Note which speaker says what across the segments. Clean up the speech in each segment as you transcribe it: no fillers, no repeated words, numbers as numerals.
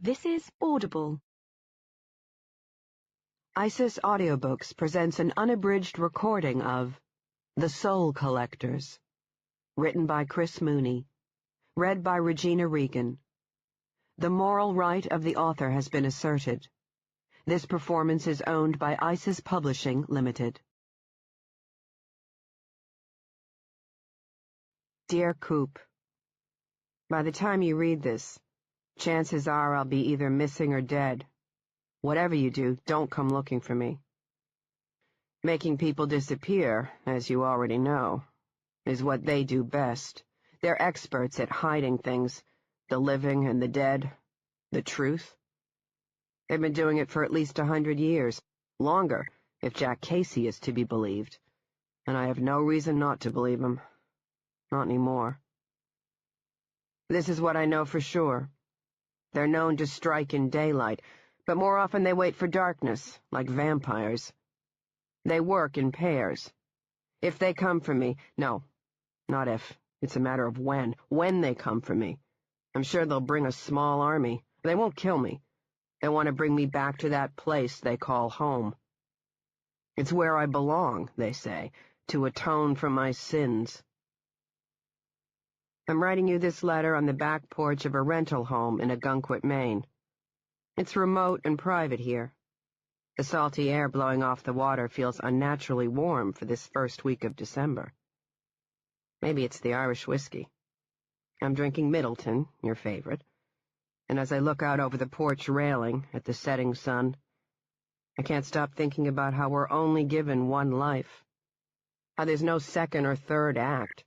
Speaker 1: This is Audible.
Speaker 2: ISIS Audiobooks presents an unabridged recording of The Soul Collectors, written by Chris Mooney, read by Regina Regan. The moral right of the author has been asserted. This performance is owned by ISIS Publishing Limited. Dear Coop, by the time you read this, chances are I'll be either missing or dead. Whatever you do, don't come looking for me. Making people disappear, as you already know, is what they do best. They're experts at hiding things, the living and the dead, the truth. They've been doing it for at least 100 years, longer, if Jack Casey is to be believed, and I have no reason not to believe him. Not anymore. This is what I know for sure. They're known to strike in daylight, but more often they wait for darkness, like vampires. They work in pairs. If they come for me, no, not if, it's a matter of when they come for me, I'm sure they'll bring a small army. They won't kill me. They want to bring me back to that place they call home. It's where I belong, they say, to atone for my sins. I'm writing you this letter on the back porch of a rental home in Ogunquit, Maine. It's remote and private here. The salty air blowing off the water feels unnaturally warm for this first week of December. Maybe it's the Irish whiskey. I'm drinking Middleton, your favorite, and as I look out over the porch railing at the setting sun, I can't stop thinking about how we're only given one life. How there's no second or third act,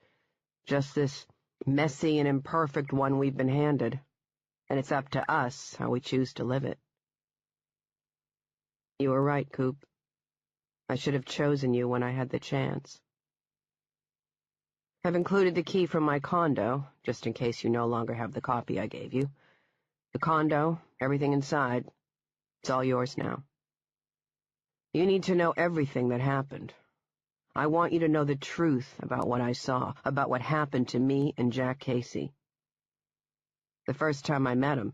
Speaker 2: just this messy and imperfect one we've been handed. And it's up to us how we choose to live it. You were right, Coop. I should have chosen you when I had the chance. I've included the key from my condo, just in case you no longer have the copy I gave you. The condo, everything inside, it's all yours now. You need to know everything that happened. I want you to know the truth about what I saw, about what happened to me and Jack Casey. The first time I met him,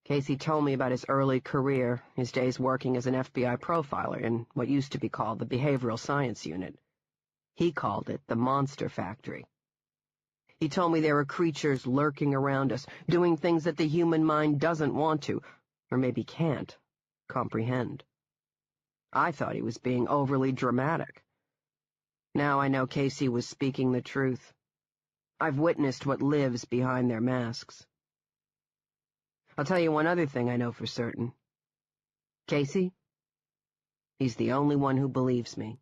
Speaker 2: Casey told me about his early career, his days working as an FBI profiler in what used to be called the Behavioral Science Unit. He called it the Monster Factory. He told me there were creatures lurking around us, doing things that the human mind doesn't want to, or maybe can't, comprehend. I thought he was being overly dramatic. Now I know Casey was speaking the truth. I've witnessed what lives behind their masks. I'll tell you one other thing I know for certain. Casey? He's the only one who believes me.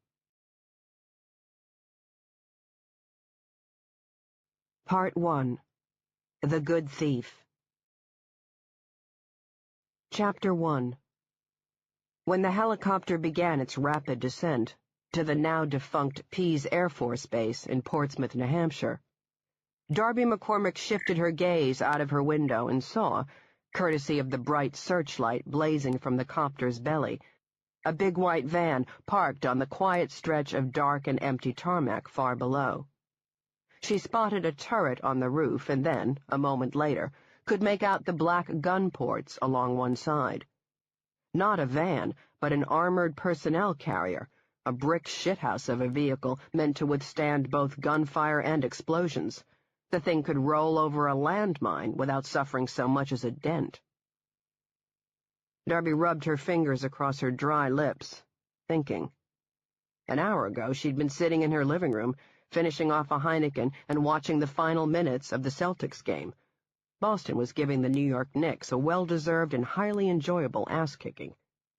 Speaker 2: Part 1. The Good Thief. Chapter 1. When the helicopter began its rapid descent to the now-defunct Pease Air Force Base in Portsmouth, New Hampshire, Darby McCormick shifted her gaze out of her window and saw, courtesy of the bright searchlight blazing from the copter's belly, a big white van parked on the quiet stretch of dark and empty tarmac far below. She spotted a turret on the roof and then, a moment later, could make out the black gun ports along one side. Not a van, but an armored personnel carrier, a brick shithouse of a vehicle meant to withstand both gunfire and explosions. The thing could roll over a landmine without suffering so much as a dent. Darby rubbed her fingers across her dry lips, thinking. An hour ago she'd been sitting in her living room, finishing off a Heineken and watching the final minutes of the Celtics game. Boston was giving the New York Knicks a well-deserved and highly enjoyable ass-kicking,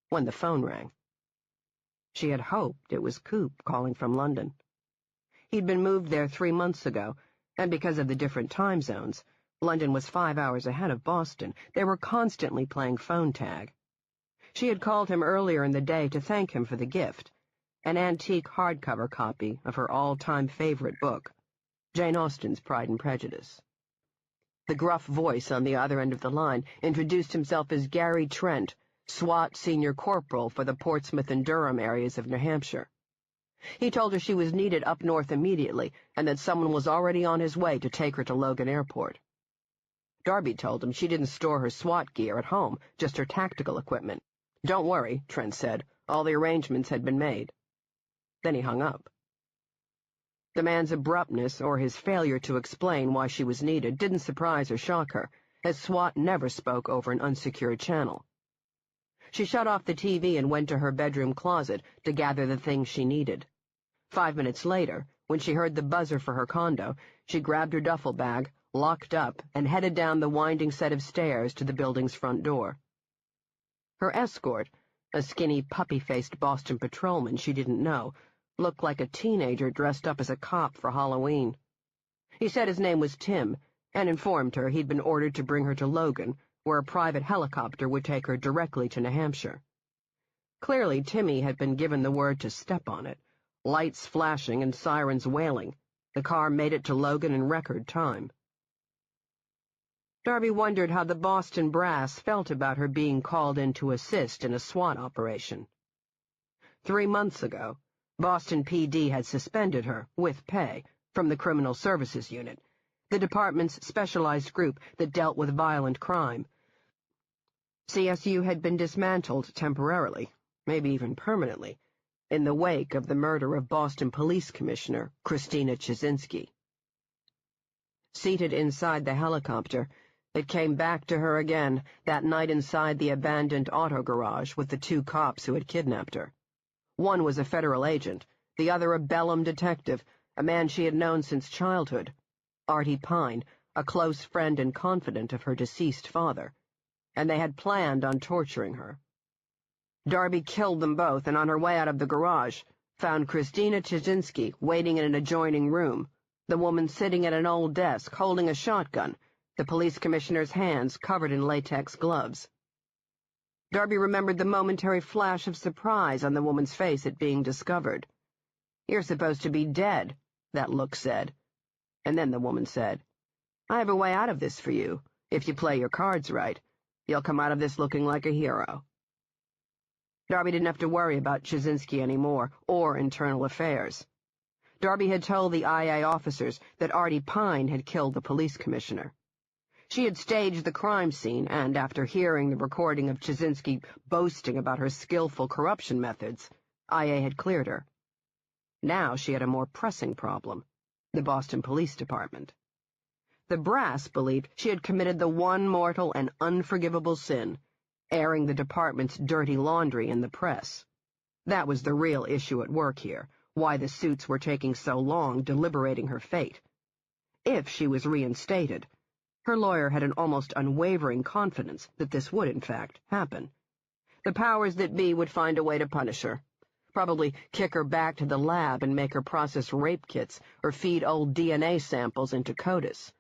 Speaker 2: when the phone rang. She had hoped it was Coop calling from London. He'd been moved there 3 months ago, and because of the different time zones, London was 5 hours ahead of Boston. They were constantly playing phone tag. She had called him earlier in the day to thank him for the gift, an antique hardcover copy of her all-time favorite book, Jane Austen's Pride and Prejudice. The gruff voice on the other end of the line introduced himself as Gary Trent, SWAT Senior Corporal for the Portsmouth and Durham areas of New Hampshire. He told her she was needed up north immediately, and that someone was already on his way to take her to Logan Airport. Darby told him she didn't store her SWAT gear at home, just her tactical equipment. "Don't worry," Trent said. "All the arrangements had been made." Then he hung up. The man's abruptness, or his failure to explain why she was needed, didn't surprise or shock her, as SWAT never spoke over an unsecured channel. She shut off the TV and went to her bedroom closet to gather the things she needed. 5 minutes later, when she heard the buzzer for her condo, she grabbed her duffel bag, locked up, and headed down the winding set of stairs to the building's front door. Her escort, a skinny, puppy-faced Boston patrolman she didn't know, looked like a teenager dressed up as a cop for Halloween. He said his name was Tim, and informed her he'd been ordered to bring her to Logan, where a private helicopter would take her directly to New Hampshire. Clearly, Timmy had been given the word to step on it, lights flashing and sirens wailing. The car made it to Logan in record time. Darby wondered how the Boston brass felt about her being called in to assist in a SWAT operation. 3 months ago, Boston PD had suspended her, with pay, from the Criminal Services Unit, the department's specialized group that dealt with violent crime. CSU had been dismantled temporarily, maybe even permanently, in the wake of the murder of Boston Police Commissioner Christina Chizinski. Seated inside the helicopter, it came back to her again, that night inside the abandoned auto garage with the 2 cops who had kidnapped her. One was a federal agent, the other a Bellum detective, a man she had known since childhood, Artie Pine, a close friend and confidant of her deceased father, and they had planned on torturing her. Darby killed them both, and on her way out of the garage, found Christina Chizinski waiting in an adjoining room, the woman sitting at an old desk holding a shotgun, the police commissioner's hands covered in latex gloves. Darby remembered the momentary flash of surprise on the woman's face at being discovered. "You're supposed to be dead," that look said. And then the woman said, "I have a way out of this for you. If you play your cards right, you'll come out of this looking like a hero." Darby didn't have to worry about Chizinski anymore, or internal affairs. Darby had told the IA officers that Artie Pine had killed the police commissioner. She had staged the crime scene, and after hearing the recording of Chizinski boasting about her skillful corruption methods, IA had cleared her. Now she had a more pressing problem: the Boston Police Department. The brass believed she had committed the one mortal and unforgivable sin, airing the department's dirty laundry in the press. That was the real issue at work here, why the suits were taking so long deliberating her fate. If she was reinstated, her lawyer had an almost unwavering confidence that this would, in fact, happen. The powers that be would find a way to punish her. Probably kick her back to the lab and make her process rape kits or feed old DNA samples into CODIS.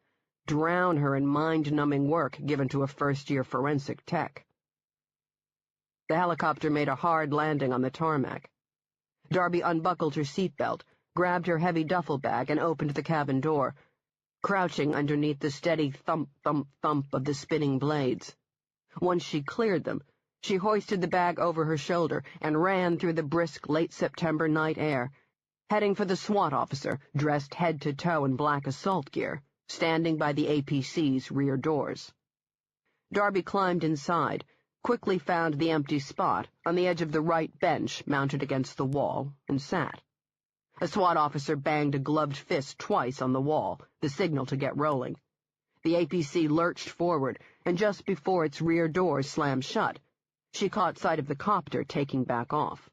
Speaker 2: Drown her in mind-numbing work given to a first-year forensic tech. The helicopter made a hard landing on the tarmac. Darby unbuckled her seatbelt, grabbed her heavy duffel bag, and opened the cabin door, crouching underneath the steady thump-thump-thump of the spinning blades. Once she cleared them, she hoisted the bag over her shoulder and ran through the brisk late-September night air, heading for the SWAT officer, dressed head to toe in black assault gear, standing by the APC's rear doors. Darby climbed inside, quickly found the empty spot on the edge of the right bench mounted against the wall, and sat. A SWAT officer banged a gloved fist twice on the wall, the signal to get rolling. The APC lurched forward, and just before its rear doors slammed shut, she caught sight of the copter taking back off.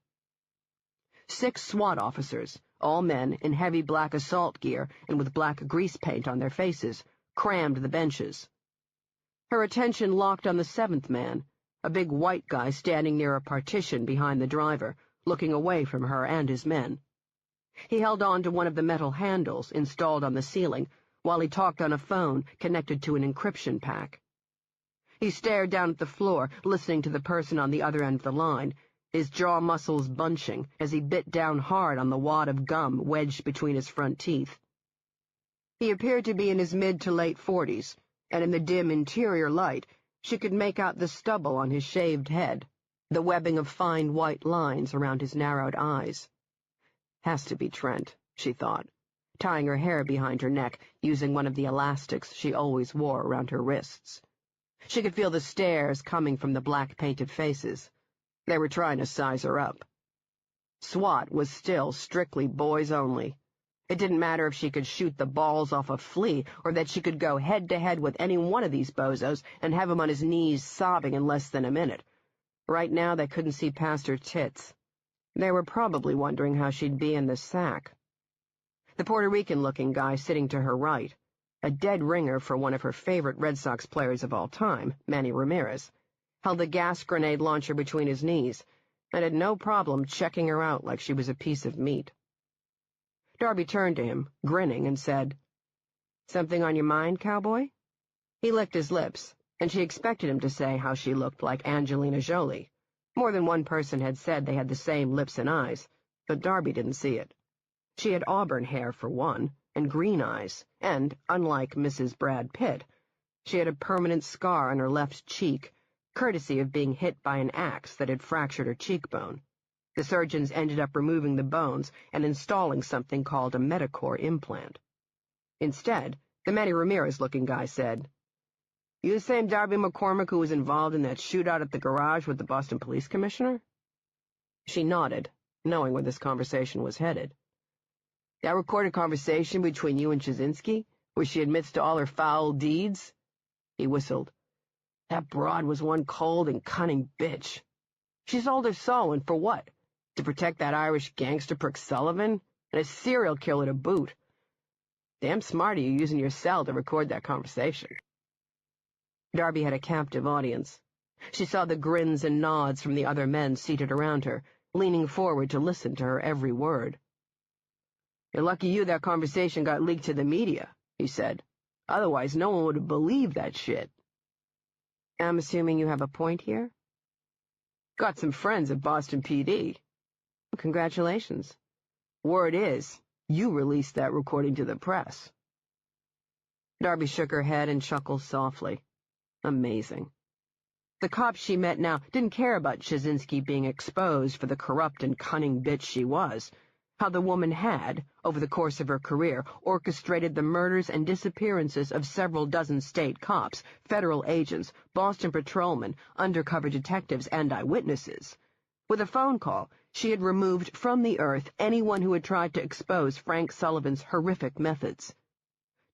Speaker 2: 6 SWAT officers, all men in heavy black assault gear and with black grease paint on their faces, crammed the benches. Her attention locked on the 7th man, a big white guy standing near a partition behind the driver, looking away from her and his men. He held on to one of the metal handles installed on the ceiling while he talked on a phone connected to an encryption pack. He stared down at the floor, listening to the person on the other end of the line, his jaw muscles bunching as he bit down hard on the wad of gum wedged between his front teeth. He appeared to be in his mid to late 40s, and in the dim interior light she could make out the stubble on his shaved head, the webbing of fine white lines around his narrowed eyes. Has to be Trent, she thought. tying her hair behind her neck, using one of the elastics she always wore around her wrists. She could feel the stares coming from the black-painted faces. They were trying to size her up. SWAT was still strictly boys only. It didn't matter if she could shoot the balls off a flea or that she could go head-to-head with any one of these bozos and have him on his knees sobbing in less than a minute. Right now they couldn't see past her tits. They were probably wondering how she'd be in the sack. The Puerto Rican-looking guy sitting to her right, a dead ringer for one of her favorite Red Sox players of all time, Manny Ramirez, held a gas grenade launcher between his knees and had no problem checking her out like she was a piece of meat. Darby turned to him, grinning, and said, "Something on your mind, cowboy?" He licked his lips, and she expected him to say how she looked like Angelina Jolie. More than one person had said they had the same lips and eyes, but Darby didn't see it. She had auburn hair, for one, and green eyes, and, unlike Mrs. Brad Pitt, she had a permanent scar on her left cheek, courtesy of being hit by an axe that had fractured her cheekbone. The surgeons ended up removing the bones and installing something called a Metacore implant. Instead, the Manny Ramirez-looking guy said, "You the same Darby McCormick who was involved in that shootout at the garage with the Boston police commissioner?" She nodded, knowing where this conversation was headed. "That recorded conversation between you and Chizinski, where she admits to all her foul deeds?" He whistled. "That broad was one cold and cunning bitch. She sold her soul, and for what? To protect that Irish gangster prick Sullivan, and a serial killer to boot. Damn smart of you using your cell to record that conversation." Darby had a captive audience. She saw the grins and nods from the other men seated around her, leaning forward to listen to her every word. "You're lucky that conversation got leaked to the media," he said. "Otherwise, no one would have believed that shit." "I'm assuming you have a point here?" "Got some friends at Boston PD. "Congratulations. Word is, you released that recording to the press." Darby shook her head and chuckled softly. Amazing. The cop she met now didn't care about Chizinski being exposed for the corrupt and cunning bitch she was, how the woman had, over the course of her career, orchestrated the murders and disappearances of several dozen state cops, federal agents, Boston patrolmen, undercover detectives, and eyewitnesses. With a phone call, she had removed from the earth anyone who had tried to expose Frank Sullivan's horrific methods.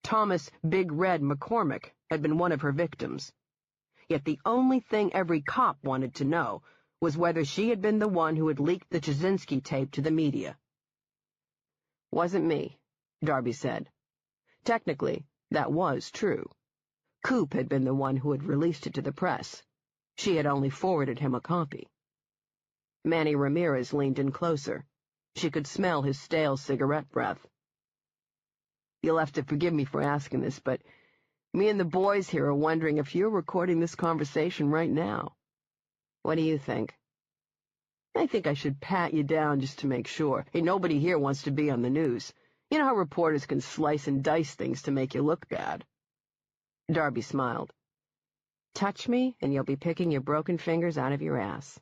Speaker 2: Thomas Big Red McCormick had been one of her victims. Yet the only thing every cop wanted to know was whether she had been the one who had leaked the Chizinski tape to the media. "Wasn't me," Darby said. Technically, that was true. Coop had been the one who had released it to the press. She had only forwarded him a copy. Manny Ramirez leaned in closer. She could smell his stale cigarette breath. "You'll have to forgive me for asking this, but me and the boys here are wondering if you're recording this conversation right now. What do you think?" "I think I should pat you down just to make sure. Hey, nobody here wants to be on the news. You know how reporters can slice and dice things to make you look bad." Darby smiled. "Touch me, and you'll be picking your broken fingers out of your ass."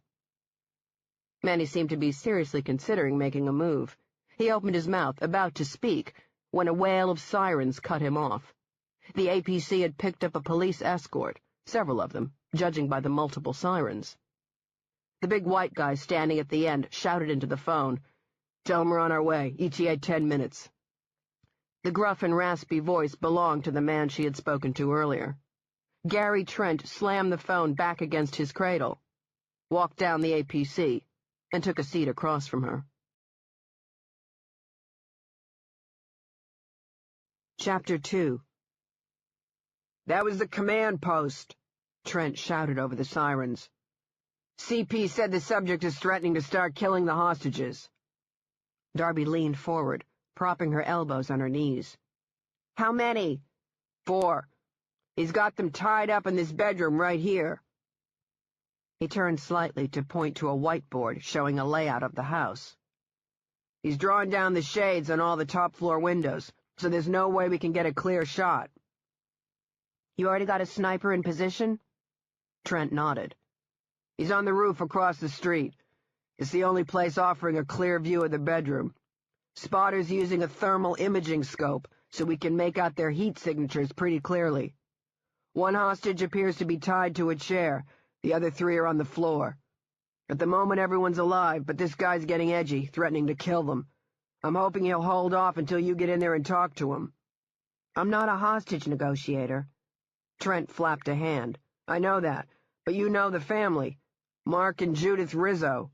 Speaker 2: Manny seemed to be seriously considering making a move. He opened his mouth, about to speak, when a wail of sirens cut him off. The APC had picked up a police escort, several of them, judging by the multiple sirens. The big white guy standing at the end shouted into the phone, "Tell him we're on our way. ETA 10 minutes. The gruff and raspy voice belonged to the man she had spoken to earlier. Gary Trent slammed the phone back against his cradle, walked down the APC, and took a seat across from her. Chapter 2. "That was the command post," Trent shouted over the sirens. "CP said the subject is threatening to start killing the hostages." Darby leaned forward, propping her elbows on her knees. "How many?" "4. He's got them tied up in this bedroom right here." He turned slightly to point to a whiteboard showing a layout of the house. "He's drawn down the shades on all the top-floor windows, so there's no way we can get a clear shot." "You already got a sniper in position?" Trent nodded. "He's on the roof across the street. It's the only place offering a clear view of the bedroom. Spotter's using a thermal imaging scope, so we can make out their heat signatures pretty clearly. One hostage appears to be tied to a chair. The other 3 are on the floor. At the moment, everyone's alive, but this guy's getting edgy, threatening to kill them. I'm hoping he'll hold off until you get in there and talk to him. I'm not a hostage negotiator. Trent flapped a hand. I know that, but you know the family. Mark and Judith Rizzo.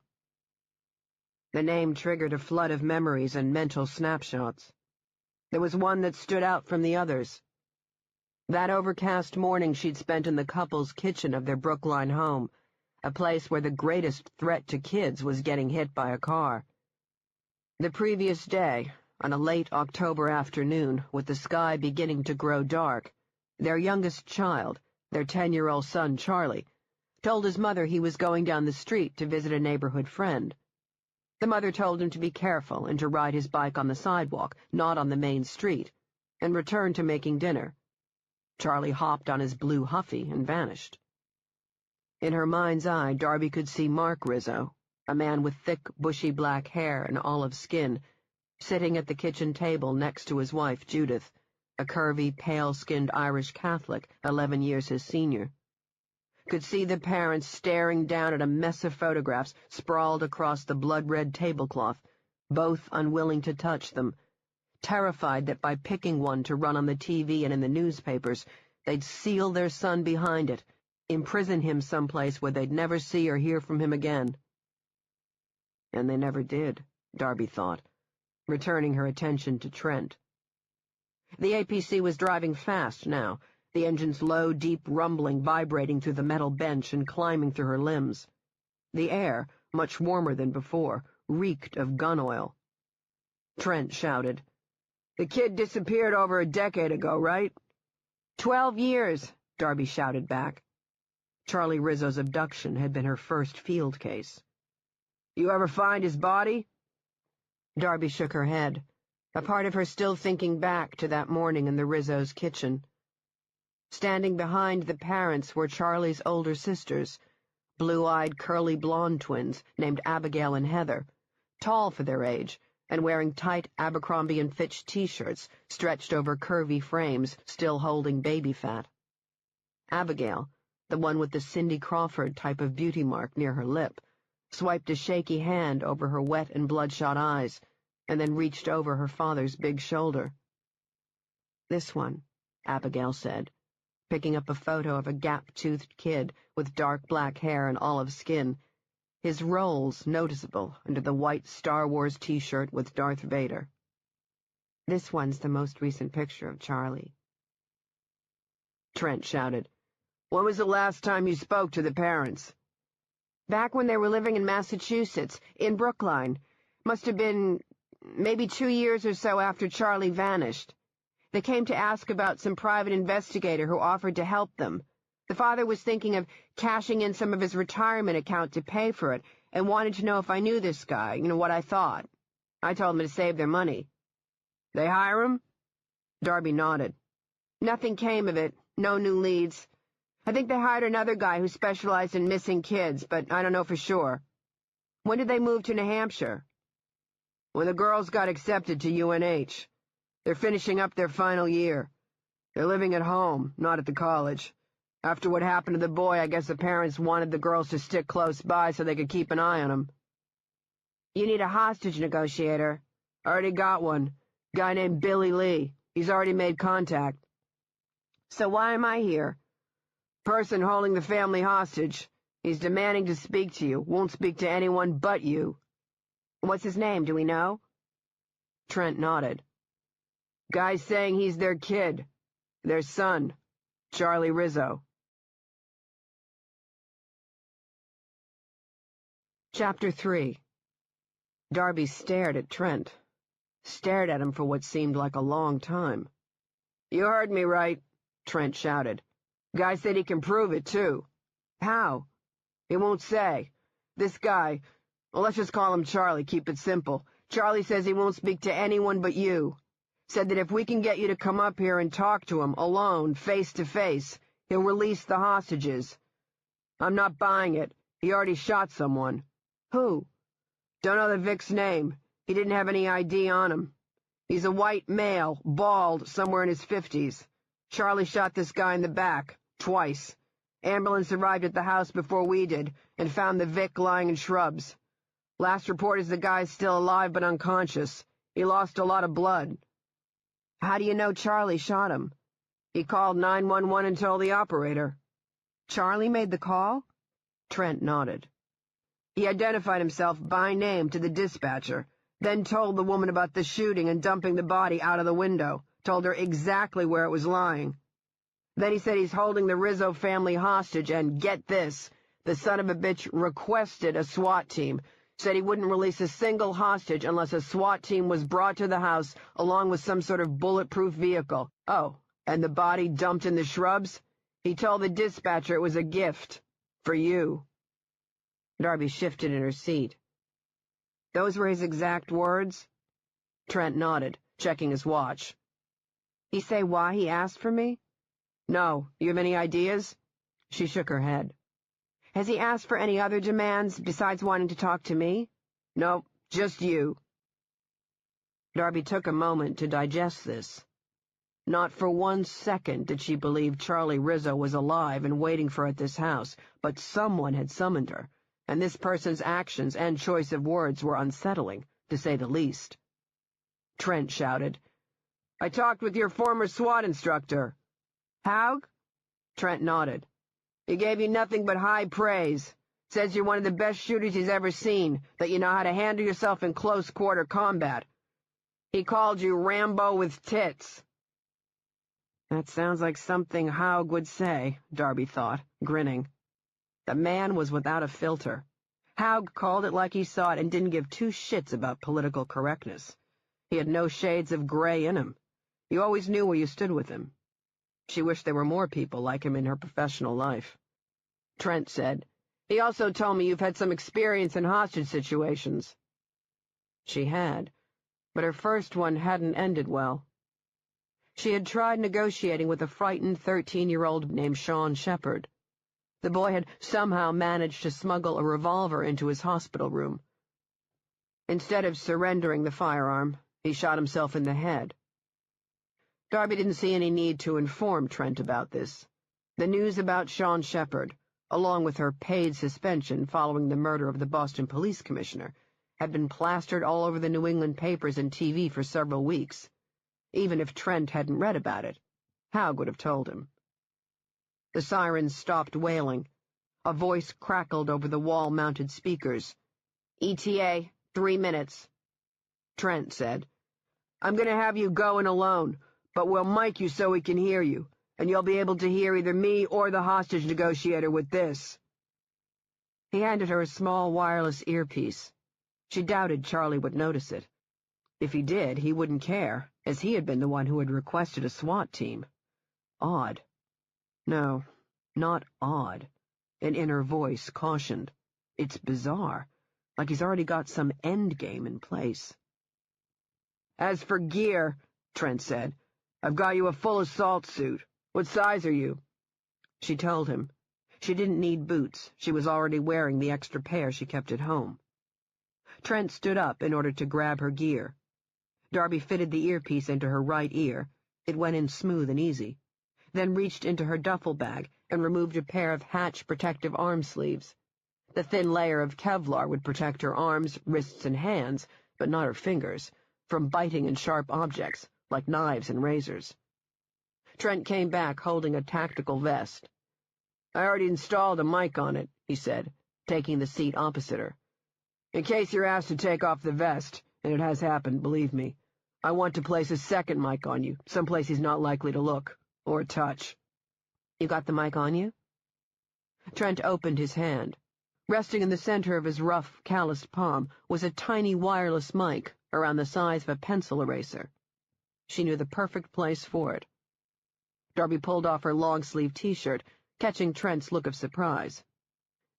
Speaker 2: The name triggered a flood of memories and mental snapshots. There was one that stood out from the others. That overcast morning she'd spent in the couple's kitchen of their Brookline home, a place where the greatest threat to kids was getting hit by a car. The previous day, on a late October afternoon, with the sky beginning to grow dark, their youngest child, their 10-year-old son Charlie, told his mother he was going down the street to visit a neighborhood friend. The mother told him to be careful and to ride his bike on the sidewalk, not on the main street, and returned to making dinner. Charlie hopped on his blue Huffy and vanished. In her mind's eye, Darby could see Mark Rizzo, a man with thick, bushy black hair and olive skin, sitting at the kitchen table next to his wife, Judith, a curvy, pale-skinned Irish Catholic, 11 years his senior. Could see the parents staring down at a mess of photographs sprawled across the blood-red tablecloth, both unwilling to touch them, terrified that by picking one to run on the TV and in the newspapers, they'd seal their son behind it, imprison him someplace where they'd never see or hear from him again. And they never did, Darby thought, returning her attention to Trent. The APC was driving fast now, the engine's low, deep rumbling vibrating through the metal bench and climbing through her limbs. The air, much warmer than before, reeked of gun oil. Trent shouted, "The kid disappeared over a decade ago, right?" 12 years, Darby shouted back. Charlie Rizzo's abduction had been her first field case. "You ever find his body?" Darby shook her head, a part of her still thinking back to that morning in the Rizzo's kitchen. Standing behind the parents were Charlie's older sisters, blue-eyed, curly blonde twins named Abigail and Heather, tall for their age, and wearing tight Abercrombie & Fitch T-shirts stretched over curvy frames still holding baby fat. Abigail, the one with the Cindy Crawford type of beauty mark near her lip, swiped a shaky hand over her wet and bloodshot eyes, and then reached over her father's big shoulder. "This one," Abigail said, picking up a photo of a gap-toothed kid with dark black hair and olive skin, his rolls noticeable under the white Star Wars T-shirt with Darth Vader. "This one's the most recent picture of Charlie." Trent shouted, "When was the last time you spoke to the parents?" "Back when they were living in Massachusetts, in Brookline. Must have been maybe 2 years or so after Charlie vanished. They came to ask about some private investigator who offered to help them. The father was thinking of cashing in some of his retirement account to pay for it and wanted to know if I knew this guy, what I thought. I told him to save their money." "They hire him?" Darby nodded. "Nothing came of it. No new leads. I think they hired another guy who specialized in missing kids, but I don't know for sure." "When did they move to New Hampshire?" "When the girls got accepted to UNH. They're finishing up their final year. They're living at home, not at the college. After what happened to the boy, I guess the parents wanted the girls to stick close by so they could keep an eye on him." "You need a hostage negotiator." "Already got one. Guy named Billy Lee. He's already made contact." "So why am I here?" "Person holding the family hostage. He's demanding to speak to you. Won't speak to anyone but you." "What's his name, do we know?" Trent nodded. "Guy's saying he's their kid. Their son. Charlie Rizzo." Chapter 3. Darby stared at Trent. Stared at him for what seemed like a long time. "You heard me right," Trent shouted. "Guy said he can prove it, too." "How?" "He won't say. This guy, well, let's just call him Charlie, keep it simple. Charlie says he won't speak to anyone but you. Said that if we can get you to come up here and talk to him, alone, face to face, he'll release the hostages. I'm not buying it. He already shot someone." "Who?" "Don't know the Vic's name. He didn't have any ID on him. He's a white male, bald, somewhere in his 50s. Charlie shot this guy in the back, twice. Ambulance arrived at the house before we did, and found the Vic lying in shrubs. Last report is the guy's still alive but unconscious. He lost a lot of blood. How do you know Charlie shot him? He called 911 and told the operator. Charlie made the call? Trent nodded. He identified himself by name to the dispatcher, then told the woman about the shooting and dumping the body out of the window, told her exactly where it was lying. Then he said he's holding the Rizzo family hostage and, get this, the son of a bitch requested a SWAT team, said he wouldn't release a single hostage unless a SWAT team was brought to the house along with some sort of bulletproof vehicle. Oh, and the body dumped in the shrubs? He told the dispatcher it was a gift. For you. Darby shifted in her seat. Those were his exact words? Trent nodded, checking his watch. He say why he asked for me? No. You have any ideas? She shook her head. Has he asked for any other demands besides wanting to talk to me? No, just you. Darby took a moment to digest this. Not for 1 second did she believe Charlie Rizzo was alive and waiting for her at this house, but someone had summoned her, and this person's actions and choice of words were unsettling, to say the least. Trent shouted, I talked with your former SWAT instructor. Haug? Trent nodded. He gave you nothing but high praise. Says you're one of the best shooters he's ever seen, that you know how to handle yourself in close-quarter combat. He called you Rambo with tits. That sounds like something Haug would say, Darby thought, grinning. The man was without a filter. Haug called it like he saw it and didn't give 2 shits about political correctness. He had no shades of gray in him. You always knew where you stood with him. She wished there were more people like him in her professional life. Trent said, He also told me you've had some experience in hostage situations. She had, but her first one hadn't ended well. She had tried negotiating with a frightened 13-year-old named Sean Shepard. The boy had somehow managed to smuggle a revolver into his hospital room. Instead of surrendering the firearm, he shot himself in the head. Darby didn't see any need to inform Trent about this. The news about Sean Shepard, along with her paid suspension following the murder of the Boston police commissioner, had been plastered all over the New England papers and TV for several weeks. Even if Trent hadn't read about it, Haug would have told him. The sirens stopped wailing. A voice crackled over the wall-mounted speakers. ETA, 3 minutes. Trent said, I'm going to have you going alone, but we'll mic you so we can hear you, and you'll be able to hear either me or the hostage negotiator with this. He handed her a small wireless earpiece. She doubted Charlie would notice it. If he did, he wouldn't care, as he had been the one who had requested a SWAT team. Odd. No, not odd. An inner voice cautioned. It's bizarre, like he's already got some endgame in place. As for gear, Trent said, I've got you a full assault suit. What size are you? She told him. She didn't need boots. She was already wearing the extra pair she kept at home. Trent stood up in order to grab her gear. Darby fitted the earpiece into her right ear. It went in smooth and easy. Then reached into her duffel bag and removed a pair of Hatch protective arm sleeves. The thin layer of Kevlar would protect her arms, wrists, and hands, but not her fingers, from biting and sharp objects, like knives and razors. Trent came back holding a tactical vest. I already installed a mic on it, he said, taking the seat opposite her. In case you're asked to take off the vest, and it has happened, believe me, I want to place a second mic on you, someplace he's not likely to look, or touch. You got the mic on you? Trent opened his hand. Resting in the center of his rough, calloused palm was a tiny wireless mic around the size of a pencil eraser. She knew the perfect place for it. Darby pulled off her long-sleeved T-shirt, catching Trent's look of surprise.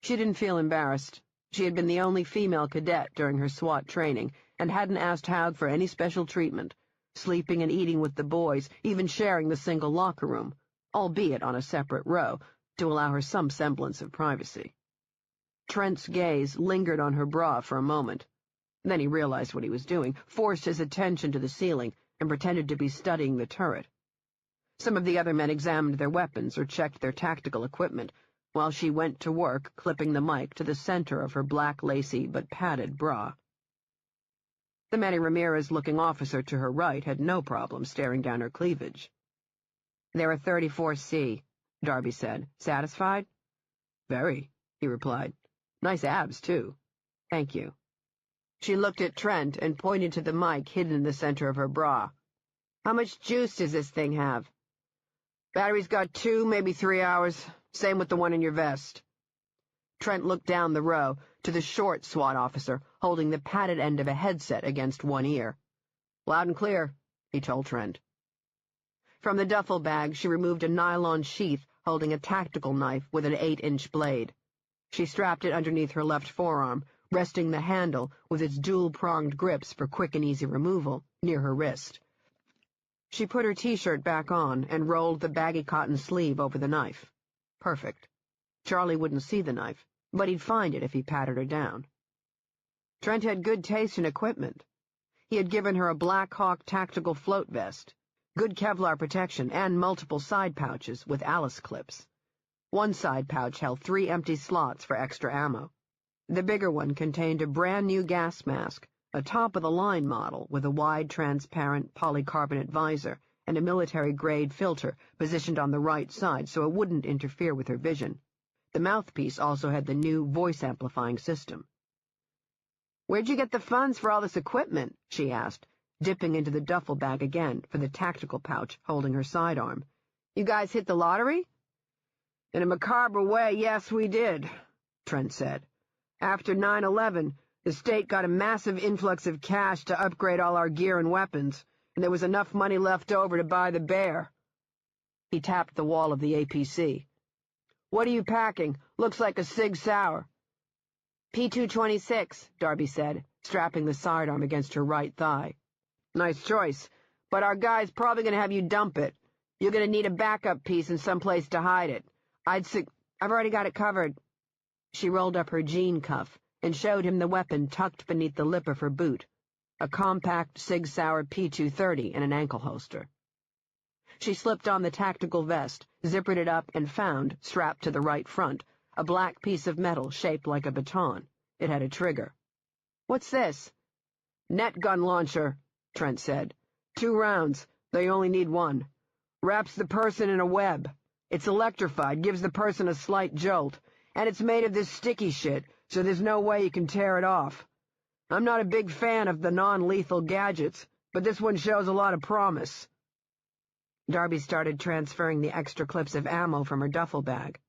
Speaker 2: She didn't feel embarrassed. She had been the only female cadet during her SWAT training and hadn't asked Haug for any special treatment, sleeping and eating with the boys, even sharing the single locker room, albeit on a separate row, to allow her some semblance of privacy. Trent's gaze lingered on her bra for a moment. Then he realized what he was doing, forced his attention to the ceiling, and pretended to be studying the turret. Some of the other men examined their weapons or checked their tactical equipment, while she went to work clipping the mic to the center of her black lacy but padded bra. The Manny Ramirez-looking officer to her right had no problem staring down her cleavage. "They're a 34C, Darby said. "Satisfied?" "Very," he replied. "Nice abs, too." "Thank you." She looked at Trent and pointed to the mic hidden in the center of her bra. "How much juice does this thing have?" "Battery's got 2, maybe 3 hours. Same with the one in your vest." Trent looked down the row to the short SWAT officer holding the padded end of a headset against one ear. "Loud and clear," he told Trent. From the duffel bag, she removed a nylon sheath holding a tactical knife with an 8-inch blade. She strapped it underneath her left forearm, resting the handle, with its dual-pronged grips for quick and easy removal, near her wrist. She put her T-shirt back on and rolled the baggy cotton sleeve over the knife. Perfect. Charlie wouldn't see the knife, but he'd find it if he patted her down. Trent had good taste in equipment. He had given her a Black Hawk tactical float vest, good Kevlar protection, and multiple side pouches with Alice clips. One side pouch held 3 empty slots for extra ammo. The bigger one contained a brand-new gas mask, a top-of-the-line model with a wide, transparent polycarbonate visor and a military-grade filter positioned on the right side so it wouldn't interfere with her vision. The mouthpiece also had the new voice-amplifying system. "Where'd you get the funds for all this equipment?" she asked, dipping into the duffel bag again for the tactical pouch holding her sidearm. "You guys hit the lottery?" "In a macabre way, yes, we did," Trent said. "After 9/11, the state got a massive influx of cash to upgrade all our gear and weapons, and there was enough money left over to buy the Bear." He tapped the wall of the APC. "What are you packing? Looks like a Sig Sauer." "P226, Darby said, strapping the sidearm against her right thigh. "Nice choice, but our guy's probably going to have you dump it. You're going to need a backup piece and someplace to hide it. I've already got it covered." She rolled up her jean cuff and showed him the weapon tucked beneath the lip of her boot, a compact Sig Sauer P230 in an ankle holster. She slipped on the tactical vest, zippered it up, and found, strapped to the right front, a black piece of metal shaped like a baton. It had a trigger. "What's this?" "Net gun launcher," Trent said. 2 rounds. They only need 1. Wraps the person in a web. It's electrified, gives the person a slight jolt, and it's made of this sticky shit, so there's no way you can tear it off. I'm not a big fan of the non-lethal gadgets, but this one shows a lot of promise." Darby started transferring the extra clips of ammo from her duffel bag.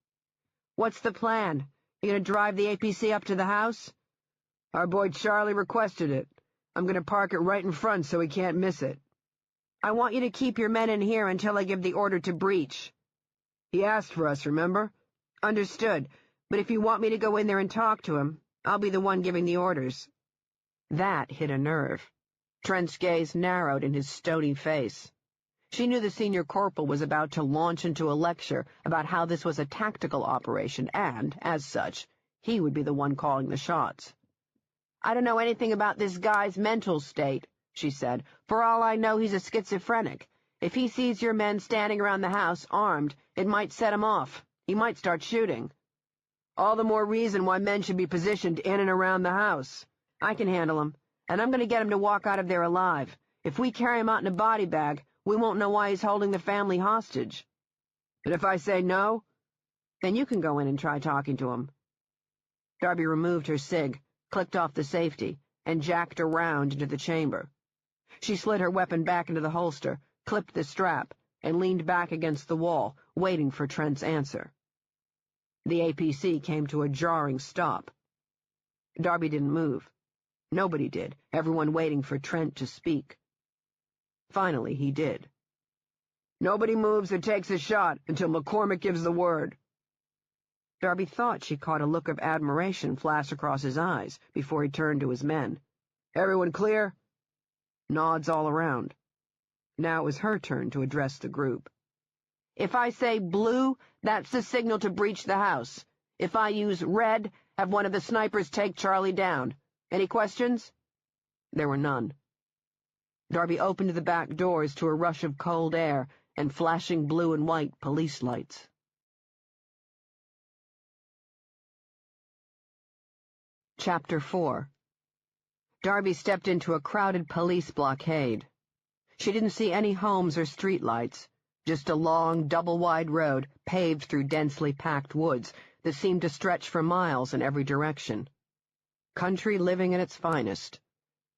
Speaker 2: "What's the plan? You gonna drive the APC up to the house?" "Our boy Charlie requested it. I'm gonna park it right in front so he can't miss it." "I want you to keep your men in here until I give the order to breach." "He asked for us, remember?" "Understood, but if you want me to go in there and talk to him, I'll be the one giving the orders." That hit a nerve. Trent's gaze narrowed in his stony face. She knew the senior corporal was about to launch into a lecture about how this was a tactical operation and, as such, he would be the one calling the shots. "I don't know anything about this guy's mental state," she said. "For all I know, he's a schizophrenic. If he sees your men standing around the house, armed, it might set him off. He might start shooting." "All the more reason why men should be positioned in and around the house. I can handle him, and I'm going to get him to walk out of there alive. If we carry him out in a body bag, we won't know why he's holding the family hostage." "But if I say no?" "Then you can go in and try talking to him." Darby removed her cig, clicked off the safety, and jacked around into the chamber. She slid her weapon back into the holster, clipped the strap, and leaned back against the wall, waiting for Trent's answer. The APC came to a jarring stop. Darby didn't move. Nobody did, everyone waiting for Trent to speak. Finally, he did. "Nobody moves or takes a shot until McCormick gives the word." Darby thought she caught a look of admiration flash across his eyes before he turned to his men. "Everyone clear?" Nods all around. Now it was her turn to address the group. "If I say blue, that's the signal to breach the house. If I use red, have one of the snipers take Charlie down. Any questions?" There were none. Darby opened the back doors to a rush of cold air and flashing blue and white police lights. Chapter 4. Darby stepped into a crowded police blockade. She didn't see any homes or streetlights, just a long, double-wide road paved through densely packed woods that seemed to stretch for miles in every direction. Country living at its finest.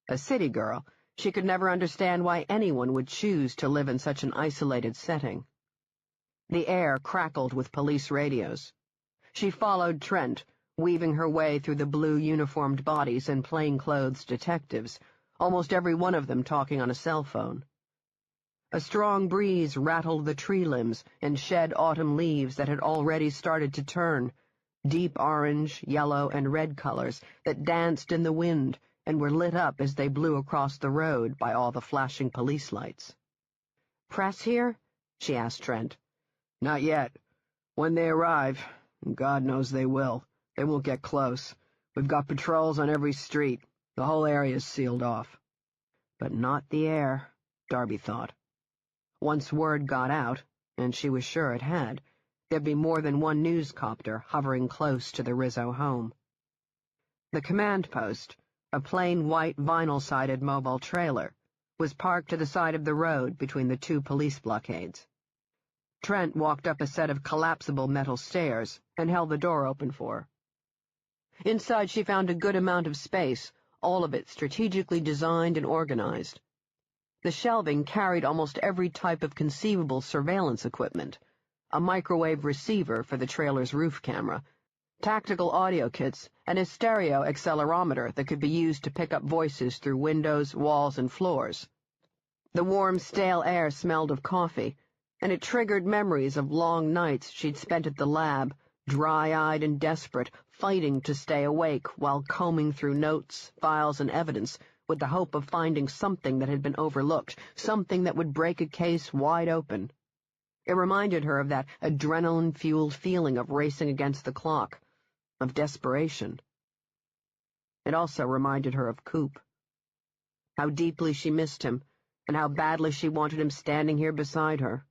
Speaker 2: A city girl, she could never understand why anyone would choose to live in such an isolated setting. The air crackled with police radios. She followed Trent, weaving her way through the blue uniformed bodies and plainclothes detectives, almost every one of them talking on a cell phone. A strong breeze rattled the tree limbs and shed autumn leaves that had already started to turn, deep orange, yellow, and red colors that danced in the wind and were lit up as they blew across the road by all the flashing police lights. "Press here?" she asked Trent. "Not yet. When they arrive, and God knows they will, they won't get close. We've got patrols on every street. The whole area is sealed off." But not the air, Darby thought. Once word got out, and she was sure it had, there'd be more than one newscopter hovering close to the Rizzo home. The command post, a plain white vinyl-sided mobile trailer, was parked to the side of the road between the two police blockades. Trent walked up a set of collapsible metal stairs and held the door open for her. Inside she found a good amount of space, all of it strategically designed and organized. The shelving carried almost every type of conceivable surveillance equipment, a microwave receiver for the trailer's roof camera, tactical audio kits, and a stereo accelerometer that could be used to pick up voices through windows, walls, and floors. The warm, stale air smelled of coffee, and it triggered memories of long nights she'd spent at the lab, dry-eyed and desperate, fighting to stay awake while combing through notes, files, and evidence with the hope of finding something that had been overlooked, something that would break a case wide open. It reminded her of that adrenaline-fueled feeling of racing against the clock, of desperation. It also reminded her of Coop. How deeply she missed him, and how badly she wanted him standing here beside her.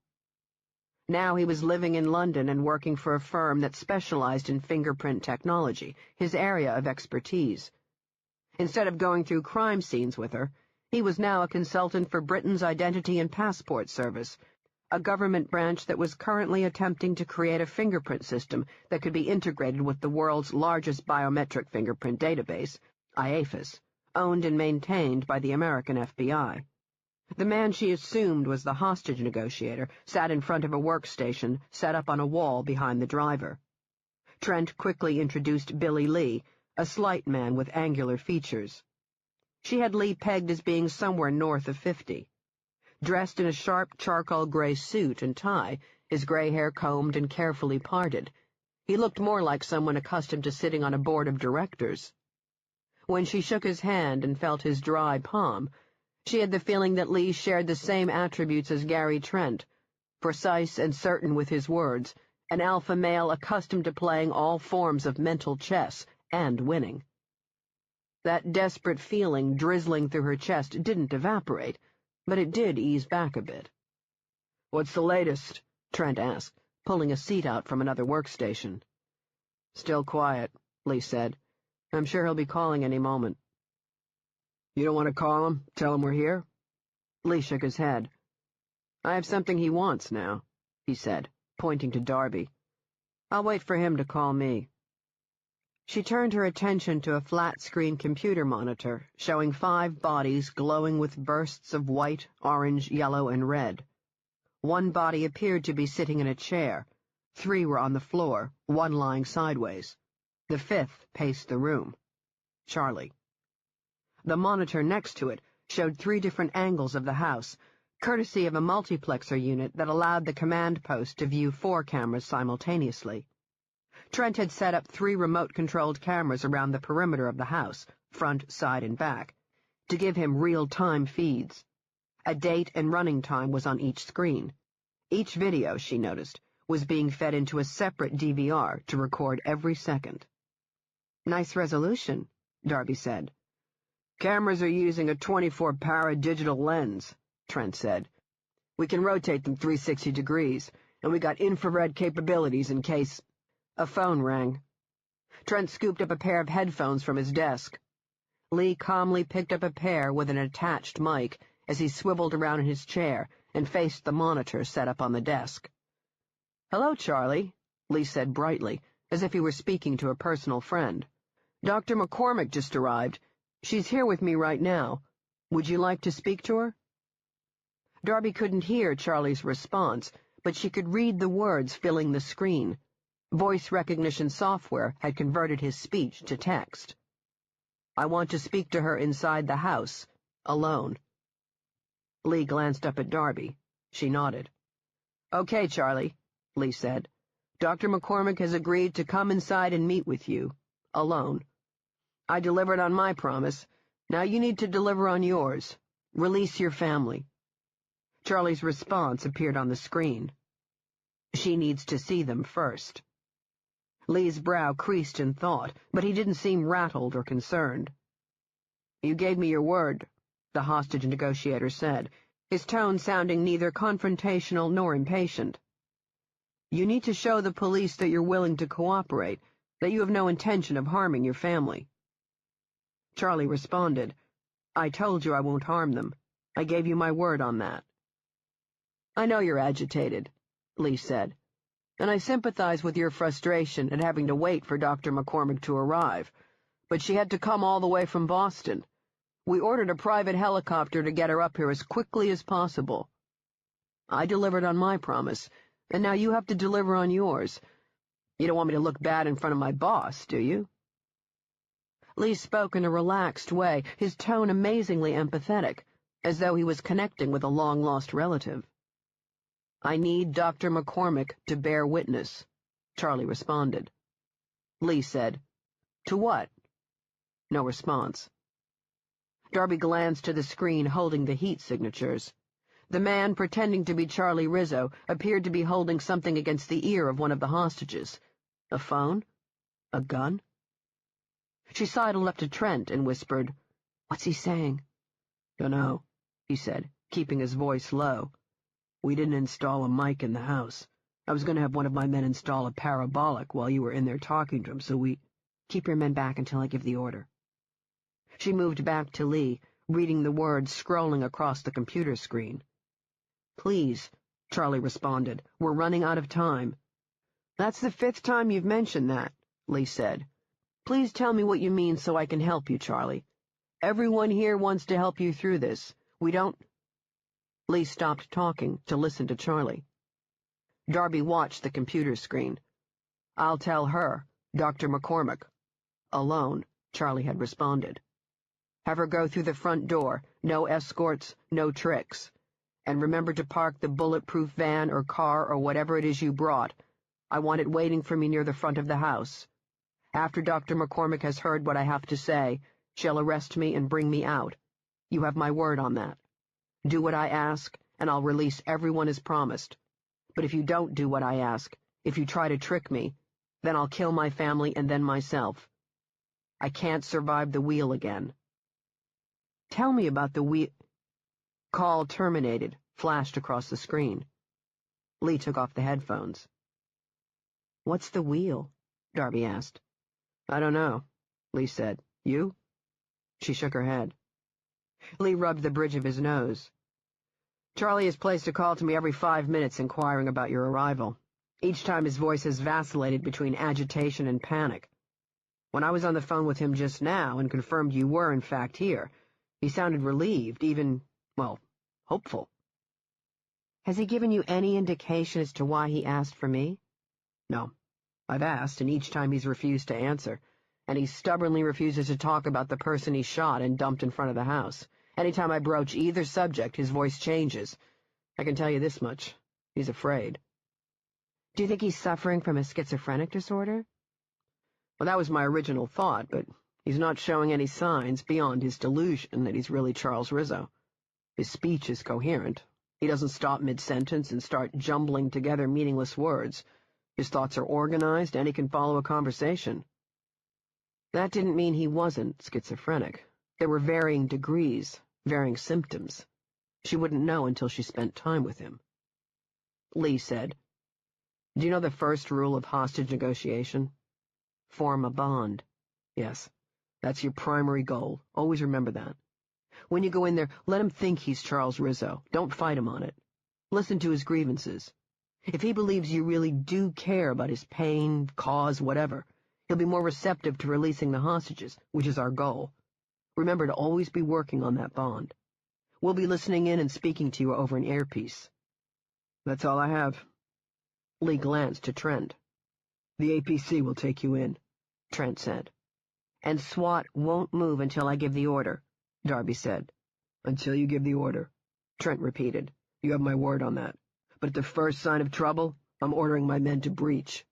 Speaker 2: Now he was living in London and working for a firm that specialized in fingerprint technology, his area of expertise. Instead of going through crime scenes with her, he was now a consultant for Britain's Identity and Passport Service, a government branch that was currently attempting to create a fingerprint system that could be integrated with the world's largest biometric fingerprint database, IAFIS, owned and maintained by the American FBI. The man she assumed was the hostage negotiator sat in front of a workstation set up on a wall behind the driver. Trent quickly introduced Billy Lee, a slight man with angular features. She had Lee pegged as being somewhere north of 50. Dressed in a sharp charcoal gray suit and tie, his gray hair combed and carefully parted, he looked more like someone accustomed to sitting on a board of directors. When she shook his hand and felt his dry palm, she had the feeling that Lee shared the same attributes as Gary Trent, precise and certain with his words, an alpha male accustomed to playing all forms of mental chess and winning. That desperate feeling drizzling through her chest didn't evaporate, but it did ease back a bit. "What's the latest?" Trent asked, pulling a seat out from another workstation. "Still quiet," Lee said. "I'm sure he'll be calling any moment." "You don't want to call him? Tell him we're here?" Lee shook his head. "I have something he wants now," he said, pointing to Darby. "I'll wait for him to call me." She turned her attention to a flat-screen computer monitor showing 5 bodies glowing with bursts of white, orange, yellow, and red. One body appeared to be sitting in a chair. 3 were on the floor, 1 lying sideways. The 5th paced the room. Charlie. The monitor next to it showed 3 different angles of the house, courtesy of a multiplexer unit that allowed the command post to view 4 cameras simultaneously. Trent had set up 3 remote-controlled cameras around the perimeter of the house, front, side, and back, to give him real-time feeds. A date and running time was on each screen. Each video, she noticed, was being fed into a separate DVR to record every second. "Nice resolution," Darby said. Cameras are using a 24-para digital lens, Trent said. We can rotate them 360 degrees, and we got infrared capabilities in case... A phone rang. Trent scooped up a pair of headphones from his desk. Lee calmly picked up a pair with an attached mic as he swiveled around in his chair and faced the monitor set up on the desk. "Hello, Charlie," Lee said brightly, as if he were speaking to a personal friend. "Dr. McCormick just arrived. She's here with me right now. Would you like to speak to her?" Darby couldn't hear Charlie's response, but she could read the words filling the screen. Voice recognition software had converted his speech to text. "I want to speak to her inside the house, alone." Lee glanced up at Darby. She nodded. "Okay, Charlie," Lee said. "Dr. McCormick has agreed to come inside and meet with you, alone. I delivered on my promise. Now you need to deliver on yours. Release your family." Charlie's response appeared on the screen. "She needs to see them first." Lee's brow creased in thought, but he didn't seem rattled or concerned. "You gave me your word," the hostage negotiator said, his tone sounding neither confrontational nor impatient. "You need to show the police that you're willing to cooperate, that you have no intention of harming your family." Charlie responded, "I told you I won't harm them. I gave you my word on that." "I know you're agitated," Lee said, "and I sympathize with your frustration at having to wait for Dr. McCormick to arrive, but she had to come all the way from Boston. We ordered a private helicopter to get her up here as quickly as possible. I delivered on my promise, and now you have to deliver on yours. You don't want me to look bad in front of my boss, do you?" Lee spoke in a relaxed way, his tone amazingly empathetic, as though he was connecting with a long-lost relative. "I need Dr. McCormick to bear witness," Charlie responded. Lee said, "To what?" No response. Darby glanced to the screen holding the heat signatures. The man, pretending to be Charlie Rizzo, appeared to be holding something against the ear of one of the hostages. A phone? A gun? She sidled up to Trent and whispered, "What's he saying?" "Dunno," he said, keeping his voice low. "We didn't install a mic in the house. I was going to have one of my men install a parabolic while you were in there talking to him, so we—" "Keep your men back until I give the order." She moved back to Lee, reading the words scrolling across the computer screen. "Please," Charlie responded. "We're running out of time." "That's the 5th time you've mentioned that," Lee said. "Please tell me what you mean so I can help you, Charlie. Everyone here wants to help you through this. We don't—" Lee stopped talking to listen to Charlie. Darby watched the computer screen. "I'll tell her, Dr. McCormick." "Alone," Charlie had responded. "Have her go through the front door, no escorts, no tricks. And remember to park the bulletproof van or car or whatever it is you brought. I want it waiting for me near the front of the house. After Dr. McCormick has heard what I have to say, she'll arrest me and bring me out. You have my word on that. Do what I ask, and I'll release everyone as promised. But if you don't do what I ask, if you try to trick me, then I'll kill my family and then myself. I can't survive the wheel again." "Tell me about the wheel—" Call terminated, flashed across the screen. Lee took off the headphones. "What's the wheel?" Darby asked. "I don't know," Lee said. "You?" She shook her head. Lee rubbed the bridge of his nose. "Charlie has placed a call to me every 5 minutes inquiring about your arrival. Each time his voice has vacillated between agitation and panic. When I was on the phone with him just now and confirmed you were in fact here, he sounded relieved, even, well, hopeful." "Has he given you any indication as to why he asked for me?" "No. I've asked, and each time he's refused to answer, and he stubbornly refuses to talk about the person he shot and dumped in front of the house. Anytime I broach either subject, his voice changes. I can tell you this much. He's afraid." "Do you think he's suffering from a schizophrenic disorder?" "Well, that was my original thought, but he's not showing any signs beyond his delusion that he's really Charles Rizzo. His speech is coherent. He doesn't stop mid-sentence and start jumbling together meaningless words. His thoughts are organized, and he can follow a conversation." "That didn't mean he wasn't schizophrenic. There were varying degrees, varying symptoms. She wouldn't know until she spent time with him. Lee said, "Do you know the first rule of hostage negotiation? Form a bond. Yes, that's your primary goal. Always remember that. When you go in there, let him think he's Charles Rizzo. Don't fight him on it. Listen to his grievances. If he believes you really do care about his pain, cause, whatever, he'll be more receptive to releasing the hostages, which is our goal. Remember to always be working on that bond. We'll be listening in and speaking to you over an earpiece." "That's all I have." Lee glanced to Trent. "The APC will take you in," Trent said. "And SWAT won't move until I give the order," Darby said. "Until you give the order," Trent repeated. "You have my word on that. But at the first sign of trouble, I'm ordering my men to breach."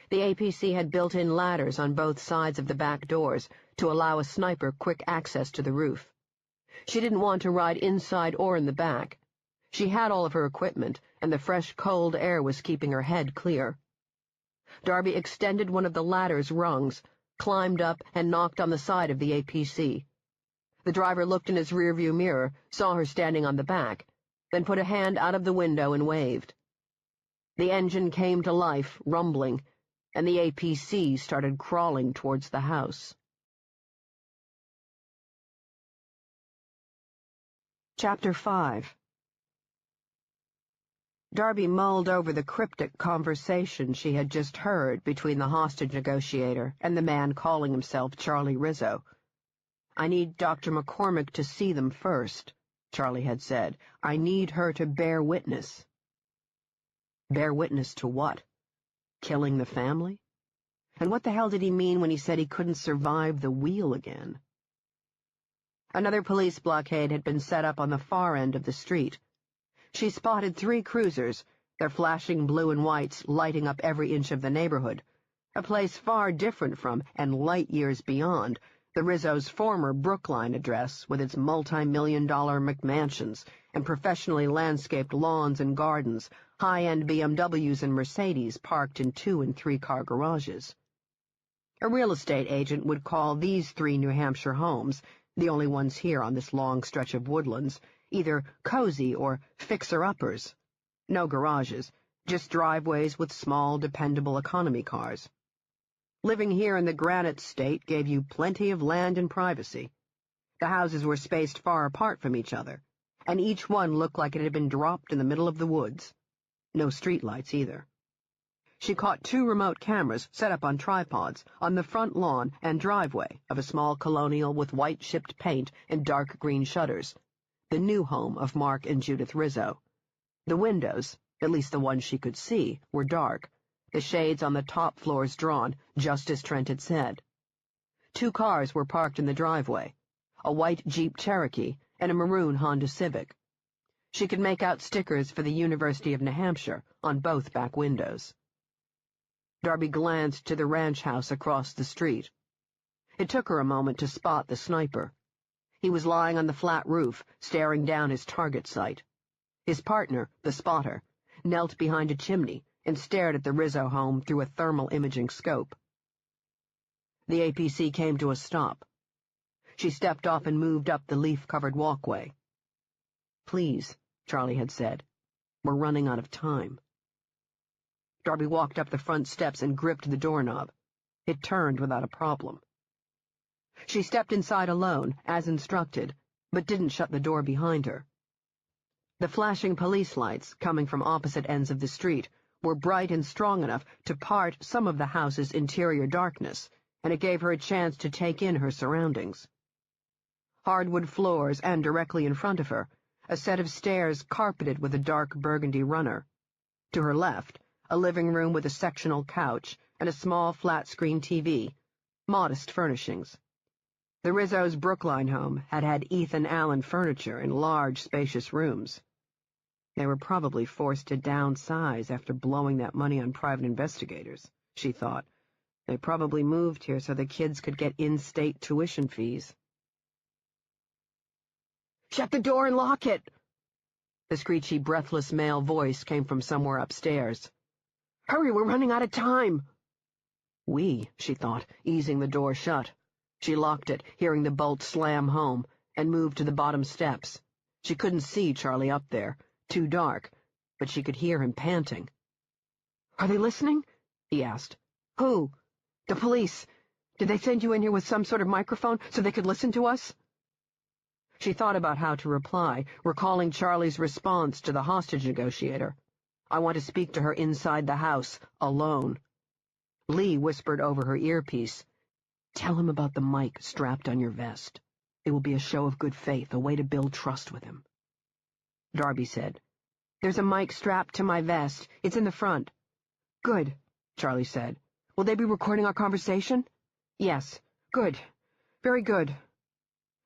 Speaker 2: The APC had built-in ladders on both sides of the back doors to allow a sniper quick access to the roof. She didn't want to ride inside or in the back. She had all of her equipment, and the fresh, cold air was keeping her head clear. Darby extended one of the ladder's rungs, climbed up, and knocked on the side of the APC. The driver looked in his rearview mirror, saw her standing on the back, then put a hand out of the window and waved. The engine came to life, rumbling, and the APC started crawling towards the house. Chapter 5. Darby mulled over the cryptic conversation she had just heard between the hostage negotiator and the man calling himself Charlie Rizzo. "I need Dr. McCormick to see them first," Charlie had said. "I need her to bear witness." Bear witness to what? Killing the family? And what the hell did he mean when he said he couldn't survive the wheel again? Another police blockade had been set up on the far end of the street. She spotted 3 cruisers, their flashing blue and whites lighting up every inch of the neighborhood, a place far different from, and light years beyond, the Rizzo's former Brookline address with its multi-million-dollar McMansions and professionally landscaped lawns and gardens, high-end BMWs and Mercedes parked in 2- and 3-car garages. A real estate agent would call these 3 New Hampshire homes, the only ones here on this long stretch of woodlands, either cozy or fixer-uppers. No garages, just driveways with small, dependable economy cars. Living here in the Granite State gave you plenty of land and privacy. The houses were spaced far apart from each other, and each one looked like it had been dropped in the middle of the woods. No streetlights either. She caught 2 remote cameras set up on tripods on the front lawn and driveway of a small colonial with white chipped paint and dark green shutters, the new home of Mark and Judith Rizzo. The windows, at least the ones she could see, were dark, the shades on the top floors drawn, just as Trent had said. 2 cars were parked in the driveway, a white Jeep Cherokee and a maroon Honda Civic. She could make out stickers for the University of New Hampshire on both back windows. Darby glanced to the ranch house across the street. It took her a moment to spot the sniper. He was lying on the flat roof, staring down his target site. His partner, the spotter, knelt behind a chimney and stared at the Rizzo home through a thermal imaging scope. The APC came to a stop. She stepped off and moved up the leaf-covered walkway. "Please," Charlie had said. "We're running out of time." Darby walked up the front steps and gripped the doorknob. It turned without a problem. She stepped inside alone, as instructed, but didn't shut the door behind her. The flashing police lights, coming from opposite ends of the street, were bright and strong enough to part some of the house's interior darkness, and it gave her a chance to take in her surroundings. Hardwood floors, and directly in front of her, a set of stairs carpeted with a dark burgundy runner. To her left, a living room with a sectional couch and a small flat-screen TV, modest furnishings. The Rizzo's Brookline home had had Ethan Allen furniture in large, spacious rooms. They were probably forced to downsize after blowing that money on private investigators, she thought. They probably moved here so the kids could get in-state tuition fees. "Shut the door and lock it!" The screechy, breathless male voice came from somewhere upstairs. "Hurry, we're running out of time!" She thought, easing the door shut. She locked it, hearing the bolt slam home, and moved to the bottom steps. She couldn't see Charlie up there, too dark, but she could hear him panting. "Are they listening?" he asked. "Who? The police. Did they send you in here with some sort of microphone so they could listen to us?" She thought about how to reply, recalling Charlie's response to the hostage negotiator. "I want to speak to her inside the house, alone." Lee whispered over her earpiece, "Tell him about the mic strapped on your vest. It will be a show of good faith, a way to build trust with him." Darby said, "There's a mic strapped to my vest. It's in the front." "Good," Charlie said. "Will they be recording our conversation?" "Yes. Good. Very good."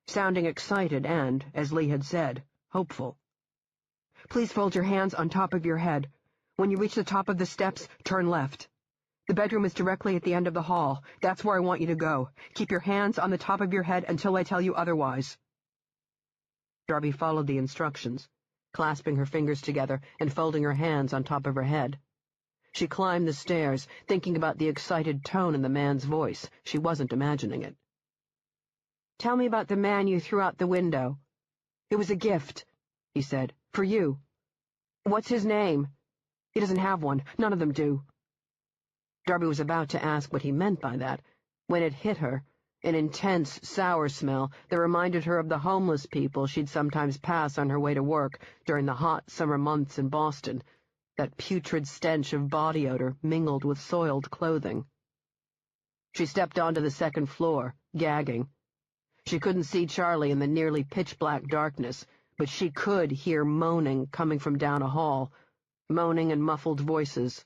Speaker 2: Sounding excited and, as Lee had said, hopeful. "Please fold your hands on top of your head. When you reach the top of the steps, turn left. The bedroom is directly at the end of the hall. That's where I want you to go. Keep your hands on the top of your head until I tell you otherwise." Darby followed the instructions, clasping her fingers together and folding her hands on top of her head. She climbed the stairs, thinking about the excited tone in the man's voice. She wasn't imagining it. "Tell me about the man you threw out the window." "It was a gift," he said. "For you." "What's his name?" "He doesn't have one. None of them do." Darby was about to ask what he meant by that, when it hit her, an intense, sour smell that reminded her of the homeless people she'd sometimes pass on her way to work during the hot summer months in Boston, that putrid stench of body odor mingled with soiled clothing. She stepped onto the second floor, gagging. She couldn't see Charlie in the nearly pitch-black darkness, but she could hear moaning coming from down a hall, moaning and muffled voices.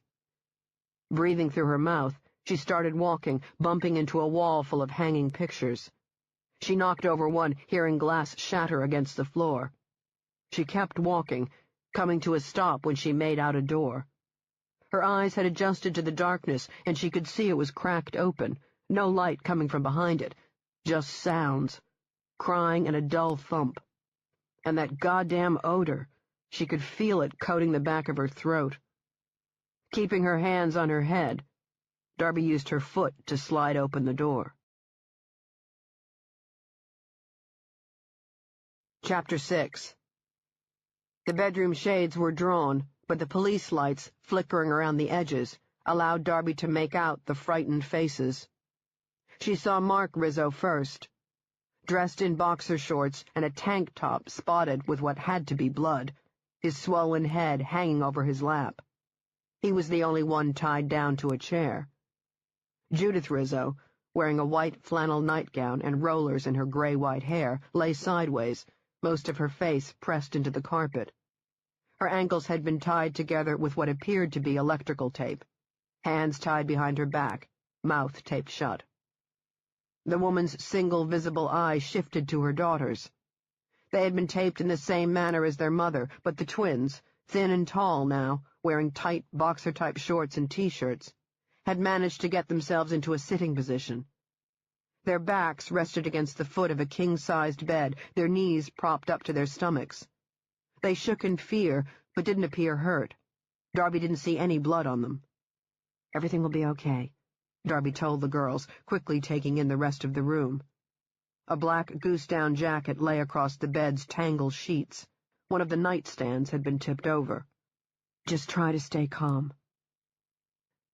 Speaker 2: Breathing through her mouth, she started walking, bumping into a wall full of hanging pictures. She knocked over one, hearing glass shatter against the floor. She kept walking, coming to a stop when she made out a door. Her eyes had adjusted to the darkness, and she could see it was cracked open, no light coming from behind it, just sounds, crying and a dull thump. And that goddamn odor, she could feel it coating the back of her throat. Keeping her hands on her head, Darby used her foot to slide open the door. Chapter 6. The bedroom shades were drawn, but the police lights, flickering around the edges, allowed Darby to make out the frightened faces. She saw Mark Rizzo first, dressed in boxer shorts and a tank top spotted with what had to be blood, his swollen head hanging over his lap. He was the only one tied down to a chair. Judith Rizzo, wearing a white flannel nightgown and rollers in her gray-white hair, lay sideways, most of her face pressed into the carpet. Her ankles had been tied together with what appeared to be electrical tape, hands tied behind her back, mouth taped shut. The woman's single visible eye shifted to her daughters. They had been taped in the same manner as their mother, but the twins, thin and tall now, wearing tight boxer-type shorts and T-shirts, had managed to get themselves into a sitting position. Their backs rested against the foot of a king-sized bed, their knees propped up to their stomachs. They shook in fear, but didn't appear hurt. Darby didn't see any blood on them. "Everything will be okay," Darby told the girls, quickly taking in the rest of the room. A black goose-down jacket lay across the bed's tangled sheets. One of the nightstands had been tipped over. "Just try to stay calm."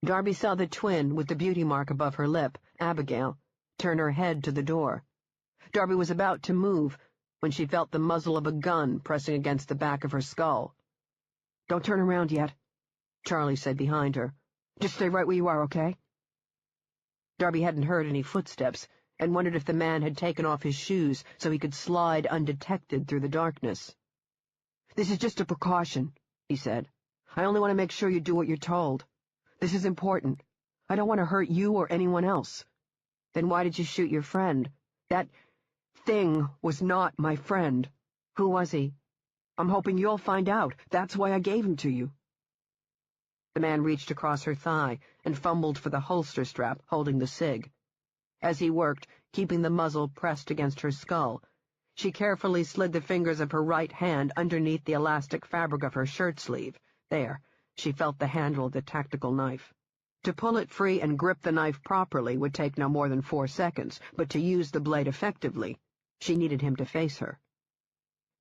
Speaker 2: Darby saw the twin with the beauty mark above her lip, Abigail, turn her head to the door. Darby was about to move when she felt the muzzle of a gun pressing against the back of her skull. "Don't turn around yet," Charlie said behind her. "Just stay right where you are, okay?" Darby hadn't heard any footsteps, and wondered if the man had taken off his shoes so he could slide undetected through the darkness. "This is just a precaution," he said. "I only want to make sure you do what you're told. This is important. I don't want to hurt you or anyone else." "Then why did you shoot your friend?" "That thing was not my friend." "Who was he?" "I'm hoping you'll find out. That's why I gave him to you." The man reached across her thigh and fumbled for the holster strap holding the cig. As he worked, keeping the muzzle pressed against her skull, she carefully slid the fingers of her right hand underneath the elastic fabric of her shirt sleeve. There, she felt the handle of the tactical knife. To pull it free and grip the knife properly would take no more than 4 seconds, but to use the blade effectively, she needed him to face her.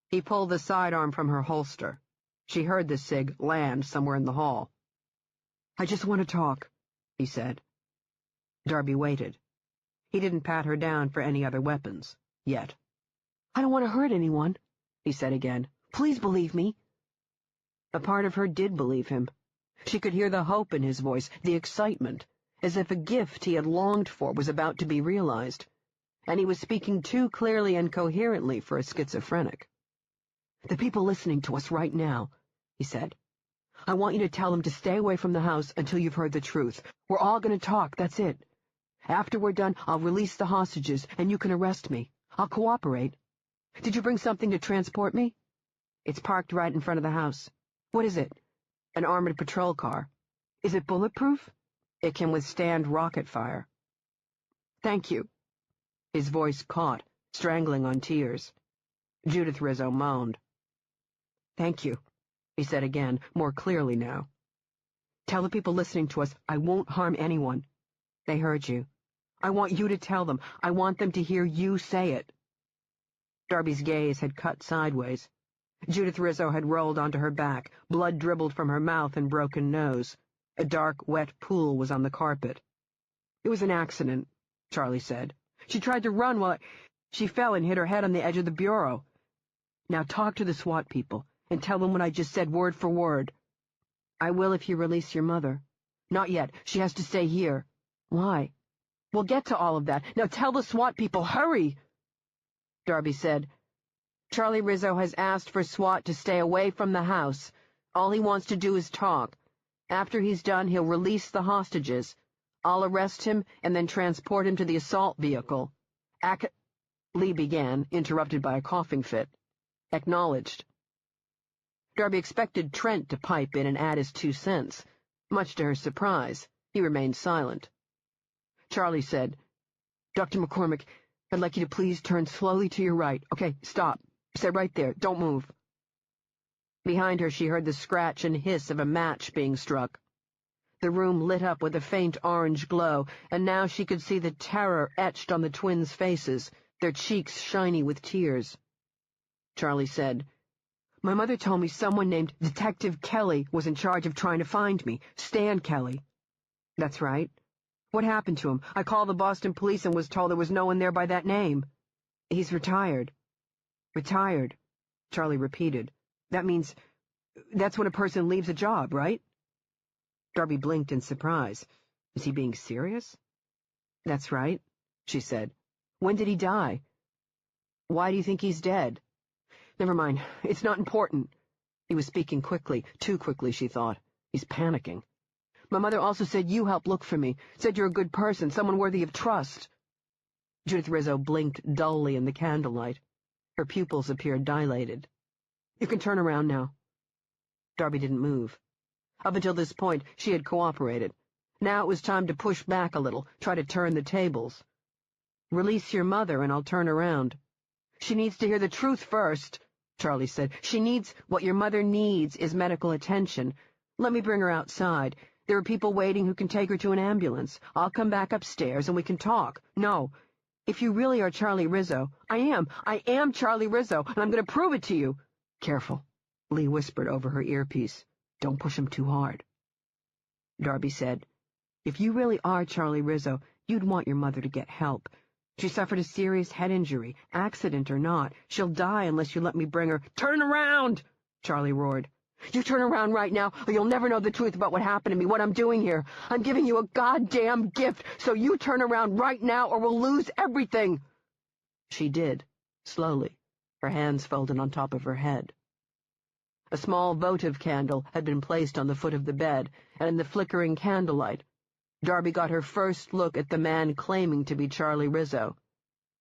Speaker 2: He pulled the sidearm from her holster. She heard the cig land somewhere in the hall. "I just want to talk," he said. Darby waited. He didn't pat her down for any other weapons, yet. "I don't want to hurt anyone," he said again. "Please believe me." A part of her did believe him. She could hear the hope in his voice, the excitement, as if a gift he had longed for was about to be realized, and he was speaking too clearly and coherently for a schizophrenic. "The people listening to us right now," he said. "I want you to tell them to stay away from the house until you've heard the truth. We're all going to talk, that's it. After we're done, I'll release the hostages, and you can arrest me. I'll cooperate. Did you bring something to transport me?" "It's parked right in front of the house." "What is it?" "An armored patrol car." "Is it bulletproof?" "It can withstand rocket fire." "Thank you." His voice caught, strangling on tears. Judith Rizzo moaned. "Thank you," he said again, more clearly now. "Tell the people listening to us I won't harm anyone. They heard you. I want you to tell them. I want them to hear you say it." Darby's gaze had cut sideways. Judith Rizzo had rolled onto her back, blood dribbled from her mouth and broken nose. A dark, wet pool was on the carpet. "It was an accident," Charlie said. "She tried to run while she fell and hit her head on the edge of the bureau. Now talk to the SWAT people and tell them what I just said word for word." "I will if you release your mother." "Not yet. She has to stay here." "Why?" "We'll get to all of that. Now tell the SWAT people. Hurry!" Darby said, "Charlie Rizzo has asked for SWAT to stay away from the house. All he wants to do is talk. After he's done, he'll release the hostages. I'll arrest him and then transport him to the assault vehicle." Lee began, interrupted by a coughing fit. "Acknowledged." Darby expected Trent to pipe in and add his 2 cents. Much to her surprise, he remained silent. Charlie said, "Dr. McCormick, I'd like you to please turn slowly to your right. Okay, stop. Stay right there. Don't move." Behind her she heard the scratch and hiss of a match being struck. The room lit up with a faint orange glow, and now she could see the terror etched on the twins' faces, their cheeks shiny with tears. Charlie said, "My mother told me someone named Detective Kelly was in charge of trying to find me. Stan Kelly." "That's right. What happened to him? I called the Boston police and was told there was no one there by that name." "He's retired." "Retired," Charlie repeated. That's when a person leaves a job, right?" Darby blinked in surprise. Was he being serious? "That's right," she said. "When did he die?" "Why do you think he's dead?" "Never mind. It's not important." He was speaking quickly, too quickly, she thought. He's panicking. "My mother also said you helped look for me, said you're a good person, someone worthy of trust." Judith Rizzo blinked dully in the candlelight. Her pupils appeared dilated. "You can turn around now." Darby didn't move. Up until this point, she had cooperated. Now it was time to push back a little, try to turn the tables. "Release your mother and I'll turn around." "She needs to hear the truth first," Charlie said. "What your mother needs is medical attention. Let me bring her outside. There are people waiting who can take her to an ambulance. I'll come back upstairs and we can talk." "No. If you really are Charlie Rizzo—" I am Charlie Rizzo, and I'm going to prove it to you." "Careful," Lee whispered over her earpiece. "Don't push him too hard." Darby said, "If you really are Charlie Rizzo, you'd want your mother to get help. She suffered a serious head injury, accident or not. She'll die unless you let me bring her—" "Turn around!" Charlie roared. "You turn around right now, or you'll never know the truth about what happened to me, what I'm doing here. I'm giving you a goddamn gift, so you turn around right now or we'll lose everything." She did, slowly, her hands folded on top of her head. A small votive candle had been placed on the foot of the bed, and in the flickering candlelight, Darby got her first look at the man claiming to be Charlie Rizzo,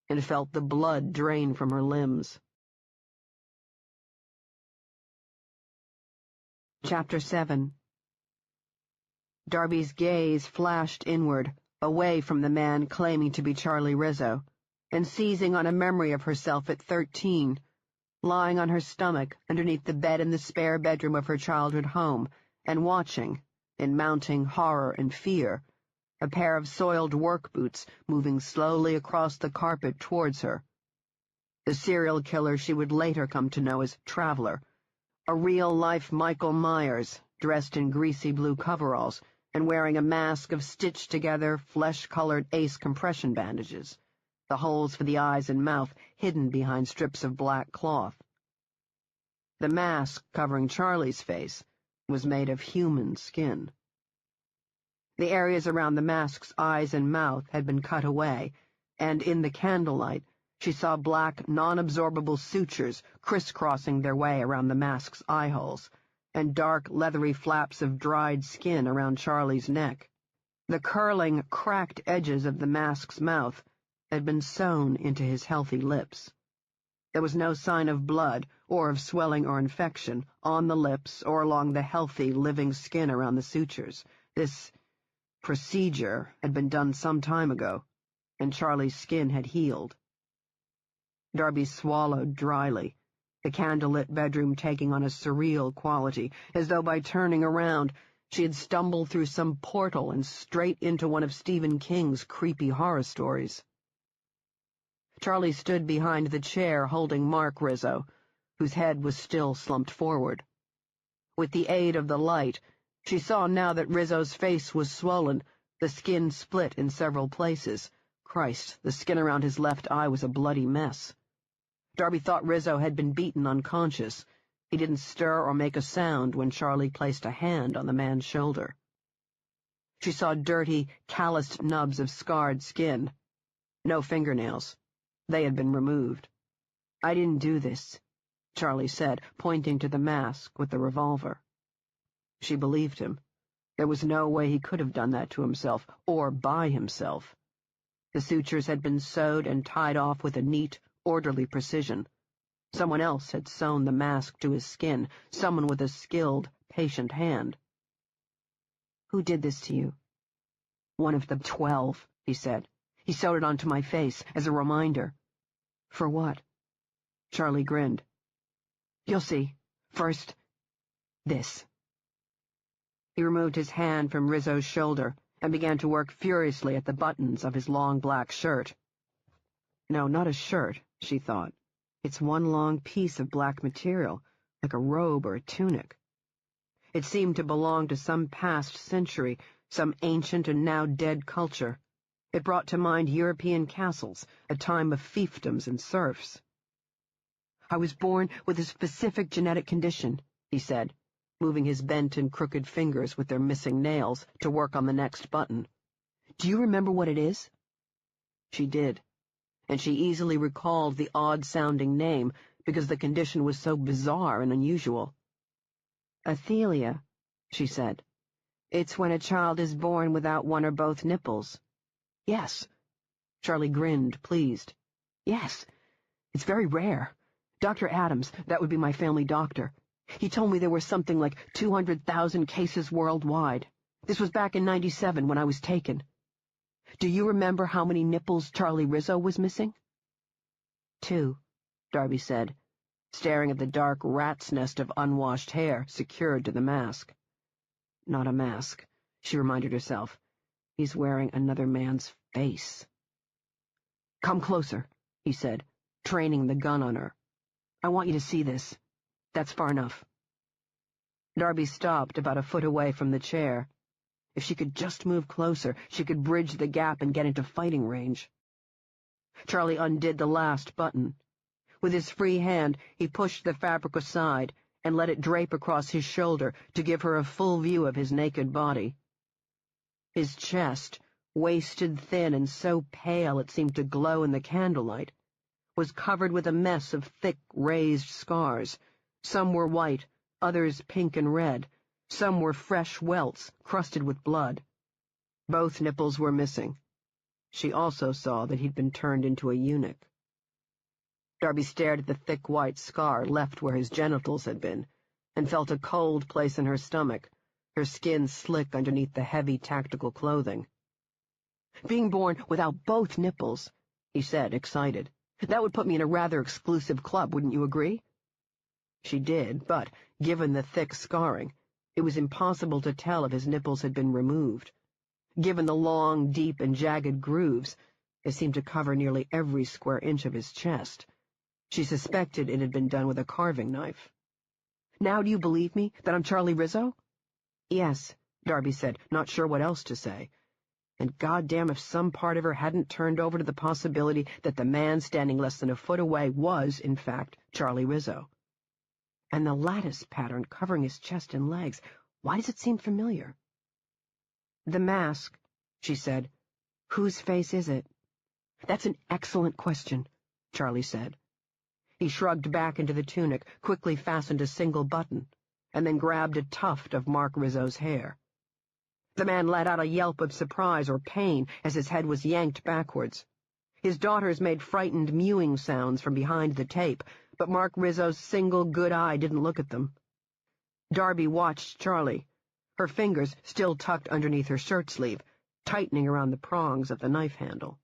Speaker 2: and felt the blood drain from her limbs. Chapter 7. Darby's gaze flashed inward, away from the man claiming to be Charlie Rizzo, and seizing on a memory of herself at 13, lying on her stomach underneath the bed in the spare bedroom of her childhood home, and watching, in mounting horror and fear, a pair of soiled work boots moving slowly across the carpet towards her. The serial killer she would later come to know as Traveler, a real-life Michael Myers, dressed in greasy blue coveralls and wearing a mask of stitched-together, flesh-colored ace compression bandages, the holes for the eyes and mouth hidden behind strips of black cloth. The mask covering Charlie's face was made of human skin. The areas around the mask's eyes and mouth had been cut away, and in the candlelight she saw black, non-absorbable sutures crisscrossing their way around the mask's eye holes, and dark, leathery flaps of dried skin around Charlie's neck. The curling, cracked edges of the mask's mouth had been sewn into his healthy lips. There was no sign of blood or of swelling or infection on the lips or along the healthy, living skin around the sutures. This procedure had been done some time ago, and Charlie's skin had healed. Darby swallowed dryly, the candlelit bedroom taking on a surreal quality, as though by turning around she had stumbled through some portal and straight into one of Stephen King's creepy horror stories. Charlie stood behind the chair holding Mark Rizzo, whose head was still slumped forward. With the aid of the light, she saw now that Rizzo's face was swollen, the skin split in several places. Christ, the skin around his left eye was a bloody mess. Darby thought Rizzo had been beaten unconscious. He didn't stir or make a sound when Charlie placed a hand on the man's shoulder. She saw dirty, calloused nubs of scarred skin. No fingernails. They had been removed. "I didn't do this," Charlie said, pointing to the mask with the revolver. She believed him. There was no way he could have done that to himself, or by himself. The sutures had been sewed and tied off with a neat, orderly precision. Someone else had sewn the mask to his skin, someone with a skilled, patient hand. "Who did this to you?" "One of the 12, he said. "He sewed it onto my face, as a reminder." "For what?" Charlie grinned. "You'll see. First, this." He removed his hand from Rizzo's shoulder and began to work furiously at the buttons of his long black shirt. No, not a shirt, she thought. It's one long piece of black material, like a robe or a tunic. It seemed to belong to some past century, some ancient and now dead culture. It brought to mind European castles, a time of fiefdoms and serfs. "I was born with a specific genetic condition," he said, moving his bent and crooked fingers with their missing nails to work on the next button. "Do you remember what it is?" She did, and she easily recalled the odd-sounding name because the condition was so bizarre and unusual. "Athelia," she said. "It's when a child is born without one or both nipples." "Yes." Charlie grinned, pleased. "Yes. It's very rare. Dr. Adams, that would be my family doctor. He told me there were something like 200,000 cases worldwide. This was back in '97 when I was taken. Do you remember how many nipples Charlie Rizzo was missing?" "2, Darby said, staring at the dark rat's nest of unwashed hair secured to the mask. Not a mask, she reminded herself. He's wearing another man's face. "Come closer," he said, training the gun on her. "I want you to see this. That's far enough." Darby stopped about a foot away from the chair. If she could just move closer, she could bridge the gap and get into fighting range. Charlie undid the last button. With his free hand, he pushed the fabric aside and let it drape across his shoulder to give her a full view of his naked body. His chest, wasted thin and so pale it seemed to glow in the candlelight, was covered with a mess of thick, raised scars. Some were white, others pink and red. Some were fresh welts, crusted with blood. Both nipples were missing. She also saw that he'd been turned into a eunuch. Darby stared at the thick white scar left where his genitals had been, and felt a cold place in her stomach, her skin slick underneath the heavy tactical clothing. "Being born without both nipples," he said, excited. "That would put me in a rather exclusive club, wouldn't you agree?" She did, but, given the thick scarring, It was impossible to tell if his nipples had been removed. Given the long, deep, and jagged grooves, they seemed to cover nearly every square inch of his chest. She suspected it had been done with a carving knife. "Now do you believe me, that I'm Charlie Rizzo?" "Yes," Darby said, not sure what else to say. And goddamn if some part of her hadn't turned over to the possibility that the man standing less than a foot away was, in fact, Charlie Rizzo. And the lattice pattern covering his chest and legs, why does it seem familiar? "The mask," she said. "Whose face is it?" "That's an excellent question," Charlie said. He shrugged back into the tunic, quickly fastened a single button, and then grabbed a tuft of Mark Rizzo's hair. The man let out a yelp of surprise or pain as his head was yanked backwards. His daughters made frightened mewing sounds from behind the tape, but Mark Rizzo's single good eye didn't look at them. Darby watched Charlie, her fingers still tucked underneath her shirt sleeve, tightening around the prongs of the knife handle.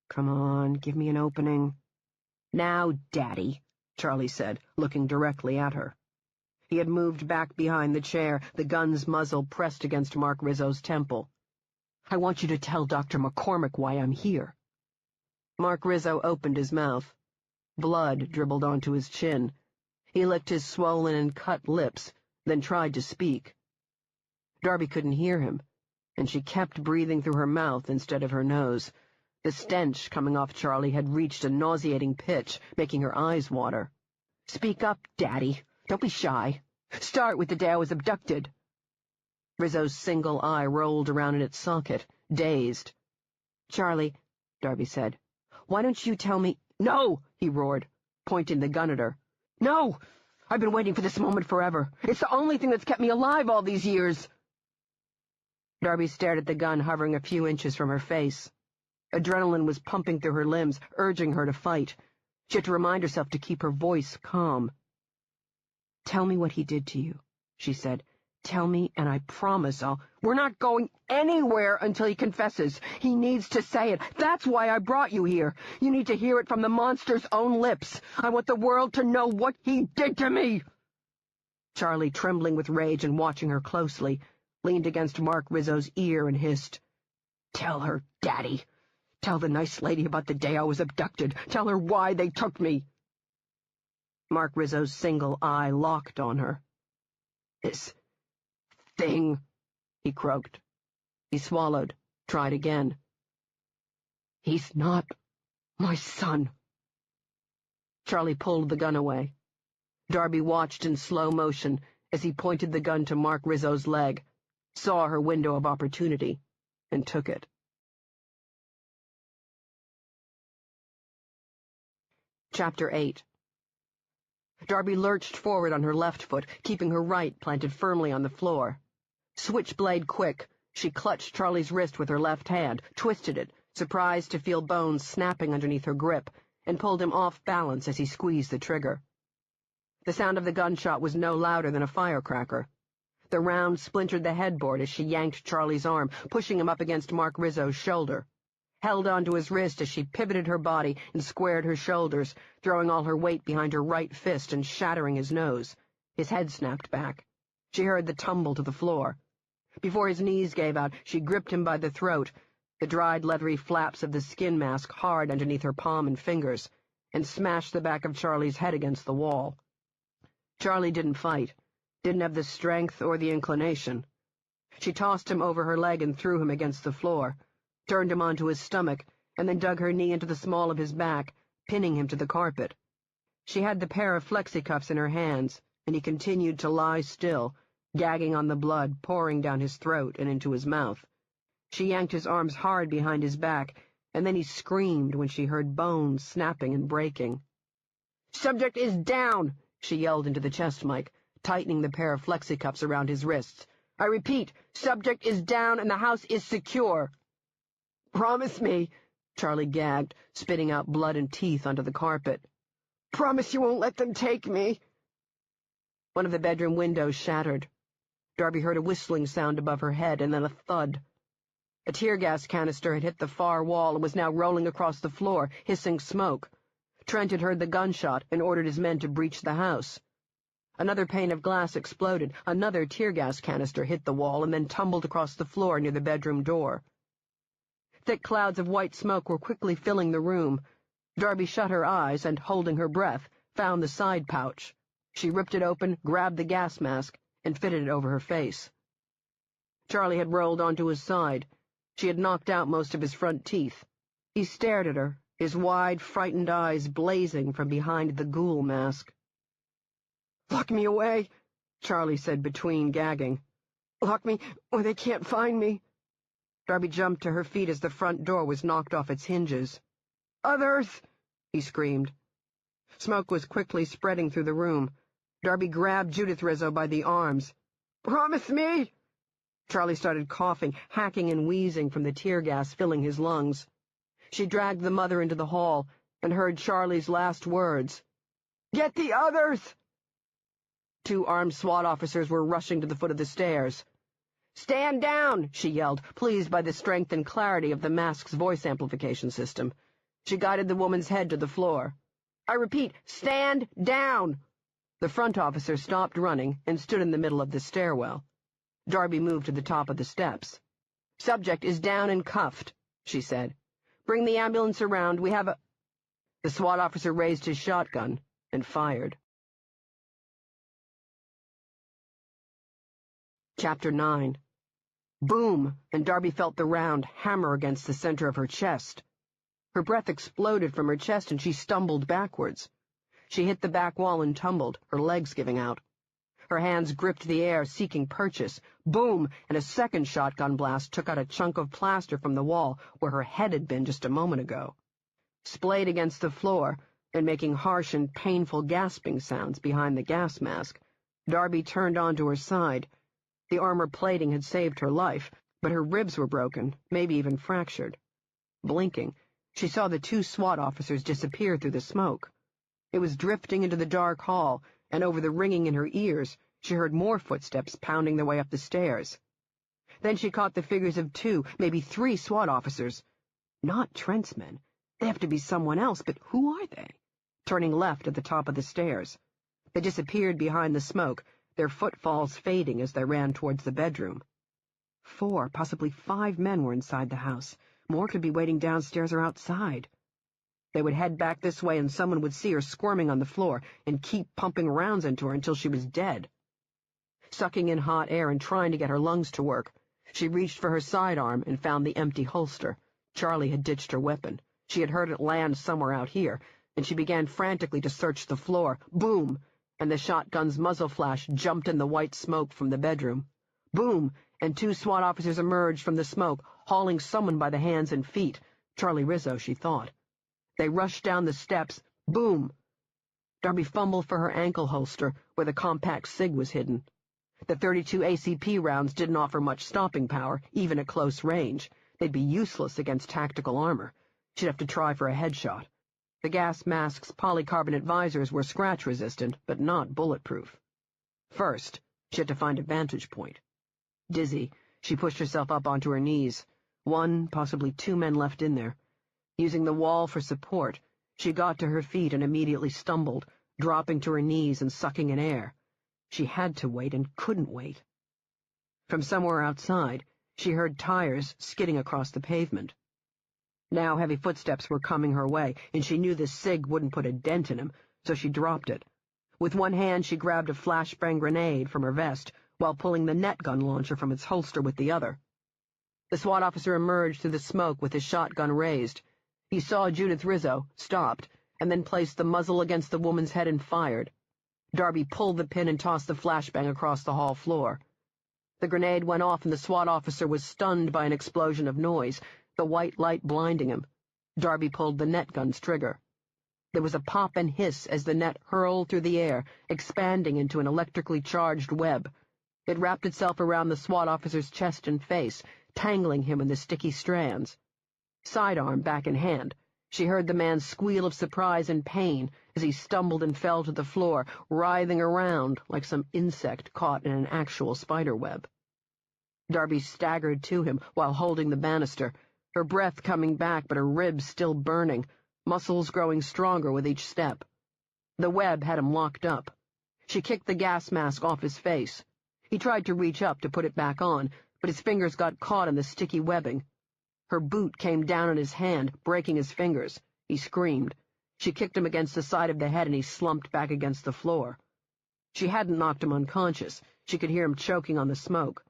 Speaker 2: "Come on, give me an opening." "Now, Daddy," Charlie said, looking directly at her. He had moved back behind the chair, the gun's muzzle pressed against Mark Rizzo's temple. "I want you to tell Dr. McCormick why I'm here." Mark Rizzo opened his mouth. Blood dribbled onto his chin. He licked his swollen and cut lips, then tried to speak. Darby couldn't hear him, and she kept breathing through her mouth instead of her nose. The stench coming off Charlie had reached a nauseating pitch, making her eyes water. "Speak up, Daddy. Don't be shy. Start with the day I was abducted." Rizzo's single eye rolled around in its socket, dazed. "Charlie," Darby said, "why don't you tell me—" "No!" he roared, pointing the gun at her. "No! I've been waiting for this moment forever. It's the only thing that's kept me alive all these years." Darby stared at the gun hovering a few inches from her face. Adrenaline was pumping through her limbs, urging her to fight. She had to remind herself to keep her voice calm. "Tell me what he did to you," she said. "Tell me, and I promise I'll—" "We're not going anywhere until he confesses. He needs to say it. That's why I brought you here. You need to hear it from the monster's own lips. I want the world to know what he did to me." Charlie, trembling with rage and watching her closely, leaned against Mark Rizzo's ear and hissed, "Tell her, Daddy. Tell the nice lady about the day I was abducted. Tell her why they took me." Mark Rizzo's single eye locked on her. "This thing," he croaked. He swallowed, tried again. "He's not my son." Charlie pulled the gun away. Darby watched in slow motion as he pointed the gun to Mark Rizzo's leg, saw her window of opportunity, and took it. Chapter 8. Darby lurched forward on her left foot, keeping her right planted firmly on the floor. Switchblade quick, she clutched Charlie's wrist with her left hand, twisted it, surprised to feel bones snapping underneath her grip, and pulled him off balance as he squeezed the trigger. The sound of the gunshot was no louder than a firecracker. The round splintered the headboard as she yanked Charlie's arm, pushing him up against Mark Rizzo's shoulder. Held onto his wrist as she pivoted her body and squared her shoulders, throwing all her weight behind her right fist and shattering his nose. His head snapped back. She heard the tumble to the floor. Before his knees gave out, she gripped him by the throat, the dried leathery flaps of the skin mask hard underneath her palm and fingers, and smashed the back of Charlie's head against the wall. Charlie didn't fight, didn't have the strength or the inclination. She tossed him over her leg and threw him against the floor, turned him onto his stomach, and then dug her knee into the small of his back, pinning him to the carpet. She had the pair of flexi-cuffs in her hands, and he continued to lie still, gagging on the blood pouring down his throat and into his mouth. She yanked his arms hard behind his back, and then he screamed when she heard bones snapping and breaking. "Subject is down!" she yelled into the chest mic, tightening the pair of flexi-cuffs around his wrists. "I repeat, subject is down and the house is secure." "Promise me," Charlie gagged, spitting out blood and teeth onto the carpet. "Promise you won't let them take me." One of the bedroom windows shattered. Darby heard a whistling sound above her head and then a thud. A tear gas canister had hit the far wall and was now rolling across the floor, hissing smoke. Trent had heard the gunshot and ordered his men to breach the house. Another pane of glass exploded. Another tear gas canister hit the wall and then tumbled across the floor near the bedroom door. Thick clouds of white smoke were quickly filling the room. Darby shut her eyes and, holding her breath, found the side pouch. She ripped it open, grabbed the gas mask, and fitted it over her face. Charlie had rolled onto his side. She had knocked out most of his front teeth. He stared at her, his wide, frightened eyes blazing from behind the ghoul mask. "Lock me away," Charlie said between gagging. "Lock me where they can't find me." Darby jumped to her feet as the front door was knocked off its hinges. "Others!" he screamed. Smoke was quickly spreading through the room. Darby grabbed Judith Rizzo by the arms. "Promise me!" Charlie started coughing, hacking and wheezing from the tear gas filling his lungs. She dragged the mother into the hall and heard Charlie's last words. "Get the others!" 2 armed SWAT officers were rushing to the foot of the stairs. "Stand down!" she yelled, pleased by the strength and clarity of the mask's voice amplification system. She guided the woman's head to the floor. "I repeat, stand down!" The front officer stopped running and stood in the middle of the stairwell. Darby moved to the top of the steps. "Subject is down and cuffed," she said. "Bring the ambulance around. We have a—" The SWAT officer raised his shotgun and fired. Chapter 9. Boom, and Darby felt the round hammer against the center of her chest. Her breath exploded from her chest and she stumbled backwards. She hit the back wall and tumbled, her legs giving out. Her hands gripped the air, seeking purchase. Boom, and a second shotgun blast took out a chunk of plaster from the wall where her head had been just a moment ago. Splayed against the floor, and making harsh and painful gasping sounds behind the gas mask, Darby turned onto her side. The armor plating had saved her life, but her ribs were broken, maybe even fractured. Blinking, she saw the 2 SWAT officers disappear through the smoke. It was drifting into the dark hall, and over the ringing in her ears, she heard more footsteps pounding their way up the stairs. Then she caught the figures of 2, maybe 3 SWAT officers. Not Trent's men. They have to be someone else, but who are they? Turning left at the top of the stairs. They disappeared behind the smoke, their footfalls fading as they ran towards the bedroom. 4, possibly 5 men were inside the house. More could be waiting downstairs or outside. They would head back this way and someone would see her squirming on the floor and keep pumping rounds into her until she was dead. Sucking in hot air and trying to get her lungs to work, she reached for her sidearm and found the empty holster. Charlie had ditched her weapon. She had heard it land somewhere out here, and she began frantically to search the floor. Boom! And the shotgun's muzzle flash jumped in the white smoke from the bedroom. Boom! And 2 SWAT officers emerged from the smoke, hauling someone by the hands and feet. Charlie Rizzo, she thought. They rushed down the steps. Boom! Darby fumbled for her ankle holster, where the compact SIG was hidden. The .32 ACP rounds didn't offer much stopping power, even at close range. They'd be useless against tactical armor. She'd have to try for a headshot. The gas mask's polycarbonate visors were scratch-resistant, but not bulletproof. First, she had to find a vantage point. Dizzy, she pushed herself up onto her knees. 1, possibly 2 men left in there. Using the wall for support, she got to her feet and immediately stumbled, dropping to her knees and sucking in air. She had to wait and couldn't wait. From somewhere outside, she heard tires skidding across the pavement. Now heavy footsteps were coming her way, and she knew the SIG wouldn't put a dent in him, so she dropped it. With one hand she grabbed a flashbang grenade from her vest, while pulling the net gun launcher from its holster with the other. The SWAT officer emerged through the smoke with his shotgun raised. He saw Judith Rizzo, stopped, and then placed the muzzle against the woman's head and fired. Darby pulled the pin and tossed the flashbang across the hall floor. The grenade went off and the SWAT officer was stunned by an explosion of noise, the white light blinding him. Darby pulled the net gun's trigger. There was a pop and hiss as the net hurled through the air, expanding into an electrically charged web. It wrapped itself around the SWAT officer's chest and face, tangling him in the sticky strands. Sidearm back in hand, she heard the man's squeal of surprise and pain as he stumbled and fell to the floor, writhing around like some insect caught in an actual spider web. Darby staggered to him while holding the banister, her breath coming back but her ribs still burning, muscles growing stronger with each step. The web had him locked up. She kicked the gas mask off his face. He tried to reach up to put it back on, but his fingers got caught in the sticky webbing. Her boot came down on his hand, breaking his fingers. He screamed. She kicked him against the side of the head and he slumped back against the floor. She hadn't knocked him unconscious. She could hear him choking on the smoke.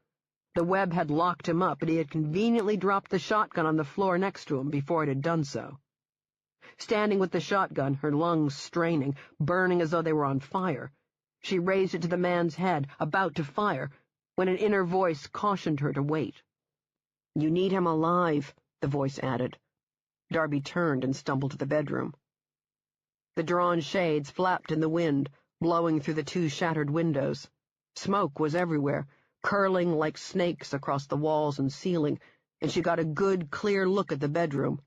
Speaker 2: The web had locked him up, but he had conveniently dropped the shotgun on the floor next to him before it had done so. Standing with the shotgun, her lungs straining, burning as though they were on fire, she raised it to the man's head, about to fire, when an inner voice cautioned her to wait. "You need him alive," the voice added. Darby turned and stumbled to the bedroom. The drawn shades flapped in the wind, blowing through the two shattered windows. Smoke was everywhere, curling like snakes across the walls and ceiling, and she got a good, clear look at the bedroom.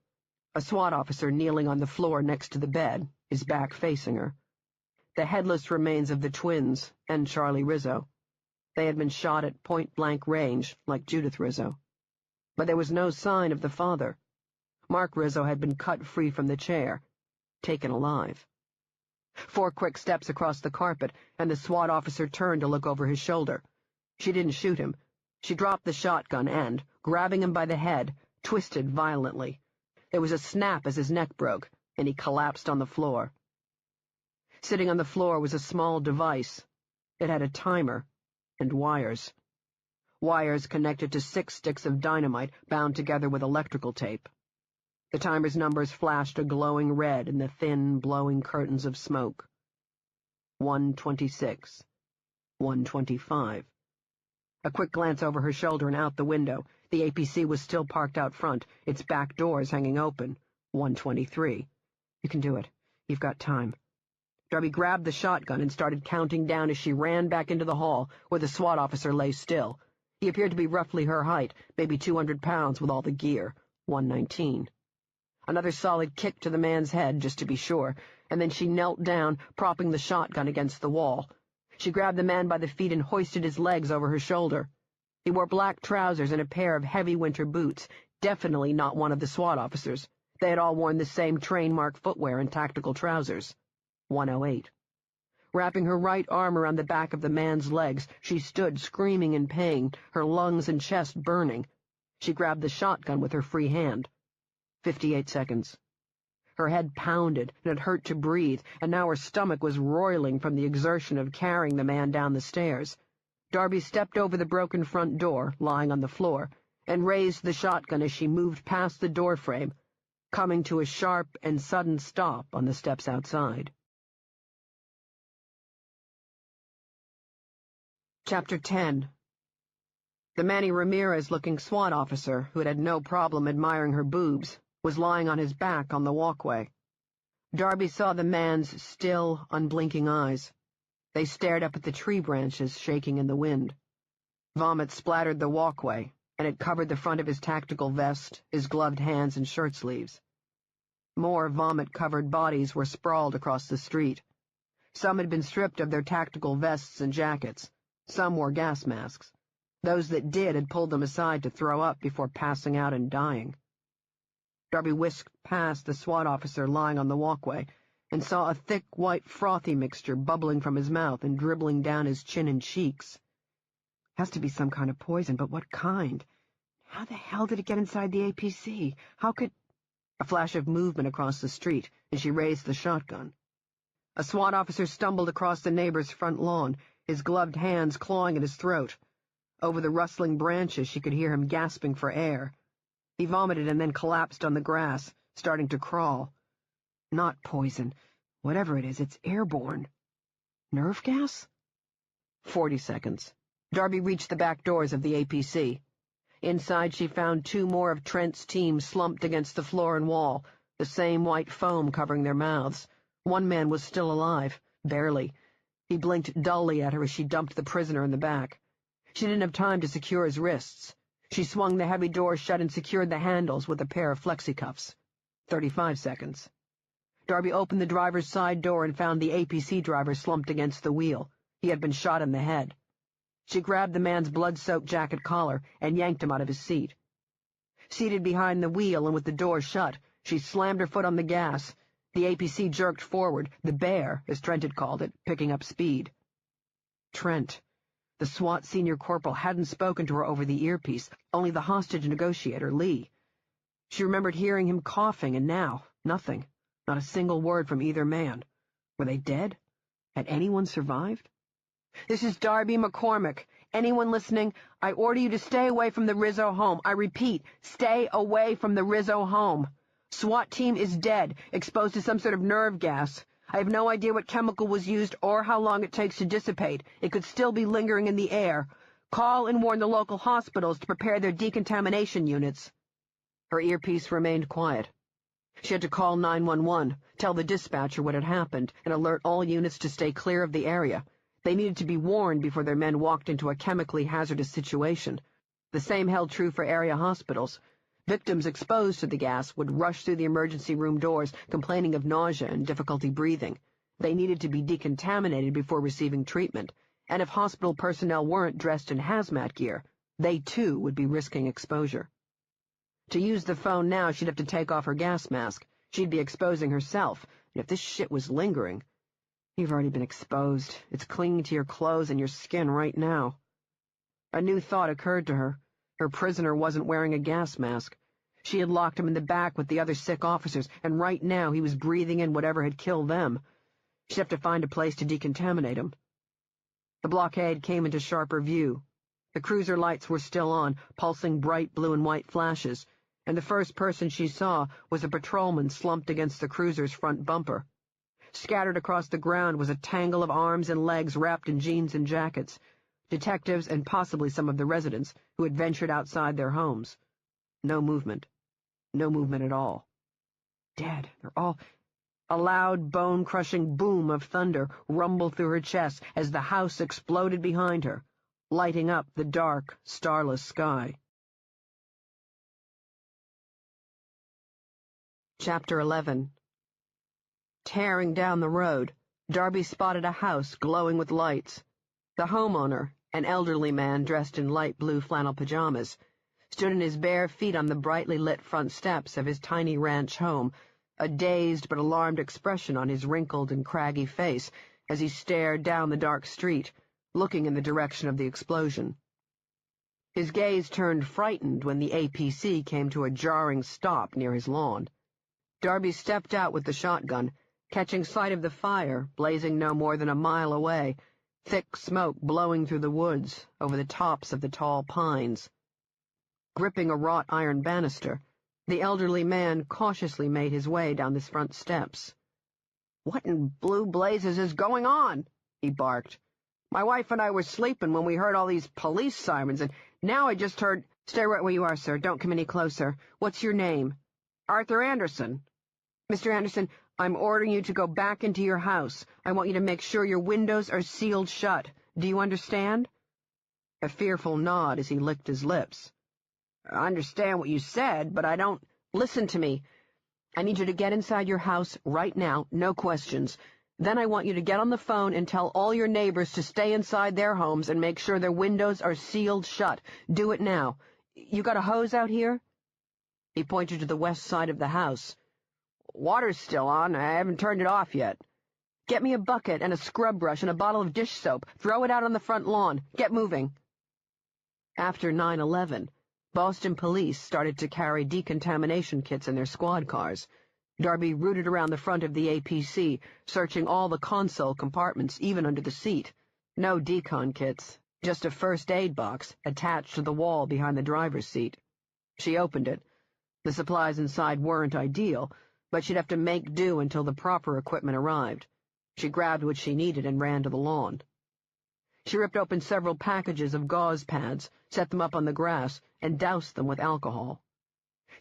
Speaker 2: A SWAT officer kneeling on the floor next to the bed, his back facing her. The headless remains of the twins and Charlie Rizzo. They had been shot at point-blank range, like Judith Rizzo. But there was no sign of the father. Mark Rizzo had been cut free from the chair, taken alive. 4 quick steps across the carpet, and the SWAT officer turned to look over his shoulder. She didn't shoot him. She dropped the shotgun and, grabbing him by the head, twisted violently. There was a snap as his neck broke, and he collapsed on the floor. Sitting on the floor was a small device. It had a timer and wires. Wires connected to 6 sticks of dynamite bound together with electrical tape. The timer's numbers flashed a glowing red in the thin, blowing curtains of smoke. 1:26. 1:25. A quick glance over her shoulder and out the window. The APC was still parked out front, its back doors hanging open. 1:23. You can do it. You've got time. Darby grabbed the shotgun and started counting down as she ran back into the hall, where the SWAT officer lay still. He appeared to be roughly her height, maybe 200 pounds with all the gear. 1:19. Another solid kick to the man's head, just to be sure, and then she knelt down, propping the shotgun against the wall. She grabbed the man by the feet and hoisted his legs over her shoulder. He wore black trousers and a pair of heavy winter boots, definitely not one of the SWAT officers. They had all worn the same train-mark footwear and tactical trousers. 1:08. Wrapping her right arm around the back of the man's legs, she stood screaming in pain, her lungs and chest burning. She grabbed the shotgun with her free hand. 58 seconds. Her head pounded, and it hurt to breathe, and now her stomach was roiling from the exertion of carrying the man down the stairs. Darby stepped over the broken front door, lying on the floor, and raised the shotgun as she moved past the doorframe, coming to a sharp and sudden stop on the steps outside. Chapter 10. The Manny Ramirez-looking SWAT officer, who had no problem admiring her boobs, was lying on his back on the walkway. Darby saw the man's still, unblinking eyes. They stared up at the tree branches shaking in the wind. Vomit splattered the walkway, and it covered the front of his tactical vest, his gloved hands and shirt sleeves. More vomit-covered bodies were sprawled across the street. Some had been stripped of their tactical vests and jackets. Some wore gas masks. Those that did had pulled them aside to throw up before passing out and dying. Darby whisked past the SWAT officer lying on the walkway and saw a thick, white, frothy mixture bubbling from his mouth and dribbling down his chin and cheeks. Has to be some kind of poison, but what kind? How the hell did it get inside the APC? How could— A flash of movement across the street, and she raised the shotgun. A SWAT officer stumbled across the neighbor's front lawn, his gloved hands clawing at his throat. Over the rustling branches she could hear him gasping for air. He vomited and then collapsed on the grass, starting to crawl. Not poison. Whatever it is, it's airborne. Nerve gas? 40 seconds. Darby reached the back doors of the APC. Inside she found 2 more of Trent's team slumped against the floor and wall, the same white foam covering their mouths. One man was still alive, barely. He blinked dully at her as she dumped the prisoner in the back. She didn't have time to secure his wrists. She swung the heavy door shut and secured the handles with a pair of flexi-cuffs. 35 seconds. Darby opened the driver's side door and found the APC driver slumped against the wheel. He had been shot in the head. She grabbed the man's blood-soaked jacket collar and yanked him out of his seat. Seated behind the wheel and with the door shut, she slammed her foot on the gas. The APC jerked forward, the bear, as Trent had called it, picking up speed. Trent. The SWAT senior corporal hadn't spoken to her over the earpiece, only the hostage negotiator, Lee. She remembered hearing him coughing, and now, nothing. Not a single word from either man. Were they dead? Had anyone survived? "This is Darby McCormick. Anyone listening? I order you to stay away from the Rizzo home. I repeat, stay away from the Rizzo home. SWAT team is dead, exposed to some sort of nerve gas. I have no idea what chemical was used or how long it takes to dissipate. It could still be lingering in the air. Call and warn the local hospitals to prepare their decontamination units." Her earpiece remained quiet. She had to call 911, tell the dispatcher what had happened, and alert all units to stay clear of the area. They needed to be warned before their men walked into a chemically hazardous situation. The same held true for area hospitals. Victims exposed to the gas would rush through the emergency room doors, complaining of nausea and difficulty breathing. They needed to be decontaminated before receiving treatment, and if hospital personnel weren't dressed in hazmat gear, they too would be risking exposure. To use the phone now, she'd have to take off her gas mask. She'd be exposing herself, and if this shit was lingering... You've already been exposed. It's clinging to your clothes and your skin right now. A new thought occurred to her. Her prisoner wasn't wearing a gas mask. She had locked him in the back with the other sick officers, and right now he was breathing in whatever had killed them. She'd have to find a place to decontaminate him. The blockade came into sharper view. The cruiser lights were still on, pulsing bright blue and white flashes, and the first person she saw was a patrolman slumped against the cruiser's front bumper. Scattered across the ground was a tangle of arms and legs wrapped in jeans and jackets. Detectives and possibly some of the residents who had ventured outside their homes. No movement. No movement at all. Dead. They're all... A loud, bone-crushing boom of thunder rumbled through her chest as the house exploded behind her, lighting up the dark, starless sky. Chapter 11. Tearing down the road, Darby spotted a house glowing with lights. The homeowner, an elderly man dressed in light blue flannel pajamas, stood in his bare feet on the brightly lit front steps of his tiny ranch home, a dazed but alarmed expression on his wrinkled and craggy face as he stared down the dark street, looking in the direction of the explosion. His gaze turned frightened when the APC came to a jarring stop near his lawn. Darby stepped out with the shotgun, catching sight of the fire blazing no more than a mile away, thick smoke blowing through the woods over the tops of the tall pines. Gripping a wrought iron banister, the elderly man cautiously made his way down the front steps. "What in blue blazes is going on?" he barked. "My wife and I were sleeping when we heard all these police sirens, and now I just heard—" "Stay right where you are, sir. Don't come any closer. What's your name?" "Arthur Anderson." "Mr. Anderson, I'm ordering you to go back into your house. I want you to make sure your windows are sealed shut. Do you understand?" A fearful nod as he licked his lips. "I understand what you said, but I don't—" "Listen to me. I need you to get inside your house right now, no questions. Then I want you to get on the phone and tell all your neighbors to stay inside their homes and make sure their windows are sealed shut. Do it now. You got a hose out here?" He pointed to the west side of the house. "Water's still on. I haven't turned it off yet." "Get me a bucket and a scrub brush and a bottle of dish soap. Throw it out on the front lawn. Get moving." After 9/11, Boston police started to carry decontamination kits in their squad cars. Darby rooted around the front of the APC, searching all the console compartments, even under the seat. No decon kits, just a first aid box attached to the wall behind the driver's seat. She opened it. The supplies inside weren't ideal, but she'd have to make do until the proper equipment arrived. She grabbed what she needed and ran to the lawn. She ripped open several packages of gauze pads, set them up on the grass, and doused them with alcohol.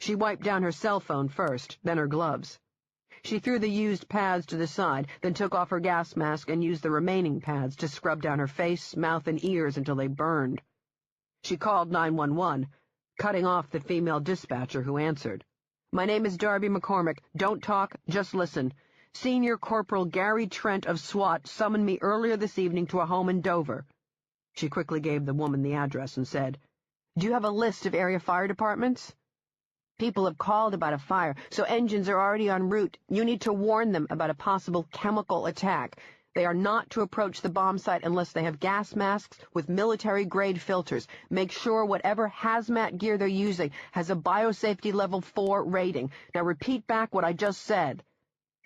Speaker 2: She wiped down her cell phone first, then her gloves. She threw the used pads to the side, then took off her gas mask and used the remaining pads to scrub down her face, mouth, and ears until they burned. She called 911, cutting off the female dispatcher who answered. "My name is Darby McCormick. Don't talk, just listen. Senior Corporal Gary Trent of SWAT summoned me earlier this evening to a home in Dover." She quickly gave the woman the address and said, "Do you have a list of area fire departments?" "People have called about a fire, so engines are already en route. You need to warn them about a possible chemical attack. They are not to approach the bomb site unless they have gas masks with military-grade filters. Make sure whatever hazmat gear they're using has a biosafety level 4 rating. Now repeat back what I just said.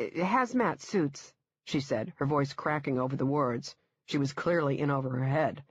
Speaker 2: Hazmat suits, she said, her voice cracking over the words. She was clearly in over her head.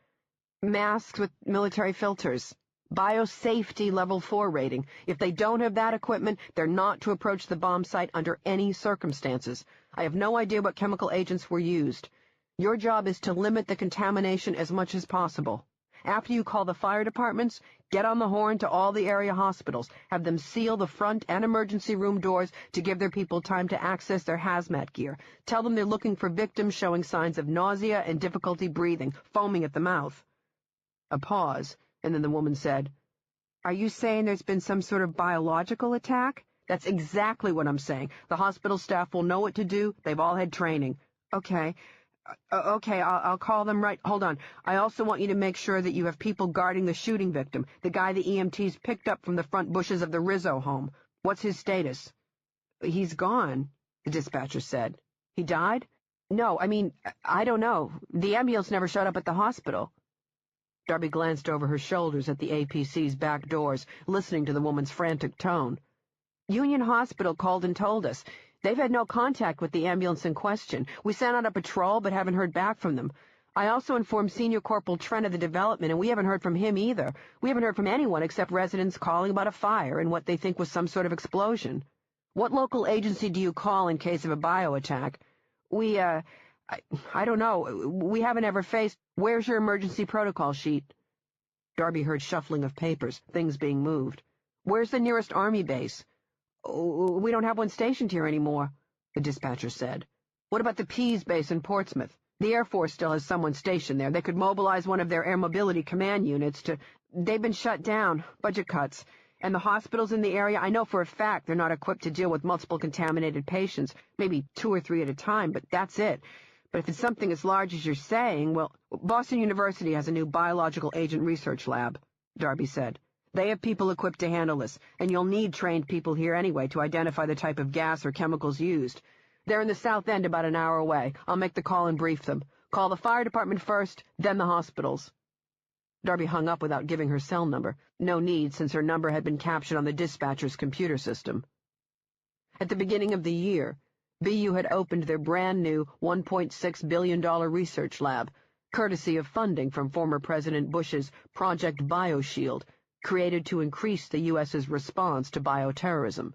Speaker 2: Masks with military filters. Biosafety level 4 rating. If they don't have that equipment, they're not to approach the bomb site under any circumstances. I have no idea what chemical agents were used. Your job is to limit the contamination as much as possible. After you call the fire departments, get on the horn to all the area hospitals. Have them seal the front and emergency room doors to give their people time to access their hazmat gear. Tell them they're looking for victims showing signs of nausea and difficulty breathing, foaming at the mouth. A pause, and then the woman said, Are you saying there's been some sort of biological attack? That's exactly what I'm saying. The hospital staff will know what to do. They've all had training. Okay. I'll call them right. Hold on. I also want you to make sure that you have people guarding the shooting victim, the guy the EMTs picked up from the front bushes of the Rizzo home. What's his status? He's gone, the dispatcher said. He died? No, I don't know. The ambulance never showed up at the hospital. Darby glanced over her shoulders at the APC's back doors, listening to the woman's frantic tone. Union Hospital called and told us. They've had no contact with the ambulance in question. We sent out a patrol but haven't heard back from them. I also informed Senior Corporal Trent of the development, and we haven't heard from him either. We haven't heard from anyone except residents calling about a fire and what they think was some sort of explosion. What local agency do you call in case of a bioattack? I don't know. We haven't ever faced... Where's your emergency protocol sheet? Darby heard shuffling of papers, things being moved. Where's the nearest army base? We don't have one stationed here anymore, the dispatcher said. What about the Pease base in Portsmouth? The Air Force still has someone stationed there. They could mobilize one of their air mobility command units to... They've been shut down. Budget cuts. And the hospitals in the area, I know for a fact they're not equipped to deal with multiple contaminated patients, maybe 2 or 3 at a time, but that's it. But if it's something as large as you're saying, well, Boston University has a new biological agent research lab, Darby said. They have people equipped to handle this, and you'll need trained people here anyway to identify the type of gas or chemicals used. They're in the South End about an hour away. I'll make the call and brief them. Call the fire department first, then the hospitals. Darby hung up without giving her cell number. No need, since her number had been captured on the dispatcher's computer system. At the beginning of the year, BU had opened their brand-new $1.6 billion research lab, courtesy of funding from former President Bush's Project BioShield, created to increase the U.S.'s response to bioterrorism.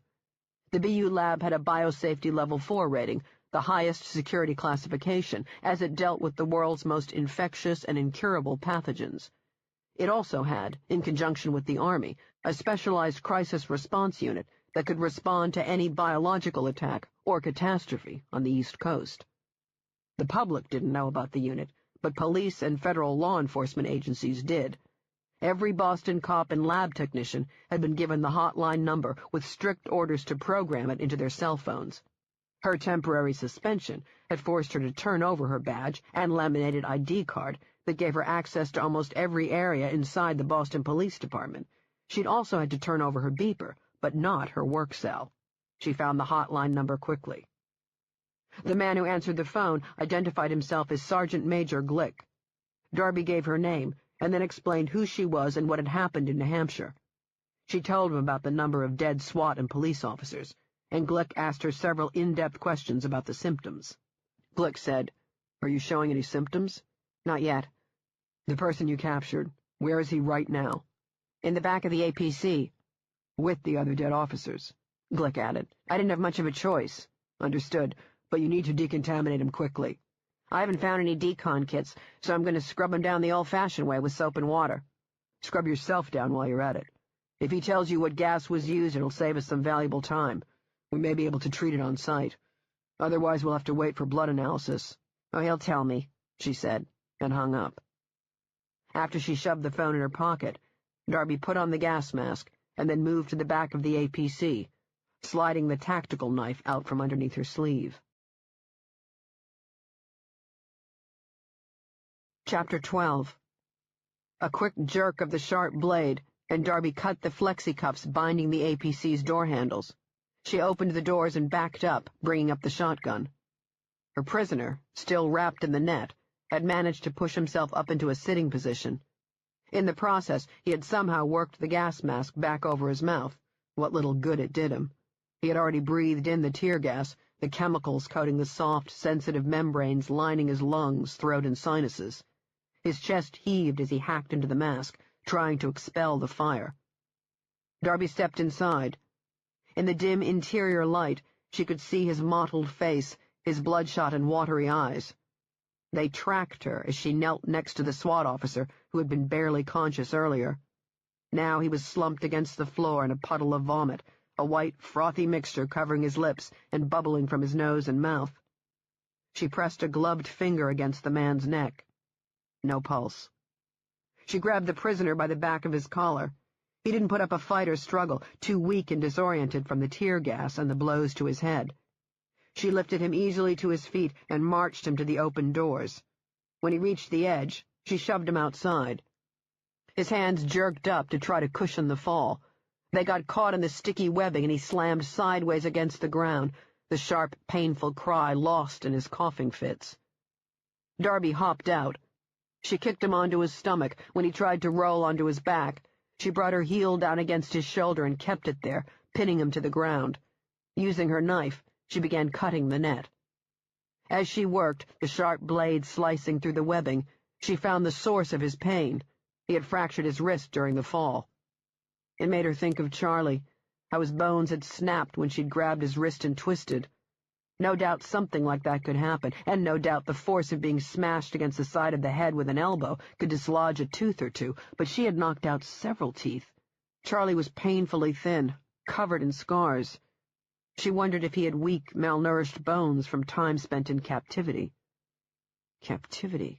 Speaker 2: The BU lab had a biosafety level 4 rating, the highest security classification, as it dealt with the world's most infectious and incurable pathogens. It also had, in conjunction with the Army, a specialized crisis response unit that could respond to any biological attack or catastrophe on the East Coast. The public didn't know about the unit, but police and federal law enforcement agencies did. Every Boston cop and lab technician had been given the hotline number with strict orders to program it into their cell phones. Her temporary suspension had forced her to turn over her badge and laminated ID card that gave her access to almost every area inside the Boston Police Department. She'd also had to turn over her beeper, but not her work cell. She found the hotline number quickly. The man who answered the phone identified himself as Sergeant Major Glick. Darby gave her name, and then explained who she was and what had happened in New Hampshire. She told him about the number of dead SWAT and police officers, and Glick asked her several in-depth questions about the symptoms. Glick said, "Are you showing any symptoms?" "Not yet." "The person you captured, where is he right now?" "In the back of the APC." "With the other dead officers," Glick added. "I didn't have much of a choice." "Understood, but you need to decontaminate him quickly." "I haven't found any decon kits, so I'm going to scrub him down the old-fashioned way with soap and water." "Scrub yourself down while you're at it. If he tells you what gas was used, it'll save us some valuable time. We may be able to treat it on site. Otherwise, we'll have to wait for blood analysis." "Oh, he'll tell me," she said, and hung up. After she shoved the phone in her pocket, Darby put on the gas mask and then moved to the back of the APC, sliding the tactical knife out from underneath her sleeve. Chapter 12. A quick jerk of the sharp blade, and Darby cut the flexi-cuffs binding the APC's door handles. She opened the doors and backed up, bringing up the shotgun. Her prisoner, still wrapped in the net, had managed to push himself up into a sitting position. In the process, he had somehow worked the gas mask back over his mouth, what little good it did him. He had already breathed in the tear gas, the chemicals coating the soft, sensitive membranes lining his lungs, throat, and sinuses. His chest heaved as he hacked into the mask, trying to expel the fire. Darby stepped inside. In the dim interior light, she could see his mottled face, his bloodshot and watery eyes. They tracked her as she knelt next to the SWAT officer who had been barely conscious earlier. Now he was slumped against the floor in a puddle of vomit, a white, frothy mixture covering his lips and bubbling from his nose and mouth. She pressed a gloved finger against the man's neck. No pulse. She grabbed the prisoner by the back of his collar. He didn't put up a fight or struggle, too weak and disoriented from the tear gas and the blows to his head. She lifted him easily to his feet and marched him to the open doors. When he reached the edge, she shoved him outside. His hands jerked up to try to cushion the fall. They got caught in the sticky webbing and he slammed sideways against the ground, the sharp, painful cry lost in his coughing fits. Darby hopped out. She kicked him onto his stomach. When he tried to roll onto his back, she brought her heel down against his shoulder and kept it there, pinning him to the ground. Using her knife, she began cutting the net. As she worked, the sharp blade slicing through the webbing, she found the source of his pain. He had fractured his wrist during the fall. It made her think of Charlie, how his bones had snapped when she'd grabbed his wrist and twisted. No doubt something like that could happen, and no doubt the force of being smashed against the side of the head with an elbow could dislodge a tooth or two, but she had knocked out several teeth. Charlie was painfully thin, covered in scars. She wondered if he had weak, malnourished bones from time spent in captivity. Captivity?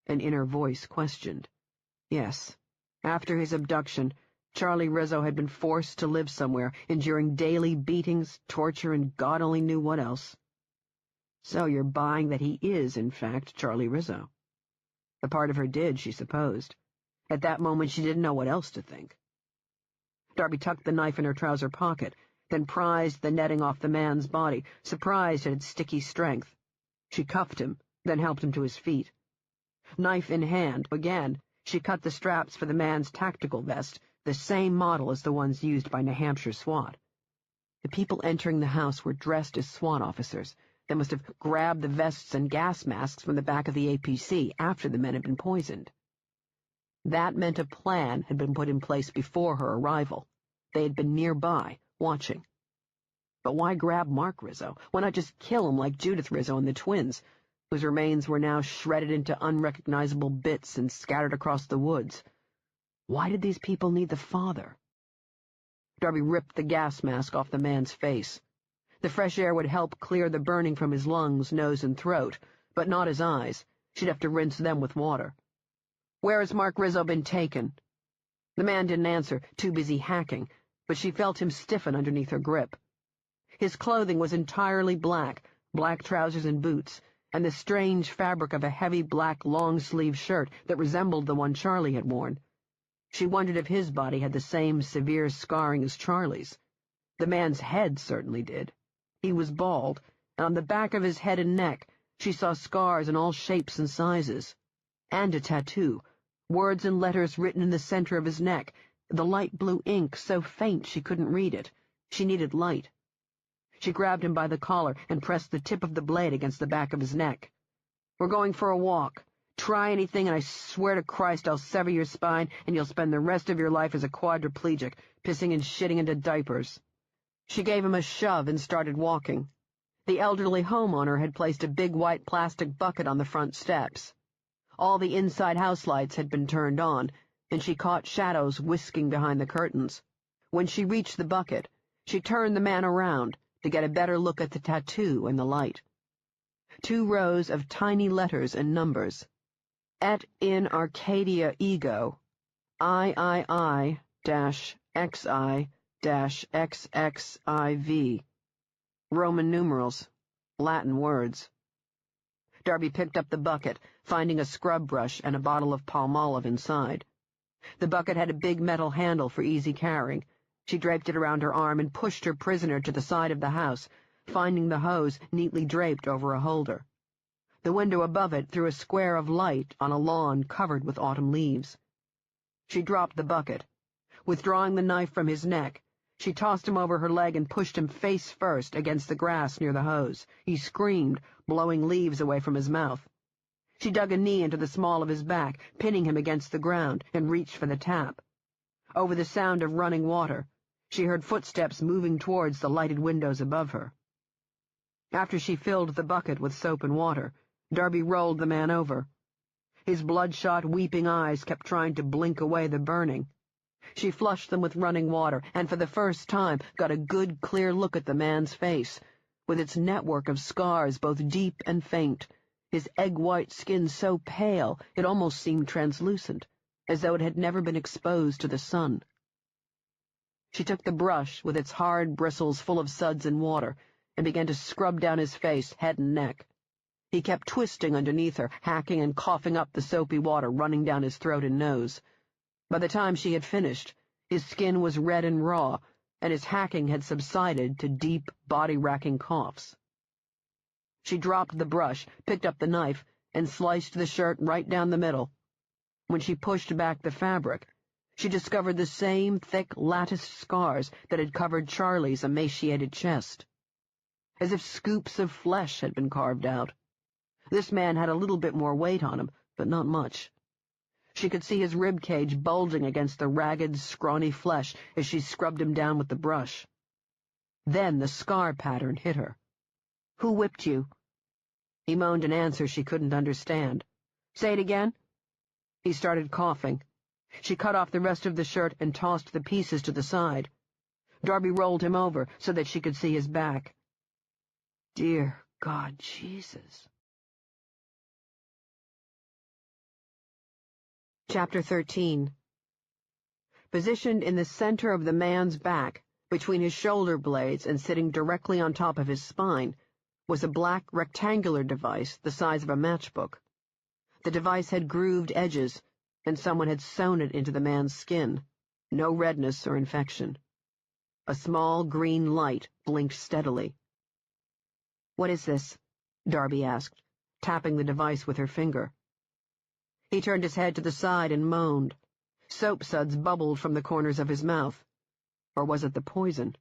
Speaker 2: An inner voice questioned. Yes. After his abduction, Charlie Rizzo had been forced to live somewhere, enduring daily beatings, torture, and God only knew what else. So you're buying that he is, in fact, Charlie Rizzo. A part of her did, she supposed. At that moment she didn't know what else to think. Darby tucked the knife in her trouser pocket, then prized the netting off the man's body, surprised at its sticky strength. She cuffed him, then helped him to his feet. Knife in hand, again, she cut the straps for the man's tactical vest, the same model as the ones used by New Hampshire SWAT. The people entering the house were dressed as SWAT officers. They must have grabbed the vests and gas masks from the back of the APC after the men had been poisoned. That meant a plan had been put in place before her arrival. They had been nearby, watching. But why grab Mark Rizzo? Why not just kill him like Judith Rizzo and the twins, whose remains were now shredded into unrecognizable bits and scattered across the woods? Why did these people need the father? Darby ripped the gas mask off the man's face. The fresh air would help clear the burning from his lungs, nose, and throat, but not his eyes. She'd have to rinse them with water. Where has Mark Rizzo been taken? The man didn't answer, too busy hacking, but she felt him stiffen underneath her grip. His clothing was entirely black, black trousers and boots, and the strange fabric of a heavy black long-sleeve shirt that resembled the one Charlie had worn. She wondered if his body had the same severe scarring as Charlie's. The man's head certainly did. He was bald, and on the back of his head and neck she saw scars in all shapes and sizes. And a tattoo, words and letters written in the center of his neck, the light blue ink so faint she couldn't read it. She needed light. She grabbed him by the collar and pressed the tip of the blade against the back of his neck. "We're going for a walk. Try anything, and I swear to Christ I'll sever your spine, and you'll spend the rest of your life as a quadriplegic, pissing and shitting into diapers." She gave him a shove and started walking. The elderly homeowner had placed a big white plastic bucket on the front steps. All the inside house lights had been turned on, and she caught shadows whisking behind the curtains. When she reached the bucket, she turned the man around to get a better look at the tattoo in the light. 2 rows of tiny letters and numbers. Et in Arcadia ego, III-XI-XXIV. Roman numerals, Latin words. Darby picked up the bucket, finding a scrub brush and a bottle of Palmolive inside. The bucket had a big metal handle for easy carrying. She draped it around her arm and pushed her prisoner to the side of the house, finding the hose neatly draped over a holder. The window above it threw a square of light on a lawn covered with autumn leaves. She dropped the bucket. Withdrawing the knife from his neck, she tossed him over her leg and pushed him face first against the grass near the hose. He screamed, blowing leaves away from his mouth. She dug a knee into the small of his back, pinning him against the ground, and reached for the tap. Over the sound of running water, she heard footsteps moving towards the lighted windows above her. After she filled the bucket with soap and water, Darby rolled the man over. His bloodshot, weeping eyes kept trying to blink away the burning. She flushed them with running water, and for the first time got a good, clear look at the man's face, with its network of scars both deep and faint, his egg-white skin so pale it almost seemed translucent, as though it had never been exposed to the sun. She took the brush, with its hard bristles full of suds and water, and began to scrub down his face, head and neck. He kept twisting underneath her, hacking and coughing up the soapy water running down his throat and nose. By the time she had finished, his skin was red and raw, and his hacking had subsided to deep, body-racking coughs. She dropped the brush, picked up the knife, and sliced the shirt right down the middle. When she pushed back the fabric, she discovered the same thick, latticed scars that had covered Charlie's emaciated chest. As if scoops of flesh had been carved out. This man had a little bit more weight on him, but not much. She could see his rib cage bulging against the ragged, scrawny flesh as she scrubbed him down with the brush. Then the scar pattern hit her. "Who whipped you?" He moaned an answer she couldn't understand. "Say it again?" He started coughing. She cut off the rest of the shirt and tossed the pieces to the side. Darby rolled him over so that she could see his back. Dear God, Jesus. Chapter 13. Positioned in the center of the man's back, between his shoulder blades and sitting directly on top of his spine, was a black rectangular device the size of a matchbook. The device had grooved edges, and someone had sewn it into the man's skin. No redness or infection. A small green light blinked steadily. "What is this?" Darby asked, tapping the device with her finger. He turned his head to the side and moaned. Soap suds bubbled from the corners of his mouth. Or was it the poison?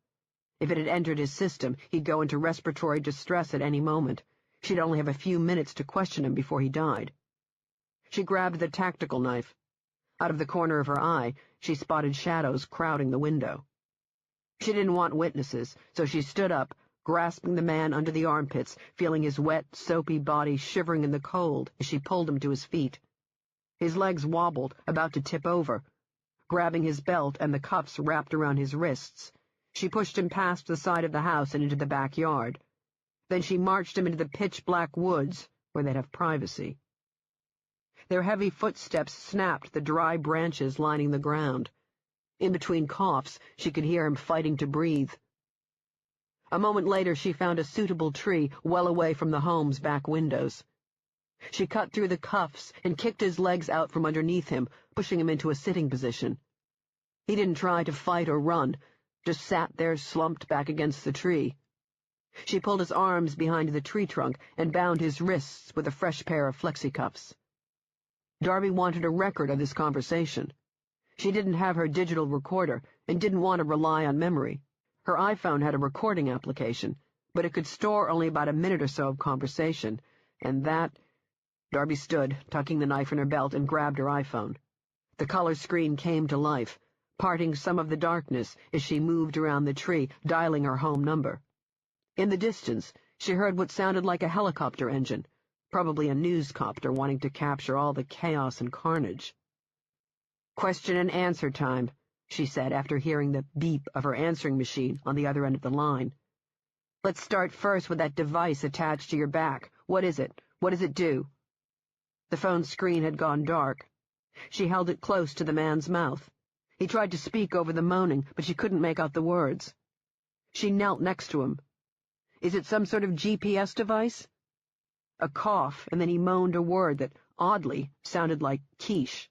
Speaker 2: If it had entered his system, he'd go into respiratory distress at any moment. She'd only have a few minutes to question him before he died. She grabbed the tactical knife. Out of the corner of her eye, she spotted shadows crowding the window. She didn't want witnesses, so she stood up, grasping the man under the armpits, feeling his wet, soapy body shivering in the cold as she pulled him to his feet. His legs wobbled, about to tip over. Grabbing his belt and the cuffs wrapped around his wrists, she pushed him past the side of the house and into the backyard. Then she marched him into the pitch-black woods, where they'd have privacy. Their heavy footsteps snapped the dry branches lining the ground. In between coughs, she could hear him fighting to breathe. A moment later, she found a suitable tree well away from the home's back windows. She cut through the cuffs and kicked his legs out from underneath him, pushing him into a sitting position. He didn't try to fight or run, just sat there slumped back against the tree. She pulled his arms behind the tree trunk and bound his wrists with a fresh pair of flexi-cuffs. Darby wanted a record of this conversation. She didn't have her digital recorder and didn't want to rely on memory. Her iPhone had a recording application, but it could store only about a minute or so of conversation, and that... Darby stood, tucking the knife in her belt, and grabbed her iPhone. The color screen came to life, parting some of the darkness as she moved around the tree, dialing her home number. In the distance, she heard what sounded like a helicopter engine, probably a newscopter wanting to capture all the chaos and carnage. "Question and answer time," she said after hearing the beep of her answering machine on the other end of the line. "Let's start first with that device attached to your back. What is it? What does it do?" The phone screen had gone dark. She held it close to the man's mouth. He tried to speak over the moaning, but she couldn't make out the words. She knelt next to him. "Is it some sort of GPS device?" A cough, and then he moaned a word that, oddly, sounded like quiche.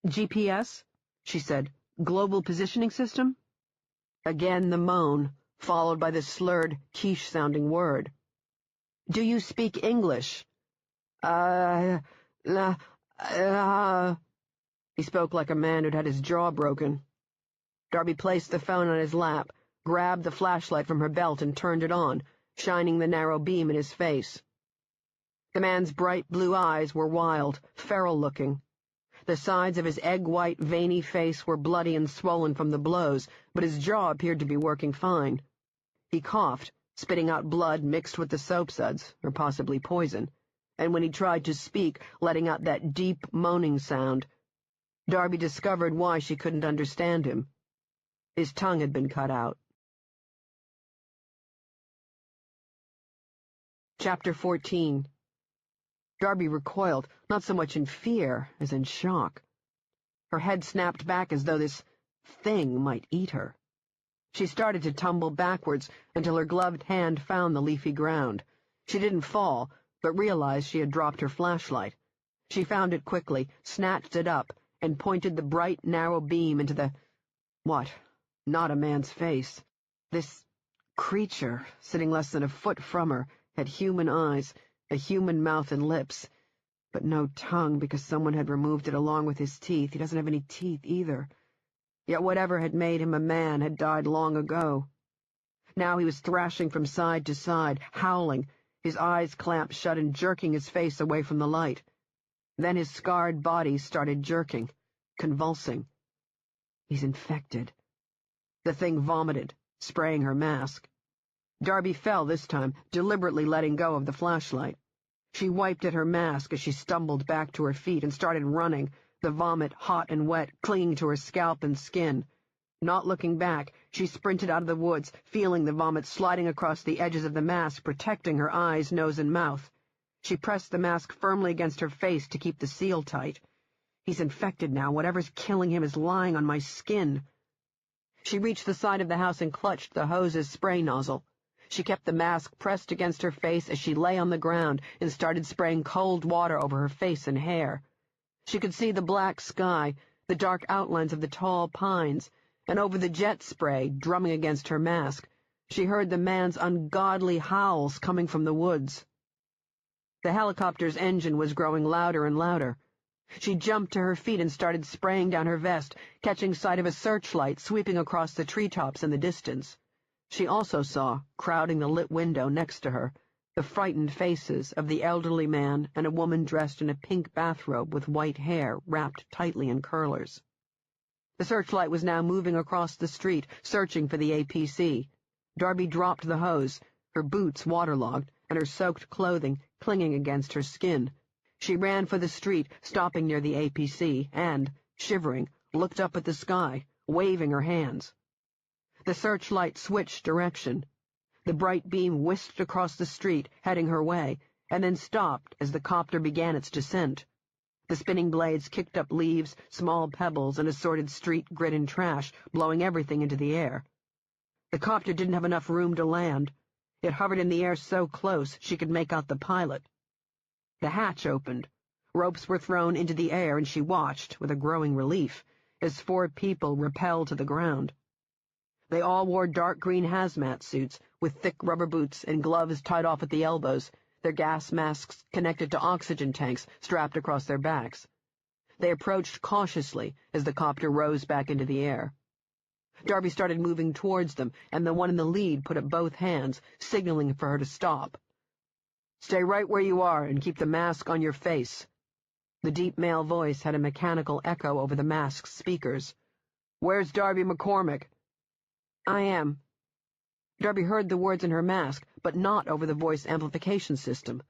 Speaker 2: "GPS?" she said. "Global Positioning System?" Again the moan, followed by the slurred, quiche-sounding word. "Do you speak English?" Uh, He spoke like a man who'd had his jaw broken. Darby placed the phone on his lap, grabbed the flashlight from her belt and turned it on, shining the narrow beam in his face. The man's bright blue eyes were wild, feral-looking. The sides of his egg-white, veiny face were bloody and swollen from the blows, but his jaw appeared to be working fine. He coughed, spitting out blood mixed with the soap suds, or possibly poison, and when he tried to speak, letting out that deep, moaning sound. Darby discovered why she couldn't understand him. His tongue had been cut out. Chapter 14. Darby recoiled, not so much in fear as in shock. Her head snapped back as though this thing might eat her. She started to tumble backwards until her gloved hand found the leafy ground. She didn't fall, but realized she had dropped her flashlight. She found it quickly, snatched it up, and pointed the bright, narrow beam into the— what? Not a man's face. This creature, sitting less than a foot from her, had human eyes, a human mouth and lips, but no tongue because someone had removed it along with his teeth. He doesn't have any teeth either. Yet whatever had made him a man had died long ago. Now he was thrashing from side to side, howling, his eyes clamped shut and jerking his face away from the light. Then his scarred body started jerking, convulsing. He's infected. The thing vomited, spraying her mask. Darby fell this time, deliberately letting go of the flashlight. She wiped at her mask as she stumbled back to her feet and started running, the vomit hot and wet, clinging to her scalp and skin. Not looking back, she sprinted out of the woods, feeling the vomit sliding across the edges of the mask, protecting her eyes, nose, and mouth. She pressed the mask firmly against her face to keep the seal tight. He's infected now. Whatever's killing him is lying on my skin. She reached the side of the house and clutched the hose's spray nozzle. She kept the mask pressed against her face as she lay on the ground and started spraying cold water over her face and hair. She could see the black sky, the dark outlines of the tall pines, and over the jet spray drumming against her mask, she heard the man's ungodly howls coming from the woods. The helicopter's engine was growing louder and louder. She jumped to her feet and started spraying down her vest, catching sight of a searchlight sweeping across the treetops in the distance. She also saw, crowding the lit window next to her, the frightened faces of the elderly man and a woman dressed in a pink bathrobe with white hair wrapped tightly in curlers. The searchlight was now moving across the street, searching for the APC. Darby dropped the hose, her boots waterlogged, and her soaked clothing clinging against her skin. She ran for the street, stopping near the APC, and, shivering, looked up at the sky, waving her hands. The searchlight switched direction. The bright beam whisked across the street, heading her way, and then stopped as the copter began its descent. The spinning blades kicked up leaves, small pebbles, and assorted street grit and trash, blowing everything into the air. The copter didn't have enough room to land. It hovered in the air so close she could make out the pilot. The hatch opened. Ropes were thrown into the air, and she watched, with a growing relief, as 4 people rappelled to the ground. They all wore dark green hazmat suits, with thick rubber boots and gloves tied off at the elbows, their gas masks connected to oxygen tanks strapped across their backs. They approached cautiously as the copter rose back into the air. Darby started moving towards them, and the one in the lead put up both hands, signaling for her to stop. "Stay right where you are and keep the mask on your face." The deep male voice had a mechanical echo over the mask's speakers. "Where's Darby McCormick?" "I am." Darby heard the words in her mask, but not over the voice amplification system.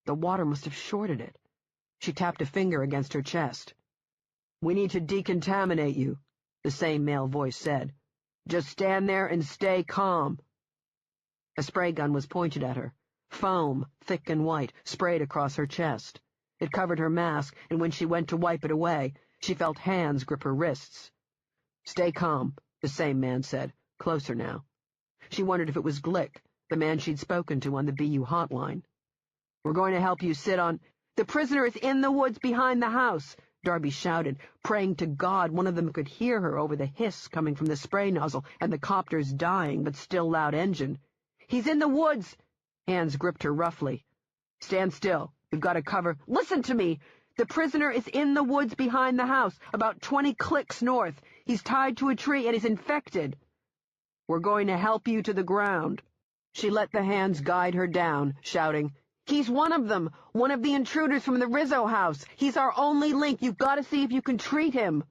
Speaker 2: The water must have shorted it. She tapped a finger against her chest. "We need to decontaminate you," the same male voice said. "Just stand there and stay calm." A spray gun was pointed at her. Foam, thick and white, sprayed across her chest. It covered her mask, and when she went to wipe it away, she felt hands grip her wrists. "Stay calm," the same man said, closer now. She wondered if it was Glick, the man she'd spoken to on the BU hotline. "We're going to help you sit on—" "The prisoner is in the woods behind the house," Darby shouted, praying to God one of them could hear her over the hiss coming from the spray nozzle and the copter's dying but still loud engine. "He's in the woods!" Hands gripped her roughly. "Stand still," We've got to cover— Listen to me! The prisoner is in the woods behind the house, about 20 clicks north. He's tied to a tree and he's infected. We're going to help you to the ground. She let the hands guide her down, shouting, He's one of them, one of the intruders from the Rizzo house. He's our only link. You've got to see if you can treat him.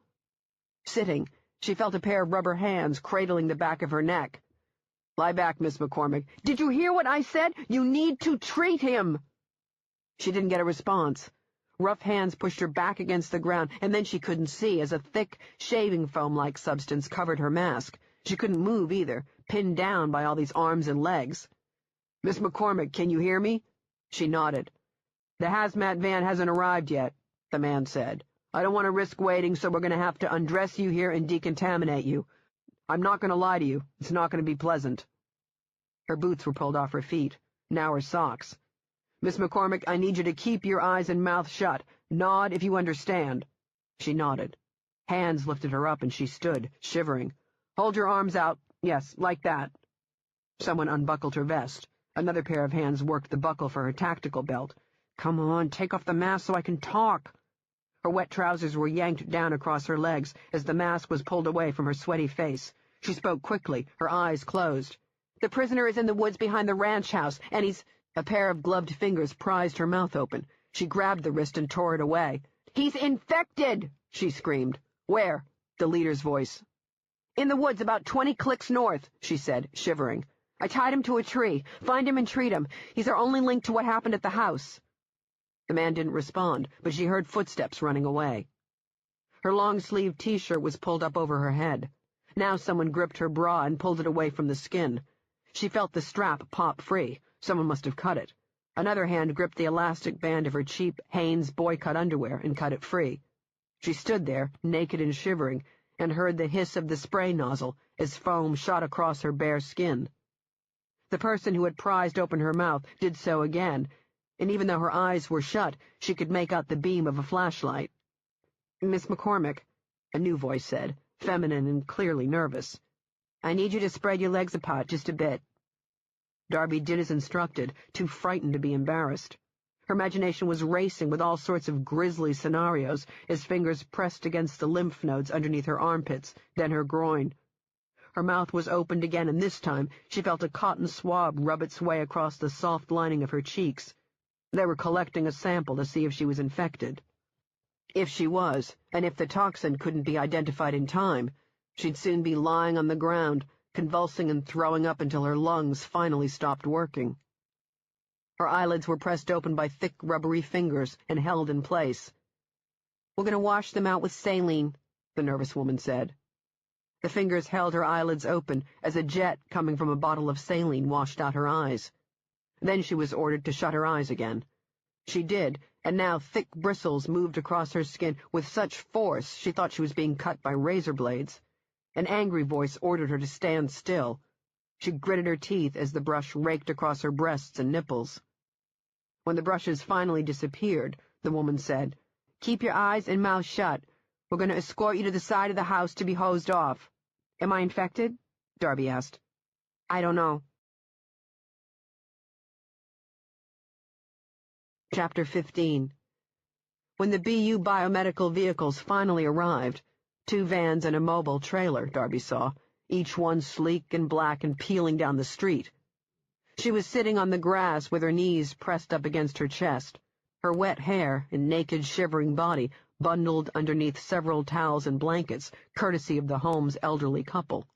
Speaker 2: Sitting, she felt a pair of rubber hands cradling the back of her neck. Lie back, Miss McCormick. Did you hear what I said? You need to treat him. She didn't get a response. Rough hands pushed her back against the ground, and then she couldn't see as a thick, shaving foam-like substance covered her mask. She couldn't move either, pinned down by all these arms and legs. Miss McCormick, can you hear me? She nodded. The hazmat van hasn't arrived yet, the man said. I don't want to risk waiting, so we're going to have to undress you here and decontaminate you. I'm not going to lie to you. It's not going to be pleasant. Her boots were pulled off her feet. Now her socks. Miss McCormick, I need you to keep your eyes and mouth shut. Nod if you understand. She nodded. Hands lifted her up and she stood, shivering. Hold your arms out. Yes, like that. Someone unbuckled her vest. Another pair of hands worked the buckle for her tactical belt. Come on, take off the mask so I can talk. Her wet trousers were yanked down across her legs as the mask was pulled away from her sweaty face. She spoke quickly, her eyes closed. The prisoner is in the woods behind the ranch house, and he's— A pair of gloved fingers prized her mouth open. She grabbed the wrist and tore it away. He's infected, she screamed. Where? The leader's voice. In the woods about 20 clicks north, she said, shivering. I tied him to a tree. Find him and treat him. He's our only link to what happened at the house. The man didn't respond, but she heard footsteps running away. Her long-sleeved T-shirt was pulled up over her head. Now someone gripped her bra and pulled it away from the skin. She felt the strap pop free. Someone must have cut it. Another hand gripped the elastic band of her cheap Hanes boy-cut underwear and cut it free. She stood there, naked and shivering, and heard the hiss of the spray nozzle as foam shot across her bare skin. The person who had prized open her mouth did so again, and even though her eyes were shut, she could make out the beam of a flashlight. Miss McCormick, a new voice said, feminine and clearly nervous. I need you to spread your legs apart just a bit. Darby did as instructed, too frightened to be embarrassed. Her imagination was racing with all sorts of grisly scenarios as fingers pressed against the lymph nodes underneath her armpits, then her groin. Her mouth was opened again, and this time she felt a cotton swab rub its way across the soft lining of her cheeks. They were collecting a sample to see if she was infected. If she was, and if the toxin couldn't be identified in time, she'd soon be lying on the ground, convulsing and throwing up until her lungs finally stopped working. Her eyelids were pressed open by thick, rubbery fingers and held in place. We're going to wash them out with saline, the nervous woman said. The fingers held her eyelids open as a jet coming from a bottle of saline washed out her eyes. Then she was ordered to shut her eyes again. She did, and now thick bristles moved across her skin with such force she thought she was being cut by razor blades. An angry voice ordered her to stand still. She gritted her teeth as the brush raked across her breasts and nipples. When the brushes finally disappeared, the woman said, Keep your eyes and mouth shut. We're going to escort you to the side of the house to be hosed off. Am I infected? Darby asked. I don't know. Chapter 15. When the BU biomedical vehicles finally arrived, 2 vans and a mobile trailer, Darby saw, each one sleek and black and peeling down the street. She was sitting on the grass with her knees pressed up against her chest, her wet hair and naked, shivering body bundled underneath several towels and blankets, courtesy of the home's elderly couple.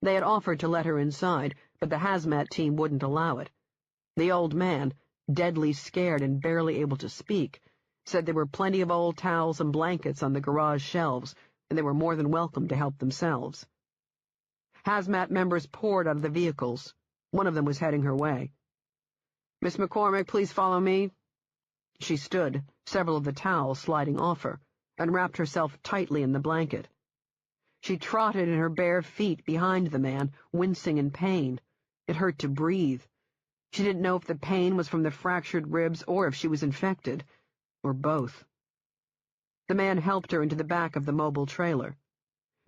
Speaker 2: They had offered to let her inside, but the hazmat team wouldn't allow it. The old man, deadly scared and barely able to speak, said there were plenty of old towels and blankets on the garage shelves, and they were more than welcome to help themselves. Hazmat members poured out of the vehicles. One of them was heading her way. Miss McCormick, please follow me. She stood, several of the towels sliding off her, and wrapped herself tightly in the blanket. She trotted in her bare feet behind the man, wincing in pain. It hurt to breathe. She didn't know if the pain was from the fractured ribs or if she was infected, or both. The man helped her into the back of the mobile trailer.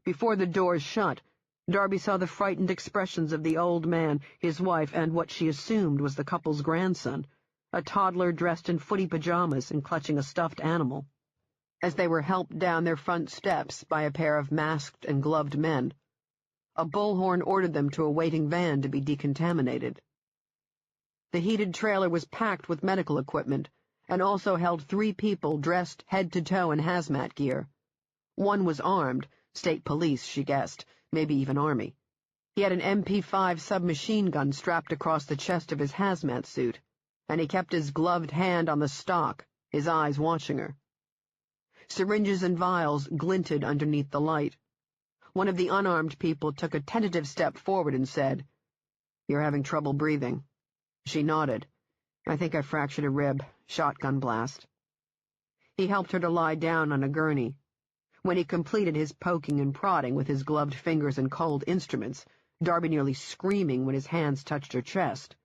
Speaker 2: Before the doors shut, Darby saw the frightened expressions of the old man, his wife, and what she assumed was the couple's grandson, a toddler dressed in footy pajamas and clutching a stuffed animal. As they were helped down their front steps by a pair of masked and gloved men, a bullhorn ordered them to a waiting van to be decontaminated. The heated trailer was packed with medical equipment and also held 3 people dressed head to toe in hazmat gear. One was armed, state police, she guessed, maybe even army. He had an MP5 submachine gun strapped across the chest of his hazmat suit, and he kept his gloved hand on the stock, his eyes watching her. Syringes and vials glinted underneath the light. One of the unarmed people took a tentative step forward and said, "You're having trouble breathing." She nodded. "I think I fractured a rib. Shotgun blast." He helped her to lie down on a gurney. When he completed his poking and prodding with his gloved fingers and cold instruments, Darby nearly screaming when his hands touched her chest,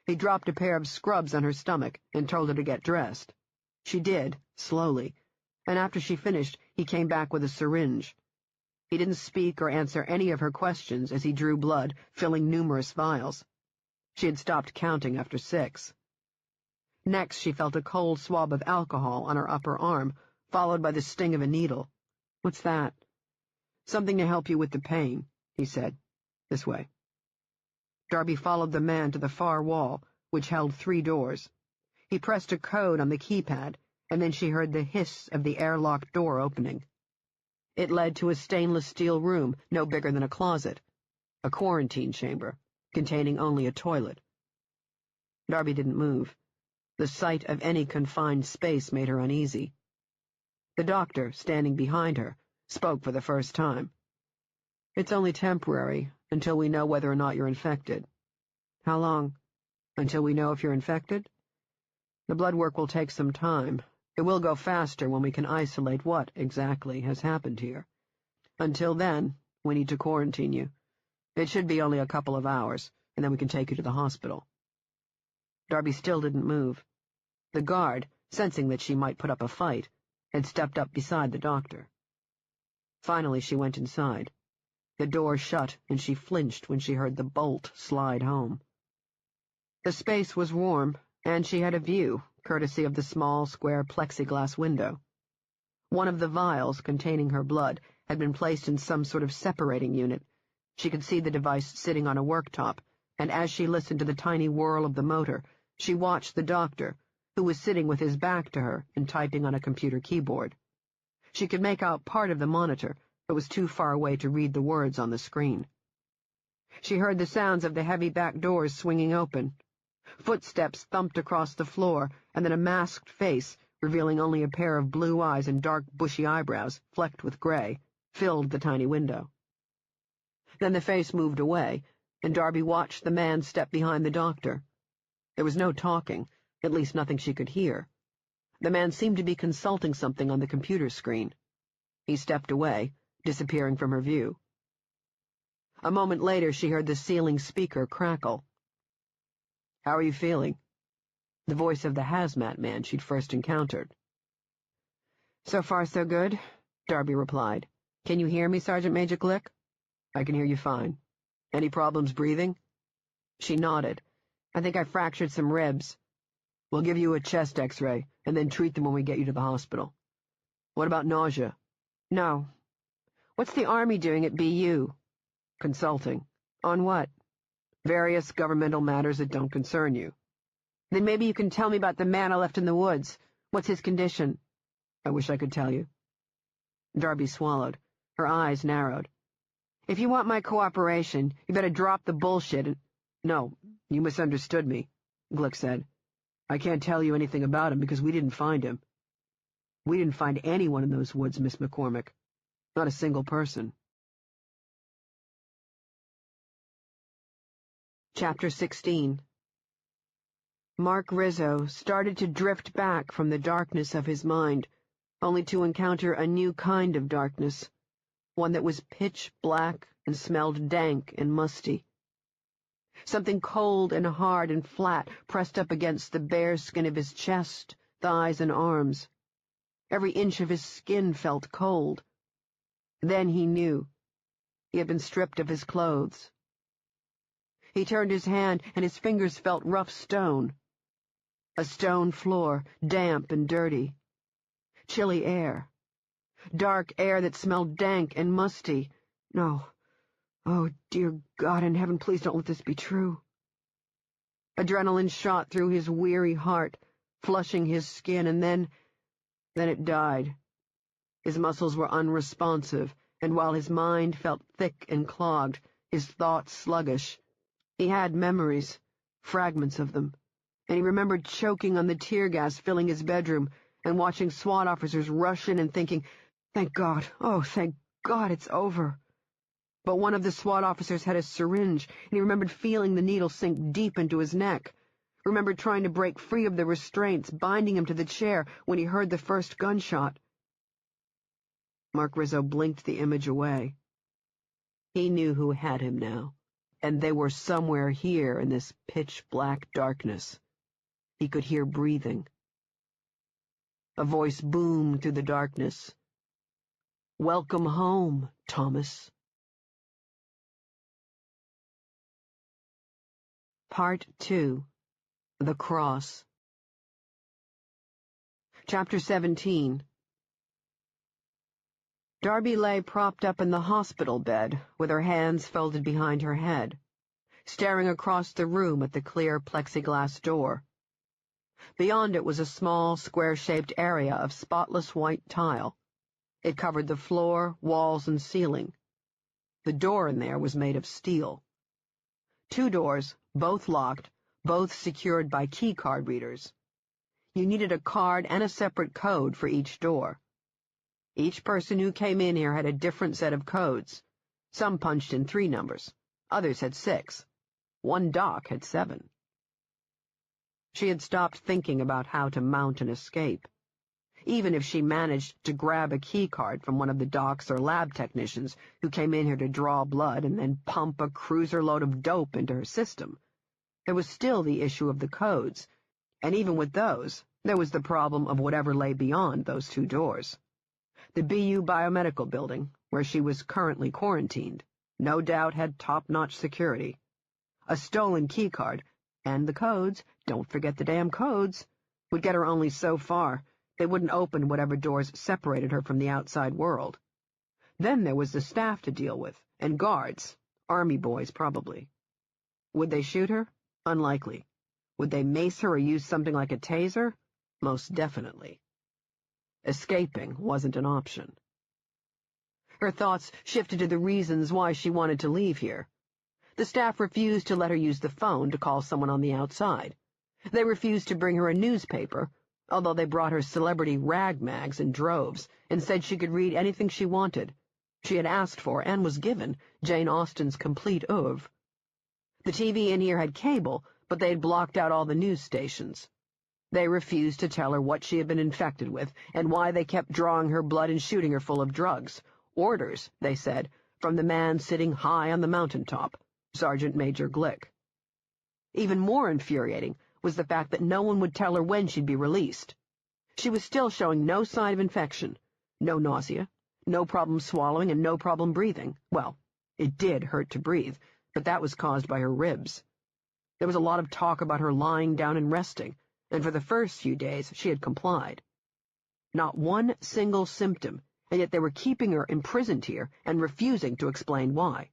Speaker 2: he dropped a pair of scrubs on her stomach and told her to get dressed. She did, slowly, and after she finished, he came back with a syringe. He didn't speak or answer any of her questions as he drew blood, filling numerous vials. She had stopped counting after 6. Next, she felt a cold swab of alcohol on her upper arm, followed by the sting of a needle. "What's that?" "Something to help you with the pain," he said. "This way." Darby followed the man to the far wall, which held 3 doors. He pressed a code on the keypad, and then she heard the hiss of the airlock door opening. It led to a stainless steel room no bigger than a closet, a quarantine chamber, containing only a toilet. Darby didn't move. The sight of any confined space made her uneasy. The doctor, standing behind her, spoke for the first time. "It's only temporary, until we know whether or not you're infected." "How long?" "Until we know if you're infected? The blood work will take some time. It will go faster when we can isolate what, exactly, has happened here. Until then, we need to quarantine you. It should be only a couple of hours, and then we can take you to the hospital." Darby still didn't move. The guard, sensing that she might put up a fight, had stepped up beside the doctor. Finally, she went inside. The door shut, and she flinched when she heard the bolt slide home. The space was warm, and she had a view, courtesy of the small, square plexiglass window. One of the vials, containing her blood, had been placed in some sort of separating unit. She could see the device sitting on a worktop, and as she listened to the tiny whirl of the motor, she watched the doctor, who was sitting with his back to her and typing on a computer keyboard. She could make out part of the monitor, but was too far away to read the words on the screen. She heard the sounds of the heavy back doors swinging open. Footsteps thumped across the floor, and then a masked face, revealing only a pair of blue eyes and dark, bushy eyebrows, flecked with gray, filled the tiny window. Then the face moved away, and Darby watched the man step behind the doctor. There was no talking, at least nothing she could hear. The man seemed to be consulting something on the computer screen. He stepped away, disappearing from her view. A moment later, she heard the ceiling speaker crackle. "How are you feeling?" The voice of the hazmat man she'd first encountered. "So far, so good," Darby replied. "Can you hear me, Sergeant Major Glick?" "I can hear you fine. Any problems breathing?" She nodded. "I think I fractured some ribs." "We'll give you a chest x-ray, and then treat them when we get you to the hospital." "What about nausea?" "No." "What's the Army doing at BU?" "Consulting." "On what?" "Various governmental matters that don't concern you." "Then maybe you can tell me about the man I left in the woods. What's his condition?" "I wish I could tell you." Darby swallowed. Her eyes narrowed. "If you want my cooperation, you better drop the bullshit and—" "No, you misunderstood me," Glick said. "I can't tell you anything about him because we didn't find him." "We didn't find anyone in those woods, Miss McCormick. Not a single person." Chapter 16. Mark Rizzo started to drift back from the darkness of his mind, only to encounter a new kind of darkness, one that was pitch black and smelled dank and musty. Something cold and hard and flat pressed up against the bare skin of his chest, thighs, and arms. Every inch of his skin felt cold. Then he knew. He had been stripped of his clothes. He turned his hand, and his fingers felt rough stone. A stone floor, damp and dirty. Chilly air. Dark air that smelled dank and musty. No. Oh, dear God in heaven, please don't let this be true. Adrenaline shot through his weary heart, flushing his skin, and then it died. His muscles were unresponsive, and while his mind felt thick and clogged, his thoughts sluggish. He had memories, fragments of them, and he remembered choking on the tear gas filling his bedroom and watching SWAT officers rush in and thinking, "Thank God, oh, thank God, it's over." But one of the SWAT officers had a syringe, and he remembered feeling the needle sink deep into his neck, remembered trying to break free of the restraints binding him to the chair when he heard the first gunshot. Mark Rizzo blinked the image away. He knew who had him now, and they were somewhere here in this pitch-black darkness. He could hear breathing. A voice boomed through the darkness. "Welcome home, Thomas." Part 2. The Cross. Chapter 17. Darby lay propped up in the hospital bed, with her hands folded behind her head, staring across the room at the clear plexiglass door. Beyond it was a small, square-shaped area of spotless white tile. It covered the floor, walls, and ceiling. The door in there was made of steel. 2 doors, both locked, both secured by key-card readers. You needed a card and a separate code for each door. Each person who came in here had a different set of codes. Some punched in 3 numbers. Others had 6. One doc had 7. She had stopped thinking about how to mount an escape. Even if she managed to grab a keycard from one of the docs or lab technicians who came in here to draw blood and then pump a cruiser load of dope into her system, there was still the issue of the codes, and even with those, there was the problem of whatever lay beyond those 2 doors. The BU Biomedical Building, where she was currently quarantined, no doubt had top-notch security. A stolen keycard, and the codes, don't forget the damn codes, would get her only so far. They wouldn't open whatever doors separated her from the outside world. Then there was the staff to deal with, and guards, army boys probably. Would they shoot her? Unlikely. Would they mace her or use something like a taser? Most definitely. Escaping wasn't an option. Her thoughts shifted to the reasons why she wanted to leave here. The staff refused to let her use the phone to call someone on the outside. They refused to bring her a newspaper, although they brought her celebrity rag mags in droves and said she could read anything she wanted. She had asked for, and was given, Jane Austen's complete oeuvre. The TV in here had cable, but they had blocked out all the news stations. They refused to tell her what she had been infected with and why they kept drawing her blood and shooting her full of drugs. Orders, they said, from the man sitting high on the mountaintop, Sergeant Major Glick. Even more infuriating was the fact that no one would tell her when she'd be released. She was still showing no sign of infection, no nausea, no problem swallowing, and no problem breathing. Well, it did hurt to breathe, but that was caused by her ribs. There was a lot of talk about her lying down and resting, and for the first few days she had complied. Not one single symptom, and yet they were keeping her imprisoned here and refusing to explain why.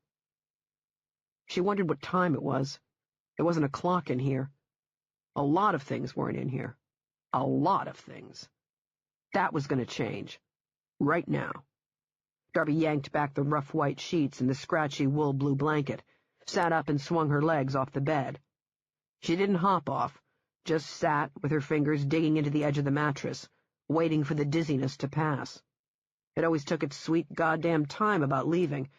Speaker 2: She wondered what time it was. There wasn't a clock in here. A lot of things weren't in here. A lot of things. That was going to change. Right now. Darby yanked back the rough white sheets and the scratchy wool blue blanket, sat up and swung her legs off the bed. She didn't hop off, just sat with her fingers digging into the edge of the mattress, waiting for the dizziness to pass. It always took its sweet goddamn time about leaving,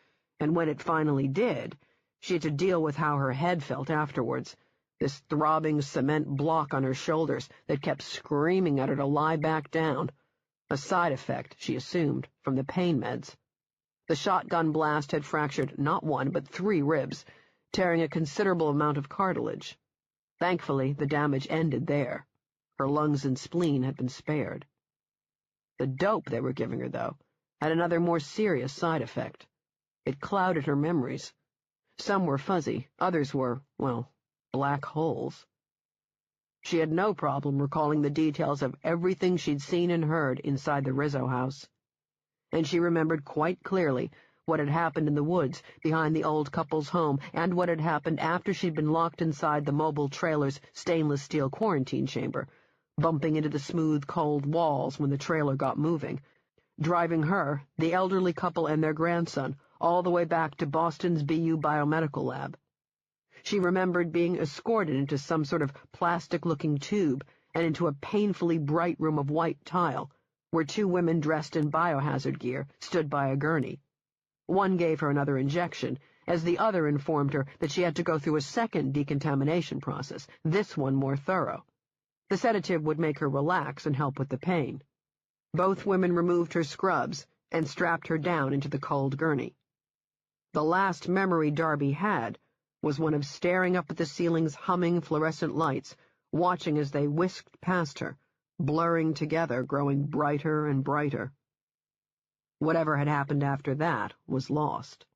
Speaker 2: and when it finally did, she had to deal with how her head felt afterwards, this throbbing cement block on her shoulders that kept screaming at her to lie back down, a side effect, she assumed, from the pain meds. The shotgun blast had fractured not 1 but 3 ribs, tearing a considerable amount of cartilage. Thankfully, the damage ended there. Her lungs and spleen had been spared. The dope they were giving her, though, had another more serious side effect. It clouded her memories. Some were fuzzy, others were, well, black holes. She had no problem recalling the details of everything she'd seen and heard inside the Rizzo house. And she remembered quite clearly what had happened in the woods behind the old couple's home and what had happened after she'd been locked inside the mobile trailer's stainless steel quarantine chamber, bumping into the smooth, cold walls when the trailer got moving, driving her, the elderly couple and their grandson, all the way back to Boston's BU Biomedical Lab. She remembered being escorted into some sort of plastic-looking tube and into a painfully bright room of white tile, where two women dressed in biohazard gear stood by a gurney. One gave her another injection, as the other informed her that she had to go through a second decontamination process, this one more thorough. The sedative would make her relax and help with the pain. Both women removed her scrubs and strapped her down into the cold gurney. The last memory Darby had was one of staring up at the ceiling's humming fluorescent lights, watching as they whisked past her, blurring together, growing brighter and brighter. Whatever had happened after that was lost.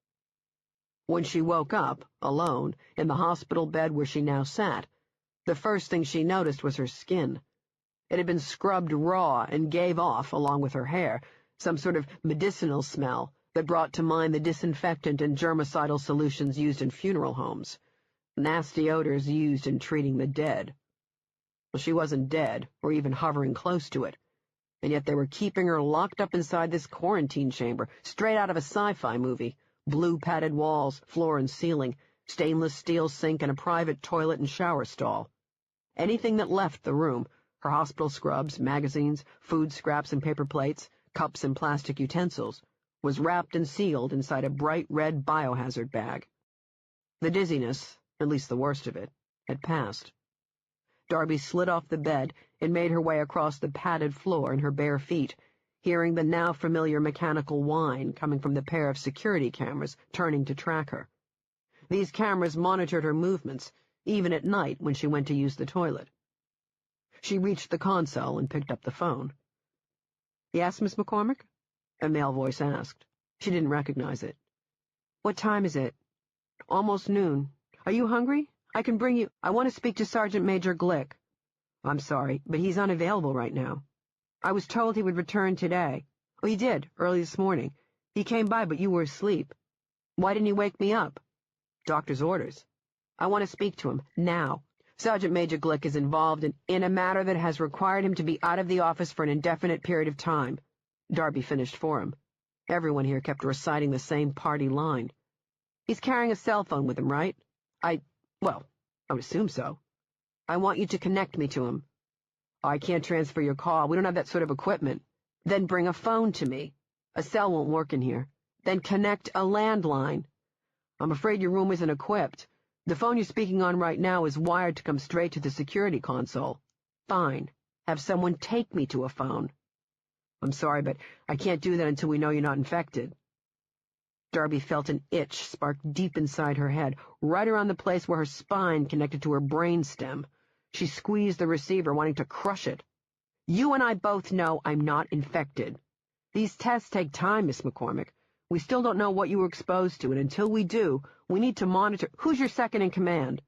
Speaker 2: When she woke up, alone, in the hospital bed where she now sat, the first thing she noticed was her skin. It had been scrubbed raw and gave off, along with her hair, some sort of medicinal smell that brought to mind the disinfectant and germicidal solutions used in funeral homes, nasty odors used in treating the dead. Well, she wasn't dead, or even hovering close to it, and yet they were keeping her locked up inside this quarantine chamber, straight out of a sci-fi movie, blue padded walls, floor and ceiling, stainless steel sink, and a private toilet and shower stall. Anything that left the room, her hospital scrubs, magazines, food scraps and paper plates, cups and plastic utensils, was wrapped and sealed inside a bright red biohazard bag. The dizziness, at least the worst of it, had passed. Darby slid off the bed and made her way across the padded floor in her bare feet, hearing the now familiar mechanical whine coming from the pair of security cameras turning to track her. These cameras monitored her movements, even at night when she went to use the toilet. She reached the console and picked up the phone. "Yes, Miss McCormick?" a male voice asked. She didn't recognize it. "What time is it?" "Almost noon. Are you hungry? I can bring you— I want to speak to Sergeant Major Glick." "I'm sorry, but he's unavailable right now. I was told he would return today." "Oh, he did, early this morning. He came by, but you were asleep." "Why didn't he wake me up?" "Doctor's orders." "I want to speak to him, now. Sergeant Major Glick is involved in a matter that has required him to be out of the office for an indefinite period of time." Darby finished for him. Everyone here kept reciting the same party line. "He's carrying a cell phone with him, right?" Well, I would assume so." "I want you to connect me to him." "I can't transfer your call. We don't have that sort of equipment." "Then bring a phone to me." "A cell won't work in here." "Then connect a landline." "I'm afraid your room isn't equipped. The phone you're speaking on right now is wired to come straight to the security console." "Fine. Have someone take me to a phone." "I'm sorry, but I can't do that until we know you're not infected." Darby felt an itch spark deep inside her head, right around the place where her spine connected to her brain stem. She squeezed the receiver, wanting to crush it. "You and I both know I'm not infected. These tests take time, Miss McCormick. We still don't know what you were exposed to, and until we do, we need to monitor— Who's your second in command?"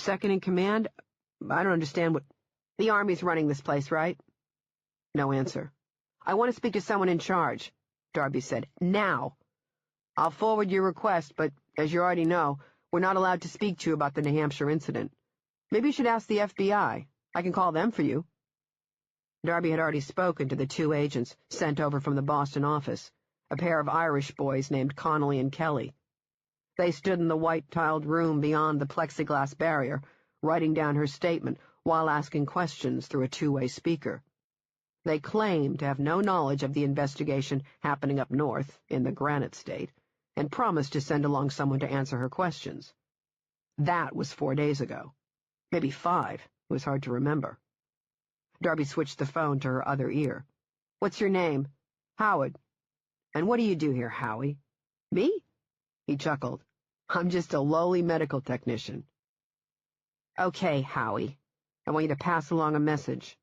Speaker 2: "Second in command? I don't understand what— The Army's running this place, right?" No answer. "I want to speak to someone in charge," Darby said. "Now." "I'll forward your request, but, as you already know, we're not allowed to speak to you about the New Hampshire incident. Maybe you should ask the FBI. I can call them for you." Darby had already spoken to the two agents sent over from the Boston office, a pair of Irish boys named Connolly and Kelly. They stood in the white-tiled room beyond the plexiglass barrier, writing down her statement while asking questions through a two-way speaker. They claimed to have no knowledge of the investigation happening up north, in the Granite State, and promised to send along someone to answer her questions. That was 4 days ago. Maybe 5. It was hard to remember. Darby switched the phone to her other ear. "What's your name?" "Howard." "And what do you do here, Howie?" "Me?" He chuckled. "I'm just a lowly medical technician." "Okay, Howie. I want you to pass along a message.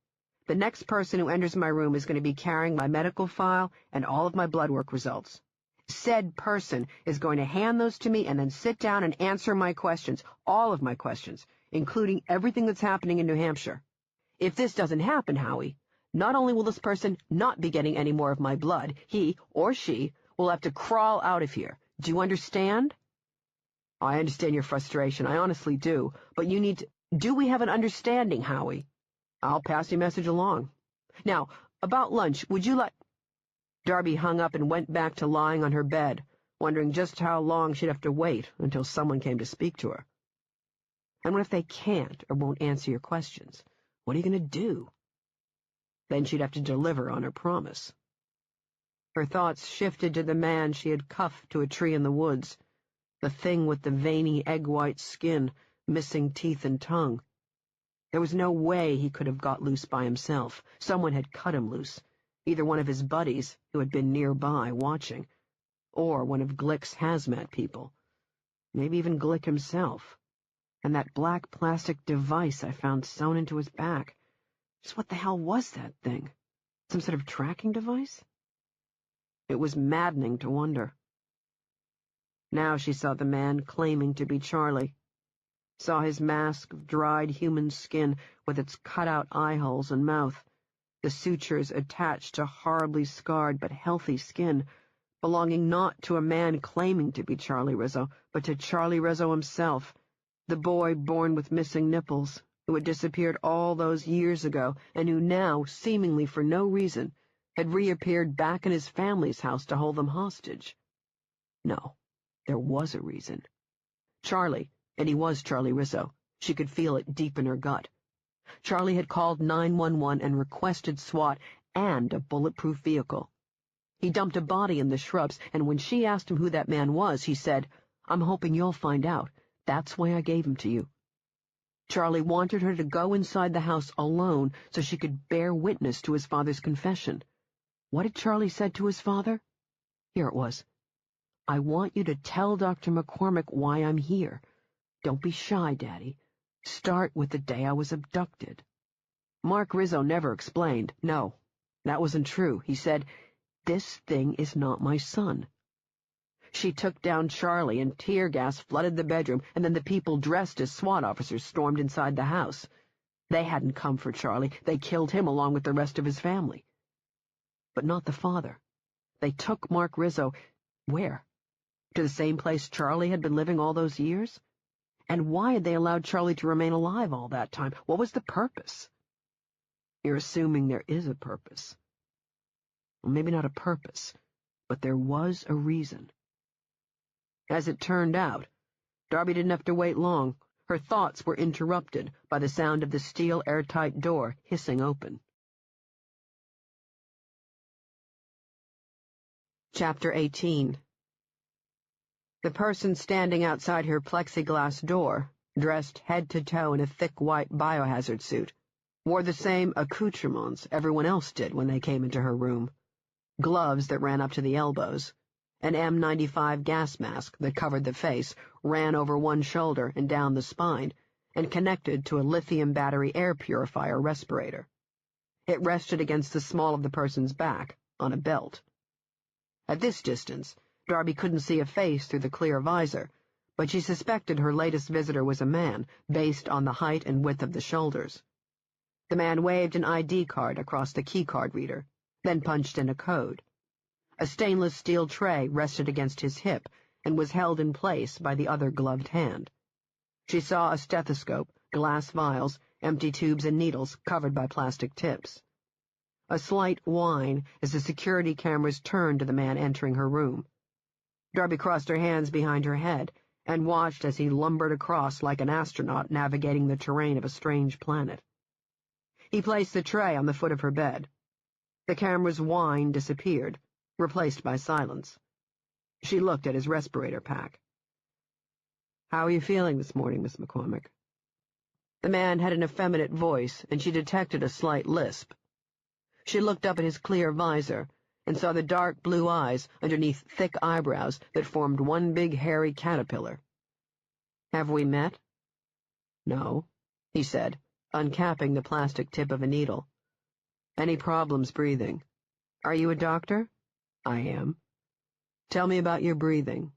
Speaker 2: The next person who enters my room is going to be carrying my medical file and all of my blood work results. Said person is going to hand those to me and then sit down and answer my questions, all of my questions. including everything that's happening in New Hampshire. If this doesn't happen, Howie, not only will this person not be getting any more of my blood, he or she will have to crawl out of here. Do you understand? I understand your frustration, I honestly do, but you need to— Do we have an understanding, Howie? I'll pass your message along. Now, about lunch, would you like— Darby hung up and went back to lying on her bed, wondering just how long she'd have to wait until someone came to speak to her. And what if they can't or won't answer your questions? What are you going to do? Then she'd have to deliver on her promise. Her thoughts shifted to the man she had cuffed to a tree in the woods, the thing with the veiny egg-white skin, missing teeth and tongue. There was no way he could have got loose by himself. Someone had cut him loose, either one of his buddies who had been nearby watching, or one of Glick's hazmat people, maybe even Glick himself. And that black plastic device I found sewn into his back. Just what the hell was that thing? Some sort of tracking device? It was maddening to wonder. Now she saw the man claiming to be Charlie. Saw his mask of dried human skin with its cut-out eye holes and mouth, the sutures attached to horribly scarred but healthy skin, belonging not to a man claiming to be Charlie Rizzo, but to Charlie Rizzo himself, the boy born with missing nipples, who had disappeared all those years ago and who now, seemingly for no reason, had reappeared back in his family's house to hold them hostage. No, there was a reason. Charlie, and he was Charlie Rizzo. She could feel it deep in her gut. Charlie had called 911 and requested SWAT and a bulletproof vehicle. He dumped a body in the shrubs, and when she asked him who that man was, he said, "I'm hoping you'll find out. That's why I gave him to you." Charlie wanted her to go inside the house alone so she could bear witness to his father's confession. What had Charlie said to his father? Here it was. "I want you to tell Dr. McCormick why I'm here. Don't be shy, Daddy. Start with the day I was abducted." Mark Rizzo never explained. No, that wasn't true. He said, "This thing is not my son." She took down Charlie, and tear gas flooded the bedroom, and then the people dressed as SWAT officers stormed inside the house. They hadn't come for Charlie. They killed him along with the rest of his family. But not the father. They took Mark Rizzo— where? To the same place Charlie had been living all those years? And why had they allowed Charlie to remain alive all that time? What was the purpose? You're assuming there is a purpose. Well, maybe not a purpose, but there was a reason. As it turned out, Darby didn't have to wait long. Her thoughts were interrupted by the sound of the steel airtight door hissing open. Chapter 18. The person standing outside her plexiglass door, dressed head to toe in a thick white biohazard suit, wore the same accoutrements everyone else did when they came into her room. Gloves that ran up to the elbows, an M95 gas mask that covered the face, ran over one shoulder and down the spine, and connected to a lithium battery air purifier respirator. It rested against the small of the person's back, on a belt. At this distance, Darby couldn't see a face through the clear visor, but she suspected her latest visitor was a man, based on the height and width of the shoulders. The man waved an ID card across the keycard reader, then punched in a code. A stainless steel tray rested against his hip and was held in place by the other gloved hand. She saw a stethoscope, glass vials, empty tubes and needles covered by plastic tips. A slight whine as the security cameras turned to the man entering her room. Darby crossed her hands behind her head and watched as he lumbered across like an astronaut navigating the terrain of a strange planet. He placed the tray on the foot of her bed. The camera's whine disappeared, replaced by silence. She looked at his respirator pack. "How are you feeling this morning, Miss McCormick?" The man had an effeminate voice, and she detected a slight lisp. She looked up at his clear visor and saw the dark blue eyes underneath thick eyebrows that formed one big hairy caterpillar. "Have we met?" "No," he said, uncapping the plastic tip of a needle. "Any problems breathing?" "Are you a doctor?" "I am." "Tell me about your breathing.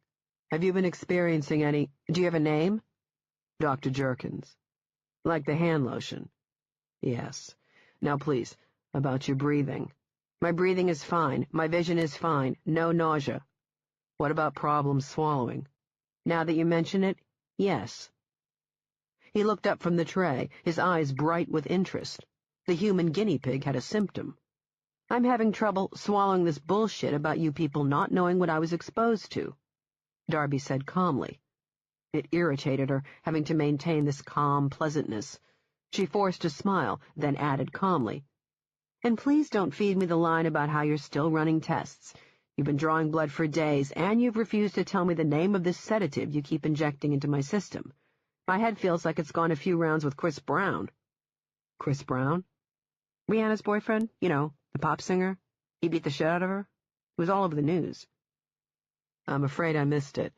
Speaker 2: Have you been experiencing any— Do you have a name?" "Dr. Jerkins." Like the hand lotion? Yes. Now please, about your breathing. My breathing is fine. My vision is fine. No nausea. What about problems swallowing? Now that you mention it, yes. He looked up from the tray, his eyes bright with interest. The human guinea pig had a symptom. I'm having trouble swallowing this bullshit about you people not knowing what I was exposed to, Darby said calmly. It irritated her, having to maintain this calm pleasantness. She forced a smile, then added calmly, "And please don't feed me the line about how you're still running tests. You've been drawing blood for days, and you've refused to tell me the name of this sedative you keep injecting into my system. My head feels like it's gone a few rounds with Chris Brown." Chris Brown? Rihanna's boyfriend? You know, the pop singer? He beat the shit out of her? It was all over the news. I'm afraid I missed it.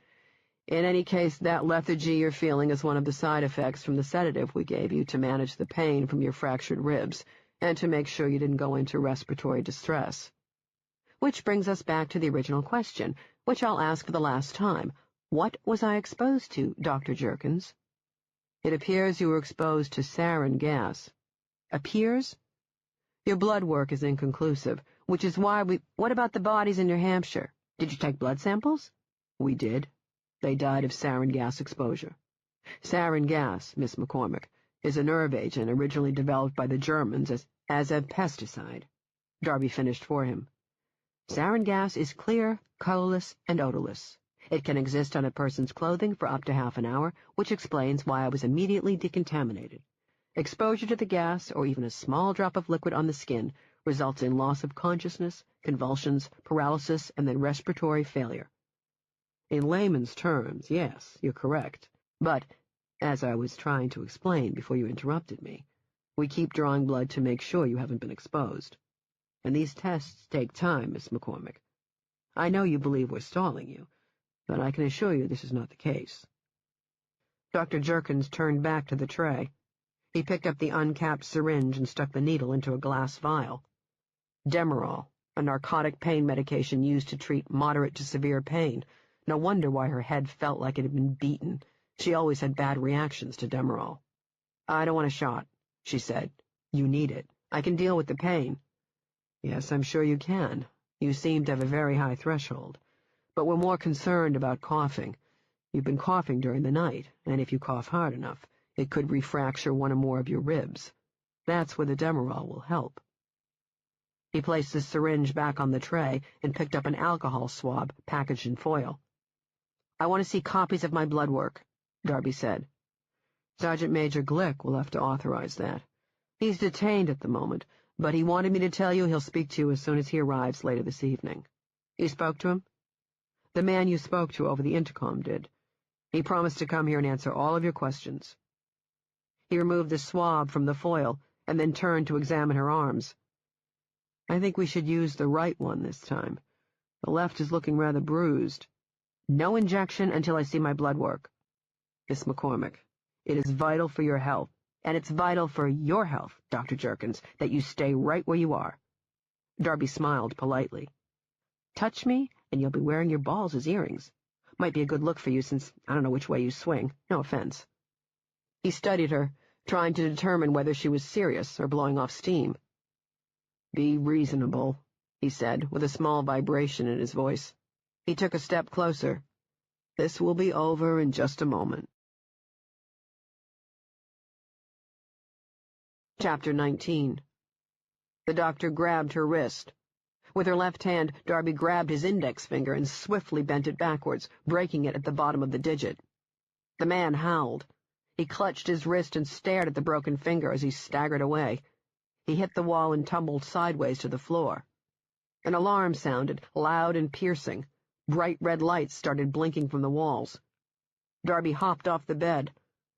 Speaker 2: In any case, that lethargy you're feeling is one of the side effects from the sedative we gave you to manage the pain from your fractured ribs, and to make sure you didn't go into respiratory distress. Which brings us back to the original question, which I'll ask for the last time. What was I exposed to, Dr. Jerkins? It appears you were exposed to sarin gas. Appears? Your blood work is inconclusive, which is why What about the bodies in New Hampshire? Did you take blood samples? We did. They died of sarin gas exposure. Sarin gas, Miss McCormick, is a nerve agent originally developed by the Germans as a pesticide. Darby finished for him. Sarin gas is clear, colorless, and odorless. It can exist on a person's clothing for up to half an hour, which explains why I was immediately decontaminated. Exposure to the gas, or even a small drop of liquid on the skin, results in loss of consciousness, convulsions, paralysis, and then respiratory failure. In layman's terms, yes, you're correct. But, as I was trying to explain before you interrupted me, we keep drawing blood to make sure you haven't been exposed. And these tests take time, Miss McCormick. I know you believe we're stalling you, but I can assure you this is not the case. Dr. Jerkins turned back to the tray. He picked up the uncapped syringe and stuck the needle into a glass vial. Demerol, a narcotic pain medication used to treat moderate to severe pain. No wonder why her head felt like it had been beaten. She always had bad reactions to Demerol. I don't want a shot, she said. You need it. I can deal with the pain. Yes, I'm sure you can. You seem to have a very high threshold. But we're more concerned about coughing. You've been coughing during the night, and if you cough hard enough, it could refracture one or more of your ribs. That's where the Demerol will help. He placed the syringe back on the tray and picked up an alcohol swab packaged in foil. I want to see copies of my blood work, Darby said. Sergeant Major Glick will have to authorize that. He's detained at the moment, but he wanted me to tell you he'll speak to you as soon as he arrives later this evening. You spoke to him? The man you spoke to over the intercom did. He promised to come here and answer all of your questions. He removed the swab from the foil and then turned to examine her arms. I think we should use the right one this time. The left is looking rather bruised. No injection until I see my blood work. Miss McCormick, it is vital for your health, and it's vital for your health, Dr. Jerkins, that you stay right where you are. Darby smiled politely. Touch me, and you'll be wearing your balls as earrings. Might be a good look for you since I don't know which way you swing. No offense. He studied her, trying to determine whether she was serious or blowing off steam. Be reasonable, he said, with a small vibration in his voice. He took a step closer. This will be over in just a moment. Chapter 19. The doctor grabbed her wrist. With her left hand, Darby grabbed his index finger and swiftly bent it backwards, breaking it at the bottom of the digit. The man howled. He clutched his wrist and stared at the broken finger as he staggered away. He hit the wall and tumbled sideways to the floor. An alarm sounded, loud and piercing. Bright red lights started blinking from the walls. Darby hopped off the bed.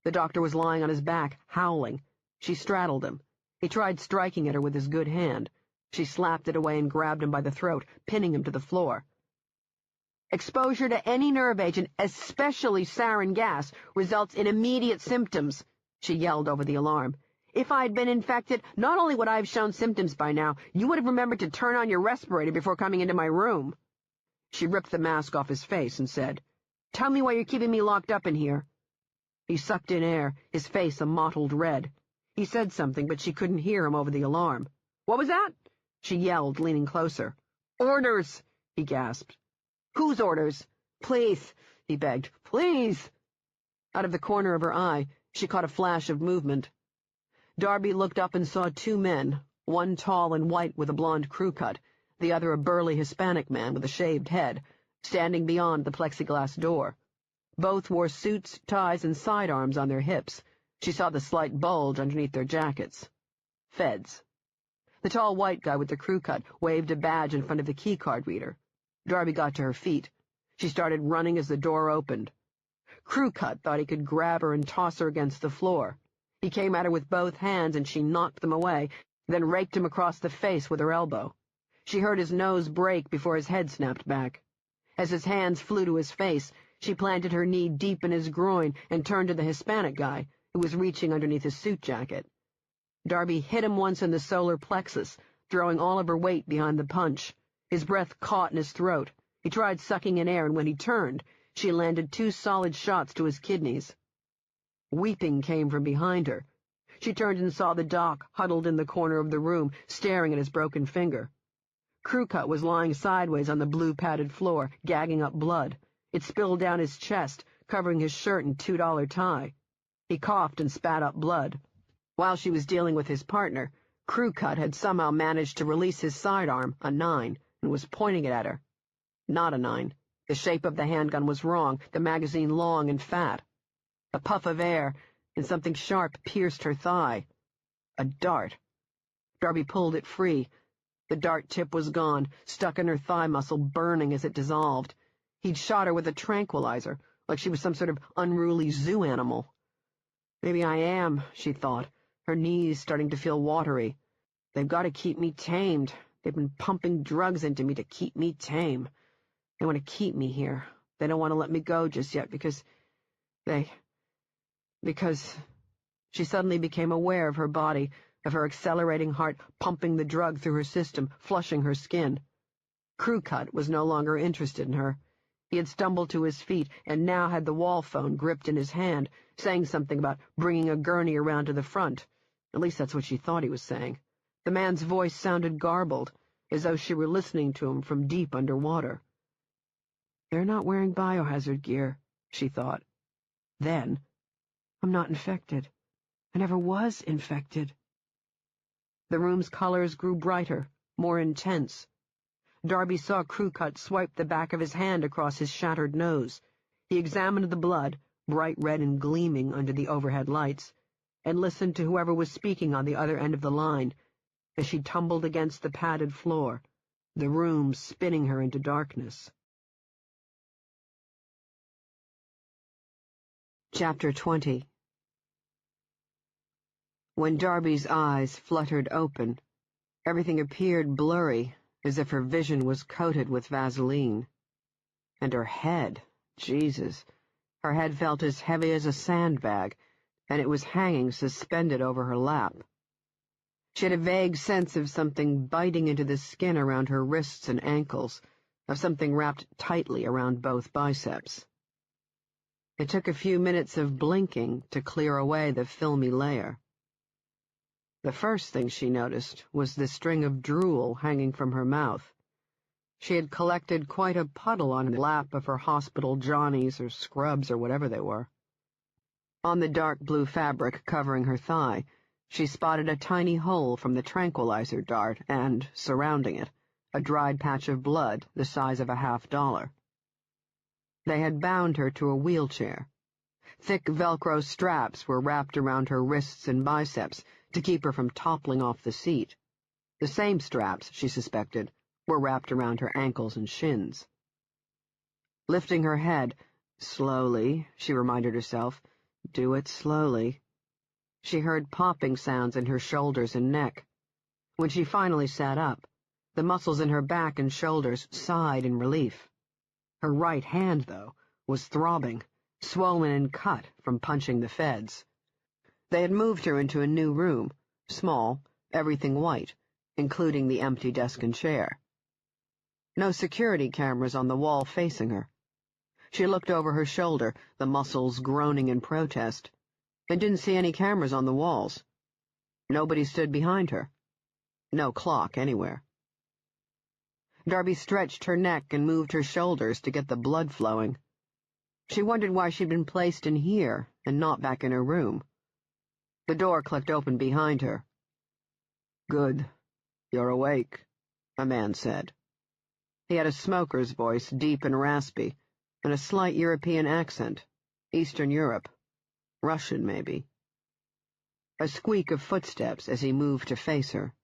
Speaker 2: The doctor was lying on his back, howling. She straddled him. He tried striking at her with his good hand. She slapped it away and grabbed him by the throat, pinning him to the floor. Exposure to any nerve agent, especially sarin gas, results in immediate symptoms, she yelled over the alarm. If I had been infected, not only would I have shown symptoms by now, you would have remembered to turn on your respirator before coming into my room. She ripped the mask off his face and said, Tell me why you're keeping me locked up in here. He sucked in air, his face a mottled red. He said something, but she couldn't hear him over the alarm. "What was that?" she yelled, leaning closer. "Orders!" he gasped. "Whose orders?" "Please," he begged. "Please!" Out of the corner of her eye, she caught a flash of movement. Darby looked up and saw two men, one tall and white with a blonde crew cut, the other a burly Hispanic man with a shaved head, standing beyond the plexiglass door. Both wore suits, ties, and sidearms on their hips. She saw the slight bulge underneath their jackets. Feds. The tall white guy with the crew cut waved a badge in front of the keycard reader. Darby got to her feet. She started running as the door opened. Crew cut thought he could grab her and toss her against the floor. He came at her with both hands, and she knocked them away, then raked him across the face with her elbow. She heard his nose break before his head snapped back. As his hands flew to his face, she planted her knee deep in his groin and turned to the Hispanic guy, who was reaching underneath his suit jacket. Darby hit him once in the solar plexus, throwing all of her weight behind the punch. His breath caught in his throat. He tried sucking in air, and when he turned, she landed 2 solid shots to his kidneys. Weeping came from behind her. She turned and saw the doc huddled in the corner of the room, staring at his broken finger. Crew cut was lying sideways on the blue padded floor, gagging up blood. It spilled down his chest, covering his shirt and $2 tie. He coughed and spat up blood. While she was dealing with his partner, Crew cut had somehow managed to release his sidearm, a 9, and was pointing it at her. Not a 9. The shape of the handgun was wrong, the magazine long and fat. A puff of air, and something sharp pierced her thigh. A dart. Darby pulled it free. The dart tip was gone, stuck in her thigh muscle, burning as it dissolved. He'd shot her with a tranquilizer, like she was some sort of unruly zoo animal. Maybe I am, she thought, her knees starting to feel watery. They've got to keep me tamed. They've been pumping drugs into me to keep me tame. They want to keep me here. They don't want to let me go just yet because she suddenly became aware of her body, of her accelerating heart pumping the drug through her system, flushing her skin. Crew cut was no longer interested in her. He had stumbled to his feet and now had the wall phone gripped in his hand, saying something about bringing a gurney around to the front. At least that's what she thought he was saying. The man's voice sounded garbled, as though she were listening to him from deep underwater. They're not wearing biohazard gear, she thought. Then, I'm not infected. I never was infected. The room's colors grew brighter, more intense. Darby saw Crew cut swipe the back of his hand across his shattered nose. He examined the blood, bright red and gleaming under the overhead lights, and listened to whoever was speaking on the other end of the line, as she tumbled against the padded floor, the room spinning her into darkness. Chapter 20. When Darby's eyes fluttered open, everything appeared blurry, as if her vision was coated with Vaseline. And her head, Jesus, her head felt as heavy as a sandbag, and it was hanging suspended over her lap. She had a vague sense of something biting into the skin around her wrists and ankles, of something wrapped tightly around both biceps. It took a few minutes of blinking to clear away the filmy layer. The first thing she noticed was the string of drool hanging from her mouth. She had collected quite a puddle on the lap of her hospital johnnies or scrubs or whatever they were. On the dark blue fabric covering her thigh, she spotted a tiny hole from the tranquilizer dart and, surrounding it, a dried patch of blood the size of a $50. They had bound her to a wheelchair. Thick Velcro straps were wrapped around her wrists and biceps to keep her from toppling off the seat. The same straps, she suspected, were wrapped around her ankles and shins. Lifting her head, slowly, she reminded herself, do it slowly. She heard popping sounds in her shoulders and neck. When she finally sat up, the muscles in her back and shoulders sighed in relief. Her right hand, though, was throbbing, swollen and cut from punching the feds. They had moved her into a new room, small, everything white, including the empty desk and chair. No security cameras on the wall facing her. She looked over her shoulder, the muscles groaning in protest, and didn't see any cameras on the walls. Nobody stood behind her. No clock anywhere. Darby stretched her neck and moved her shoulders to get the blood flowing. She wondered why she'd been placed in here and not back in her room. The door clicked open behind her. "Good. You're awake," a man said. He had a smoker's voice, deep and raspy, and a slight European accent. Eastern Europe. Russian, maybe. A squeak of footsteps as he moved to face her.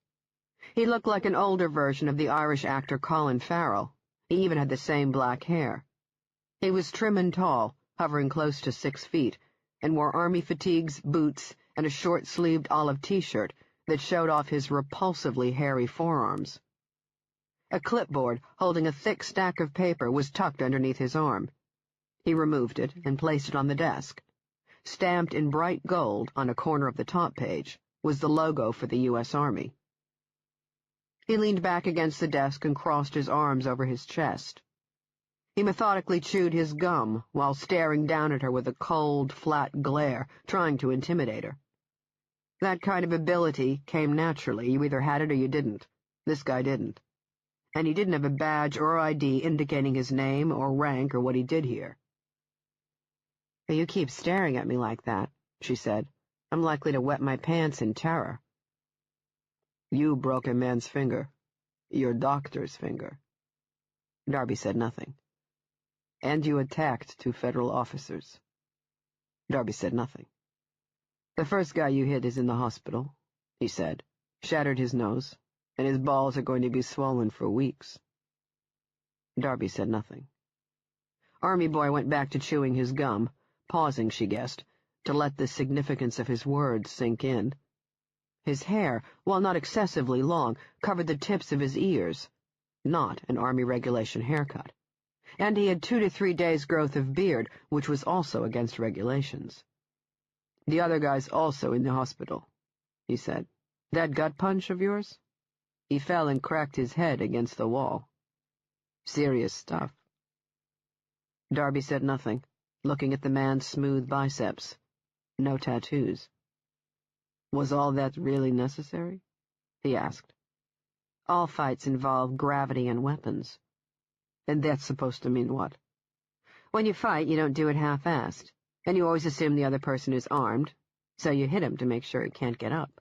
Speaker 2: He looked like an older version of the Irish actor Colin Farrell. He even had the same black hair. He was trim and tall, hovering close to 6 feet, and wore army fatigues, boots, and a short-sleeved olive t-shirt that showed off his repulsively hairy forearms. A clipboard holding a thick stack of paper was tucked underneath his arm. He removed it and placed it on the desk. Stamped in bright gold on a corner of the top page was the logo for the U.S. Army. He leaned back against the desk and crossed his arms over his chest. He methodically chewed his gum while staring down at her with a cold, flat glare, trying to intimidate her. That kind of ability came naturally. You either had it or you didn't. This guy didn't. And he didn't have a badge or ID indicating his name or rank or what he did here. "You keep staring at me like that," she said. "I'm likely to wet my pants in terror." "You broke a man's finger. Your doctor's finger." Darby said nothing. "And you attacked 2 federal officers." Darby said nothing. "The first guy you hit is in the hospital," he said. "Shattered his nose, and his balls are going to be swollen for weeks." Darby said nothing. Army Boy went back to chewing his gum, pausing, she guessed, to let the significance of his words sink in. His hair, while not excessively long, covered the tips of his ears, not an Army regulation haircut, and he had 2 to 3 days' growth of beard, which was also against regulations. "The other guy's also in the hospital," he said. "That gut punch of yours? He fell and cracked his head against the wall. Serious stuff." Darby said nothing, looking at the man's smooth biceps. No tattoos. "Was all that really necessary?" he asked. "All fights involve gravity and weapons." "And that's supposed to mean what?" "When you fight, you don't do it half-assed, and you always assume the other person is armed, so you hit him to make sure he can't get up."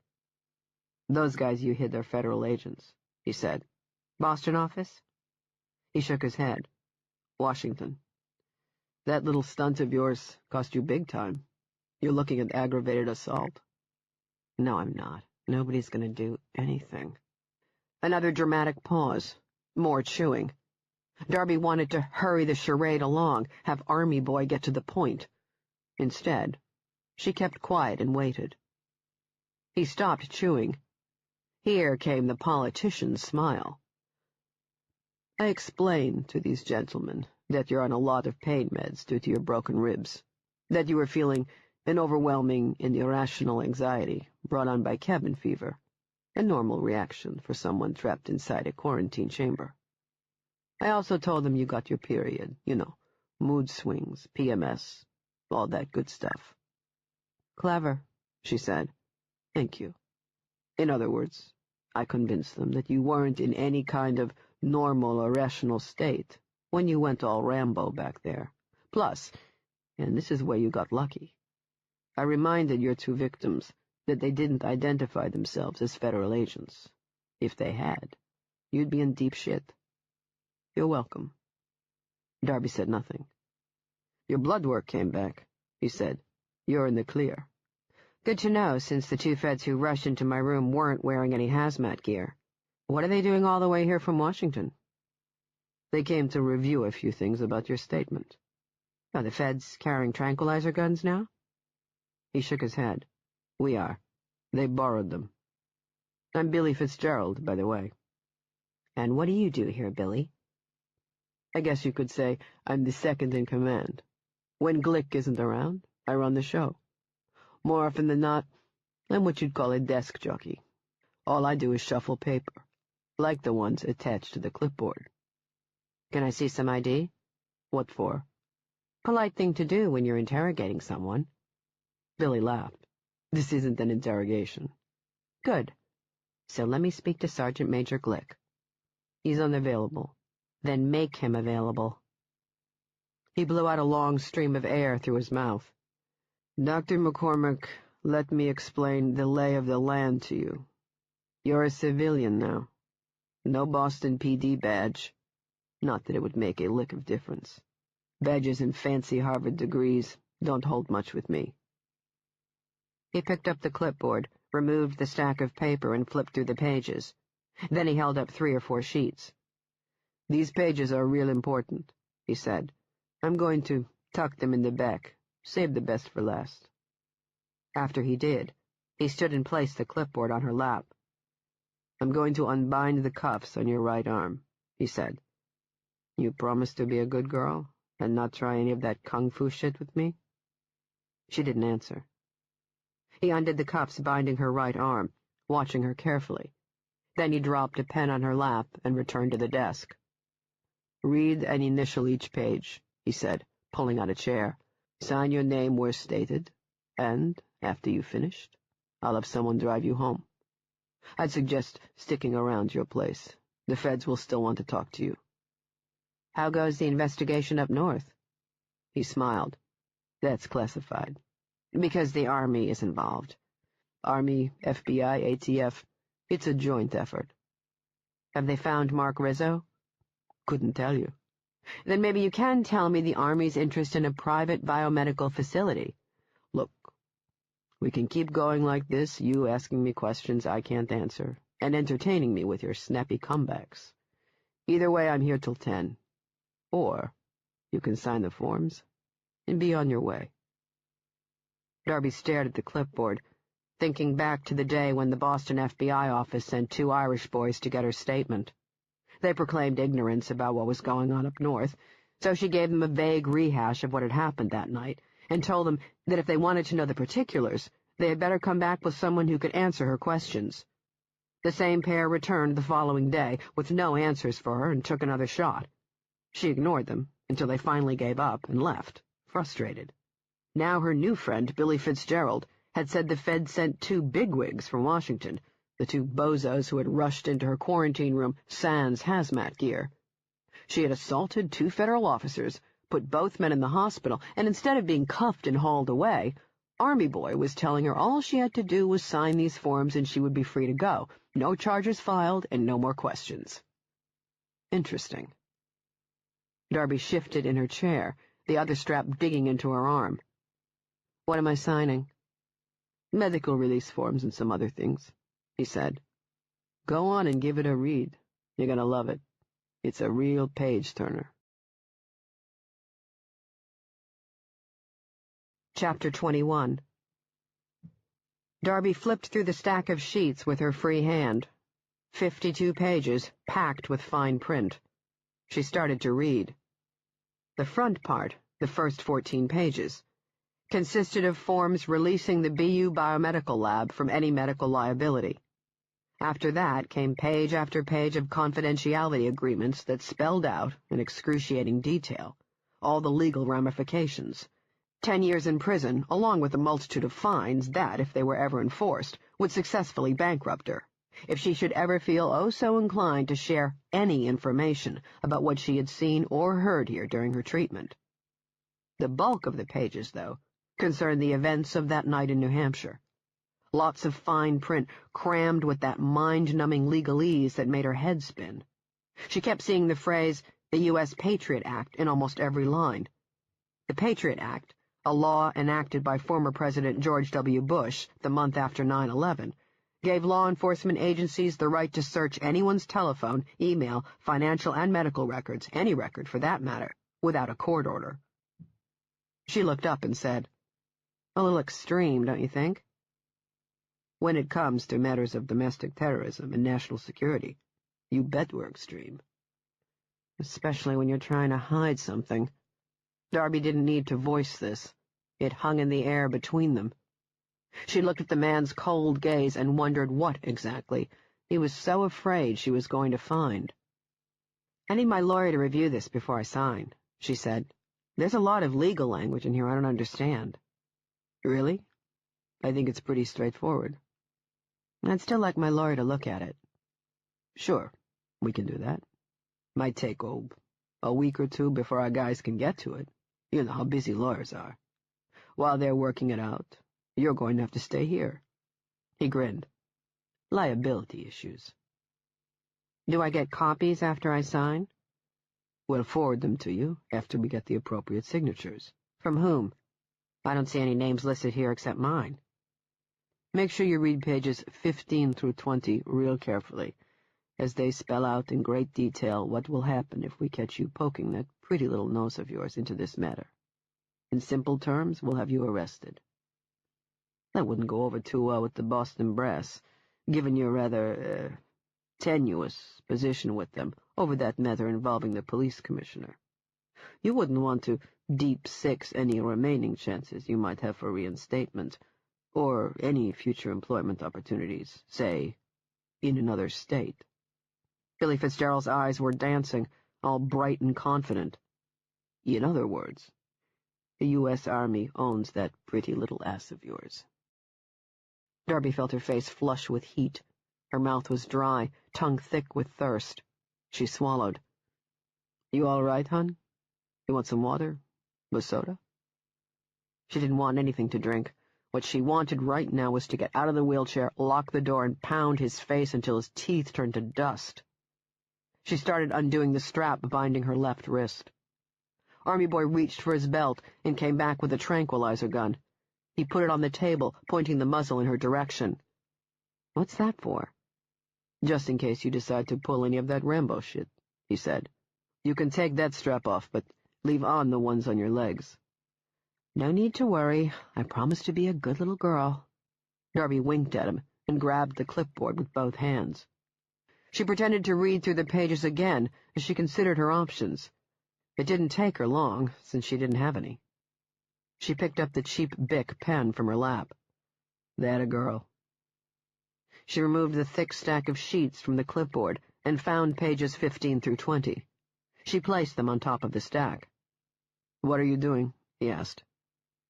Speaker 2: "Those guys you hit are federal agents," he said. "Boston office?" He shook his head. "Washington. That little stunt of yours cost you big time. You're looking at aggravated assault." "No, I'm not. Nobody's going to do anything." Another dramatic pause. More chewing. Darby wanted to hurry the charade along, have Army Boy get to the point. Instead, she kept quiet and waited. He stopped chewing. Here came the politician's smile. "I explained to these gentlemen that you're on a lot of pain meds due to your broken ribs, that you were feeling an overwhelming and irrational anxiety brought on by cabin fever, a normal reaction for someone trapped inside a quarantine chamber. I also told them you got your period, mood swings, PMS, all that good stuff." "Clever," she said. "Thank you. In other words, I convinced them that you weren't in any kind of normal or rational state when you went all Rambo back there. Plus, and this is where you got lucky, I reminded your 2 victims that they didn't identify themselves as federal agents. If they had, you'd be in deep shit." "You're welcome." Darby said nothing. "Your blood work came back," he said. "You're in the clear." "Good to know, since the 2 feds who rushed into my room weren't wearing any hazmat gear. What are they doing all the way here from Washington?" "They came to review a few things about your statement." "Are the feds carrying tranquilizer guns now?" He shook his head. "We are. They borrowed them. I'm Billy Fitzgerald, by the way." "And what do you do here, Billy?" "I guess you could say I'm the second in command. When Glick isn't around, I run the show. More often than not, I'm what you'd call a desk jockey. All I do is shuffle paper, like the ones attached to the clipboard." "Can I see some ID?" "What for?" Polite thing to do when you're interrogating someone. Billy laughed. This isn't an interrogation. Good. So let me speak to Sergeant Major Glick. He's unavailable. Then make him available. He blew out a long stream of air through his mouth. Dr. McCormick, let me explain the lay of the land to you. You're a civilian now. No Boston PD badge. Not that it would make a lick of difference. Badges and fancy Harvard degrees don't hold much with me. He picked up the clipboard, removed the stack of paper, and flipped through the pages. Then he held up 3 or 4 sheets. These pages are real important, he said. I'm going to tuck them in the back. Save the best for last. After he did, he stood and placed the clipboard on her lap. I'm going to unbind the cuffs on your right arm, he said. You promise to be a good girl and not try any of that kung fu shit with me? She didn't answer. He undid the cuffs binding her right arm, watching her carefully. Then he dropped a pen on her lap and returned to the desk. Read and initial each page, he said, pulling out a chair. Sign your name where stated, and, after you've finished, I'll have someone drive you home. I'd suggest sticking around your place. The feds will still want to talk to you. How goes the investigation up north? He smiled. That's classified. Because the Army is involved. Army, FBI, ATF. It's a joint effort. Have they found Mark Rizzo? Couldn't tell you. Then maybe you can tell me the Army's interest in a private biomedical facility. Look, we can keep going like this, you asking me questions I can't answer, and entertaining me with your snappy comebacks. Either way, I'm here till 10. Or you can sign the forms and be on your way. Darby stared at the clipboard, thinking back to the day when the Boston FBI office sent 2 Irish boys to get her statement. They proclaimed ignorance about what was going on up north, so she gave them a vague rehash of what had happened that night, and told them that if they wanted to know the particulars, they had better come back with someone who could answer her questions. The same pair returned the following day, with no answers for her, and took another shot. She ignored them, until they finally gave up and left, frustrated. Now her new friend, Billy Fitzgerald, had said the Fed sent 2 bigwigs from Washington, the 2 bozos who had rushed into her quarantine room sans hazmat gear. She had assaulted 2 federal officers, put both men in the hospital, and instead of being cuffed and hauled away, Army Boy was telling her all she had to do was sign these forms and she would be free to go. No charges filed and no more questions. Interesting. Darby shifted in her chair, the other strap digging into her arm. What am I signing? Medical release forms and some other things, he said. Go on and give it a read. You're gonna love it. It's a real page-turner. Chapter 21. Darby flipped through the stack of sheets with her free hand. 52 pages, packed with fine print. She started to read. The front part, the first 14 pages, consisted of forms releasing the BU Biomedical Lab from any medical liability. After that came page after page of confidentiality agreements that spelled out, in excruciating detail, all the legal ramifications. 10 years in prison, along with a multitude of fines that, if they were ever enforced, would successfully bankrupt her, if she should ever feel oh so inclined to share any information about what she had seen or heard here during her treatment. The bulk of the pages, though, concerned the events of that night in New Hampshire. Lots of fine print crammed with that mind-numbing legalese that made her head spin. She kept seeing the phrase, the U.S. Patriot Act, in almost every line. The Patriot Act, a law enacted by former President George W. Bush the month after 9/11, gave law enforcement agencies the right to search anyone's telephone, email, financial and medical records, any record for that matter, without a court order. She looked up and said, A little extreme, don't you think? When it comes to matters of domestic terrorism and national security, you bet we're extreme. Especially when you're trying to hide something. Darby didn't need to voice this. It hung in the air between them. She looked at the man's cold gaze and wondered what, exactly, he was so afraid she was going to find. I need my lawyer to review this before I sign, she said. There's a lot of legal language in here I don't understand. Really? I think it's pretty straightforward. I'd still like my lawyer to look at it. Sure, we can do that. Might take a week or two before our guys can get to it. You know how busy lawyers are. While they're working it out, you're going to have to stay here. He grinned. Liability issues. Do I get copies after I sign? We'll forward them to you after we get the appropriate signatures. From whom? I don't see any names listed here except mine. Make sure you read pages 15 through 20 real carefully, as they spell out in great detail what will happen if we catch you poking that pretty little nose of yours into this matter. In simple terms, we'll have you arrested. That wouldn't go over too well with the Boston brass, given your rather, tenuous position with them over that matter involving the police commissioner. You wouldn't want to deep six any remaining chances you might have for reinstatement, or any future employment opportunities, say, in another state. Billy Fitzgerald's eyes were dancing, all bright and confident. In other words, the U.S. Army owns that pretty little ass of yours. Darby felt her face flush with heat. Her mouth was dry, tongue thick with thirst. She swallowed. You all right, hon? You want some water? A soda? She didn't want anything to drink. What she wanted right now was to get out of the wheelchair, lock the door, and pound his face until his teeth turned to dust. She started undoing the strap binding her left wrist. Army Boy reached for his belt and came back with a tranquilizer gun. He put it on the table, pointing the muzzle in her direction. What's that for? Just in case you decide to pull any of that Rambo shit, he said. You can take that strap off, but leave on the ones on your legs. No need to worry. I promise to be a good little girl. Darby winked at him and grabbed the clipboard with both hands. She pretended to read through the pages again as she considered her options. It didn't take her long, since she didn't have any. She picked up the cheap Bic pen from her lap. That a girl. She removed the thick stack of sheets from the clipboard and found pages 15 through 20. She placed them on top of the stack. What are you doing? He asked.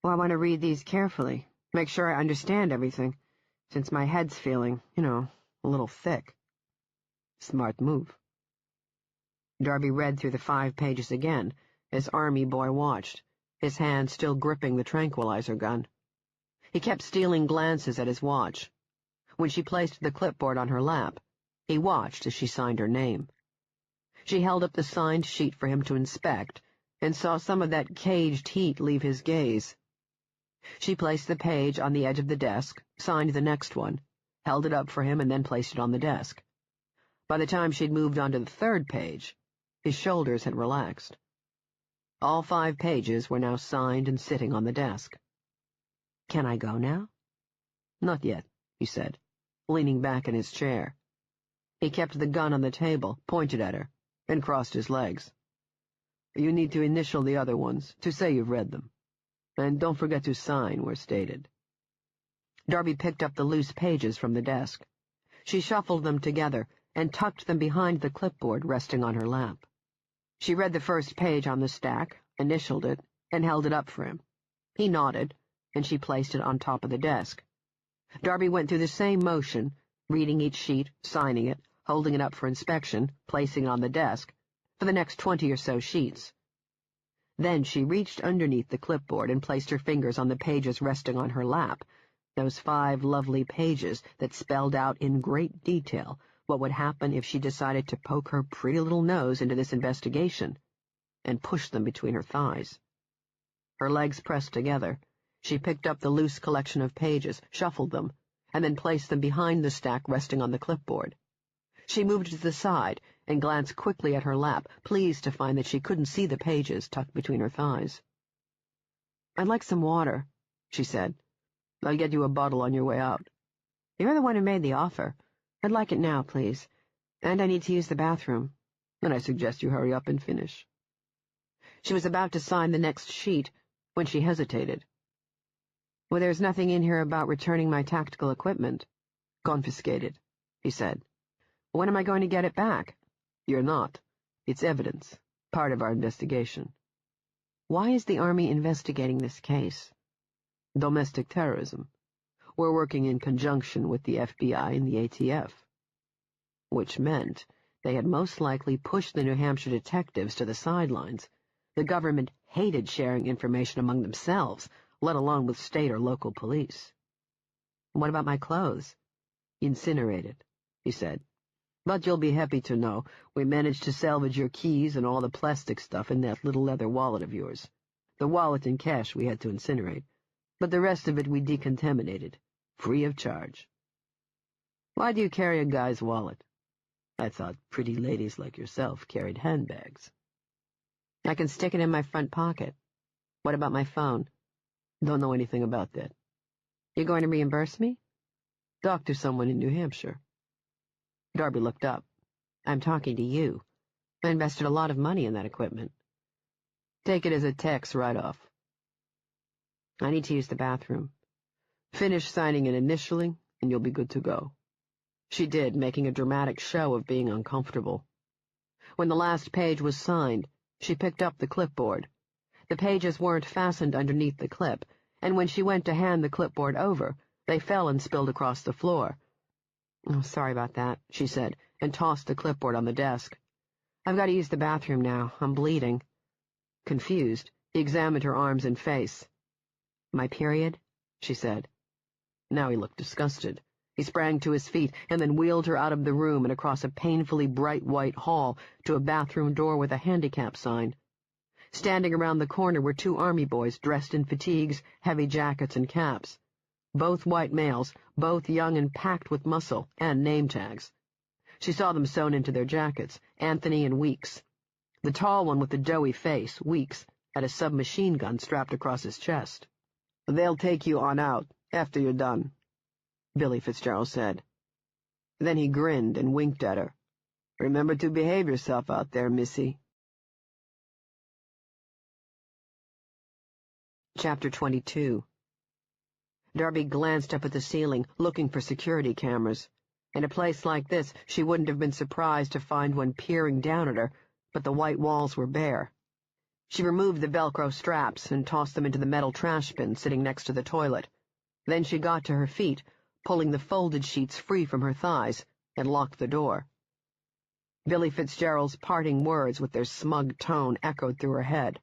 Speaker 2: Well, I want to read these carefully, make sure I understand everything, since my head's feeling, a little thick. Smart move. Darby read through the 5 pages again, as Army Boy watched, his hand still gripping the tranquilizer gun. He kept stealing glances at his watch. When she placed the clipboard on her lap, he watched as she signed her name. She held up the signed sheet for him to inspect, and saw some of that caged heat leave his gaze. She placed the page on the edge of the desk, signed the next one, held it up for him, and then placed it on the desk. By the time she'd moved on to the 3rd page, his shoulders had relaxed. All 5 pages were now signed and sitting on the desk. Can I go now? Not yet, he said, leaning back in his chair. He kept the gun on the table, pointed at her, and crossed his legs. You need to initial the other ones, to say you've read them. And don't forget to sign where stated. Darby picked up the loose pages from the desk. She shuffled them together and tucked them behind the clipboard resting on her lap. She read the first page on the stack, initialed it, and held it up for him. He nodded, and she placed it on top of the desk. Darby went through the same motion, reading each sheet, signing it, holding it up for inspection, placing it on the desk, for the next 20 or so sheets. Then she reached underneath the clipboard and placed her fingers on the pages resting on her lap, those 5 lovely pages that spelled out in great detail what would happen if she decided to poke her pretty little nose into this investigation, and pushed them between her thighs. Her legs pressed together. She picked up the loose collection of pages, shuffled them, and then placed them behind the stack resting on the clipboard. She moved to the side and glanced quickly at her lap, pleased to find that she couldn't see the pages tucked between her thighs. I'd like some water, she said. I'll get you a bottle on your way out. You're the one who made the offer. I'd like it now, please. And I need to use the bathroom. Then I suggest you hurry up and finish. She was about to sign the next sheet when she hesitated. Well, there's nothing in here about returning my tactical equipment. Confiscated, he said. When am I going to get it back? You're not. It's evidence, part of our investigation. Why is the Army investigating this case? Domestic terrorism. We're working in conjunction with the FBI and the ATF. Which meant they had most likely pushed the New Hampshire detectives to the sidelines. The government hated sharing information among themselves, let alone with state or local police. What about my clothes? Incinerated, he said. But you'll be happy to know we managed to salvage your keys and all the plastic stuff in that little leather wallet of yours. The wallet and cash we had to incinerate, but the rest of it we decontaminated, free of charge. Why do you carry a guy's wallet? I thought pretty ladies like yourself carried handbags. I can stick it in my front pocket. What about my phone? Don't know anything about that. You going to reimburse me? Talk to someone in New Hampshire. Darby looked up. I'm talking to you. I invested a lot of money in that equipment. Take it as a tax write-off. I need to use the bathroom. Finish signing and initialing, and you'll be good to go. She did, making a dramatic show of being uncomfortable. When the last page was signed, she picked up the clipboard. The pages weren't fastened underneath the clip, and when she went to hand the clipboard over, they fell and spilled across the floor. Oh, sorry about that, she said, and tossed the clipboard on the desk. I've got to use the bathroom now. I'm bleeding. Confused, he examined her arms and face. My period? She said. Now he looked disgusted. He sprang to his feet and then wheeled her out of the room and across a painfully bright white hall to a bathroom door with a handicap sign. Standing around the corner were two army boys dressed in fatigues, heavy jackets, and caps. Both white males, both young and packed with muscle, and name tags. She saw them sewn into their jackets, Anthony and Weeks. The tall one with the doughy face, Weeks, had a submachine gun strapped across his chest. They'll take you on out, after you're done, Billy Fitzgerald said. Then he grinned and winked at her. Remember to behave yourself out there, missy. Chapter 22. Darby glanced up at the ceiling, looking for security cameras. In a place like this, she wouldn't have been surprised to find one peering down at her, but the white walls were bare. She removed the Velcro straps and tossed them into the metal trash bin sitting next to the toilet. Then she got to her feet, pulling the folded sheets free from her thighs, and locked the door. Billy Fitzgerald's parting words with their smug tone echoed through her head.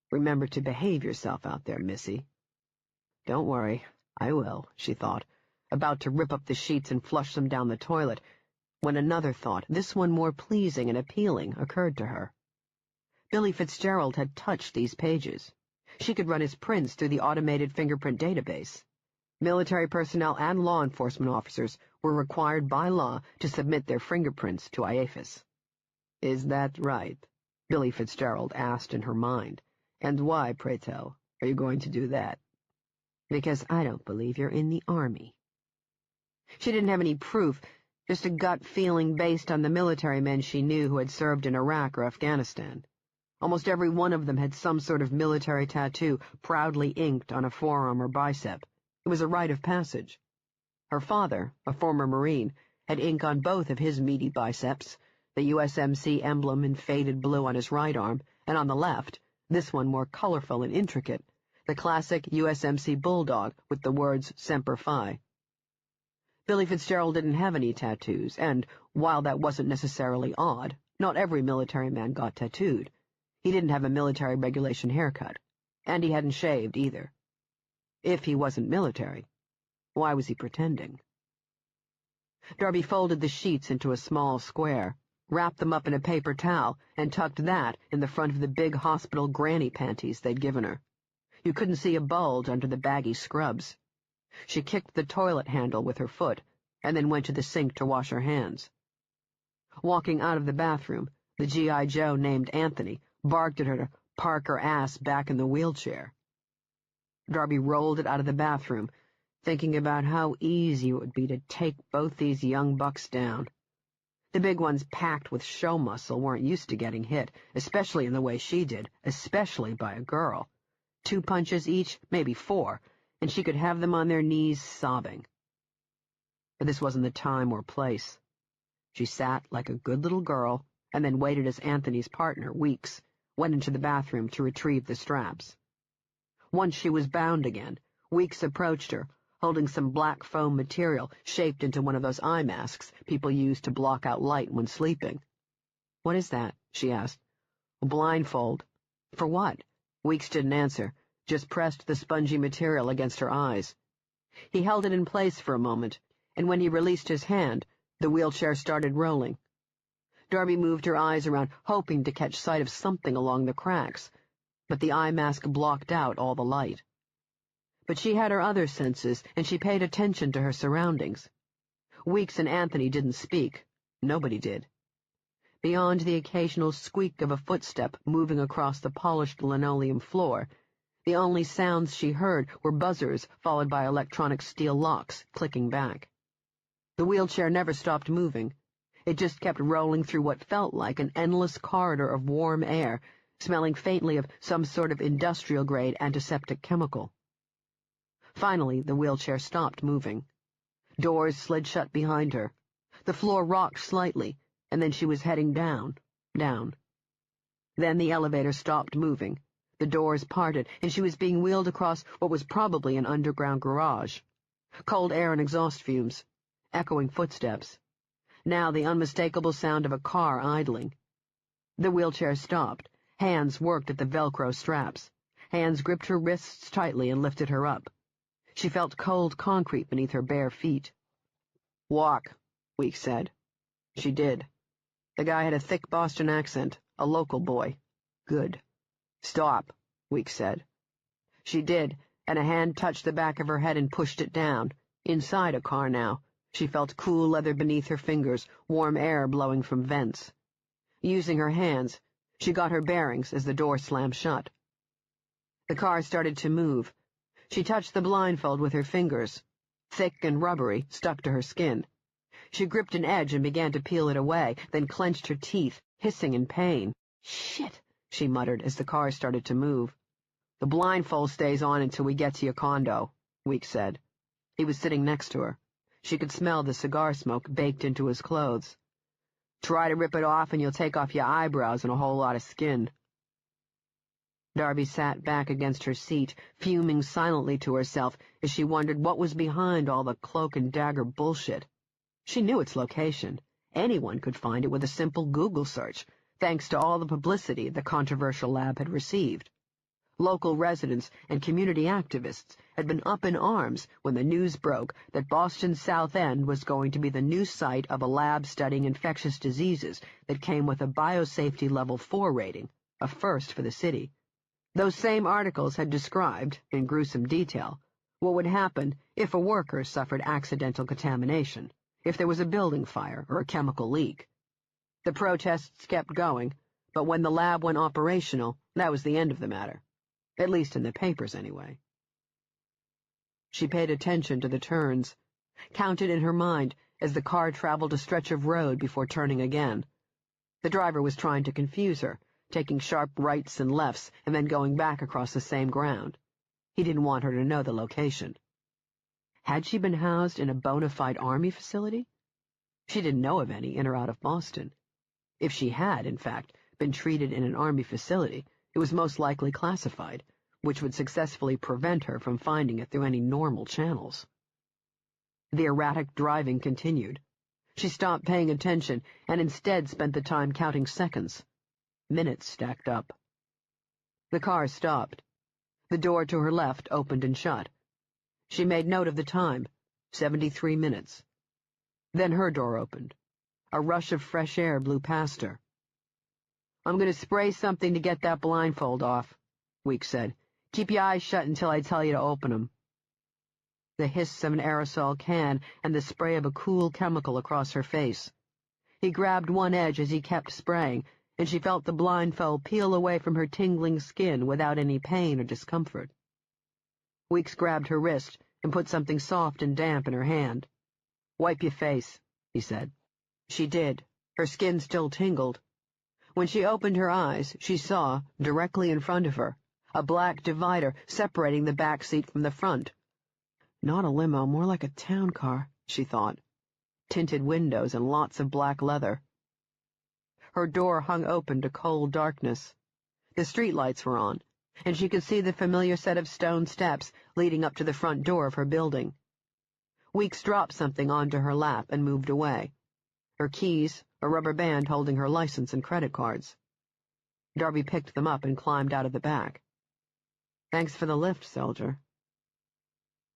Speaker 2: Remember to behave yourself out there, missy. Don't worry, I will, she thought, about to rip up the sheets and flush them down the toilet, when another thought, this one more pleasing and appealing, occurred to her. Billy Fitzgerald had touched these pages. She could run his prints through the automated fingerprint database. Military personnel and law enforcement officers were required by law to submit their fingerprints to IAFIS. Is that right? Billy Fitzgerald asked in her mind. And why, pray tell, are you going to do that? Because I don't believe you're in the Army. She didn't have any proof, just a gut feeling based on the military men she knew who had served in Iraq or Afghanistan. Almost every one of them had some sort of military tattoo proudly inked on a forearm or bicep. It was a rite of passage. Her father, a former Marine, had ink on both of his meaty biceps, the USMC emblem in faded blue on his right arm, and on the left, this one more colorful and intricate, the classic USMC bulldog with the words Semper Fi. Billy Fitzgerald didn't have any tattoos, and, while that wasn't necessarily odd, not every military man got tattooed. He didn't have a military regulation haircut, and he hadn't shaved either. If he wasn't military, why was he pretending? Darby folded the sheets into a small square, wrapped them up in a paper towel, and tucked that in the front of the big hospital granny panties they'd given her. You couldn't see a bulge under the baggy scrubs. She kicked the toilet handle with her foot, and then went to the sink to wash her hands. Walking out of the bathroom, the G.I. Joe named Anthony barked at her to park her ass back in the wheelchair. Darby rolled it out of the bathroom, thinking about how easy it would be to take both these young bucks down. The big ones packed with show muscle weren't used to getting hit, especially in the way she did, especially by a girl. 2 punches each, maybe 4, and she could have them on their knees sobbing. But this wasn't the time or place. She sat like a good little girl, and then waited as Anthony's partner, Weeks, went into the bathroom to retrieve the straps. Once she was bound again, Weeks approached her, holding some black foam material shaped into one of those eye masks people use to block out light when sleeping. "What is that?" she asked. "A blindfold." "For what?" Weeks didn't answer, just pressed the spongy material against her eyes. He held it in place for a moment, and when he released his hand, the wheelchair started rolling. Darby moved her eyes around, hoping to catch sight of something along the cracks, but the eye mask blocked out all the light. But she had her other senses, and she paid attention to her surroundings. Weeks and Anthony didn't speak. Nobody did. Beyond the occasional squeak of a footstep moving across the polished linoleum floor, the only sounds she heard were buzzers followed by electronic steel locks clicking back. The wheelchair never stopped moving. It just kept rolling through what felt like an endless corridor of warm air, smelling faintly of some sort of industrial-grade antiseptic chemical. Finally, the wheelchair stopped moving. Doors slid shut behind her. The floor rocked slightly, and then she was heading down, down. Then the elevator stopped moving. The doors parted, and she was being wheeled across what was probably an underground garage. Cold air and exhaust fumes. Echoing footsteps. Now the unmistakable sound of a car idling. The wheelchair stopped. Hands worked at the Velcro straps. Hands gripped her wrists tightly and lifted her up. She felt cold concrete beneath her bare feet. "Walk," Weeks said. She did. The guy had a thick Boston accent, a local boy. Good. "Stop," Weeks said. She did, and a hand touched the back of her head and pushed it down. Inside a car now. She felt cool leather beneath her fingers, warm air blowing from vents. Using her hands, she got her bearings as the door slammed shut. The car started to move. She touched the blindfold with her fingers. Thick and rubbery, stuck to her skin. She gripped an edge and began to peel it away, then clenched her teeth, hissing in pain. "Shit," she muttered as the car started to move. "The blindfold stays on until we get to your condo," Weeks said. He was sitting next to her. She could smell the cigar smoke baked into his clothes. "Try to rip it off and you'll take off your eyebrows and a whole lot of skin." Darby sat back against her seat, fuming silently to herself as she wondered what was behind all the cloak-and-dagger bullshit. She knew its location. Anyone could find it with a simple Google search, thanks to all the publicity the controversial lab had received. Local residents and community activists had been up in arms when the news broke that Boston's South End was going to be the new site of a lab studying infectious diseases that came with a biosafety level 4 rating, a first for the city. Those same articles had described, in gruesome detail, what would happen if a worker suffered accidental contamination, if there was a building fire or a chemical leak. The protests kept going, but when the lab went operational, that was the end of the matter. At least in the papers, anyway. She paid attention to the turns, counted in her mind as the car traveled a stretch of road before turning again. The driver was trying to confuse her, taking sharp rights and lefts and then going back across the same ground. He didn't want her to know the location. Had she been housed in a bona fide army facility? She didn't know of any in or out of Boston. If she had, in fact, been treated in an army facility, it was most likely classified, which would successfully prevent her from finding it through any normal channels. The erratic driving continued. She stopped paying attention and instead spent the time counting seconds. Minutes stacked up. The car stopped. The door to her left opened and shut. She made note of the time, 73 minutes. Then her door opened. A rush of fresh air blew past her. "I'm going to spray something to get that blindfold off," Weeks said. "Keep your eyes shut until I tell you to open them." The hiss of an aerosol can and the spray of a cool chemical across her face. He grabbed one edge as he kept spraying, and she felt the blindfold peel away from her tingling skin without any pain or discomfort. Weeks grabbed her wrist and put something soft and damp in her hand. "Wipe your face," he said. She did. Her skin still tingled. When she opened her eyes, she saw, directly in front of her, a black divider separating the back seat from the front. Not a limo, more like a town car, she thought. Tinted windows and lots of black leather. Her door hung open to cold darkness. The streetlights were on, and she could see the familiar set of stone steps leading up to the front door of her building. Weeks dropped something onto her lap and moved away. Her keys, a rubber band holding her license and credit cards. Darby picked them up and climbed out of the back. "Thanks for the lift, soldier."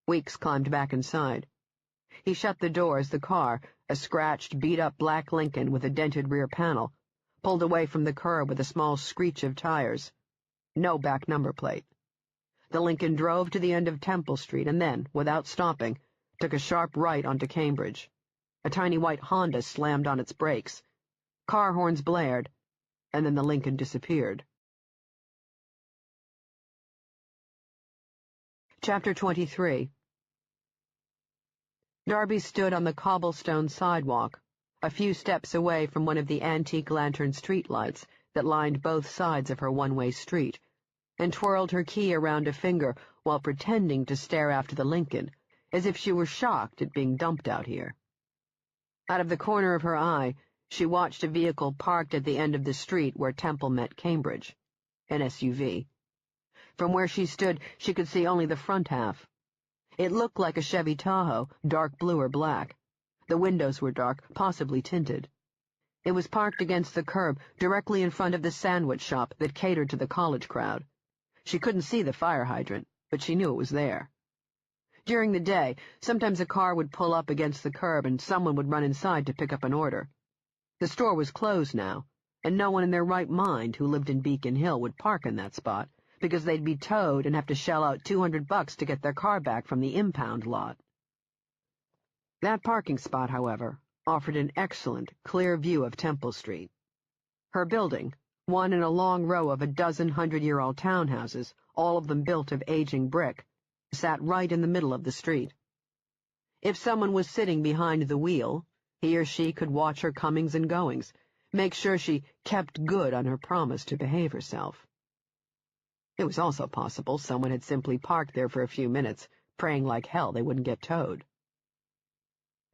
Speaker 2: Weeks climbed back inside. He shut the door as the car, a scratched, beat-up black Lincoln with a dented rear panel, pulled away from the curb with a small screech of tires. No back number plate. The Lincoln drove to the end of Temple Street and then, without stopping, took a sharp right onto Cambridge. A tiny white Honda slammed on its brakes. Car horns blared, and then the Lincoln disappeared. Chapter 23. Darby stood on the cobblestone sidewalk, a few steps away from one of the antique lantern streetlights that lined both sides of her one-way street, and twirled her key around a finger while pretending to stare after the Lincoln, as if she were shocked at being dumped out here. Out of the corner of her eye, she watched a vehicle parked at the end of the street where Temple met Cambridge, an SUV. From where she stood, she could see only the front half. It looked like a Chevy Tahoe, dark blue or black. The windows were dark, possibly tinted. It was parked against the curb, directly in front of the sandwich shop that catered to the college crowd. She couldn't see the fire hydrant, but she knew it was there. During the day, sometimes a car would pull up against the curb and someone would run inside to pick up an order. The store was closed now, and no one in their right mind who lived in Beacon Hill would park in that spot, because they'd be towed and have to shell out $200 to get their car back from the impound lot. That parking spot, however, offered an excellent, clear view of Temple Street. Her building, one in a long row of a dozen 100-year-old townhouses, all of them built of aging brick, sat right in the middle of the street. If someone was sitting behind the wheel, he or she could watch her comings and goings, make sure she kept good on her promise to behave herself. It was also possible someone had simply parked there for a few minutes, praying like hell they wouldn't get towed.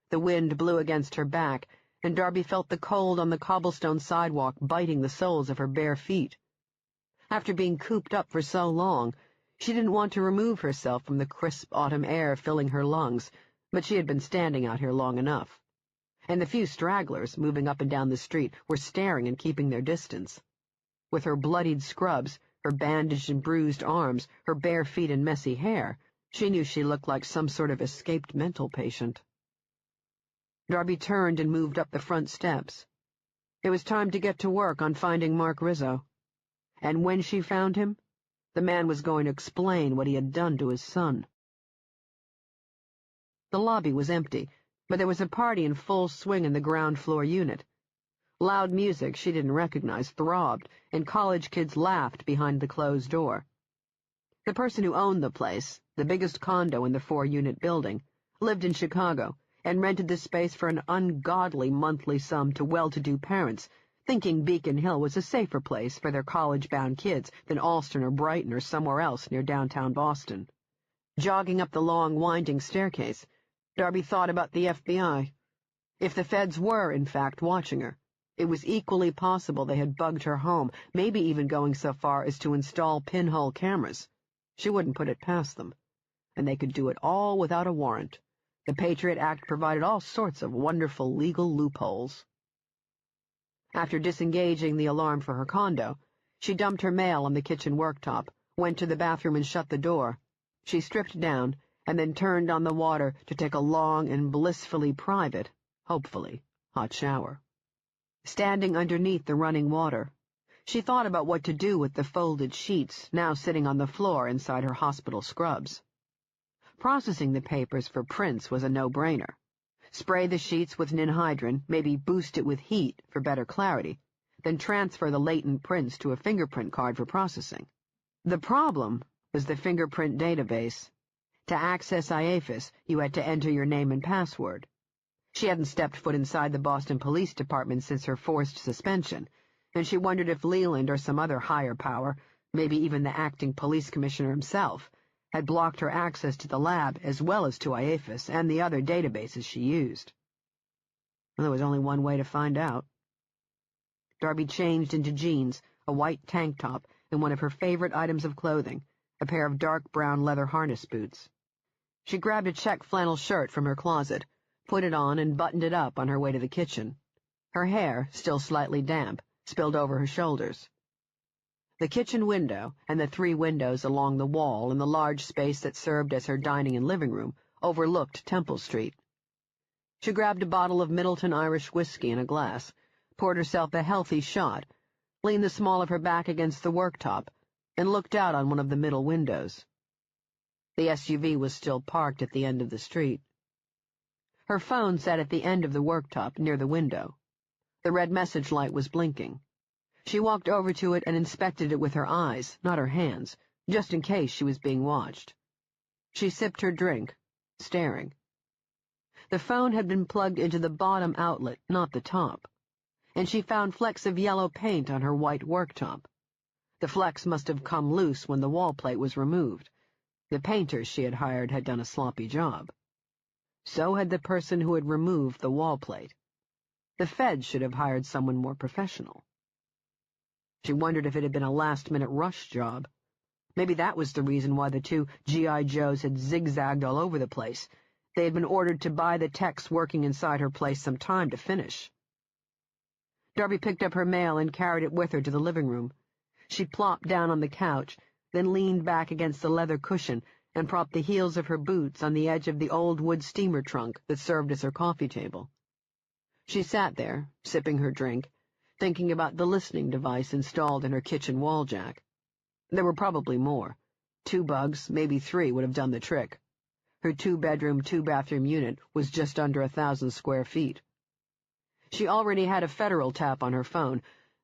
Speaker 2: The wind blew against her back, and Darby felt the cold on the cobblestone sidewalk biting the soles of her bare feet. After being cooped up for so long, she didn't want to remove herself from the crisp autumn air filling her lungs, but she had been standing out here long enough. And the few stragglers moving up and down the street were staring and keeping their distance. With her bloodied scrubs, her bandaged and bruised arms, her bare feet and messy hair, she knew she looked like some sort of escaped mental patient. Darby turned and moved up the front steps. It was time to get to work on finding Mark Rizzo. And when she found him, the man was going to explain what he had done to his son. The lobby was empty, but there was a party in full swing in the ground-floor unit. Loud music she didn't recognize throbbed, and college kids laughed behind the closed door. The person who owned the place, the biggest condo in the 4-unit building, lived in Chicago and rented the space for an ungodly monthly sum to well-to-do parents, thinking Beacon Hill was a safer place for their college-bound kids than Alston or Brighton or somewhere else near downtown Boston. Jogging up the long, winding staircase, Darby thought about the FBI. If the feds were, in fact, watching her, it was equally possible they had bugged her home, maybe even going so far as to install pinhole cameras. She wouldn't put it past them. And they could do it all without a warrant. The Patriot Act provided all sorts of wonderful legal loopholes. After disengaging the alarm for her condo, she dumped her mail on the kitchen worktop, went to the bathroom and shut the door. She stripped down, and then turned on the water to take a long and blissfully private, hopefully, hot shower. Standing underneath the running water, she thought about what to do with the folded sheets now sitting on the floor inside her hospital scrubs. Processing the papers for prints was a no-brainer. Spray the sheets with ninhydrin, maybe boost it with heat for better clarity, then transfer the latent prints to a fingerprint card for processing. The problem was the fingerprint database. To access IAFIS, you had to enter your name and password. She hadn't stepped foot inside the Boston Police Department since her forced suspension, and she wondered if Leland or some other higher power, maybe even the acting police commissioner himself, had blocked her access to the lab as well as to IAFIS and the other databases she used. Well, there was only one way to find out. Darby changed into jeans, a white tank top, and one of her favorite items of clothing, a pair of dark brown leather harness boots. She grabbed a check flannel shirt from her closet, put it on, and buttoned it up on her way to the kitchen. Her hair, still slightly damp, spilled over her shoulders. The kitchen window, and the 3 windows along the wall in the large space that served as her dining and living room, overlooked Temple Street. She grabbed a bottle of Middleton Irish whiskey in a glass, poured herself a healthy shot, leaned the small of her back against the worktop, and looked out on one of the middle windows. The SUV was still parked at the end of the street. Her phone sat at the end of the worktop near the window. The red message light was blinking. She walked over to it and inspected it with her eyes, not her hands, just in case she was being watched. She sipped her drink, staring. The phone had been plugged into the bottom outlet, not the top, and she found flecks of yellow paint on her white worktop. The flecks must have come loose when the wall plate was removed. The painters she had hired had done a sloppy job. So had the person who had removed the wall plate. The feds should have hired someone more professional. She wondered if it had been a last-minute rush job. Maybe that was the reason why the 2 G.I. Joes had zigzagged all over the place. They had been ordered to buy the techs working inside her place some time to finish. Darby picked up her mail and carried it with her to the living room. She plopped down on the couch, then leaned back against the leather cushion and propped the heels of her boots on the edge of the old wood steamer trunk that served as her coffee table. She sat there, sipping her drink, thinking about the listening device installed in her kitchen wall jack. There were probably more. 2 bugs, maybe 3, would have done the trick. Her 2-bedroom, 2-bathroom unit was just under 1,000 square feet. She already had a federal tap on her phone,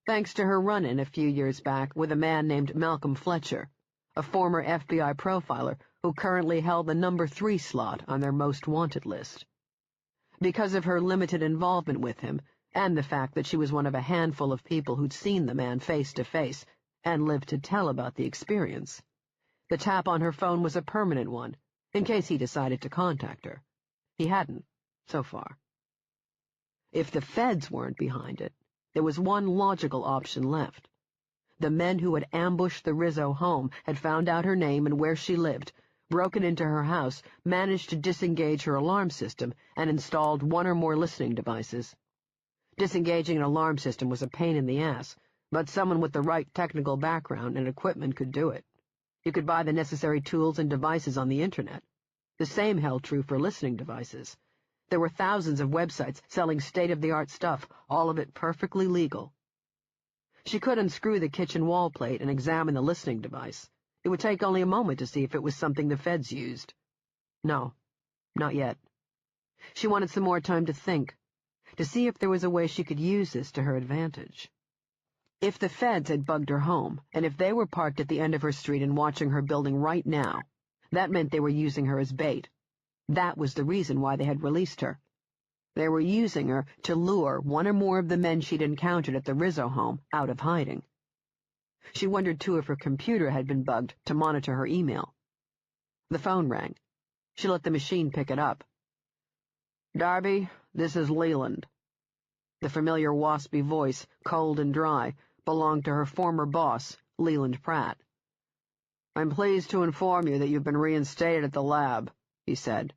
Speaker 2: thanks to her run-in a few years back with a man named Malcolm Fletcher, a former FBI profiler who currently held the number 3 slot on their most wanted list. Because of her limited involvement with him, and the fact that she was one of a handful of people who'd seen the man face to face and lived to tell about the experience, the tap on her phone was a permanent one, in case he decided to contact her. He hadn't, so far. If the feds weren't behind it, there was one logical option left. The men who had ambushed the Rizzo home had found out her name and where she lived, broken into her house, managed to disengage her alarm system, and installed 1 or more listening devices. Disengaging an alarm system was a pain in the ass, but someone with the right technical background and equipment could do it. You could buy the necessary tools and devices on the internet. The same held true for listening devices. There were thousands of websites selling state-of-the-art stuff, all of it perfectly legal. She could unscrew the kitchen wall plate and examine the listening device. It would take only a moment to see if it was something the feds used. No, not yet. She wanted some more time to think, to see if there was a way she could use this to her advantage. If the feds had bugged her home, and if they were parked at the end of her street and watching her building right now, that meant they were using her as bait. That was the reason why they had released her. They were using her to lure 1 or more of the men she'd encountered at the Rizzo home out of hiding. She wondered, too, if her computer had been bugged to monitor her email. The phone rang. She let the machine pick it up. "Darby, this is Leland." The familiar waspy voice, cold and dry, belonged to her former boss, Leland Pratt. "I'm pleased to inform you that you've been reinstated at the lab," he said.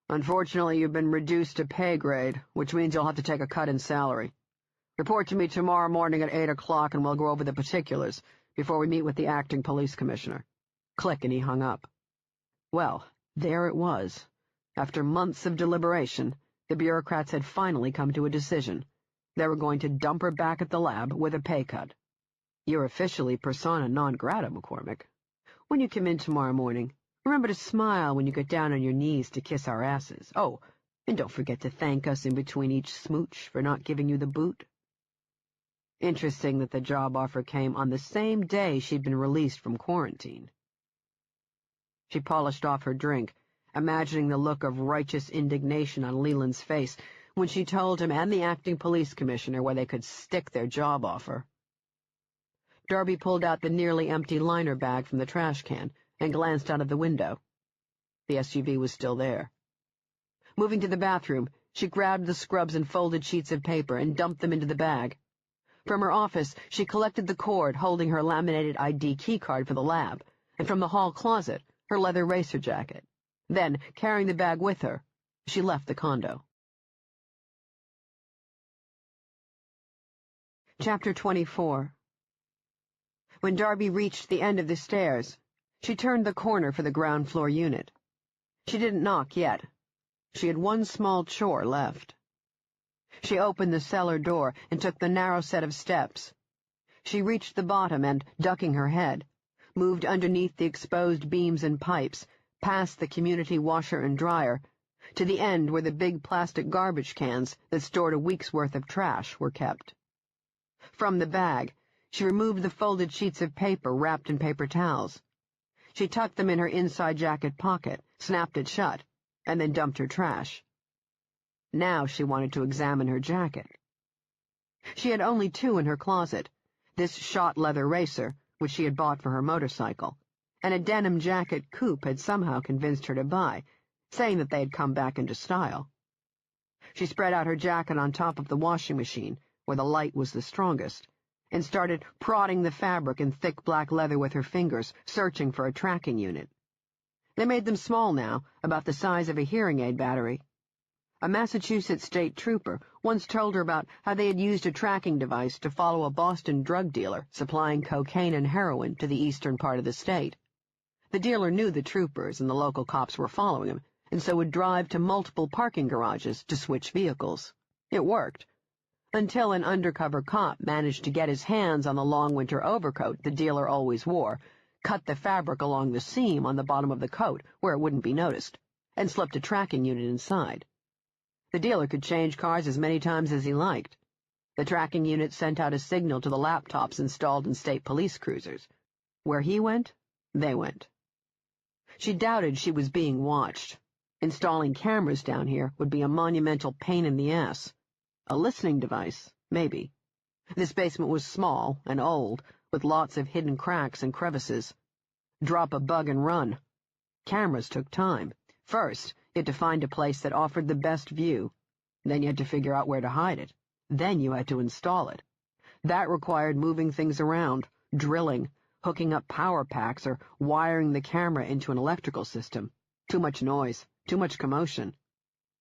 Speaker 2: "Unfortunately, you've been reduced to pay grade, which means you'll have to take a cut in salary. Report to me tomorrow morning at 8 o'clock and we'll go over the particulars before we meet with the acting police commissioner." Click, and he hung up. Well, there it was. After months of deliberation, the bureaucrats had finally come to a decision. They were going to dump her back at the lab with a pay cut. "You're officially persona non grata, McCormick. When you come in tomorrow morning, remember to smile when you get down on your knees to kiss our asses. Oh, and don't forget to thank us in between each smooch for not giving you the boot." Interesting that the job offer came on the same day she'd been released from quarantine. She polished off her drink, imagining the look of righteous indignation on Leland's face when she told him and the acting police commissioner where they could stick their job offer. Darby pulled out the nearly empty liner bag from the trash can and glanced out of the window. The SUV was still there. Moving to the bathroom, she grabbed the scrubs and folded sheets of paper and dumped them into the bag. From her office, she collected the cord holding her laminated ID keycard for the lab, and from the hall closet, her leather racer jacket. Then, carrying the bag with her, she left the condo. Chapter 24. When Darby reached the end of the stairs, she turned the corner for the ground floor unit. She didn't knock yet. She had one small chore left. She opened the cellar door and took the narrow set of steps. She reached the bottom and, ducking her head, moved underneath the exposed beams and pipes, past the community washer and dryer, to the end where the big plastic garbage cans that stored a week's worth of trash were kept. From the bag, she removed the folded sheets of paper wrapped in paper towels. She tucked them in her inside jacket pocket, snapped it shut, and then dumped her trash. Now she wanted to examine her jacket. She had only two in her closet, this shot leather racer, which she had bought for her motorcycle, and a denim jacket Coop had somehow convinced her to buy, saying that they had come back into style. She spread out her jacket on top of the washing machine, where the light was the strongest, and started prodding the fabric in thick black leather with her fingers, searching for a tracking unit. They made them small now, about the size of a hearing aid battery. A Massachusetts state trooper once told her about how they had used a tracking device to follow a Boston drug dealer supplying cocaine and heroin to the eastern part of the state. The dealer knew the troopers and the local cops were following him, and so would drive to multiple parking garages to switch vehicles. It worked. Until an undercover cop managed to get his hands on the long winter overcoat the dealer always wore, cut the fabric along the seam on the bottom of the coat where it wouldn't be noticed, and slipped a tracking unit inside. The dealer could change cars as many times as he liked. The tracking unit sent out a signal to the laptops installed in state police cruisers. Where he went, they went. She doubted she was being watched. Installing cameras down here would be a monumental pain in the ass. A listening device, maybe. This basement was small and old, with lots of hidden cracks and crevices. Drop a bug and run. Cameras took time. First, you had to find a place that offered the best view. Then you had to figure out where to hide it. Then you had to install it. That required moving things around, drilling, hooking up power packs, or wiring the camera into an electrical system. Too much noise, too much commotion.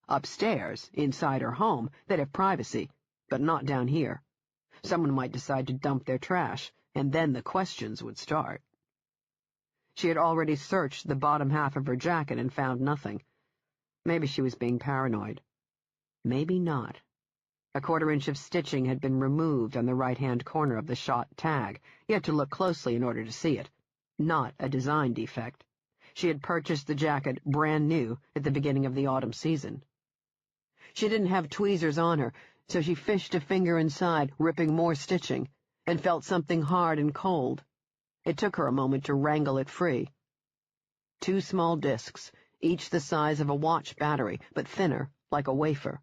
Speaker 2: Upstairs, inside her home, they'd have privacy, but not down here. Someone might decide to dump their trash, and then the questions would start. She had already searched the bottom half of her jacket and found nothing. Maybe she was being paranoid. Maybe not. A quarter-inch of stitching had been removed on the right-hand corner of the shot tag. You had to look closely in order to see it. Not a design defect. She had purchased the jacket brand new at the beginning of the autumn season. She didn't have tweezers on her, so she fished a finger inside, ripping more stitching, and felt something hard and cold. It took her a moment to wrangle it free. Two small discs, each the size of a watch battery, but thinner, like a wafer.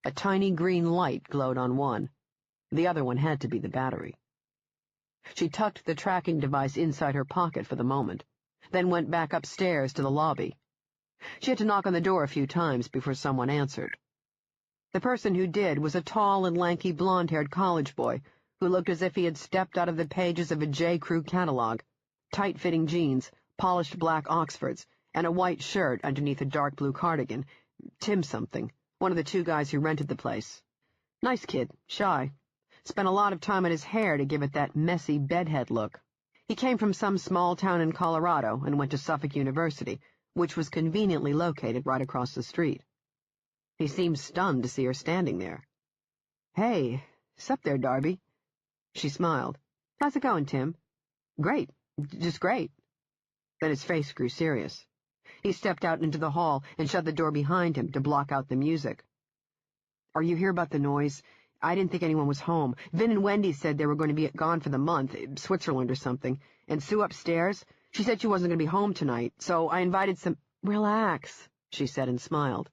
Speaker 2: A tiny green light glowed on one. The other one had to be the battery. She tucked the tracking device inside her pocket for the moment, then went back upstairs to the lobby. She had to knock on the door a few times before someone answered. The person who did was a tall and lanky blonde-haired college boy who looked as if he had stepped out of the pages of a J. Crew catalog, tight-fitting jeans, polished black Oxfords, and a white shirt underneath a dark blue cardigan. Tim something, one of the two guys who rented the place. Nice kid, shy. Spent a lot of time on his hair to give it that messy bedhead look. He came from some small town in Colorado and went to Suffolk University, which was conveniently located right across the street. He seemed stunned to see her standing there. "Hey, sup there, Darby." She smiled. "How's it going, Tim?" "Great. Just great." Then his face grew serious. He stepped out into the hall and shut the door behind him to block out the music. "Are you here about the noise? I didn't think anyone was home. Vin and Wendy said they were going to be gone for the month, Switzerland or something. And Sue upstairs, she said she wasn't going to be home tonight, so I invited some—" "Relax," she said and smiled.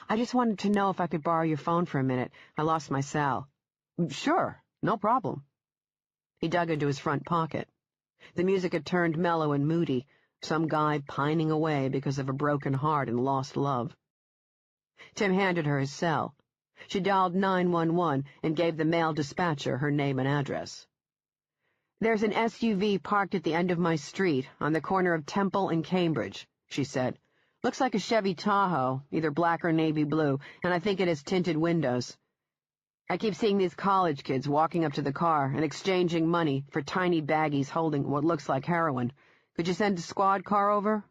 Speaker 2: "I just wanted to know if I could borrow your phone for a minute. I lost my Sal." "Sure, no problem." He dug into his front pocket. The music had turned mellow and moody, some guy pining away because of a broken heart and lost love. Tim handed her his cell. She dialed 911 and gave the mail dispatcher her name and address. "There's an SUV parked at the end of my street, on the corner of Temple and Cambridge," she said. "Looks like a Chevy Tahoe, either black or navy blue, and I think it has tinted windows. I keep seeing these college kids walking up to the car and exchanging money for tiny baggies holding what looks like heroin. Could you send a squad car over?"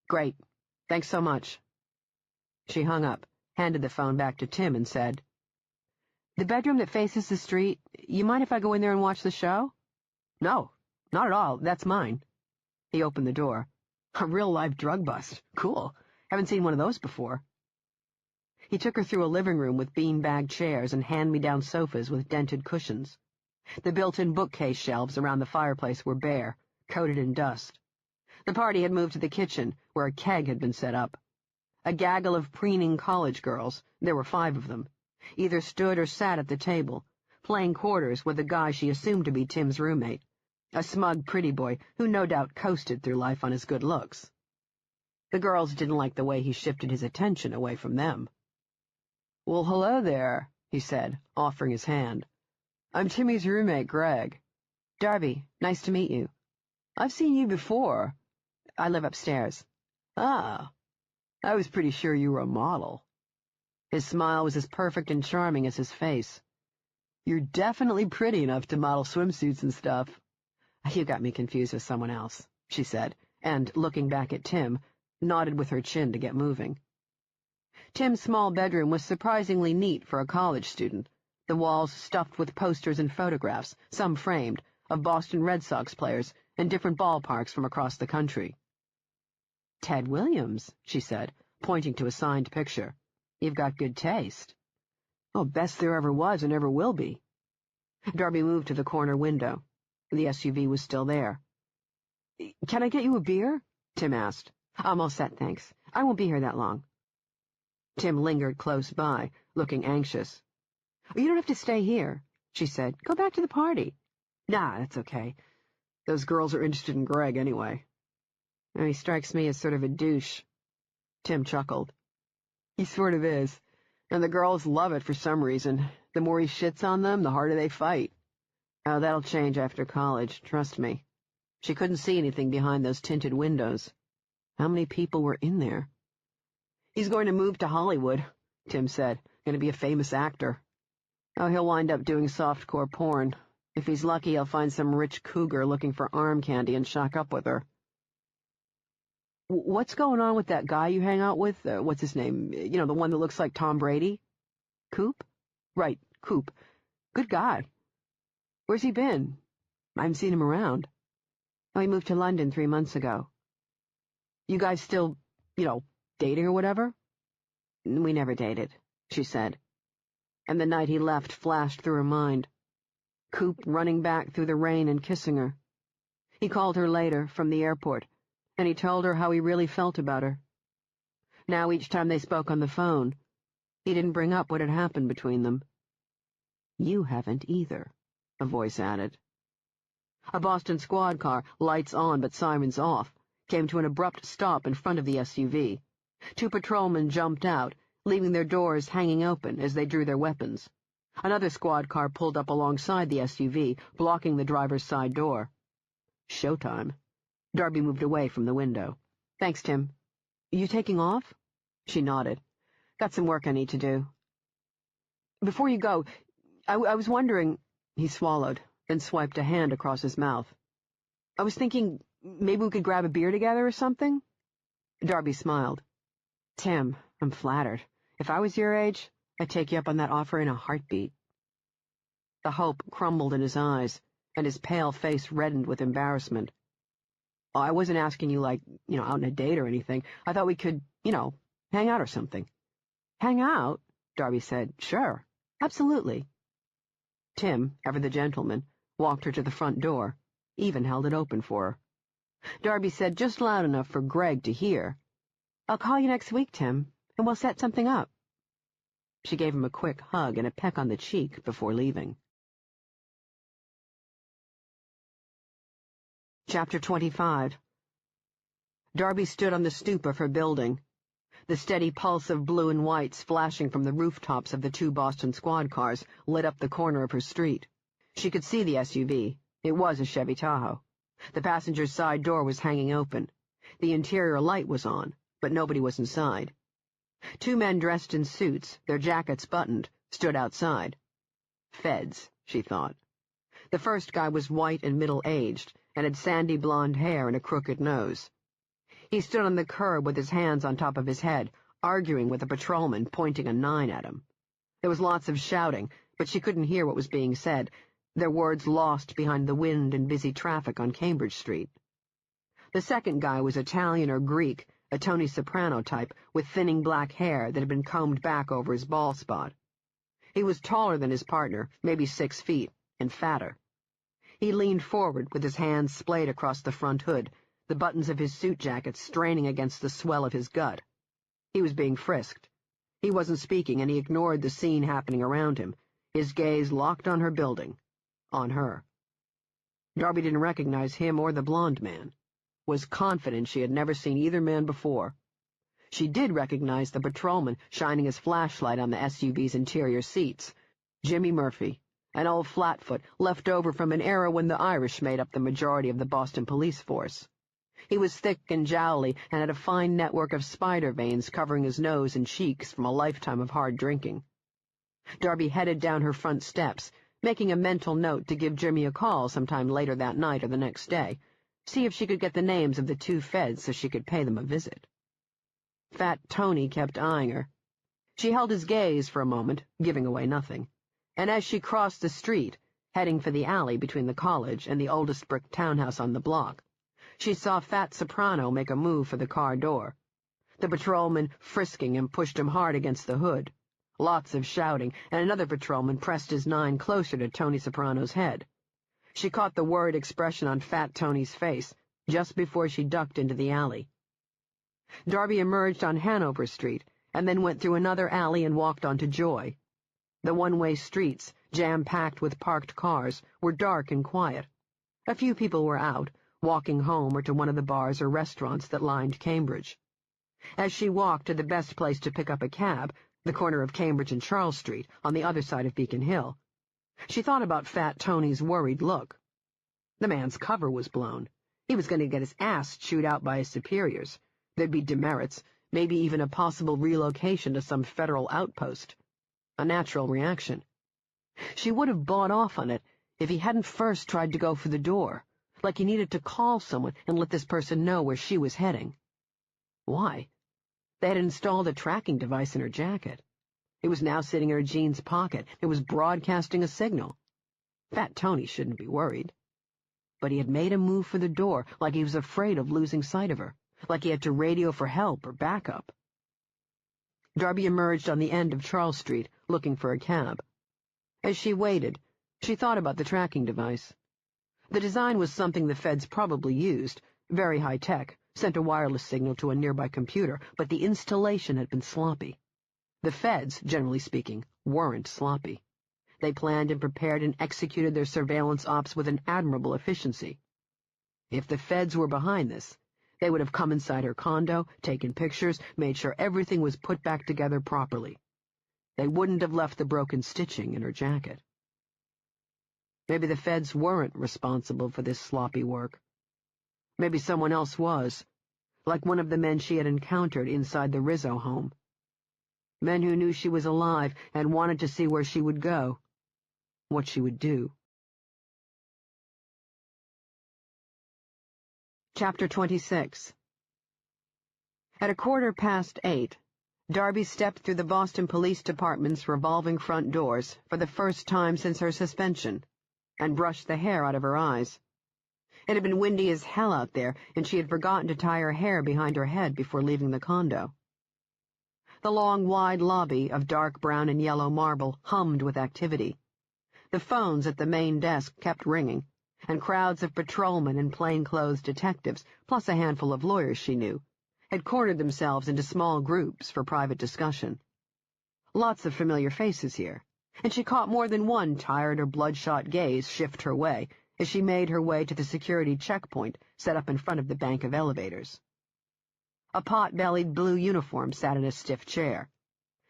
Speaker 2: "Great. Thanks so much." She hung up, handed the phone back to Tim, and said, "The bedroom that faces the street, you mind if I go in there and watch the show?" "No, not at all. That's mine." He opened the door. "A real-life drug bust. Cool. Haven't seen one of those before." He took her through a living room with bean-bag chairs and hand-me-down sofas with dented cushions. The built-in bookcase shelves around the fireplace were bare, coated in dust. The party had moved to the kitchen, where a keg had been set up. A gaggle of preening college girls, there were 5 of them, either stood or sat at the table, playing quarters with the guy she assumed to be Tim's roommate, a smug pretty boy who no doubt coasted through life on his good looks. The girls didn't like the way he shifted his attention away from them. "Well, hello there," he said, offering his hand. "I'm Timmy's roommate, Greg." "Darby, nice to meet you." "I've seen you before." "I live upstairs." "Ah, I was pretty sure you were a model." His smile was as perfect and charming as his face. "You're definitely pretty enough to model swimsuits and stuff." "You got me confused with someone else," she said, and, looking back at Tim, nodded with her chin to get moving. Tim's small bedroom was surprisingly neat for a college student, the walls stuffed with posters and photographs, some framed, of Boston Red Sox players and different ballparks from across the country. "Ted Williams," she said, pointing to a signed picture. "You've got good taste." "Oh, best there ever was and ever will be." Darby moved to the corner window. The SUV was still there. "Can I get you a beer?" Tim asked. "I'm all set, thanks. I won't be here that long." Tim lingered close by, looking anxious. "You don't have to stay here," she said. "Go back to the party." "Nah, that's okay. Those girls are interested in Greg anyway." "He strikes me as sort of a douche." Tim chuckled. "He sort of is, and the girls love it for some reason. The more he shits on them, the harder they fight. Oh, that'll change after college, trust me." She couldn't see anything behind those tinted windows. How many people were in there? "He's going to move to Hollywood," Tim said. "Going to be a famous actor." "Oh, he'll wind up doing softcore porn. If he's lucky, he'll find some rich cougar looking for arm candy and shack up with her." "What's going on with that guy you hang out with? What's his name? You know, the one that looks like Tom Brady?" "Coop?" "Right, Coop. Good guy." "Where's he been?" "I haven't seen him around." "Oh, he moved to London 3 months ago." "You guys still, dating or whatever?" "We never dated," she said. And the night he left flashed through her mind. Coop running back through the rain and kissing her. He called her later, from the airport, and he told her how he really felt about her. Now each time they spoke on the phone, he didn't bring up what had happened between them. "You haven't either," a voice added. A Boston squad car, lights on but sirens off, came to an abrupt stop in front of the SUV. 2 patrolmen jumped out, leaving their doors hanging open as they drew their weapons. Another squad car pulled up alongside the SUV, blocking the driver's side door. Showtime. Darby moved away from the window. "Thanks, Tim. You taking off?" She nodded. "Got some work I need to do." "Before you go, I was wondering—" He swallowed, then swiped a hand across his mouth. "I was thinking maybe we could grab a beer together or something?" Darby smiled. "Tim, I'm flattered. If I was your age, I'd take you up on that offer in a heartbeat." The hope crumbled in his eyes, and his pale face reddened with embarrassment. "Oh, I wasn't asking you, out on a date or anything. I thought we could, hang out or something." "Hang out?" Darby said. "Sure. Absolutely." Tim, ever the gentleman, walked her to the front door, even held it open for her. Darby said just loud enough for Greg to hear, "I'll call you next week, Tim, and we'll set something up." She gave him a quick hug and a peck on the cheek before leaving. Chapter 25. Darby stood on the stoop of her building. The steady pulse of blue and whites flashing from the rooftops of the 2 Boston squad cars lit up the corner of her street. She could see the SUV. It was a Chevy Tahoe. The passenger's side door was hanging open. The interior light was on, but nobody was inside. 2 men dressed in suits, their jackets buttoned, stood outside. Feds, she thought. The first guy was white and middle-aged, and had sandy blonde hair and a crooked nose. He stood on the curb with his hands on top of his head, arguing with a patrolman pointing a 9 at him. There was lots of shouting, but she couldn't hear what was being said, their words lost behind the wind and busy traffic on Cambridge Street. The second guy was Italian or Greek, a Tony Soprano type, with thinning black hair that had been combed back over his bald spot. He was taller than his partner, maybe 6 feet, and fatter. He leaned forward with his hands splayed across the front hood, the buttons of his suit jacket straining against the swell of his gut. He was being frisked. He wasn't speaking, and he ignored the scene happening around him, his gaze locked on her building, on her. Darby didn't recognize him or the blonde man, was confident she had never seen either man before. She did recognize the patrolman shining his flashlight on the SUV's interior seats, Jimmy Murphy, an old flatfoot left over from an era when the Irish made up the majority of the Boston police force. He was thick and jowly and had a fine network of spider veins covering his nose and cheeks from a lifetime of hard drinking. Darby headed down her front steps, making a mental note to give Jimmy a call sometime later that night or the next day, see if she could get the names of the 2 feds so she could pay them a visit. Fat Tony kept eyeing her. She held his gaze for a moment, giving away nothing, and as she crossed the street, heading for the alley between the college and the oldest brick townhouse on the block, she saw Fat Soprano make a move for the car door. The patrolman frisking him pushed him hard against the hood. Lots of shouting, and another patrolman pressed his 9 closer to Tony Soprano's head. She caught the worried expression on Fat Tony's face just before she ducked into the alley. Darby emerged on Hanover Street, and then went through another alley and walked onto Joy. The one-way streets, jam-packed with parked cars, were dark and quiet. A few people were out, walking home or to one of the bars or restaurants that lined Cambridge. As she walked to the best place to pick up a cab, the corner of Cambridge and Charles Street, on the other side of Beacon Hill, she thought about Fat Tony's worried look. The man's cover was blown. He was going to get his ass chewed out by his superiors. There'd be demerits, maybe even a possible relocation to some federal outpost. A natural reaction. She would have bought off on it if he hadn't first tried to go for the door, like he needed to call someone and let this person know where she was heading. Why? They had installed a tracking device in her jacket. It was now sitting in her jeans pocket. It was broadcasting a signal. Fat Tony shouldn't be worried. But he had made a move for the door, like he was afraid of losing sight of her, like he had to radio for help or backup. Darby emerged on the end of Charles Street, looking for a cab. As she waited, she thought about the tracking device. The design was something the feds probably used, very high-tech, sent a wireless signal to a nearby computer, but the installation had been sloppy. The feds, generally speaking, weren't sloppy. They planned and prepared and executed their surveillance ops with an admirable efficiency. If the feds were behind this, they would have come inside her condo, taken pictures, made sure everything was put back together properly. They wouldn't have left the broken stitching in her jacket. Maybe the feds weren't responsible for this sloppy work. Maybe someone else was, like one of the men she had encountered inside the Rizzo home. Men who knew she was alive and wanted to see where she would go, what she would do. Chapter 26. At 8:15, Darby stepped through the Boston Police Department's revolving front doors for the first time since her suspension, and brushed the hair out of her eyes. It had been windy as hell out there, and she had forgotten to tie her hair behind her head before leaving the condo. The long, wide lobby of dark brown and yellow marble hummed with activity. The phones at the main desk kept ringing, and crowds of patrolmen and plainclothes detectives, plus a handful of lawyers she knew, had cornered themselves into small groups for private discussion. Lots of familiar faces here, and she caught more than one tired or bloodshot gaze shift her way as she made her way to the security checkpoint set up in front of the bank of elevators. A pot-bellied blue uniform sat in a stiff chair.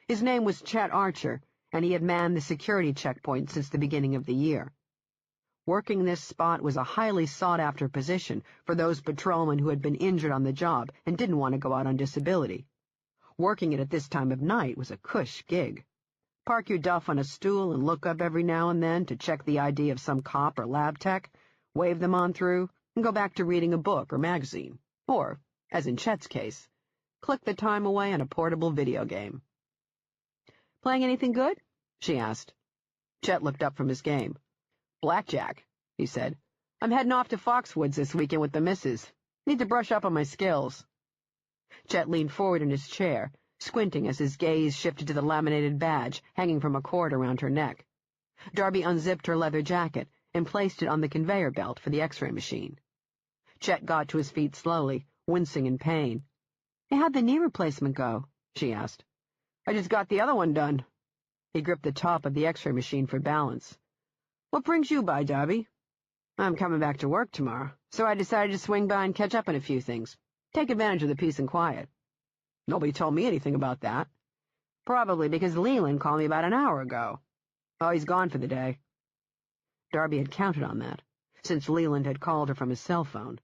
Speaker 2: His name was Chet Archer, and he had manned the security checkpoint since the beginning of the year. Working this spot was a highly sought-after position for those patrolmen who had been injured on the job and didn't want to go out on disability. Working it at this time of night was a cush gig. Park your duff on a stool and look up every now and then to check the ID of some cop or lab tech, wave them on through, and go back to reading a book or magazine. Or, as in Chet's case, click the time away on a portable video game. "Playing anything good?" she asked. Chet looked up from his game. "Blackjack," he said. "I'm heading off to Foxwoods this weekend with the missus. Need to brush up on my skills." Chet leaned forward in his chair, squinting as his gaze shifted to the laminated badge hanging from a cord around her neck. Darby unzipped her leather jacket and placed it on the conveyor belt for the X-ray machine. Chet got to his feet slowly, wincing in pain. "Hey, how'd the knee replacement go?" she asked. "I just got the other one done." He gripped the top of the X-ray machine for balance. "What brings you by, Darby?" "I'm coming back to work tomorrow, so I decided to swing by and catch up on a few things. Take advantage of the peace and quiet." "Nobody told me anything about that." "Probably because Leland called me about an hour ago." "Oh, he's gone for the day." Darby had counted on that, since Leland had called her from his cell phone.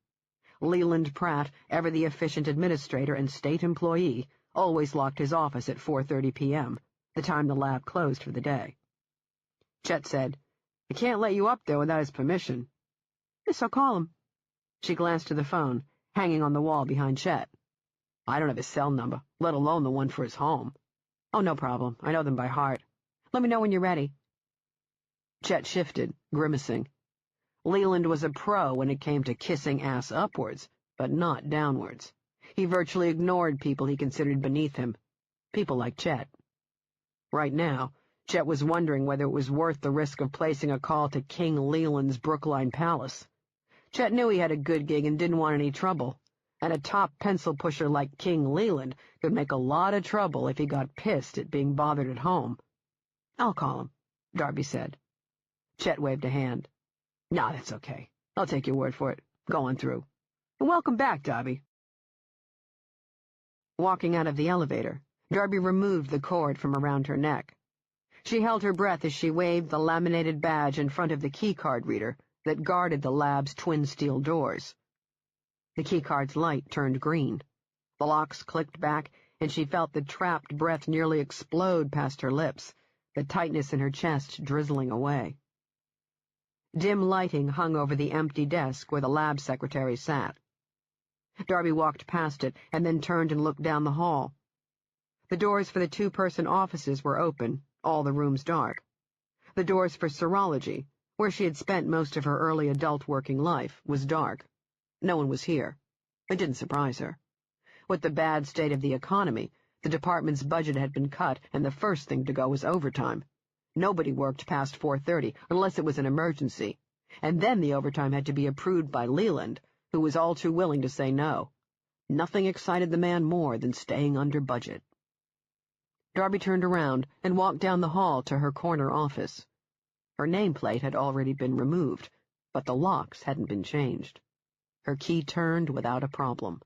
Speaker 2: Leland Pratt, ever the efficient administrator and state employee, always locked his office at 4:30 p.m., the time the lab closed for the day. Chet said, "I can't let you up there without his permission." "Yes, I'll call him." She glanced to the phone, hanging on the wall behind Chet. "I don't have his cell number, let alone the one for his home." "Oh, no problem. I know them by heart. Let me know when you're ready." Chet shifted, grimacing. Leland was a pro when it came to kissing ass upwards, but not downwards. He virtually ignored people he considered beneath him. People like Chet. Right now, Chet was wondering whether it was worth the risk of placing a call to King Leland's Brookline Palace. Chet knew he had a good gig and didn't want any trouble, and a top pencil pusher like King Leland could make a lot of trouble if he got pissed at being bothered at home. "I'll call him," Darby said. Chet waved a hand. "Nah, that's okay. I'll take your word for it. Go on through. And welcome back, Darby." Walking out of the elevator, Darby removed the cord from around her neck. She held her breath as she waved the laminated badge in front of the keycard reader that guarded the lab's twin steel doors. The keycard's light turned green. The locks clicked back, and she felt the trapped breath nearly explode past her lips, the tightness in her chest drizzling away. Dim lighting hung over the empty desk where the lab secretary sat. Darby walked past it and then turned and looked down the hall. The doors for the two-person offices were open, all the rooms dark. The doors for serology, where she had spent most of her early adult working life, was dark. No one was here. It didn't surprise her. With the bad state of the economy, the department's budget had been cut, and the first thing to go was overtime. Nobody worked past 4:30 unless it was an emergency, and then the overtime had to be approved by Leland, who was all too willing to say no. Nothing excited the man more than staying under budget. Darby turned around and walked down the hall to her corner office. Her nameplate had already been removed, but the locks hadn't been changed. Her key turned without a problem.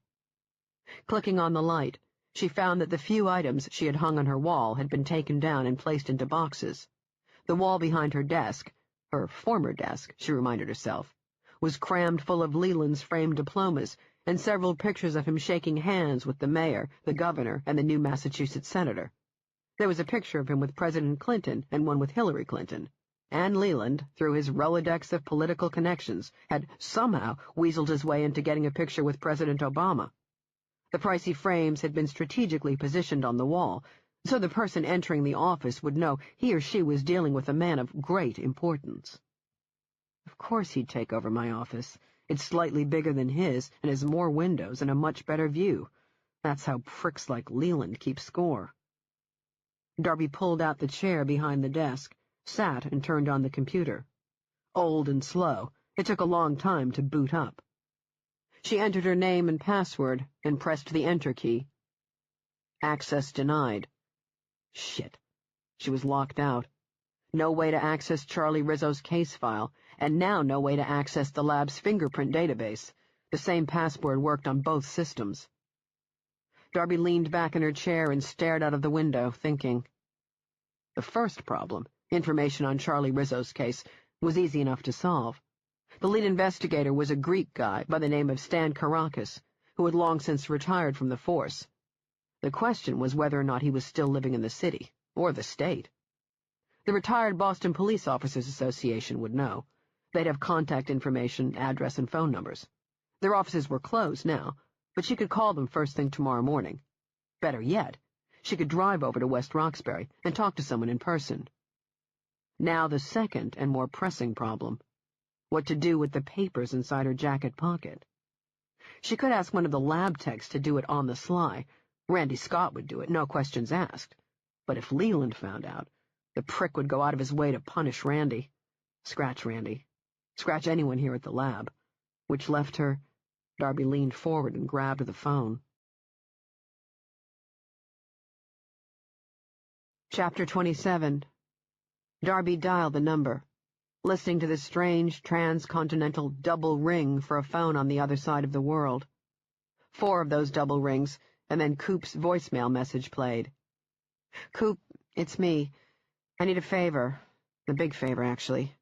Speaker 2: Clicking on the light, she found that the few items she had hung on her wall had been taken down and placed into boxes. The wall behind her desk, her former desk, she reminded herself, was crammed full of Leland's framed diplomas and several pictures of him shaking hands with the mayor, the governor, and the new Massachusetts senator. There was a picture of him with President Clinton and one with Hillary Clinton, and Leland, through his Rolodex of political connections, had somehow weaseled his way into getting a picture with President Obama. The pricey frames had been strategically positioned on the wall, so the person entering the office would know he or she was dealing with a man of great importance. Of course he'd take over my office. It's slightly bigger than his and has more windows and a much better view. That's how pricks like Leland keep score. Darby pulled out the chair behind the desk, sat and turned on the computer. Old and slow, it took a long time to boot up. She entered her name and password and pressed the Enter key. Access denied. Shit. She was locked out. No way to access Charlie Rizzo's case file, and now no way to access the lab's fingerprint database. The same password worked on both systems. Darby leaned back in her chair and stared out of the window, thinking. The first problem, information on Charlie Rizzo's case, was easy enough to solve. The lead investigator was a Greek guy by the name of Stan Karakis, who had long since retired from the force. The question was whether or not he was still living in the city, or the state. The retired Boston Police Officers Association would know. They'd have contact information, address, and phone numbers. Their offices were closed now, but she could call them first thing tomorrow morning. Better yet, she could drive over to West Roxbury and talk to someone in person. Now the second and more pressing problem. What to do with the papers inside her jacket pocket. She could ask one of the lab techs to do it on the sly. Randy Scott would do it, no questions asked. But if Leland found out, the prick would go out of his way to punish Randy. Scratch Randy. Scratch anyone here at the lab. Which left her. Darby leaned forward and grabbed the phone. Chapter 27. Darby dialed the number, listening to the strange transcontinental double ring for a phone on the other side of the world. 4 of those double rings, and then Coop's voicemail message played. Coop, it's me. I need a favor. A big favor, actually.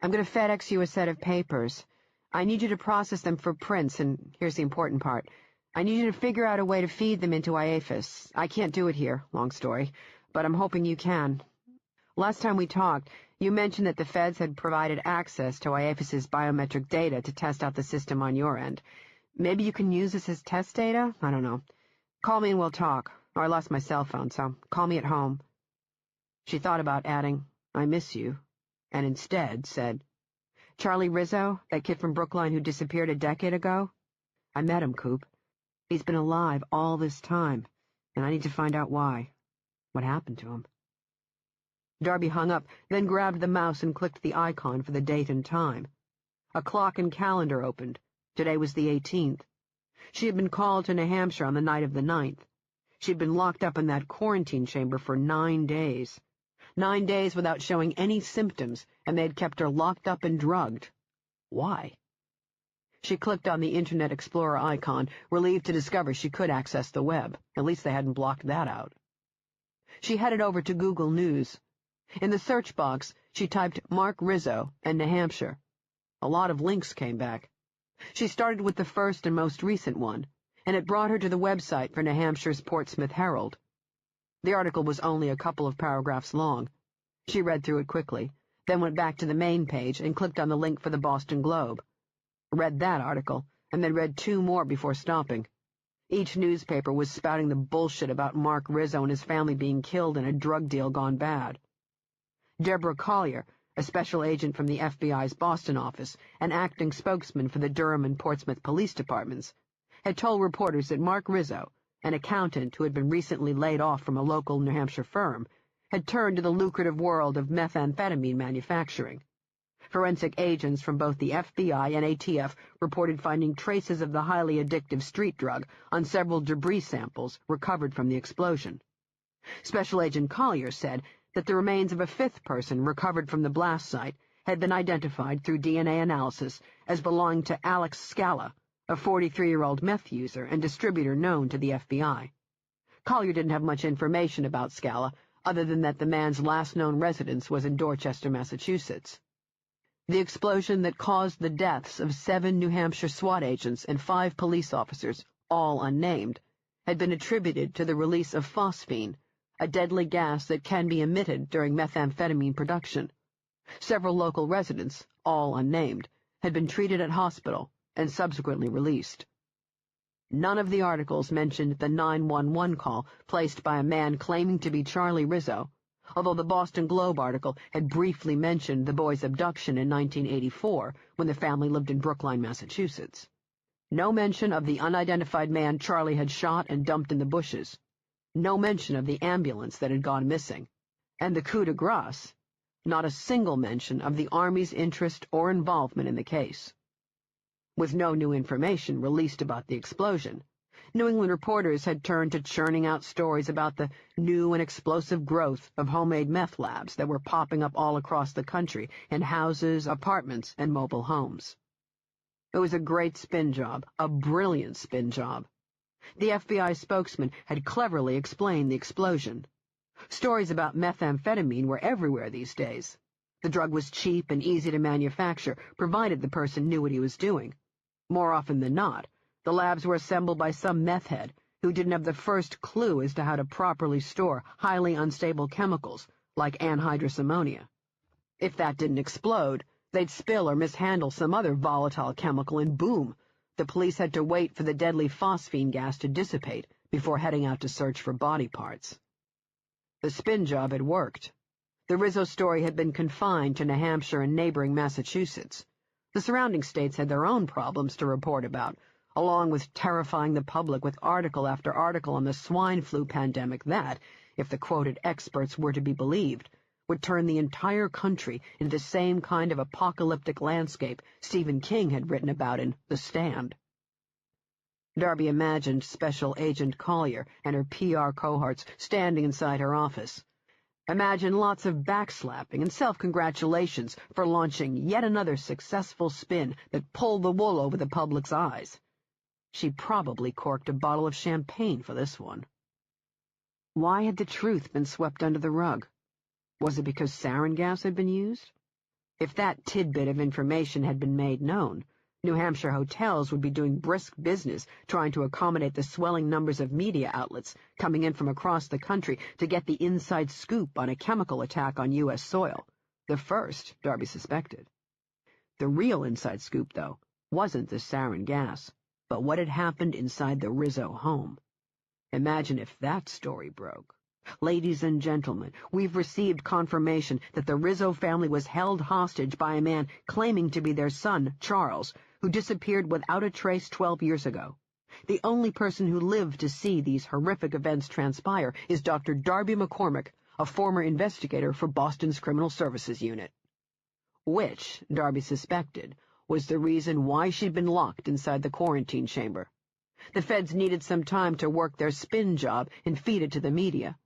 Speaker 2: I'm going to FedEx you a set of papers. I need you to process them for prints, and here's the important part. I need you to figure out a way to feed them into IAFIS. I can't do it here, long story, but I'm hoping you can. Last time we talked, you mentioned that the feds had provided access to IAFIS's biometric data to test out the system on your end. Maybe you can use this as test data? I don't know. Call me and we'll talk. Oh, I lost my cell phone, so call me at home. She thought about adding, I miss you, and instead said, Charlie Rizzo, that kid from Brookline who disappeared a decade ago? I met him, Coop. He's been alive all this time, and I need to find out why. What happened to him? Darby hung up, then grabbed the mouse and clicked the icon for the date and time. A clock and calendar opened. Today was the 18th. She had been called to New Hampshire on the night of the 9th. She'd been locked up in that quarantine chamber for 9 days. 9 days without showing any symptoms, and they had kept her locked up and drugged. Why? She clicked on the Internet Explorer icon, relieved to discover she could access the web. At least they hadn't blocked that out. She headed over to Google News. In the search box, she typed Mark Rizzo and New Hampshire. A lot of links came back. She started with the first and most recent one, and it brought her to the website for New Hampshire's Portsmouth Herald. The article was only a couple of paragraphs long. She read through it quickly, then went back to the main page and clicked on the link for the Boston Globe. Read that article, and then read 2 more before stopping. Each newspaper was spouting the bullshit about Mark Rizzo and his family being killed in a drug deal gone bad. Deborah Collier, a special agent from the FBI's Boston office and acting spokesman for the Durham and Portsmouth police departments, had told reporters that Mark Rizzo, an accountant who had been recently laid off from a local New Hampshire firm, had turned to the lucrative world of methamphetamine manufacturing. Forensic agents from both the FBI and ATF reported finding traces of the highly addictive street drug on several debris samples recovered from the explosion. Special Agent Collier said that the remains of a 5th person recovered from the blast site had been identified through DNA analysis as belonging to Alex Scala, a 43-year-old meth user and distributor known to the FBI. Collier didn't have much information about Scala, other than that the man's last known residence was in Dorchester, Massachusetts. The explosion that caused the deaths of 7 New Hampshire SWAT agents and 5 police officers, all unnamed, had been attributed to the release of phosphine, a deadly gas that can be emitted during methamphetamine production. Several local residents, all unnamed, had been treated at hospital and subsequently released. None of the articles mentioned the 911 call placed by a man claiming to be Charlie Rizzo, although the Boston Globe article had briefly mentioned the boy's abduction in 1984 when the family lived in Brookline, Massachusetts. No mention of the unidentified man Charlie had shot and dumped in the bushes. No mention of the ambulance that had gone missing. And the coup de grace, not a single mention of the Army's interest or involvement in the case. With no new information released about the explosion, New England reporters had turned to churning out stories about the new and explosive growth of homemade meth labs that were popping up all across the country in houses, apartments, and mobile homes. It was a great spin job, a brilliant spin job. The FBI spokesman had cleverly explained the explosion. Stories about methamphetamine were everywhere these days. The drug was cheap and easy to manufacture, provided the person knew what he was doing. More often than not, the labs were assembled by some meth head who didn't have the first clue as to how to properly store highly unstable chemicals like anhydrous ammonia. If that didn't explode, they'd spill or mishandle some other volatile chemical and boom, the police had to wait for the deadly phosphine gas to dissipate before heading out to search for body parts. The spin job had worked. The Rizzo story had been confined to New Hampshire and neighboring Massachusetts. The surrounding states had their own problems to report about, along with terrifying the public with article after article on the swine flu pandemic that, if the quoted experts were to be believed, would turn the entire country into the same kind of apocalyptic landscape Stephen King had written about in The Stand. Darby imagined Special Agent Collier and her PR cohorts standing inside her office. Imagined lots of backslapping and self-congratulations for launching yet another successful spin that pulled the wool over the public's eyes. She probably corked a bottle of champagne for this one. Why had the truth been swept under the rug? Was it because sarin gas had been used? If that tidbit of information had been made known, New Hampshire hotels would be doing brisk business trying to accommodate the swelling numbers of media outlets coming in from across the country to get the inside scoop on a chemical attack on U.S. soil. The first, Darby suspected. The real inside scoop, though, wasn't the sarin gas, but what had happened inside the Rizzo home. Imagine if that story broke. Ladies and gentlemen, we've received confirmation that the Rizzo family was held hostage by a man claiming to be their son, Charles, who disappeared without a trace 12 years ago. The only person who lived to see these horrific events transpire is Dr. Darby McCormick, a former investigator for Boston's Criminal Services Unit. Which, Darby suspected, was the reason why she'd been locked inside the quarantine chamber. The feds needed some time to work their spin job and feed it to the media.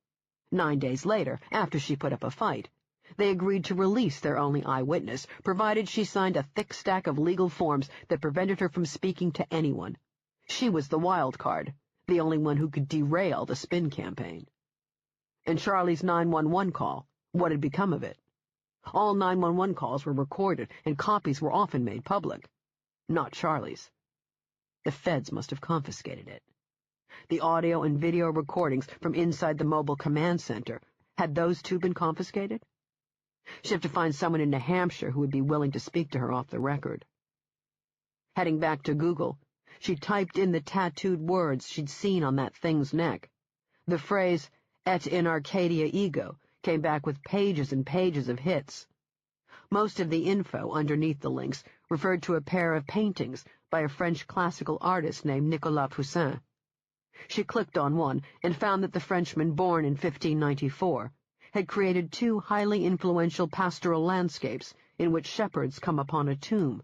Speaker 2: 9 days later, after she put up a fight, they agreed to release their only eyewitness, provided she signed a thick stack of legal forms that prevented her from speaking to anyone. She was the wild card, the only one who could derail the spin campaign. And Charlie's 911 call, what had become of it? All 911 calls were recorded, and copies were often made public. Not Charlie's. The feds must have confiscated it. The audio and video recordings from inside the mobile command center, had those too been confiscated? She'd have to find someone in New Hampshire who would be willing to speak to her off the record. Heading back to Google, she typed in the tattooed words she'd seen on that thing's neck. The phrase, et in Arcadia ego, came back with pages and pages of hits. Most of the info underneath the links referred to a pair of paintings by a French classical artist named Nicolas Poussin. She clicked on one and found that the Frenchman, born in 1594, had created 2 highly influential pastoral landscapes in which shepherds come upon a tomb.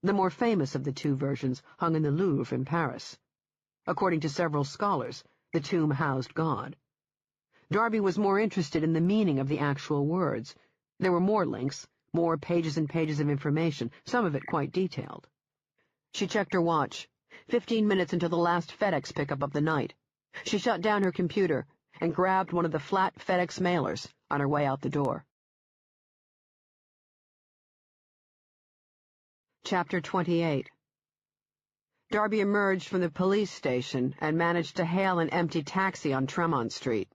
Speaker 2: The more famous of the 2 versions hung in the Louvre in Paris. According to several scholars, the tomb housed God. Darby was more interested in the meaning of the actual words. There were more links, more pages and pages of information, some of it quite detailed. She checked her watch. 15 minutes until the last FedEx pickup of the night. She shut down her computer and grabbed one of the flat FedEx mailers on her way out the door. Chapter 28. Darby emerged from the police station and managed to hail an empty taxi on Tremont Street.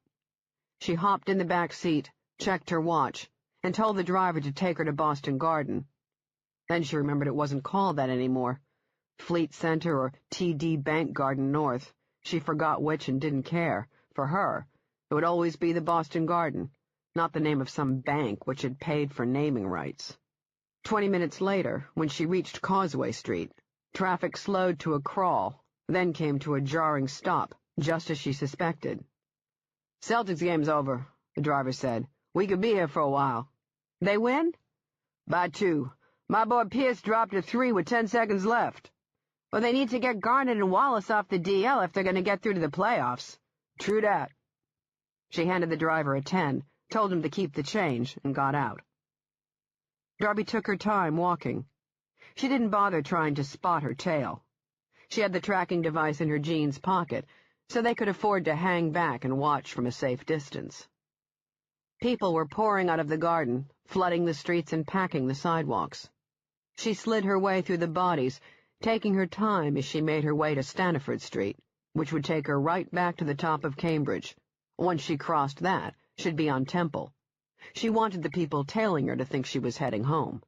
Speaker 2: She hopped in the back seat, checked her watch, and told the driver to take her to Boston Garden. Then she remembered it wasn't called that anymore. Fleet Center or TD Bank Garden North. She forgot which and didn't care. For her, it would always be the Boston Garden, not the name of some bank which had paid for naming rights. 20 minutes later, when she reached Causeway Street, traffic slowed to a crawl, then came to a jarring stop, just as she suspected. "Celtics game's over," the driver said. "We could be here for a while." "They win?" "By 2. My boy Pierce dropped a 3 with 10 seconds left." "Well, they need to get Garnett and Wallace off the DL if they're going to get through to the playoffs." "True that." She handed the driver a 10, told him to keep the change, and got out. Darby took her time walking. She didn't bother trying to spot her tail. She had the tracking device in her jeans pocket, so they could afford to hang back and watch from a safe distance. People were pouring out of the garden, flooding the streets and packing the sidewalks. She slid her way through the bodies, taking her time as she made her way to Staniford Street, which would take her right back to the top of Cambridge. Once she crossed that, she'd be on Temple. She wanted the people tailing her to think she was heading home.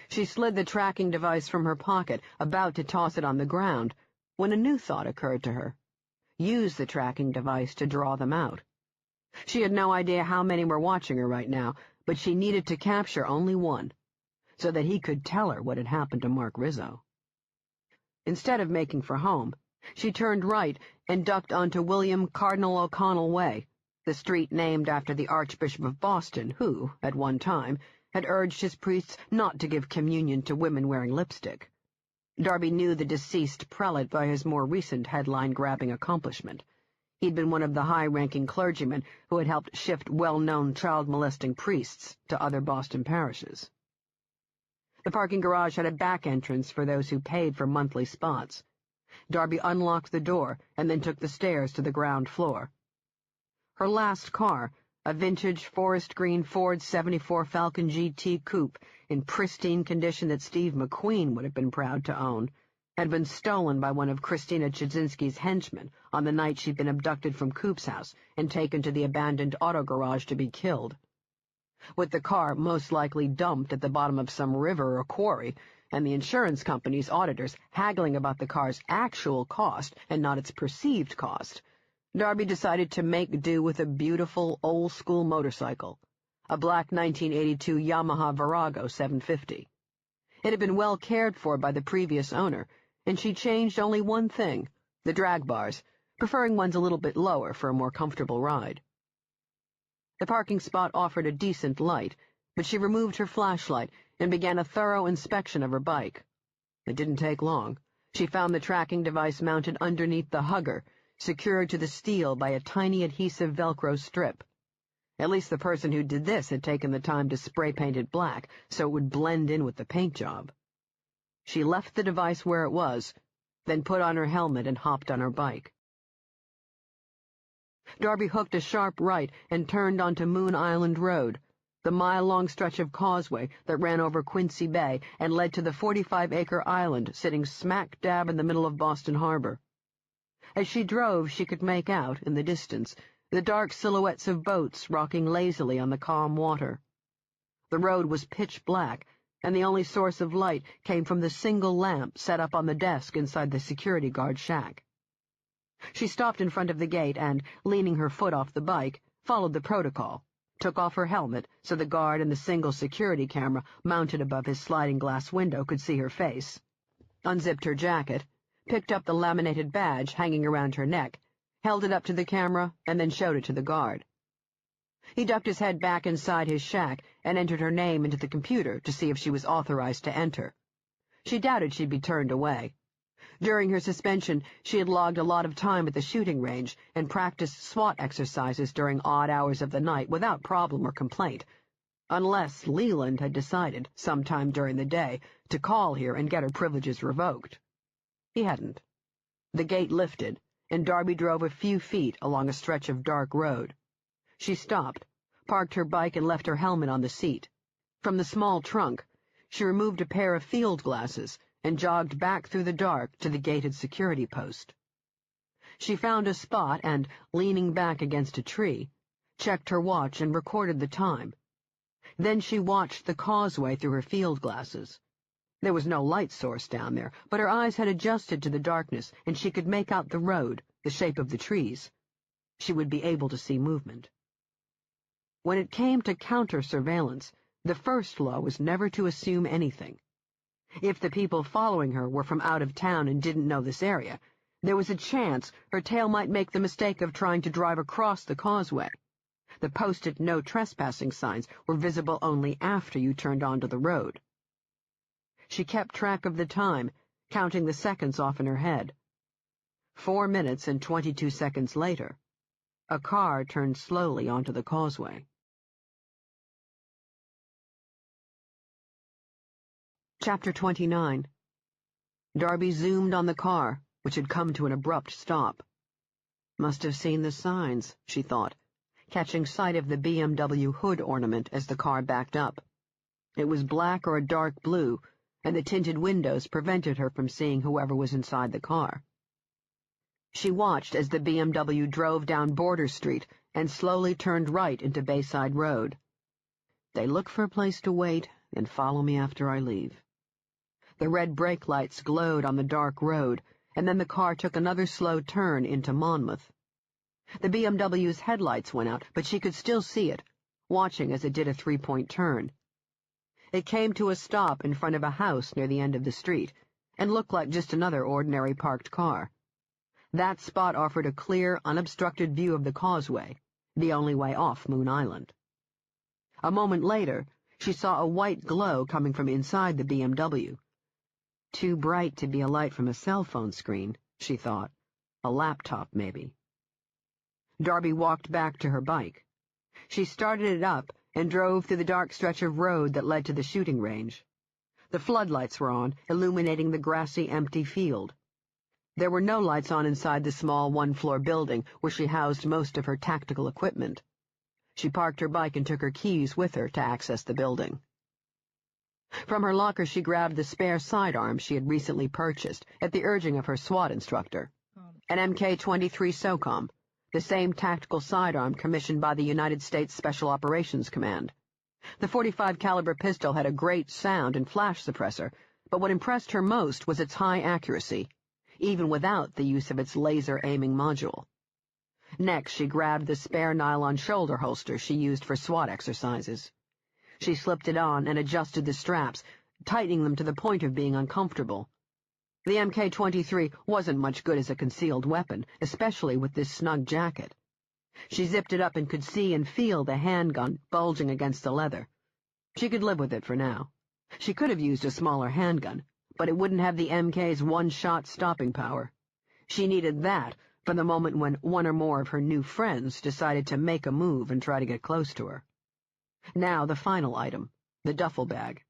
Speaker 2: She slid the tracking device from her pocket, about to toss it on the ground, when a new thought occurred to her. Use the tracking device to draw them out. She had no idea how many were watching her right now, but she needed to capture only one, so that he could tell her what had happened to Mark Rizzo. Instead of making for home, she turned right and ducked onto William Cardinal O'Connell Way, the street named after the Archbishop of Boston who, at one time, had urged his priests not to give communion to women wearing lipstick. Darby knew the deceased prelate by his more recent headline-grabbing accomplishment. He'd been one of the high-ranking clergymen who had helped shift well-known child-molesting priests to other Boston parishes. The parking garage had a back entrance for those who paid for monthly spots. Darby unlocked the door and then took the stairs to the ground floor. Her last car, a vintage forest green Ford 74 Falcon GT coupe in pristine condition that Steve McQueen would have been proud to own, had been stolen by one of Christina Chudzinski's henchmen on the night she'd been abducted from Coop's house and taken to the abandoned auto garage to be killed. With the car most likely dumped at the bottom of some river or quarry, and the insurance company's auditors haggling about the car's actual cost and not its perceived cost, Darby decided to make do with a beautiful, old-school motorcycle, a black 1982 Yamaha Virago 750. It had been well cared for by the previous owner, and she changed only one thing, the drag bars, preferring ones a little bit lower for a more comfortable ride. The parking spot offered a decent light, but she removed her flashlight and began a thorough inspection of her bike. It didn't take long. She found the tracking device mounted underneath the hugger, secured to the steel by a tiny adhesive Velcro strip. At least the person who did this had taken the time to spray-paint it black so it would blend in with the paint job. She left the device where it was, then put on her helmet and hopped on her bike. Darby hooked a sharp right and turned onto Moon Island Road, the mile-long stretch of causeway that ran over Quincy Bay and led to the 45-acre island sitting smack dab in the middle of Boston Harbor. As she drove, she could make out, in the distance, the dark silhouettes of boats rocking lazily on the calm water. The road was pitch black, and the only source of light came from the single lamp set up on the desk inside the security guard shack. She stopped in front of the gate and, leaning her foot off the bike, followed the protocol, took off her helmet so the guard in the single security camera mounted above his sliding glass window could see her face, unzipped her jacket, picked up the laminated badge hanging around her neck, held it up to the camera, and then showed it to the guard. He ducked his head back inside his shack and entered her name into the computer to see if she was authorized to enter. She doubted she'd be turned away. During her suspension, she had logged a lot of time at the shooting range and practiced SWAT exercises during odd hours of the night without problem or complaint, unless Leland had decided, sometime during the day, to call here and get her privileges revoked. He hadn't. The gate lifted, and Darby drove a few feet along a stretch of dark road. She stopped, parked her bike and left her helmet on the seat. From the small trunk, she removed a pair of field glasses and jogged back through the dark to the gated security post. She found a spot and, leaning back against a tree, checked her watch and recorded the time. Then she watched the causeway through her field glasses. There was no light source down there, but her eyes had adjusted to the darkness, and she could make out the road, the shape of the trees. She would be able to see movement. When it came to counter-surveillance, the first law was never to assume anything. If the people following her were from out of town and didn't know this area, there was a chance her tail might make the mistake of trying to drive across the causeway. The posted no trespassing signs were visible only after you turned onto the road. She kept track of the time, counting the seconds off in her head. 4 minutes and 22 seconds later, a car turned slowly onto the causeway. Chapter 29. Darby zoomed on the car, which had come to an abrupt stop. Must have seen the signs, she thought, catching sight of the BMW hood ornament as the car backed up. It was black or a dark blue, and the tinted windows prevented her from seeing whoever was inside the car. She watched as the BMW drove down Border Street and slowly turned right into Bayside Road. They look for a place to wait and follow me after I leave. The red brake lights glowed on the dark road, and then the car took another slow turn into Monmouth. The BMW's headlights went out, but she could still see it, watching as it did a three-point turn. It came to a stop in front of a house near the end of the street, and looked like just another ordinary parked car. That spot offered a clear, unobstructed view of the causeway, the only way off Moon Island. A moment later, she saw a white glow coming from inside the BMW. Too bright to be a light from a cell phone screen, she thought. A laptop, maybe. Darby walked back to her bike. She started it up and drove through the dark stretch of road that led to the shooting range. The floodlights were on, illuminating the grassy, empty field. There were no lights on inside the small one-floor building where she housed most of her tactical equipment. She parked her bike and took her keys with her to access the building. From her locker she grabbed the spare sidearm she had recently purchased at the urging of her SWAT instructor, an Mk-23 SOCOM, the same tactical sidearm commissioned by the United States Special Operations Command. The .45 caliber pistol had a great sound and flash suppressor, but what impressed her most was its high accuracy, even without the use of its laser aiming module. Next, she grabbed the spare nylon shoulder holster she used for SWAT exercises. She slipped it on and adjusted the straps, tightening them to the point of being uncomfortable. The Mk-23 wasn't much good as a concealed weapon, especially with this snug jacket. She zipped it up and could see and feel the handgun bulging against the leather. She could live with it for now. She could have used a smaller handgun, but it wouldn't have the Mk's one-shot stopping power. She needed that for the moment when one or more of her new friends decided to make a move and try to get close to her. Now the final item, the duffel bag.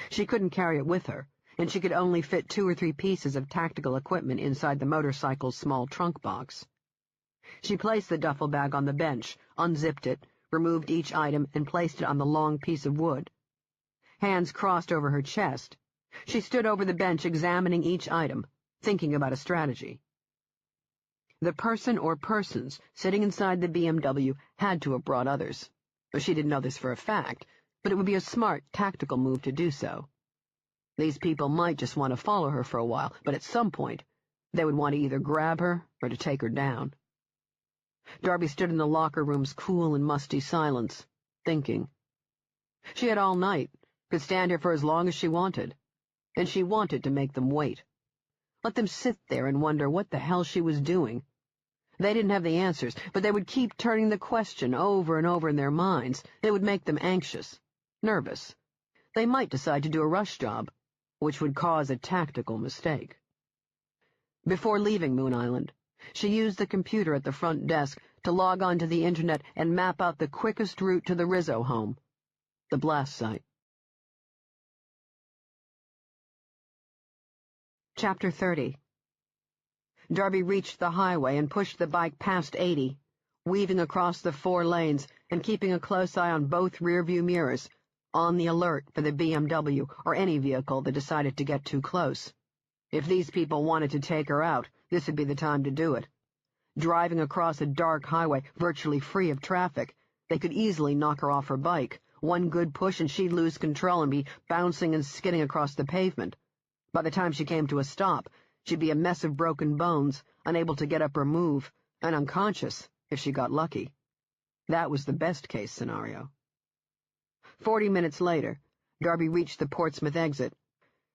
Speaker 2: She couldn't carry it with her, and she could only fit 2 or 3 pieces of tactical equipment inside the motorcycle's small trunk box. She placed the duffel bag on the bench, unzipped it, removed each item, and placed it on the long piece of wood. Hands crossed over her chest, she stood over the bench examining each item, thinking about a strategy. The person or persons sitting inside the BMW had to have brought others. She didn't know this for a fact, but it would be a smart, tactical move to do so. These people might just want to follow her for a while, but at some point, they would want to either grab her or to take her down. Darby stood in the locker room's cool and musty silence, thinking. She had all night, could stand here for as long as she wanted, and she wanted to make them wait. Let them sit there and wonder what the hell she was doing. They didn't have the answers, but they would keep turning the question over and over in their minds. It would make them anxious, nervous. They might decide to do a rush job, which would cause a tactical mistake. Before leaving Moon Island, she used the computer at the front desk to log on to the internet and map out the quickest route to the Rizzo home, the blast site. Chapter 30. Darby reached the highway and pushed the bike past 80, weaving across the 4 lanes and keeping a close eye on both rearview mirrors, on the alert for the BMW or any vehicle that decided to get too close. If these people wanted to take her out, this would be the time to do it. Driving across a dark highway virtually free of traffic, they could easily knock her off her bike. One good push and she'd lose control and be bouncing and skidding across the pavement. By the time she came to a stop, she'd be a mess of broken bones, unable to get up or move, and unconscious if she got lucky. That was the best-case scenario. 40 minutes later, Darby reached the Portsmouth exit.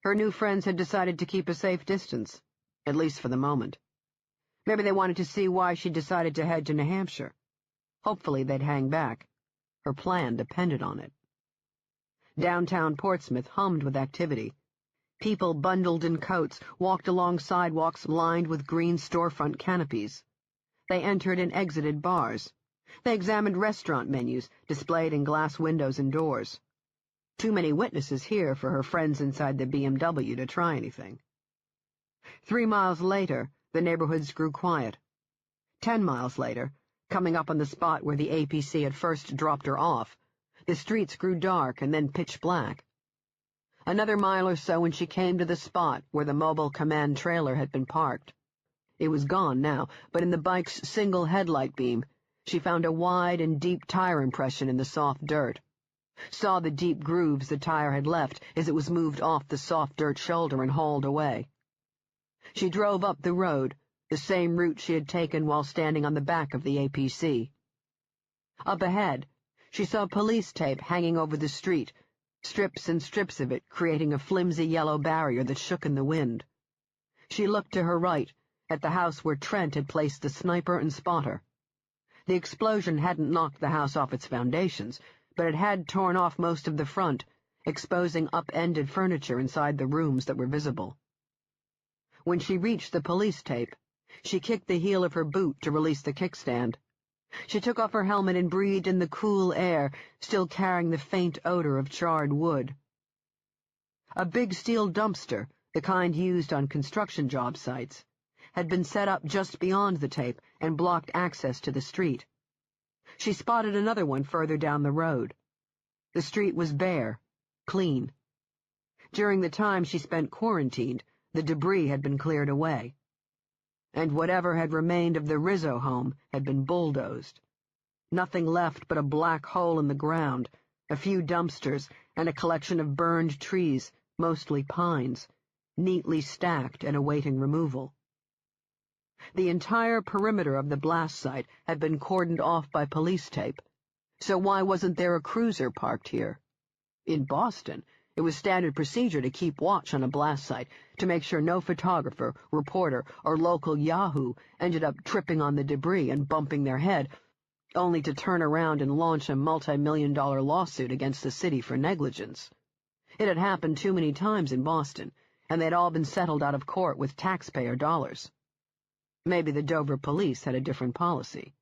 Speaker 2: Her new friends had decided to keep a safe distance, at least for the moment. Maybe they wanted to see why she decided to head to New Hampshire. Hopefully they'd hang back. Her plan depended on it. Downtown Portsmouth hummed with activity. People bundled in coats walked along sidewalks lined with green storefront canopies. They entered and exited bars. They examined restaurant menus displayed in glass windows and doors. Too many witnesses here for her friends inside the BMW to try anything. 3 miles later, the neighborhoods grew quiet. 10 miles later, coming up on the spot where the APC had first dropped her off, the streets grew dark and then pitch black. Another mile or so and she came to the spot where the mobile command trailer had been parked. It was gone now, but in the bike's single headlight beam, she found a wide and deep tire impression in the soft dirt. Saw the deep grooves the tire had left as it was moved off the soft dirt shoulder and hauled away. She drove up the road, the same route she had taken while standing on the back of the APC. Up ahead, she saw police tape hanging over the street, strips and strips of it creating a flimsy yellow barrier that shook in the wind. She looked to her right, at the house where Trent had placed the sniper and spotter. The explosion hadn't knocked the house off its foundations, but it had torn off most of the front, exposing up-ended furniture inside the rooms that were visible. When she reached the police tape, she kicked the heel of her boot to release the kickstand. She took off her helmet and breathed in the cool air, still carrying the faint odor of charred wood. A big steel dumpster, the kind used on construction job sites, had been set up just beyond the tape and blocked access to the street. She spotted another one further down the road. The street was bare, clean. During the time she spent quarantined, the debris had been cleared away. And whatever had remained of the Rizzo home had been bulldozed. Nothing left but a black hole in the ground, a few dumpsters, and a collection of burned trees, mostly pines, neatly stacked and awaiting removal. The entire perimeter of the blast site had been cordoned off by police tape, so why wasn't there a cruiser parked here? In Boston, it was standard procedure to keep watch on a blast site to make sure no photographer, reporter, or local yahoo ended up tripping on the debris and bumping their head, only to turn around and launch a multi-million-dollar lawsuit against the city for negligence. It had happened too many times in Boston, and they'd all been settled out of court with taxpayer dollars. Maybe the Dover police had a different policy.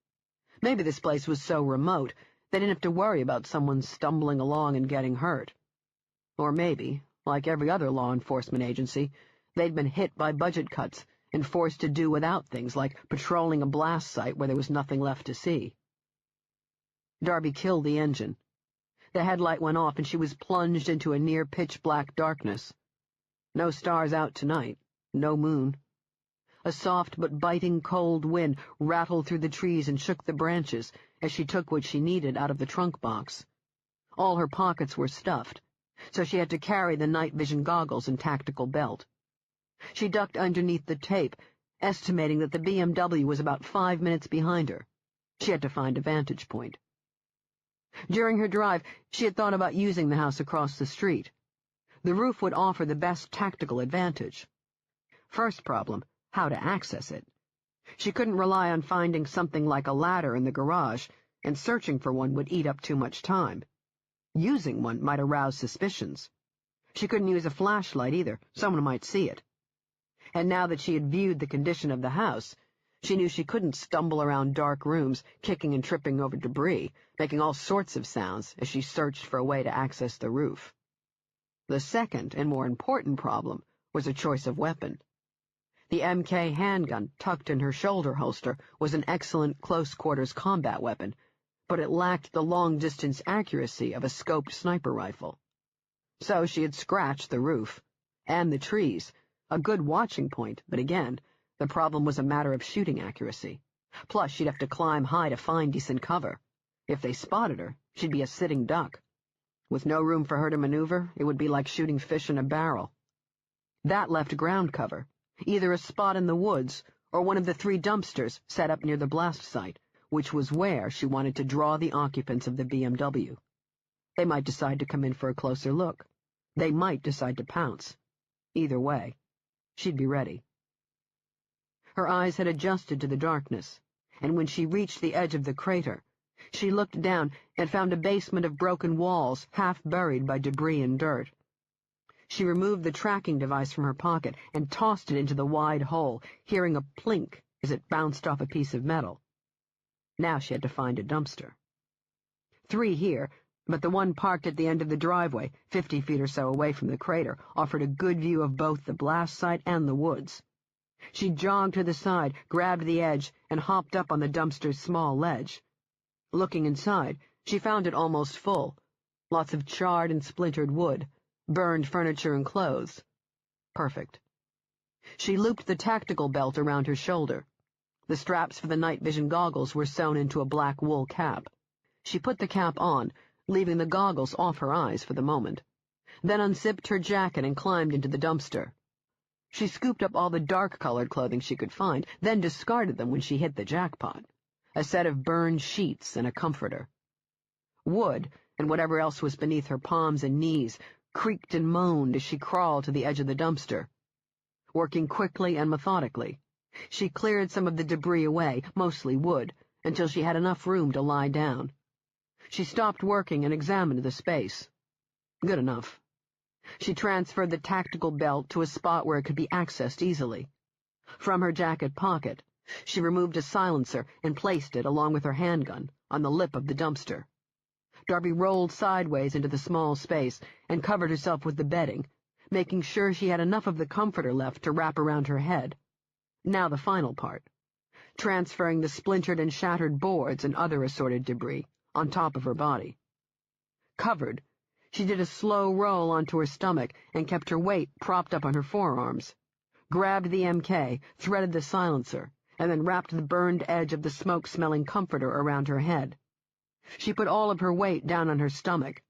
Speaker 2: Maybe this place was so remote they didn't have to worry about someone stumbling along and getting hurt. Or maybe, like every other law enforcement agency, they'd been hit by budget cuts and forced to do without things like patrolling a blast site where there was nothing left to see. Darby killed the engine. The headlight went off and she was plunged into a near pitch-black darkness. No stars out tonight, no moon. A soft but biting cold wind rattled through the trees and shook the branches as she took what she needed out of the trunk box. All her pockets were stuffed, so she had to carry the night vision goggles and tactical belt. She ducked underneath the tape, estimating that the BMW was about 5 minutes behind her. She had to find a vantage point. During her drive, she had thought about using the house across the street. The roof would offer the best tactical advantage. First problem, how to access it. She couldn't rely on finding something like a ladder in the garage, and searching for one would eat up too much time. Using one might arouse suspicions. She couldn't use a flashlight either, someone might see it. And now that she had viewed the condition of the house, she knew she couldn't stumble around dark rooms, kicking and tripping over debris, making all sorts of sounds as she searched for a way to access the roof. The second and more important problem was a choice of weapon. The MK handgun tucked in her shoulder holster was an excellent close-quarters combat weapon, but it lacked the long-distance accuracy of a scoped sniper rifle. So she had scratched the roof, and the trees, a good watching point, but again, the problem was a matter of shooting accuracy. Plus, she'd have to climb high to find decent cover. If they spotted her, she'd be a sitting duck. With no room for her to maneuver, it would be like shooting fish in a barrel. That left ground cover, either a spot in the woods or one of the 3 dumpsters set up near the blast site, which was where she wanted to draw the occupants of the BMW. They might decide to come in for a closer look. They might decide to pounce. Either way, she'd be ready. Her eyes had adjusted to the darkness, and when she reached the edge of the crater, she looked down and found a basement of broken walls half buried by debris and dirt. She removed the tracking device from her pocket and tossed it into the wide hole, hearing a plink as it bounced off a piece of metal. Now she had to find a dumpster. 3 here, but the one parked at the end of the driveway, 50 feet or so away from the crater, offered a good view of both the blast site and the woods. She jogged to the side, grabbed the edge, and hopped up on the dumpster's small ledge. Looking inside, she found it almost full. Lots of charred and splintered wood, burned furniture and clothes. Perfect. She looped the tactical belt around her shoulder. The straps for the night vision goggles were sewn into a black wool cap. She put the cap on, leaving the goggles off her eyes for the moment, then unzipped her jacket and climbed into the dumpster. She scooped up all the dark-colored clothing she could find, then discarded them when she hit the jackpot. A set of burned sheets and a comforter. Wood, and whatever else was beneath her palms and knees, creaked and moaned as she crawled to the edge of the dumpster. Working quickly and methodically, she cleared some of the debris away, mostly wood, until she had enough room to lie down. She stopped working and examined the space. Good enough. She transferred the tactical belt to a spot where it could be accessed easily. From her jacket pocket, she removed a silencer and placed it, along with her handgun, on the lip of the dumpster. Darby rolled sideways into the small space and covered herself with the bedding, making sure she had enough of the comforter left to wrap around her head. Now the final part, transferring the splintered and shattered boards and other assorted debris on top of her body. Covered, she did a slow roll onto her stomach and kept her weight propped up on her forearms, grabbed the MK, threaded the silencer, and then wrapped the burned edge of the smoke-smelling comforter around her head. She put all of her weight down on her stomach.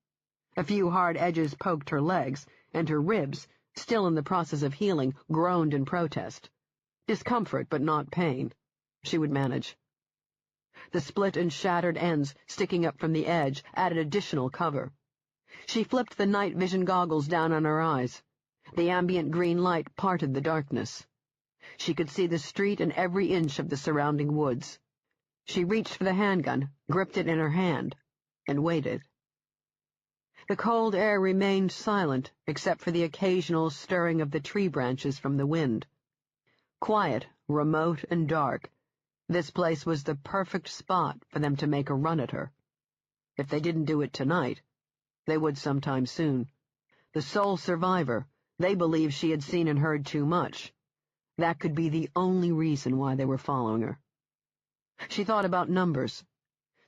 Speaker 2: A few hard edges poked her legs, and her ribs, still in the process of healing, groaned in protest. Discomfort, but not pain. She would manage. The split and shattered ends sticking up from the edge added additional cover. She flipped the night vision goggles down on her eyes. The ambient green light parted the darkness. She could see the street and every inch of the surrounding woods. She reached for the handgun, gripped it in her hand, and waited. The cold air remained silent, except for the occasional stirring of the tree branches from the wind. Quiet, remote, and dark, this place was the perfect spot for them to make a run at her. If they didn't do it tonight, they would sometime soon. The sole survivor, they believed she had seen and heard too much. That could be the only reason why they were following her. She thought about numbers.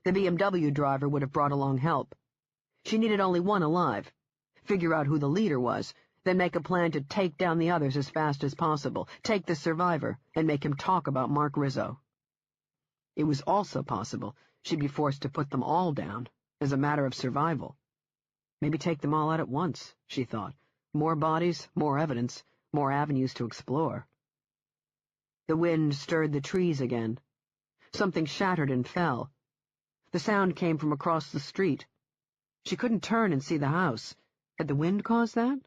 Speaker 2: The BMW driver would have brought along help. She needed only one alive. Figure out who the leader was, then make a plan to take down the others as fast as possible, take the survivor, and make him talk about Mark Rizzo. It was also possible she'd be forced to put them all down, as a matter of survival. Maybe take them all out at once, she thought. More bodies, more evidence, more avenues to explore. The wind stirred the trees again. Something shattered and fell. The sound came from across the street. She couldn't turn and see the house. Had the wind caused that?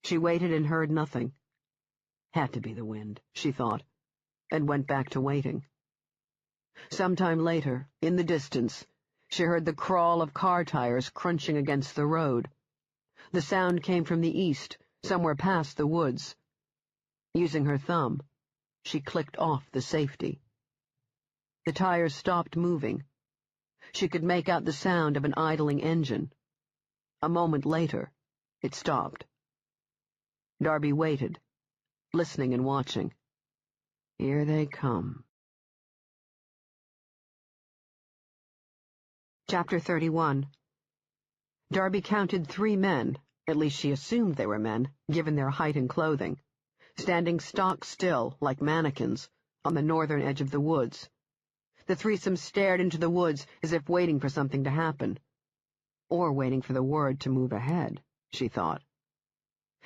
Speaker 2: She waited and heard nothing. Had to be the wind, she thought, and went back to waiting. Sometime later, in the distance, she heard the crawl of car tires crunching against the road. The sound came from the east, somewhere past the woods. Using her thumb, she clicked off the safety. The tires stopped moving. She could make out the sound of an idling engine. A moment later, it stopped. Darby waited, listening and watching. Here they come. Chapter 31. Darby counted 3 men, at least she assumed they were men, given their height and clothing, standing stock still, like mannequins, on the northern edge of the woods. The threesome stared into the woods as if waiting for something to happen. Or waiting for the word to move ahead, she thought.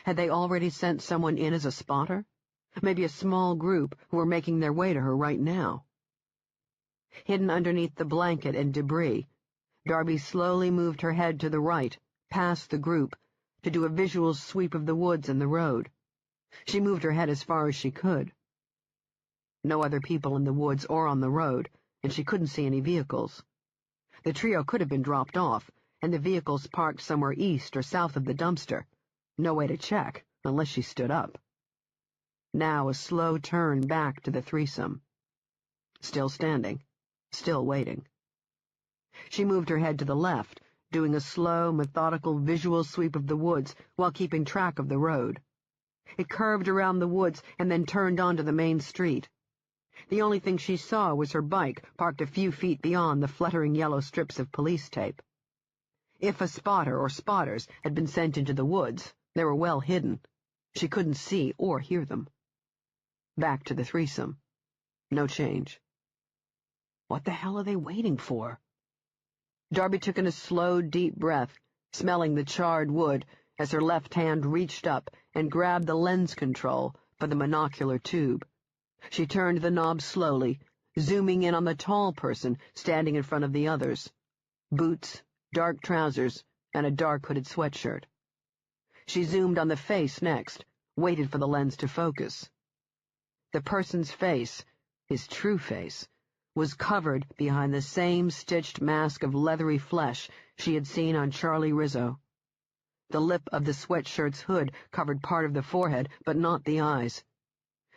Speaker 2: Had they already sent someone in as a spotter? Maybe a small group who were making their way to her right now. Hidden underneath the blanket and debris, Darby slowly moved her head to the right, past the group, to do a visual sweep of the woods and the road. She moved her head as far as she could. No other people in the woods or on the road, and she couldn't see any vehicles. The trio could have been dropped off, and the vehicles parked somewhere east or south of the dumpster. No way to check, unless she stood up. Now a slow turn back to the threesome. Still standing, still waiting. She moved her head to the left, doing a slow, methodical visual sweep of the woods while keeping track of the road. It curved around the woods and then turned onto the main street. The only thing she saw was her bike parked a few feet beyond the fluttering yellow strips of police tape. If a spotter or spotters had been sent into the woods, they were well hidden. She couldn't see or hear them. Back to the threesome. No change. What the hell are they waiting for? Darby took in a slow, deep breath, smelling the charred wood as her left hand reached up and grabbed the lens control for the monocular tube. She turned the knob slowly, zooming in on the tall person standing in front of the others. Boots, dark trousers, and a dark hooded sweatshirt. She zoomed on the face next, waited for the lens to focus. The person's face, his true face, was covered behind the same stitched mask of leathery flesh she had seen on Charlie Rizzo. The lip of the sweatshirt's hood covered part of the forehead, but not the eyes.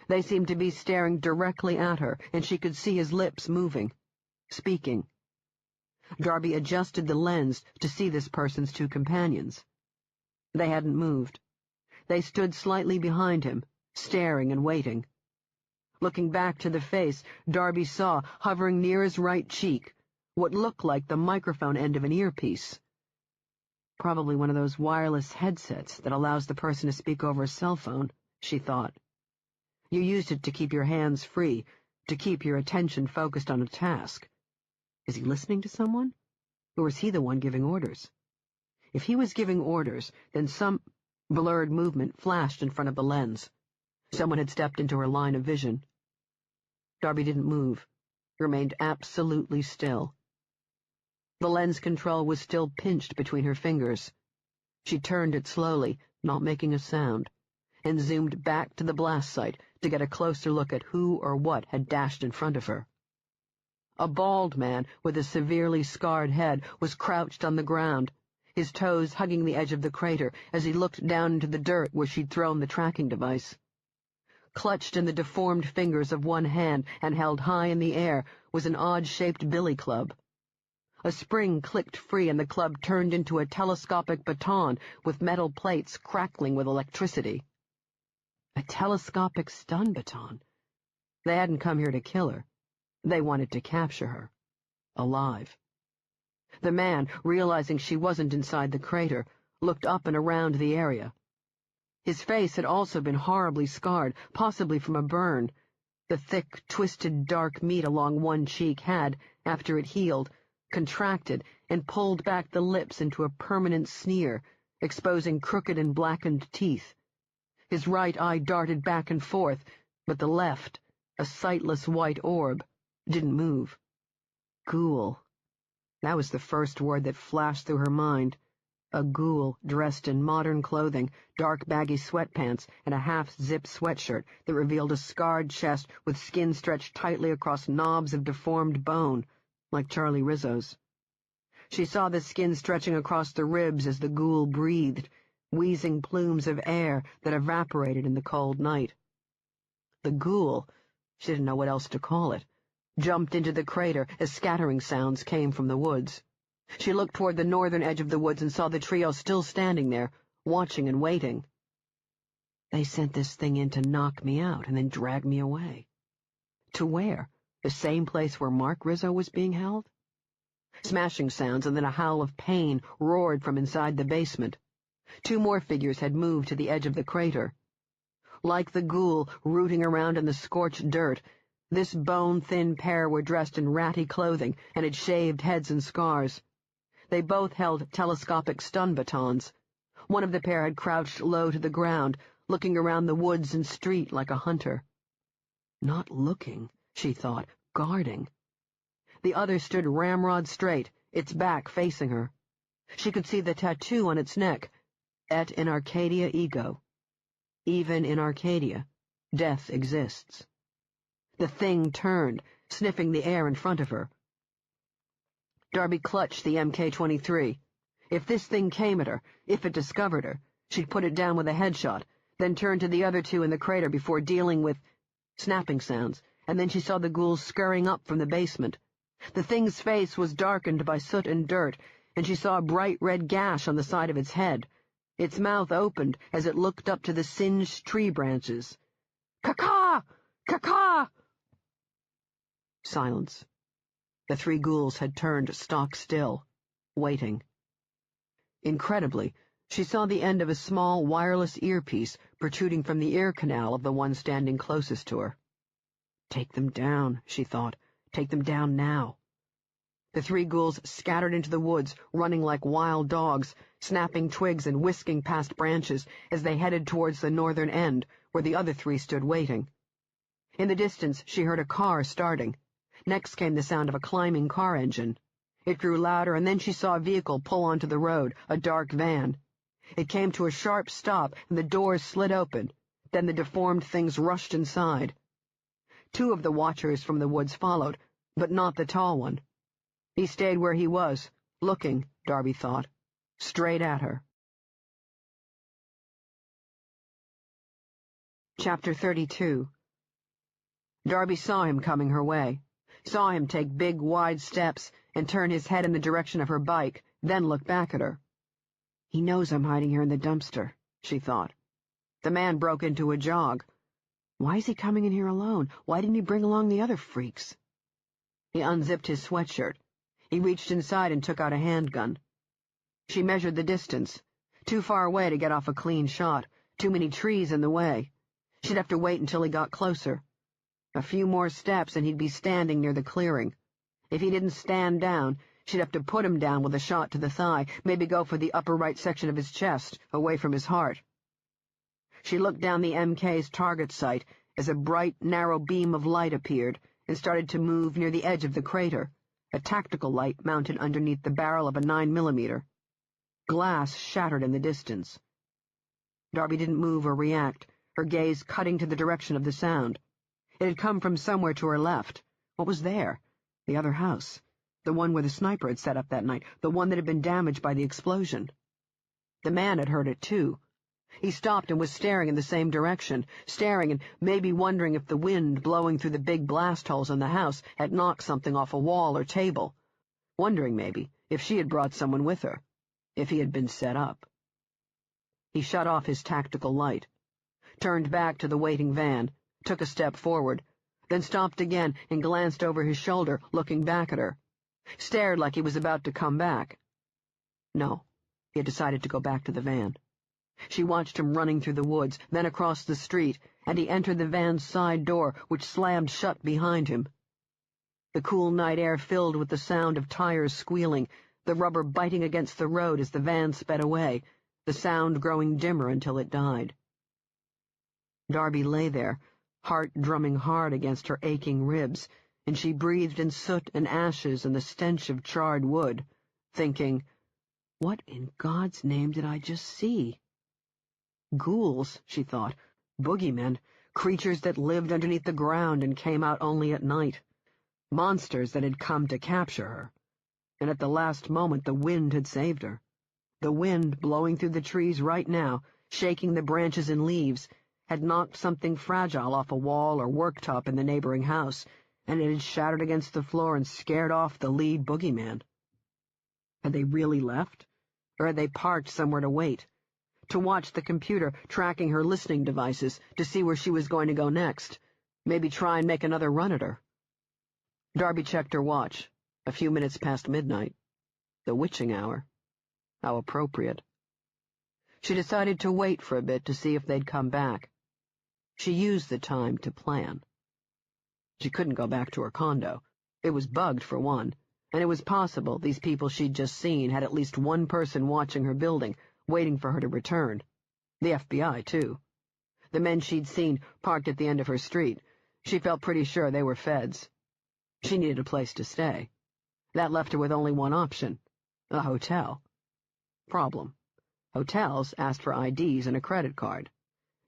Speaker 2: They seemed to be staring directly at her, and she could see his lips moving, speaking. Darby adjusted the lens to see this person's two companions. They hadn't moved. They stood slightly behind him, staring and waiting. Looking back to the face, Darby saw, hovering near his right cheek, what looked like the microphone end of an earpiece. Probably one of those wireless headsets that allows the person to speak over a cell phone, she thought. You used it to keep your hands free, to keep your attention focused on a task. Is he listening to someone? Or is he the one giving orders? If he was giving orders, then some blurred movement flashed in front of the lens. Someone had stepped into her line of vision. Darby didn't move, remained absolutely still. The lens control was still pinched between her fingers. She turned it slowly, not making a sound, and zoomed back to the blast site to get a closer look at who or what had dashed in front of her. A bald man with a severely scarred head was crouched on the ground, his toes hugging the edge of the crater as he looked down into the dirt where she'd thrown the tracking device. Clutched in the deformed fingers of one hand and held high in the air was an odd-shaped billy club. A spring clicked free and the club turned into a telescopic baton with metal plates crackling with electricity. A telescopic stun baton. They hadn't come here to kill her. They wanted to capture her. Alive. The man, realizing she wasn't inside the crater, looked up and around the area. His face had also been horribly scarred, possibly from a burn. The thick, twisted, dark meat along one cheek had, after it healed, contracted and pulled back the lips into a permanent sneer, exposing crooked and blackened teeth. His right eye darted back and forth, but the left, a sightless white orb, didn't move. Ghoul. That was the first word that flashed through her mind. A ghoul dressed in modern clothing, dark baggy sweatpants, and a half-zip sweatshirt that revealed a scarred chest with skin stretched tightly across knobs of deformed bone, like Charlie Rizzo's. She saw the skin stretching across the ribs as the ghoul breathed, wheezing plumes of air that evaporated in the cold night. The ghoul, she didn't know what else to call it, jumped into the crater as scattering sounds came from the woods. She looked toward the northern edge of the woods and saw the trio still standing there, watching and waiting. They sent this thing in to knock me out and then drag me away. To where? The same place where Mark Rizzo was being held? Smashing sounds and then a howl of pain roared from inside the basement. Two more figures had moved to the edge of the crater. Like the ghoul rooting around in the scorched dirt, this bone-thin pair were dressed in ratty clothing and had shaved heads and scars. They both held telescopic stun batons. One of the pair had crouched low to the ground, looking around the woods and street like a hunter. Not looking, she thought, guarding. The other stood ramrod straight, its back facing her. She could see the tattoo on its neck, Et in Arcadia ego. Even in Arcadia, death exists. The thing turned, sniffing the air in front of her. Darby clutched the MK-23. If this thing came at her, if it discovered her, she'd put it down with a headshot, then turn to the other two in the crater before dealing with snapping sounds, and then she saw the ghouls scurrying up from the basement. The thing's face was darkened by soot and dirt, and she saw a bright red gash on the side of its head. Its mouth opened as it looked up to the singed tree branches. "Caw-caw! Caw-caw!" Silence. The three ghouls had turned stock still, waiting. Incredibly, she saw the end of a small wireless earpiece protruding from the ear canal of the one standing closest to her. Take them down, she thought. Take them down now. The three ghouls scattered into the woods, running like wild dogs, snapping twigs and whisking past branches as they headed towards the northern end, where the other three stood waiting. In the distance, she heard a car starting. Next came the sound of a climbing car engine. It grew louder, and then she saw a vehicle pull onto the road, a dark van. It came to a sharp stop, and the doors slid open. Then the deformed things rushed inside. Two of the watchers from the woods followed, but not the tall one. He stayed where he was, looking, Darby thought, straight at her. Chapter 32. Darby saw him coming her way, saw him take big, wide steps and turn his head in the direction of her bike, then look back at her. He knows I'm hiding here in the dumpster, she thought. The man broke into a jog. Why is he coming in here alone? Why didn't he bring along the other freaks? He unzipped his sweatshirt. He reached inside and took out a handgun. She measured the distance. Too far away to get off a clean shot. Too many trees in the way. She'd have to wait until he got closer. A few more steps and he'd be standing near the clearing. If he didn't stand down, she'd have to put him down with a shot to the thigh, maybe go for the upper right section of his chest, away from his heart. She looked down the MK's target sight as a bright, narrow beam of light appeared and started to move near the edge of the crater, a tactical light mounted underneath the barrel of a 9mm. Glass shattered in the distance. Darby didn't move or react, her gaze cutting to the direction of the sound. It had come from somewhere to her left. What was there? The other house. The one where the sniper had set up that night, the one that had been damaged by the explosion. The man had heard it too. He stopped and was staring in the same direction, staring and maybe wondering if the wind blowing through the big blast holes in the house had knocked something off a wall or table. Wondering, maybe, if she had brought someone with her, if he had been set up. He shut off his tactical light, turned back to the waiting van, took a step forward, then stopped again and glanced over his shoulder, looking back at her. Stared like he was about to come back. No, he had decided to go back to the van. She watched him running through the woods, then across the street, and he entered the van's side door, which slammed shut behind him. The cool night air filled with the sound of tires squealing, the rubber biting against the road as the van sped away, the sound growing dimmer until it died. Darby lay there, heart drumming hard against her aching ribs, and she breathed in soot and ashes and the stench of charred wood, thinking, what in God's name did I just see? Ghouls, she thought, boogeymen, creatures that lived underneath the ground and came out only at night, monsters that had come to capture her. And at the last moment the wind had saved her. The wind blowing through the trees right now, shaking the branches and leaves, had knocked something fragile off a wall or worktop in the neighboring house, and it had shattered against the floor and scared off the lead boogeyman. Had they really left? Or had they parked somewhere to wait? To watch the computer tracking her listening devices to see where she was going to go next, maybe try and make another run at her. Darby checked her watch, a few minutes past midnight. The witching hour. How appropriate. She decided to wait for a bit to see if they'd come back. She used the time to plan. She couldn't go back to her condo. It was bugged, for one, and it was possible these people she'd just seen had at least one person watching her building, waiting for her to return. The FBI, too. The men she'd seen parked at the end of her street. She felt pretty sure they were feds. She needed a place to stay. That left her with only one option: a hotel. Problem: hotels asked for IDs and a credit card.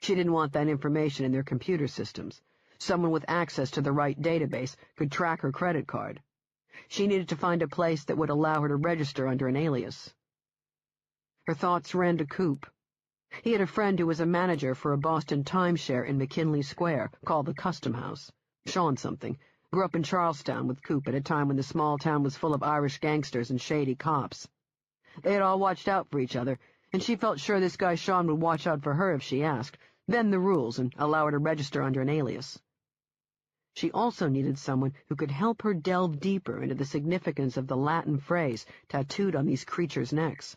Speaker 2: She didn't want that information in their computer systems. Someone with access to the right database could track her credit card. She needed to find a place that would allow her to register under an alias. Her thoughts ran to Coop. He had a friend who was a manager for a Boston timeshare in McKinley Square, called the Custom House. Sean something. Grew up in Charlestown with Coop at a time when the small town was full of Irish gangsters and shady cops. They had all watched out for each other, and she felt sure this guy Sean would watch out for her if she asked, bend the rules and allow her to register under an alias. She also needed someone who could help her delve deeper into the significance of the Latin phrase tattooed on these creatures' necks.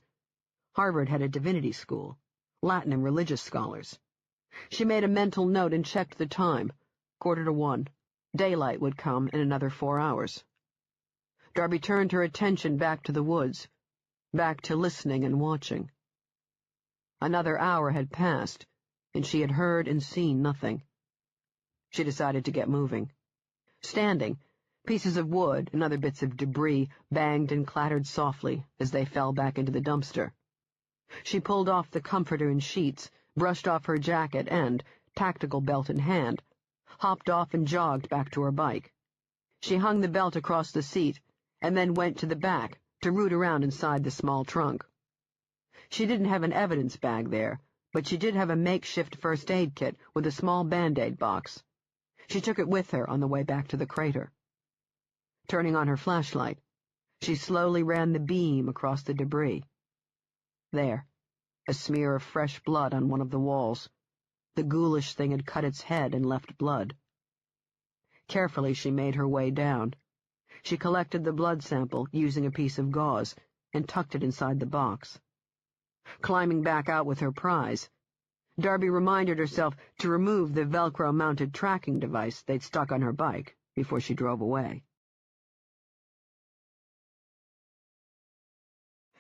Speaker 2: Harvard had a divinity school, Latin and religious scholars. She made a mental note and checked the time, 1:45. Daylight would come in another 4 hours. Darby turned her attention back to the woods, back to listening and watching. Another hour had passed, and she had heard and seen nothing. She decided to get moving. Standing, pieces of wood and other bits of debris banged and clattered softly as they fell back into the dumpster. She pulled off the comforter and sheets, brushed off her jacket and, tactical belt in hand, hopped off and jogged back to her bike. She hung the belt across the seat and then went to the back to root around inside the small trunk. She didn't have an evidence bag there, but she did have a makeshift first aid kit with a small Band-Aid box. She took it with her on the way back to the crater. Turning on her flashlight, she slowly ran the beam across the debris. There, a smear of fresh blood on one of the walls. The ghoulish thing had cut its head and left blood. Carefully she made her way down. She collected the blood sample using a piece of gauze and tucked it inside the box. Climbing back out with her prize, Darby reminded herself to remove the Velcro-mounted tracking device they'd stuck on her bike before she drove away.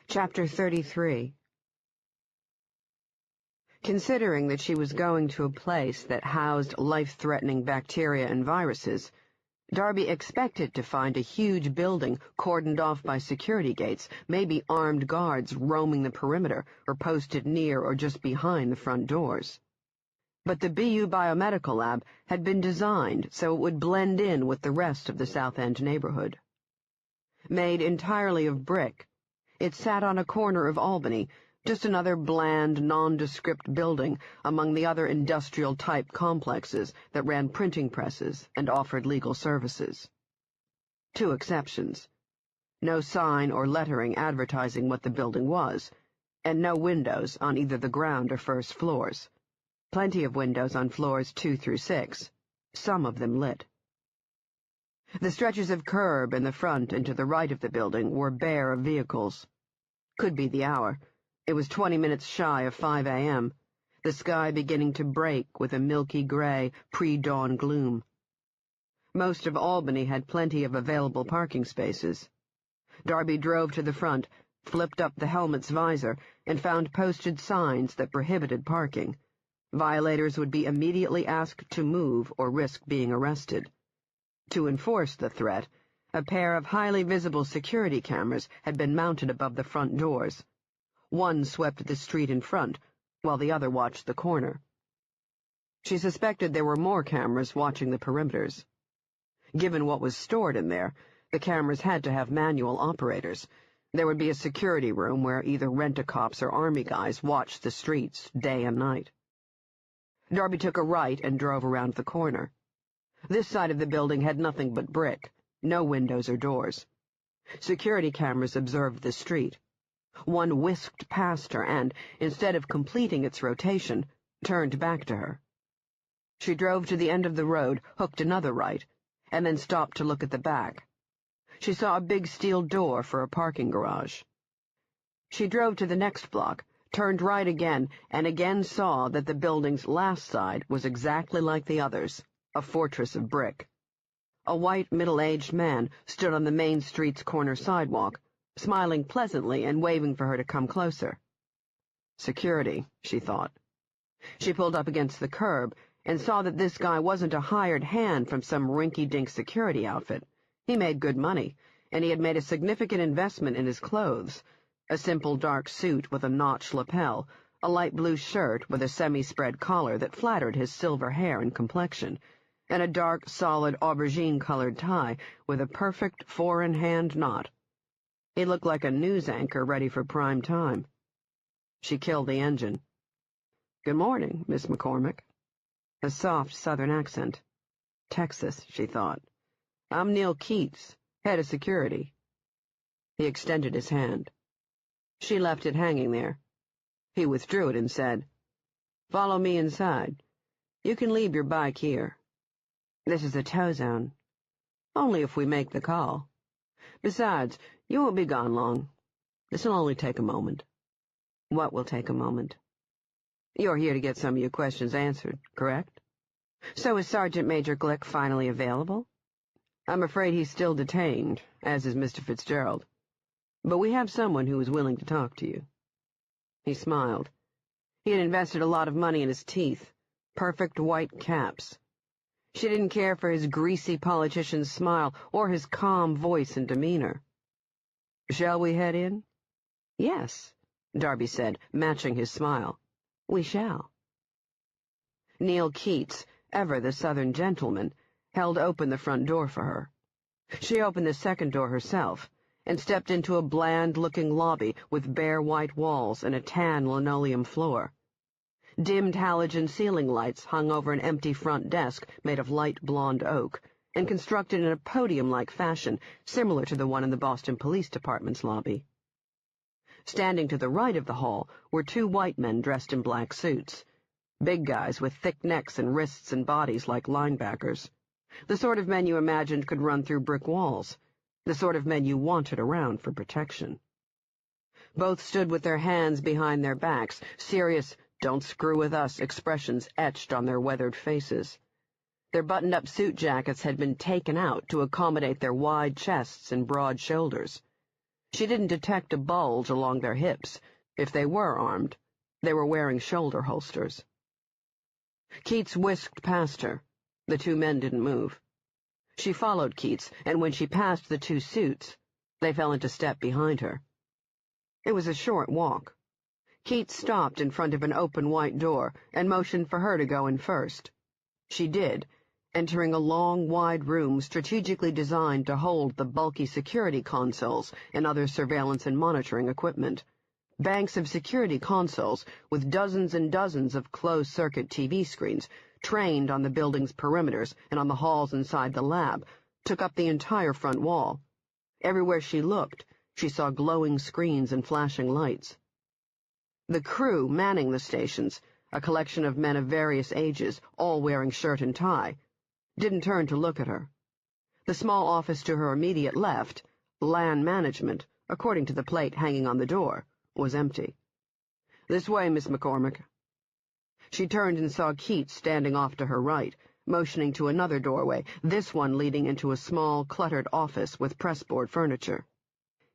Speaker 2: Chapter 33. Considering that she was going to a place that housed life-threatening bacteria and viruses, Darby expected to find a huge building cordoned off by security gates, maybe armed guards roaming the perimeter or posted near or just behind the front doors. But the BU Biomedical Lab had been designed so it would blend in with the rest of the South End neighborhood. Made entirely of brick, it sat on a corner of Albany, just another bland, nondescript building among the other industrial-type complexes that ran printing presses and offered legal services. 2 exceptions. No sign or lettering advertising what the building was, and no windows on either the ground or first floors. Plenty of windows on floors 2 through 6, some of them lit. The stretches of curb in the front and to the right of the building were bare of vehicles. Could be the hour. It was 20 minutes shy of 5 a.m., the sky beginning to break with a milky gray, pre-dawn gloom. Most of Albany had plenty of available parking spaces. Darby drove to the front, flipped up the helmet's visor, and found posted signs that prohibited parking. Violators would be immediately asked to move or risk being arrested. To enforce the threat, a pair of highly visible security cameras had been mounted above the front doors. One swept the street in front, while the other watched the corner. She suspected there were more cameras watching the perimeters. Given what was stored in there, the cameras had to have manual operators. There would be a security room where either rent-a-cops or army guys watched the streets day and night. Darby took a right and drove around the corner. This side of the building had nothing but brick, no windows or doors. Security cameras observed the street. One whisked past her and, instead of completing its rotation, turned back to her. She drove to the end of the road, hooked another right, and then stopped to look at the back. She saw a big steel door for a parking garage. She drove to the next block, turned right again, and again saw that the building's last side was exactly like the others, a fortress of brick. A white, middle-aged man stood on the main street's corner sidewalk, smiling pleasantly and waving for her to come closer. Security, she thought. She pulled up against the curb and saw that this guy wasn't a hired hand from some rinky-dink security outfit. He made good money, and he had made a significant investment in his clothes. A simple dark suit with a notched lapel, a light blue shirt with a semi-spread collar that flattered his silver hair and complexion, and a dark, solid aubergine-colored tie with a perfect four-in-hand knot. He looked like a news anchor ready for prime time. She killed the engine. "Good morning, Miss McCormick." A soft southern accent. Texas, she thought. "I'm Neil Keats, head of security." He extended his hand. She left it hanging there. He withdrew it and said, "Follow me inside. You can leave your bike here. This is a tow zone. Only if we make the call. Besides, you won't be gone long. This'll only take a moment." "What will take a moment?" "You're here to get some of your questions answered, correct? So is Sergeant Major Glick finally available?" "I'm afraid he's still detained, as is Mr. Fitzgerald. But we have someone who is willing to talk to you." He smiled. He had invested a lot of money in his teeth, perfect white caps. She didn't care for his greasy politician's smile or his calm voice and demeanor. "Shall we head in?" "Yes," Darby said, matching his smile. "We shall." Neil Keats, ever the Southern gentleman, held open the front door for her. She opened the second door herself and stepped into a bland-looking lobby with bare white walls and a tan linoleum floor. Dimmed halogen ceiling lights hung over an empty front desk made of light blonde oak and constructed in a podium-like fashion similar to the one in the Boston Police Department's lobby. Standing to the right of the hall were two white men dressed in black suits, big guys with thick necks and wrists and bodies like linebackers, the sort of men you imagined could run through brick walls, the sort of men you wanted around for protection. Both stood with their hands behind their backs, serious "don't screw with us" expressions etched on their weathered faces. Their buttoned-up suit jackets had been taken out to accommodate their wide chests and broad shoulders. She didn't detect a bulge along their hips. If they were armed, they were wearing shoulder holsters. Keats whisked past her. The two men didn't move. She followed Keats, and when she passed the two suits, they fell into step behind her. It was a short walk. Keats stopped in front of an open white door and motioned for her to go in first. She did, entering a long, wide room strategically designed to hold the bulky security consoles and other surveillance and monitoring equipment. Banks of security consoles with dozens and dozens of closed-circuit TV screens trained on the building's perimeters and on the halls inside the lab took up the entire front wall. Everywhere she looked, she saw glowing screens and flashing lights. The crew manning the stations, a collection of men of various ages, all wearing shirt and tie, didn't turn to look at her. The small office to her immediate left, LAN Management, according to the plate hanging on the door, was empty. "This way, Miss McCormick." She turned and saw Keats standing off to her right, motioning to another doorway, this one leading into a small, cluttered office with pressboard furniture.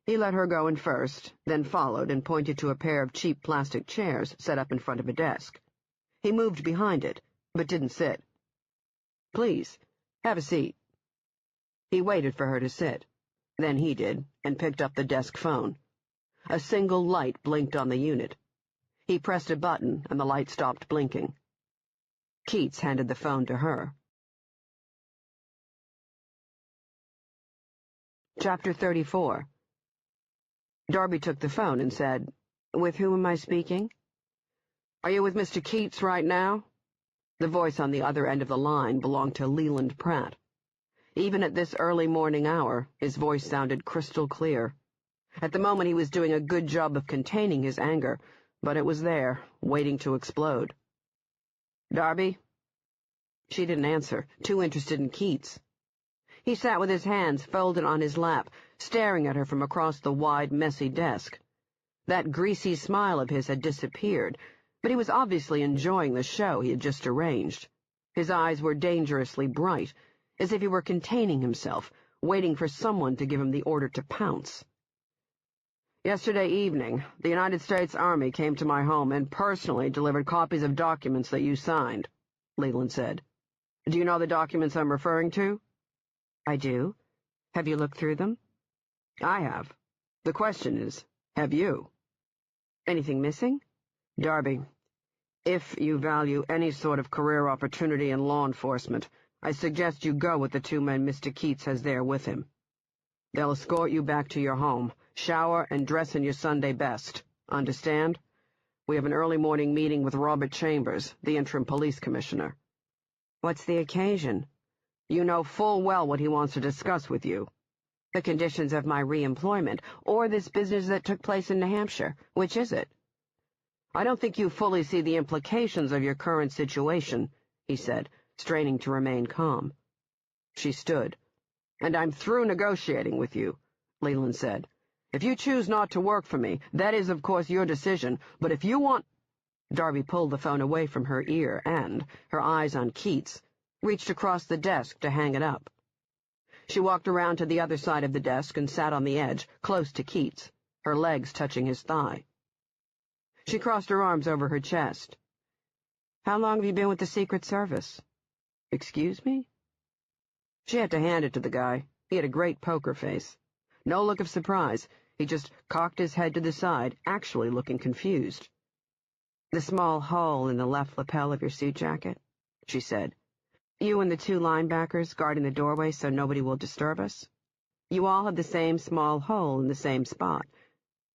Speaker 2: He let her go in first, then followed and pointed to a pair of cheap plastic chairs set up in front of a desk. He moved behind it, but didn't sit. "Please, have a seat." He waited for her to sit. Then he did, and picked up the desk phone. A single light blinked on the unit. He pressed a button, and the light stopped blinking. Keats handed the phone to her. Chapter 34. Darby took the phone and said, "With whom am I speaking?" "Are you with Mr. Keats right now?" The voice on the other end of the line belonged to Leland Pratt. Even at this early morning hour, his voice sounded crystal clear. At the moment he was doing a good job of containing his anger, but it was there, waiting to explode. "Darby?" She didn't answer, too interested in Keats. He sat with his hands folded on his lap, staring at her from across the wide, messy desk. That greasy smile of his had disappeared, but he was obviously enjoying the show he had just arranged. His eyes were dangerously bright, as if he were containing himself, waiting for someone to give him the order to pounce. "Yesterday evening, the United States Army came to my home and personally delivered copies of documents that you signed," Leland said. "Do you know the documents I'm referring to?" "I do. Have you looked through them?" "I have. The question is, have you?" "Anything missing?" "Darby, if you value any sort of career opportunity in law enforcement, I suggest you go with the two men Mr. Keats has there with him. They'll escort you back to your home. Shower and dress in your Sunday best. Understand? We have an early morning meeting with Robert Chambers, the interim police commissioner." "What's the occasion?" "You know full well what he wants to discuss with you. The conditions of my re-employment, or this business that took place in New Hampshire. Which is it?" "I don't think you fully see the implications of your current situation," he said, straining to remain calm. She stood. "And I'm through negotiating with you," Leland said. "If you choose not to work for me, that is, of course, your decision, but if you want—" Darby pulled the phone away from her ear and, her eyes on Keats, reached across the desk to hang it up. She walked around to the other side of the desk and sat on the edge, close to Keats, her legs touching his thigh. She crossed her arms over her chest. "How long have you been with the Secret Service?" "Excuse me?" She had to hand it to the guy. He had a great poker face. No look of surprise. He just cocked his head to the side, actually looking confused. "The small hole in the left lapel of your suit jacket," she said. "You and the 2 linebackers guarding the doorway so nobody will disturb us? You all have the same small hole in the same spot.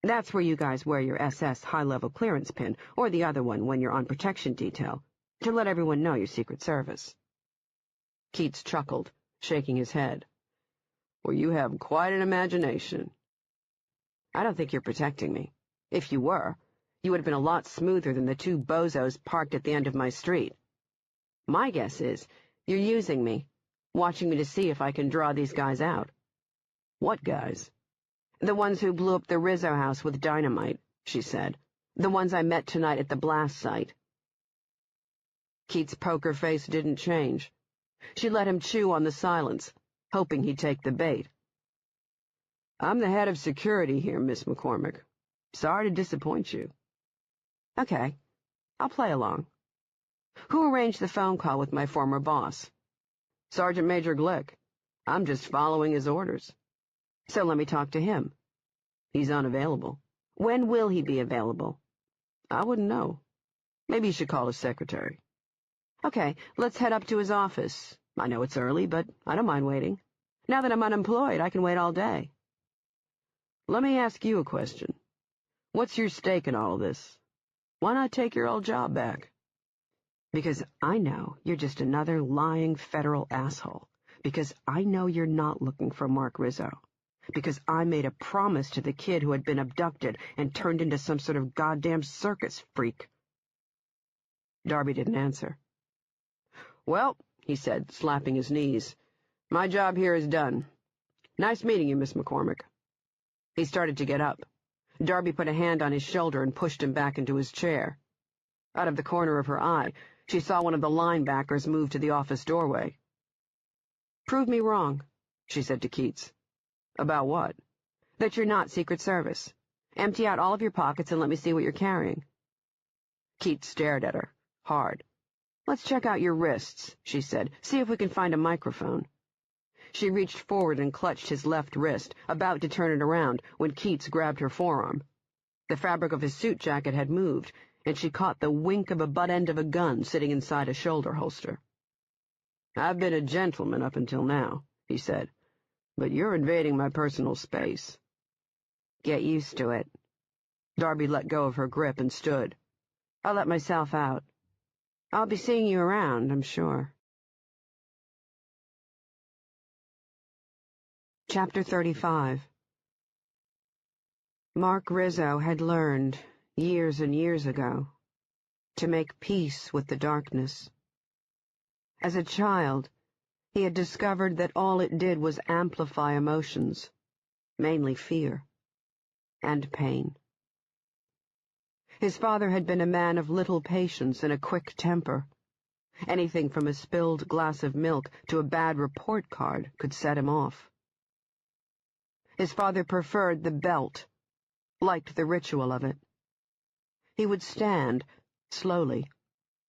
Speaker 2: That's where you guys wear your SS high-level clearance pin, or the other one when you're on protection detail, to let everyone know you're Secret Service." Keats chuckled, shaking his head. "Well, you have quite an imagination." "I don't think you're protecting me. If you were, you would have been a lot smoother than the 2 bozos parked at the end of my street. My guess is you're using me, watching me to see if I can draw these guys out." "What guys?" "The ones who blew up the Rizzo house with dynamite," she said. "The ones I met tonight at the blast site." Keats' poker face didn't change. She let him chew on the silence, hoping he'd take the bait. "I'm the head of security here, Miss McCormick. Sorry to disappoint you." "Okay, I'll play along. Who arranged the phone call with my former boss?" "Sergeant Major Glick. I'm just following his orders." "So let me talk to him." "He's unavailable." "When will he be available?" "I wouldn't know. Maybe you should call his secretary." "Okay, let's head up to his office. I know it's early, but I don't mind waiting. Now that I'm unemployed, I can wait all day." "Let me ask you a question. What's your stake in all of this? Why not take your old job back?" "Because I know you're just another lying federal asshole. Because I know you're not looking for Mark Rizzo. Because I made a promise to the kid who had been abducted and turned into some sort of goddamn circus freak." Darby didn't answer. "Well," he said, slapping his knees, "my job here is done. Nice meeting you, Miss McCormick." He started to get up. Darby put a hand on his shoulder and pushed him back into his chair. Out of the corner of her eye, she saw one of the linebackers move to the office doorway. "Prove me wrong," she said to Keats. "About what?" "That you're not Secret Service. Empty out all of your pockets and let me see what you're carrying." Keats stared at her, hard. "Let's check out your wrists," she said. "See if we can find a microphone." She reached forward and clutched his left wrist, about to turn it around, when Keats grabbed her forearm. The fabric of his suit jacket had moved, and she caught the wink of a butt end of a gun sitting inside a shoulder holster. "I've been a gentleman up until now," he said, "but you're invading my personal space." "Get used to it." Darby let go of her grip and stood. "I'll let myself out. I'll be seeing you around, I'm sure." Chapter 35. Mark Rizzo had learned, years and years ago, to make peace with the darkness. As a child, he had discovered that all it did was amplify emotions, mainly fear and pain. His father had been a man of little patience and a quick temper. Anything from a spilled glass of milk to a bad report card could set him off. His father preferred the belt, liked the ritual of it. He would stand, slowly,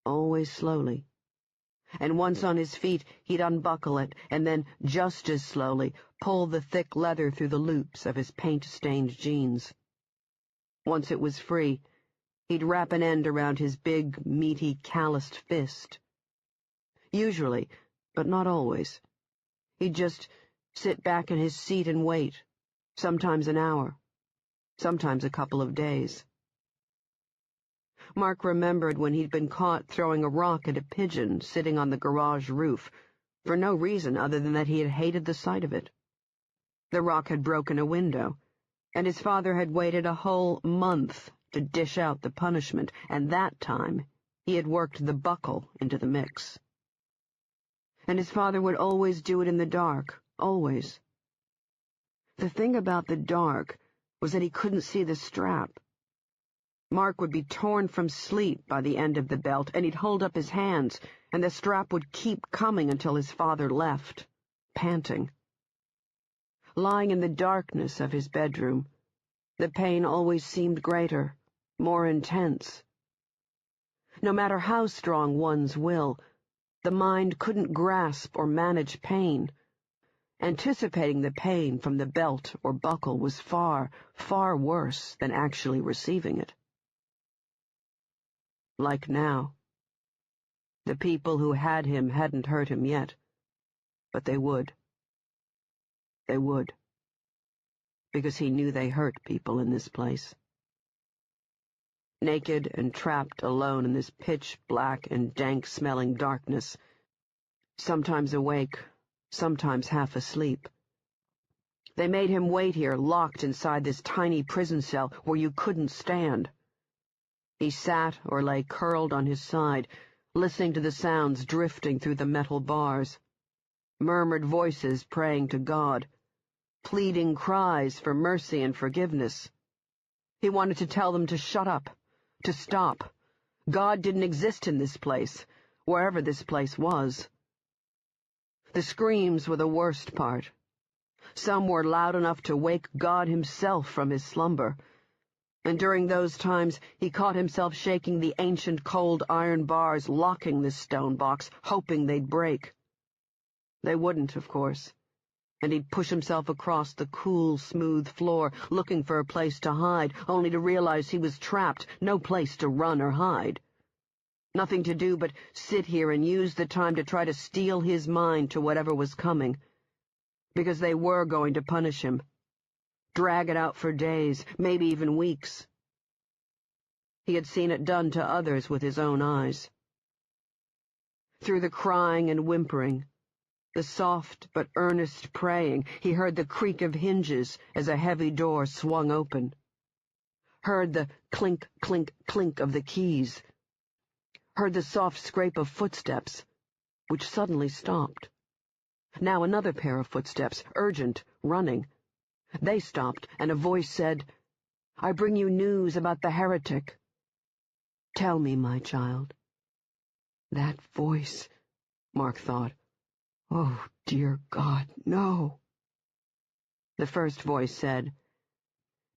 Speaker 2: always slowly, and once on his feet he'd unbuckle it and then, just as slowly, pull the thick leather through the loops of his paint-stained jeans. Once it was free, he'd wrap an end around his big, meaty, calloused fist. Usually, but not always, he'd just sit back in his seat and wait, sometimes an hour, sometimes a couple of days. Mark remembered when he'd been caught throwing a rock at a pigeon sitting on the garage roof, for no reason other than that he had hated the sight of it. The rock had broken a window, and his father had waited a whole month to dish out the punishment, and that time he had worked the buckle into the mix. And his father would always do it in the dark, always. The thing about the dark was that he couldn't see the strap. Mark would be torn from sleep by the end of the belt, and he'd hold up his hands, and the strap would keep coming until his father left, panting. Lying in the darkness of his bedroom, the pain always seemed greater, more intense. No matter how strong one's will, the mind couldn't grasp or manage pain. Anticipating the pain from the belt or buckle was far, far worse than actually receiving it. Like now. The people who had him hadn't hurt him yet, but they would. They would. Because he knew they hurt people in this place. Naked and trapped alone in this pitch-black and dank-smelling darkness, sometimes awake, sometimes half asleep. They made him wait here, locked inside this tiny prison cell where you couldn't stand. He sat or lay curled on his side, listening to the sounds drifting through the metal bars. Murmured voices praying to God. Pleading cries for mercy and forgiveness. He wanted to tell them to shut up, to stop. God didn't exist in this place, wherever this place was. The screams were the worst part. Some were loud enough to wake God himself from his slumber, and during those times he caught himself shaking the ancient cold iron bars locking this stone box, hoping they'd break. They wouldn't, of course, and he'd push himself across the cool, smooth floor, looking for a place to hide, only to realize he was trapped, no place to run or hide. Nothing to do but sit here and use the time to try to steel his mind to whatever was coming, because they were going to punish him. Drag it out for days, maybe even weeks. He had seen it done to others with his own eyes. Through the crying and whimpering, the soft but earnest praying, he heard the creak of hinges as a heavy door swung open. Heard the clink, clink, clink of the keys. Heard the soft scrape of footsteps, which suddenly stopped. Now another pair of footsteps, urgent, running. They stopped, and a voice said, "I bring you news about the heretic." "Tell me, my child." That voice, Mark thought. Oh, dear God, no. The first voice said,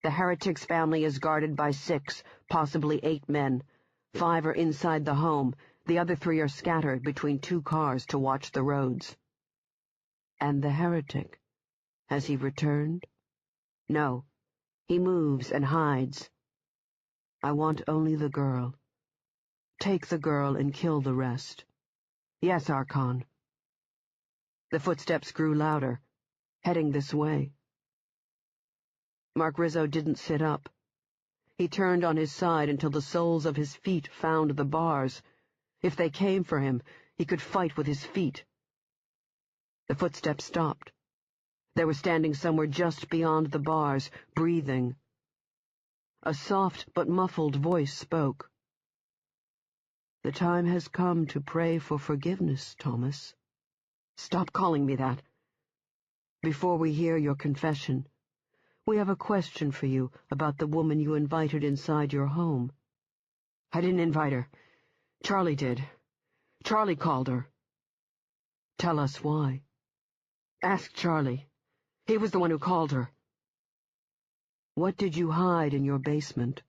Speaker 2: "The heretic's family is guarded by 6, possibly 8 men. 5 are inside the home. The other 3 are scattered between 2 cars to watch the roads." "And the heretic? Has he returned?" "No. He moves and hides. I want only the girl. Take the girl and kill the rest." "Yes, Archon." The footsteps grew louder, heading this way. Mark Rizzo didn't sit up. He turned on his side until the soles of his feet found the bars. If they came for him, he could fight with his feet. The footsteps stopped. They were standing somewhere just beyond the bars, breathing. A soft but muffled voice spoke. "The time has come to pray for forgiveness, Thomas." "Stop calling me that." "Before we hear your confession, we have a question for you about the woman you invited inside your home." "I didn't invite her. Charlie did. Charlie called her." "Tell us why." "Ask Charlie. He was the one who called her." "What did you hide in your basement?"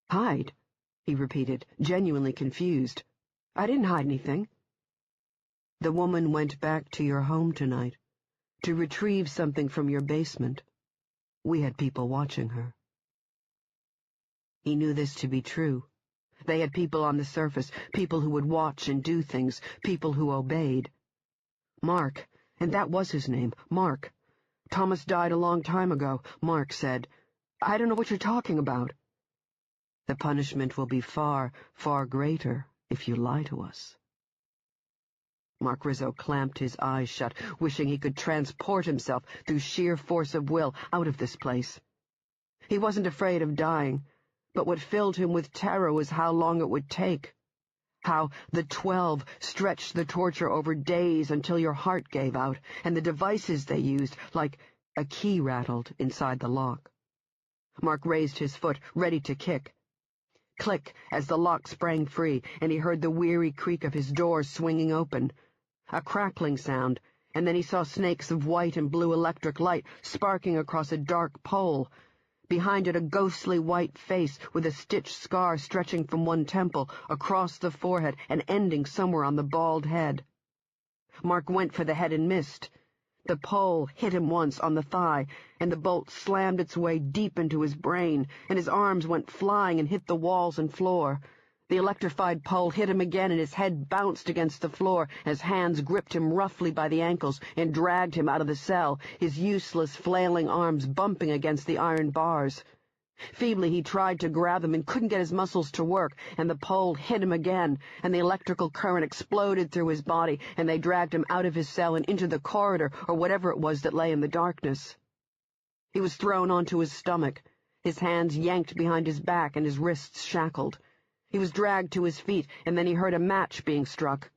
Speaker 2: "Hide?" he repeated, genuinely confused. "I didn't hide anything." "The woman went back to your home tonight to retrieve something from your basement. We had people watching her." He knew this to be true. They had people on the surface, people who would watch and do things, people who obeyed. Mark, and that was his name, Mark. "Thomas died a long time ago," Mark said. "I don't know what you're talking about." "The punishment will be far, far greater if you lie to us." Mark Rizzo clamped his eyes shut, wishing he could transport himself through sheer force of will out of this place. He wasn't afraid of dying, But what filled him with terror was how long it would take. How the 12 stretched the torture over days until your heart gave out, and the devices they used, like a key rattled inside the lock. Mark raised his foot, ready to kick. Click, as the lock sprang free, and he heard the weary creak of his door swinging open. A crackling sound, and then he saw snakes of white and blue electric light sparking across a dark pole. Behind it a ghostly white face with a stitched scar stretching from one temple across the forehead and ending somewhere on the bald head. Mark went for the head and missed. The pole hit him once on the thigh, and the bolt slammed its way deep into his brain, and his arms went flying and hit the walls and floor. The electrified pole hit him again, and his head bounced against the floor as hands gripped him roughly by the ankles and dragged him out of the cell, his useless, flailing arms bumping against the iron bars. Feebly he tried to grab them and couldn't get his muscles to work, and the pole hit him again, and the electrical current exploded through his body, and they dragged him out of his cell and into the corridor or whatever it was that lay in the darkness. He was thrown onto his stomach, his hands yanked behind his back and his wrists shackled. He was dragged to his feet, and then he heard a match being struck.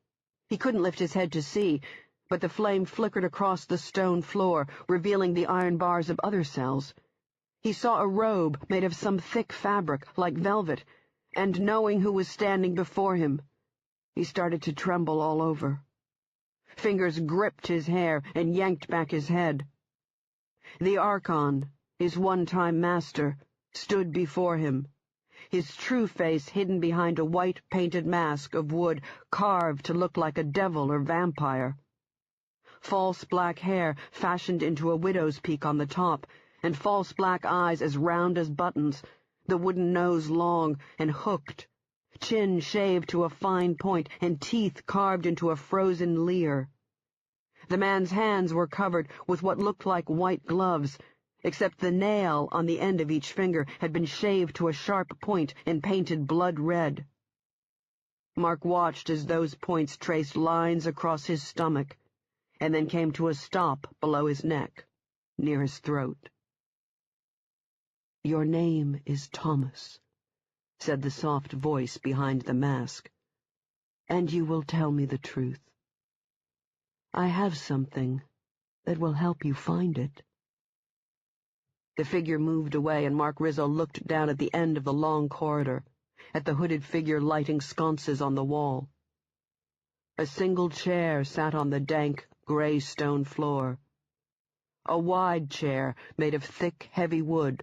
Speaker 2: He couldn't lift his head to see, but the flame flickered across the stone floor, revealing the iron bars of other cells. He saw a robe made of some thick fabric, like velvet, and knowing who was standing before him, he started to tremble all over. Fingers gripped his hair and yanked back his head. The Archon, his one-time master, stood before him, his true face hidden behind a white painted mask of wood carved to look like a devil or vampire. False black hair fashioned into a widow's peak on the top, and false black eyes as round as buttons, the wooden nose long and hooked, chin shaved to a fine point, and teeth carved into a frozen leer. The man's hands were covered with what looked like white gloves, except the nail on the end of each finger had been shaved to a sharp point and painted blood red. Mark watched as those points traced lines across his stomach, and then came to a stop below his neck, near his throat. "Your name is Thomas," said the soft voice behind the mask, "and you will tell me the truth. I have something that will help you find it." The figure moved away, and Mark Rizzo looked down at the end of the long corridor, at the hooded figure lighting sconces on the wall. A single chair sat on the dank, gray stone floor. A wide chair made of thick, heavy wood.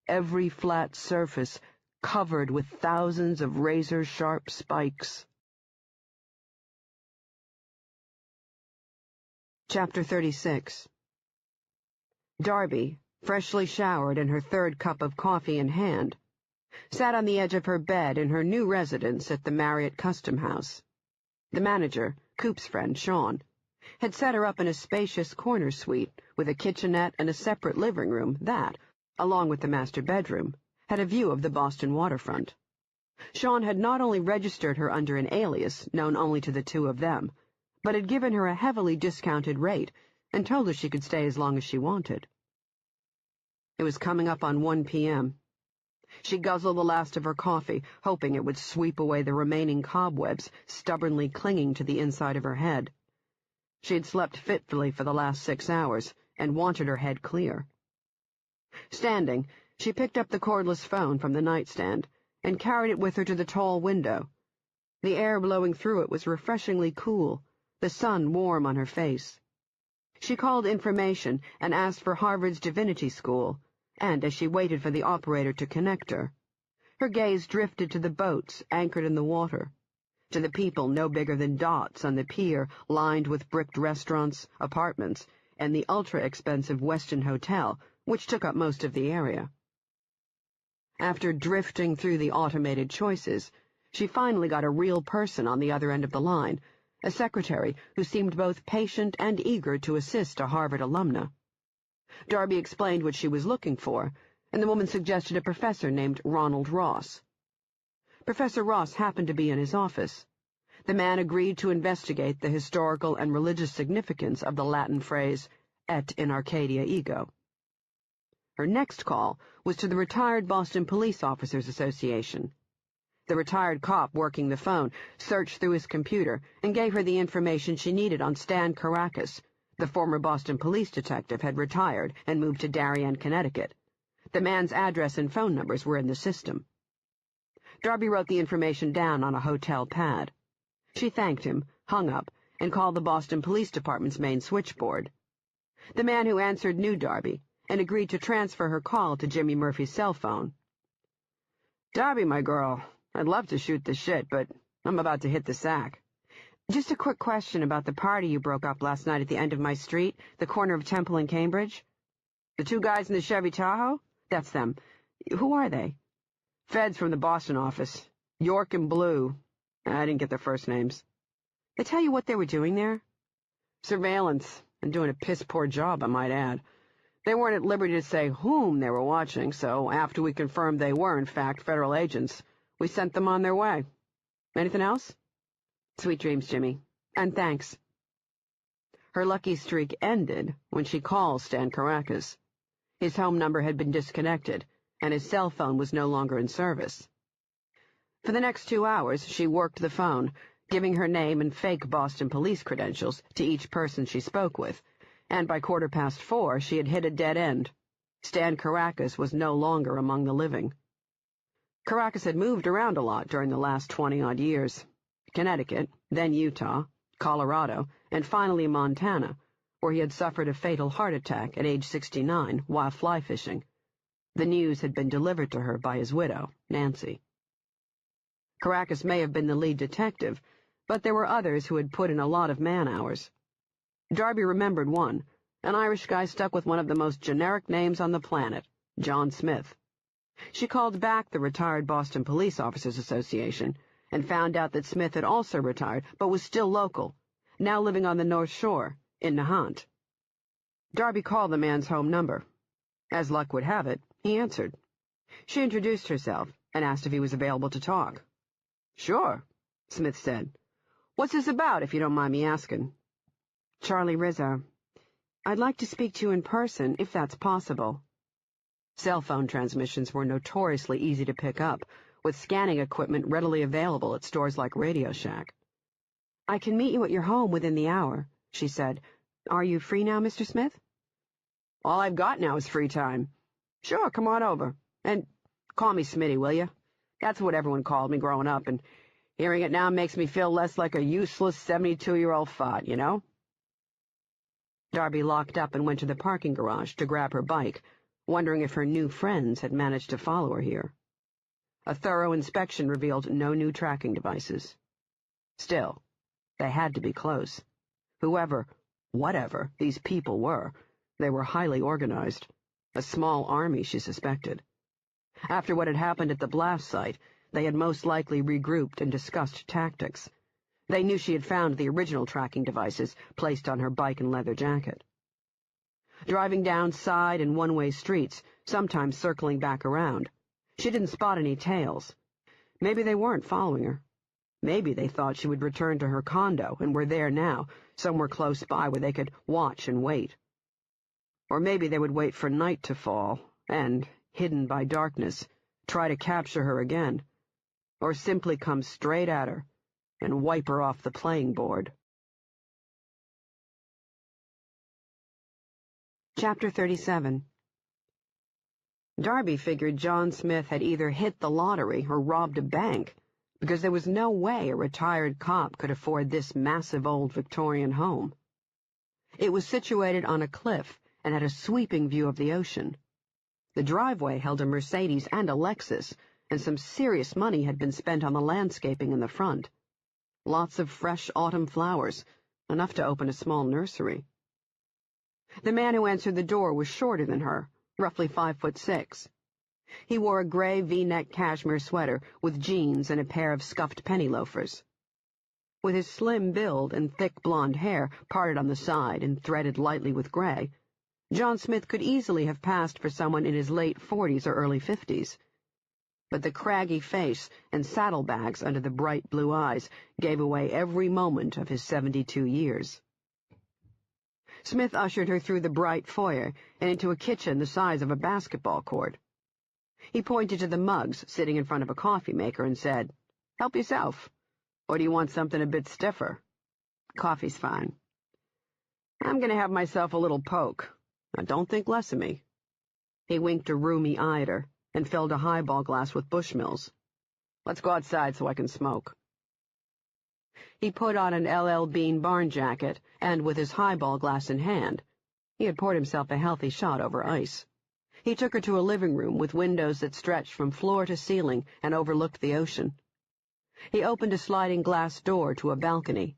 Speaker 2: Every flat surface covered with thousands of razor-sharp spikes. Chapter 36. Darby, freshly showered and her third cup of coffee in hand, sat on the edge of her bed in her new residence at the Marriott Custom House. The manager, Coop's friend, Sean, had set her up in a spacious corner suite with a kitchenette and a separate living room that, along with the master bedroom, had a view of the Boston waterfront. Sean had not only registered her under an alias known only to the two of them, but had given her a heavily discounted rate and told her she could stay as long as she wanted. It was coming up on 1 p.m. She guzzled the last of her coffee, hoping it would sweep away the remaining cobwebs stubbornly clinging to the inside of her head. She had slept fitfully for the last 6 hours and wanted her head clear. Standing, she picked up the cordless phone from the nightstand and carried it with her to the tall window. The air blowing through it was refreshingly cool, the sun warm on her face. She called information and asked for Harvard's Divinity School, and as she waited for the operator to connect her, her gaze drifted to the boats anchored in the water, to the people no bigger than dots on the pier lined with bricked restaurants, apartments, and the ultra-expensive Westin Hotel, which took up most of the area. After drifting through the automated choices, she finally got a real person on the other end of the line, a secretary who seemed both patient and eager to assist a Harvard alumna. Darby explained what she was looking for, and the woman suggested a professor named Ronald Ross. Professor Ross happened to be in his office. The man agreed to investigate the historical and religious significance of the Latin phrase, et in Arcadia ego. Her next call was to the Retired Boston Police Officers Association. The retired cop working the phone searched through his computer and gave her the information she needed on Stan Caracas. The former Boston police detective had retired and moved to Darien, Connecticut. The man's address and phone numbers were in the system. Darby wrote the information down on a hotel pad. She thanked him, hung up, and called the Boston Police Department's main switchboard. The man who answered knew Darby and agreed to transfer her call to Jimmy Murphy's cell phone. "Darby, my girl, I'd love to shoot the shit, but I'm about to hit the sack. Just a quick question about the party you broke up last night at the end of my street, the corner of Temple and Cambridge. The two guys in the Chevy Tahoe? That's them. Who are they?" "Feds from the Boston office. York and Blue. I didn't get their first names." "They tell you what they were doing there?" "Surveillance, and doing a piss-poor job, I might add. They weren't at liberty to say whom they were watching, so after we confirmed they were, in fact, federal agents, we sent them on their way. Anything else?" "Sweet dreams, Jimmy. And thanks." Her lucky streak ended when she called Stan Caracas. His home number had been disconnected, and his cell phone was no longer in service. For the next 2 hours, she worked the phone, giving her name and fake Boston police credentials to each person she spoke with, and by 4:15, she had hit a dead end. Stan Caracas was no longer among the living. Caracas had moved around a lot during the last 20-odd years. Connecticut, then Utah, Colorado, and finally Montana, where he had suffered a fatal heart attack at age 69 while fly fishing. The news had been delivered to her by his widow, Nancy. Caracas may have been the lead detective, but there were others who had put in a lot of man-hours. Darby remembered one, an Irish guy stuck with one of the most generic names on the planet, John Smith. She called back the Retired Boston Police Officers Association and found out that Smith had also retired but was still local, now living on the North Shore, in Nahant. Darby called the man's home number. As luck would have it, he answered. She introduced herself and asked if he was available to talk. "Sure," Smith said. "What's this about, if you don't mind me asking?" "Charlie Rizzo. I'd like to speak to you in person, if that's possible." Cell phone transmissions were notoriously easy to pick up, with scanning equipment readily available at stores like Radio Shack. "I can meet you at your home within the hour," she said. "Are you free now, Mr. Smith?" "All I've got now is free time. Sure, come on over. And call me Smitty, will you? That's what everyone called me growing up, and hearing it now makes me feel less like a useless 72-year-old fod, you know?" Darby locked up and went to the parking garage to grab her bike, wondering if her new friends had managed to follow her here. A thorough inspection revealed no new tracking devices. Still, they had to be close. Whatever these people were, they were highly organized. A small army, she suspected. After what had happened at the blast site, they had most likely regrouped and discussed tactics. They knew she had found the original tracking devices placed on her bike and leather jacket. Driving down side and one-way streets, sometimes circling back around, she didn't spot any tails. Maybe they weren't following her. Maybe they thought she would return to her condo and were there now, somewhere close by where they could watch and wait. Or maybe they would wait for night to fall and, hidden by darkness, try to capture her again, or simply come straight at her and wipe her off the playing board. Chapter 37. Darby figured John Smith had either hit the lottery or robbed a bank, because there was no way a retired cop could afford this massive old Victorian home. It was situated on a cliff and had a sweeping view of the ocean. The driveway held a Mercedes and a Lexus, and some serious money had been spent on the landscaping in the front. Lots of fresh autumn flowers, enough to open a small nursery. The man who answered the door was shorter than her, roughly 5'6". He wore a gray V-neck cashmere sweater with jeans and a pair of scuffed penny loafers. With his slim build and thick blonde hair parted on the side and threaded lightly with gray, John Smith could easily have passed for someone in his late 40s or early 50s. But the craggy face and saddlebags under the bright blue eyes gave away every moment of his 72 years. Smith ushered her through the bright foyer and into a kitchen the size of a basketball court. He pointed to the mugs sitting in front of a coffee maker and said, "Help yourself. Or do you want something a bit stiffer? Coffee's fine. I'm going to have myself a little poke. Now, don't think less of me." He winked a roomy eye at her and filled a highball glass with Bushmills. "Let's go outside so I can smoke." He put on an LL Bean barn jacket, and with his highball glass in hand, he had poured himself a healthy shot over ice. He took her to a living room with windows that stretched from floor to ceiling and overlooked the ocean. He opened a sliding glass door to a balcony.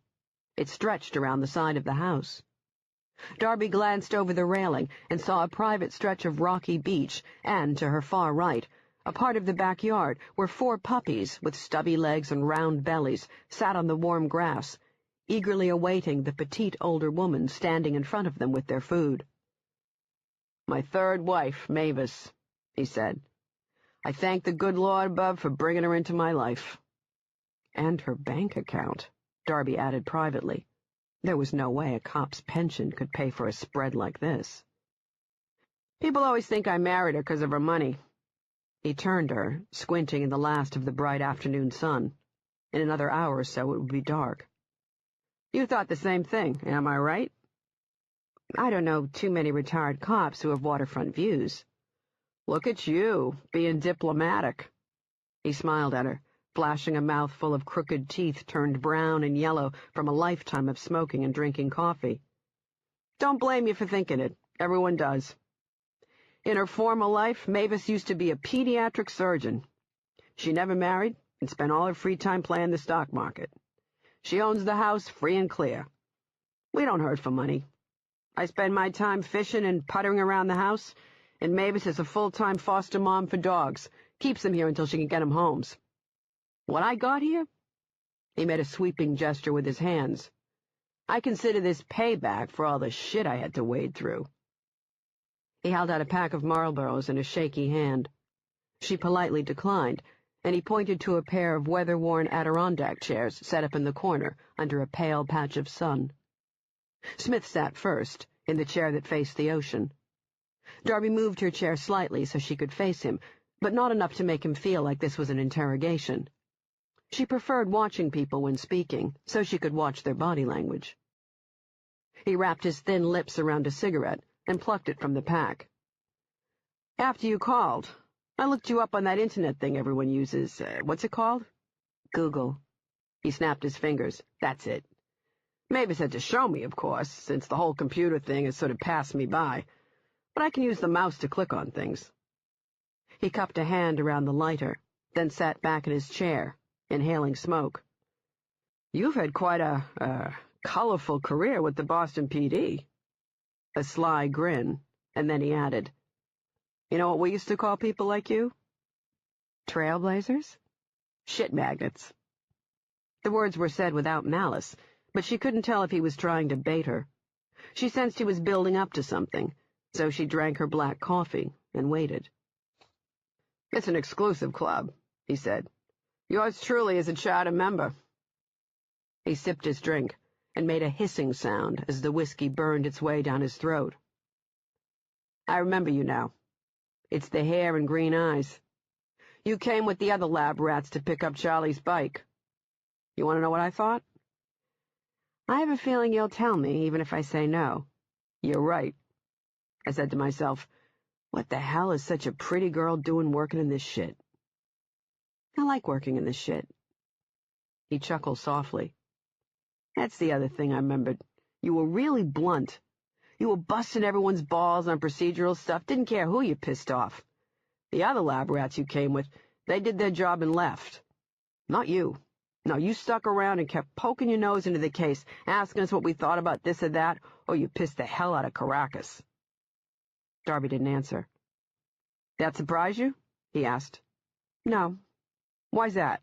Speaker 2: It stretched around the side of the house. Darby glanced over the railing and saw a private stretch of rocky beach and, to her far right, a part of the backyard where 4 puppies with stubby legs and round bellies sat on the warm grass, eagerly awaiting the petite older woman standing in front of them with their food. "My 3rd wife, Mavis," he said. "I thank the good Lord above for bringing her into my life." "And her bank account," Darby added privately. There was no way a cop's pension could pay for a spread like this. "People always think I married her because of her money." He turned to her, squinting in the last of the bright afternoon sun. In another hour or so it would be dark. "You thought the same thing, am I right?" "I don't know too many retired cops who have waterfront views." "Look at you, being diplomatic." He smiled at her, flashing a mouthful of crooked teeth turned brown and yellow from a lifetime of smoking and drinking coffee. "Don't blame you for thinking it. Everyone does. In her former life, Mavis used to be a pediatric surgeon. She never married and spent all her free time playing the stock market. She owns the house free and clear. We don't hurt for money. I spend my time fishing and puttering around the house, and Mavis is a full-time foster mom for dogs, keeps them here until she can get them homes. What I got here?" He made a sweeping gesture with his hands. "I consider this payback for all the shit I had to wade through." He held out a pack of Marlboros in a shaky hand. She politely declined, and he pointed to a pair of weather-worn Adirondack chairs set up in the corner under a pale patch of sun. Smith sat first, in the chair that faced the ocean. Darby moved her chair slightly so she could face him, but not enough to make him feel like this was an interrogation. She preferred watching people when speaking, so she could watch their body language. He wrapped his thin lips around a cigarette and plucked it from the pack. "After you called, I looked you up on that internet thing everyone uses. What's it called?" "Google." He snapped his fingers. "That's it. Mavis had to show me, of course, since the whole computer thing has sort of passed me by. But I can use the mouse to click on things." He cupped a hand around the lighter, then sat back in his chair, inhaling smoke. "You've had quite a colorful career with the Boston PD." A sly grin, and then he added, "You know what we used to call people like you?" "Trailblazers?" "Shit magnets." The words were said without malice, but she couldn't tell if he was trying to bait her. She sensed he was building up to something, so she drank her black coffee and waited. "It's an exclusive club," he said. "Yours truly is a charter member." He sipped his drink and made a hissing sound as the whiskey burned its way down his throat. "I remember you now. It's the hair and green eyes. You came with the other lab rats to pick up Charlie's bike. You want to know what I thought?" "I have a feeling you'll tell me, even if I say no." "You're right." I said to myself, what the hell is such a pretty girl doing working in this shit? "I like working in this shit." He chuckled softly. "That's the other thing I remembered. You were really blunt. You were busting everyone's balls on procedural stuff, didn't care who you pissed off. The other lab rats you came with, they did their job and left. Not you. No, you stuck around and kept poking your nose into the case, asking us what we thought about this or that, or you pissed the hell out of Caracas." Darby didn't answer. "That surprise you?" he asked. "No. Why's that?"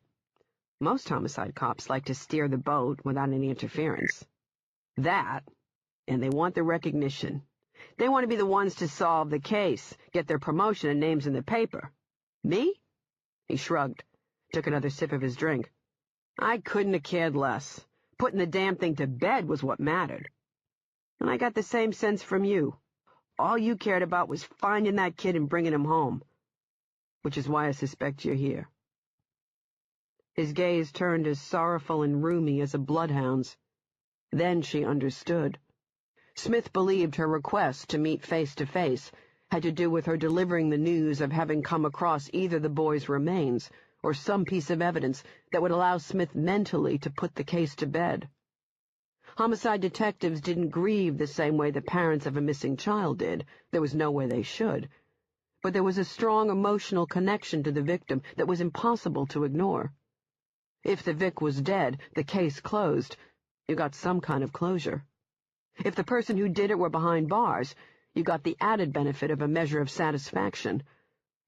Speaker 2: "Most homicide cops like to steer the boat without any interference." "That, and they want the recognition. They want to be the ones to solve the case, get their promotion and names in the paper. Me?" He shrugged, took another sip of his drink. "I couldn't have cared less. Putting the damn thing to bed was what mattered." And I got the same sense from you. All you cared about was finding that kid and bringing him home. Which is why I suspect you're here." His gaze turned as sorrowful and rheumy as a bloodhound's. Then she understood. Smith believed her request to meet face-to-face had to do with her delivering the news of having come across either the boy's remains or some piece of evidence that would allow Smith mentally to put the case to bed. Homicide detectives didn't grieve the same way the parents of a missing child did. There was no way they should. But there was a strong emotional connection to the victim that was impossible to ignore. If the Vic was dead, the case closed. You got some kind of closure. If the person who did it were behind bars, you got the added benefit of a measure of satisfaction,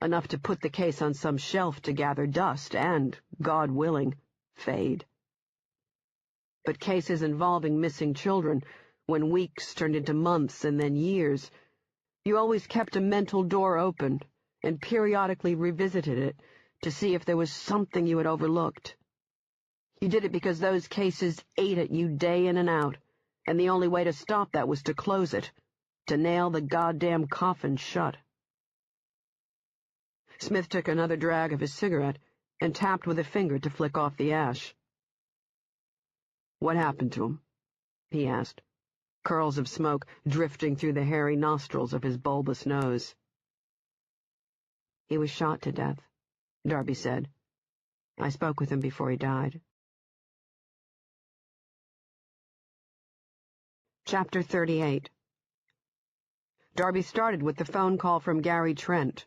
Speaker 2: enough to put the case on some shelf to gather dust and, God willing, fade. But cases involving missing children, when weeks turned into months and then years, you always kept a mental door open and periodically revisited it to see if there was something you had overlooked. You did it because those cases ate at you day in and out, and the only way to stop that was to close it, to nail the goddamn coffin shut. Smith took another drag of his cigarette and tapped with a finger to flick off the ash. "What happened to him?" he asked, curls of smoke drifting through the hairy nostrils of his bulbous nose. "He was shot to death," Darby said. "I spoke with him before he died." Chapter 38. Darby started with the phone call from Gary Trent.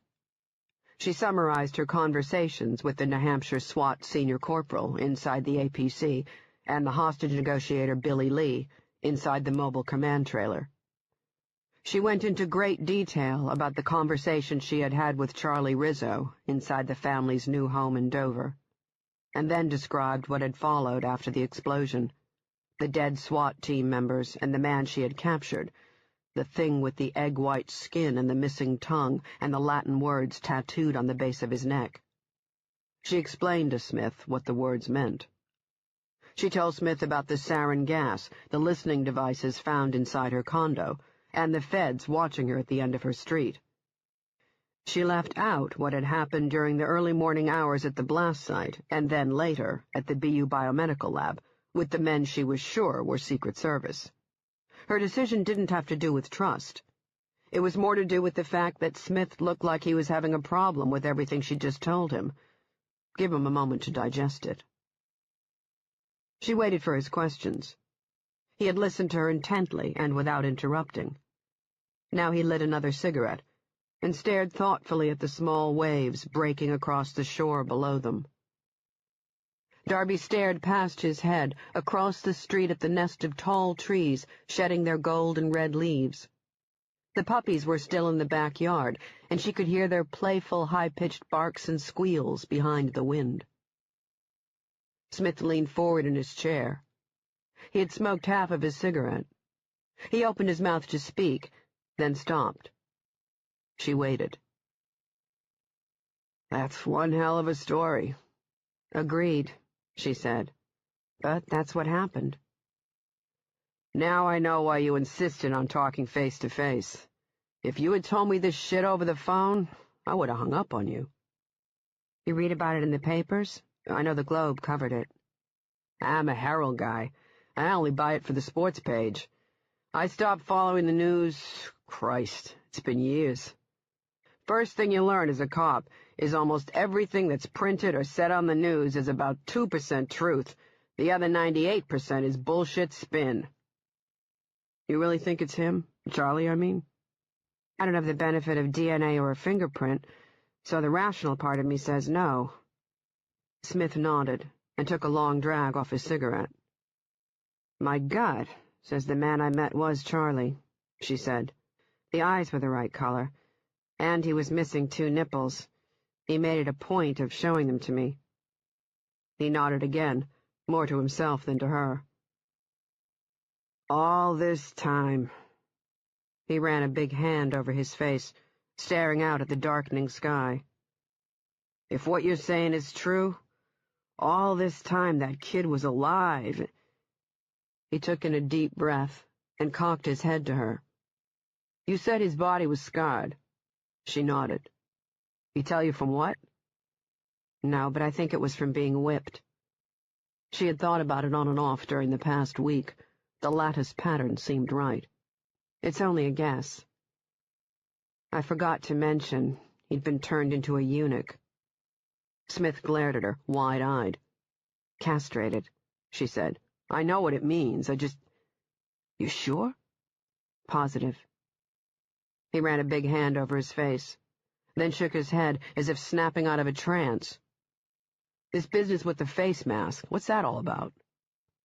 Speaker 2: She summarized her conversations with the New Hampshire SWAT senior corporal inside the APC and the hostage negotiator Billy Lee inside the mobile command trailer. She went into great detail about the conversation she had had with Charlie Rizzo inside the family's new home in Dover, and then described what had followed after the explosion, the dead SWAT team members and the man she had captured, the thing with the egg-white skin and the missing tongue and the Latin words tattooed on the base of his neck. She explained to Smith what the words meant. She told Smith about the sarin gas, the listening devices found inside her condo, and the feds watching her at the end of her street. She left out what had happened during the early morning hours at the blast site, and then later at the BU Biomedical Lab, with the men she was sure were Secret Service. Her decision didn't have to do with trust. It was more to do with the fact that Smith looked like he was having a problem with everything she'd just told him. Give him a moment to digest it. She waited for his questions. He had listened to her intently and without interrupting. Now he lit another cigarette and stared thoughtfully at the small waves breaking across the shore below them. Darby stared past his head, across the street at the nest of tall trees shedding their gold and red leaves. The puppies were still in the backyard, and she could hear their playful, high-pitched barks and squeals behind the wind. Smith leaned forward in his chair. He had smoked half of his cigarette. He opened his mouth to speak, then stopped. She waited. "That's one hell of a story." "Agreed," she said. "But that's what happened." "Now I know why you insisted on talking face-to-face. If you had told me this shit over the phone, I would have hung up on you." "You read about it in the papers? I know the Globe covered it." "I'm a Herald guy. I only buy it for the sports page. I stopped following the news. Christ, it's been years. First thing you learn as a cop is almost everything that's printed or said on the news is about 2% truth. The other 98% is bullshit spin." "You really think it's him? Charlie, I mean?" "I don't have the benefit of DNA or a fingerprint, so the rational part of me says no." Smith nodded and took a long drag off his cigarette. "My gut says the man I met was Charlie," she said. "The eyes were the right color, and he was missing 2 nipples. He made it a point of showing them to me." He nodded again, more to himself than to her. "All this time." He ran a big hand over his face, staring out at the darkening sky. "If what you're saying is true, all this time that kid was alive." He took in a deep breath and cocked his head to her. "You said his body was scarred." She nodded. "He tell you from what?" "No, but I think it was from being whipped." She had thought about it on and off during the past week. The lattice pattern seemed right. "It's only a guess." "I forgot to mention, he'd been turned into a eunuch." Smith glared at her, wide-eyed. "Castrated," she said. "I know what it means, I just—" "You sure?" "Positive." He ran a big hand over his face, then shook his head as if snapping out of a trance. "This business with the face mask, what's that all about?"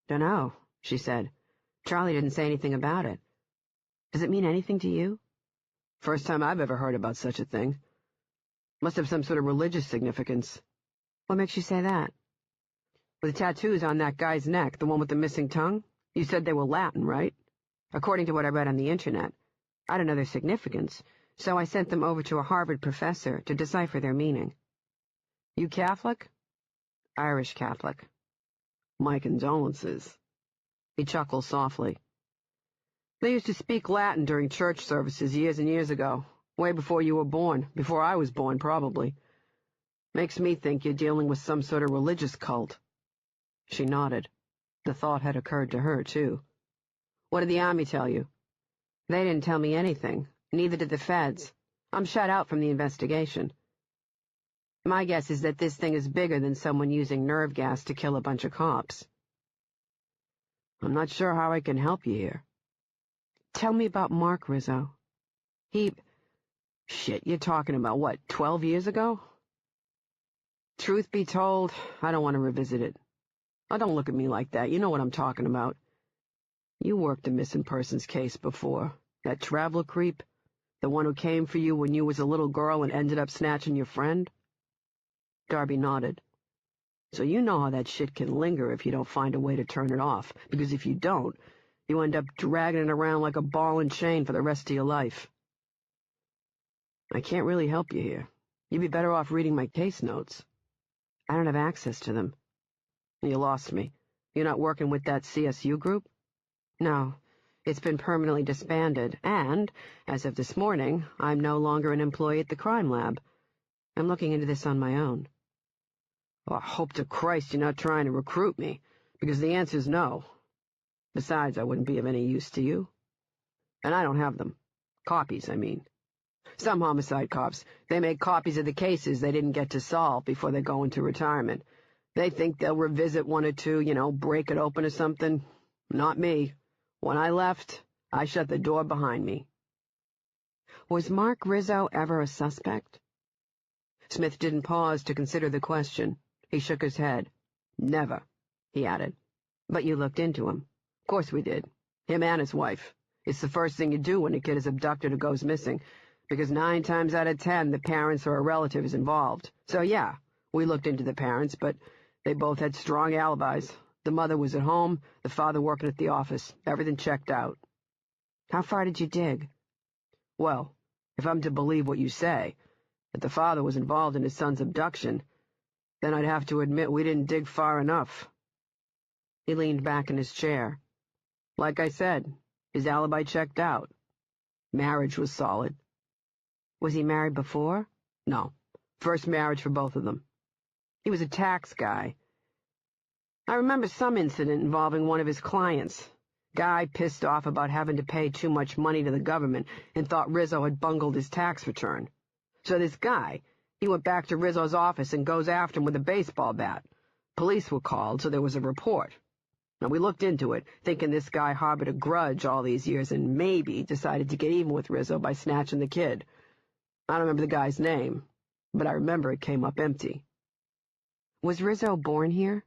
Speaker 2: "Dunno," she said. "Charlie didn't say anything about it. Does it mean anything to you?" "First time I've ever heard about such a thing. Must have some sort of religious significance." "What makes you say that?" "With the tattoos on that guy's neck, the one with the missing tongue, you said they were Latin, right? According to what I read on the internet. I don't know their significance, so I sent them over to a Harvard professor to decipher their meaning." "You Catholic?" "Irish Catholic." "My condolences." He chuckled softly. "They used to speak Latin during church services years and years ago, way before you were born, before I was born, probably. Makes me think you're dealing with some sort of religious cult." She nodded. The thought had occurred to her, too. "What did the Army tell you?" "They didn't tell me anything. Neither did the feds. I'm shut out from the investigation. My guess is that this thing is bigger than someone using nerve gas to kill a bunch of cops." "I'm not sure how I can help you here." "Tell me about Mark Rizzo." Shit, you're talking about, what, 12 years ago?" "Truth be told, I don't want to revisit it. Oh, don't look at me like that. You know what I'm talking about. You worked a missing persons case before. That traveler creep? The one who came for you when you was a little girl and ended up snatching your friend?" Darby nodded. "So you know how that shit can linger if you don't find a way to turn it off, because if you don't, you end up dragging it around like a ball and chain for the rest of your life." "I can't really help you here. You'd be better off reading my case notes." "I don't have access to them." "You lost me. You're not working with that CSU group?" "No. It's been permanently disbanded, and, as of this morning, I'm no longer an employee at the crime lab. I'm looking into this on my own." "Well, I hope to Christ you're not trying to recruit me, because the answer's no. Besides, I wouldn't be of any use to you. And I don't have them. Copies, I mean. Some homicide cops, they make copies of the cases they didn't get to solve before they go into retirement. They think they'll revisit one or two, break it open or something. Not me. When I left, I shut the door behind me." "Was Mark Rizzo ever a suspect?" Smith didn't pause to consider the question. He shook his head. "Never," he added. "But you looked into him." "Of course we did. Him and his wife. It's the first thing you do when a kid is abducted or goes missing, because 9 times out of 10 the parents or a relative is involved. So yeah, we looked into the parents, but they both had strong alibis. The mother was at home, the father working at the office. Everything checked out." "How far did you dig?" "Well, if I'm to believe what you say, that the father was involved in his son's abduction, then I'd have to admit we didn't dig far enough." He leaned back in his chair. "Like I said, his alibi checked out. Marriage was solid." "Was he married before?" "No. First marriage for both of them. He was a tax guy. I remember some incident involving one of his clients. Guy pissed off about having to pay too much money to the government and thought Rizzo had bungled his tax return. So this guy, he went back to Rizzo's office and goes after him with a baseball bat. Police were called, so there was a report. Now, we looked into it, thinking this guy harbored a grudge all these years and maybe decided to get even with Rizzo by snatching the kid. I don't remember the guy's name, but I remember it came up empty." "Was Rizzo born here?"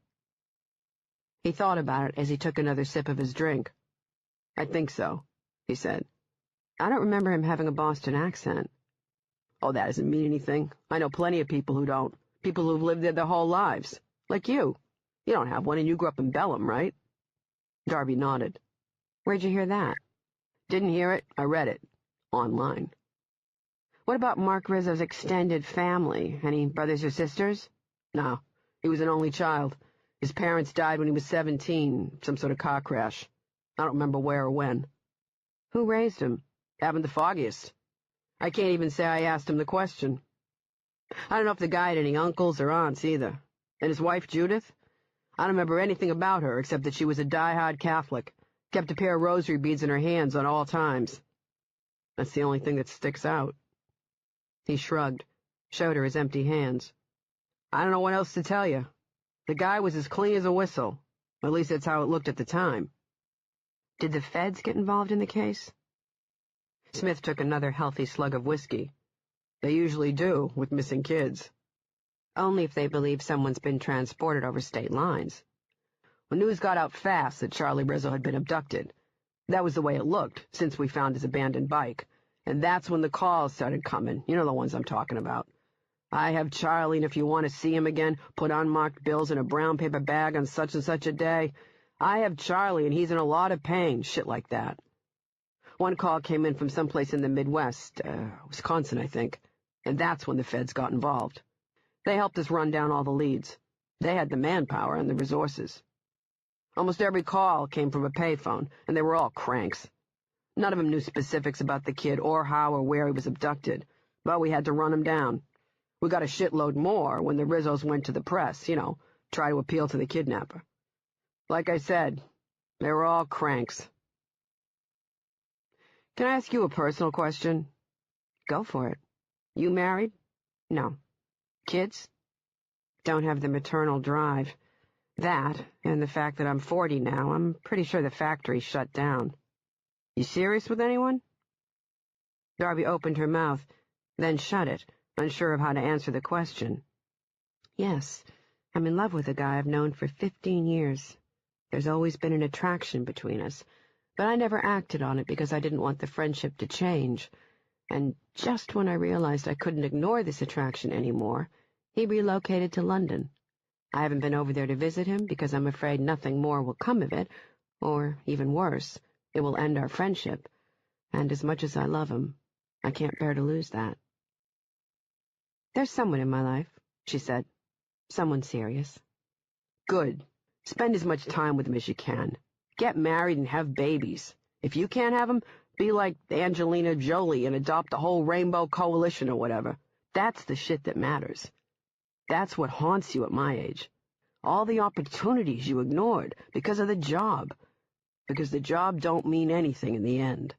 Speaker 2: He thought about it as he took another sip of his drink. "I think so," he said. "I don't remember him having a Boston accent." "Oh, that doesn't mean anything. I know plenty of people who don't. People who've lived there their whole lives. Like you. You don't have one, and you grew up in Bellum, right?" Darby nodded. "Where'd you hear that?" "Didn't hear it. I read it. Online." "What about Mark Rizzo's extended family? Any brothers or sisters?" "No. He was an only child. His parents died when he was 17, some sort of car crash. I don't remember where or when." Who raised him?
Speaker 1: Haven't the foggiest. I can't even say I asked him the question. I don't know if the guy had any uncles or aunts either. And his wife, Judith? I don't remember anything about her except that she was a die-hard Catholic, kept a pair of rosary beads in her hands at all times. That's the only thing that sticks out. He shrugged, showed her his empty hands. I don't know what else to tell you. The guy was as clean as a whistle. At least that's how it looked at the time.
Speaker 2: Did the feds get involved in the case?
Speaker 1: Smith took another healthy slug of whiskey. They usually do, with missing kids.
Speaker 2: Only if they believe someone's been transported over state lines.
Speaker 1: When news got out fast that Charlie Rizzo had been abducted, that was the way it looked since we found his abandoned bike, and that's when the calls started coming. You know the ones I'm talking about. I have Charlie, and if you want to see him again, put unmarked bills in a brown paper bag on such and such a day. I have Charlie, and he's in a lot of pain, shit like that. One call came in from someplace in the Midwest, Wisconsin, I think, and that's when the feds got involved. They helped us run down all the leads. They had the manpower and the resources. Almost every call came from a payphone, and they were all cranks. None of them knew specifics about the kid or how or where he was abducted, but we had to run him down. We got a shitload more when the Rizzos went to the press, try to appeal to the kidnapper. Like I said, they were all cranks. Can I ask you a personal question?
Speaker 2: Go for it.
Speaker 1: You married?
Speaker 2: No.
Speaker 1: Kids?
Speaker 2: Don't have the maternal drive. That, and the fact that I'm 40 now, I'm pretty sure the factory's shut down.
Speaker 1: You serious with anyone?
Speaker 2: Darby opened her mouth, then shut it, unsure of how to answer the question. Yes, I'm in love with a guy I've known for 15 years. There's always been an attraction between us, but I never acted on it because I didn't want the friendship to change. And just when I realized I couldn't ignore this attraction anymore, he relocated to London. I haven't been over there to visit him because I'm afraid nothing more will come of it, or, even worse, it will end our friendship. And as much as I love him, I can't bear to lose that. There's someone in my life, she said. Someone serious.
Speaker 1: Good. Spend as much time with him as you can. Get married and have babies. If you can't have them, be like Angelina Jolie and adopt the whole Rainbow Coalition or whatever. That's the shit that matters. That's what haunts you at my age. All the opportunities you ignored because of the job. Because the job don't mean anything in the end.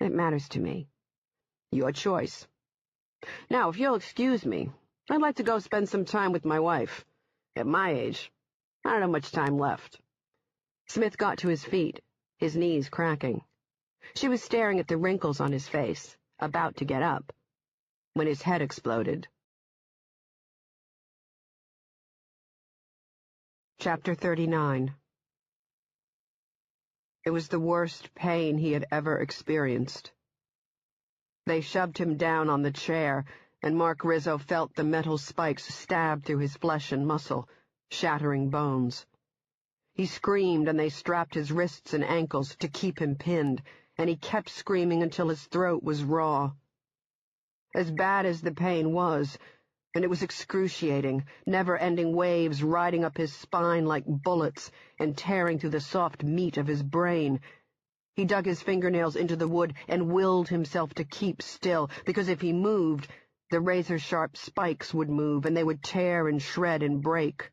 Speaker 2: It matters to me.
Speaker 1: Your choice. Now, if you'll excuse me, I'd like to go spend some time with my wife. At my age, I don't have much time left.
Speaker 2: Smith got to his feet, his knees cracking. She was staring at the wrinkles on his face, about to get up, when his head exploded. Chapter 39. It was the worst pain he had ever experienced. They shoved him down on the chair, and Mark Rizzo felt the metal spikes stab through his flesh and muscle, shattering bones. He screamed, and they strapped his wrists and ankles to keep him pinned, and he kept screaming until his throat was raw. As bad as the pain was, and it was excruciating, never-ending waves riding up his spine like bullets and tearing through the soft meat of his brain, he dug his fingernails into the wood and willed himself to keep still, because if he moved, the razor-sharp spikes would move, and they would tear and shred and break.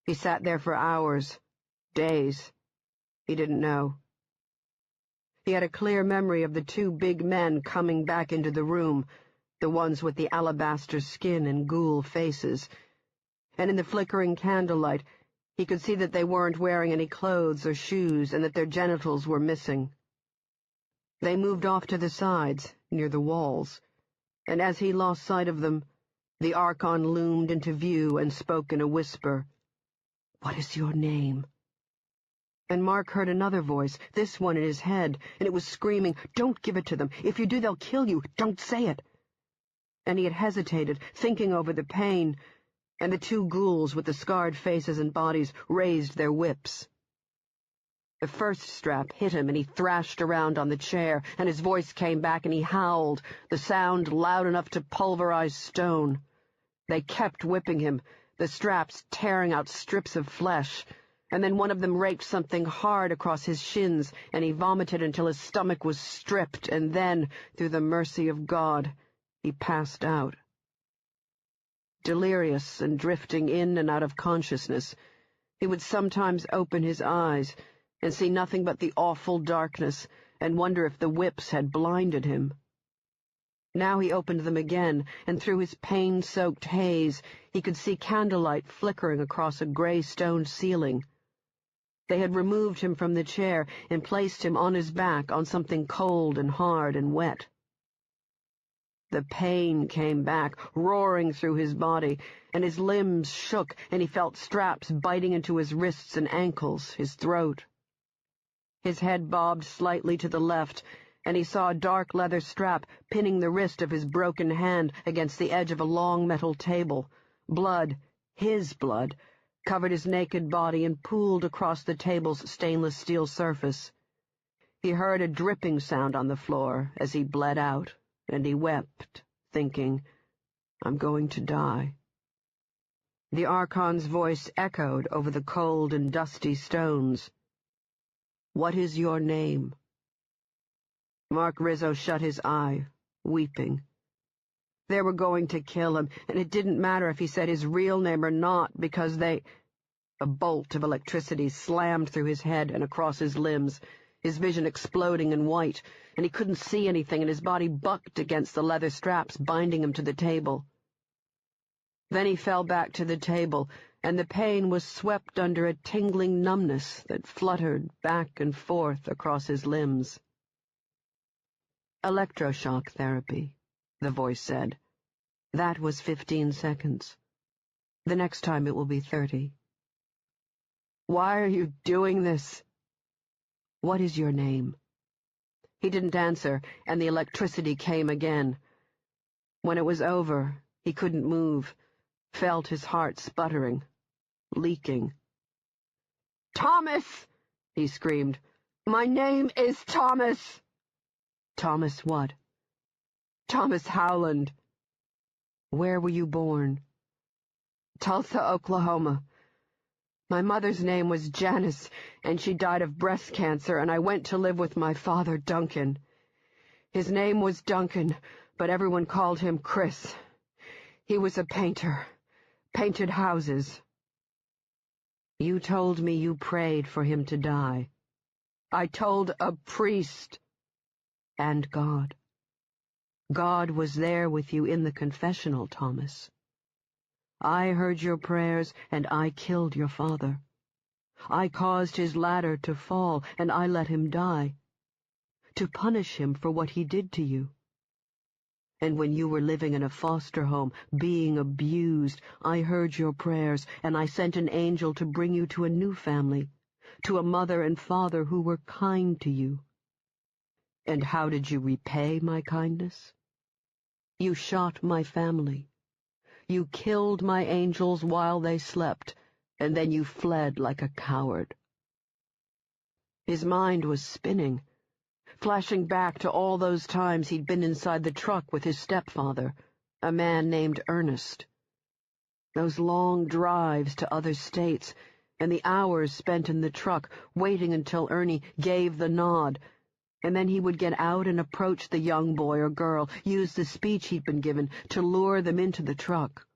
Speaker 2: He sat there for hours, days. He didn't know. He had a clear memory of the two big men coming back into the room, the ones with the alabaster skin and ghoul faces, and in the flickering candlelight he could see that they weren't wearing any clothes or shoes and that their genitals were missing. They moved off to the sides, near the walls, and as he lost sight of them, the Archon loomed into view and spoke in a whisper. "What is your name?" And Mark heard another voice, this one in his head, and it was screaming, "Don't give it to them. If you do, they'll kill you. Don't say it." And he had hesitated, thinking over the pain, and the two ghouls with the scarred faces and bodies raised their whips. The first strap hit him, and he thrashed around on the chair, and his voice came back, and he howled, the sound loud enough to pulverize stone. They kept whipping him, the straps tearing out strips of flesh,
Speaker 1: and then one of them raked something hard across his shins, and he vomited until his stomach was stripped, and then, through the mercy of God, he passed out. Delirious and drifting in and out of consciousness, he would sometimes open his eyes and see nothing but the awful darkness and wonder if the whips had blinded him. Now he opened them again, and through his pain-soaked haze he could see candlelight flickering across a gray stone ceiling. They had removed him from the chair and placed him on his back on something cold and hard and wet. The pain came back, roaring through his body, and his limbs shook, and he felt straps biting into his wrists and ankles, his throat. His head bobbed slightly to the left, and he saw a dark leather strap pinning the wrist of his broken hand against the edge of a long metal table. Blood, his blood, covered his naked body and pooled across the table's stainless steel surface. He heard a dripping sound on the floor as he bled out, and he wept, thinking, "I'm going to die." The Archon's voice echoed over the cold and dusty stones. "What is your name?" Mark Rizzo shut his eye, weeping. They were going to kill him, and it didn't matter if he said his real name or not, because they— A bolt of electricity slammed through his head and across his limbs, his vision exploding in white, and he couldn't see anything, and his body bucked against the leather straps binding him to the table. Then he fell back to the table, and the pain was swept under a tingling numbness that fluttered back and forth across his limbs. "Electroshock therapy," the voice said. "That was 15 seconds. The next time it will be 30. "Why are you doing this?" "What is your name?" He didn't answer, and the electricity came again. When it was over, he couldn't move, felt his heart sputtering, leaking. "Thomas!" he screamed. "My name is Thomas!" "Thomas what?" "Thomas Howland." "Where were you born?" "Tulsa, Oklahoma. My mother's name was Janice, and she died of breast cancer, and I went to live with my father, Duncan. His name was Duncan, but everyone called him Chris. He was a painter, painted houses." "You told me you prayed for him to die." "I told a priest." "And God. God was there with you in the confessional, Thomas. I heard your prayers, and I killed your father. I caused his ladder to fall, and I let him die, to punish him for what he did to you. And when you were living in a foster home, being abused, I heard your prayers, and I sent an angel to bring you to a new family, to a mother and father who were kind to you. And how did you repay my kindness? You shot my family. You killed my angels while they slept, and then you fled like a coward." His mind was spinning, flashing back to all those times he'd been inside the truck with his stepfather, a man named Ernest. Those long drives to other states, and the hours spent in the truck, waiting until Ernie gave the nod, and then he would get out and approach the young boy or girl, use the speech he'd been given to lure them into the truck.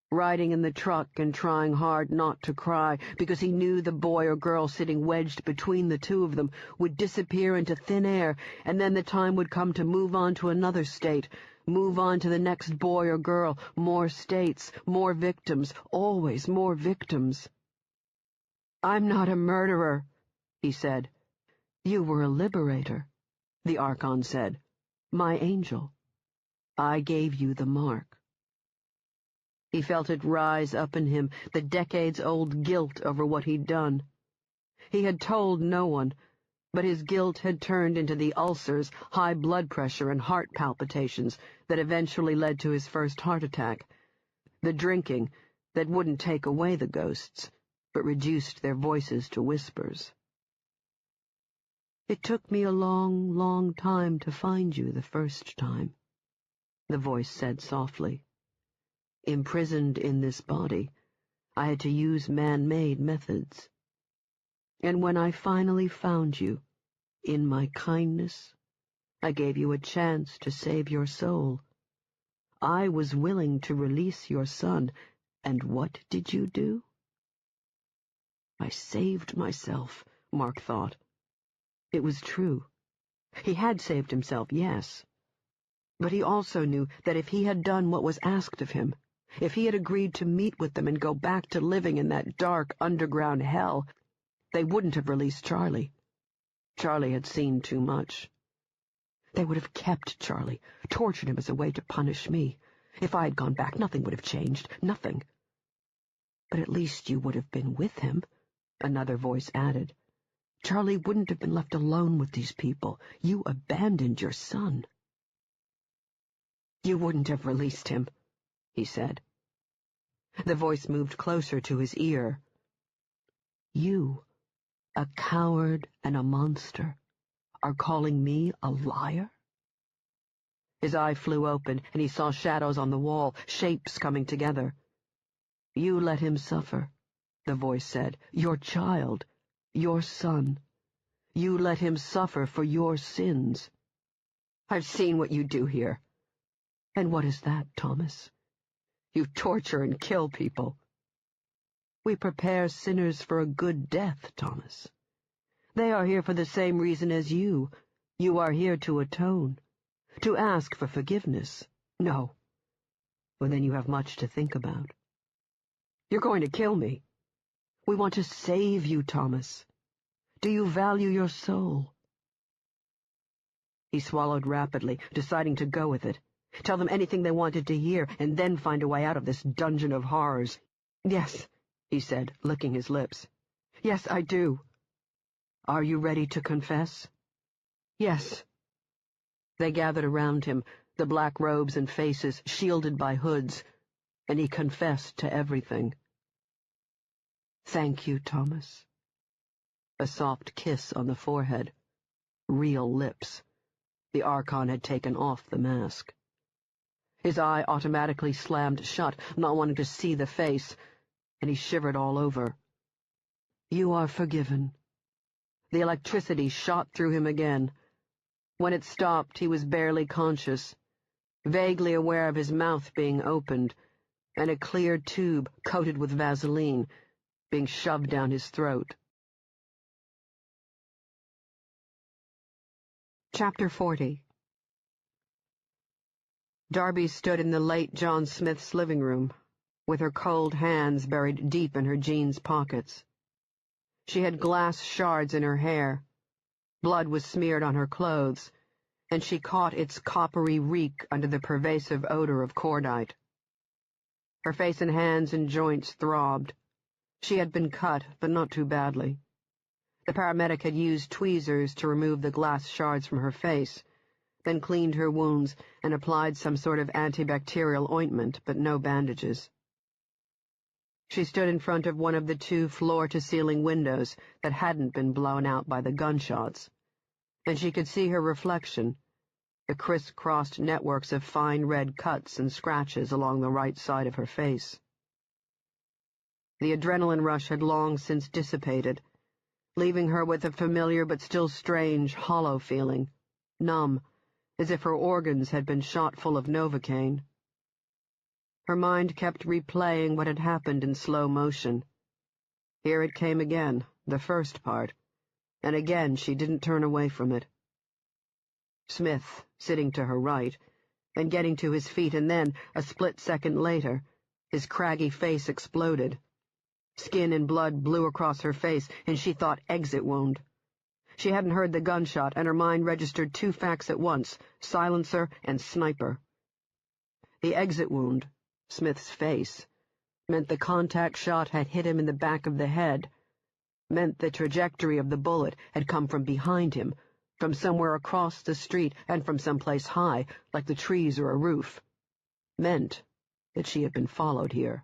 Speaker 1: Riding in the truck and trying hard not to cry, because he knew the boy or girl sitting wedged between the two of them would disappear into thin air, and then the time would come to move on to another state, move on to the next boy or girl, more states, more victims, always more victims. "I'm not a murderer," he said. "You were a liberator," the Archon said. "My angel. I gave you the mark." He felt it rise up in him, the decades-old guilt over what he'd done. He had told no one, but his guilt had turned into the ulcers, high blood pressure, and heart palpitations that eventually led to his first heart attack, the drinking that wouldn't take away the ghosts, but reduced their voices to whispers. "It took me a long, long time to find you the first time," the voice said softly. "Imprisoned in this body, I had to use man-made methods. And when I finally found you, in my kindness, I gave you a chance to save your soul. I was willing to release your son, and what did you do? I saved myself, Mark thought. It was true. He had saved himself, yes. But he also knew that if he had done what was asked of him, if he had agreed to meet with them and go back to living in that dark underground hell, they wouldn't have released Charlie. Charlie had seen too much. They would have kept Charlie, tortured him as a way to punish me. If I had gone back, nothing would have changed, nothing. But at least you would have been with him, another voice added. Charlie wouldn't have been left alone with these people. You abandoned your son. You wouldn't have released him, he said. The voice moved closer to his ear. You, a coward and a monster, are calling me a liar? His eye flew open, and he saw shadows on the wall, shapes coming together. You let him suffer, the voice said. Your child, your son. You let him suffer for your sins. I've seen what you do here. And what is that, Thomas? You torture and kill people. We prepare sinners for a good death, Thomas. They are here for the same reason as you. You are here to atone, to ask for forgiveness. No. Well, then you have much to think about. You're going to kill me. We want to save you, Thomas. Do you value your soul? He swallowed rapidly, deciding to go with it. Tell them anything they wanted to hear, and then find a way out of this dungeon of horrors. Yes, he said, licking his lips. Yes, I do. Are you ready to confess? Yes. They gathered around him, the black robes and faces shielded by hoods, and he confessed to everything. Thank you, Thomas. A soft kiss on the forehead. Real lips. The Archon had taken off the mask. His eye automatically slammed shut, not wanting to see the face, and he shivered all over. You are forgiven. The electricity shot through him again. When it stopped, he was barely conscious, vaguely aware of his mouth being opened, and a clear tube coated with Vaseline being shoved down his throat. Chapter 40. Darby stood in the late John Smith's living room, with her cold hands buried deep in her jeans pockets. She had glass shards in her hair. Blood was smeared on her clothes, and she caught its coppery reek under the pervasive odor of cordite. Her face and hands and joints throbbed. She had been cut, but not too badly. The paramedic had used tweezers to remove the glass shards from her face, then cleaned her wounds and applied some sort of antibacterial ointment, but no bandages. She stood in front of one of the two floor-to-ceiling windows that hadn't been blown out by the gunshots, and she could see her reflection, the criss-crossed networks of fine red cuts and scratches along the right side of her face. The adrenaline rush had long since dissipated, leaving her with a familiar but still strange, hollow feeling, numb, as if her organs had been shot full of Novocaine. Her mind kept replaying what had happened in slow motion. Here it came again, the first part, and again she didn't turn away from it. Smith, sitting to her right, and getting to his feet, and then, a split second later, his craggy face exploded. Skin and blood blew across her face, and she thought exit wound. She hadn't heard the gunshot, and her mind registered two facts at once, silencer and sniper. The exit wound, Smith's face, meant the contact shot had hit him in the back of the head, meant the trajectory of the bullet had come from behind him, from somewhere across the street and from someplace high, like the trees or a roof, meant that she had been followed here.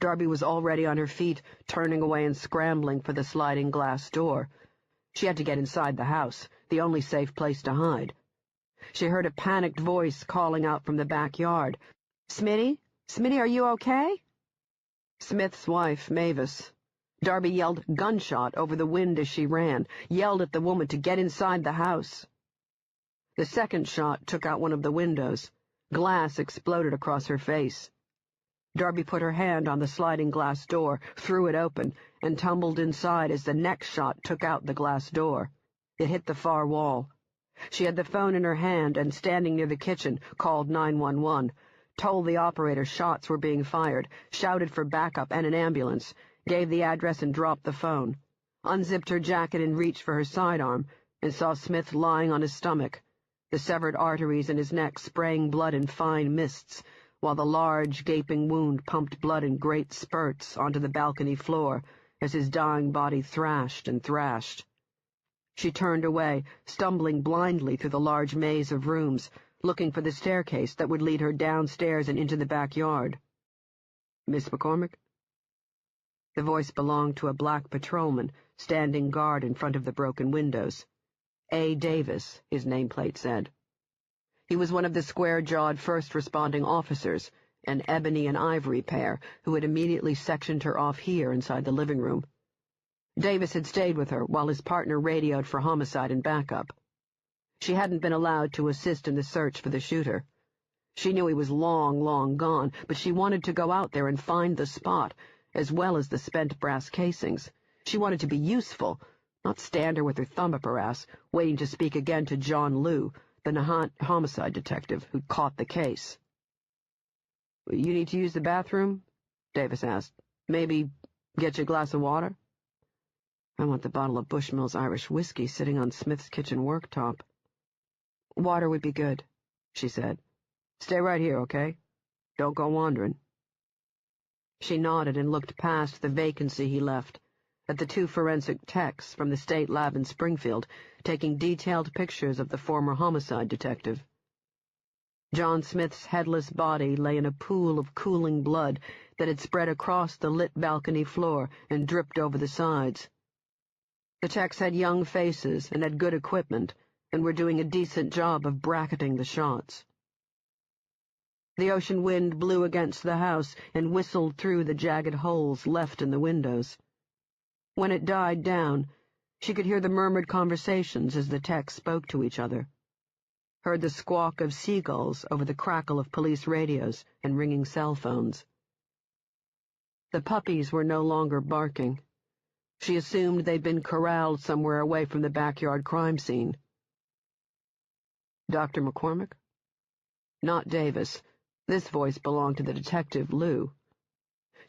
Speaker 1: Darby was already on her feet, turning away and scrambling for the sliding glass door. She had to get inside the house, the only safe place to hide. She heard a panicked voice calling out from the backyard. "Smitty? Smitty, are you okay?" Smith's wife, Mavis. Darby yelled gunshot over the wind as she ran, yelled at the woman to get inside the house. The second shot took out one of the windows. Glass exploded across her face. Darby put her hand on the sliding glass door, threw it open, and tumbled inside as the next shot took out the glass door. It hit the far wall. She had the phone in her hand and, standing near the kitchen, called 911, told the operator shots were being fired, shouted for backup and an ambulance, gave the address and dropped the phone, unzipped her jacket and reached for her sidearm, and saw Smith lying on his stomach, the severed arteries in his neck spraying blood in fine mists, while the large, gaping wound pumped blood in great spurts onto the balcony floor as his dying body thrashed and thrashed. She turned away, stumbling blindly through the large maze of rooms, looking for the staircase that would lead her downstairs and into the backyard. "Miss McCormick?" The voice belonged to a black patrolman, standing guard in front of the broken windows. A. Davis, his nameplate said. He was one of the square-jawed first-responding officers, an ebony and ivory pair, who had immediately sectioned her off here inside the living room. Davis had stayed with her while his partner radioed for homicide and backup. She hadn't been allowed to assist in the search for the shooter. She knew he was long, long gone, but she wanted to go out there and find the spot, as well as the spent brass casings. She wanted to be useful, not stand her with her thumb up her ass, waiting to speak again to John Liu, the Nahant homicide detective who'd caught the case. "You need to use the bathroom?" Davis asked. "Maybe get you a glass of water?" "I want the bottle of Bushmills Irish whiskey sitting on Smith's kitchen worktop." "Water would be good," she said. "Stay right here, okay? Don't go wandering." She nodded and looked past the vacancy he left, at the two forensic techs from the state lab in Springfield, taking detailed pictures of the former homicide detective. John Smith's headless body lay in a pool of cooling blood that had spread across the lit balcony floor and dripped over the sides. The techs had young faces and had good equipment, and were doing a decent job of bracketing the shots. The ocean wind blew against the house and whistled through the jagged holes left in the windows. When it died down, she could hear the murmured conversations as the techs spoke to each other, heard the squawk of seagulls over the crackle of police radios and ringing cell phones. The puppies were no longer barking. She assumed they'd been corralled somewhere away from the backyard crime scene. "Dr. McCormick?" Not Davis. This voice belonged to the detective, Lou.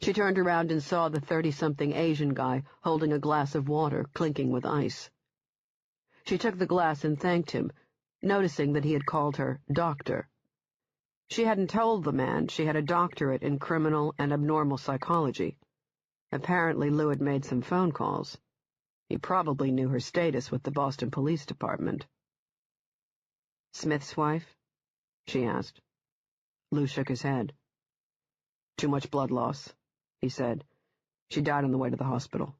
Speaker 1: She turned around and saw the 30-something Asian guy holding a glass of water, clinking with ice. She took the glass and thanked him, noticing that he had called her doctor. She hadn't told the man she had a doctorate in criminal and abnormal psychology. Apparently Lou had made some phone calls. He probably knew her status with the Boston Police Department. "Smith's wife?" she asked. Lou shook his head. "Too much blood loss," he said. "She died on the way to the hospital."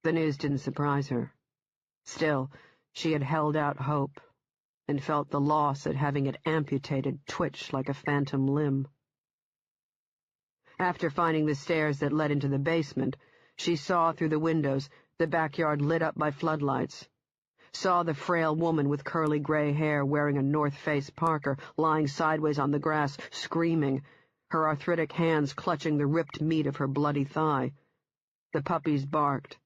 Speaker 1: The news didn't surprise her. Still, she had held out hope, and felt the loss at having it amputated twitch like a phantom limb. After finding the stairs that led into the basement, she saw through the windows the backyard lit up by floodlights, saw the frail woman with curly gray hair wearing a North Face parka lying sideways on the grass, screaming, her arthritic hands clutching the ripped meat of her bloody thigh. The puppies barked.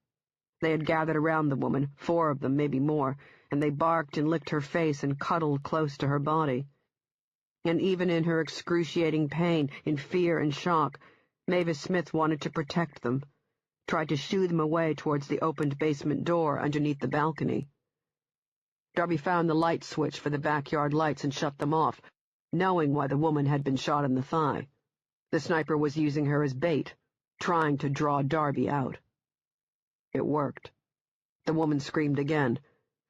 Speaker 1: They had gathered around the woman, 4 of them, maybe more, and they barked and licked her face and cuddled close to her body. And even in her excruciating pain, in fear and shock, Mavis Smith wanted to protect them, tried to shoo them away towards the opened basement door underneath the balcony. Darby found the light switch for the backyard lights and shut them off, knowing why the woman had been shot in the thigh. The sniper was using her as bait, trying to draw Darby out. It worked. The woman screamed again.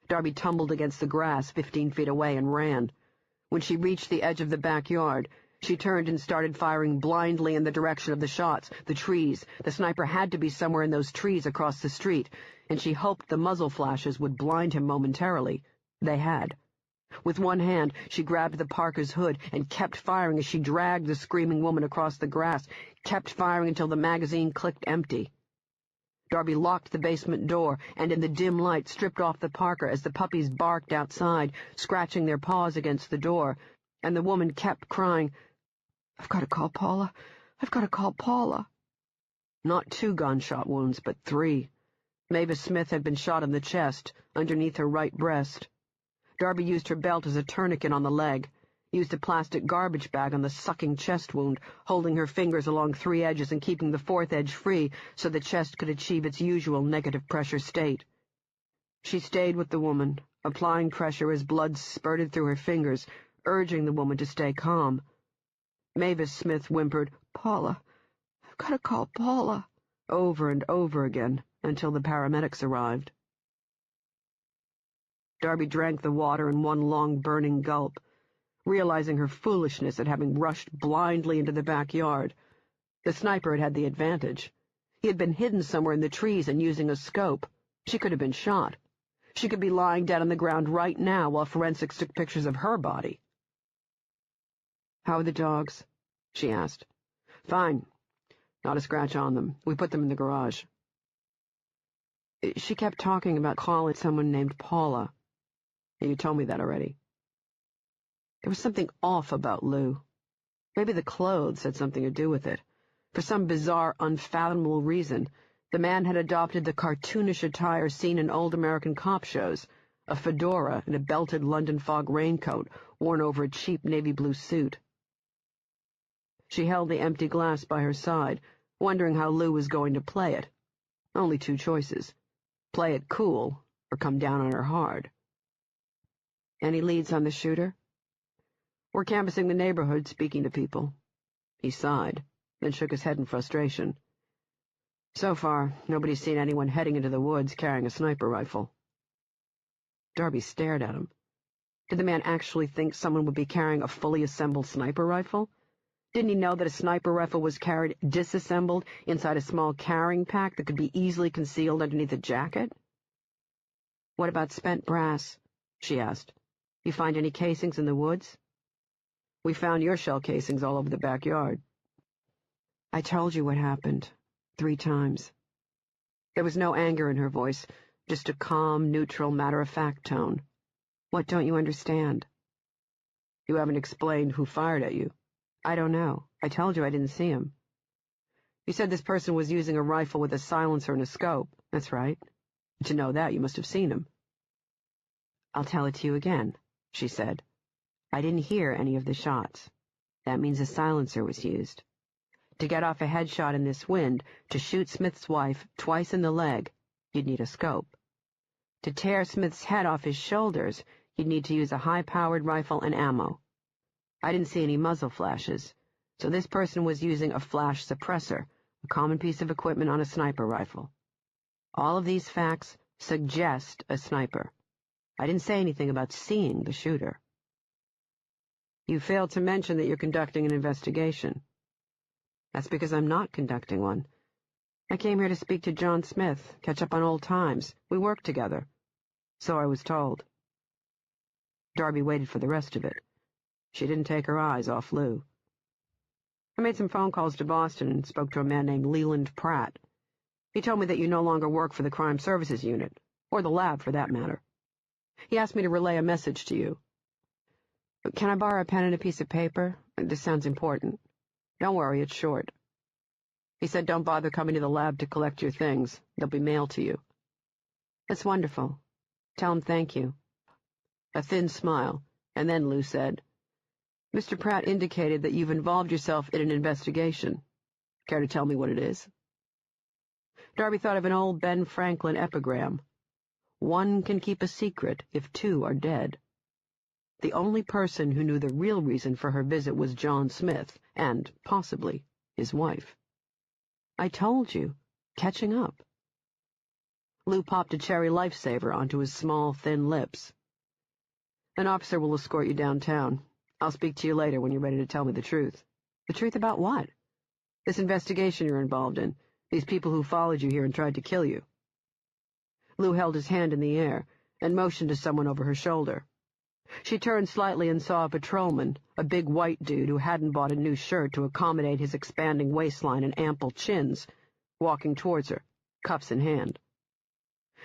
Speaker 1: Darby tumbled against the grass 15 feet away and ran. When she reached the edge of the backyard, she turned and started firing blindly in the direction of the shots, the trees. The sniper had to be somewhere in those trees across the street, and she hoped the muzzle flashes would blind him momentarily. They had. With one hand, she grabbed the parka's hood and kept firing as she dragged the screaming woman across the grass, kept firing until the magazine clicked empty. Darby locked the basement door and in the dim light stripped off the parka as the puppies barked outside, scratching their paws against the door, and the woman kept crying, "I've got to call Paula. I've got to call Paula." Not 2 gunshot wounds, but 3. Mavis Smith had been shot in the chest, underneath her right breast. Darby used her belt as a tourniquet on the leg, used a plastic garbage bag on the sucking chest wound, holding her fingers along 3 edges and keeping the 4th edge free so the chest could achieve its usual negative pressure state. She stayed with the woman, applying pressure as blood spurted through her fingers, urging the woman to stay calm. Mavis Smith whimpered, "Paula, I've got to call Paula," over and over again until the paramedics arrived. Darby drank the water in one long burning gulp, realizing her foolishness at having rushed blindly into the backyard. The sniper had had the advantage. He had been hidden somewhere in the trees and using a scope. She could have been shot. She could be lying dead on the ground right now while forensics took pictures of her body. "How are the dogs?" she asked. "Fine. Not a scratch on them. We put them in the garage." She kept talking about calling someone named Paula. You told me that already. There was something off about Lou. Maybe the clothes had something to do with it. For some bizarre, unfathomable reason, the man had adopted the cartoonish attire seen in old American cop shows, a fedora and a belted London fog raincoat worn over a cheap navy blue suit. She held the empty glass by her side, wondering how Lou was going to play it. Only 2 choices. Play it cool, or come down on her hard. "Any leads on the shooter?" "We're canvassing the neighborhood, speaking to people." He sighed, then shook his head in frustration. "So far, nobody's seen anyone heading into the woods carrying a sniper rifle." Darby stared at him. Did the man actually think someone would be carrying a fully assembled sniper rifle? Didn't he know that a sniper rifle was carried disassembled inside a small carrying pack that could be easily concealed underneath a jacket? "What about spent brass?" she asked. "You find any casings in the woods?" "We found your shell casings all over the backyard." "I told you what happened. 3 times. There was no anger in her voice, just a calm, neutral, matter-of-fact tone. "What don't you understand?" "You haven't explained who fired at you." "I don't know. I told you I didn't see him." "You said this person was using a rifle with a silencer and a scope." "That's right. To know that, you must have seen him." "I'll tell it to you again," she said. "I didn't hear any of the shots. That means a silencer was used. To get off a headshot in this wind, to shoot Smith's wife twice in the leg, you'd need a scope. To tear Smith's head off his shoulders, you'd need to use a high-powered rifle and ammo. I didn't see any muzzle flashes, so this person was using a flash suppressor, a common piece of equipment on a sniper rifle. All of these facts suggest a sniper. I didn't say anything about seeing the shooter." "You failed to mention that you're conducting an investigation." "That's because I'm not conducting one. I came here to speak to John Smith, catch up on old times. We worked together." "So I was told." Darby waited for the rest of it. She didn't take her eyes off Lou. "I made some phone calls to Boston and spoke to a man named Leland Pratt. He told me that you no longer work for the Crime Services Unit, or the lab for that matter. He asked me to relay a message to you." "Can I borrow a pen and a piece of paper? This sounds important." "Don't worry, it's short." He said don't bother coming to the lab to collect your things. They'll be mailed to you." "That's wonderful. Tell him thank you." A thin smile, and then Lou said, "Mr. Pratt indicated that you've involved yourself in an investigation. Care to tell me what it is?" Darby thought of an old Ben Franklin epigram. "One can keep a secret if 2 are dead." The only person who knew the real reason for her visit was John Smith, and, possibly, his wife. "I told you. Catching up." Lou popped a cherry lifesaver onto his small, thin lips. "An officer will escort you downtown. I'll speak to you later when you're ready to tell me the truth." "The truth about what?" "This investigation you're involved in. These people who followed you here and tried to kill you." Lou held his hand in the air and motioned to someone over her shoulder. She turned slightly and saw a patrolman, a big white dude who hadn't bought a new shirt to accommodate his expanding waistline and ample chins, walking towards her, cuffs in hand.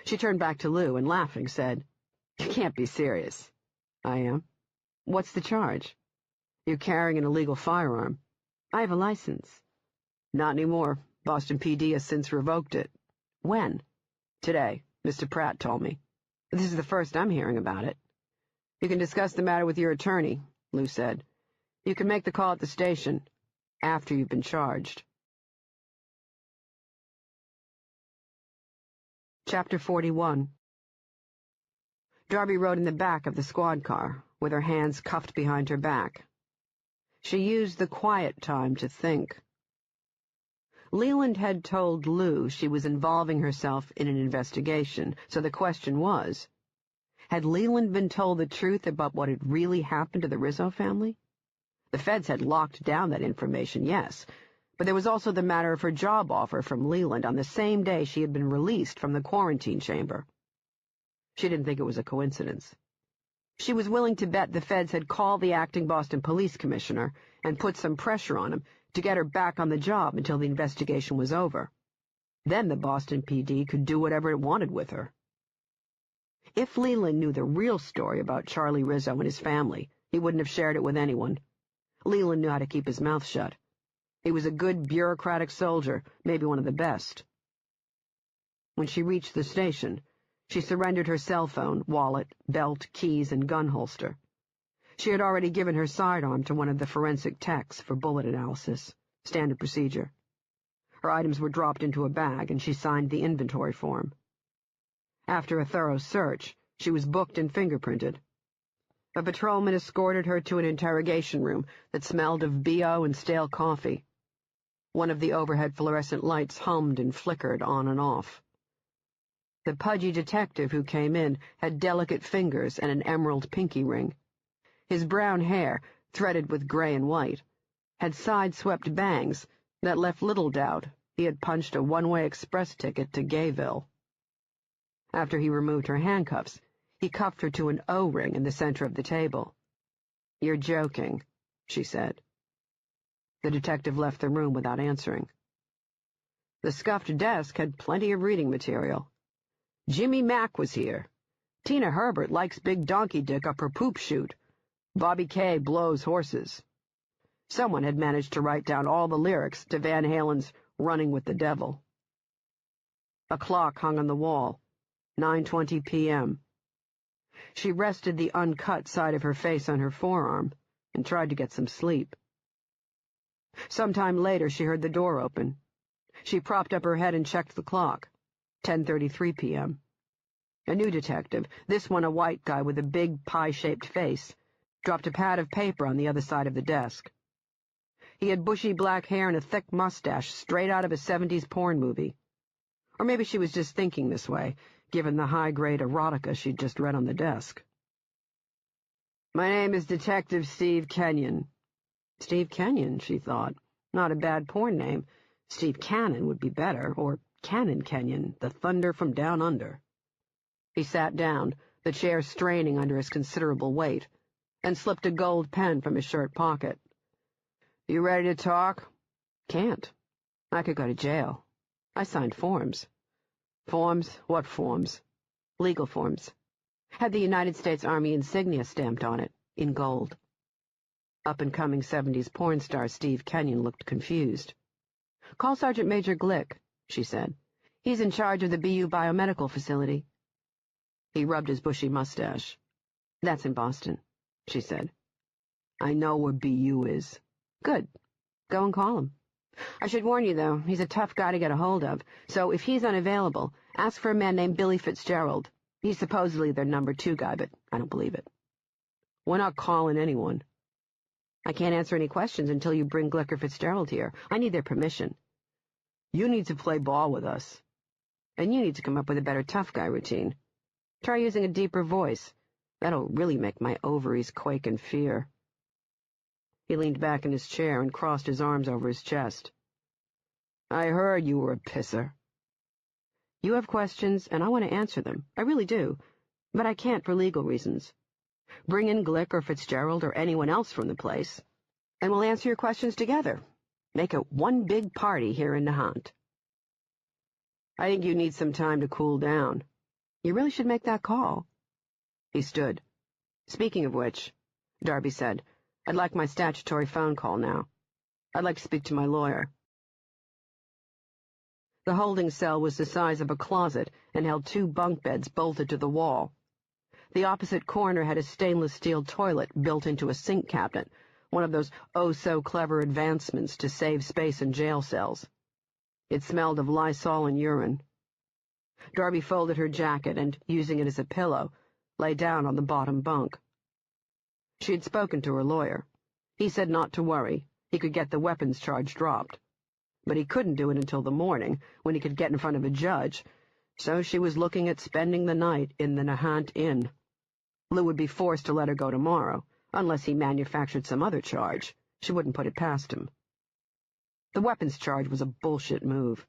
Speaker 1: She turned back to Lou and, laughing, said, "You can't be serious." "I am." "What's the charge?" "You're carrying an illegal firearm." "I have a license." "Not anymore. Boston PD has since revoked it." "When?" "Today. Mr. Pratt told me." "This is the first I'm hearing about it." "You can discuss the matter with your attorney," Lou said. "You can make the call at the station after you've been charged." Chapter 41. Darby rode in the back of the squad car, with her hands cuffed behind her back. She used the quiet time to think. Leland had told Lou she was involving herself in an investigation, so the question was, had Leland been told the truth about what had really happened to the Rizzo family? The feds had locked down that information, yes, but there was also the matter of her job offer from Leland on the same day she had been released from the quarantine chamber. She didn't think it was a coincidence. She was willing to bet the feds had called the acting Boston police commissioner and put some pressure on him to get her back on the job until the investigation was over. Then the Boston PD could do whatever it wanted with her. If Leland knew the real story about Charlie Rizzo and his family, he wouldn't have shared it with anyone. Leland knew how to keep his mouth shut. He was a good bureaucratic soldier, maybe one of the best. When she reached the station, she surrendered her cell phone, wallet, belt, keys, and gun holster. She had already given her sidearm to one of the forensic techs for bullet analysis, standard procedure. Her items were dropped into a bag, and she signed the inventory form. After a thorough search, she was booked and fingerprinted. A patrolman escorted her to an interrogation room that smelled of BO and stale coffee. One of the overhead fluorescent lights hummed and flickered on and off. The pudgy detective who came in had delicate fingers and an emerald pinky ring. His brown hair, threaded with gray and white, had side-swept bangs that left little doubt he had punched a one-way express ticket to Gayville. After he removed her handcuffs, he cuffed her to an O-ring in the center of the table. "You're joking," she said. The detective left the room without answering. The scuffed desk had plenty of reading material. Jimmy Mack was here. Tina Herbert likes big donkey dick up her poop chute. Bobby Kay blows horses. Someone had managed to write down all the lyrics to Van Halen's Running with the Devil. A clock hung on the wall. 9:20 p.m. She rested the uncut side of her face on her forearm and tried to get some sleep. Sometime later she heard the door open. She propped up her head and checked the clock. 10:33 p.m. A new detective, this one a white guy with a big pie-shaped face, dropped a pad of paper on the other side of the desk. He had bushy black hair and a thick mustache straight out of a 70s porn movie. Or maybe she was just thinking this way, given the high-grade erotica she'd just read on the desk. "My name is Detective Steve Kenyon." Steve Kenyon, she thought. Not a bad porn name. Steve Cannon would be better, or Cannon Kenyon, the thunder from down under. He sat down, the chair straining under his considerable weight, and slipped a gold pen from his shirt pocket. "You ready to talk?" "Can't. I could go to jail. I signed forms." "Forms? What forms?" "Legal forms. Had the United States Army insignia stamped on it, in gold." Up-and-coming 70s porn star Steve Kenyon looked confused. "Call Sergeant Major Glick," she said. "He's in charge of the BU biomedical facility." He rubbed his bushy mustache. "That's in Boston," she said. "I know where BU is." "Good. Go and call him. I should warn you, though, he's a tough guy to get a hold of, so if he's unavailable, ask for a man named Billy Fitzgerald. He's supposedly their number 2 guy, but I don't believe it." "We're not calling anyone." "I can't answer any questions until you bring Glick or Fitzgerald here. I need their permission." "You need to play ball with us." "And you need to come up with a better tough guy routine. Try using a deeper voice. That'll really make my ovaries quake in fear." He leaned back in his chair and crossed his arms over his chest. "I heard you were a pisser." "You have questions, and I want to answer them. I really do. But I can't for legal reasons. Bring in Glick or Fitzgerald or anyone else from the place, and we'll answer your questions together. Make it one big party here in Nahant. I think you need some time to cool down. You really should make that call. He stood. Speaking of which, Darby said, I'd like my statutory phone call now. I'd like to speak to my lawyer. The holding cell was the size of a closet and held 2 bunk beds bolted to the wall. The opposite corner had a stainless steel toilet built into a sink cabinet, one of those oh-so-clever advancements to save space in jail cells. It smelled of Lysol and urine. Darby folded her jacket and, using it as a pillow, lay down on the bottom bunk. She had spoken to her lawyer. He said not to worry. He could get the weapons charge dropped. But he couldn't do it until the morning, when he could get in front of a judge, so she was looking at spending the night in the Nahant Inn. Lou would be forced to let her go tomorrow, unless he manufactured some other charge. She wouldn't put it past him. The weapons charge was a bullshit move.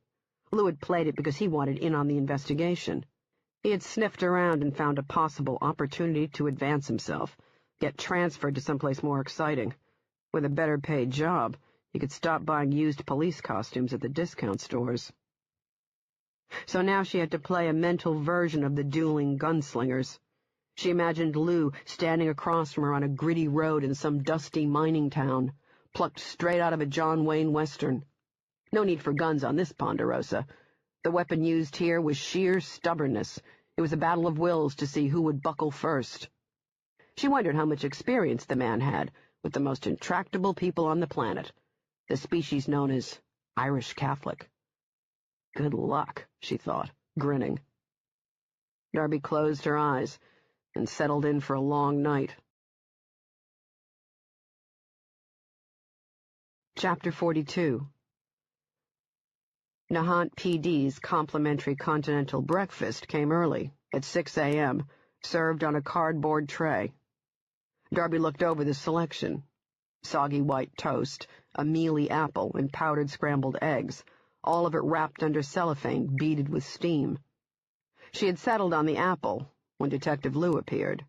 Speaker 1: Lou had played it because he wanted in on the investigation. He had sniffed around and found a possible opportunity to advance himself, get transferred to someplace more exciting. With a better-paid job, he could stop buying used police costumes at the discount stores. So now she had to play a mental version of the dueling gunslingers. She imagined Lou standing across from her on a gritty road in some dusty mining town, plucked straight out of a John Wayne Western. No need for guns on this Ponderosa. The weapon used here was sheer stubbornness. It was a battle of wills to see who would buckle first. She wondered how much experience the man had with the most intractable people on the planet, the species known as Irish Catholic. Good luck, she thought, grinning. Darby closed her eyes and settled in for a long night. Chapter 42. Nahant PD's complimentary continental breakfast came early, at 6 a.m., served on a cardboard tray. Darby looked over the selection. Soggy white toast, a mealy apple, and powdered scrambled eggs, all of it wrapped under cellophane, beaded with steam. She had settled on the apple when Detective Lou appeared.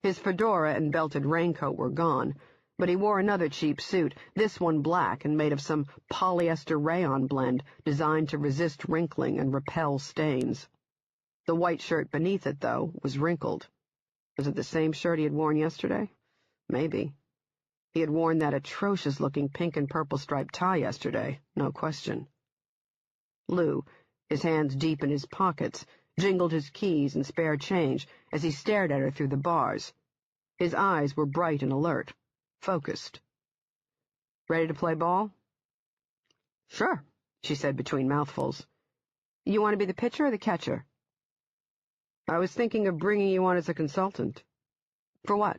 Speaker 1: His fedora and belted raincoat were gone, but he wore another cheap suit, this one black and made of some polyester rayon blend designed to resist wrinkling and repel stains. The white shirt beneath it, though, was wrinkled. Was it the same shirt he had worn yesterday? Maybe. He had worn that atrocious-looking pink and purple striped tie yesterday, no question. Lou, his hands deep in his pockets, jingled his keys and spare change as he stared at her through the bars. His eyes were bright and alert, focused. Ready to play ball? Sure, she said between mouthfuls. You want to be the pitcher or the catcher? I was thinking of bringing you on as a consultant. For what?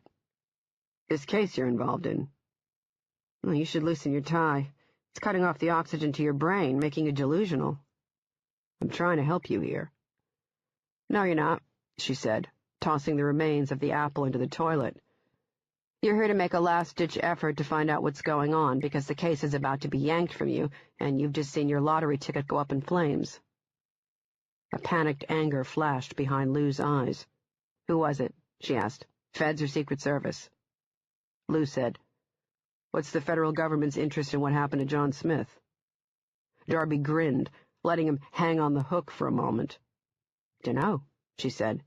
Speaker 1: This case you're involved in. Well, you should loosen your tie. It's cutting off the oxygen to your brain, making you delusional. I'm trying to help you here. No, you're not, she said, tossing the remains of the apple into the toilet. You're here to make a last-ditch effort to find out what's going on because the case is about to be yanked from you, and you've just seen your lottery ticket go up in flames. A panicked anger flashed behind Lou's eyes. Who was it? She asked. Feds or Secret Service? Lou said, What's the federal government's interest in what happened to John Smith? Darby grinned, letting him hang on the hook for a moment. Dunno, she said.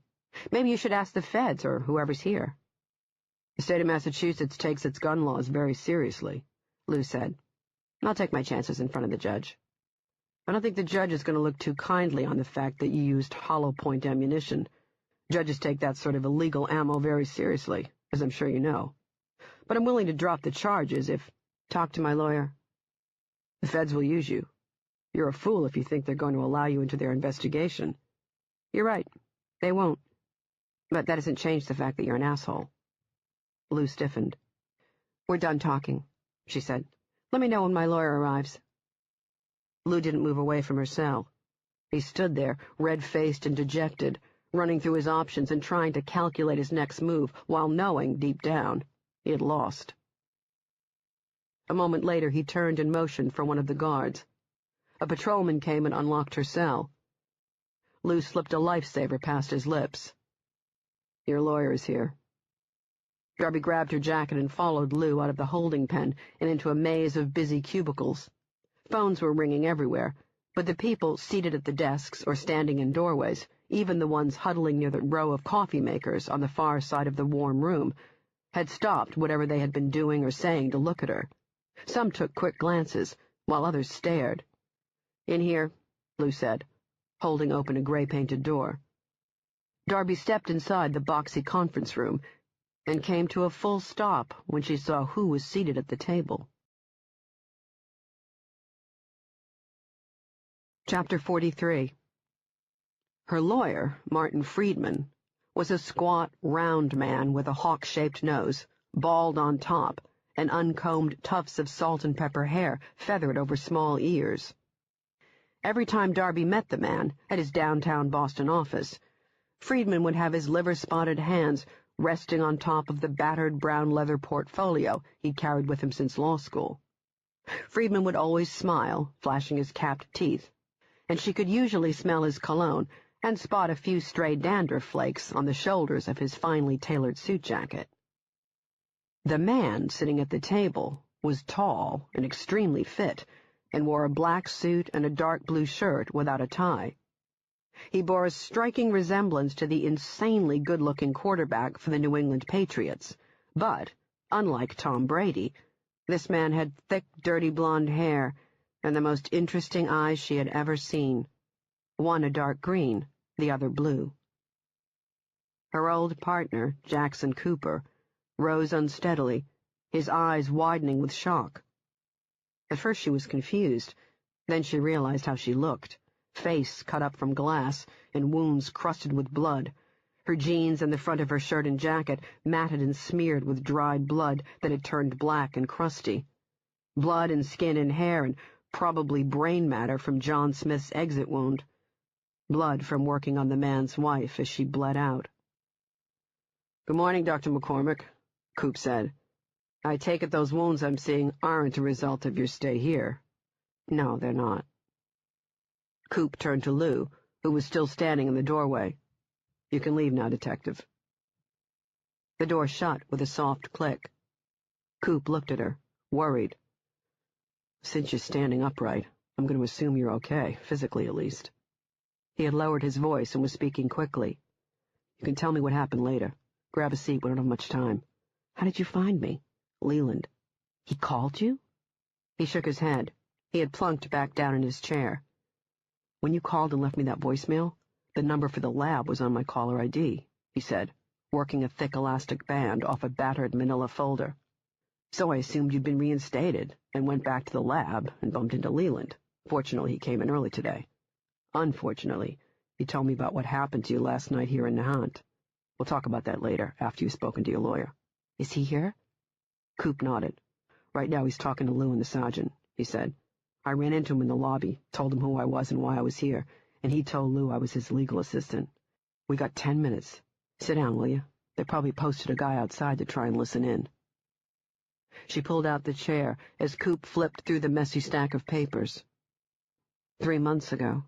Speaker 1: Maybe you should ask the feds or whoever's here. The state of Massachusetts takes its gun laws very seriously, Lou said. I'll take my chances in front of the judge. I don't think the judge is going to look too kindly on the fact that you used hollow-point ammunition. Judges take that sort of illegal ammo very seriously, as I'm sure you know. But I'm willing to drop the charges if— Talk to my lawyer. The feds will use you. You're a fool if you think they're going to allow you into their investigation. You're right. They won't. But that doesn't change the fact that you're an asshole. Lou stiffened. We're done talking, she said. Let me know when my lawyer arrives. Lou didn't move away from her cell. He stood there, red-faced and dejected, running through his options and trying to calculate his next move, while knowing, deep down, he had lost. A moment later he turned and motioned for one of the guards. A patrolman came and unlocked her cell. Lou slipped a lifesaver past his lips. Your lawyer is here. Darby grabbed her jacket and followed Lou out of the holding pen and into a maze of busy cubicles. Phones were ringing everywhere, but the people seated at the desks or standing in doorways, even the ones huddling near the row of coffee makers on the far side of the warm room, had stopped whatever they had been doing or saying to look at her. Some took quick glances, while others stared. "In here," Lou said, holding open a gray-painted door. Darby stepped inside the boxy conference room and came to a full stop when she saw who was seated at the table. Chapter 43. Her lawyer, Martin Friedman, was a squat, round man with a hawk-shaped nose, bald on top, and uncombed tufts of salt-and-pepper hair feathered over small ears. Every time Darby met the man at his downtown Boston office, Friedman would have his liver-spotted hands resting on top of the battered brown leather portfolio he'd carried with him since law school. Friedman would always smile, flashing his capped teeth, and she could usually smell his cologne and spot a few stray dandruff flakes on the shoulders of his finely tailored suit jacket. The man sitting at the table was tall and extremely fit, and wore a black suit and a dark blue shirt without a tie. He bore a striking resemblance to the insanely good-looking quarterback for the New England Patriots, but, unlike Tom Brady, this man had thick, dirty blonde hair and the most interesting eyes she had ever seen, one a dark green, the other blue. Her old partner, Jackson Cooper, rose unsteadily, his eyes widening with shock. At first she was confused, then she realized how she looked. Face cut up from glass and wounds crusted with blood, her jeans and the front of her shirt and jacket matted and smeared with dried blood that had turned black and crusty. Blood and skin and hair and probably brain matter from John Smith's exit wound. Blood from working on the man's wife as she bled out. "Good morning, Dr. McCormick," Coop said. "I take it those wounds I'm seeing aren't a result of your stay here." "No, they're not." Coop turned to Lou, who was still standing in the doorway. "You can leave now, Detective." The door shut with a soft click. Coop looked at her, worried. "Since you're standing upright, I'm going to assume you're okay, physically at least." He had lowered his voice and was speaking quickly. "You can tell me what happened later. Grab a seat, we don't have much time." "How did you find me?" "Leland." "He called you?" He shook his head. He had plunked back down in his chair. "When you called and left me that voicemail, the number for the lab was on my caller ID," he said, working a thick elastic band off a battered manila folder. "So I assumed you'd been reinstated, and went back to the lab and bumped into Leland. Fortunately, he came in early today. Unfortunately, he told me about what happened to you last night here in Nahant. We'll talk about that later, after you've spoken to your lawyer." "Is he here?" Coop nodded. "Right now he's talking to Lou and the sergeant," he said. "I ran into him in the lobby, told him who I was and why I was here, and he told Lou I was his legal assistant. We got 10 minutes. Sit down, will you? They probably posted a guy outside to try and listen in." She pulled out the chair as Coop flipped through the messy stack of papers. 3 months ago,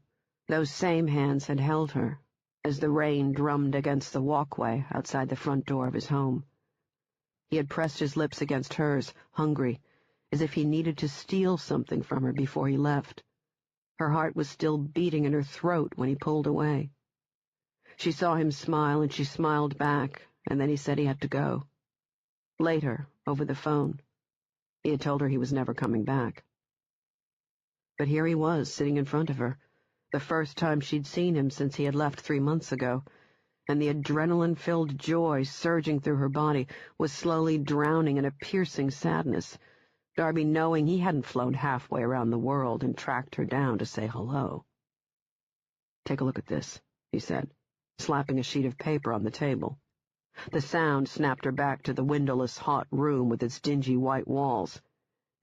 Speaker 1: those same hands had held her, as the rain drummed against the walkway outside the front door of his home. He had pressed his lips against hers, hungry, as if he needed to steal something from her before he left. Her heart was still beating in her throat when he pulled away. She saw him smile, and she smiled back, and then he said he had to go. Later, over the phone, he had told her he was never coming back. But here he was, sitting in front of her, the first time she'd seen him since he had left 3 months ago, and the adrenaline-filled joy surging through her body was slowly drowning in a piercing sadness, Darby knowing he hadn't flown halfway around the world and tracked her down to say hello. "Take a look at this," he said, slapping a sheet of paper on the table. The sound snapped her back to the windowless, hot room with its dingy white walls.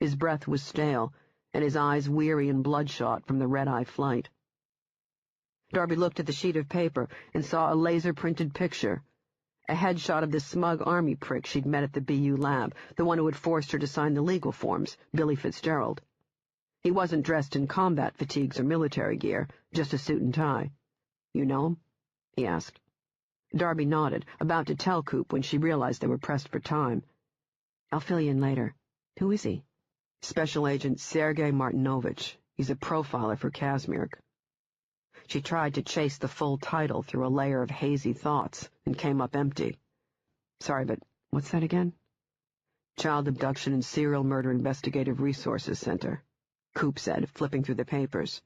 Speaker 1: His breath was stale, and his eyes weary and bloodshot from the red-eye flight. Darby looked at the sheet of paper and saw a laser-printed picture, a headshot of the smug army prick she'd met at the BU lab, the one who had forced her to sign the legal forms, Billy Fitzgerald. He wasn't dressed in combat fatigues or military gear, just a suit and tie. "You know him?" he asked. Darby nodded, about to tell Coop when she realized they were pressed for time.
Speaker 2: I'll fill you in later. Who is he?
Speaker 1: Special Agent Sergei Martinovich. He's a profiler for Kazmirk. She tried to chase the full title through a layer of hazy thoughts and came up empty. Sorry, but what's that again? Child Abduction and Serial Murder Investigative Resources Center, Coop said, flipping through the papers.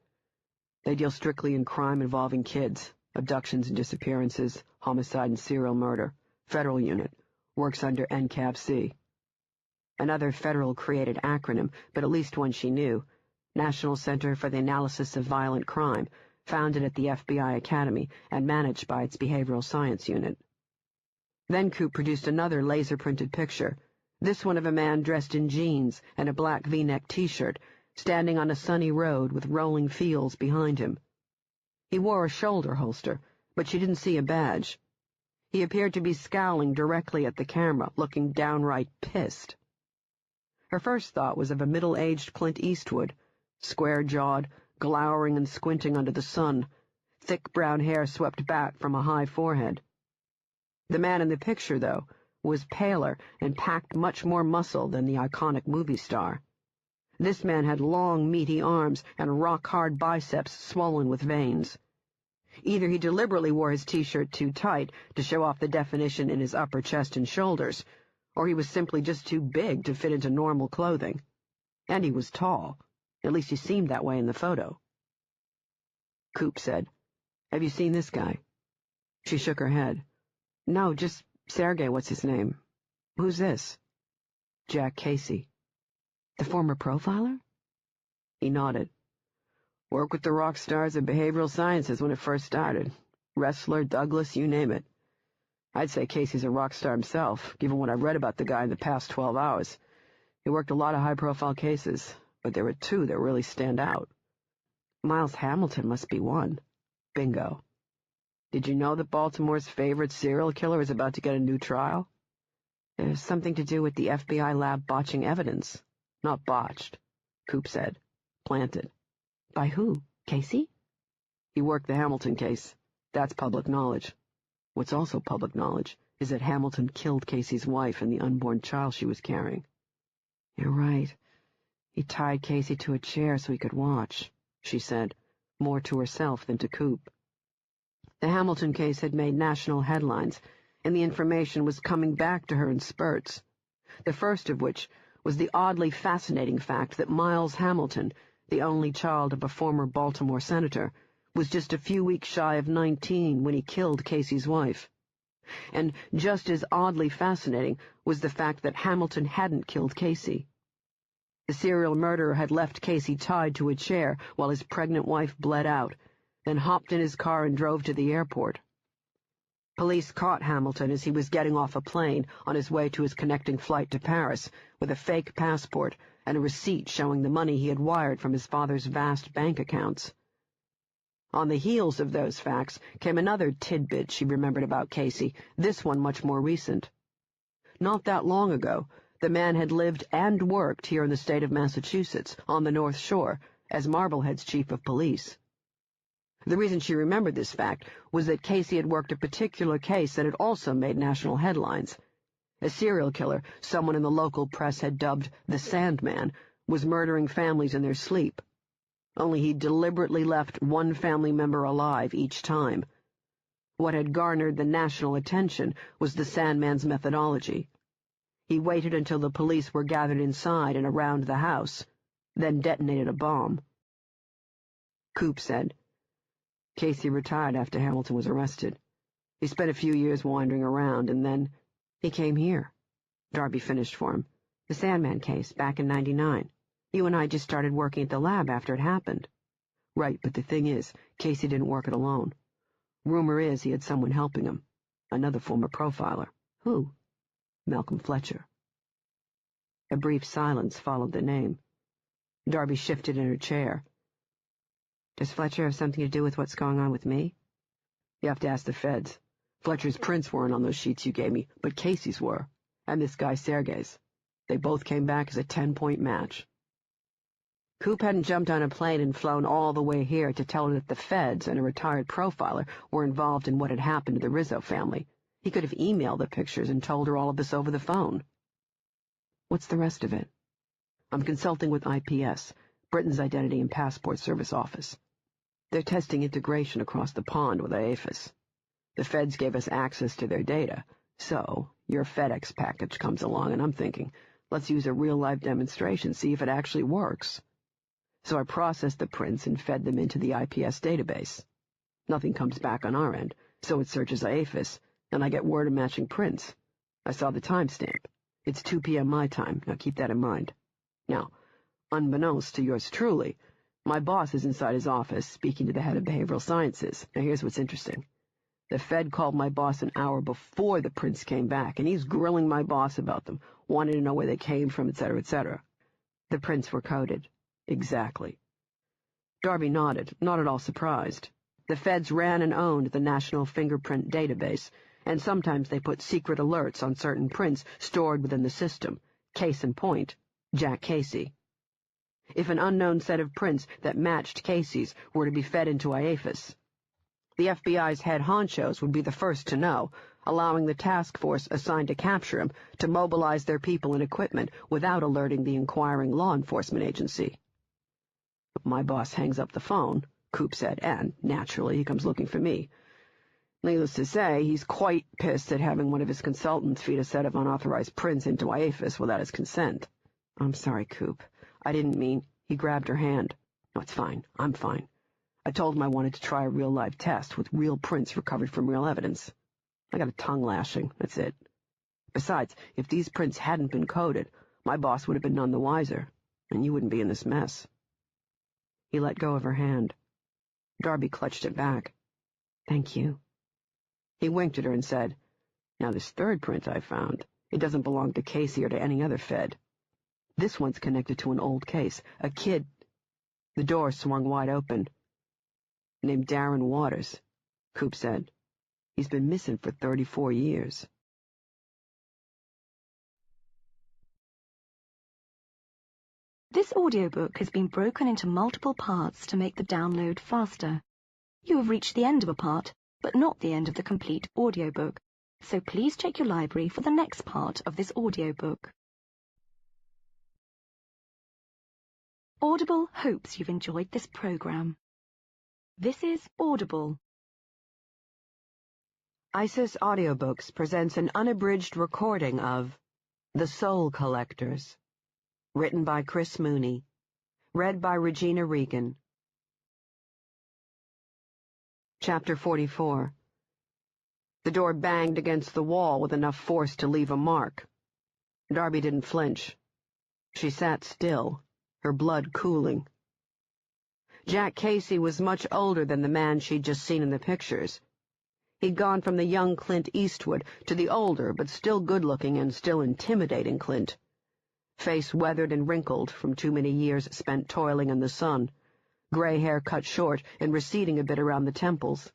Speaker 1: They deal strictly in crime involving kids, abductions and disappearances, homicide and serial murder. Federal unit. Works under NCAV-C. Another federal-created acronym, but at least one she knew. National Center for the Analysis of Violent Crime, founded at the FBI Academy and managed by its behavioral science unit. Then Coop produced another laser-printed picture, this one of a man dressed in jeans and a black V-neck T-shirt, standing on a sunny road with rolling fields behind him. He wore a shoulder holster, but she didn't see a badge. He appeared to be scowling directly at the camera, looking downright pissed. Her first thought was of a middle-aged Clint Eastwood, square-jawed, glowering and squinting under the sun, thick brown hair swept back from a high forehead. The man in the picture, though, was paler and packed much more muscle than the iconic movie star. This man had long, meaty arms and rock-hard biceps swollen with veins. Either he deliberately wore his T-shirt too tight to show off the definition in his upper chest and shoulders, or he was simply just too big to fit into normal clothing. And he was tall. At least he seemed that way in the photo. Coop said, "Have you seen this guy?" She shook her head. "No, just Sergei, what's his name? Who's this?" "Jack Casey."
Speaker 2: "The former profiler?"
Speaker 1: He nodded. "Worked with the rock stars of behavioral sciences when it first started. Wrestler, Douglas, you name it. I'd say Casey's a rock star himself, given what I've read about the guy in the past 12 hours. He worked a lot of high-profile cases, but there were two that really stand out.
Speaker 2: Miles Hamilton must be one."
Speaker 1: "Bingo. Did you know that Baltimore's favorite serial killer is about to get a new trial?"
Speaker 2: "There's something to do with the FBI lab botching evidence."
Speaker 1: "Not botched," Coop said. "Planted."
Speaker 2: "By who? Casey?"
Speaker 1: "He worked the Hamilton case. That's public knowledge. What's also public knowledge is that Hamilton killed Casey's wife and the unborn child she was carrying."
Speaker 2: "You're right. He tied Casey to a chair so he could watch,"
Speaker 1: she said, more to herself than to Coop. The Hamilton case had made national headlines, and the information was coming back to her in spurts, the first of which was the oddly fascinating fact that Miles Hamilton, the only child of a former Baltimore senator, was just a few weeks shy of 19 when he killed Casey's wife. And just as oddly fascinating was the fact that Hamilton hadn't killed Casey. The serial murderer had left Casey tied to a chair while his pregnant wife bled out, then hopped in his car and drove to the airport. Police caught Hamilton as he was getting off a plane on his way to his connecting flight to Paris with a fake passport and a receipt showing the money he had wired from his father's vast bank accounts. On the heels of those facts came another tidbit she remembered about Casey, this one much more recent. Not that long ago, the man had lived and worked here in the state of Massachusetts, on the North Shore, as Marblehead's chief of police. The reason she remembered this fact was that Casey had worked a particular case that had also made national headlines. A serial killer, someone in the local press had dubbed the Sandman, was murdering families in their sleep. Only he deliberately left one family member alive each time. What had garnered the national attention was the Sandman's methodology. He waited until the police were gathered inside and around the house, then detonated a bomb. Coop said, "Casey retired after Hamilton was arrested. He spent a few years wandering around, and then
Speaker 2: he came here." Darby finished for him. "The Sandman case, back in '99. You and I just started working at the lab after it happened."
Speaker 1: "Right, but the thing is, Casey didn't work it alone. Rumor is he had someone helping him, another former profiler."
Speaker 2: "Who?"
Speaker 1: "Malcolm Fletcher." A brief silence followed the name. Darby shifted in her chair.
Speaker 2: "Does Fletcher have something to do with what's going on with me?"
Speaker 1: "You have to ask the feds. Fletcher's prints weren't on those sheets you gave me, but Casey's were, and this guy Sergei's. They both came back as a 10-point match." Coop hadn't jumped on a plane and flown all the way here to tell her that the feds and a retired profiler were involved in what had happened to the Rizzo family. He could have emailed the pictures and told her all of this over the phone. What's the rest of it? I'm consulting with IPS, Britain's Identity and Passport Service Office. They're testing integration across the pond with IAFIS. The feds gave us access to their data, so your FedEx package comes along and I'm thinking, let's use a real-life demonstration, see if it actually works. So I processed the prints and fed them into the IPS database. Nothing comes back on our end, so it searches IAFIS, and I get word of matching prints. I saw the timestamp. It's 2 p.m. my time, now keep that in mind. Now, unbeknownst to yours truly, my boss is inside his office speaking to the head of behavioral sciences. Now here's what's interesting. The Fed called my boss an hour before the prints came back, and he's grilling my boss about them, wanting to know where they came from, etc., etc. The prints were coded. Exactly. Darby nodded, not at all surprised. The feds ran and owned the National Fingerprint Database, and sometimes they put secret alerts on certain prints stored within the system. Case in point, Jack Casey. If an unknown set of prints that matched Casey's were to be fed into IAFIS, the FBI's head honchos would be the first to know, allowing the task force assigned to capture him to mobilize their people and equipment without alerting the inquiring law enforcement agency. My boss hangs up the phone, Coop said, and, naturally, he comes looking for me. Needless to say, he's quite pissed at having one of his consultants feed a set of unauthorized prints into IAFIS without his consent. I'm sorry, Coop. I didn't mean... He grabbed her hand. No, it's fine. I'm fine. I told him I wanted to try a real-life test with real prints recovered from real evidence. I got a tongue lashing, that's it. Besides, if these prints hadn't been coded, my boss would have been none the wiser, and you wouldn't be in this mess. He let go of her hand. Darby clutched it back. Thank you. He winked at her and said, Now this third print I found, it doesn't belong to Casey or to any other Fed. This one's connected to an old case, a kid. The door swung wide open. Named Darren Waters, Coop said. He's been missing for 34 years.
Speaker 3: This audiobook has been broken into multiple parts to make the download faster. You have reached the end of a part, but not the end of the complete audiobook, so please check your library for the next part of this audiobook. Audible hopes you've enjoyed this program. This is Audible.
Speaker 2: ISIS Audiobooks presents an unabridged recording of The Soul Collectors, written by Chris Mooney, read by Regina Regan. Chapter 44. The door banged against the wall with enough force to leave a mark. Darby didn't flinch. She sat still, her blood cooling. Jack Casey was much older than the man she'd just seen in the pictures. He'd gone from the young Clint Eastwood to the older but still good-looking and still intimidating Clint. Face weathered and wrinkled from too many years spent toiling in the sun, gray hair cut short and receding a bit around the temples.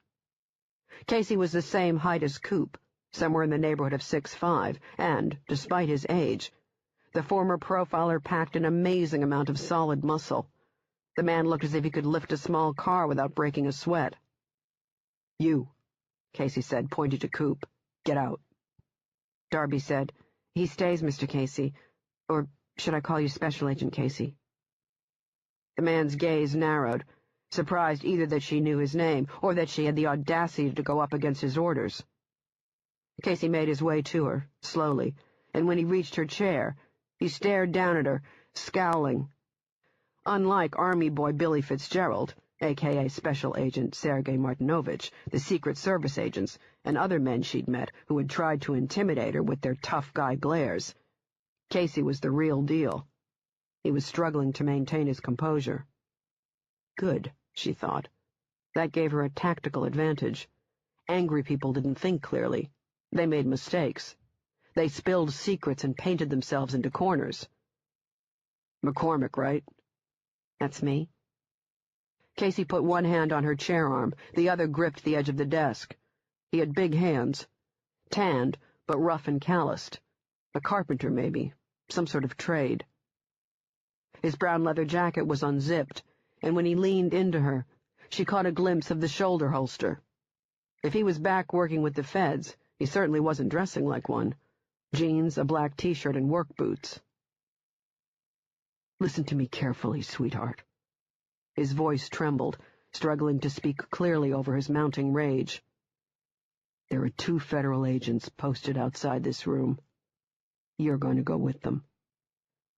Speaker 2: Casey was the same height as Coop, somewhere in the neighborhood of 6'5", and, despite his age, the former profiler packed an amazing amount of solid muscle. The man looked as if he could lift a small car without breaking a sweat. You, Casey said, pointing to Coop. Get out. Darby said, He stays, Mr. Casey. Or should I call you Special Agent Casey? The man's gaze narrowed, surprised either that she knew his name or that she had the audacity to go up against his orders. Casey made his way to her, slowly, and when he reached her chair, he stared down at her, scowling. Unlike Army boy Billy Fitzgerald, a.k.a. Special Agent Sergei Martinovich, the Secret Service agents, and other men she'd met who had tried to intimidate her with their tough guy glares, Casey was the real deal. He was struggling to maintain his composure. Good, she thought. That gave her a tactical advantage. Angry people didn't think clearly. They made mistakes. They spilled secrets and painted themselves into corners. McCormick, right? That's me. Casey put one hand on her chair arm, the other gripped the edge of the desk. He had big hands. Tanned, but rough and calloused. A carpenter, maybe. Some sort of trade.
Speaker 1: His brown leather jacket was unzipped, and when he leaned into her, she caught a glimpse of the shoulder holster. If he was back working with the feds, he certainly wasn't dressing like one. Jeans, a black t-shirt, and work boots. "Listen to me carefully, sweetheart." His voice trembled, struggling to speak clearly over his mounting rage. "There are 2 federal agents posted outside this room. You're going to go with them.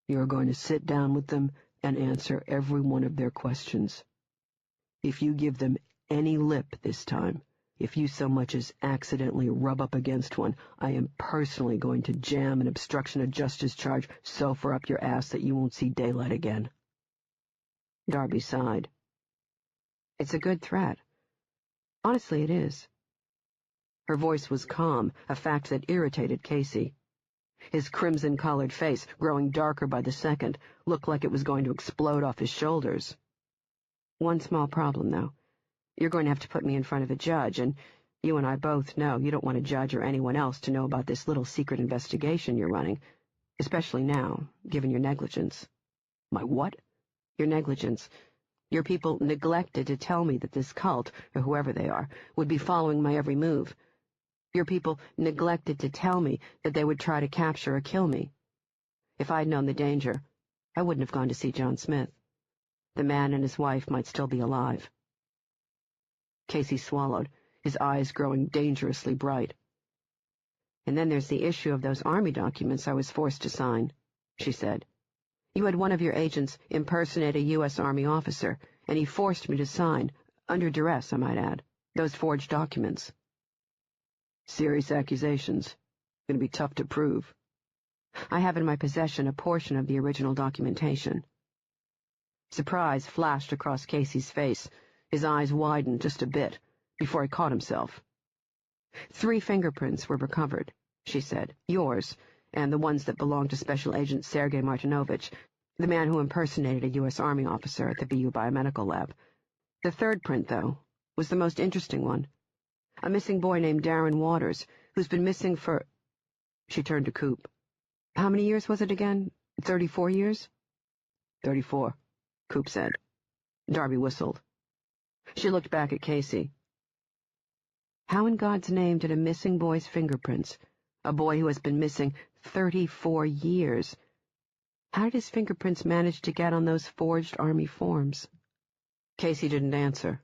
Speaker 1: You're going to sit down with them and answer every one of their questions. If you give them any lip this time, if you so much as accidentally rub up against one, I am personally going to jam an obstruction of justice charge so far up your ass that you won't see daylight again." Darby sighed. "It's a good threat. Honestly, it is." Her voice was calm, a fact that irritated Casey. His crimson-colored face, growing darker by the second, looked like it was going to explode off his shoulders. "One small problem, though. You're going to have to put me in front of a judge, and you and I both know you don't want a judge or anyone else to know about this little secret investigation you're running, especially now, given your negligence." "My what?" "Your negligence. Your people neglected to tell me that this cult, or whoever they are, would be following my every move. Your people neglected to tell me that they would try to capture or kill me. If I'd known the danger, I wouldn't have gone to see John Smith. The man and his wife might still be alive." Casey swallowed, his eyes growing dangerously bright. "And then there's the issue of those Army documents I was forced to sign," she said. "You had one of your agents impersonate a U.S. Army officer, and he forced me to sign, under duress, I might add, those forged documents." "Serious accusations. Going to be tough to prove." "I have in my possession a portion of the original documentation." Surprise flashed across Casey's face. His eyes widened just a bit, before he caught himself. 3 fingerprints were recovered, she said. "Yours, and the ones that belonged to Special Agent Sergei Martinovich, the man who impersonated a U.S. Army officer at the BU Biomedical Lab. The 3rd print, though, was the most interesting one. A missing boy named Darren Waters, who's been missing for—" She turned to Coop. "How many years was it again? 34 years?" 34, Coop said. Darby whistled. She looked back at Casey. "How in God's name did a missing boy's fingerprints, a boy who has been missing 34 years, how did his fingerprints manage to get on those forged Army forms?" Casey didn't answer.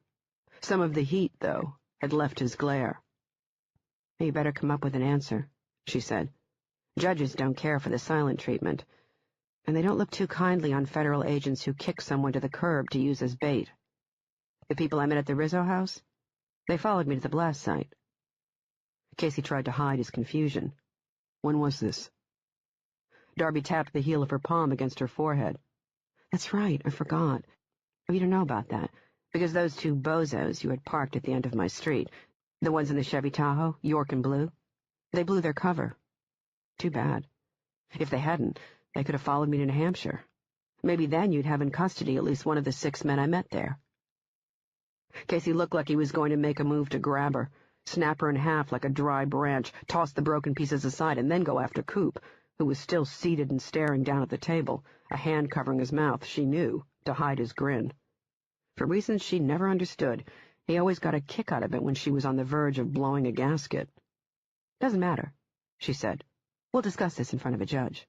Speaker 1: Some of the heat, though, had left his glare. "You better come up with an answer," she said. "Judges don't care for the silent treatment, and they don't look too kindly on federal agents who kick someone to the curb to use as bait. The people I met at the Rizzo house? They followed me to the blast site." Casey tried to hide his confusion. "When was this?" Darby tapped the heel of her palm against her forehead. "That's right, I forgot. You don't know about that, because those 2 bozos you had parked at the end of my street, the ones in the Chevy Tahoe, York and blue, they blew their cover. Too bad. If they hadn't, they could have followed me to New Hampshire. Maybe then you'd have in custody at least one of the 6 men I met there." Casey looked like he was going to make a move to grab her, snap her in half like a dry branch, toss the broken pieces aside, and then go after Coop, who was still seated and staring down at the table, a hand covering his mouth, she knew, to hide his grin. For reasons she never understood, he always got a kick out of it when she was on the verge of blowing a gasket. "Doesn't matter," she said. "We'll discuss this in front of a judge."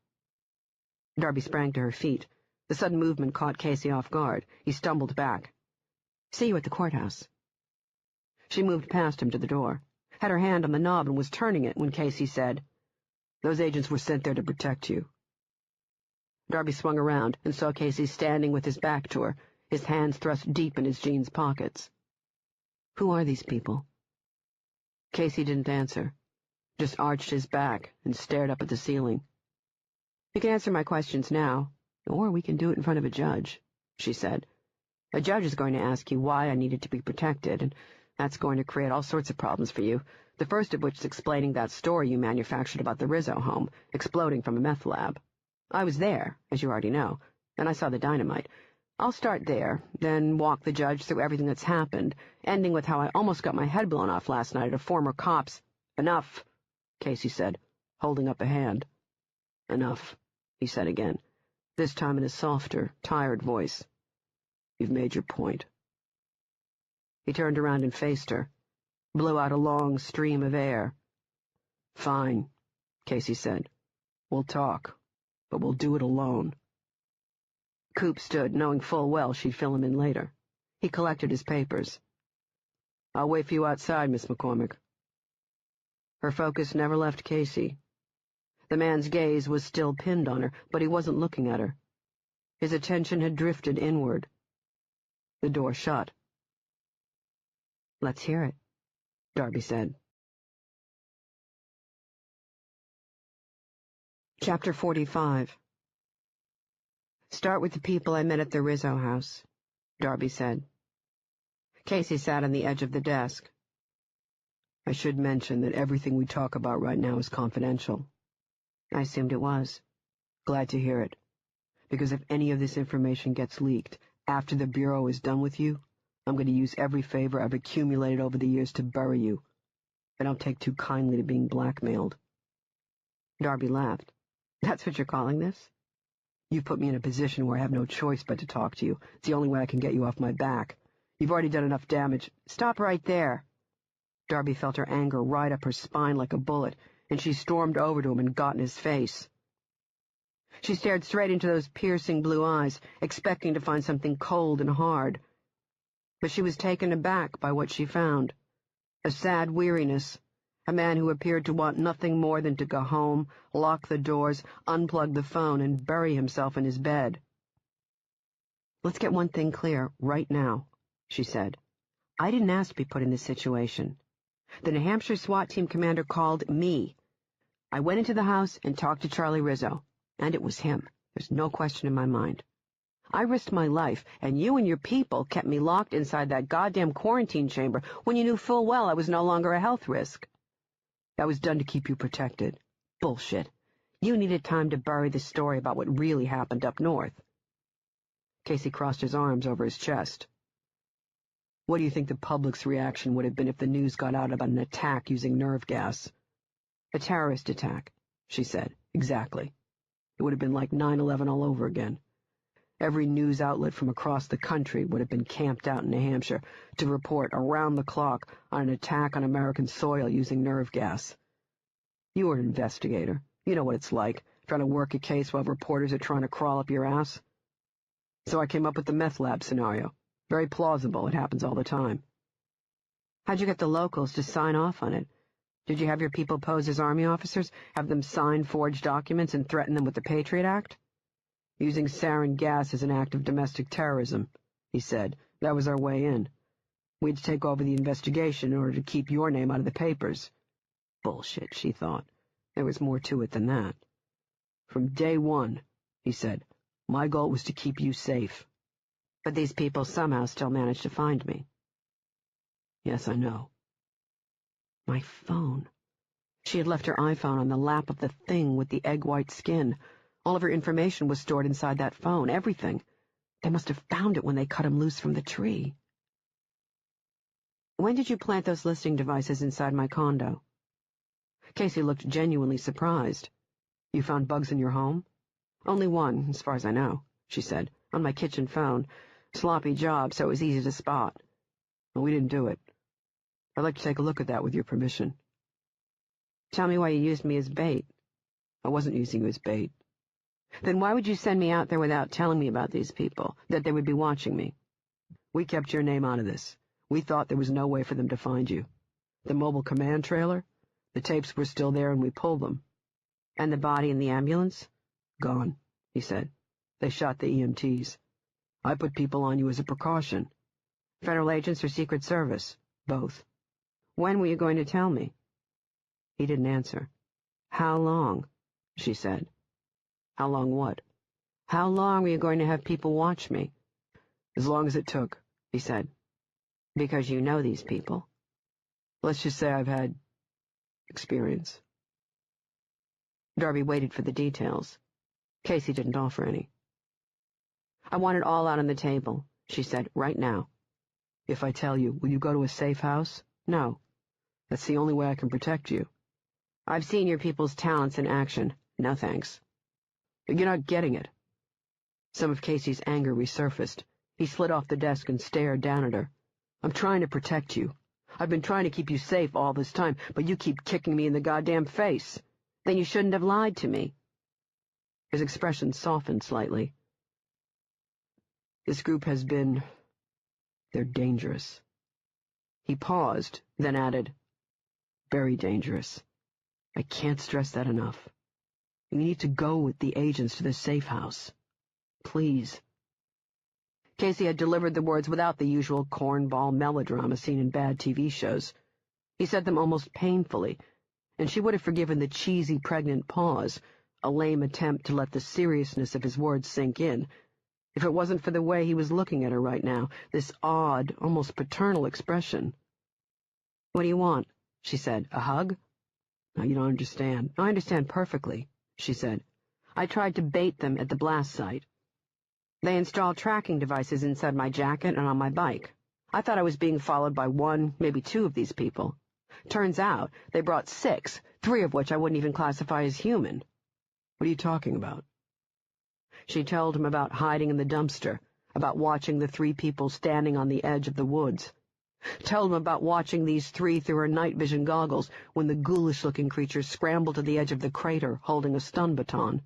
Speaker 1: Darby sprang to her feet. The sudden movement caught Casey off guard. He stumbled back. "See you at the courthouse." She moved past him to the door, had her hand on the knob and was turning it when Casey said, "Those agents were sent there to protect you." Darby swung around and saw Casey standing with his back to her, his hands thrust deep in his jeans pockets. "Who are these people?" Casey didn't answer, just arched his back and stared up at the ceiling. "You can answer my questions now, or we can do it in front of a judge," she said. "A judge is going to ask you why I needed to be protected, and that's going to create all sorts of problems for you, the first of which is explaining that story you manufactured about the Rizzo home, exploding from a meth lab. I was there, as you already know, and I saw the dynamite. I'll start there, then walk the judge through everything that's happened, ending with how I almost got my head blown off last night at a former cop's—" "Enough," Casey said, holding up a hand. "Enough," he said again. this time in a softer, tired voice. You've made your point. He turned around and faced her, blew out a long stream of air. Fine, Casey said. We'll talk, but we'll do it alone. Coop stood, knowing full well she'd fill him in later. He collected his papers. I'll wait for you outside, Miss McCormick. Her focus never left Casey. The man's gaze was still pinned on her, but he wasn't looking at her. His attention had drifted inward. The door shut. Let's hear it, Darby said. Chapter 45. Start with the people I met at the Rizzo house, Darby said. Casey sat on the edge of the desk. I should mention that everything we talk about right now is confidential. I assumed it was. Glad to hear it. Because if any of this information gets leaked, after the Bureau is done with you, I'm going to use every favor I've accumulated over the years to bury you. I don't take too kindly to being blackmailed. Darby laughed. That's what you're calling this? You've put me in a position where I have no choice but to talk to you. It's the only way I can get you off my back. You've already done enough damage. Stop right there. Darby felt her anger ride up her spine like a bullet, and she stormed over to him and got in his face. She stared straight into those piercing blue eyes, expecting to find something cold and hard. But she was taken aback by what she found. A sad weariness. A man who appeared to want nothing more than to go home, lock the doors, unplug the phone, and bury himself in his bed. Let's get one thing clear right now, she said. I didn't ask to be put in this situation. The New Hampshire SWAT team commander called me. I went into the house and talked to Charlie Rizzo, and it was him. There's no question in my mind. I risked my life, and you and your people kept me locked inside that goddamn quarantine chamber when you knew full well I was no longer a health risk. That was done to keep you protected. Bullshit. You needed time to bury the story about what really happened up north. Casey crossed his arms over his chest. What do you think the public's reaction would have been if the news got out about an attack using nerve gas? A terrorist attack, she said. Exactly. It would have been like 9/11 all over again. Every news outlet from across the country would have been camped out in New Hampshire to report around the clock on an attack on American soil using nerve gas. You were an investigator. You know what it's like, trying to work a case while reporters are trying to crawl up your ass. So I came up with the meth lab scenario. Very plausible. It happens all the time. How'd you get the locals to sign off on it? Did you have your people pose as army officers, have them sign forged documents and threaten them with the Patriot Act? Using sarin gas as an act of domestic terrorism, he said. That was our way in. We'd take over the investigation in order to keep your name out of the papers. Bullshit, she thought. There was more to it than that. From day one, he said, my goal was to keep you safe. But these people somehow still managed to find me. Yes, I know. My phone. She had left her iPhone on the lap of the thing with the egg-white skin. All of her information was stored inside that phone, everything. They must have found it when they cut him loose from the tree. When did you plant those listening devices inside my condo? Casey looked genuinely surprised. You found bugs in your home? Only one, as far as I know, she said, on my kitchen phone. Sloppy job, so it was easy to spot. Well, we didn't do it. I'd like to take a look at that with your permission. Tell me why you used me as bait. I wasn't using you as bait. Then why would you send me out there without telling me about these people, that they would be watching me? We kept your name out of this. We thought there was no way for them to find you. The mobile command trailer? The tapes were still there and we pulled them. And the body in the ambulance? Gone, he said. They shot the EMTs. I put people on you as a precaution. Federal agents or Secret Service? Both. When were you going to tell me? He didn't answer. How long? She said. How long what? How long were you going to have people watch me? As long as it took, he said. Because you know these people. Let's just say I've had experience. Darby waited for the details. Casey didn't offer any. I want it all out on the table, she said, right now. If I tell you, will you go to a safe house? No. That's the only way I can protect you. I've seen your people's talents in action. No thanks. You're not getting it. Some of Casey's anger resurfaced. He slid off the desk and stared down at her. "I'm trying to protect you. I've been trying to keep you safe all this time, but you keep kicking me in the goddamn face.
Speaker 2: Then you shouldn't have lied to me."
Speaker 1: His expression softened slightly. "This group has been... they're dangerous." He paused, then added, "Very dangerous. I can't stress that enough. You need to go with the agents to the safe house. Please." Casey had delivered the words without the usual cornball melodrama seen in bad TV shows. He said them almost painfully, and she would have forgiven the cheesy pregnant pause, a lame attempt to let the seriousness of his words sink in, if it wasn't for the way he was looking at her right now, this odd, almost paternal expression. "What do you want?" she said. "A hug?" "No, you don't understand." "I understand perfectly," she said. "I tried to bait them at the blast site. They installed tracking devices inside my jacket and on my bike. I thought I was being followed by one, maybe two of these people. Turns out they brought 6, 3 of which I wouldn't even classify as human." "What are you talking about?" She told him about hiding in the dumpster, about watching the 3 people standing on the edge of the woods. Told him about watching these 3 through her night vision goggles when the ghoulish-looking creatures scrambled to the edge of the crater holding a stun baton.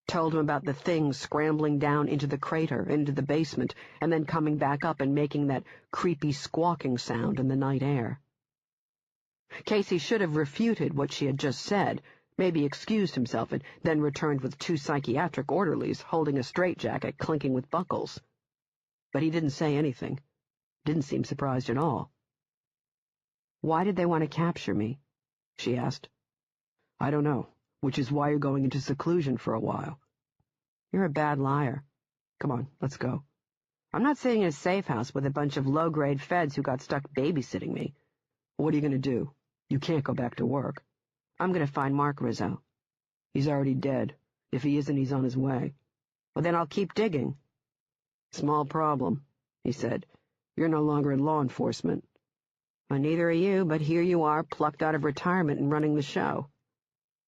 Speaker 1: Told him about the things scrambling down into the crater, into the basement, and then coming back up and making that creepy squawking sound in the night air. Casey should have refuted what she had just said, maybe excused himself, and then returned with 2 psychiatric orderlies holding a straitjacket clinking with buckles. But he didn't say anything. Didn't seem surprised at all. "Why did they want to capture me?" she asked. "I don't know, which is why you're going into seclusion for a while." "You're a bad liar. Come on, let's go." "I'm not sitting in a safe house with a bunch of low-grade feds who got stuck babysitting me." "What are you going to do? You can't go back to work." "I'm going to find Mark Rizzo." "He's already dead. If he isn't, he's on his way." "Well, then I'll keep digging." "Small problem," he said. "You're no longer in law enforcement." "Well, neither are you, but here you are, plucked out of retirement and running the show."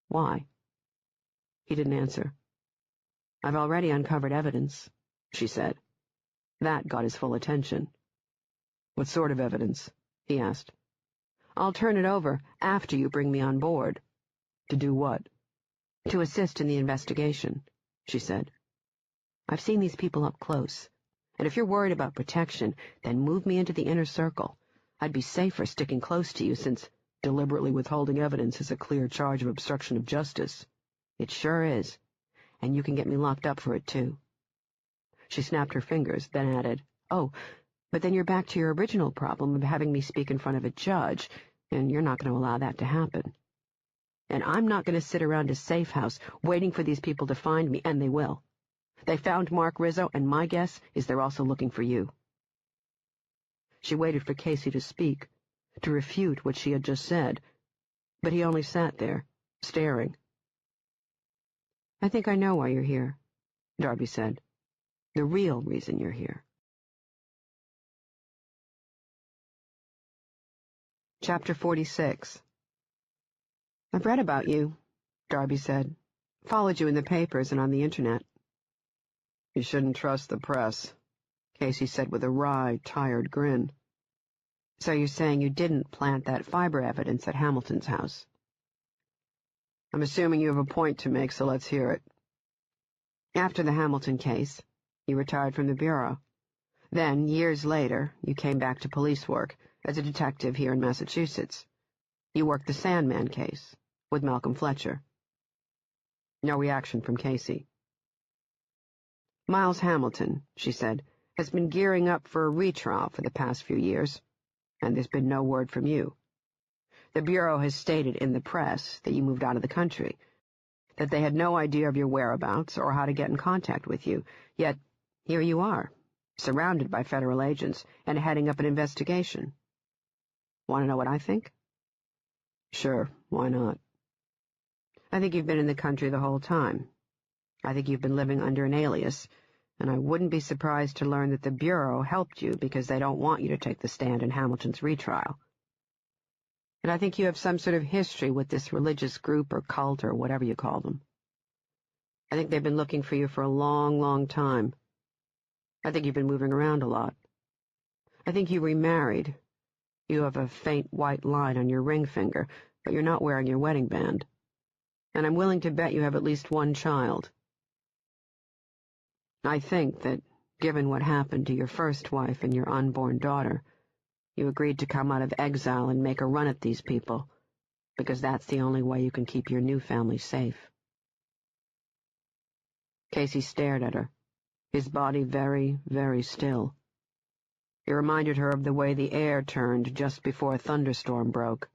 Speaker 1: "Why?" He didn't answer. "I've already uncovered evidence," she said. That got his full attention. "What sort of evidence?" he asked. "I'll turn it over after you bring me on board." "To do what?" "To assist in the investigation," she said. "I've seen these people up close, and if you're worried about protection, then move me into the inner circle. I'd be safer sticking close to you since deliberately withholding evidence is a clear charge of obstruction of justice." "It sure is, and you can get me locked up for it, too." She snapped her fingers, then added, "Oh, but then you're back to your original problem of having me speak in front of a judge, and you're not going to allow that to happen. And I'm not going to sit around a safe house waiting for these people to find me, and they will. They found Mark Rizzo, and my guess is they're also looking for you." She waited for Casey to speak, to refute what she had just said, but he only sat there, staring. "I think I know why you're here," Darby said. "The real reason you're here." Chapter 46. "I've read about you," Darby said. "Followed you in the papers and on the internet." "You shouldn't trust the press," Casey said with a wry, tired grin. "So you're saying you didn't plant that fiber evidence at Hamilton's house?" "I'm assuming you have a point to make, so let's hear it." "After the Hamilton case, you retired from the Bureau. Then, years later, you came back to police work as a detective here in Massachusetts. You worked the Sandman case with Malcolm Fletcher." No reaction from Casey. "Miles Hamilton," she said, "has been gearing up for a retrial for the past few years, and there's been no word from you. The Bureau has stated in the press that you moved out of the country, that they had no idea of your whereabouts or how to get in contact with you, yet here you are, surrounded by federal agents and heading up an investigation. Want to know what I think?" "Sure, why not?" "I think you've been in the country the whole time. I think you've been living under an alias, and I wouldn't be surprised to learn that the Bureau helped you because they don't want you to take the stand in Hamilton's retrial. And I think you have some sort of history with this religious group or cult or whatever you call them." I think they've been looking for you for a long, long time. I think you've been moving around a lot. I think you remarried. You have a faint white line on your ring finger, but you're not wearing your wedding band. And I'm willing to bet you have at least one child. I think that, given what happened to your first wife and your unborn daughter, you agreed to come out of exile and make a run at these people, because that's the only way you can keep your new family safe. Casey stared at her, his body very, very still. It reminded her of the way the air turned just before a thunderstorm broke.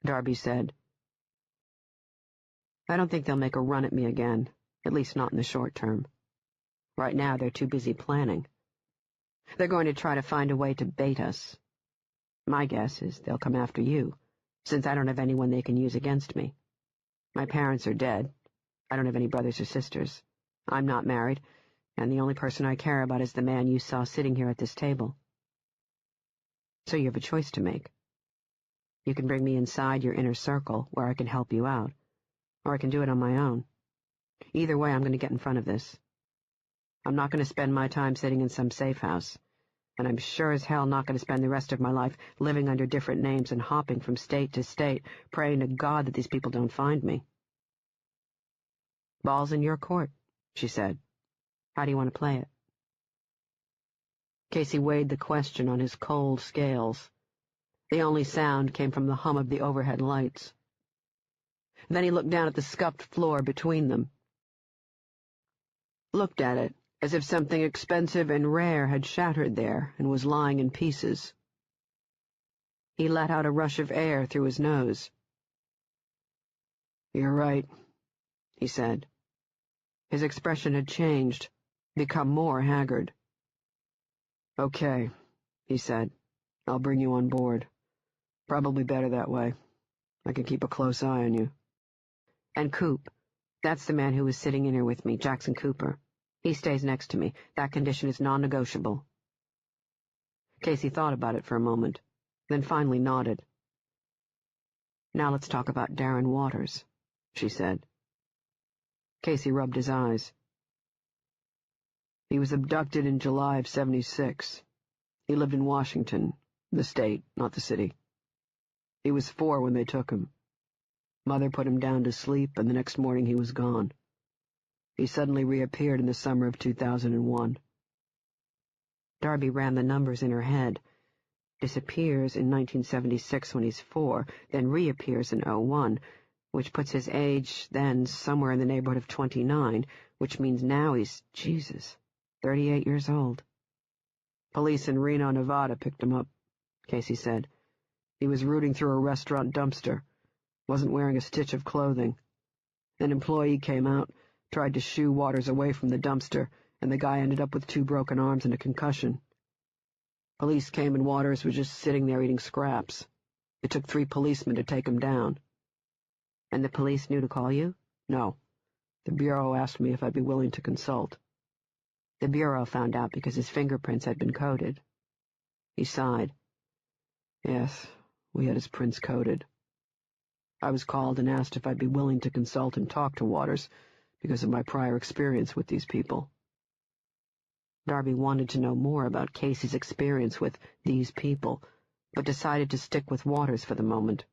Speaker 1: Darby said, I don't think they'll make a run at me again, at least not in the short term. Right now they're too busy planning. They're going to try to find a way to bait us. My guess is they'll come after you, since I don't have anyone they can use against me. My parents are dead. I don't have any brothers or sisters. I'm not married, and the only person I care about is the man you saw sitting here at this table. So you have a choice to make. You can bring me inside your inner circle, where I can help you out, or I can do it on my own. Either way, I'm going to get in front of this. I'm not going to spend my time sitting in some safe house, and I'm sure as hell not going to spend the rest of my life living under different names and hopping from state to state, praying to God that these people don't find me. Ball's in your court, she said. How do you want to play it? Casey weighed the question on his cold scales. The only sound came from the hum of the overhead lights. Then he looked down at the scuffed floor between them. Looked at it as if something expensive and rare had shattered there and was lying in pieces. He let out a rush of air through his nose. You're right, he said. His expression had changed, become more haggard. Okay, he said. I'll bring you on board. Probably better that way. I can keep a close eye on you. And Coop, that's the man who was sitting in here with me, Jackson Cooper. He stays next to me. That condition is non-negotiable. Casey thought about it for a moment, then finally nodded. Now let's talk about Darren Waters, she said. Casey rubbed his eyes. He was abducted in July of '76. He lived in Washington, the state, not the city. He was 4 when they took him. Mother put him down to sleep, and the next morning he was gone. He suddenly reappeared in the summer of 2001. Darby ran the numbers in her head. Disappears in 1976 when he's 4, then reappears in '01, which puts his age then somewhere in the neighborhood of 29, which means now he's, Jesus, 38 years old. Police in Reno, Nevada picked him up, Casey said. He was rooting through a restaurant dumpster, wasn't wearing a stitch of clothing. An employee came out, tried to shoo Waters away from the dumpster, and the guy ended up with 2 broken arms and a concussion. Police came and Waters was just sitting there eating scraps. It took 3 policemen to take him down. And the police knew to call you? No. The Bureau asked me if I'd be willing to consult. The Bureau found out because his fingerprints had been coded. He sighed. Yes, we had his prints coded. I was called and asked if I'd be willing to consult and talk to Waters because of my prior experience with these people. Darby wanted to know more about Casey's experience with these people, but decided to stick with Waters for the moment.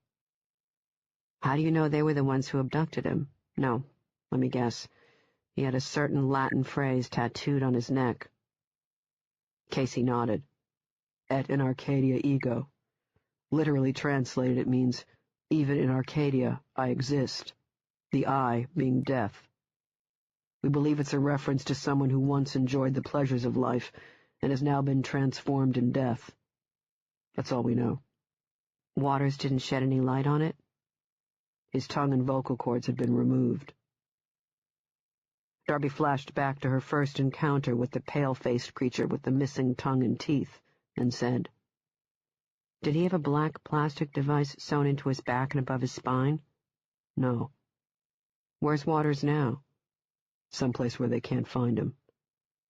Speaker 1: How do you know they were the ones who abducted him? No, let me guess. He had a certain Latin phrase tattooed on his neck. Casey nodded. Et in Arcadia ego. Literally translated, it means, even in Arcadia, I exist. The I being death. We believe it's a reference to someone who once enjoyed the pleasures of life and has now been transformed in death. That's all we know. Waters didn't shed any light on it? His tongue and vocal cords had been removed. Darby flashed back to her first encounter with the pale-faced creature with the missing tongue and teeth, and said, Did he have a black plastic device sewn into his back and above his spine? No. Where's Waters now? Someplace where they can't find him.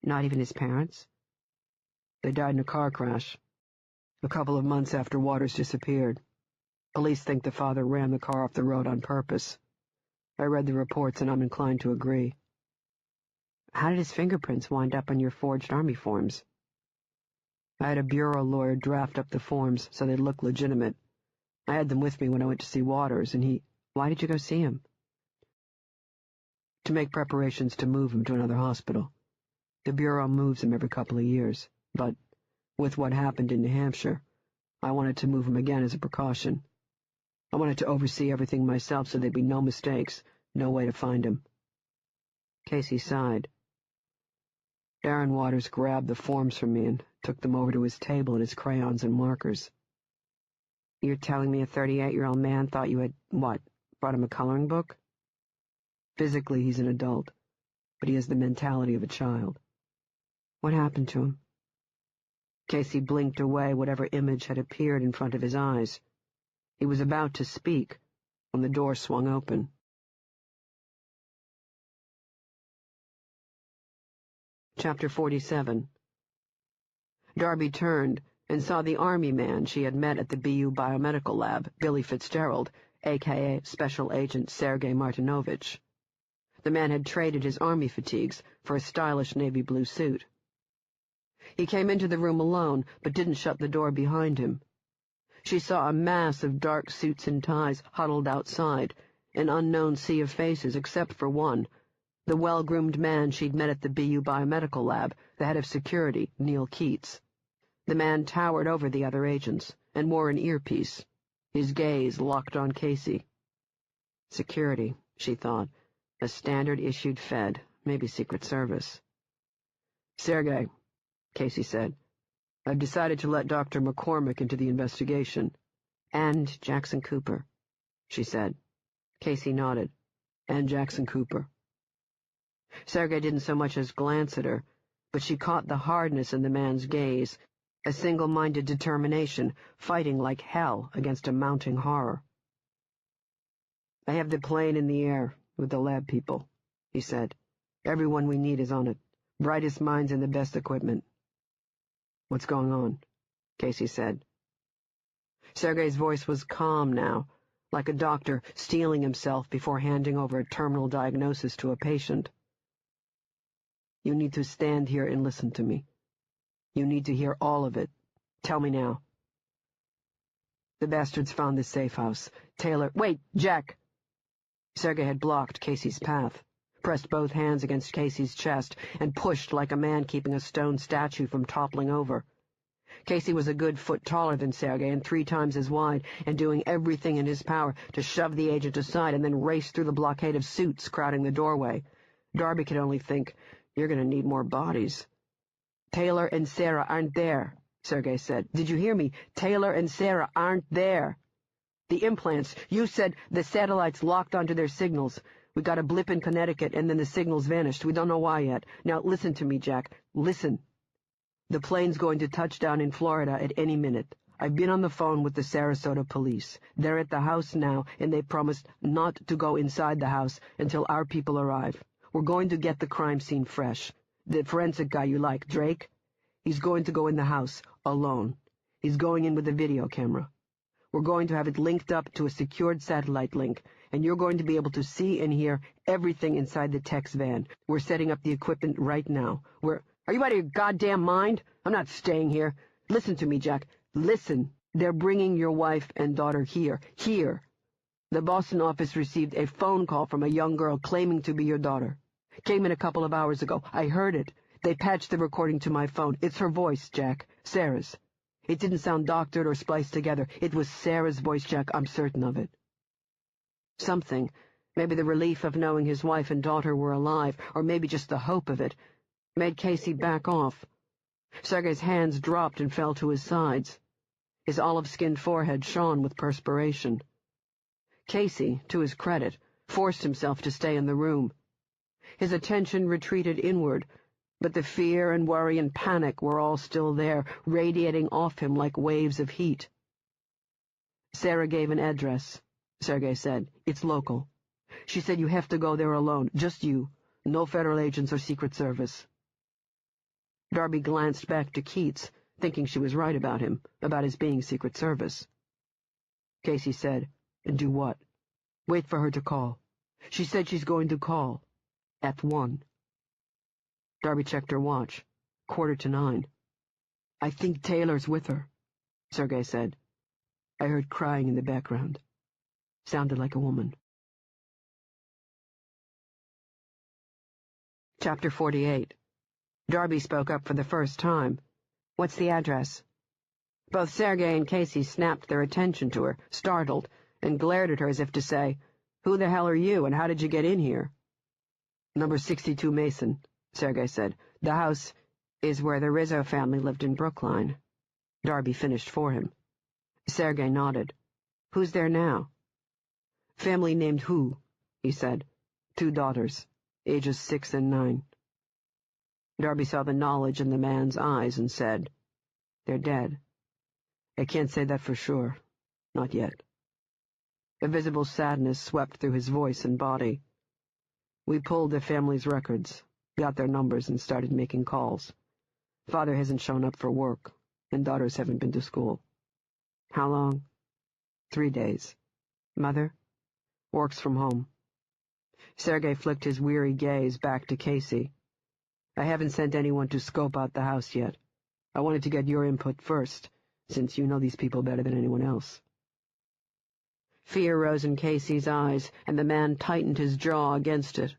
Speaker 1: Not even his parents? They died in a car crash, a couple of months after Waters disappeared. Police think the father ran the car off the road on purpose. I read the reports and I'm inclined to agree.
Speaker 2: How did his fingerprints wind up on your forged army forms?
Speaker 1: I had a bureau lawyer draft up the forms so they'd look legitimate. I had them with me when I went to see Waters, and he—
Speaker 2: Why did you go see him?
Speaker 1: To make preparations to move him to another hospital. The bureau moves him every couple of years, but with what happened in New Hampshire, I wanted to move him again as a precaution. I wanted to oversee everything myself so there'd be no mistakes, no way to find him.
Speaker 2: Casey sighed.
Speaker 1: Darren Waters grabbed the forms from me and took them over to his table and his crayons and markers.
Speaker 2: You're telling me a 38-year-old man thought you had, what, brought him a coloring book?
Speaker 1: Physically, he's an adult, but he has the mentality of a child.
Speaker 2: What happened to him?
Speaker 1: Casey blinked away whatever image had appeared in front of his eyes. He was about to speak when the door swung open. Chapter 47. Darby turned and saw the army man she had met at the BU Biomedical Lab, Billy Fitzgerald, a.k.a. Special Agent Sergei Martinovich. The man had traded his army fatigues for a stylish navy blue suit. He came into the room alone, but didn't shut the door behind him. She saw a mass of dark suits and ties huddled outside, an unknown sea of faces except for one, the well-groomed man she'd met at the BU Biomedical Lab, the head of security, Neil Keats. The man towered over the other agents, and wore an earpiece, his gaze locked on Casey. Security, she thought, a standard-issued Fed, maybe Secret Service. Sergei, Casey said, I've decided to let Dr. McCormick into the investigation.
Speaker 2: And Jackson Cooper,
Speaker 1: she said.
Speaker 2: Casey nodded.
Speaker 1: And Jackson Cooper. Sergei didn't so much as glance at her, but she caught the hardness in the man's gaze, a single-minded determination, fighting like hell against a mounting horror. I have the plane in the air with the lab people, he said. Everyone we need is on it. Brightest minds and the best equipment. What's going on? Casey said. Sergei's voice was calm now, like a doctor steeling himself before handing over a terminal diagnosis to a patient. You need to stand here and listen to me. You need to hear all of it. Tell me now. The bastards found the safe house. Taylor— Wait, Jack! Sergei had blocked Casey's path, pressed both hands against Casey's chest, and pushed like a man keeping a stone statue from toppling over. Casey was a good foot taller than Sergei and 3 times as wide, and doing everything in his power to shove the agent aside and then race through the blockade of suits crowding the doorway. Darby could only think, you're going to need more bodies. Taylor and Sarah aren't there, Sergei said. Did you hear me? Taylor and Sarah aren't there. The implants, you said the satellites locked onto their signals. We got a blip in Connecticut and then the signals vanished. We don't know why yet. Now listen to me, Jack. Listen. The plane's going to touch down in Florida at any minute. I've been on the phone with the Sarasota police. They're at the house now, and they promised not to go inside the house until our people arrive. We're going to get the crime scene fresh. The forensic guy you like, Drake, he's going to go in the house, alone. He's going in with a video camera. We're going to have it linked up to a secured satellite link, and you're going to be able to see and hear everything inside the tech's van. We're setting up the equipment right now. Are you out of your goddamn mind? I'm not staying here. Listen to me, Jack. Listen. They're bringing your wife and daughter here. Here. The Boston office received a phone call from a young girl claiming to be your daughter. Came in a couple of hours ago. I heard it. They patched the recording to my phone. It's her voice, Jack. Sarah's. It didn't sound doctored or spliced together. It was Sarah's voice, Jack. I'm certain of it. Something, maybe the relief of knowing his wife and daughter were alive, or maybe just the hope of it, made Casey back off. Sergei's hands dropped and fell to his sides. His olive-skinned forehead shone with perspiration. Casey, to his credit, forced himself to stay in the room. His attention retreated inward, but the fear and worry and panic were all still there, radiating off him like waves of heat. Sarah gave an address, Sergei said. It's local. She said you have to go there alone, just you. No federal agents or Secret Service. Darby glanced back to Keats, thinking she was right about him, about his being Secret Service. Casey said, and do what? Wait for her to call. She said she's going to call. At 1. Darby checked her watch. 9:15. I think Taylor's with her, Sergei said. I heard crying in the background. Sounded like a woman. Chapter 48. Darby spoke up for the first time. What's the address? Both Sergei and Casey snapped their attention to her, startled, and glared at her as if to say, Who the hell are you, and how did you get in here? Number 62 Mason, Sergei said. The house is where the Rizzo family lived in Brookline. Darby finished for him. Sergei nodded. Who's there now? Family named Hu, he said. 2 daughters, ages 6 and 9. Darby saw the knowledge in the man's eyes and said, They're dead. I can't say that for sure. Not yet. A visible sadness swept through his voice and body. We pulled the family's records, got their numbers, and started making calls. Father hasn't shown up for work, and daughters haven't been to school. How long? 3 days. Mother? Works from home. Sergei flicked his weary gaze back to Casey. I haven't sent anyone to scope out the house yet. I wanted to get your input first, since you know these people better than anyone else. Fear rose in Casey's eyes, and the man tightened his jaw against it.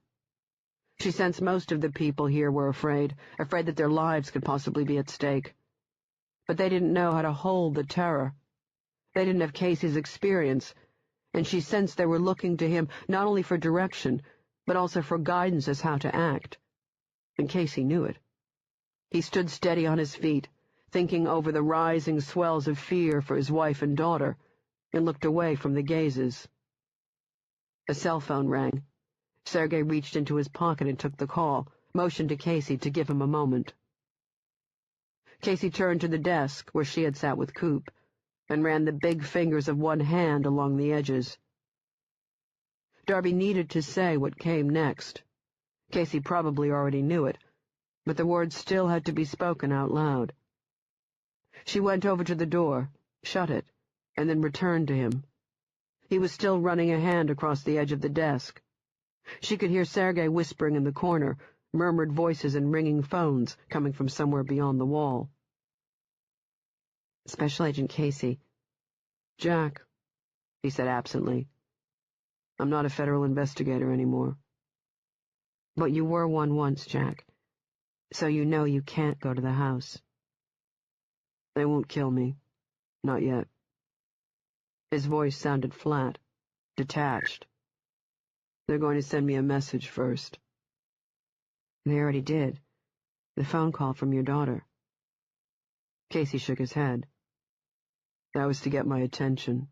Speaker 1: She sensed most of the people here were afraid that their lives could possibly be at stake. But they didn't know how to hold the terror. They didn't have Casey's experience, and she sensed they were looking to him not only for direction, but also for guidance as how to act. And Casey knew it. He stood steady on his feet, thinking over the rising swells of fear for his wife and daughter, and looked away from the gazes. A cell phone rang. Sergei reached into his pocket and took the call, motioned to Casey to give him a moment. Casey turned to the desk where she had sat with Coop, and ran the big fingers of one hand along the edges. Darby needed to say what came next. Casey probably already knew it, but the words still had to be spoken out loud. She went over to the door, shut it, and then returned to him. He was still running a hand across the edge of the desk. She could hear Sergei whispering in the corner, murmured voices and ringing phones coming from somewhere beyond the wall. Special Agent Casey. Jack, he said absently. I'm not a federal investigator anymore. But you were one once, Jack, so you know you can't go to the house. They won't kill me. Not yet. His voice sounded flat, detached. They're going to send me a message first. They already did. The phone call from your daughter. Casey shook his head. That was to get my attention.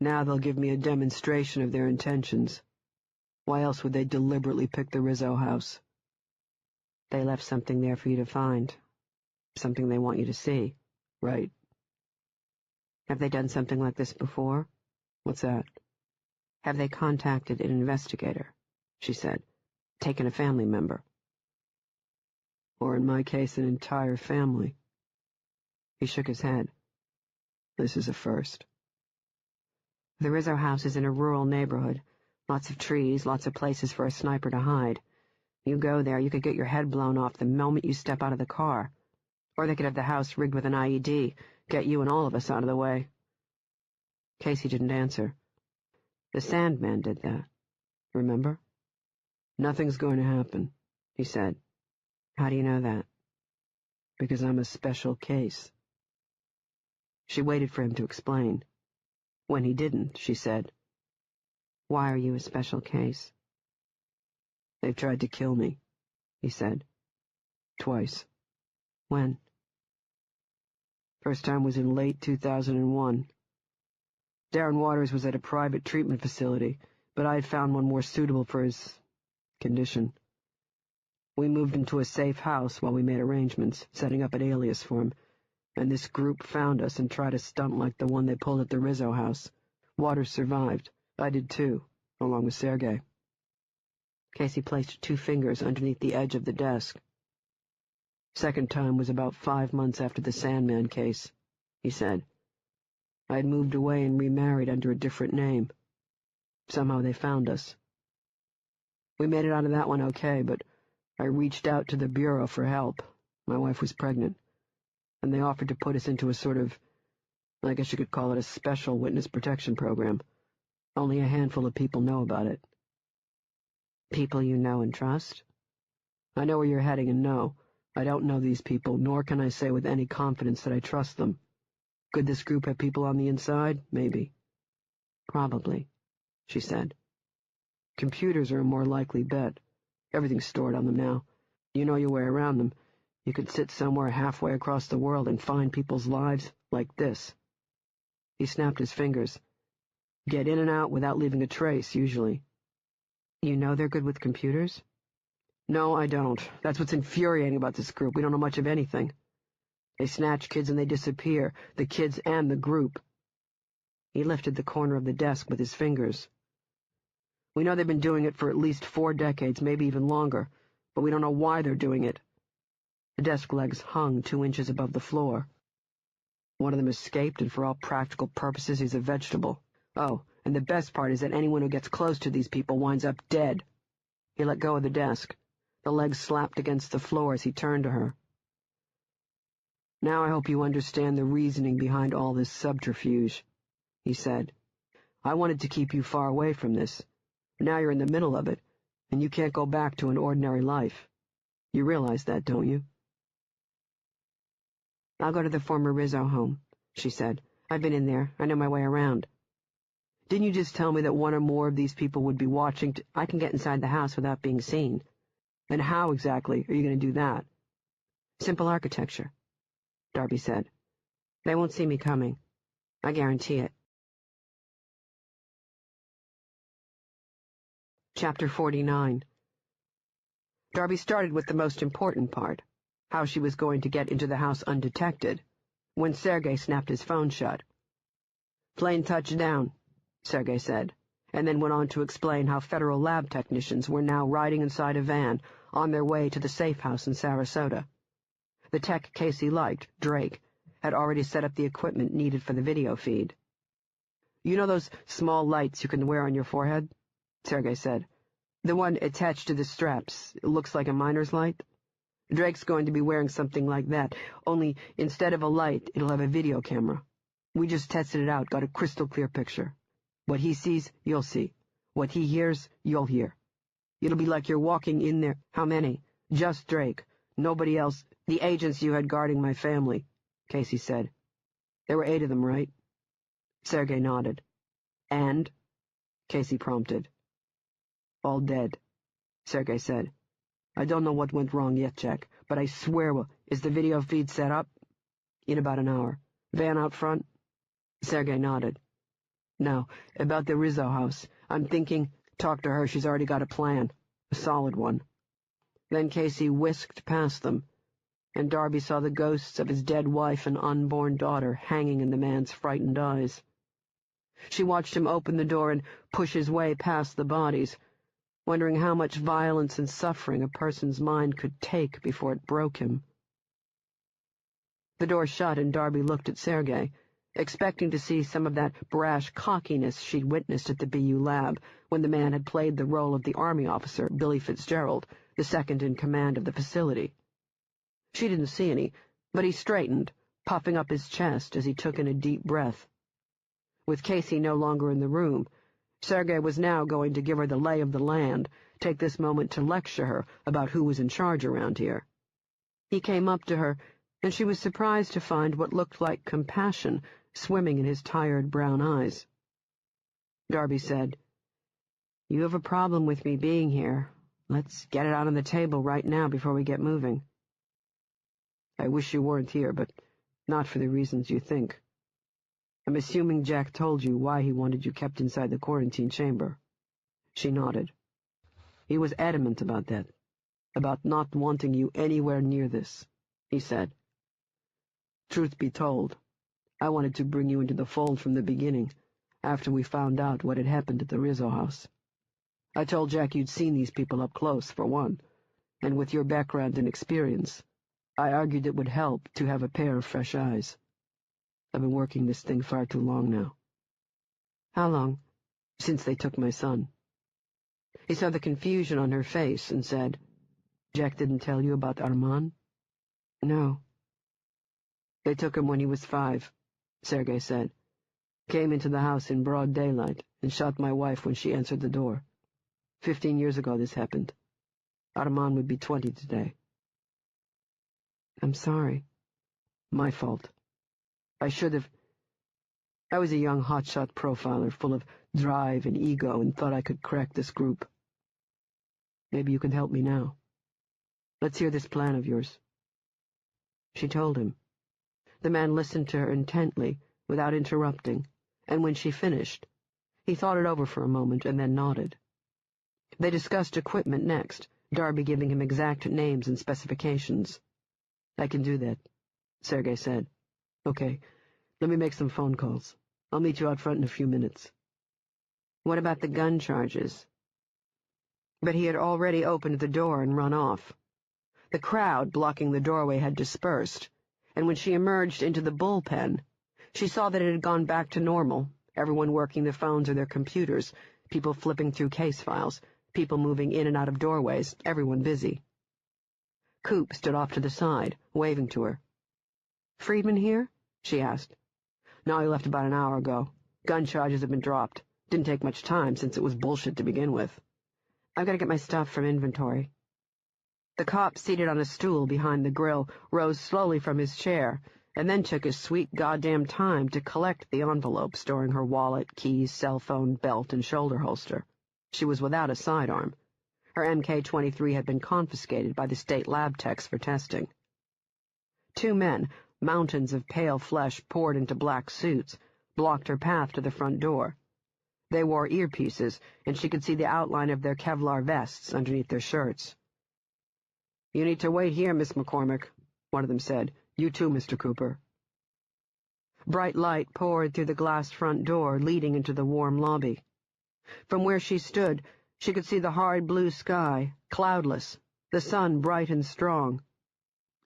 Speaker 1: Now they'll give me a demonstration of their intentions. Why else would they deliberately pick the Rizzo house? They left something there for you to find. Something they want you to see. Right. Have they done something like this before? What's that? Have they contacted an investigator? She said. Taken a family member. Or in my case, an entire family. He shook his head. This is a first. The Rizzo house is in a rural neighborhood. Lots of trees, lots of places for a sniper to hide. You go there, you could get your head blown off the moment you step out of the car. Or they could have the house rigged with an IED, get you and all of us out of the way. Casey didn't answer. The Sandman did that. Remember? Nothing's going to happen, he said. How do you know that? Because I'm a special case. She waited for him to explain. When he didn't, she said, Why are you a special case? They've tried to kill me, he said. Twice. When? First time was in late 2001. Darren Waters was at a private treatment facility, but I had found one more suitable for his condition. We moved him to a safe house while we made arrangements, setting up an alias for him, and this group found us and tried a stunt like the one they pulled at the Rizzo house. Waters survived. I did too, along with Sergei. Casey placed 2 fingers underneath the edge of the desk. Second time was about 5 months after the Sandman case, he said. I had moved away and remarried under a different name. Somehow they found us. We made it out of that one okay, but I reached out to the Bureau for help. My wife was pregnant, and they offered to put us into a sort of, I guess you could call it a special witness protection program. Only a handful of people know about it.
Speaker 2: People you know and trust?
Speaker 1: I know where you're heading, and no, I don't know these people, nor can I say with any confidence that I trust them. Could this group have people on the inside? Maybe.
Speaker 2: Probably, she said.
Speaker 1: Computers are a more likely bet. Everything's stored on them now. You know your way around them. You could sit somewhere halfway across the world and find people's lives like this. He snapped his fingers. Get in and out without leaving a trace, usually.
Speaker 2: You know they're good with computers?
Speaker 1: No, I don't. That's what's infuriating about this group. We don't know much of anything. They snatch kids and they disappear, the kids and the group.
Speaker 2: He lifted the corner of the desk with his fingers.
Speaker 1: We know they've been doing it for at least 4 decades, maybe even longer, but we don't know why they're doing it.
Speaker 2: The desk legs hung 2 inches above the floor.
Speaker 1: One of them escaped, and for all practical purposes, he's a vegetable. Oh, and the best part is that anyone who gets close to these people winds up dead.
Speaker 2: He let go of the desk. The legs slapped against the floor as he turned to her.
Speaker 1: Now I hope you understand the reasoning behind all this subterfuge, he said. I wanted to keep you far away from this. Now you're in the middle of it, and you can't go back to an ordinary life. You realize that, don't you?
Speaker 2: I'll go to the former Rizzo home, she said. I've been in there. I know my way around.
Speaker 1: Didn't you just tell me that one or more of these people would be watching
Speaker 2: I can get inside the house without being seen.
Speaker 1: And how exactly are you going to do that?
Speaker 2: Simple architecture, Darby said. They won't see me coming. I guarantee it.
Speaker 1: Chapter 49. Darby started with the most important part, how she was going to get into the house undetected, when Sergei snapped his phone shut. Plane touched down, Sergei said, and then went on to explain how federal lab technicians were now riding inside a van on their way to the safe house in Sarasota. The tech Casey liked, Drake, had already set up the equipment needed for the video feed. You know those small lights you can wear on your forehead? Sergei said. The one attached to the straps. It looks like a miner's light. Drake's going to be wearing something like that, only instead of a light, it'll have a video camera. We just tested it out, got a crystal clear picture. What he sees, you'll see. What he hears, you'll hear. It'll be like you're walking in there.
Speaker 2: How many?
Speaker 1: Just Drake. Nobody else. The agents you had guarding my family, Casey said. There were 8 of them, right? Sergei nodded. And? Casey prompted. All dead, Sergei said. I don't know what went wrong yet, Jack, but I swear, is the video feed set up? In about an hour. Van out front? Sergei nodded. Now, about the Rizzo house. I'm thinking, talk to her, she's already got a plan. A solid one. Then Casey whisked past them, and Darby saw the ghosts of his dead wife and unborn daughter hanging in the man's frightened eyes. She watched him open the door and push his way past the bodies, wondering how much violence and suffering a person's mind could take before it broke him. The door shut, and Darby looked at Sergei, expecting to see some of that brash cockiness she'd witnessed at the BU lab when the man had played the role of the Army officer, Billy Fitzgerald, the second in command of the facility. She didn't see any, but he straightened, puffing up his chest as he took in a deep breath. With Casey no longer in the room, Sergei was now going to give her the lay of the land, take this moment to lecture her about who was in charge around here. He came up to her, and she was surprised to find what looked like compassion swimming in his tired brown eyes. Darby said, "You have a problem with me being here. Let's get it out on the table right now before we get moving." "I wish you weren't here, but not for the reasons you think. I'm assuming Jack told you why he wanted you kept inside the quarantine chamber." She nodded. "He was adamant about that, about not wanting you anywhere near this," he said. "Truth be told, I wanted to bring you into the fold from the beginning, after we found out what had happened at the Rizzo house. I told Jack you'd seen these people up close, for one, and with your background and experience, I argued it would help to have a pair of fresh eyes. I've been working this thing far too long now."
Speaker 2: "How long?"
Speaker 1: Since they took my son. He saw the confusion on her face and said, Jack didn't tell you about Armand?
Speaker 2: No.
Speaker 1: They took him when he was 5, Sergei said. Came into the house in broad daylight and shot my wife when she answered the door. 15 years ago this happened. Armand would be 20 today.
Speaker 2: I'm sorry.
Speaker 1: My fault. I was a young hotshot profiler full of drive and ego and thought I could crack this group. Maybe you can help me now. Let's hear this plan of yours.
Speaker 2: She told him. The man listened to her intently, without interrupting, and when she finished, he thought it over for a moment and then nodded. They discussed equipment next, Darby giving him exact names and specifications.
Speaker 1: I can do that, Sergei said. Okay, let me make some phone calls. I'll meet you out front in a few minutes.
Speaker 2: What about the gun charges? But he had already opened the door and run off. The crowd blocking the doorway had dispersed, and when she emerged into the bullpen, she saw that it had gone back to normal, everyone working their phones or their computers, people flipping through case files, people moving in and out of doorways, everyone busy. Coop stood off to the side, waving to her.
Speaker 1: Friedman here?
Speaker 2: She asked.
Speaker 1: No, he left about an hour ago. Gun charges have been dropped. Didn't take much time since it was bullshit to begin with.
Speaker 2: I've got to get my stuff from inventory. The cop seated on a stool behind the grill rose slowly from his chair and then took his sweet goddamn time to collect the envelope storing her wallet, keys, cell phone, belt, and shoulder holster. She was without a sidearm. Her MK-23 had been confiscated by the state lab techs for testing. 2 men, mountains of pale flesh poured into black suits, blocked her path to the front door. They wore earpieces, and she could see the outline of their Kevlar vests underneath their shirts.
Speaker 1: You need to wait here, Miss McCormick, one of them said. You too, Mr. Cooper.
Speaker 2: Bright light poured through the glass front door leading into the warm lobby. From where she stood, she could see the hard blue sky, cloudless, the sun bright and strong.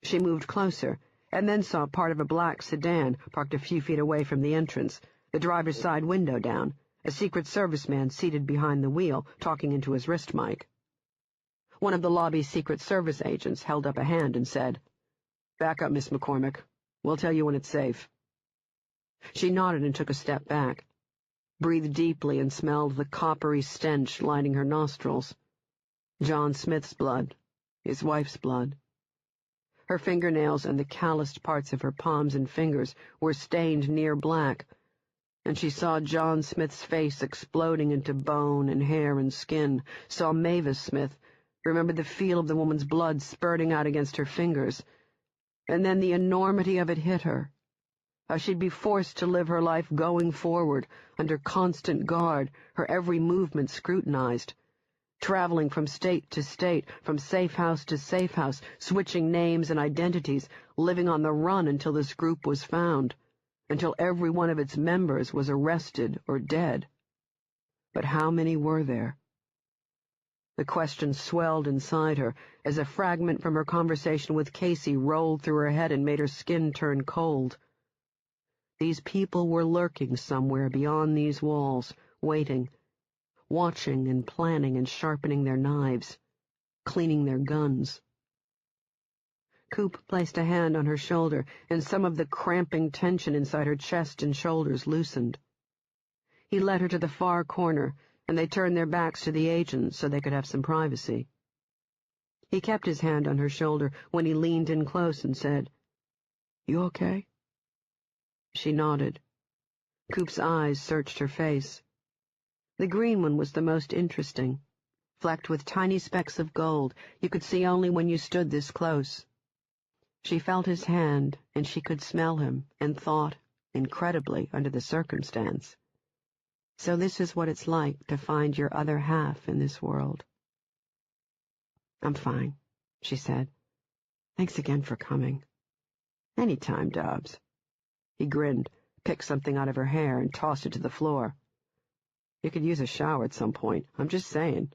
Speaker 2: She moved closer, and then saw part of a black sedan parked a few feet away from the entrance, the driver's side window down, a Secret Service man seated behind the wheel, talking into his wrist mic. One of the lobby's Secret Service agents held up a hand and said,
Speaker 1: Back up, Miss McCormick. We'll tell you when it's safe.
Speaker 2: She nodded and took a step back, breathed deeply and smelled the coppery stench lining her nostrils. John Smith's blood, his wife's blood. Her fingernails and the calloused parts of her palms and fingers were stained near black, and she saw John Smith's face exploding into bone and hair and skin, saw Mavis Smith, remembered the feel of the woman's blood spurting out against her fingers, and then the enormity of it hit her. How she'd be forced to live her life going forward, under constant guard, her every movement scrutinized, traveling from state to state, from safe house to safe house, switching names and identities, living on the run until this group was found, until every one of its members was arrested or dead. But how many were there? The question swelled inside her as a fragment from her conversation with Casey rolled through her head and made her skin turn cold. These people were lurking somewhere beyond these walls, waiting, watching and planning and sharpening their knives, cleaning their guns. Coop placed a hand on her shoulder, and some of the cramping tension inside her chest and shoulders loosened. He led her to the far corner, and they turned their backs to the agents so they could have some privacy. He kept his hand on her shoulder when he leaned in close and said, "You okay?" She nodded. Coop's eyes searched her face. The green one was the most interesting, flecked with tiny specks of gold you could see only when you stood this close. She felt his hand, and she could smell him, and thought, incredibly, under the circumstance, so this is what it's like to find your other half in this world. "I'm fine," she said. "Thanks again for coming." "Any time, Dobbs." He grinned, picked something out of her hair, and tossed it to the floor. "You could use a shower at some point. I'm just saying."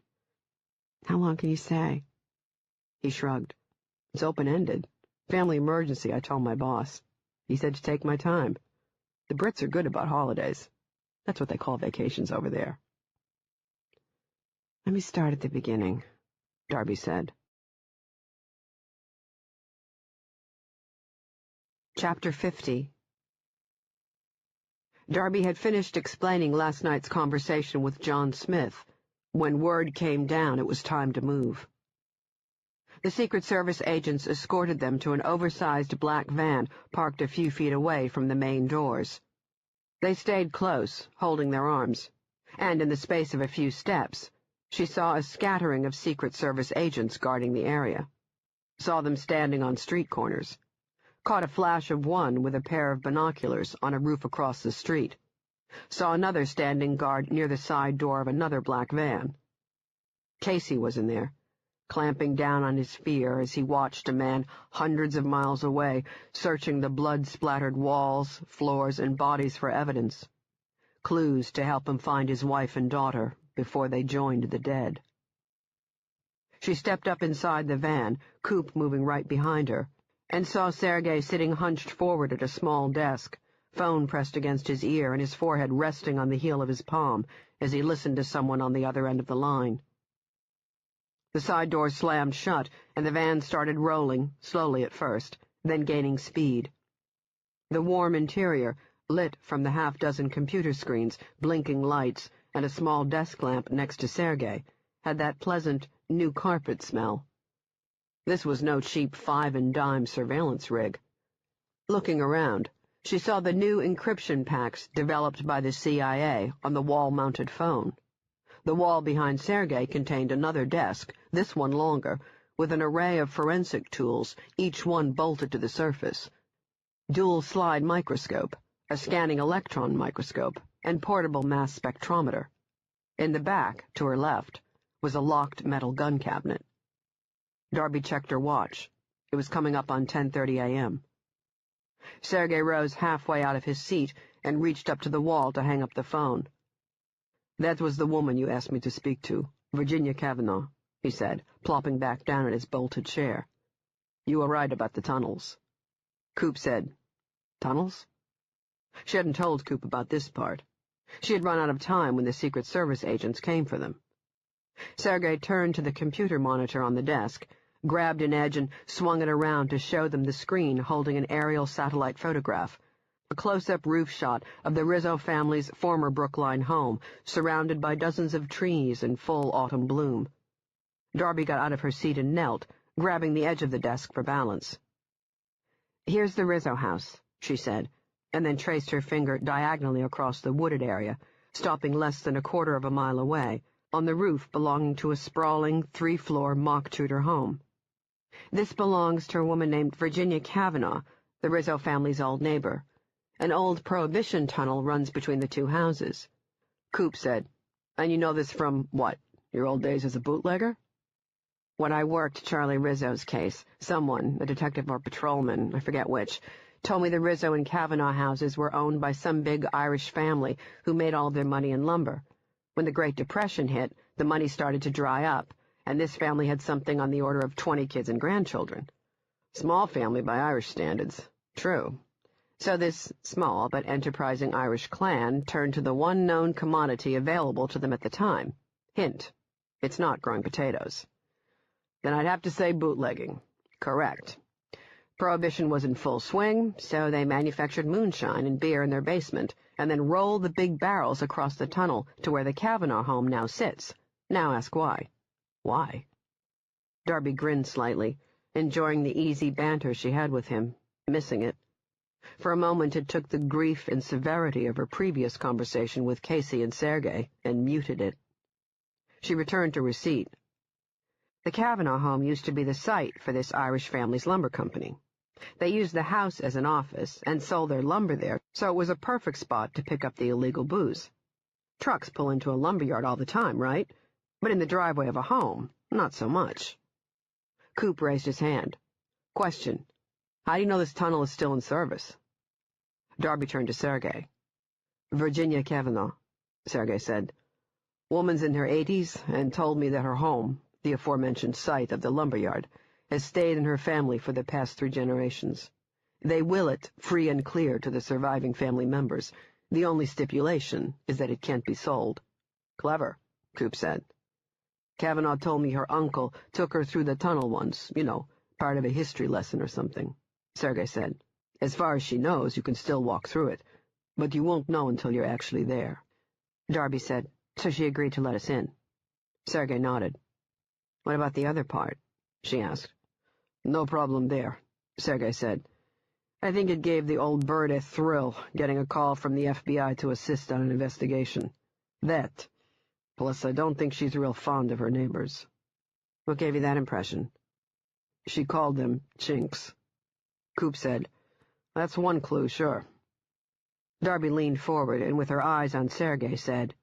Speaker 2: "How long can you stay?" He shrugged. "It's open-ended. Family emergency, I told my boss. He said to take my time. The Brits are good about holidays. That's what they call vacations over there." Let me start at the beginning, Darby said. Chapter 50. Darby had finished explaining last night's conversation with John Smith when word came down it was time to move. The Secret Service agents escorted them to an oversized black van parked a few feet away from the main doors. They stayed close, holding their arms, and in the space of a few steps, she saw a scattering of Secret Service agents guarding the area. Saw them standing on street corners. Caught a flash of one with a pair of binoculars on a roof across the street. Saw another standing guard near the side door of another black van. Casey was in there, clamping down on his fear as he watched a man hundreds of miles away searching the blood-splattered walls, floors, and bodies for evidence. Clues to help him find his wife and daughter before they joined the dead. She stepped up inside the van, Coop moving right behind her, and saw Sergei sitting hunched forward at a small desk, phone pressed against his ear and his forehead resting on the heel of his palm as he listened to someone on the other end of the line. The side door slammed shut, and the van started rolling, slowly at first, then gaining speed. The warm interior, lit from the half-dozen computer screens, blinking lights, and a small desk lamp next to Sergei, had that pleasant, new carpet smell. This was no cheap five-and-dime surveillance rig. Looking around, she saw the new encryption packs developed by the CIA on the wall-mounted phone. The wall behind Sergei contained another desk, this one longer, with an array of forensic tools, each one bolted to the surface. Dual-slide microscope, a scanning electron microscope, and portable mass spectrometer. In the back, to her left, was a locked metal gun cabinet. Darby checked her watch. It was coming up on 10:30 a.m. Sergei rose halfway out of his seat and reached up to the wall to hang up the phone. "That was the woman you asked me to speak to, Virginia Cavanaugh," he said, plopping back down in his bolted chair. "You were right about the tunnels." Coop said, "Tunnels?" She hadn't told Coop about this part. She had run out of time when the Secret Service agents came for them. Sergei turned to the computer monitor on the desk, grabbed an edge and swung it around to show them the screen holding an aerial satellite photograph, a close-up roof shot of the Rizzo family's former Brookline home, surrounded by dozens of trees in full autumn bloom. Darby got out of her seat and knelt, grabbing the edge of the desk for balance. "Here's the Rizzo house," she said, and then traced her finger diagonally across the wooded area, stopping less than a quarter of a mile away, on the roof belonging to a sprawling, three-floor mock Tudor home. "This belongs to a woman named Virginia Cavanaugh, the Rizzo family's old neighbor. An old Prohibition tunnel runs between the two houses." Coop said, "And you know this from, what, your old days as a bootlegger?" "When I worked Charlie Rizzo's case, someone, a detective or patrolman, I forget which, told me the Rizzo and Cavanaugh houses were owned by some big Irish family who made all their money in lumber. When the Great Depression hit, the money started to dry up, and this family had something on the order of 20 kids and grandchildren. Small family by Irish standards. True. So this small but enterprising Irish clan turned to the one known commodity available to them at the time. Hint, it's not growing potatoes. Then I'd have to say bootlegging. Correct. Prohibition was in full swing, so they manufactured moonshine and beer in their basement, and then rolled the big barrels across the tunnel to where the Cavanaugh home now sits. Now ask why. Why?" Darby grinned slightly, enjoying the easy banter she had with him, missing it. For a moment it took the grief and severity of her previous conversation with Casey and Sergei and muted it. She returned to her seat. The Cavanaugh home used to be the site for this Irish family's lumber company. They used the house as an office and sold their lumber there, so it was a perfect spot to pick up the illegal booze. Trucks pull into a lumberyard all the time, right? But in the driveway of a home, not so much. Coop raised his hand. "Question. How do you know this tunnel is still in service?" Darby turned to Sergei. "Virginia Cavanaugh," Sergei said. "Woman's in her 80s and told me that her home, the aforementioned site of the lumberyard, has stayed in her family for the past 3 generations. They will it free and clear to the surviving family members. The only stipulation is that it can't be sold." "Clever," Coop said.
Speaker 1: Kavanaugh told me her uncle took her through the tunnel once, part of a history lesson or something, Sergei said. As far as she knows, you can still walk through it, but you won't know until you're actually there.
Speaker 2: Darby said, so she agreed to let us in. Sergei nodded. What about the other part? She asked.
Speaker 1: No problem there, Sergei said. I think it gave the old bird a thrill, getting a call from the FBI to assist on an investigation. That. Plus, I don't think she's real fond of her neighbors.
Speaker 2: What gave you that impression?
Speaker 1: She called them chinks. Coop said, That's one clue, sure.
Speaker 2: Darby leaned forward and with her eyes on Sergei said,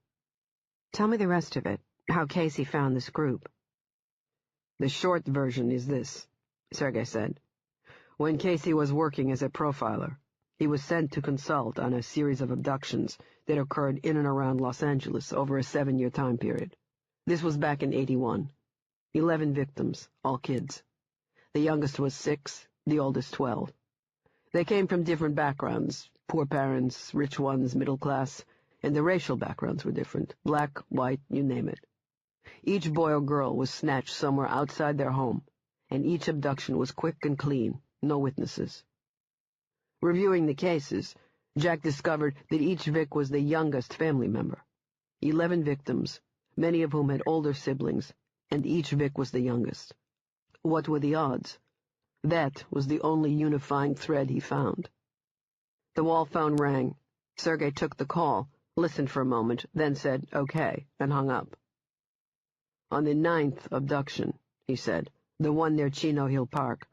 Speaker 2: Tell me the rest of it, how Casey found this group.
Speaker 1: The short version is this, Sergei said. When Casey was working as a profiler, he was sent to consult on a series of abductions that occurred in and around Los Angeles over a 7-year time period. This was back in '81. 11 victims, all kids. The youngest was 6, the oldest 12. They came from different backgrounds, poor parents, rich ones, middle class, and the racial backgrounds were different, black, white, you name it. Each boy or girl was snatched somewhere outside their home, and each abduction was quick and clean, no witnesses. Reviewing the cases, Jack discovered that each Vic was the youngest family member. 11 victims, many of whom had older siblings, and each Vic was the youngest. What were the odds? That was the only unifying thread he found. The wall phone rang. Sergei took the call, listened for a moment, then said, okay, and hung up. On the 9th abduction, he said, the one near Chino Hill Park,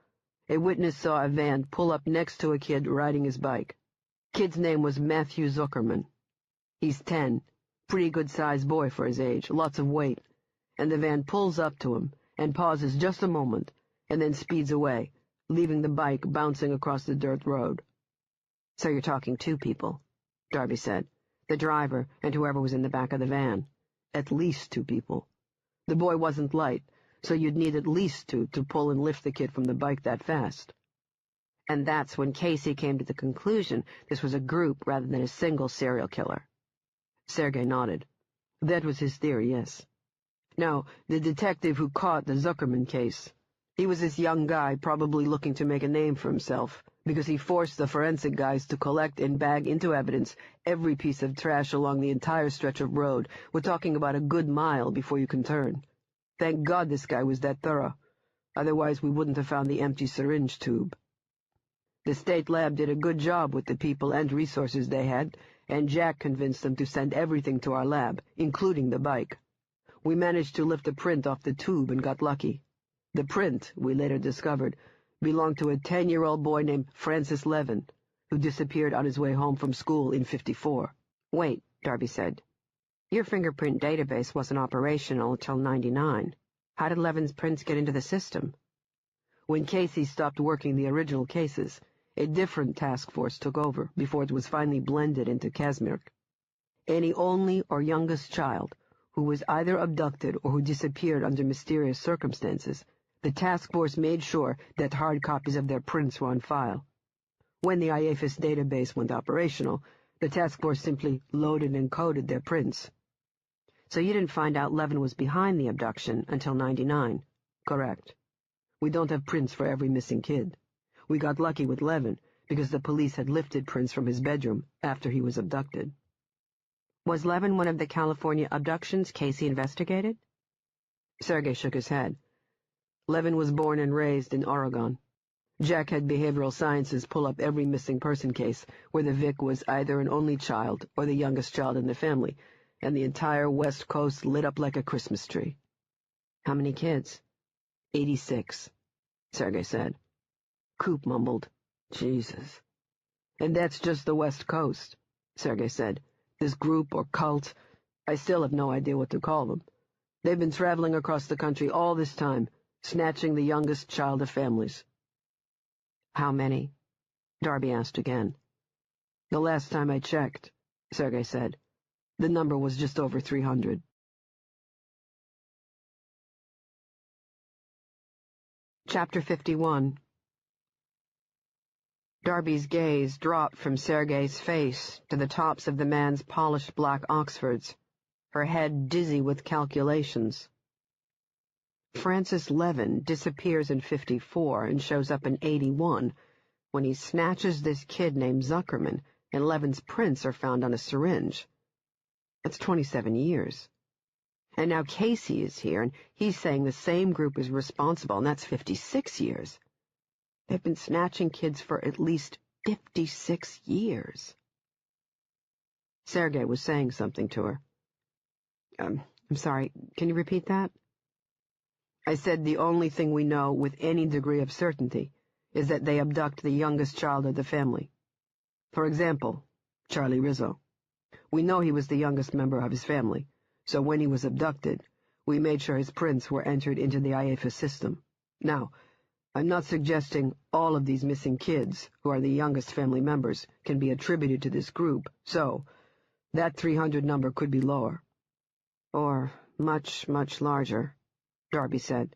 Speaker 1: a witness saw a van pull up next to a kid riding his bike. Kid's name was Matthew Zuckerman. He's 10, pretty good-sized boy for his age, lots of weight, and the van pulls up to him and pauses just a moment and then speeds away, leaving the bike bouncing across the dirt road.
Speaker 2: So you're talking 2 people, Darby said, the driver and whoever was in the back of the van.
Speaker 1: At least 2 people. The boy wasn't light, so you'd need at least 2 to pull and lift the kid from the bike that fast.
Speaker 2: And that's when Casey came to the conclusion this was a group rather than a single serial killer.
Speaker 1: Sergei nodded. That was his theory, yes. Now, the detective who caught the Zuckerman case, he was this young guy probably looking to make a name for himself, because he forced the forensic guys to collect and bag into evidence every piece of trash along the entire stretch of road. We're talking about a good mile before you can turn. Thank God this guy was that thorough. Otherwise we wouldn't have found the empty syringe tube. The state lab did a good job with the people and resources they had, and Jack convinced them to send everything to our lab, including the bike. We managed to lift a print off the tube and got lucky. The print, we later discovered, belonged to a 10-year-old boy named Francis Levin, who disappeared on his way home from school in '54.
Speaker 2: Wait, Darby said. Your fingerprint database wasn't operational until '99. How did Levin's prints get into the system?
Speaker 1: When Casey stopped working the original cases, a different task force took over before it was finally blended into Kazmirk. Any only or youngest child who was either abducted or who disappeared under mysterious circumstances, the task force made sure that hard copies of their prints were on file. When the IAFIS database went operational, the task force simply loaded and coded their prints.
Speaker 2: So you didn't find out Levin was behind the abduction until '99?
Speaker 1: Correct. We don't have prints for every missing kid. We got lucky with Levin because the police had lifted prints from his bedroom after he was abducted.
Speaker 2: Was Levin one of the California abductions Casey investigated?
Speaker 1: Sergei shook his head. Levin was born and raised in Oregon. Jack had behavioral sciences pull up every missing person case where the Vic was either an only child or the youngest child in the family, and the entire West Coast lit up like a Christmas tree.
Speaker 2: How many kids?
Speaker 1: 86, Sergei said. Coop mumbled, Jesus. And that's just the West Coast, Sergei said. This group or cult, I still have no idea what to call them. They've been traveling across the country all this time, snatching the youngest child of families.
Speaker 2: How many? Darby asked again.
Speaker 1: The last time I checked, Sergei said, the number was just over 300.
Speaker 2: Chapter 51. Darby's gaze dropped from Sergei's face to the tops of the man's polished black Oxfords, her head dizzy with calculations.
Speaker 1: Francis Levin disappears in 54 and shows up in 81 when he snatches this kid named Zuckerman, and Levin's prints are found on a syringe. That's 27 years. And now Casey is here, and he's saying the same group is responsible, and that's 56 years. They've been snatching kids for at least 56 years. Sergei was saying something to her. I'm sorry, can you repeat that? I said the only thing we know with any degree of certainty is that they abduct the youngest child of the family. For example, Charlie Rizzo. We know he was the youngest member of his family, so when he was abducted, we made sure his prints were entered into the IAFA system. Now, I'm not suggesting all of these missing kids, who are the youngest family members, can be attributed to this group, so that 300 number could be lower. Or much, much larger, Darby said.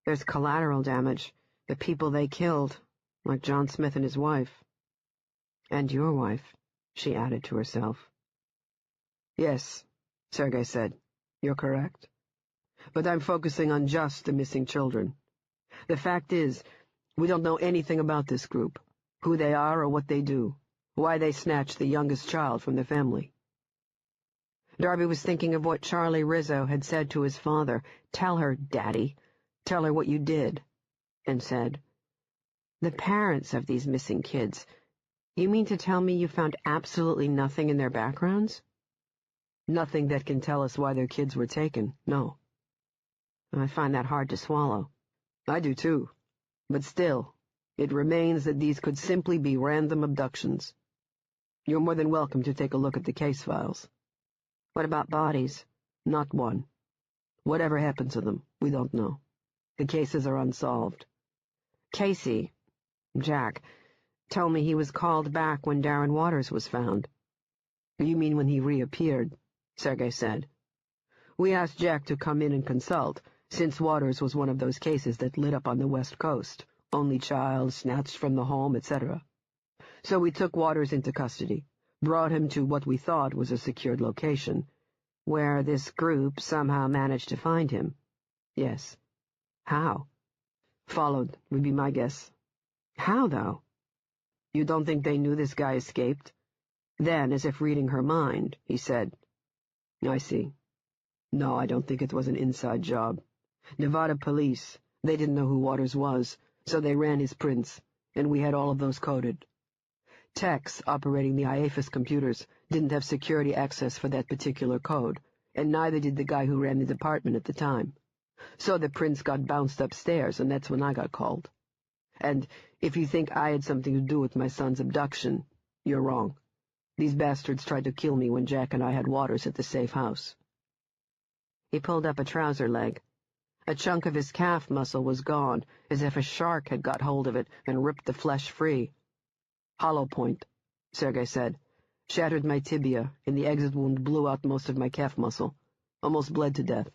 Speaker 1: There's collateral damage, the people they killed, like John Smith and his wife. And your wife, she added to herself. Yes, Sergei said. You're correct. But I'm focusing on just the missing children. The fact is, we don't know anything about this group, who they are or what they do, why they snatched the youngest child from the family. Darby was thinking of what Charlie Rizzo had said to his father, "Tell her, Daddy, tell her what you did," and said, "The parents of these missing kids, you mean to tell me you found absolutely nothing in their backgrounds?" "Nothing that can tell us why their kids were taken, no." "I find that hard to swallow." "I do too. But still, it remains that these could simply be random abductions. You're more than welcome to take a look at the case files." "What about bodies?" "Not one. Whatever happened to them, we don't know. The cases are unsolved." "Casey, Jack, told me he was called back when Darren Waters was found." "You mean when he reappeared?" Sergei said. "We asked Jack to come in and consult, since Waters was one of those cases that lit up on the West Coast, only child, snatched from the home, etc. So we took Waters into custody, brought him to what we thought was a secured location, where this group somehow managed to find him." "Yes." "How?" "Followed, would be my guess." "How, though?" "You don't think they knew this guy escaped?" Then, as if reading her mind, he said, "I see. No, I don't think it was an inside job. Nevada police, they didn't know who Waters was, so they ran his prints, and we had all of those coded. Techs operating the IAFA's computers didn't have security access for that particular code, and neither did the guy who ran the department at the time. So the prints got bounced upstairs, and that's when I got called. And if you think I had something to do with my son's abduction, you're wrong. These bastards tried to kill me when Jack and I had Waters at the safe house." He pulled up a trouser leg. A chunk of his calf muscle was gone, as if a shark had got hold of it and ripped the flesh free. "Hollow point," Sergei said. "Shattered my tibia, and the exit wound blew out most of my calf muscle. Almost bled to death.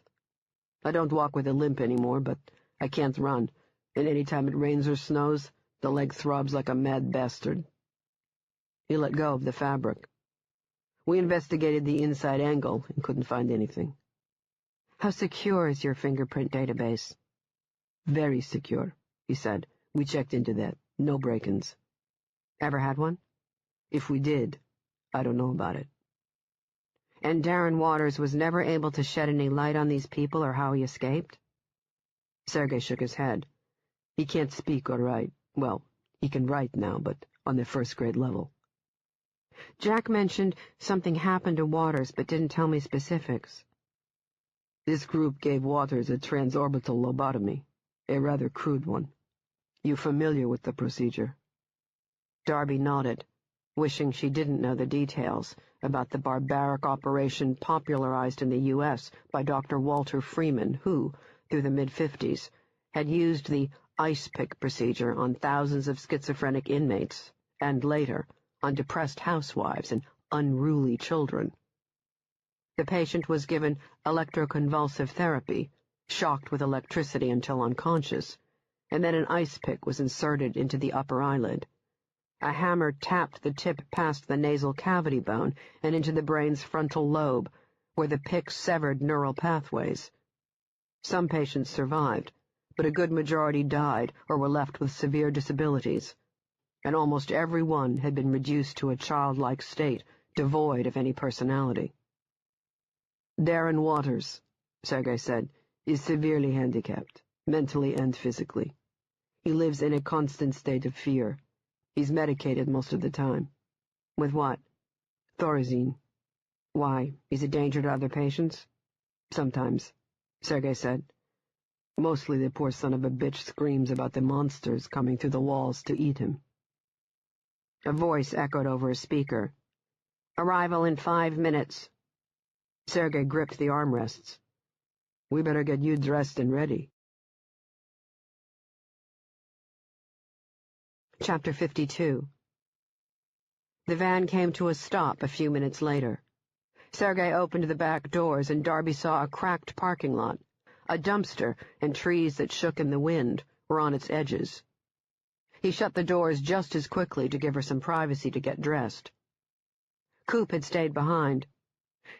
Speaker 1: I don't walk with a limp anymore, but I can't run, and any time it rains or snows, the leg throbs like a mad bastard." He let go of the fabric. "We investigated the inside angle and couldn't find anything." "How secure is your fingerprint database?" "Very secure," he said. "We checked into that. No break-ins." "Ever had one?" "If we did, I don't know about it." "And Darren Waters was never able to shed any light on these people or how he escaped?" Sergei shook his head. "He can't speak or write. Well, he can write now, but on the first-grade level." "Jack mentioned something happened to Waters, but didn't tell me specifics." "This group gave Waters a transorbital lobotomy, a rather crude one. You familiar with the procedure?" Darby nodded, wishing she didn't know the details about the barbaric operation popularized in the U.S. by Dr. Walter Freeman, who, through the mid-50s, had used the ice pick procedure on thousands of schizophrenic inmates, and later on depressed housewives and unruly children. The patient was given electroconvulsive therapy, shocked with electricity until unconscious, and then an ice pick was inserted into the upper eyelid. A hammer tapped the tip past the nasal cavity bone and into the brain's frontal lobe, where the pick severed neural pathways. Some patients survived, but a good majority died or were left with severe disabilities, and almost every one had been reduced to a childlike state, devoid of any personality. Darren Waters, Sergei said, is severely handicapped, mentally and physically. He lives in a constant state of fear. He's medicated most of the time. With what? Thorazine. Why, he's a danger to other patients? Sometimes, Sergei said. Mostly the poor son of a bitch screams about the monsters coming through the walls to eat him. A voice echoed over a speaker. Arrival in 5 minutes. Sergei gripped the armrests. We better get you dressed and ready. Chapter 52. The van came to a stop a few minutes later. Sergei opened the back doors and Darby saw a cracked parking lot. A dumpster and trees that shook in the wind were on its edges. He shut the doors just as quickly to give her some privacy to get dressed. Coop had stayed behind.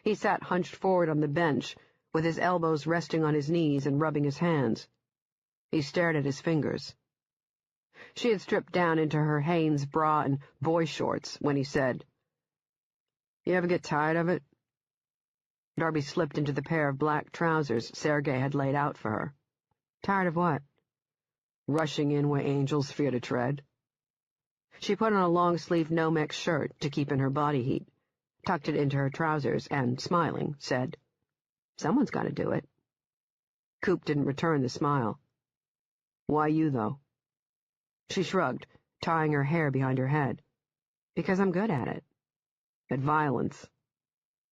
Speaker 1: He sat hunched forward on the bench, with his elbows resting on his knees and rubbing his hands. He stared at his fingers. She had stripped down into her Hanes bra and boy shorts when he said, You ever get tired of it? Darby slipped into the pair of black trousers Sergei had laid out for her. Tired of what? Rushing in where angels fear to tread. She put on a long-sleeved Nomex shirt to keep in her body heat, tucked it into her trousers, and, smiling, said, Someone's got to do it. Coop didn't return the smile. Why you, though? She shrugged, tying her hair behind her head. Because I'm good at it. At violence.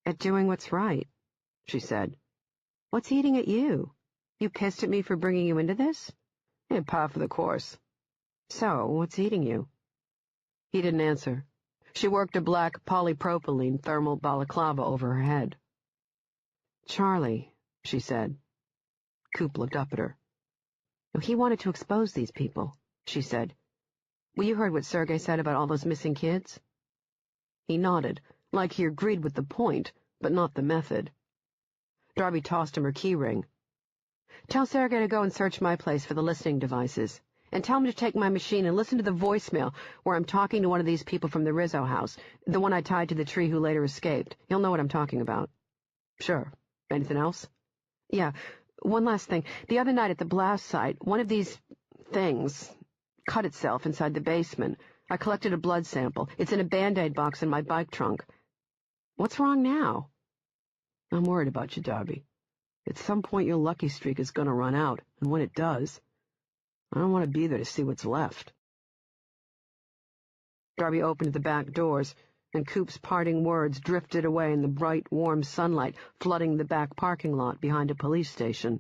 Speaker 1: At doing what's right, she said. What's eating at you? You pissed at me for bringing you into this? Par for the course. So, what's eating you? He didn't answer. She worked a black polypropylene thermal balaclava over her head. Charlie, she said. Coop looked up at her. He wanted to expose these people, she said. Well, you heard what Sergei said about all those missing kids? He nodded, like he agreed with the point, but not the method. Darby tossed him her key ring. Tell Sergei to go and search my place for the listening devices, and tell him to take my machine and listen to the voicemail where I'm talking to one of these people from the Rizzo house, the one I tied to the tree who later escaped. He'll know what I'm talking about. Sure. Anything else? Yeah. One last thing. The other night at the blast site, one of these things cut itself inside the basement. I collected a blood sample. It's in a Band-Aid box in my bike trunk. What's wrong now? I'm worried about you, Darby. At some point your lucky streak is going to run out, and when it does, I don't want to be there to see what's left. Darby opened the back doors, and Coop's parting words drifted away in the bright, warm sunlight flooding the back parking lot behind a police station.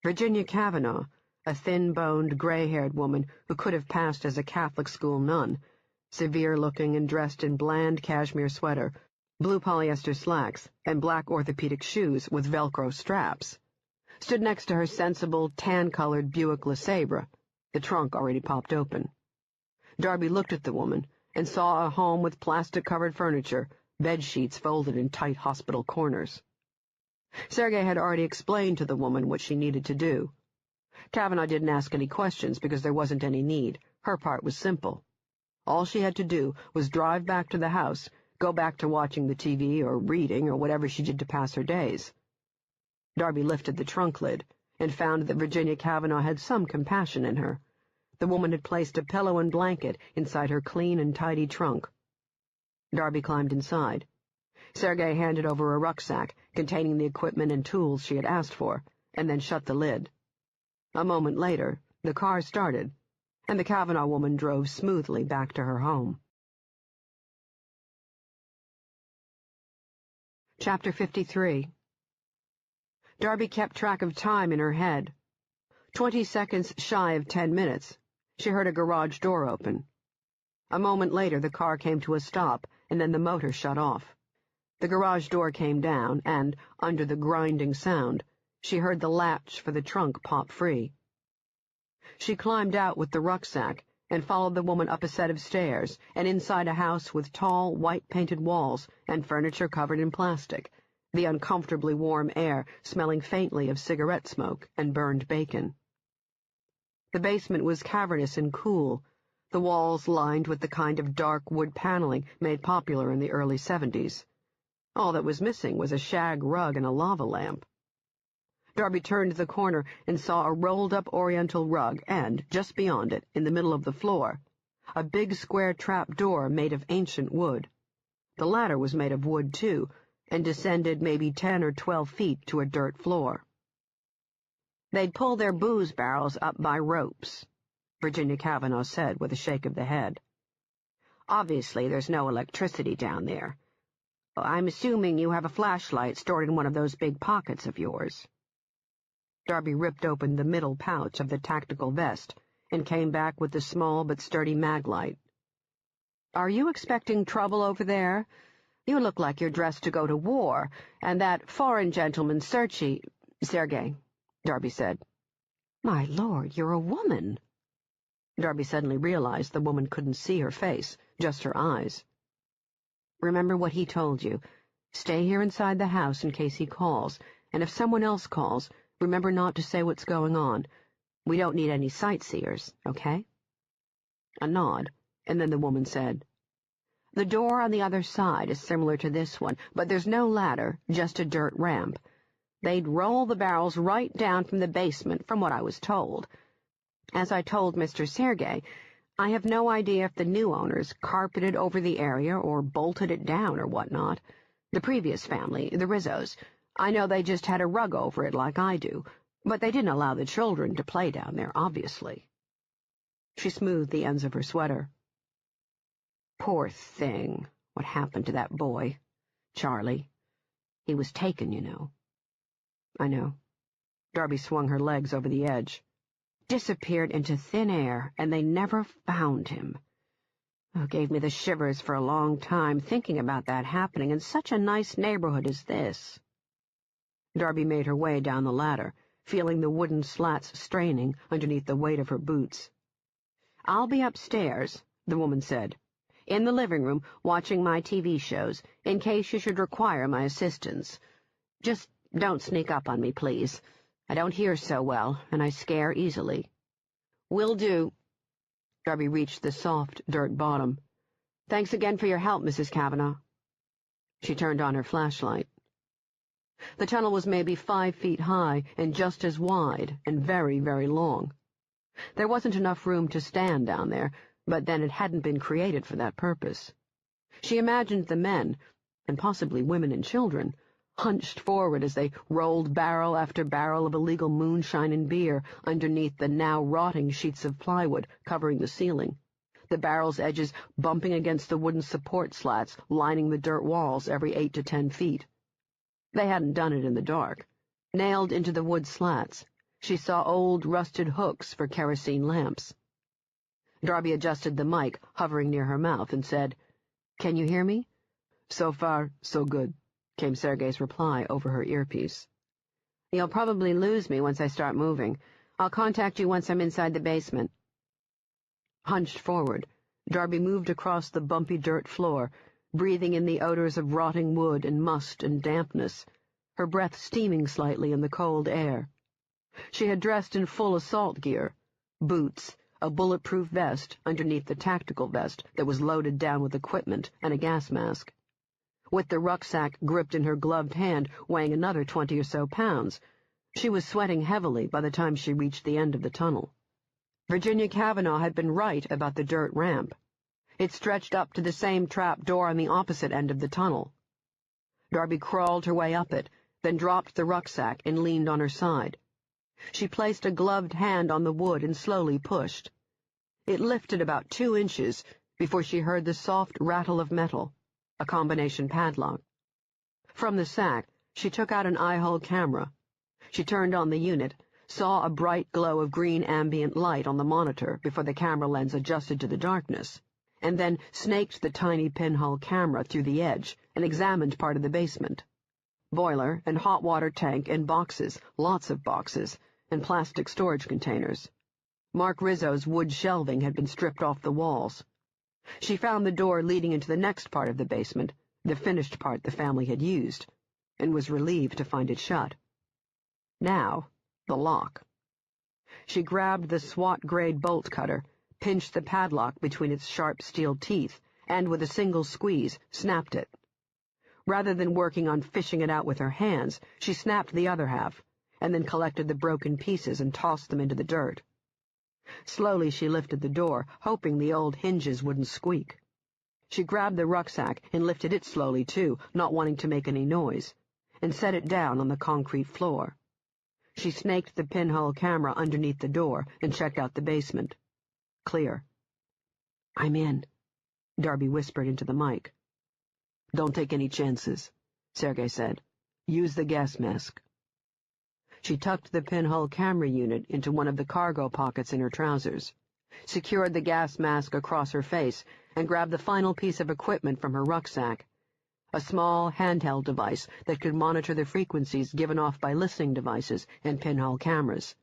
Speaker 1: Virginia Cavanaugh, a thin-boned, gray-haired woman who could have passed as a Catholic school nun, severe-looking and dressed in bland cashmere sweater, blue polyester slacks, and black orthopedic shoes with Velcro straps, stood next to her sensible, tan-colored Buick LeSabre, the trunk already popped open. Darby looked at the woman and saw a home with plastic-covered furniture, bed sheets folded in tight hospital corners. Sergei had already explained to the woman what she needed to do. Cavanaugh didn't ask any questions because there wasn't any need. Her part was simple. All she had to do was drive back to the house, go back to watching the TV or reading or whatever she did to pass her days. Darby lifted the trunk lid and found that Virginia Cavanaugh had some compassion in her. The woman had placed a pillow and blanket inside her clean and tidy trunk. Darby climbed inside. Sergei handed over a rucksack containing the equipment and tools she had asked for, and then shut the lid. A moment later, the car started, and the Cavanaugh woman drove smoothly back to her home. Chapter 53. Darby kept track of time in her head. 20 seconds shy of 10 minutes, she heard a garage door open. A moment later, the car came to a stop, and then the motor shut off. The garage door came down, and, under the grinding sound, she heard the latch for the trunk pop free. She climbed out with the rucksack and followed the woman up a set of stairs and inside a house with tall, white-painted walls and furniture covered in plastic, the uncomfortably warm air smelling faintly of cigarette smoke and burned bacon. The basement was cavernous and cool, the walls lined with the kind of dark wood paneling made popular in the early 70s. All that was missing was a shag rug and a lava lamp. Darby turned the corner and saw a rolled-up oriental rug and, just beyond it, in the middle of the floor, a big square trap door made of ancient wood. The ladder was made of wood, too, and descended maybe 10 or 12 feet to a dirt floor. They'd pull their booze barrels up by ropes, Virginia Cavanaugh said with a shake of the head. Obviously, there's no electricity down there. I'm assuming you have a flashlight stored in one of those big pockets of yours. Darby ripped open the middle pouch of the tactical vest and came back with the small but sturdy maglite. Are you expecting trouble over there? You look like you're dressed to go to war, and that foreign gentleman, Sergei, Darby said. My lord, you're a woman. Darby suddenly realized the woman couldn't see her face, just her eyes. Remember what he told you. Stay here inside the house in case he calls, and if someone else calls, remember not to say what's going on. We don't need any sightseers, okay? A nod, and then the woman said, The door on the other side is similar to this one, but there's no ladder, just a dirt ramp. They'd roll the barrels right down from the basement, from what I was told. As I told Mr. Sergei, I have no idea if the new owners carpeted over the area or bolted it down or whatnot. The previous family, the Rizzos, I know they just had a rug over it like I do, but they didn't allow the children to play down there, obviously. She smoothed the ends of her sweater. Poor thing, what happened to that boy, Charlie. He was taken, you know. I know. Darby swung her legs over the edge. Disappeared into thin air, and they never found him. Oh, gave me the shivers for a long time thinking about that happening in such a nice neighborhood as this. Darby made her way down the ladder, feeling the wooden slats straining underneath the weight of her boots. I'll be upstairs, the woman said, in the living room watching my TV shows, in case you should require my assistance. Just don't sneak up on me, please. I don't hear so well, and I scare easily. Will do. Darby reached the soft dirt bottom. Thanks again for your help, Mrs. Cavanaugh. She turned on her flashlight. The tunnel was maybe 5 feet high and just as wide and very, very long. There wasn't enough room to stand down there, but then it hadn't been created for that purpose. She imagined the men, and possibly women and children, hunched forward as they rolled barrel after barrel of illegal moonshine and beer underneath the now rotting sheets of plywood covering the ceiling, the barrel's edges bumping against the wooden support slats lining the dirt walls every 8 to 10 feet. They hadn't done it in the dark. Nailed into the wood slats, she saw old rusted hooks for kerosene lamps. Darby adjusted the mic, hovering near her mouth, and said, Can you hear me? So far, so good, came Sergei's reply over her earpiece. You'll probably lose me once I start moving. I'll contact you once I'm inside the basement. Hunched forward, Darby moved across the bumpy dirt floor, breathing in the odors of rotting wood and must and dampness, her breath steaming slightly in the cold air. She had dressed in full assault gear, boots, a bulletproof vest underneath the tactical vest that was loaded down with equipment, and a gas mask. With the rucksack gripped in her gloved hand, weighing another 20 or so pounds, she was sweating heavily by the time she reached the end of the tunnel. Virginia Cavanaugh had been right about the dirt ramp. It stretched up to the same trap door on the opposite end of the tunnel. Darby crawled her way up it, then dropped the rucksack and leaned on her side. She placed a gloved hand on the wood and slowly pushed. It lifted about 2 inches before she heard the soft rattle of metal, a combination padlock. From the sack, she took out an eye-hole camera. She turned on the unit, saw a bright glow of green ambient light on the monitor before the camera lens adjusted to the darkness, and then snaked the tiny pinhole camera through the edge and examined part of the basement. Boiler and hot water tank and boxes, lots of boxes, and plastic storage containers. Mark Rizzo's wood shelving had been stripped off the walls. She found the door leading into the next part of the basement, the finished part the family had used. and was relieved to find it shut. Now, the lock. She grabbed the SWAT-grade bolt cutter, pinched the padlock between its sharp steel teeth, and with a single squeeze, snapped it. Rather than working on fishing it out with her hands, she snapped the other half, and then collected the broken pieces and tossed them into the dirt. Slowly she lifted the door, hoping the old hinges wouldn't squeak. She grabbed the rucksack and lifted it slowly, too, not wanting to make any noise, and set it down on the concrete floor. She snaked the pinhole camera underneath the door and checked out the basement. Clear. "I'm in," Darby whispered into the mic. "Don't take any chances," Sergei said. "Use the gas mask." She tucked the pinhole camera unit into one of the cargo pockets in her trousers, secured the gas mask across her face, and grabbed the final piece of equipment from her rucksack, a small handheld device that could monitor the frequencies given off by listening devices and pinhole cameras.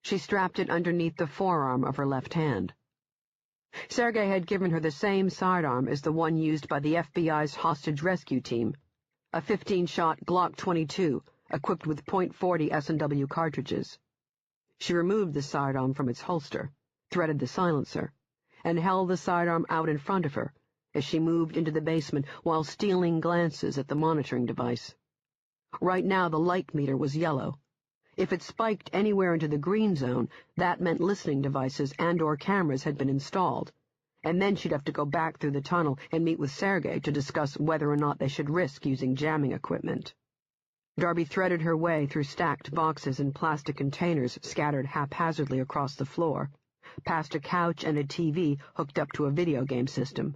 Speaker 1: She strapped it underneath the forearm of her left hand. Sergei had given her the same sidearm as the one used by the FBI's hostage rescue team, a 15-shot Glock 22, equipped with .40 S&W cartridges. She removed the sidearm from its holster, threaded the silencer, and held the sidearm out in front of her as she moved into the basement while stealing glances at the monitoring device. Right now the light meter was yellow. If it spiked anywhere into the green zone, that meant listening devices and/or cameras had been installed, and then she'd have to go back through the tunnel and meet with Sergei to discuss whether or not they should risk using jamming equipment. Darby threaded her way through stacked boxes and plastic containers scattered haphazardly across the floor, past a couch and a TV hooked up to a video game system,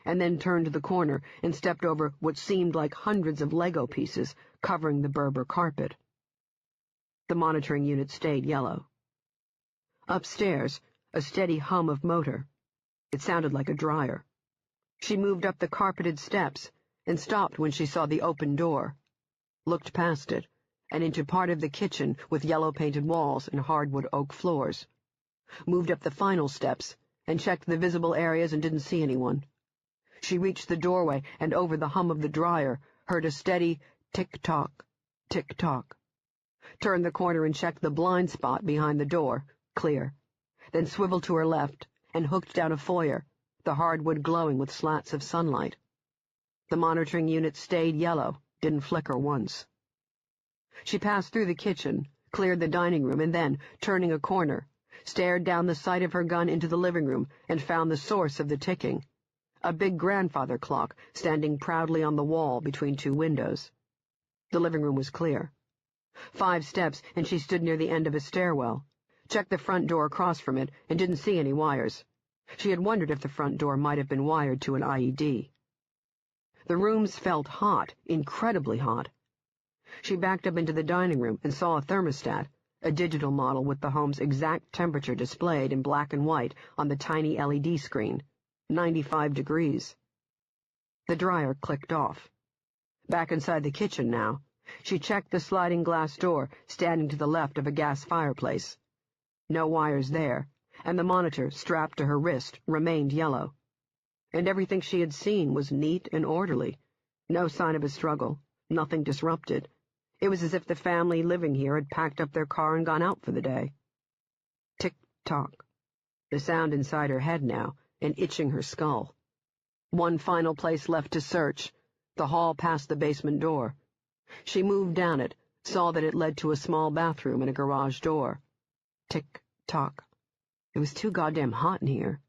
Speaker 1: and then turned the corner and stepped over what seemed like hundreds of Lego pieces covering the Berber carpet. The monitoring unit stayed yellow. Upstairs, a steady hum of motor. It sounded like a dryer. She moved up the carpeted steps and stopped when she saw the open door, looked past it, and into part of the kitchen with yellow-painted walls and hardwood oak floors. Moved up the final steps and checked the visible areas and didn't see anyone. She reached the doorway and over the hum of the dryer heard a steady tick-tock, tick-tock. Turned the corner and checked the blind spot behind the door, clear. Then swiveled to her left and hooked down a foyer, the hardwood glowing with slats of sunlight. The monitoring unit stayed yellow, didn't flicker once. She passed through the kitchen, cleared the dining room, and then, turning a corner, stared down the sight of her gun into the living room and found the source of the ticking, a big grandfather clock standing proudly on the wall between two windows. The living room was clear. 5 steps, and she stood near the end of a stairwell, checked the front door across from it, and didn't see any wires. She had wondered if the front door might have been wired to an IED. The rooms felt hot, incredibly hot. She backed up into the dining room and saw a thermostat, a digital model with the home's exact temperature displayed in black and white on the tiny LED screen, 95 degrees. The dryer clicked off. Back inside the kitchen now, she checked the sliding glass door standing to the left of a gas fireplace. No wires there, and the monitor strapped to her wrist remained yellow. And everything she had seen was neat and orderly. No sign of a struggle, nothing disrupted. It was as if the family living here had packed up their car and gone out for the day. Tick-tock. The sound inside her head now, and itching her skull. One final place left to search, the hall past the basement door. She moved down it, saw that it led to a small bathroom and a garage door. Tick-tock. It was too goddamn hot in here.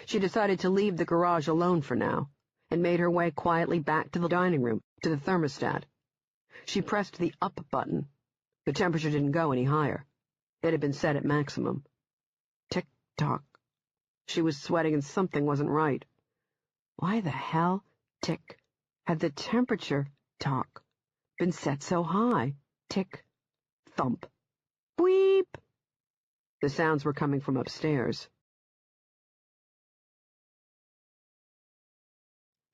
Speaker 1: She decided to leave the garage alone for now, and made her way quietly back to the dining room, to the thermostat. She pressed the up button. The temperature didn't go any higher. It had been set at maximum. Tick-tock. She was sweating and something wasn't right. Why the hell, tick, had the temperature, tock, been set so high? Tick, thump, weep. The sounds were coming from upstairs.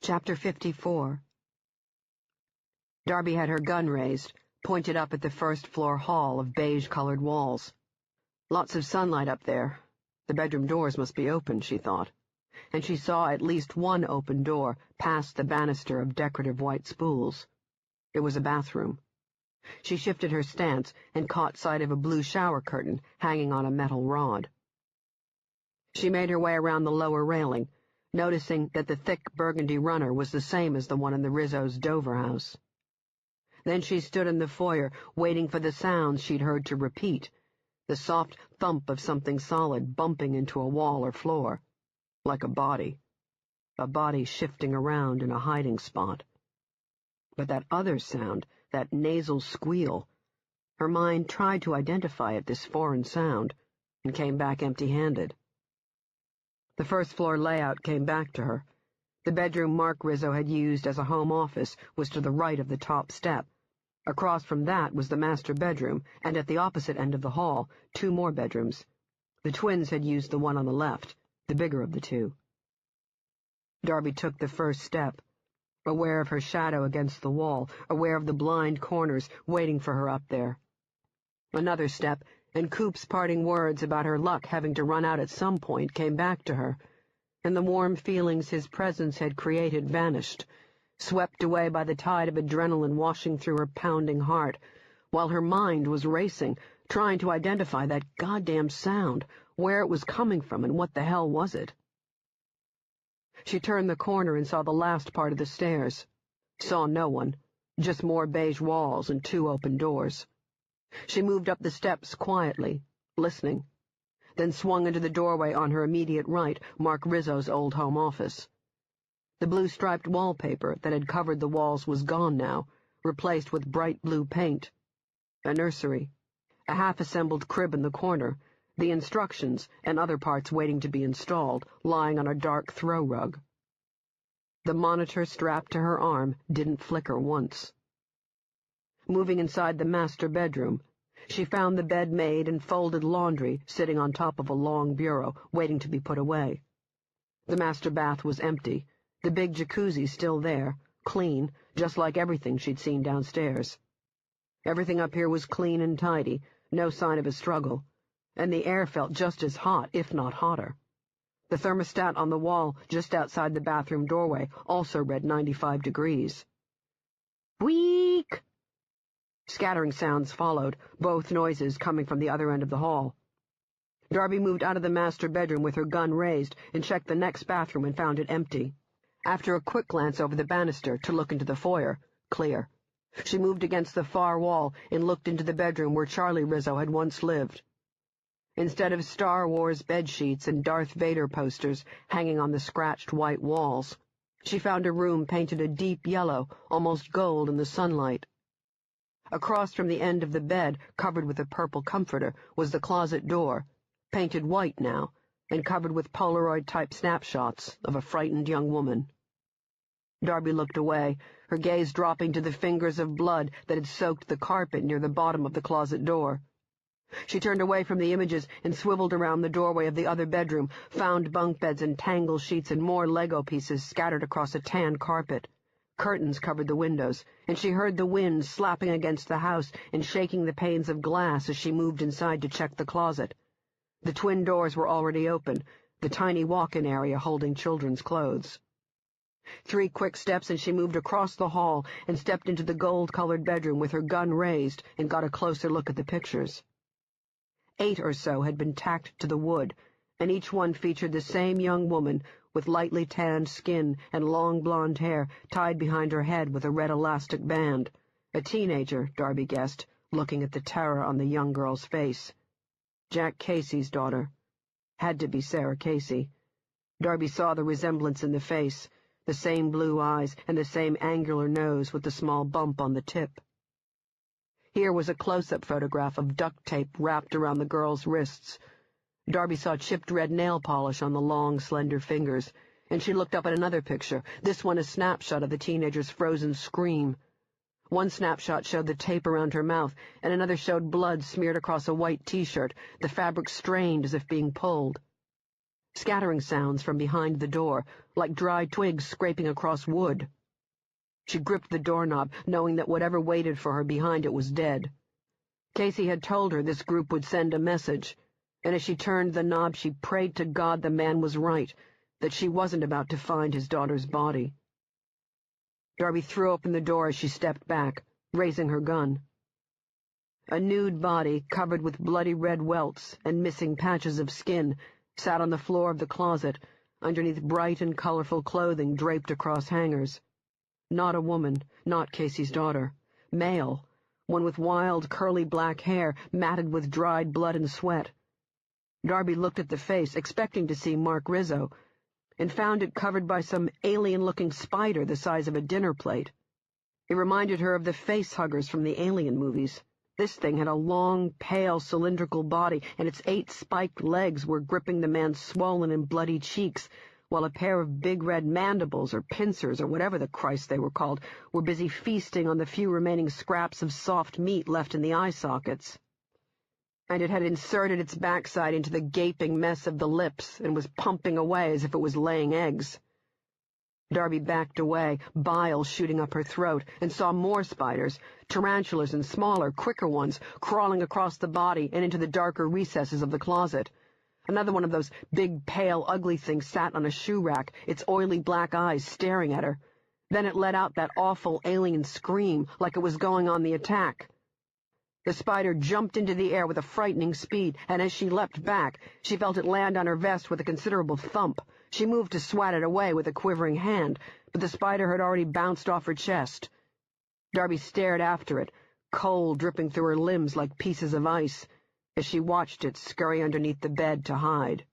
Speaker 1: Chapter 54. Darby had her gun raised, pointed up at the first-floor hall of beige-colored walls. Lots of sunlight up there. The bedroom doors must be open, she thought, and she saw at least one open door past the banister of decorative white spools. It was a bathroom. She shifted her stance and caught sight of a blue shower curtain hanging on a metal rod. She made her way around the lower railing, noticing that the thick burgundy runner was the same as the one in the Rizzo's Dover house. Then she stood in the foyer, waiting for the sounds she'd heard to repeat, the soft thump of something solid bumping into a wall or floor, like a body shifting around in a hiding spot. But that other sound, that nasal squeal, her mind tried to identify it, this foreign sound, and came back empty-handed. The first-floor layout came back to her. The bedroom Mark Rizzo had used as a home office was to the right of the top step. Across from that was the master bedroom, and at the opposite end of the hall, 2 more bedrooms. The twins had used the one on the left, the bigger of the 2. Darby took the first step, aware of her shadow against the wall, aware of the blind corners waiting for her up there. Another step, and Coop's parting words about her luck having to run out at some point came back to her, and the warm feelings his presence had created vanished, swept away by the tide of adrenaline washing through her pounding heart, while her mind was racing, trying to identify that goddamn sound, where it was coming from and what the hell was it. She turned the corner and saw the last part of the stairs. Saw no one, just more beige walls and 2 open doors. She moved up the steps quietly, listening, then swung into the doorway on her immediate right, Mark Rizzo's old home office. The blue-striped wallpaper that had covered the walls was gone now, replaced with bright blue paint. A nursery, a half-assembled crib in the corner, the instructions and other parts waiting to be installed, lying on a dark throw rug. The monitor strapped to her arm didn't flicker once. Moving inside the master bedroom, she found the bed made and folded laundry sitting on top of a long bureau, waiting to be put away. The master bath was empty, the big jacuzzi still there, clean, just like everything she'd seen downstairs. Everything up here was clean and tidy, no sign of a struggle, and the air felt just as hot, if not hotter. The thermostat on the wall just outside the bathroom doorway also read 95 degrees. Weak! Scattering sounds followed, both noises coming from the other end of the hall. Darby moved out of the master bedroom with her gun raised and checked the next bathroom and found it empty. After a quick glance over the banister to look into the foyer, clear. She moved against the far wall and looked into the bedroom where Charlie Rizzo had once lived. Instead of Star Wars bedsheets and Darth Vader posters hanging on the scratched white walls, she found a room painted a deep yellow, almost gold in the sunlight. Across from the end of the bed, covered with a purple comforter, was the closet door, painted white now, and covered with Polaroid-type snapshots of a frightened young woman. Darby looked away, her gaze dropping to the fingers of blood that had soaked the carpet near the bottom of the closet door. She turned away from the images and swiveled around the doorway of the other bedroom, found bunk beds and tangled sheets and more Lego pieces scattered across a tan carpet. Curtains covered the windows, and she heard the wind slapping against the house and shaking the panes of glass as she moved inside to check the closet. The twin doors were already open, the tiny walk-in area holding children's clothes. 3 quick steps and she moved across the hall and stepped into the gold-colored bedroom with her gun raised and got a closer look at the pictures. 8 or so had been tacked to the wood, and each one featured the same young woman with lightly tanned skin and long blonde hair tied behind her head with a red elastic band. A teenager, Darby guessed, looking at the terror on the young girl's face. Jack Casey's daughter. Had to be Sarah Casey. Darby saw the resemblance in the face, the same blue eyes and the same angular nose with the small bump on the tip. Here was a close-up photograph of duct tape wrapped around the girl's wrists. Darby saw chipped red nail polish on the long, slender fingers, and she looked up at another picture, this one a snapshot of the teenager's frozen scream. One snapshot showed the tape around her mouth, and another showed blood smeared across a white T-shirt, the fabric strained as if being pulled. Scattering sounds from behind the door, like dry twigs scraping across wood. She gripped the doorknob, knowing that whatever waited for her behind it was dead. Casey had told her this group would send a message, and as she turned the knob she prayed to God the man was right, that she wasn't about to find his daughter's body. Darby threw open the door as she stepped back, raising her gun. A nude body, covered with bloody red welts and missing patches of skin, sat on the floor of the closet, underneath bright and colorful clothing draped across hangers. Not a woman, not Casey's daughter. Male, one with wild, curly black hair, matted with dried blood and sweat. Darby looked at the face, expecting to see Mark Rizzo, and found it covered by some alien-looking spider the size of a dinner plate. It reminded her of the face-huggers from the Alien movies. This thing had a long, pale, cylindrical body, and its 8 spiked legs were gripping the man's swollen and bloody cheeks, while a pair of big red mandibles, or pincers, or whatever the Christ they were called, were busy feasting on the few remaining scraps of soft meat left in the eye sockets. And it had inserted its backside into the gaping mess of the lips and was pumping away as if it was laying eggs. Darby backed away, bile shooting up her throat, and saw more spiders, tarantulas and smaller, quicker ones, crawling across the body and into the darker recesses of the closet. Another one of those big, pale, ugly things sat on a shoe rack, its oily black eyes staring at her. Then it let out that awful alien scream, like it was going on the attack. The spider jumped into the air with a frightening speed, and as she leapt back, she felt it land on her vest with a considerable thump. She moved to swat it away with a quivering hand, but the spider had already bounced off her chest. Darby stared after it, cold dripping through her limbs like pieces of ice, as she watched it scurry underneath the bed to hide.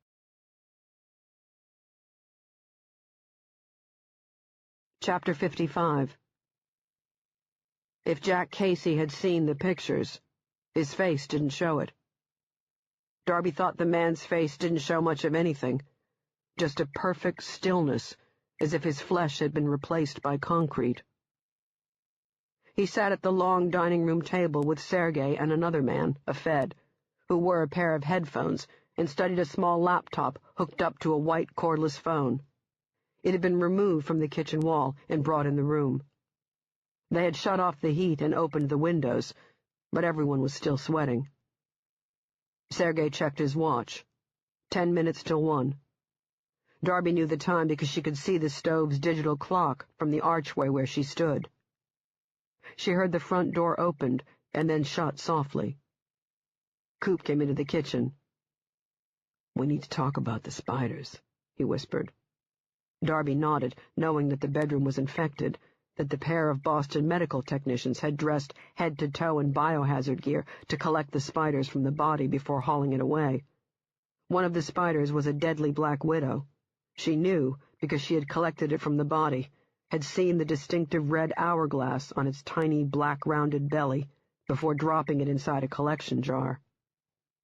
Speaker 1: Chapter 55. If Jack Casey had seen the pictures, his face didn't show it. Darby thought the man's face didn't show much of anything, just a perfect stillness, as if his flesh had been replaced by concrete. He sat at the long dining room table with Sergei and another man, a Fed, who wore a pair of headphones and studied a small laptop hooked up to a white cordless phone. It had been removed from the kitchen wall and brought in the room. They had shut off the heat and opened the windows, but everyone was still sweating. Sergei checked his watch. 10 minutes till 1. Darby knew the time because she could see the stove's digital clock from the archway where she stood. She heard the front door opened and then shut softly. Coop came into the kitchen. "We need to talk about the spiders," he whispered. Darby nodded, knowing that the bedroom was infected, that the pair of Boston medical technicians had dressed head to toe in biohazard gear to collect the spiders from the body before hauling it away. One of the spiders was a deadly black widow. She knew because she had collected it from the body, had seen the distinctive red hourglass on its tiny black rounded belly before dropping it inside a collection jar.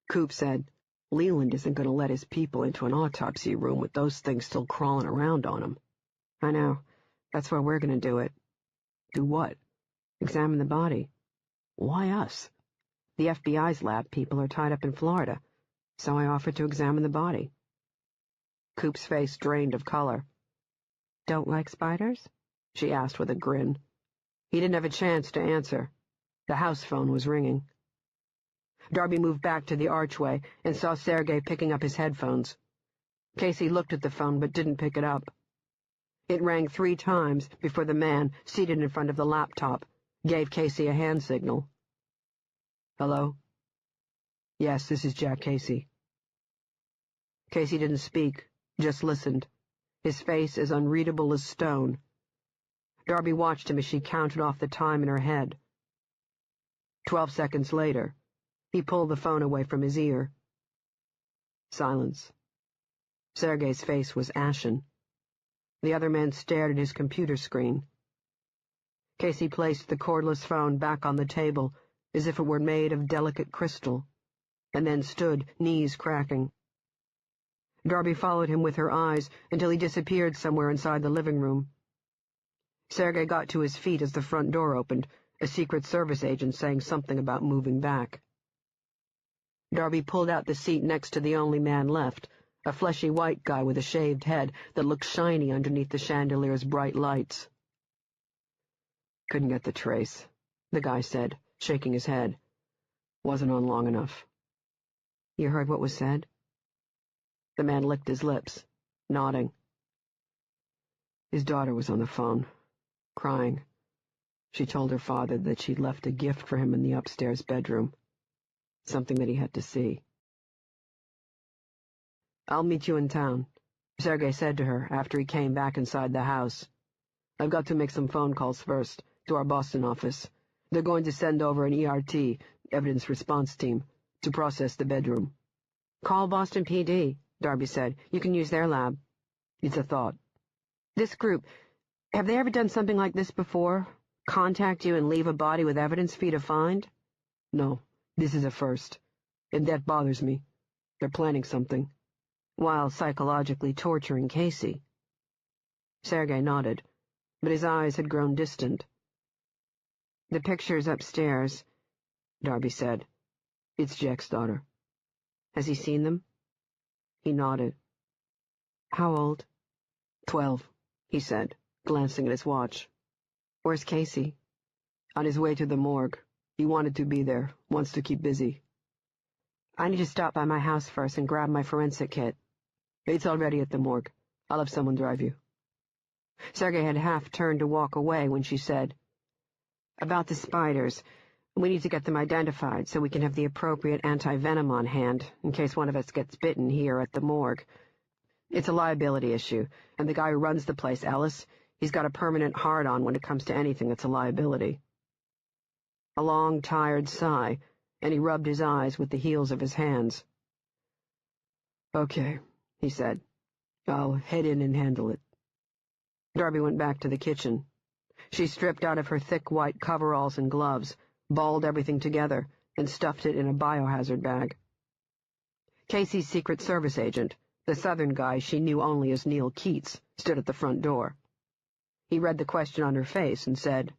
Speaker 1: Coop said, "Leland isn't going to let his people into an autopsy room with those things still crawling around on him." "I know. That's why we're going to do it." "Do what?" "Examine the body." "Why us?" "The FBI's lab people are tied up in Florida, so I offered to examine the body." Coop's face drained of color. "Don't like spiders?" she asked with a grin. He didn't have a chance to answer. The house phone was ringing. Darby moved back to the archway and saw Sergei picking up his headphones. Casey looked at the phone but didn't pick it up. It rang 3 times before the man, seated in front of the laptop, gave Casey a hand signal. "Hello?" "Yes, this is Jack Casey." Casey didn't speak, just listened, his face as unreadable as stone. Darby watched him as she counted off the time in her head. 12 seconds later, he pulled the phone away from his ear. Silence. Sergei's face was ashen. The other man stared at his computer screen. Casey placed the cordless phone back on the table, as if it were made of delicate crystal, and then stood, knees cracking. Darby followed him with her eyes until he disappeared somewhere inside the living room. Sergei got to his feet as the front door opened, a Secret Service agent saying something about moving back. Darby pulled out the seat next to the only man left, a fleshy white guy with a shaved head that looked shiny underneath the chandelier's bright lights. "Couldn't get the trace," the guy said, shaking his head. "Wasn't on long enough." "You heard what was said?" The man licked his lips, nodding. "His daughter was on the phone, crying. She told her father that she'd left a gift for him in the upstairs bedroom, something that he had to see. "I'll meet you in town," Sergei said to her after he came back inside the house. "I've got to make some phone calls first, to our Boston office. They're going to send over an ERT, evidence response team, to process the bedroom."
Speaker 2: "Call Boston PD," Darby said. "You can use their lab."
Speaker 1: "It's a thought."
Speaker 2: "This group, have they ever done something like this before? Contact you and leave a body with evidence for you to find?"
Speaker 1: "No, this is a first, and that bothers me. They're planning something."
Speaker 2: "While psychologically torturing Casey." Sergei nodded, but his eyes had grown distant. "The pictures upstairs," Darby said.
Speaker 1: "It's Jack's daughter."
Speaker 2: "Has he seen them?"
Speaker 1: He nodded.
Speaker 2: "How old?"
Speaker 1: 12, he said, glancing at his watch.
Speaker 2: "Where's Casey?"
Speaker 1: "On his way to the morgue. He wanted to be there, wants to keep busy."
Speaker 2: "I need to stop by my house first and grab my forensic kit."
Speaker 1: "It's already at the morgue. I'll have someone drive you."
Speaker 2: Sergei had half turned to walk away when she said, "About the spiders, we need to get them identified so we can have the appropriate anti-venom on hand in case one of us gets bitten here at the morgue. It's a liability issue, and the guy who runs the place, Ellis, he's got a permanent hard-on when it comes to anything that's a liability." A long, tired sigh, and he rubbed his eyes with the heels of his hands.
Speaker 1: "Okay," he said. "I'll head in and handle it."
Speaker 2: Darby went back to the kitchen. She stripped out of her thick white coveralls and gloves, balled everything together, and stuffed it in a biohazard bag. Casey's Secret Service agent, the Southern guy she knew only as Neil Keats, stood at the front door. He read the question on her face and said,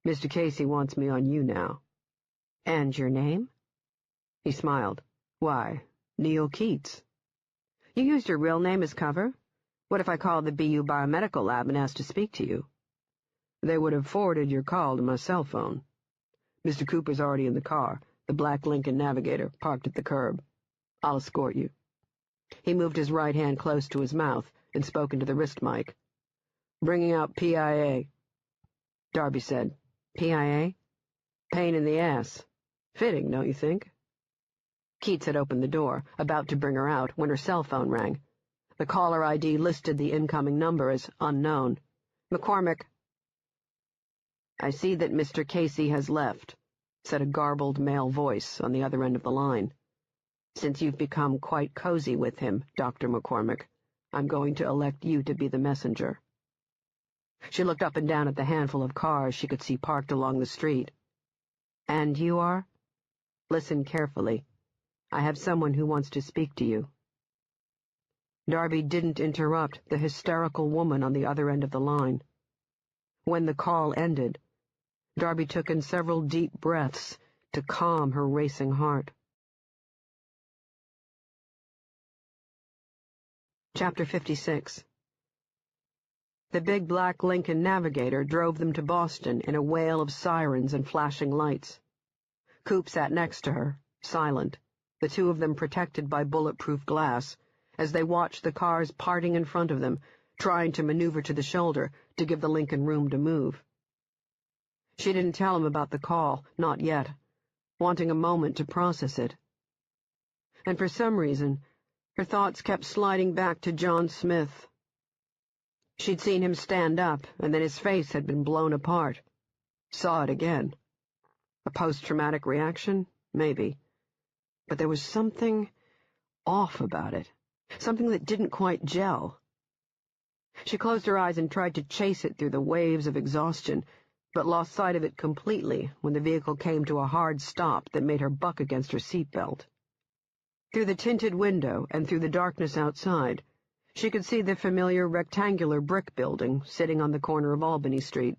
Speaker 1: "Mr. Casey wants me on you now."
Speaker 2: "And your name?"
Speaker 1: He smiled. "Why, Neil Keats."
Speaker 2: "You used your real name as cover? What if I called the BU Biomedical Lab and asked to speak to you?"
Speaker 1: "They would have forwarded your call to my cell phone. Mr. Cooper's already in the car, the black Lincoln Navigator, parked at the curb. I'll escort you."
Speaker 2: He moved his right hand close to his mouth and spoke into the wrist mic.
Speaker 1: "Bringing out PIA."
Speaker 2: Darby said, "PIA?"
Speaker 1: "Pain in the ass. Fitting, don't you think?"
Speaker 2: Keats had opened the door, about to bring her out, when her cell phone rang. The caller ID listed the incoming number as unknown. "McCormick."
Speaker 1: "I see that Mr. Casey has left," said a garbled male voice on the other end of the line.
Speaker 2: "Since you've become quite cozy with him, Dr. McCormick, I'm going to elect you to be the messenger." She looked up and down at the handful of cars she could see parked along the street. "And you are?" "Listen carefully. I have someone who wants to speak to you." Darby didn't interrupt the hysterical woman on the other end of the line. When the call ended, Darby took in several deep breaths to calm her racing heart. Chapter 56. The big black Lincoln Navigator drove them to Boston in a wail of sirens and flashing lights. Coop sat next to her, silent, the two of them protected by bulletproof glass, as they watched the cars parting in front of them, trying to maneuver to the shoulder to give the Lincoln room to move. She didn't tell him about the call, not yet, wanting a moment to process it. And for some reason, her thoughts kept sliding back to John Smith. She'd seen him stand up, and then his face had been blown apart. Saw it again. A post-traumatic reaction? Maybe. But there was something off about it. Something that didn't quite gel. She closed her eyes and tried to chase it through the waves of exhaustion, but lost sight of it completely when the vehicle came to a hard stop that made her buck against her seatbelt. Through the tinted window and through the darkness outside, she could see the familiar rectangular brick building sitting on the corner of Albany Street.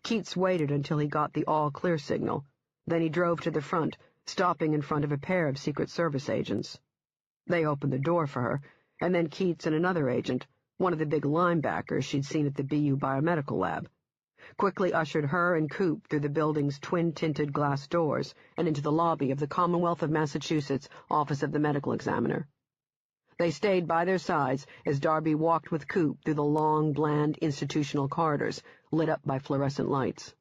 Speaker 2: Keats waited until he got the all-clear signal. Then he drove to the front, stopping in front of a pair of Secret Service agents. They opened the door for her, and then Keats and another agent, one of the big linebackers she'd seen at the BU Biomedical Lab, quickly ushered her and Coop through the building's twin-tinted glass doors and into the lobby of the Commonwealth of Massachusetts Office of the Medical Examiner.
Speaker 1: They stayed by their sides as Darby walked with Coop through the long, bland institutional corridors, lit up by fluorescent lights.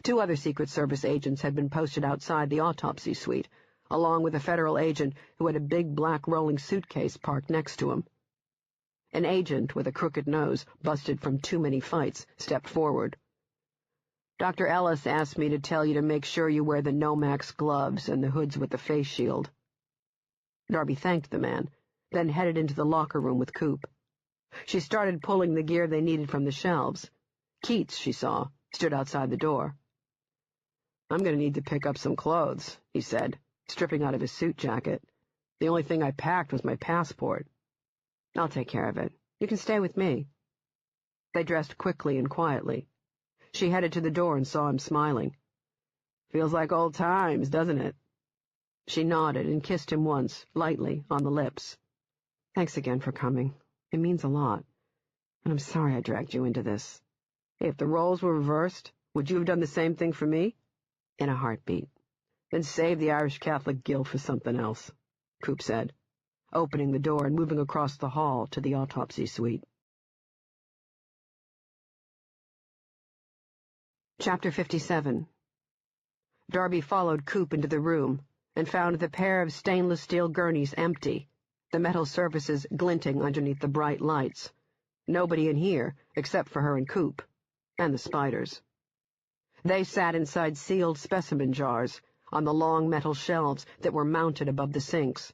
Speaker 1: 2 other Secret Service agents had been posted outside the autopsy suite, along with a federal agent who had a big black rolling suitcase parked next to him. An agent with a crooked nose, busted from too many fights, stepped forward. "Dr. Ellis asked me to tell you to make sure you wear the Nomax gloves and the hoods with the face shield." Darby thanked the man, then headed into the locker room with Coop. She started pulling the gear they needed from the shelves. Keats, she saw, stood outside the door. "I'm going to need to pick up some clothes," he said, stripping out of his suit jacket. "The only thing I packed was my passport." "I'll take care of it. You can stay with me." They dressed quickly and quietly. She headed to the door and saw him smiling. "Feels like old times, doesn't it?" She nodded and kissed him once, lightly, on the lips. "Thanks again for coming. It means a lot. And I'm sorry I dragged you into this." "If the roles were reversed, would you have done the same thing for me?" "In a heartbeat." "Then save the Irish Catholic guilt for something else," Coop said, opening the door and moving across the hall to the autopsy suite. Chapter 57. Darby followed Coop into the room and found the pair of stainless steel gurneys empty, the metal surfaces glinting underneath the bright lights. Nobody in here except for her and Coop, and the spiders. They sat inside sealed specimen jars on the long metal shelves that were mounted above the sinks.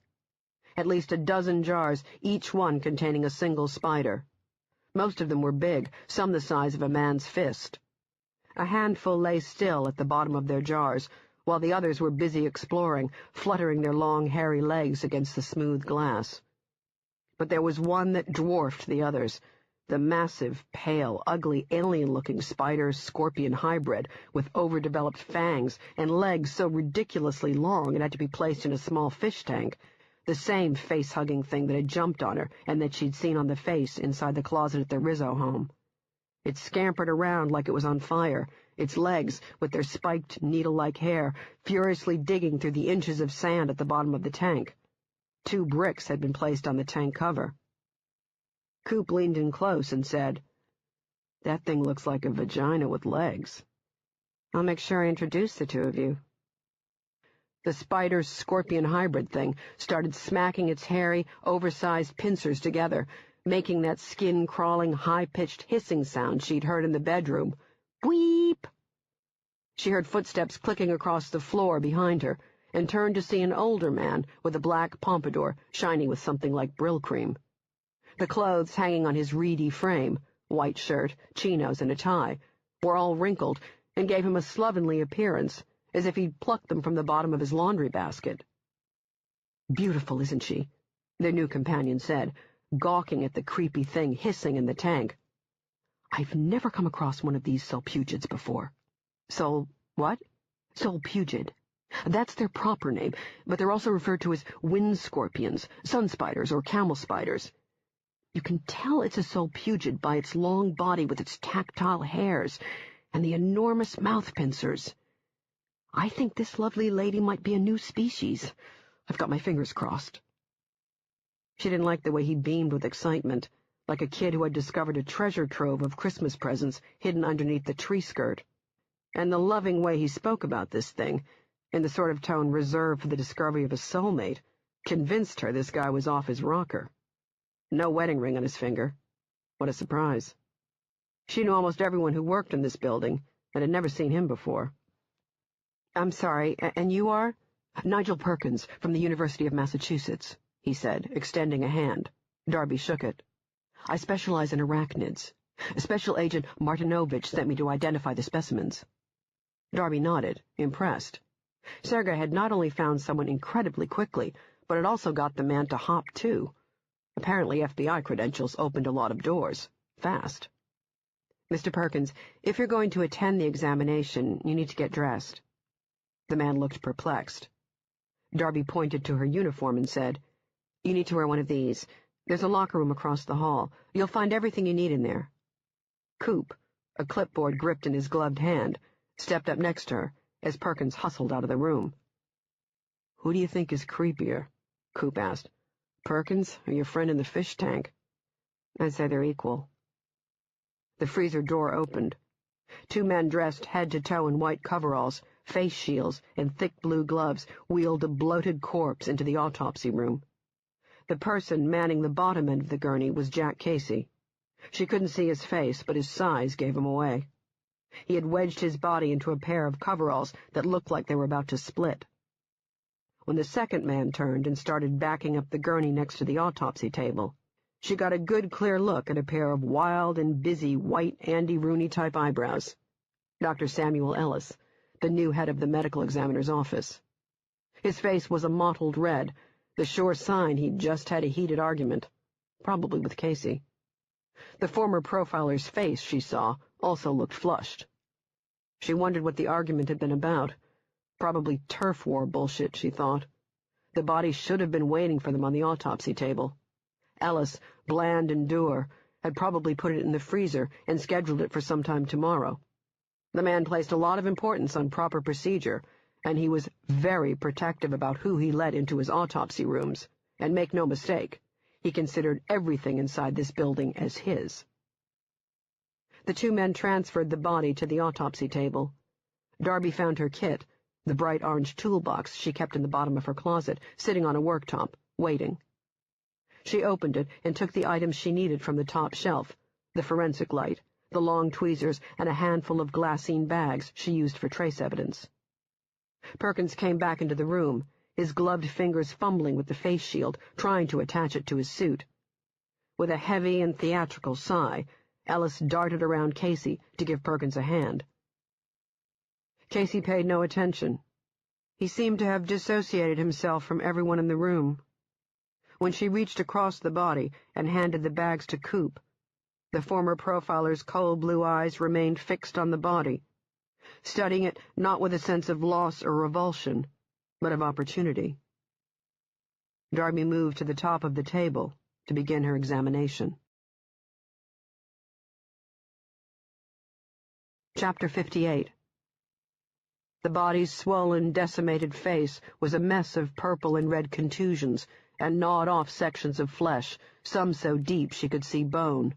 Speaker 1: At least a dozen jars, each one containing a single spider. Most of them were big, some the size of a man's fist. A handful lay still at the bottom of their jars, while the others were busy exploring, fluttering their long, hairy legs against the smooth glass. But there was one that dwarfed the others, the massive, pale, ugly, alien-looking spider-scorpion hybrid with overdeveloped fangs and legs so ridiculously long it had to be placed in a small fish tank, the same face-hugging thing that had jumped on her and that she'd seen on the face inside the closet at the Rizzo home. It scampered around like it was on fire, its legs, with their spiked, needle-like hair, furiously digging through the inches of sand at the bottom of the tank. 2 bricks had been placed on the tank cover. Coop leaned in close and said, "That thing looks like a vagina with legs." "I'll make sure I introduce the 2 of you." The spider-scorpion hybrid thing started smacking its hairy, oversized pincers together, making that skin-crawling, high-pitched hissing sound she'd heard in the bedroom. Weep! She heard footsteps clicking across the floor behind her, and turned to see an older man with a black pompadour shiny with something like Brill cream. The clothes hanging on his reedy frame, white shirt, chinos, and a tie, were all wrinkled and gave him a slovenly appearance, as if he'd plucked them from the bottom of his laundry basket. "Beautiful, isn't she?" their new companion said, gawking at the creepy thing hissing in the tank. "I've never come across one of these Solpugids before." What? Solpugid. That's their proper name, but they're also referred to as wind scorpions, sun spiders, or camel spiders. You can tell it's a Solpugid by its long body with its tactile hairs and the enormous mouth pincers. I think this lovely lady might be a new species. I've got my fingers crossed." She didn't like the way he beamed with excitement, like a kid who had discovered a treasure trove of Christmas presents hidden underneath the tree skirt. And the loving way he spoke about this thing, in the sort of tone reserved for the discovery of a soulmate, convinced her this guy was off his rocker. No wedding ring on his finger. What a surprise. She knew almost everyone who worked in this building, and had never seen him before. "I'm sorry, and you are?" "Nigel Perkins, from the University of Massachusetts," he said, extending a hand. Darby shook it. "I specialize in arachnids. Special Agent Martinovich sent me to identify the specimens." Darby nodded, impressed. Sergei had not only found someone incredibly quickly, but had also got the man to hop, too. Apparently FBI credentials opened a lot of doors. Fast. "Mr. Perkins, if you're going to attend the examination, you need to get dressed." The man looked perplexed. Darby pointed to her uniform and said, "You need to wear one of these. There's a locker room across the hall. You'll find everything you need in there." Coop, a clipboard gripped in his gloved hand, stepped up next to her as Perkins hustled out of the room. "Who do you think is creepier?" Coop asked. Perkins, or your friend in the fish tank?
Speaker 2: I'd say they're equal.
Speaker 1: The freezer door opened. Two men dressed head to toe in white coveralls, face shields, and thick blue gloves wheeled a bloated corpse into the autopsy room. The person manning the bottom end of the gurney was Jack Casey. She couldn't see his face, but his size gave him away. He had wedged his body into a pair of coveralls that looked like they were about to split. When the second man turned and started backing up the gurney next to the autopsy table, she got a good clear look at a pair of wild and busy white Andy Rooney-type eyebrows. Dr. Samuel Ellis, the new head of the medical examiner's office. His face was a mottled red, the sure sign he'd just had a heated argument, probably with Casey. The former profiler's face, she saw, also looked flushed. She wondered what the argument had been about. Probably turf war bullshit, she thought. The body should have been waiting for them on the autopsy table. Ellis, bland and dour, had probably put it in the freezer and scheduled it for some time tomorrow. The man placed a lot of importance on proper procedure, and he was very protective about who he let into his autopsy rooms. And make no mistake, he considered everything inside this building as his. The two men transferred the body to the autopsy table. Darby found her kit, the bright orange toolbox she kept in the bottom of her closet, sitting on a worktop, waiting. She opened it and took the items she needed from the top shelf, the forensic light, the long tweezers, and a handful of glassine bags she used for trace evidence. Perkins came back into the room, his gloved fingers fumbling with the face shield, trying to attach it to his suit. With a heavy and theatrical sigh, Ellis darted around Casey to give Perkins a hand. Casey paid no attention. He seemed to have dissociated himself from everyone in the room. When she reached across the body and handed the bags to Coop, the former profiler's cold blue eyes remained fixed on the body, studying it not with a sense of loss or revulsion, but of opportunity. Darby moved to the top of the table to begin her examination. Chapter 58. The body's swollen, decimated face was a mess of purple and red contusions and gnawed-off sections of flesh, some so deep she could see bone.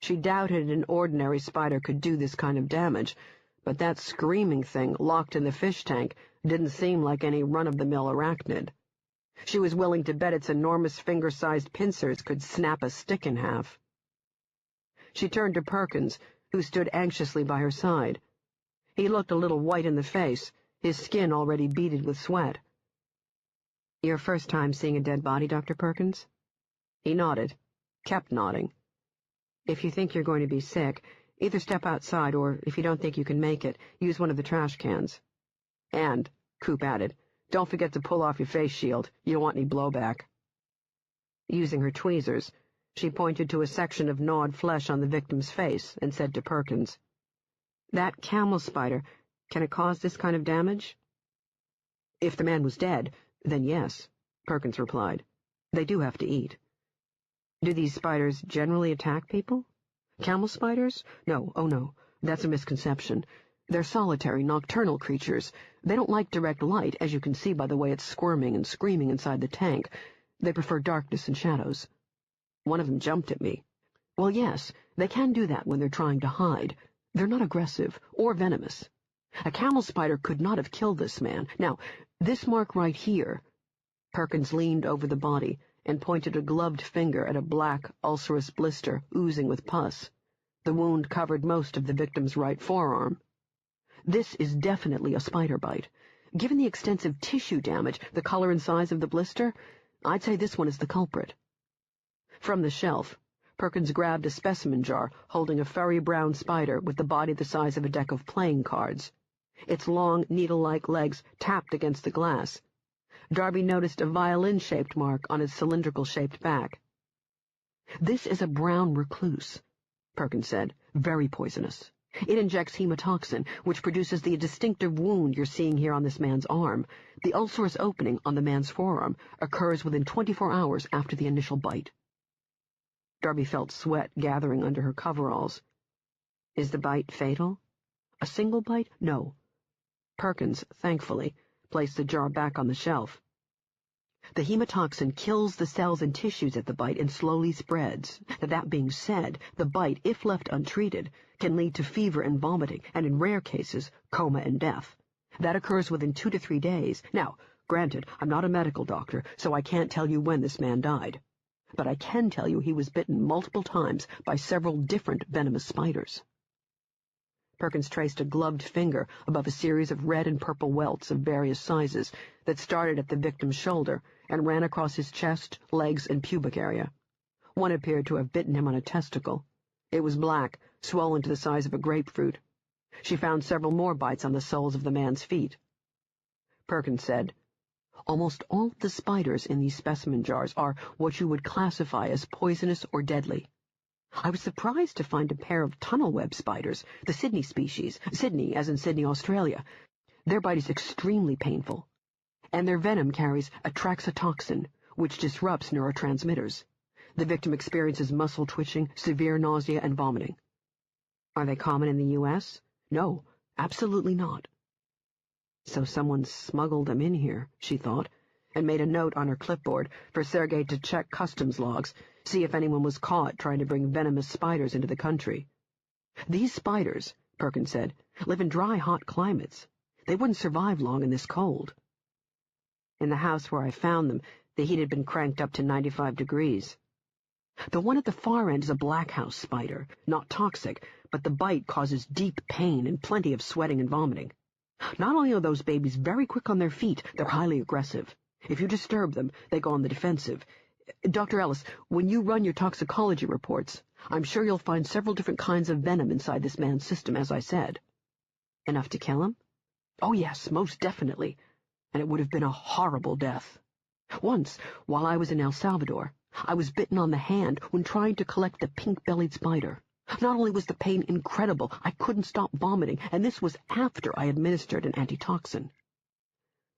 Speaker 1: She doubted an ordinary spider could do this kind of damage, but that screaming thing locked in the fish tank didn't seem like any run-of-the-mill arachnid. She was willing to bet its enormous finger-sized pincers could snap a stick in half. She turned to Perkins, who stood anxiously by her side. He looked a little white in the face, his skin already beaded with sweat. "Your first time seeing a dead body, Dr. Perkins?" He nodded, kept nodding. "If you think you're going to be sick, either step outside or, if you don't think you can make it, use one of the trash cans. And," Coop added, "don't forget to pull off your face shield. You don't want any blowback." Using her tweezers, she pointed to a section of gnawed flesh on the victim's face and said to Perkins, "That camel spider, can it cause this kind of damage?" "If the man was dead, then yes," Perkins replied. "They do have to eat." "Do these spiders generally attack people? Camel spiders? No, oh no, that's a misconception. They're solitary, nocturnal creatures. They don't like direct light, as you can see by the way it's squirming and screaming inside the tank. They prefer darkness and shadows. One of them jumped at me. Well, yes, they can do that when they're trying to hide. They're not aggressive or venomous. A camel spider could not have killed this man. Now, this mark right here—" Perkins leaned over the body and pointed a gloved finger at a black, ulcerous blister oozing with pus. The wound covered most of the victim's right forearm. "This is definitely a spider bite. Given the extensive tissue damage, the color and size of the blister, I'd say this one is the culprit." From the shelf, Perkins grabbed a specimen jar holding a furry brown spider with the body the size of a deck of playing cards. Its long, needle-like legs tapped against the glass. Darby noticed a violin-shaped mark on its cylindrical-shaped back. "This is a brown recluse," Perkins said. "Very poisonous. It injects hemotoxin, which produces the distinctive wound you're seeing here on this man's arm. The ulcerous opening on the man's forearm occurs within 24 hours after the initial bite." Darby felt sweat gathering under her coveralls. "Is the bite fatal? A single bite? No." Perkins, thankfully, placed the jar back on the shelf. The hemotoxin kills the cells and tissues at the bite and slowly spreads. That being said, the bite, if left untreated, can lead to fever and vomiting, and in rare cases, coma and death. That occurs within 2 to 3 days. Now, granted, I'm not a medical doctor, so I can't tell you when this man died. But I can tell you he was bitten multiple times by several different venomous spiders. Perkins traced a gloved finger above a series of red and purple welts of various sizes that started at the victim's shoulder and ran across his chest, legs, and pubic area. One appeared to have bitten him on a testicle. It was black, swollen to the size of a grapefruit. She found several more bites on the soles of the man's feet. Perkins said, "Almost all of the spiders in these specimen jars are what you would classify as poisonous or deadly. I was surprised to find a pair of tunnel web spiders, the Sydney species, Sydney as in Sydney, Australia. Their bite is extremely painful, and their venom carries atraxatoxin, which disrupts neurotransmitters. The victim experiences muscle twitching, severe nausea, and vomiting." "Are they common in the U.S.? "No, absolutely not." So someone smuggled them in here, she thought, and made a note on her clipboard for Sergei to check customs logs, see if anyone was caught trying to bring venomous spiders into the country. "These spiders," Perkins said, "live in dry, hot climates. They wouldn't survive long in this cold." In the house where I found them, the heat had been cranked up to 95 degrees. "The one at the far end is a black house spider, not toxic, but the bite causes deep pain and plenty of sweating and vomiting. Not only are those babies very quick on their feet, they're highly aggressive. If you disturb them, they go on the defensive. Dr. Ellis, when you run your toxicology reports, I'm sure you'll find several different kinds of venom inside this man's system, as I said." "Enough to kill him?" "Oh, yes, most definitely. And it would have been a horrible death. Once, while I was in El Salvador, I was bitten on the hand when trying to collect the pink-bellied spider. Not only was the pain incredible, I couldn't stop vomiting, and this was after I administered an antitoxin.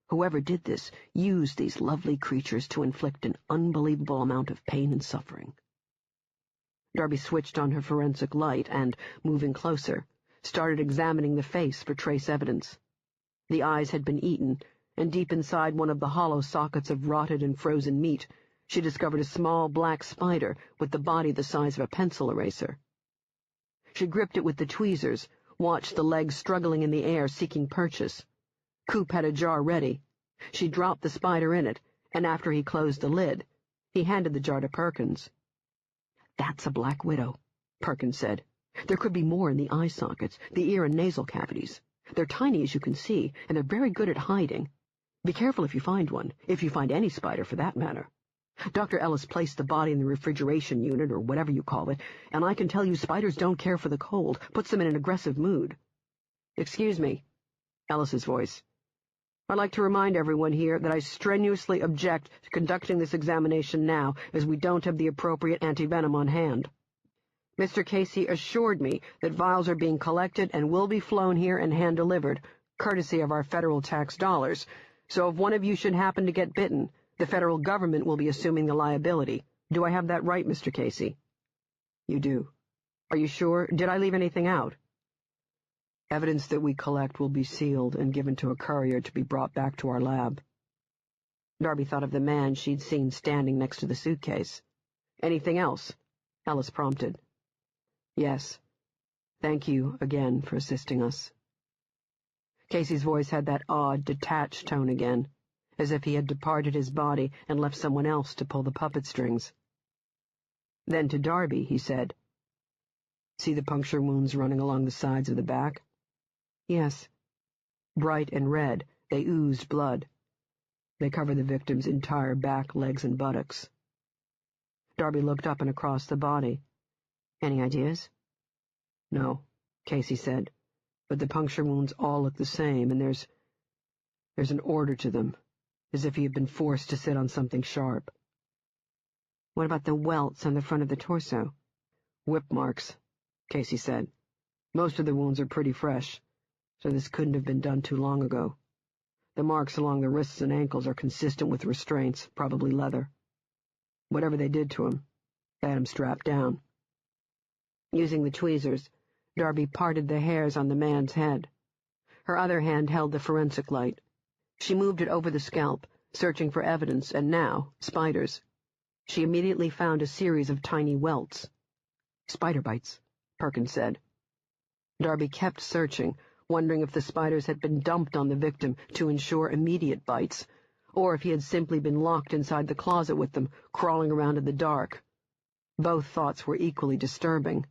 Speaker 1: Whoever did this used these lovely creatures to inflict an unbelievable amount of pain and suffering." Darby switched on her forensic light and, moving closer, started examining the face for trace evidence. The eyes had been eaten, and deep inside one of the hollow sockets of rotted and frozen meat, she discovered a small black spider with the body the size of a pencil eraser. She gripped it with the tweezers, watched the legs struggling in the air seeking purchase. Coop had a jar ready. She dropped the spider in it, and after he closed the lid, he handed the jar to Perkins. "That's a black widow," Perkins said. "There could be more in the eye sockets, the ear and nasal cavities. They're tiny, as you can see, and they're very good at hiding. Be careful if you find one, if you find any spider for that matter. Dr. Ellis placed the body in the refrigeration unit, or whatever you call it, and I can tell you spiders don't care for the cold, puts them in an aggressive mood." "Excuse me," Ellis's voice. "I'd like to remind everyone here that I strenuously object to conducting this examination now, as we don't have the appropriate antivenom on hand. Mr. Casey assured me that vials are being collected and will be flown here and hand-delivered, courtesy of our federal tax dollars, so if one of you should happen to get bitten, the federal government will be assuming the liability. Do I have that right, Mr. Casey?" "You do. Are you sure? Did I leave anything out?" "Evidence that we collect will be sealed and given to a courier to be brought back to our lab." Darby thought of the man she'd seen standing next to the suitcase. "Anything else?" Ellis prompted. "Yes. Thank you again for assisting us." Casey's voice had that odd, detached tone again, as if he had departed his body and left someone else to pull the puppet strings. Then to Darby, he said, "See the puncture wounds running along the sides of the back?" "Yes." "Bright and red, they oozed blood. They cover the victim's entire back, legs, and buttocks." Darby looked up and across the body. "Any ideas?" "No," Casey said, "but the puncture wounds all look the same, and there's an order to them, as if he had been forced to sit on something sharp." "What about the welts on the front of the torso?" "Whip marks," Casey said. "Most of the wounds are pretty fresh, so this couldn't have been done too long ago. The marks along the wrists and ankles are consistent with restraints, probably leather. Whatever they did to him, they had him strapped down." Using the tweezers, Darby parted the hairs on the man's head. Her other hand held the forensic light. She moved it over the scalp, searching for evidence, and now, spiders. She immediately found a series of tiny welts. "Spider bites," Perkins said. Darby kept searching, wondering if the spiders had been dumped on the victim to ensure immediate bites, or if he had simply been locked inside the closet with them, crawling around in the dark. Both thoughts were equally disturbing.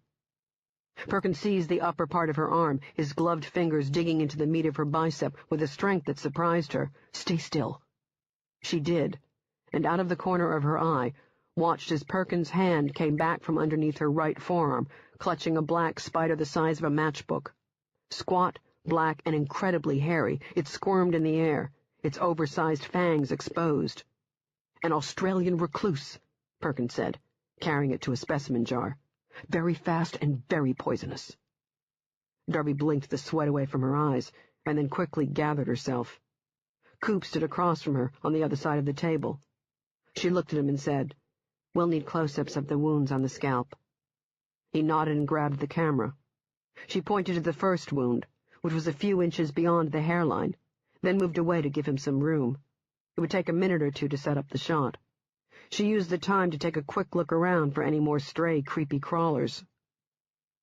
Speaker 1: Perkins seized the upper part of her arm, his gloved fingers digging into the meat of her bicep with a strength that surprised her. "Stay still." She did, and out of the corner of her eye, watched as Perkins' hand came back from underneath her right forearm, clutching a black spider the size of a matchbook. Squat, black, and incredibly hairy, it squirmed in the air, its oversized fangs exposed. "An Australian recluse," Perkins said, carrying it to a specimen jar. "Very fast and very poisonous." Darby blinked the sweat away from her eyes, and then quickly gathered herself. Coop stood across from her on the other side of the table. She looked at him and said, "We'll need close-ups of the wounds on the scalp." He nodded and grabbed the camera. She pointed to the first wound, which was a few inches beyond the hairline, then moved away to give him some room. It would take a minute or two to set up the shot. She used the time to take a quick look around for any more stray, creepy crawlers.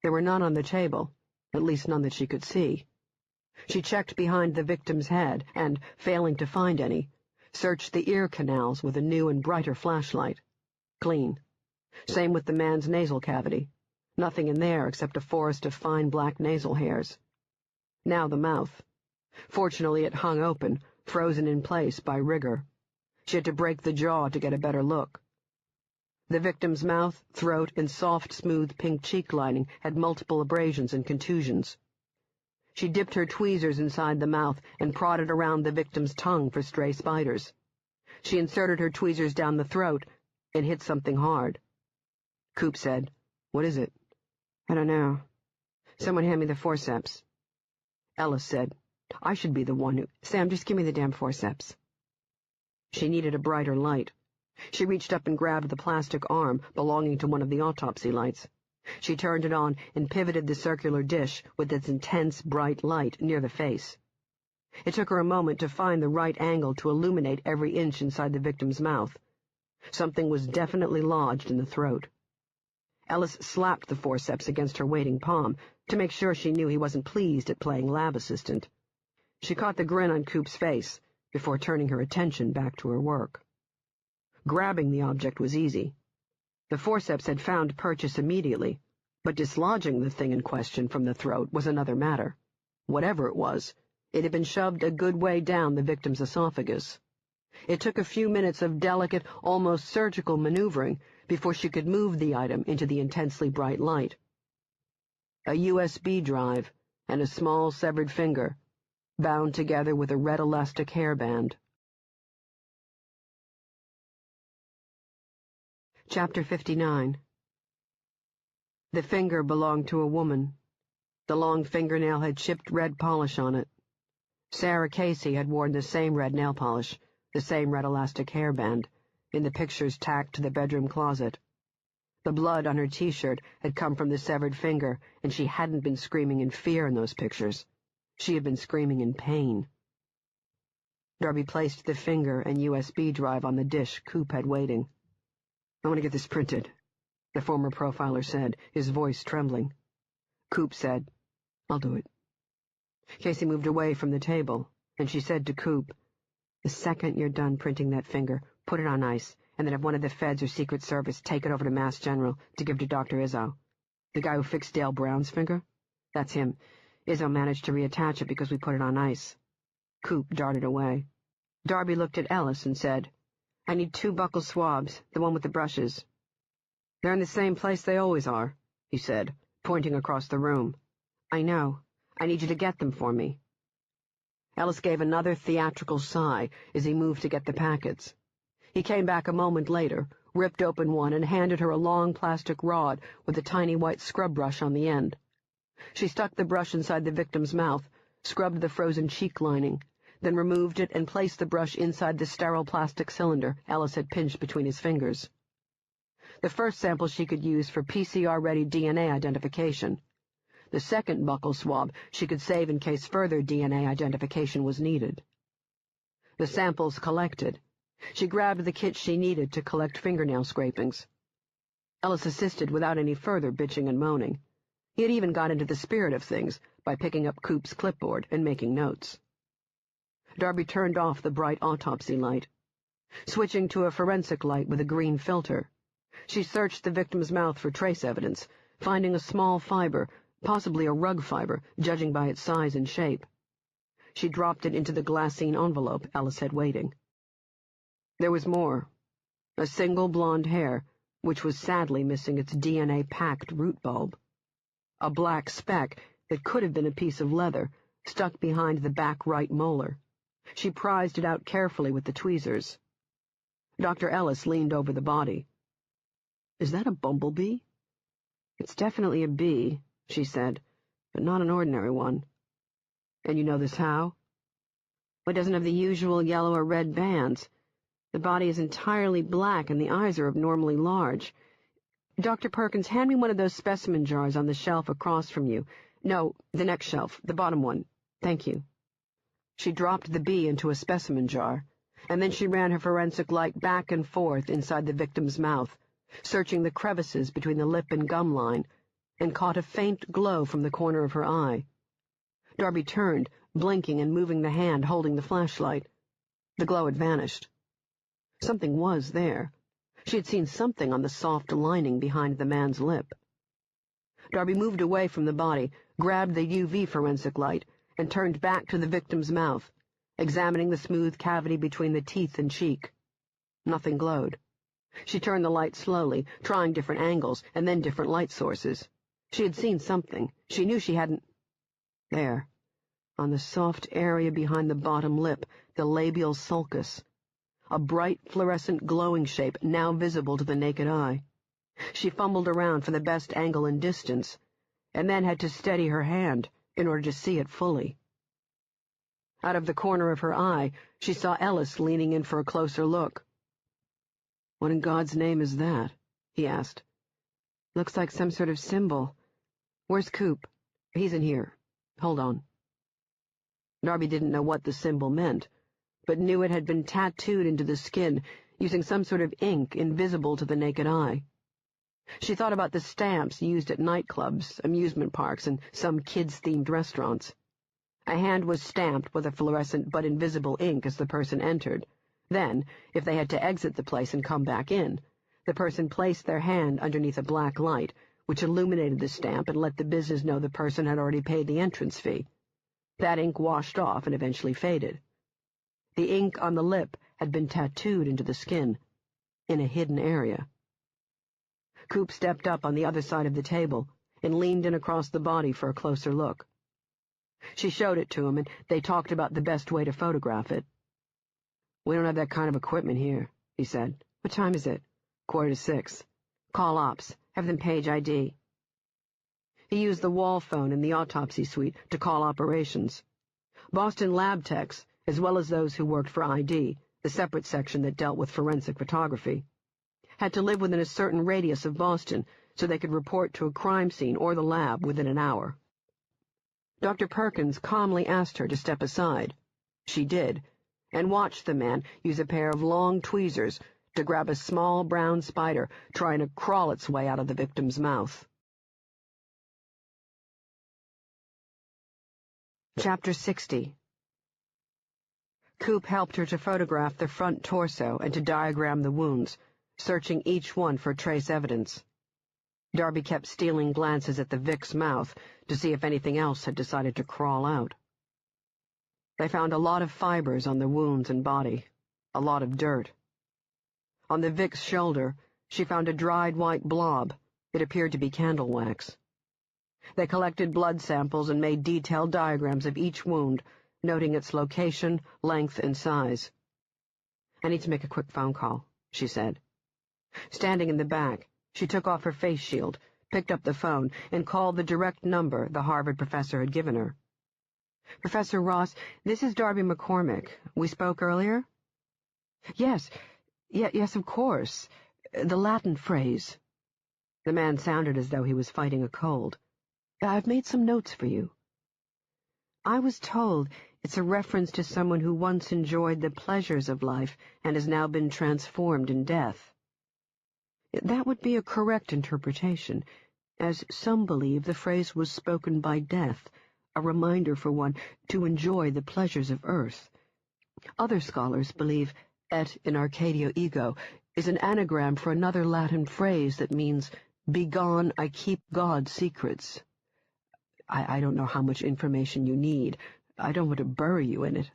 Speaker 1: There were none on the table, at least none that she could see. She checked behind the victim's head and, failing to find any, searched the ear canals with a new and brighter flashlight. Clean. Same with the man's nasal cavity. Nothing in there except a forest of fine black nasal hairs. Now the mouth. Fortunately, it hung open, frozen in place by rigor. She had to break the jaw to get a better look. The victim's mouth, throat, and soft, smooth pink cheek lining had multiple abrasions and contusions. She dipped her tweezers inside the mouth and prodded around the victim's tongue for stray spiders. She inserted her tweezers down the throat and hit something hard. Coop said, "What is it?" "I don't know. Someone hand me the forceps." Ellis said, "I should be the one who— Sam, just give me the damn forceps." She needed a brighter light. She reached up and grabbed the plastic arm belonging to one of the autopsy lights. She turned it on and pivoted the circular dish with its intense, bright light near the face. It took her a moment to find the right angle to illuminate every inch inside the victim's mouth. Something was definitely lodged in the throat. Ellis slapped the forceps against her waiting palm to make sure she knew he wasn't pleased at playing lab assistant. She caught the grin on Coop's face before turning her attention back to her work. Grabbing the object was easy. The forceps had found purchase immediately, but dislodging the thing in question from the throat was another matter. Whatever it was, it had been shoved a good way down the victim's esophagus. It took a few minutes of delicate, almost surgical maneuvering before she could move the item into the intensely bright light. A USB drive and a small severed finger, bound together with a red elastic hairband. Chapter 59. The finger belonged to a woman. The long fingernail had chipped red polish on it. Sarah Casey had worn the same red nail polish, the same red elastic hairband, in the pictures tacked to the bedroom closet. The blood on her T-shirt had come from the severed finger, and she hadn't been screaming in fear in those pictures. She had been screaming in pain. Darby placed the finger and USB drive on the dish Coop had waiting. "I want to get this printed," the former profiler said, his voice trembling. Coop said, "I'll do it." Casey moved away from the table, and she said to Coop, "The second you're done printing that finger, put it on ice, and then have one of the feds or Secret Service take it over to Mass General to give to Dr. Izzo. The guy who fixed Dale Brown's finger? That's him. Izzo managed to reattach it because we put it on ice." Coop darted away. Darby looked at Ellis and said, "I need 2 buccal swabs, the one with the brushes." "They're in the same place they always are," he said, pointing across the room. "I know. I need you to get them for me." Ellis gave another theatrical sigh as he moved to get the packets. He came back a moment later, ripped open one, and handed her a long plastic rod with a tiny white scrub brush on the end. She stuck the brush inside the victim's mouth, scrubbed the frozen cheek lining, then removed it and placed the brush inside the sterile plastic cylinder Ellis had pinched between his fingers. The first sample she could use for PCR-ready DNA identification. The second buccal swab she could save in case further DNA identification was needed. The samples collected, She grabbed the kit she needed to collect fingernail scrapings. Ellis assisted without any further bitching and moaning. He had even got into the spirit of things by picking up Coop's clipboard and making notes. Darby turned off the bright autopsy light. Switching to a forensic light with a green filter, she searched the victim's mouth for trace evidence, finding a small fiber, possibly a rug fiber, judging by its size and shape. She dropped it into the glassine envelope Ellis had waiting. There was more. A single blonde hair, which was sadly missing its DNA-packed root bulb. A black speck that could have been a piece of leather, stuck behind the back right molar. She prized it out carefully with the tweezers. Dr. Ellis leaned over the body. "Is that a bumblebee?" "It's definitely a bee," she said, "but not an ordinary one." "And you know this how?" "It doesn't have the usual yellow or red bands. The body is entirely black and the eyes are abnormally large. Dr. Perkins, hand me one of those specimen jars on the shelf across from you. No, the next shelf, the bottom one. Thank you." She dropped the bee into a specimen jar, and then she ran her forensic light back and forth inside the victim's mouth, searching the crevices between the lip and gum line, and caught a faint glow from the corner of her eye. Darby turned, blinking and moving the hand holding the flashlight. The glow had vanished. Something was there. She had seen something on the soft lining behind the man's lip. Darby moved away from the body, grabbed the UV forensic light, and turned back to the victim's mouth, examining the smooth cavity between the teeth and cheek. Nothing glowed. She turned the light slowly, trying different angles and then different light sources. She had seen something. She knew she hadn't... There, on the soft area behind the bottom lip, the labial sulcus. A bright, fluorescent glowing shape now visible to the naked eye. She fumbled around for the best angle and distance, and then had to steady her hand in order to see it fully. Out of the corner of her eye, she saw Ellis leaning in for a closer look. "What in God's name is that?" he asked. "Looks like some sort of symbol. Where's Coop? He's in here. Hold on." Darby didn't know what the symbol meant, but knew it had been tattooed into the skin using some sort of ink invisible to the naked eye. She thought about the stamps used at nightclubs, amusement parks, and some kids-themed restaurants. A hand was stamped with a fluorescent but invisible ink as the person entered. Then, if they had to exit the place and come back in, the person placed their hand underneath a black light, which illuminated the stamp and let the business know the person had already paid the entrance fee. That ink washed off and eventually faded. The ink on the lip had been tattooed into the skin, in a hidden area. Coop stepped up on the other side of the table and leaned in across the body for a closer look. She showed it to him, and they talked about the best way to photograph it. "We don't have that kind of equipment here," he said. "What time is it?" 5:45. "Call ops. Have them page ID." He used the wall phone in the autopsy suite to call operations. Boston lab techs, as well as those who worked for ID, the separate section that dealt with forensic photography, had to live within a certain radius of Boston so they could report to a crime scene or the lab within an hour. Dr. Perkins calmly asked her to step aside. She did, and watched the man use a pair of long tweezers to grab a small brown spider trying to crawl its way out of the victim's mouth. Chapter 60. Coop helped her to photograph the front torso and to diagram the wounds, searching each one for trace evidence. Darby kept stealing glances at the Vic's mouth to see if anything else had decided to crawl out. They found a lot of fibers on the wounds and body, a lot of dirt. On the Vic's shoulder, she found a dried white blob. It appeared to be candle wax. They collected blood samples and made detailed diagrams of each wound, noting its location, length, and size. "I need to make a quick phone call," she said. Standing in the back, she took off her face shield, picked up the phone, and called the direct number the Harvard professor had given her. "Professor Ross, this is Darby McCormick. We spoke earlier?" Yes, of course. The Latin phrase." The man sounded as though he was fighting a cold. "I've made some notes for you." "I was told
Speaker 2: It's a reference to someone who once enjoyed the pleasures of life and has now been transformed in death. That would be a correct interpretation, as some believe the phrase was spoken by death, a reminder for one to enjoy the pleasures of earth. Other scholars believe et in Arcadio ego is an anagram for another Latin phrase that means, "Begone, I keep God's secrets." I don't know how much information you need. I don't want to bury you in it.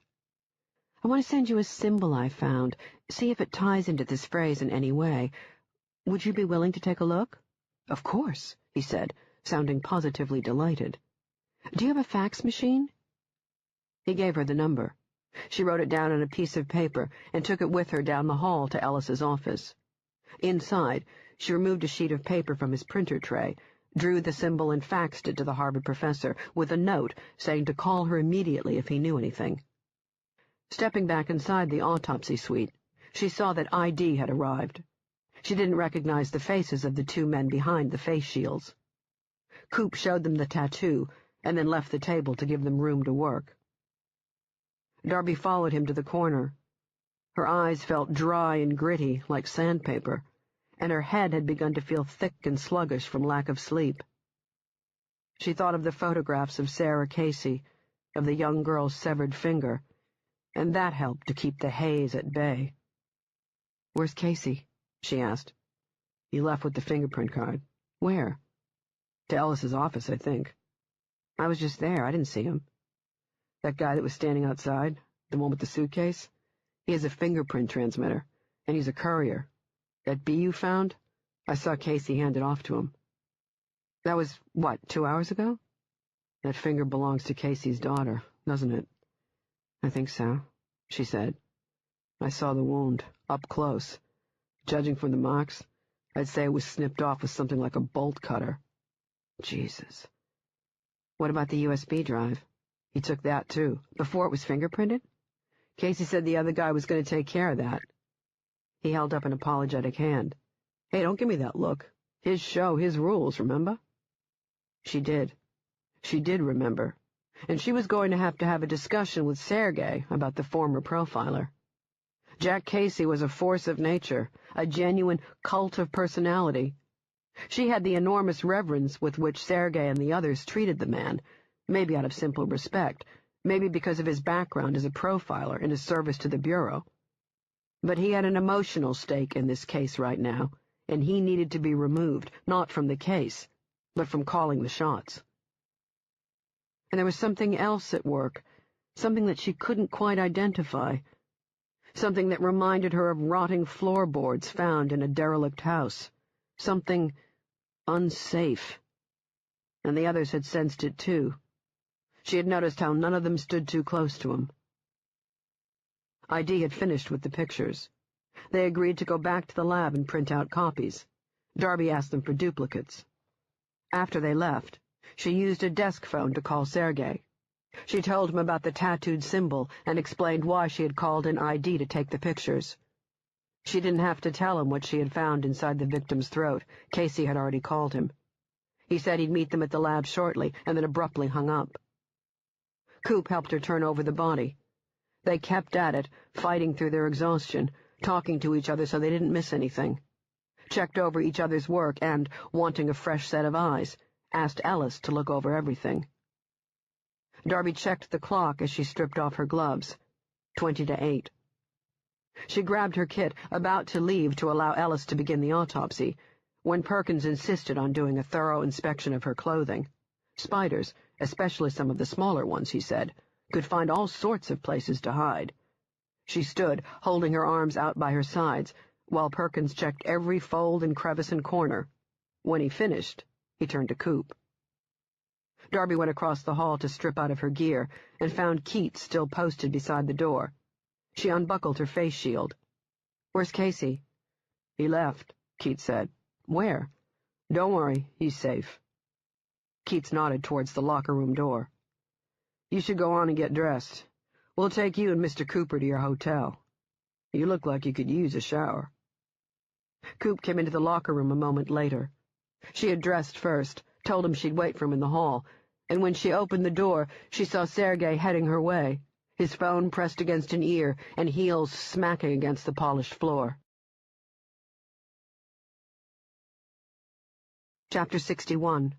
Speaker 2: I want to send you a symbol I found. See if it ties into this phrase in any way. Would you be willing to take a look? Of course, he said, sounding positively delighted. Do you have a fax machine? He gave her the number. She wrote it down on a piece of paper and took it with her down the hall to Ellis's office. Inside, she removed a sheet of paper from his printer tray, drew the symbol and faxed it to the Harvard professor, with a note saying to call her immediately if he knew anything. Stepping back inside the autopsy suite, she saw that ID had arrived. She didn't recognize the faces of the two men behind the face shields. Coop showed them the tattoo, and then left the table to give them room to work. Darby followed him to the corner. Her eyes felt dry and gritty, like sandpaper, and her head had begun to feel thick and sluggish from lack of sleep. She thought of the photographs of Sarah Casey, of the young girl's severed finger, and that helped to keep the haze at bay. "Where's Casey?" she asked. "He left with the fingerprint card." "Where?" "To Ellis's office, I think." "I was just there. I didn't see him." "That guy that was standing outside, the one with the suitcase? He has a fingerprint transmitter, and he's a courier. That bee you found? I saw Casey hand it off to him." "That was, 2 hours ago?" "That finger belongs to Casey's daughter, doesn't it?" "I think so," she said. "I saw the wound, up close. Judging from the marks, I'd say it was snipped off with something like a bolt cutter." "Jesus." "What about the USB drive?" "He took that, too, before it was fingerprinted? Casey said the other guy was going to take care of that." He held up an apologetic hand. "Hey, don't give me that look. His show, his rules, remember?" She did. She did remember. And she was going to have a discussion with Sergei about the former profiler. Jack Casey was a force of nature, a genuine cult of personality. She had the enormous reverence with which Sergei and the others treated the man, maybe out of simple respect, maybe because of his background as a profiler and his service to the Bureau. But he had an emotional stake in this case right now, and he needed to be removed, not from the case, but from calling the shots. And there was something else at work, something that she couldn't quite identify, something that reminded her of rotting floorboards found in a derelict house, something unsafe. And the others had sensed it too. She had noticed how none of them stood too close to him. ID had finished with the pictures. They agreed to go back to the lab and print out copies. Darby asked them for duplicates. After they left, she used a desk phone to call Sergei. She told him about the tattooed symbol and explained why she had called in ID to take the pictures. She didn't have to tell him what she had found inside the victim's throat. Casey had already called him. He said he'd meet them at the lab shortly, and then abruptly hung up. Coop helped her turn over the body. They kept at it, fighting through their exhaustion, talking to each other so they didn't miss anything. Checked over each other's work and, wanting a fresh set of eyes, asked Ellis to look over everything. Darby checked the clock as she stripped off her gloves. 7:20. She grabbed her kit, about to leave to allow Ellis to begin the autopsy, when Perkins insisted on doing a thorough inspection of her clothing. Spiders, especially some of the smaller ones, he said, could find all sorts of places to hide. She stood, holding her arms out by her sides, while Perkins checked every fold and crevice and corner. When he finished, he turned to Coop. Darby went across the hall to strip out of her gear and found Keats still posted beside the door. She unbuckled her face shield. "Where's Casey?" "He left," Keats said. "Where?" "Don't worry, he's safe." Keats nodded towards the locker room door. "You should go on and get dressed. We'll take you and Mr. Cooper to your hotel. You look like you could use a shower." Coop came into the locker room a moment later. She had dressed first, told him she'd wait for him in the hall, and when she opened the door, she saw Sergei heading her way.
Speaker 1: his phone pressed against an ear and heels smacking against the polished floor. Chapter 61.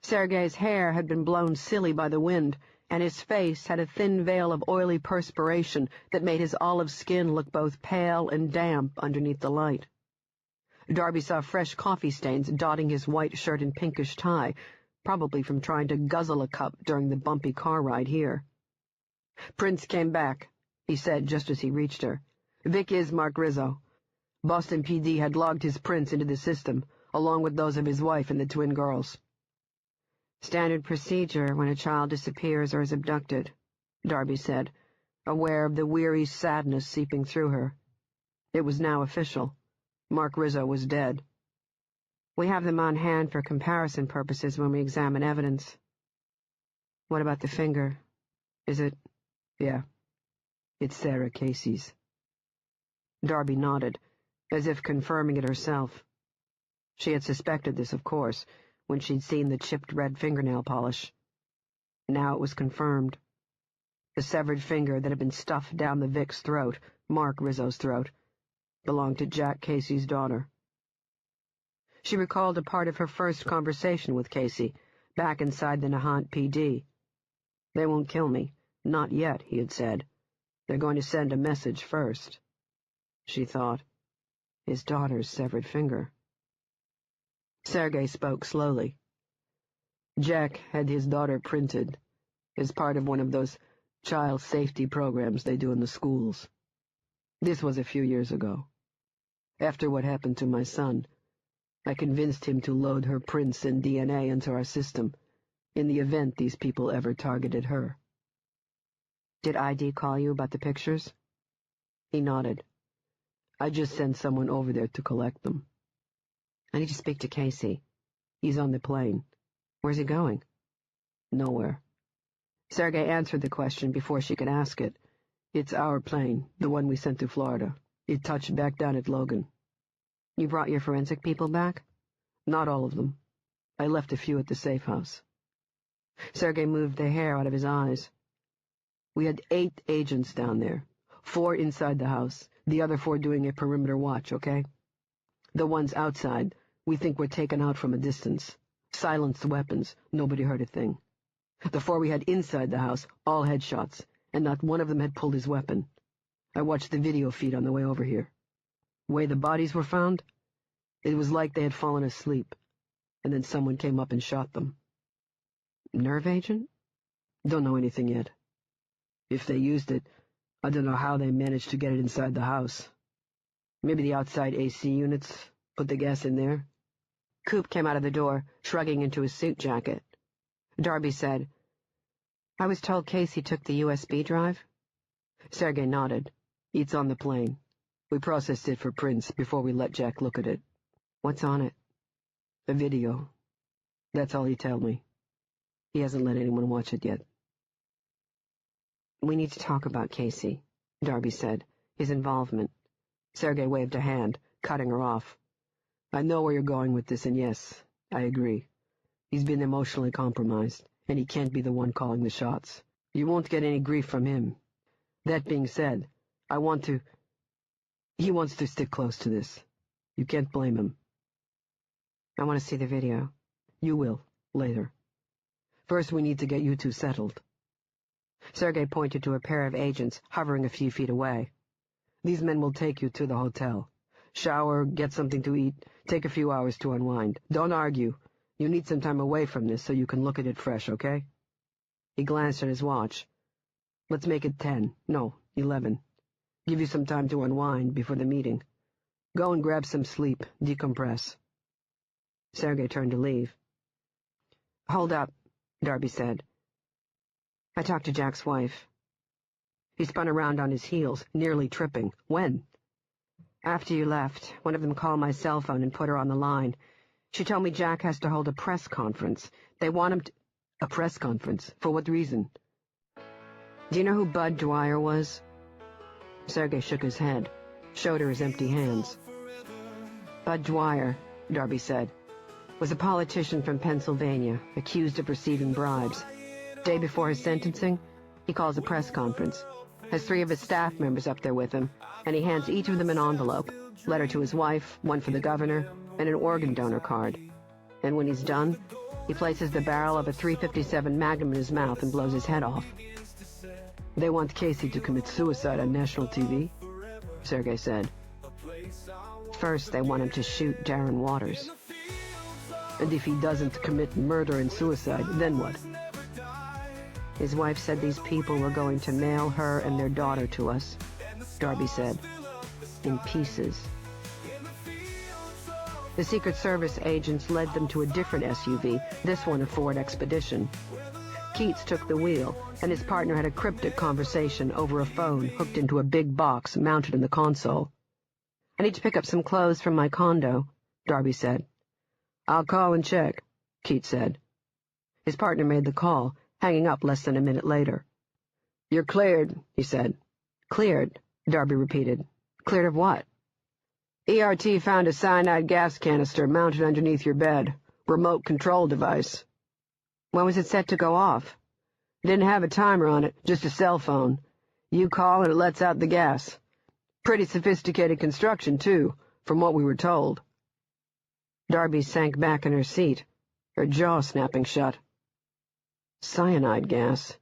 Speaker 1: Sergei's hair had been blown silly by the wind, and his face had a thin veil of oily perspiration that made his olive skin look both pale and damp underneath the light. Darby saw fresh coffee stains dotting his white shirt and pinkish tie, probably from trying to guzzle a cup during the bumpy car ride here. "Prince came back," he said just as he reached her. "Vic is Mark Rizzo. Boston PD had logged his prints into the system, along with those of his wife and the twin girls."
Speaker 2: "Standard procedure when a child disappears or is abducted," Darby said, aware of the weary sadness seeping through her.
Speaker 1: It was now official. Mark Rizzo was dead.
Speaker 2: "We have them on hand for comparison purposes when we examine evidence." "What about the finger? Is it—"
Speaker 1: "Yeah. It's Sarah Casey's." Darby nodded, as if confirming it herself. She had suspected this, of course, when she'd seen the chipped red fingernail polish. Now it was confirmed. The severed finger that had been stuffed down the Vic's throat, Mark Rizzo's throat, belonged to Jack Casey's daughter. She recalled a part of her first conversation with Casey, back inside the Nahant PD. "They won't kill me. Not yet," he had said. "They're going to send a message first." She thought. His daughter's severed finger. Sergei spoke slowly. "Jack had his daughter printed as part of one of those child safety programs they do in the schools. This was a few years ago. After what happened to my son, I convinced him to load her prints and DNA into our system, in the event these people ever targeted her."
Speaker 2: "Did ID call you about the pictures?"
Speaker 1: He nodded. "I just sent someone over there to collect them."
Speaker 2: "I need to speak to Casey."
Speaker 1: "He's on the plane."
Speaker 2: "Where's he going?"
Speaker 1: "Nowhere." Sergei answered the question before she could ask it. "It's our plane, the one we sent to Florida. It touched back down at Logan."
Speaker 2: "You brought your forensic people back?"
Speaker 1: "Not all of them. I left a few at the safe house."
Speaker 2: Sergei moved the hair out of his eyes.
Speaker 1: "We had 8 agents down there, 4 inside the house, the other 4 doing a perimeter watch, okay? The ones outside, we think were taken out from a distance. Silenced weapons, nobody heard a thing. The 4 we had inside the house, all headshots, and not one of them had pulled his weapon. I watched the video feed on the way over here. Way the bodies were found, it was like they had fallen asleep, and then someone came up and shot them."
Speaker 2: "Nerve agent?"
Speaker 1: "Don't know anything yet. If they used it, I don't know how they managed to get it inside the house. Maybe the outside AC units put the gas in there."
Speaker 2: Coop came out of the door, shrugging into his suit jacket. Darby said, "I was told Casey took the USB drive?"
Speaker 1: Sergei nodded. "It's on the plane. We processed it for prints before we let Jack look at it."
Speaker 2: "What's on it?"
Speaker 1: "A video. That's all he told me. He hasn't let anyone watch it yet."
Speaker 2: "We need to talk about Casey," Darby said, his involvement.
Speaker 1: Sergei waved a hand, cutting her off. "I know where you're going with this, and yes, I agree. He's been emotionally compromised, and he can't be the one calling the shots. You won't get any grief from him. That being said, he wants to stick close to this. You can't blame him."
Speaker 2: "I want to see the video."
Speaker 1: "You will, later. First we need to get you 2 settled."
Speaker 2: Sergei pointed to a pair of agents hovering a few feet away.
Speaker 1: "These men will take you to the hotel. Shower, get something to eat, take a few hours to unwind. Don't argue. You need some time away from this so you can look at it fresh, okay?" He glanced at his watch. "Let's make it 10. No, 11. Give you some time to unwind before the meeting. Go and grab some sleep, decompress."
Speaker 2: Sergei turned to leave. "Hold up," Darby said. "I talked to Jack's wife."
Speaker 1: He spun around on his heels, nearly tripping. "When?"
Speaker 2: "After you left, one of them called my cell phone and put her on the line. She told me Jack has to hold a press conference. They want him to—"
Speaker 1: "A press conference? For what reason?"
Speaker 2: "Do you know who Bud Dwyer was?"
Speaker 1: Sergei shook his head, showed her his empty hands.
Speaker 2: "Bud Dwyer," Darby said, "was a politician from Pennsylvania, accused of receiving bribes. Day before his sentencing,
Speaker 1: He calls a press conference, has 3 of his staff members up there with him, and he hands each of them an envelope, letter to his wife, one for the governor, and an organ donor card. And when he's done, he places the barrel of a .357 Magnum in his mouth and blows his head off. "They want Casey to commit suicide on national TV?" Sergei said. "First, they want him to shoot Darren Waters." "And if he doesn't commit murder and suicide, then what?" "His wife said these people were going to mail her and their daughter to us," Darby said. "In pieces." The Secret Service agents led them to a different SUV, this one a Ford Expedition. Keats took the wheel, and his partner had a cryptic conversation over a phone hooked into a big box mounted in the console. "I need to pick up some clothes from my condo," Darby said. "I'll call and check," Keats said. His partner made the call, hanging up less than a minute later. "You're cleared," he said. "Cleared," Darby repeated. "Cleared of what?" "ERT found a cyanide gas canister mounted underneath your bed. Remote control device." "When was it set to go off?" "Didn't have a timer on it, just a cell phone. You call and it lets out the gas. Pretty sophisticated construction, too, from what we were told." Darby sank back in her seat, her jaw snapping shut. Cyanide gas,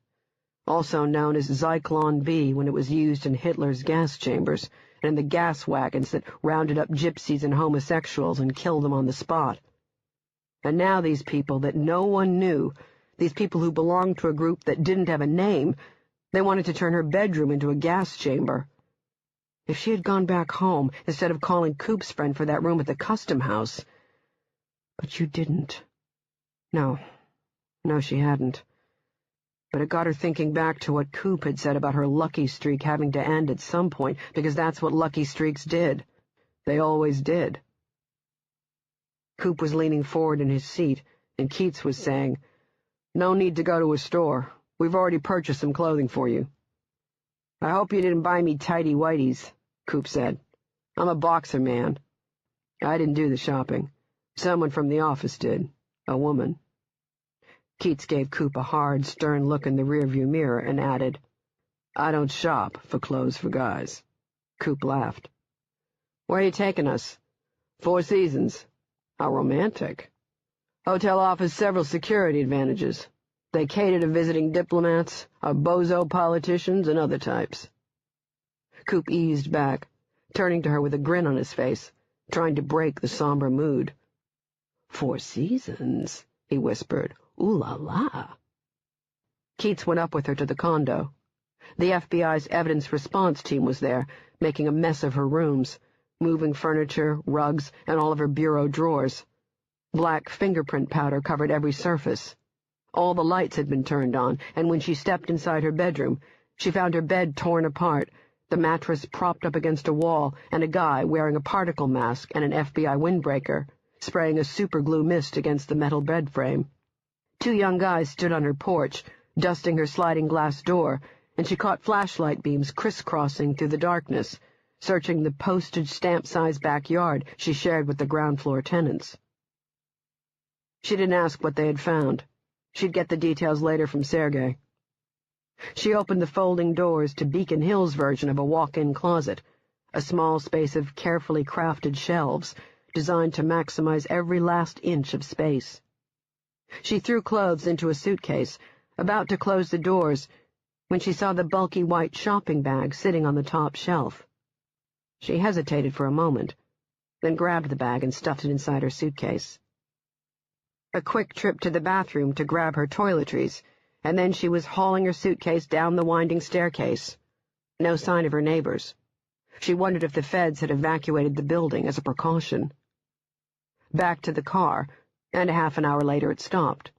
Speaker 1: also known as Zyklon B when it was used in Hitler's gas chambers and in the gas wagons that rounded up gypsies and homosexuals and killed them on the spot. And now these people that no one knew, these people who belonged to a group that didn't have a name, they wanted to turn her bedroom into a gas chamber. If she had gone back home instead of calling Coop's friend for that room at the Custom House. But you didn't. No, she hadn't. But it got her thinking back to what Coop had said about her lucky streak having to end at some point, because that's what lucky streaks did. They always did. Coop was leaning forward in his seat, and Keats was saying, "No need to go to a store. We've already purchased some clothing for you." "I hope you didn't buy me tighty-whities," Coop said. "I'm a boxer man." "I didn't do the shopping. Someone from the office did. A woman." Keats gave Coop a hard, stern look in the rearview mirror and added, "I don't shop for clothes for guys." Coop laughed. "Where are you taking us?" "Four Seasons." "How romantic." "Hotel offers several security advantages. They cater to visiting diplomats, bozo politicians, and other types." Coop eased back, turning to her with a grin on his face, trying to break the somber mood. "Four Seasons," he whispered. "Ooh la la." Keats went up with her to the condo. The FBI's evidence response team was there, making a mess of her rooms, moving furniture, rugs, and all of her bureau drawers. Black fingerprint powder covered every surface. All the lights had been turned on, and when she stepped inside her bedroom, she found her bed torn apart, the mattress propped up against a wall, and a guy wearing a particle mask and an FBI windbreaker, spraying a superglue mist against the metal bed frame. 2 young guys stood on her porch, dusting her sliding glass door, and she caught flashlight beams crisscrossing through the darkness, searching the postage stamp-sized backyard she shared with the ground-floor tenants. She didn't ask what they had found. She'd get the details later from Sergei. She opened the folding doors to Beacon Hill's version of a walk-in closet, a small space of carefully crafted shelves, designed to maximize every last inch of space. She threw clothes into a suitcase, about to close the doors, when she saw the bulky white shopping bag sitting on the top shelf. She hesitated for a moment, then grabbed the bag and stuffed it inside her suitcase. A quick trip to the bathroom to grab her toiletries, and then she was hauling her suitcase down the winding staircase. No sign of her neighbors. She wondered if the feds had evacuated the building as a precaution. Back to the car, and a half an hour later it stopped.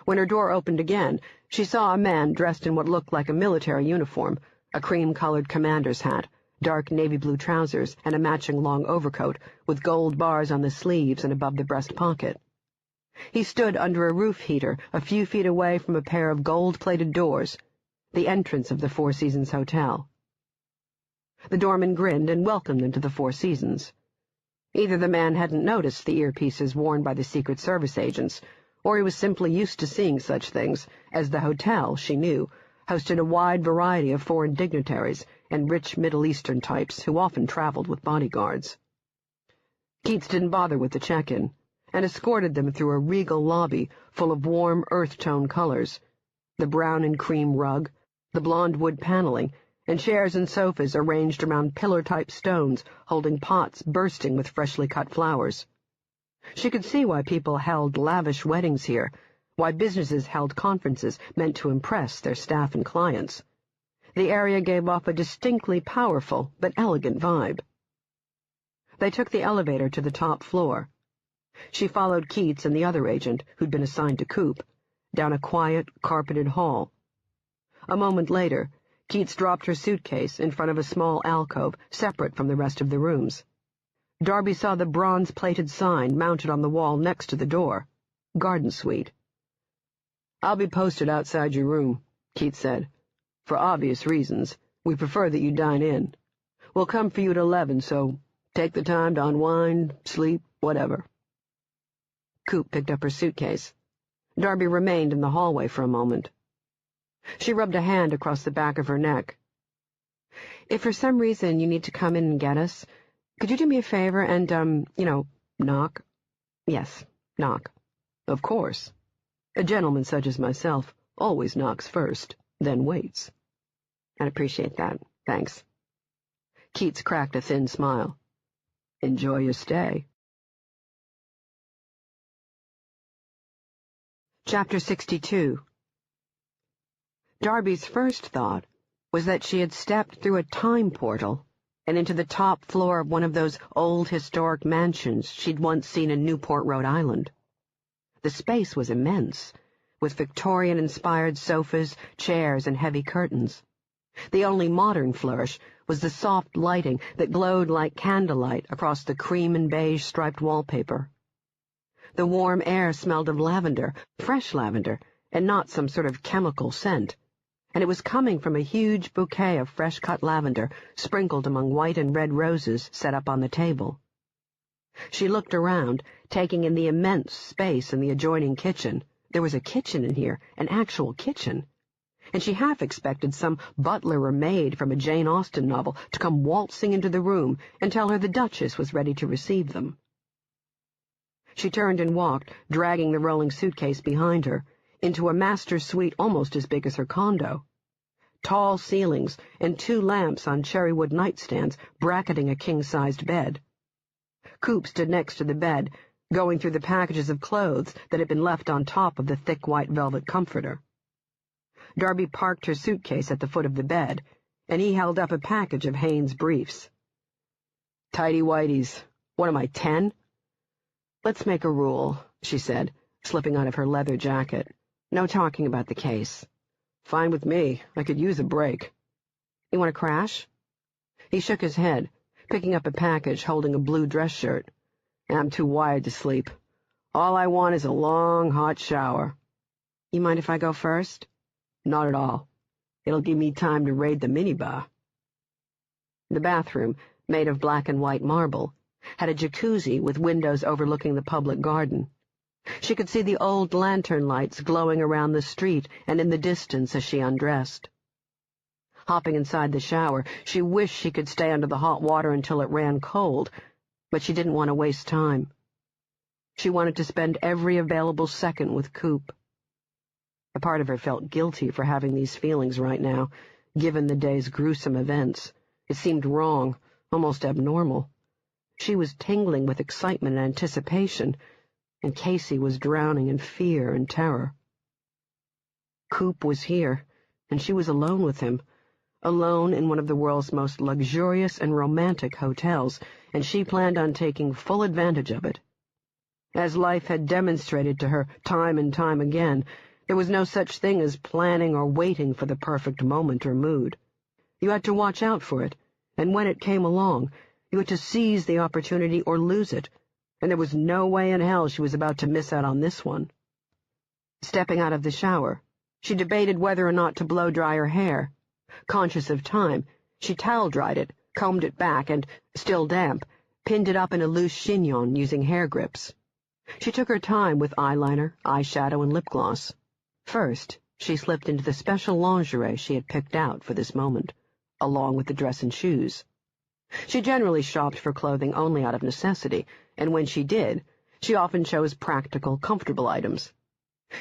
Speaker 1: When her door opened again, she saw a man dressed in what looked like a military uniform, a cream-colored commander's hat, dark navy-blue trousers, and a matching long overcoat, with gold bars on the sleeves and above the breast pocket. He stood under a roof heater a few feet away from a pair of gold-plated doors, the entrance of the Four Seasons Hotel. The doorman grinned and welcomed them to the Four Seasons. Either the man hadn't noticed the earpieces worn by the Secret Service agents, or he was simply used to seeing such things, as the hotel, she knew, hosted a wide variety of foreign dignitaries and rich Middle Eastern types who often traveled with bodyguards. Keats didn't bother with the check-in, and escorted them through a regal lobby full of warm earth-tone colors, the brown and cream rug, the blonde wood paneling, and chairs and sofas arranged around pillar-type stones holding pots bursting with freshly cut flowers. She could see why people held lavish weddings here, why businesses held conferences meant to impress their staff and clients. The area gave off a distinctly powerful but elegant vibe. They took the elevator to the top floor. She followed Keats and the other agent, who'd been assigned to Coop, down a quiet, carpeted hall. A moment later, Keats dropped her suitcase in front of a small alcove separate from the rest of the rooms. Darby saw the bronze-plated sign mounted on the wall next to the door, Garden Suite. "I'll be posted outside your room," Keats said. "For obvious reasons, we prefer that you dine in. We'll come for you at 11, so take the time to unwind, sleep, whatever." Coop picked up her suitcase. Darby remained in the hallway for a moment. She rubbed a hand across the back of her neck. "If for some reason you need to come in and get us, could you do me a favor and, knock?" "Yes, knock." "Of course. A gentleman such as myself always knocks first, then waits." "I'd appreciate that. Thanks." Keats cracked a thin smile. "Enjoy your stay." Chapter 62. Darby's first thought was that she had stepped through a time portal and into the top floor of one of those old historic mansions she'd once seen in Newport, Rhode Island. The space was immense, with Victorian-inspired sofas, chairs, and heavy curtains. The only modern flourish was the soft lighting that glowed like candlelight across the cream and beige striped wallpaper. The warm air smelled of lavender, fresh lavender, and not some sort of chemical scent, and it was coming from a huge bouquet of fresh-cut lavender sprinkled among white and red roses set up on the table. She looked around, taking in the immense space in the adjoining kitchen. There was a kitchen in here, an actual kitchen, and she half expected some butler or maid from a Jane Austen novel to come waltzing into the room and tell her the Duchess was ready to receive them. She turned and walked, dragging the rolling suitcase behind her, into a master suite almost as big as her condo. Tall ceilings and 2 lamps on cherrywood nightstands bracketing a king-sized bed. Coop stood next to the bed, going through the packages of clothes that had been left on top of the thick white velvet comforter. Darby parked her suitcase at the foot of the bed, and he held up a package of Haines briefs. "Tighty-whities. What am I, 10? "Let's make a rule," she said, slipping out of her leather jacket. "No talking about the case." "Fine with me. I could use a break." "You want to crash?" He shook his head, picking up a package holding a blue dress shirt. "I'm too wired to sleep. All I want is a long, hot shower." "You mind if I go first?" "Not at all. It'll give me time to raid the minibar." The bathroom, made of black and white marble, had a jacuzzi with windows overlooking the public garden. She could see the old lantern lights glowing around the street and in the distance as she undressed. Hopping inside the shower, she wished she could stay under the hot water until it ran cold, but she didn't want to waste time. She wanted to spend every available second with Coop. A part of her felt guilty for having these feelings right now, given the day's gruesome events. It seemed wrong, almost abnormal. She was tingling with excitement and anticipation, and Casey was drowning in fear and terror. Coop was here, and she was alone with him, alone in one of the world's most luxurious and romantic hotels, and she planned on taking full advantage of it. As life had demonstrated to her time and time again, there was no such thing as planning or waiting for the perfect moment or mood. You had to watch out for it, and when it came along, you had to seize the opportunity or lose it, and there was no way in hell she was about to miss out on this one. Stepping out of the shower, she debated whether or not to blow-dry her hair. Conscious of time, she towel-dried it, combed it back, and, still damp, pinned it up in a loose chignon using hair grips. She took her time with eyeliner, eyeshadow, and lip gloss. First, she slipped into the special lingerie she had picked out for this moment, along with the dress and shoes. She generally shopped for clothing only out of necessity, and when she did, she often chose practical, comfortable items.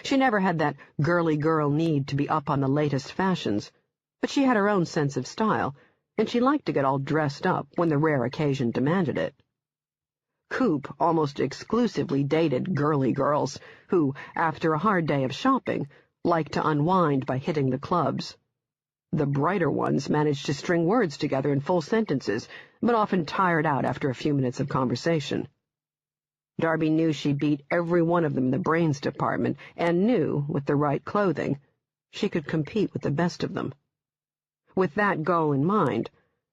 Speaker 1: She never had that girly girl need to be up on the latest fashions, but she had her own sense of style, and she liked to get all dressed up when the rare occasion demanded it. Coop almost exclusively dated girly girls who, after a hard day of shopping, liked to unwind by hitting the clubs. The brighter ones managed to string words together in full sentences, but often tired out after a few minutes of conversation. Darby knew she beat every one of them in the brains department, and knew, with the right clothing, she could compete with the best of them. With that goal in mind,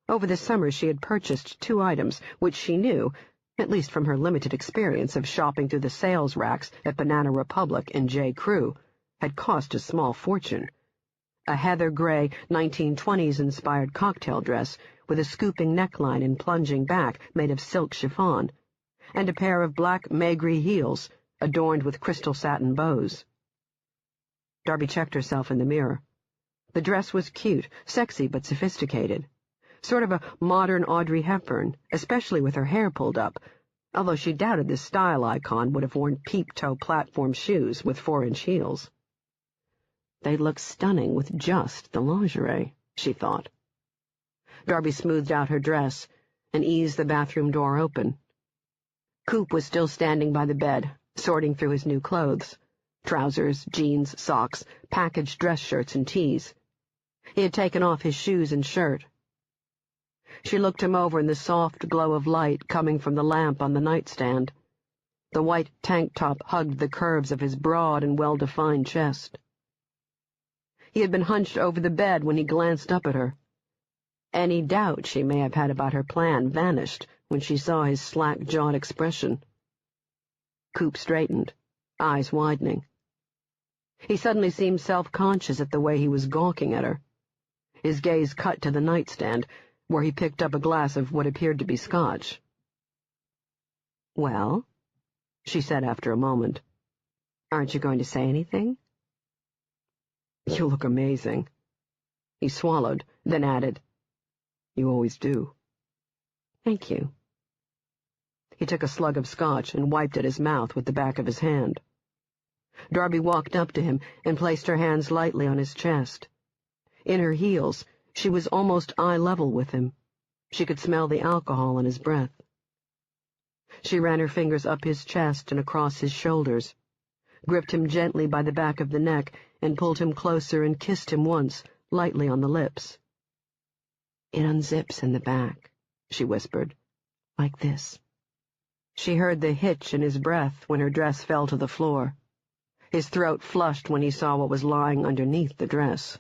Speaker 1: over the summer she had purchased 2 items which she knew, at least from her limited experience of shopping through the sales racks at Banana Republic and J. Crew, had cost a small fortune. A heather-gray 1920s-inspired cocktail dress with a scooping neckline and plunging back made of silk chiffon, and a pair of black maigre heels adorned with crystal satin bows. Darby checked herself in the mirror. The dress was cute, sexy but sophisticated. Sort of a modern Audrey Hepburn, especially with her hair pulled up, although she doubted this style icon would have worn peep-toe platform shoes with 4-inch heels. They'd look stunning with just the lingerie, she thought. Darby smoothed out her dress and eased the bathroom door open. Coop was still standing by the bed, sorting through his new clothes. Trousers, jeans, socks, packaged dress shirts and tees. He had taken off his shoes and shirt. She looked him over in the soft glow of light coming from the lamp on the nightstand. The white tank top hugged the curves of his broad and well-defined chest. He had been hunched over the bed when he glanced up at her. Any doubt she may have had about her plan vanished when she saw his slack-jawed expression. Coop straightened, eyes widening. He suddenly seemed self-conscious at the way he was gawking at her. His gaze cut to the nightstand, where he picked up a glass of what appeared to be scotch. "Well," she said after a moment, "aren't you going to say anything?" "You look amazing." He swallowed, then added, "You always do." "Thank you." He took a slug of scotch and wiped at his mouth with the back of his hand. Darby walked up to him and placed her hands lightly on his chest. In her heels, she was almost eye-level with him. She could smell the alcohol in his breath. She ran her fingers up his chest and across his shoulders, gripped him gently by the back of the neck, and pulled him closer and kissed him once, lightly on the lips. "It unzips in the back," she whispered, "like this." She heard the hitch in his breath when her dress fell to the floor. His throat flushed when he saw what was lying underneath the dress.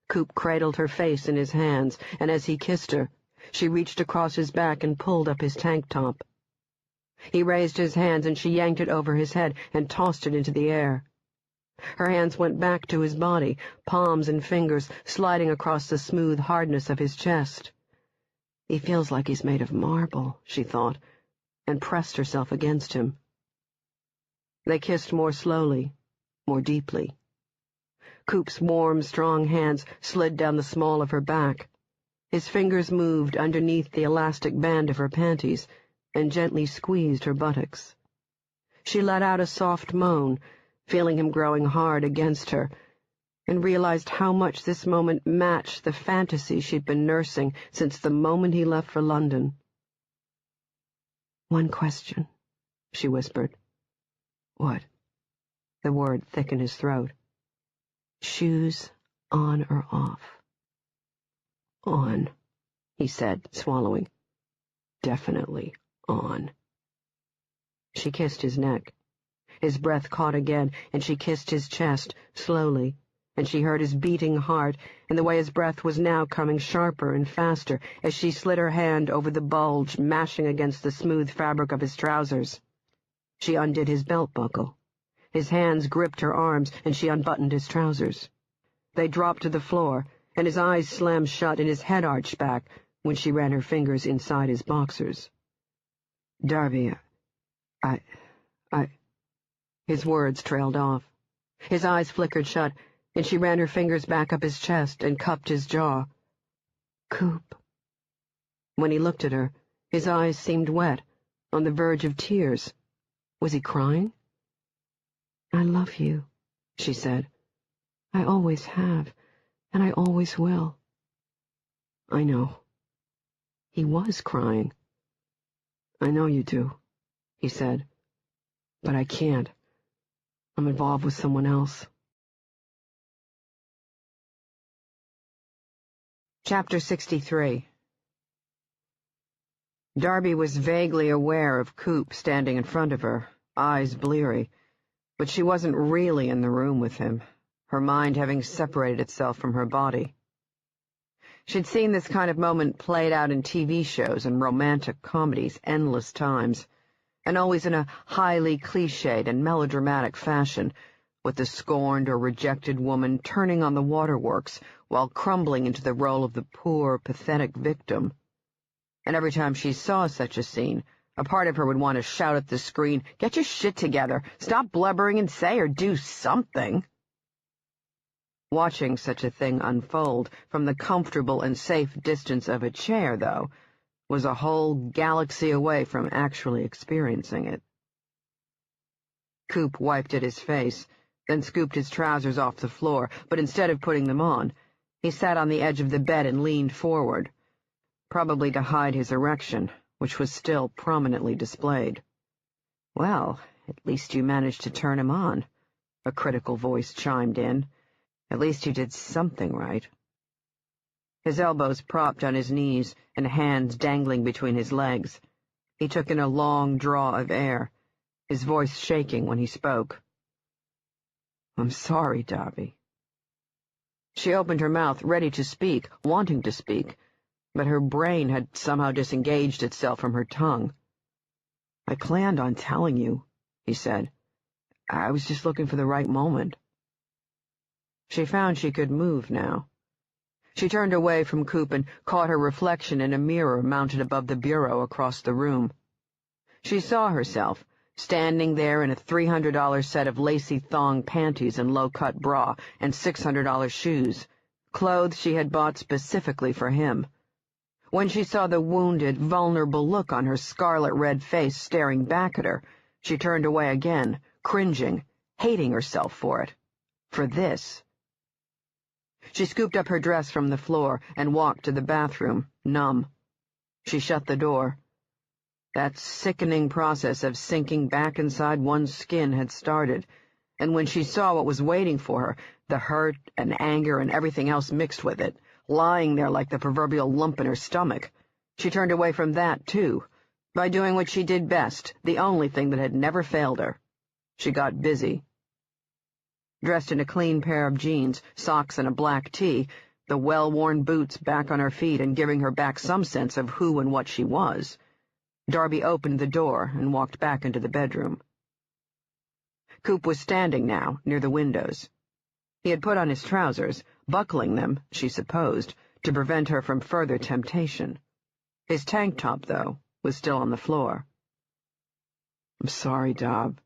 Speaker 1: Coop cradled her face in his hands, and as he kissed her, she reached across his back and pulled up his tank top. He raised his hands, and she yanked it over his head and tossed it into the air. Her hands went back to his body, palms and fingers sliding across the smooth hardness of his chest. He feels like he's made of marble, she thought, and pressed herself against him. They kissed more slowly, more deeply. Coop's warm, strong hands slid down the small of her back. His fingers moved underneath the elastic band of her panties and gently squeezed her buttocks. She let out a soft moan, feeling him growing hard against her, and realized how much this moment matched the fantasy she'd been nursing since the moment he left for London. "One question," she whispered. "What?" The word thick in his throat. "Shoes on or off?" "On," he said, swallowing. "Definitely on." She kissed his neck. His breath caught again, and she kissed his chest, slowly, and she heard his beating heart and the way his breath was now coming sharper and faster as she slid her hand over the bulge mashing against the smooth fabric of his trousers. She undid his belt buckle. His hands gripped her arms, and she unbuttoned his trousers. They dropped to the floor, and his eyes slammed shut and his head arched back when she ran her fingers inside his boxers. "Darby, I... His words trailed off. His eyes flickered shut, and she ran her fingers back up his chest and cupped his jaw. "Coop." When he looked at her, his eyes seemed wet, on the verge of tears. Was he crying? "I love you," she said. "I always have, and I always will." "I know." He was crying. "I know you do," he said. "But I can't. I'm involved with someone else." Chapter 63. Darby was vaguely aware of Coop standing in front of her, eyes bleary, but she wasn't really in the room with him, her mind having separated itself from her body. She'd seen this kind of moment played out in TV shows and romantic comedies endless times, and always in a highly cliched and melodramatic fashion, with the scorned or rejected woman turning on the waterworks while crumbling into the role of the poor, pathetic victim. And every time she saw such a scene, a part of her would want to shout at the screen, "Get your shit together! Stop blubbering and say or do something!" Watching such a thing unfold from the comfortable and safe distance of a chair, though, was a whole galaxy away from actually experiencing it. Coop wiped at his face, then scooped his trousers off the floor, but instead of putting them on, he sat on the edge of the bed and leaned forward, probably to hide his erection, which was still prominently displayed. "Well, at least you managed to turn him on," a critical voice chimed in. "At least you did something right." His elbows propped on his knees and hands dangling between his legs, he took in a long draw of air, his voice shaking when he spoke. "I'm sorry, Darby." She opened her mouth, ready to speak, wanting to speak, but her brain had somehow disengaged itself from her tongue. "I planned on telling you," he said. "I was just looking for the right moment." She found she could move now. She turned away from Coop and caught her reflection in a mirror mounted above the bureau across the room. She saw herself, standing there in a $300 set of lacy thong panties and low-cut bra and $600 shoes, clothes she had bought specifically for him. When she saw the wounded, vulnerable look on her scarlet-red face staring back at her, she turned away again, cringing, hating herself for it. For this. She scooped up her dress from the floor and walked to the bathroom, numb. She shut the door. That sickening process of sinking back inside one's skin had started, and when she saw what was waiting for her, the hurt and anger and everything else mixed with it, lying there like the proverbial lump in her stomach, she turned away from that, too, by doing what she did best, the only thing that had never failed her. She got busy. Dressed in a clean pair of jeans, socks, and a black tee, the well-worn boots back on her feet and giving her back some sense of who and what she was, Darby opened the door and walked back into the bedroom. Coop was standing now, near the windows. He had put on his trousers, buckling them, she supposed, to prevent her from further temptation. His tank top, though, was still on the floor. "I'm sorry, Dob."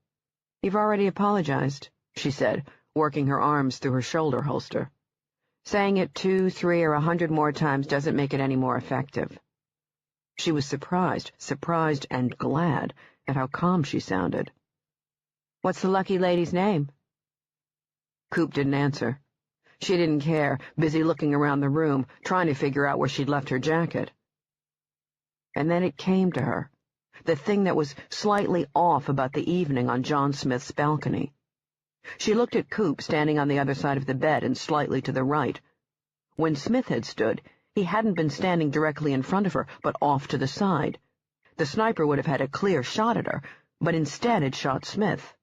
Speaker 1: "You've already apologized," she said, working her arms through her shoulder holster. "Saying it 2, 3, or 100 more times doesn't make it any more effective." She was surprised and glad at how calm she sounded. "What's the lucky lady's name?" Coop didn't answer. She didn't care, busy looking around the room, trying to figure out where she'd left her jacket. And then it came to her, the thing that was slightly off about the evening on John Smith's balcony. She looked at Coop standing on the other side of the bed and slightly to the right. When Smith had stood, he hadn't been standing directly in front of her, but off to the side. The sniper would have had a clear shot at her, but instead had shot Smith.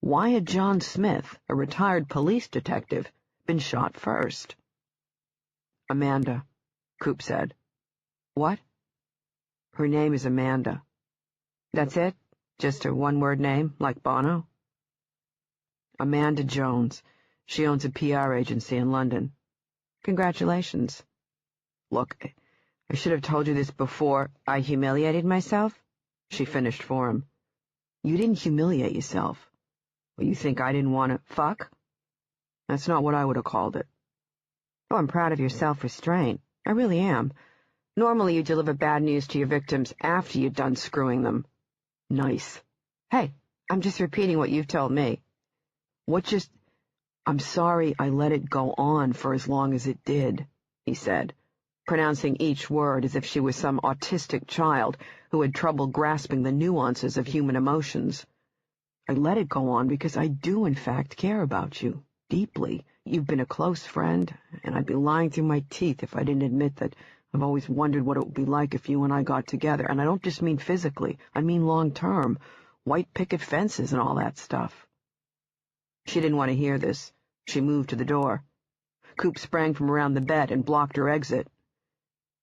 Speaker 1: Why had John Smith, a retired police detective, been shot first? "Amanda," Coop said. "What?" "Her name is Amanda." "That's it? Just a one-word name, like Bono?" "Amanda Jones. She owns a PR agency in London." "Congratulations." "Look, I should have told you this before I humiliated myself," she finished for him. "You didn't humiliate yourself. Well, you think I didn't want to fuck?" That's not what I would have called it.
Speaker 2: Oh, I'm proud of your self-restraint. I really am. Normally you deliver bad news to your victims after you've done screwing them.
Speaker 1: Nice.
Speaker 2: Hey, I'm just repeating what you've told me.
Speaker 1: I'm sorry I let it go on for as long as it did, he said, pronouncing each word as if she was some autistic child who had trouble grasping the nuances of human emotions. I let it go on because I do, in fact, care about you, deeply. You've been a close friend, and I'd be lying through my teeth if I didn't admit that I've always wondered what it would be like if you and I got together, and I don't just mean physically, I mean long-term, white picket fences and all that stuff. She didn't want to hear this. She moved to the door. Coop sprang from around the bed and blocked her exit.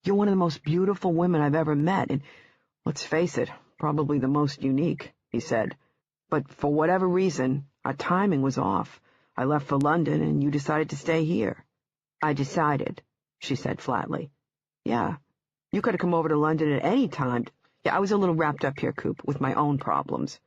Speaker 1: You're one of the most beautiful women I've ever met, and, let's face it, probably the most unique, he said. But for whatever reason, our timing was off. I left for London, and you decided to stay here.
Speaker 2: I decided, she said flatly.
Speaker 1: Yeah, you could have come over to London at any time. Yeah, I was a little wrapped up here, Coop, with my own problems.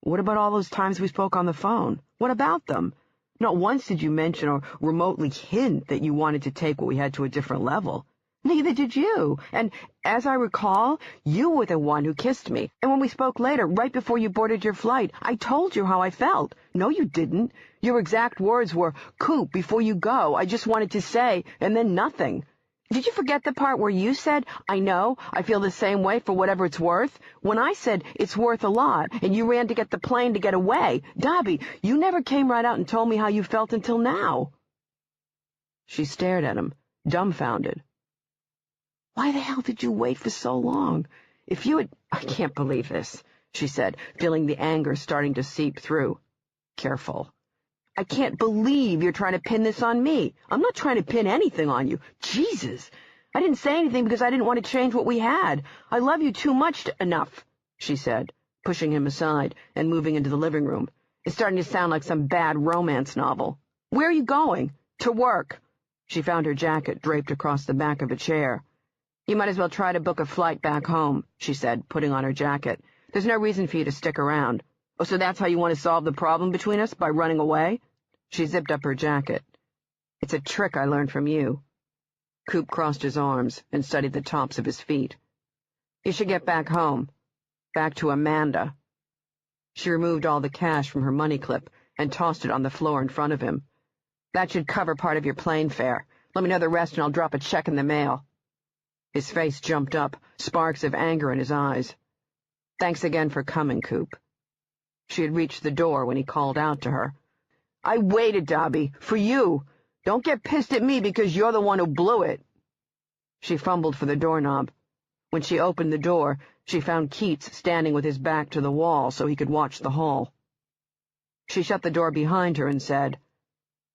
Speaker 1: What about all those times we spoke on the phone? What about them? Not once did you mention or remotely hint that you wanted to take what we had to a different level. Neither did you. And, as I recall, you were the one who kissed me. And when we spoke later, right before you boarded your flight, I told you how I felt. No, you didn't. Your exact words were, Coop, before you go, I just wanted to say, and then nothing. Did you forget the part where you said, I know, I feel the same way for whatever it's worth? When I said, it's worth a lot, and you ran to get the plane to get away. Darby, you never came right out and told me how you felt until now. She stared at him, dumbfounded. Why the hell did you wait for so long? If you had— I can't believe this, she said, feeling the anger starting to seep through. Careful. I can't believe you're trying to pin this on me. I'm not trying to pin anything on you. Jesus! I didn't say anything because I didn't want to change what we had. I love you too much enough, she said, pushing him aside and moving into the living room. It's starting to sound like some bad romance novel. Where are you going? To work. She found her jacket draped across the back of a chair. You might as well try to book a flight back home, she said, putting on her jacket. There's no reason for you to stick around. Oh, so that's how you want to solve the problem between us, by running away? She zipped up her jacket. It's a trick I learned from you. Coop crossed his arms and studied the tops of his feet. You should get back home. Back to Amanda. She removed all the cash from her money clip and tossed it on the floor in front of him. That should cover part of your plane fare. Let me know the rest and I'll drop a check in the mail. His face jumped up, sparks of anger in his eyes. Thanks again for coming, Coop. She had reached the door when he called out to her. I waited, Darby, for you. Don't get pissed at me because you're the one who blew it. She fumbled for the doorknob. When she opened the door, she found Keats standing with his back to the wall so he could watch the hall. She shut the door behind her and said,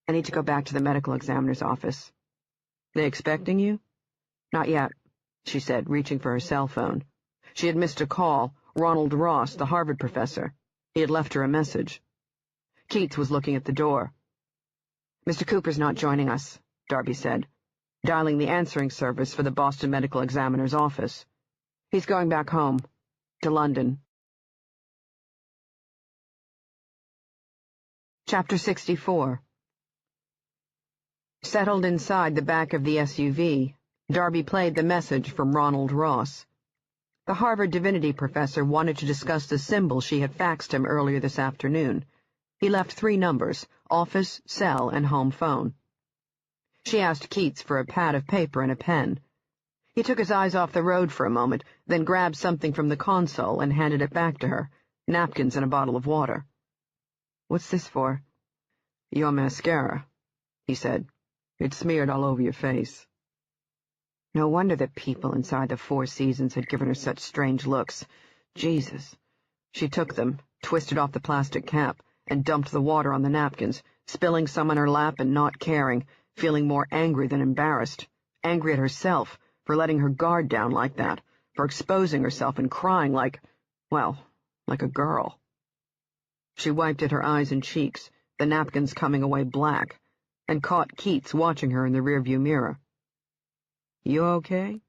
Speaker 1: I need to go back to the medical examiner's office. They expecting you? Not yet, she said, reaching for her cell phone. She had missed a call. Ronald Ross, the Harvard professor. He had left her a message. Keats was looking at the door. Mr. Cooper's not joining us, Darby said, dialing the answering service for the Boston Medical Examiner's office. He's going back home, to London. Chapter 64. Settled inside the back of the SUV, Darby played the message from Ronald Ross. The Harvard divinity professor wanted to discuss the symbol she had faxed him earlier this afternoon. He left 3 numbers, office, cell, and home phone. She asked Keats for a pad of paper and a pen. He took his eyes off the road for a moment, then grabbed something from the console and handed it back to her, napkins and a bottle of water. What's this for? Your mascara, he said. It's smeared all over your face. No wonder that people inside the Four Seasons had given her such strange looks. Jesus. She took them, twisted off the plastic cap, and dumped the water on the napkins, spilling some on her lap and not caring, feeling more angry than embarrassed, angry at herself for letting her guard down like that, for exposing herself and crying like a girl. She wiped at her eyes and cheeks, the napkins coming away black, and caught Keats watching her in the rearview mirror. You okay?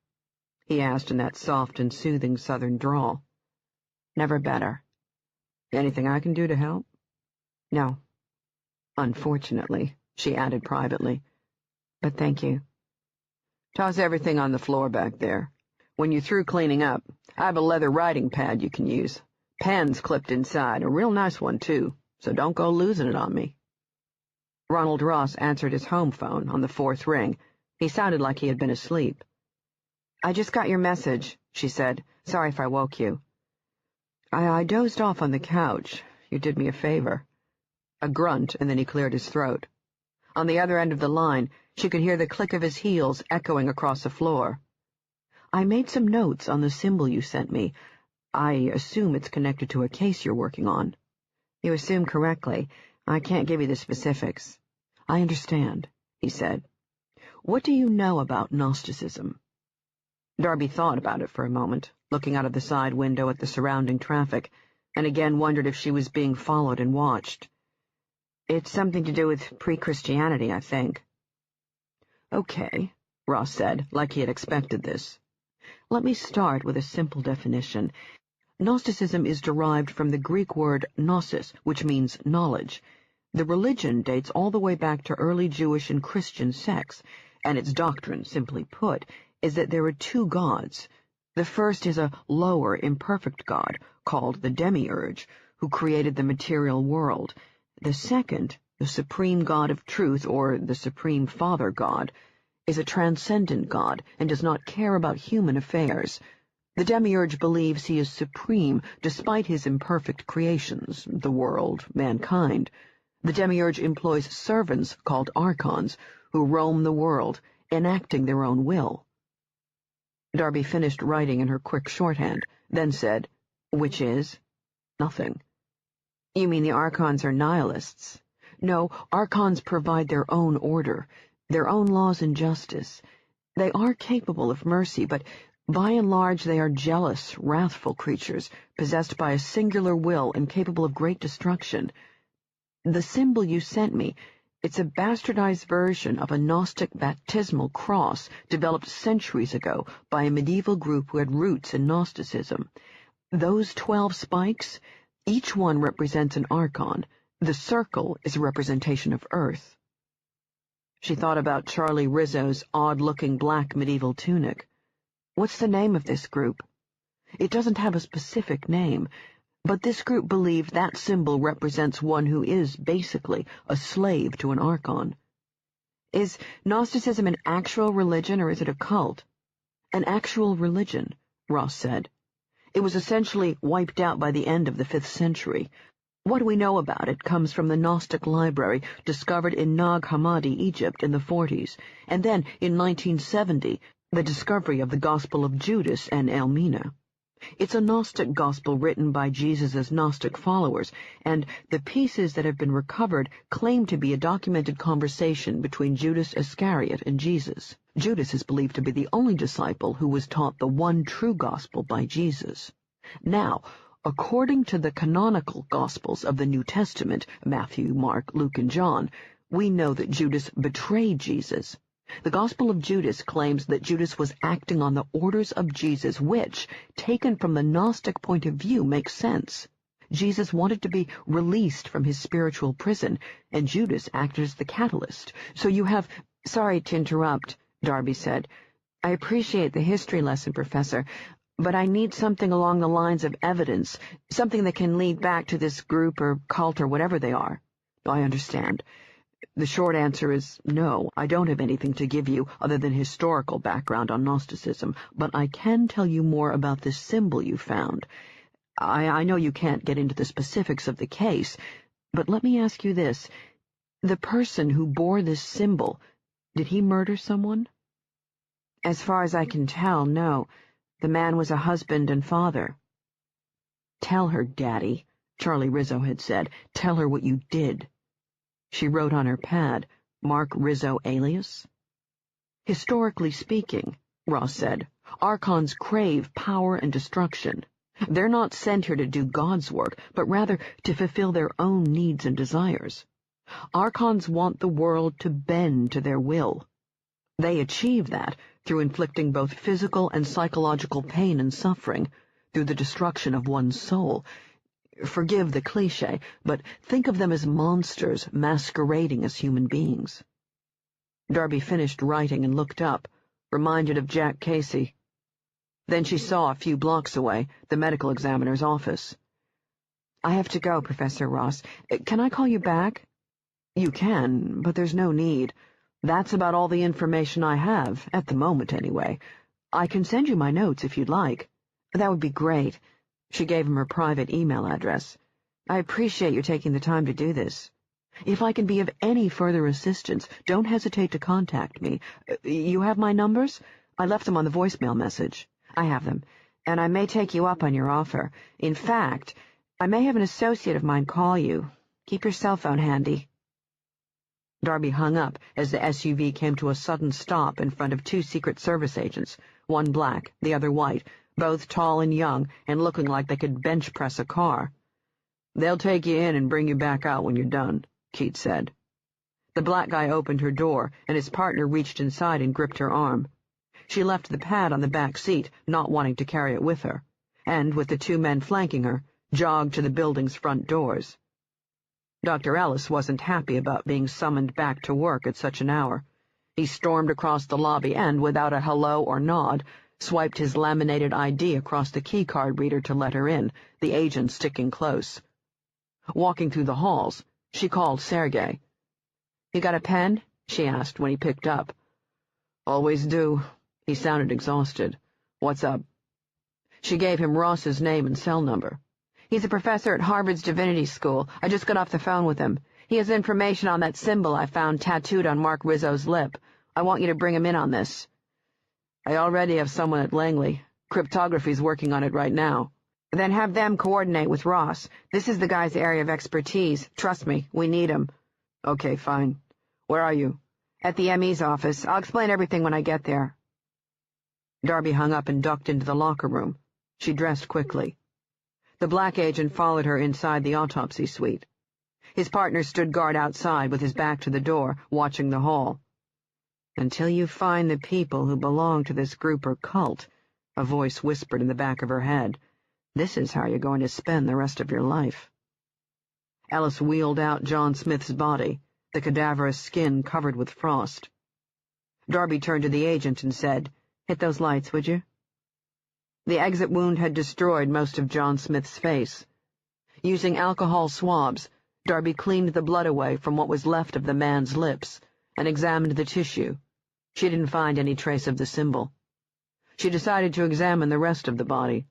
Speaker 1: He asked in that soft and soothing southern drawl. Never better. Anything I can do to help? No. Unfortunately, she added privately.
Speaker 2: But thank you.
Speaker 1: Toss everything on the floor back there. When you're through cleaning up, I have a leather writing pad you can use. Pen's clipped inside, a real nice one, too, so don't go losing it on me.
Speaker 2: Ronald Ross answered his home phone on the 4th ring. He sounded like he had been asleep. I just got your message, she said. Sorry if I woke you.
Speaker 1: I dozed off on the couch. You did me a favor. A grunt, and then he cleared his throat. On the other end of the line, she could hear the click of his heels echoing across the floor. I made some notes on the symbol you sent me. I assume it's connected to a case you're working on.
Speaker 2: You assume correctly. I can't give you the specifics.
Speaker 1: I understand, he said. What do you know about Gnosticism?
Speaker 2: Darby thought about it for a moment, looking out of the side window at the surrounding traffic, and again wondered if she was being followed and watched. It's something to do with pre-Christianity, I think.
Speaker 1: Okay, Ross said, like he had expected this. Let me start with a simple definition. Gnosticism is derived from the Greek word gnosis, which means knowledge. The religion dates all the way back to early Jewish and Christian sects, and its doctrine, simply put, is that there are two gods. The first is a lower, imperfect god, called the demiurge, who created the material world. The second, the supreme god of truth, or the supreme father god, is a transcendent god and does not care about human affairs. The demiurge believes he is supreme despite his imperfect creations, the world, mankind. The demiurge employs servants called archons, who roam the world, enacting their own will. Darby finished writing in her quick shorthand, then said, "Which is?" "Nothing."
Speaker 2: "You mean the archons are nihilists?"
Speaker 1: "No, archons provide their own order, their own laws and justice. They are capable of mercy, but by and large they are jealous, wrathful creatures, possessed by a singular will and capable of great destruction. The symbol you sent me, it's a bastardized version of a Gnostic baptismal cross developed centuries ago by a medieval group who had roots in Gnosticism. Those 12 spikes, each one represents an archon. The circle is a representation of Earth." She thought about Charlie Rizzo's odd-looking black medieval tunic. "What's the name of this group?" "It doesn't have a specific name, but this group believed that symbol represents one who is, basically, a slave to an archon."
Speaker 2: "Is Gnosticism an actual religion, or is it a cult?"
Speaker 1: "An actual religion," Ross said. "It was essentially wiped out by the end of the 5th century. What we know about it comes from the Gnostic library discovered in Nag Hammadi, Egypt, in the 40s, and then, in 1970, the discovery of the Gospel of Judas and Elmina. It's a Gnostic gospel written by Jesus' Gnostic followers, and the pieces that have been recovered claim to be a documented conversation between Judas Iscariot and Jesus. Judas is believed to be the only disciple who was taught the one true gospel by Jesus. Now, according to the canonical Gospels of the New Testament, Matthew, Mark, Luke, and John, we know that Judas betrayed Jesus. The Gospel of Judas claims that Judas was acting on the orders of Jesus, which, taken from the Gnostic point of view, makes sense. Jesus wanted to be released from his spiritual prison, and Judas acted as the catalyst. So you have—
Speaker 2: "Sorry to interrupt," Darby said. "I appreciate the history lesson, Professor, but I need something along the lines of evidence, something that can lead back to this group or cult or whatever they are."
Speaker 1: "I understand. The short answer is no, I don't have anything to give you other than historical background on Gnosticism, but I can tell you more about this symbol you found. I know you can't get into the specifics of the case, but let me ask you this. The person who bore this symbol, did he murder someone?"
Speaker 2: "As far as I can tell, no. The man was a husband and father."
Speaker 1: "Tell her, Daddy," Charlie Rizzo had said. "Tell her what you did." She wrote on her pad, "Mark Rizzo alias." "Historically speaking," Ross said, "archons crave power and destruction. They're not sent here to do God's work, but rather to fulfill their own needs and desires. Archons want the world to bend to their will. They achieve that through inflicting both physical and psychological pain and suffering, through the destruction of one's soul. Forgive the cliché, but think of them as monsters masquerading as human beings. Darby finished writing and looked up, reminded of Jack Casey. Then she saw a few blocks away the medical examiner's office.
Speaker 2: I have to go, Professor Ross. Can I call you back?
Speaker 1: You can, but there's no need. That's about all the information I have, at the moment anyway. I can send you my notes if you'd like.
Speaker 2: That would be great.
Speaker 1: She gave him her private email address.
Speaker 2: I appreciate you taking the time to do this.
Speaker 1: If I can be of any further assistance, don't hesitate to contact me. You have my numbers? I left them on the voicemail message.
Speaker 2: I have them, and I may take you up on your offer. In fact, I may have an associate of mine call you. Keep your cell phone handy.
Speaker 1: Darby hung up as the SUV came to a sudden stop in front of two Secret Service agents, one black, the other white, both tall and young and looking like they could bench press a car. "They'll take you in and bring you back out when you're done," Keats said. The black guy opened her door, and his partner reached inside and gripped her arm. She left the pad on the back seat, not wanting to carry it with her, and, with the two men flanking her, jogged to the building's front doors. Dr. Ellis wasn't happy about being summoned back to work at such an hour. He stormed across the lobby and, without a hello or nod, swiped his laminated ID across the keycard reader to let her in, the agent sticking close. Walking through the halls, she called Sergei.
Speaker 2: "You got a pen?" she asked when he picked up.
Speaker 1: "Always do." He sounded exhausted. "What's up?" She gave him Ross's name and cell number.
Speaker 2: "He's a professor at Harvard's Divinity School. I just got off the phone with him. He has information on that symbol I found tattooed on Mark Rizzo's lip. I want you to bring him in on this."
Speaker 1: "I already have someone at Langley. Cryptography's working on it right now."
Speaker 2: "Then have them coordinate with Ross. This is the guy's area of expertise. Trust me, we need him."
Speaker 1: "Okay, fine. Where are you?"
Speaker 2: "At the ME's office. I'll explain everything when I get there."
Speaker 1: Darby hung up and ducked into the locker room. She dressed quickly. The black agent followed her inside the autopsy suite. His partner stood guard outside with his back to the door, watching the hall. "Until you find the people who belong to this group or cult," a voice whispered in the back of her head, "this is how you're going to spend the rest of your life." Ellis wheeled out John Smith's body, the cadaverous skin covered with frost. Darby turned to the agent and said, "Hit those lights, would you?" The exit wound had destroyed most of John Smith's face. Using alcohol swabs, Darby cleaned the blood away from what was left of the man's lips and examined the tissue. She didn't find any trace of the symbol. She decided to examine the rest of the body.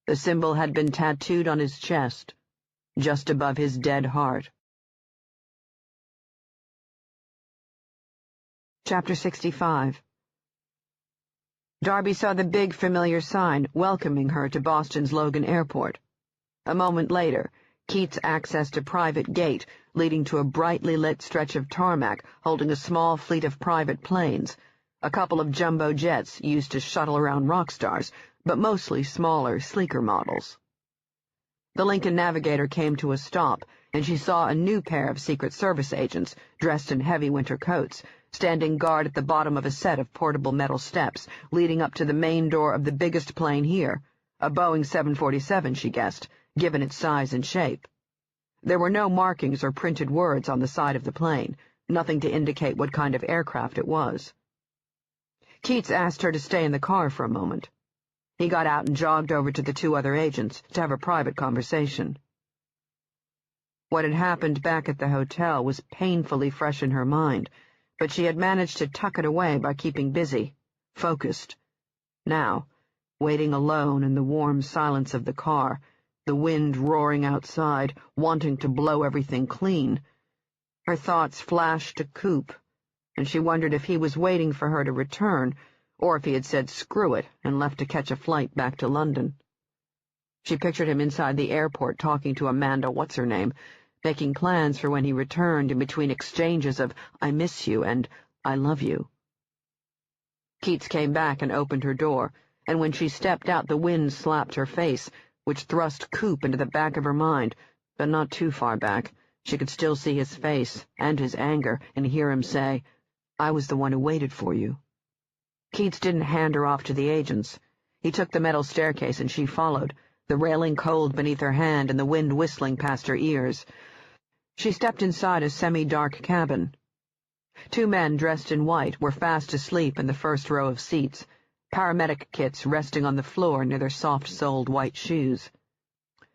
Speaker 1: The symbol had been tattooed on his chest, just above his dead heart.
Speaker 2: Chapter 65. Darby saw the big familiar sign welcoming her to Boston's Logan Airport. A moment later, Keats accessed a private gate leading to a brightly lit stretch of tarmac holding a small fleet of private planes, a couple of jumbo jets used to shuttle around rock stars, but mostly smaller, sleeker models. The Lincoln Navigator came to a stop, and she saw a new pair of Secret Service agents, dressed in heavy winter coats, standing guard at the bottom of a set of portable metal steps leading up to the main door of the biggest plane here, a Boeing 747, she guessed, given its size and shape. There were no markings or printed words on the side of the plane, nothing to indicate what kind of aircraft it was. Keats asked her to stay in the car for a moment. He got out and jogged over to the two other agents to have a private conversation. What had happened back at the hotel was painfully fresh in her mind, but she had managed to tuck it away by keeping busy, focused. Now, waiting alone in the warm silence of the car, the wind roaring outside, wanting to blow everything clean, her thoughts flashed to Coop, and she wondered if he was waiting for her to return, or if he had said screw it and left to catch a flight back to London. She pictured him inside the airport talking to Amanda what's-her-name, making plans for when he returned in between exchanges of "I miss you" and "I love you." Keats came back and opened her door, and when she stepped out the wind slapped her face, which thrust Coop into the back of her mind, but not too far back. She could still see his face and his anger and hear him say, "I was the one who waited for you." Keats didn't hand her off to the agents. He took the metal staircase and she followed,
Speaker 1: the railing cold beneath her hand and the wind whistling past her ears. She stepped inside a semi-dark cabin. Two men dressed in white were fast asleep in the first row of seats, paramedic kits resting on the floor near their soft-soled white shoes.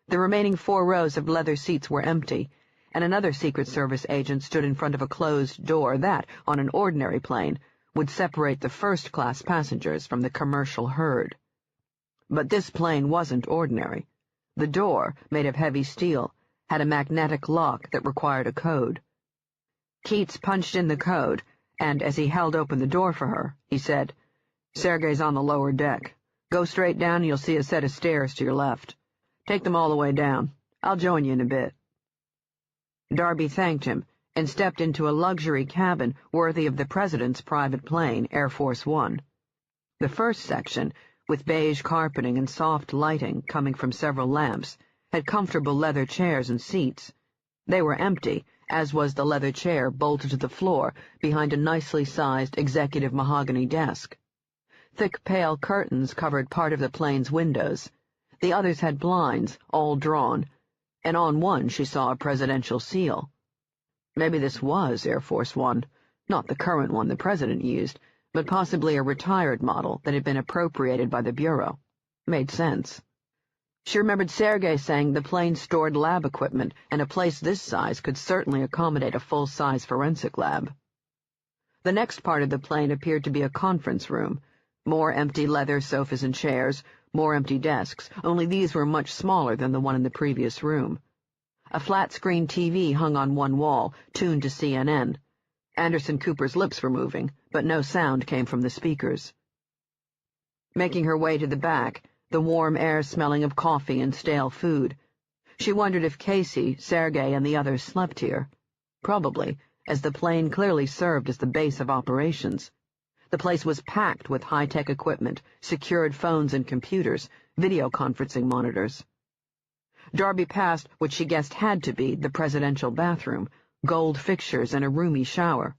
Speaker 1: The remaining 4 rows of leather seats were empty, and another Secret Service agent stood in front of a closed door that, on an ordinary plane, would separate the first-class passengers from the commercial herd. But this plane wasn't ordinary. The door, made of heavy steel, had a magnetic lock that required a code. Keats punched in the code, and as he held open the door for her, he said, "Sergei's on the lower deck. Go straight down and you'll see a set of stairs to your left. Take them all the way down. I'll join you in a bit." Darby thanked him and stepped into a luxury cabin worthy of the President's private plane, Air Force One. The first section, with beige carpeting and soft lighting coming from several lamps, had comfortable leather chairs and seats. They were empty, as was the leather chair bolted to the floor behind a nicely sized executive mahogany desk. Thick pale curtains covered part of the plane's windows. The others had blinds, all drawn, and on one she saw a presidential seal. Maybe this was Air Force One, not the current one the President used, but possibly a retired model that had been appropriated by the Bureau. Made sense. She remembered Sergei saying the plane stored lab equipment, and a place this size could certainly accommodate a full-size forensic lab. The next part of the plane appeared to be a conference room. More empty leather sofas and chairs, more empty desks, only these were much smaller than the one in the previous room. A flat-screen TV hung on one wall, tuned to CNN. Anderson Cooper's lips were moving, but no sound came from the speakers. Making her way to the back, the warm air smelling of coffee and stale food, she wondered if Casey, Sergei, and the others slept here. Probably, as the plane clearly served as the base of operations. The place was packed with high-tech equipment, secured phones and computers, video conferencing monitors. Darby passed what she guessed had to be the presidential bathroom, gold fixtures and a roomy shower.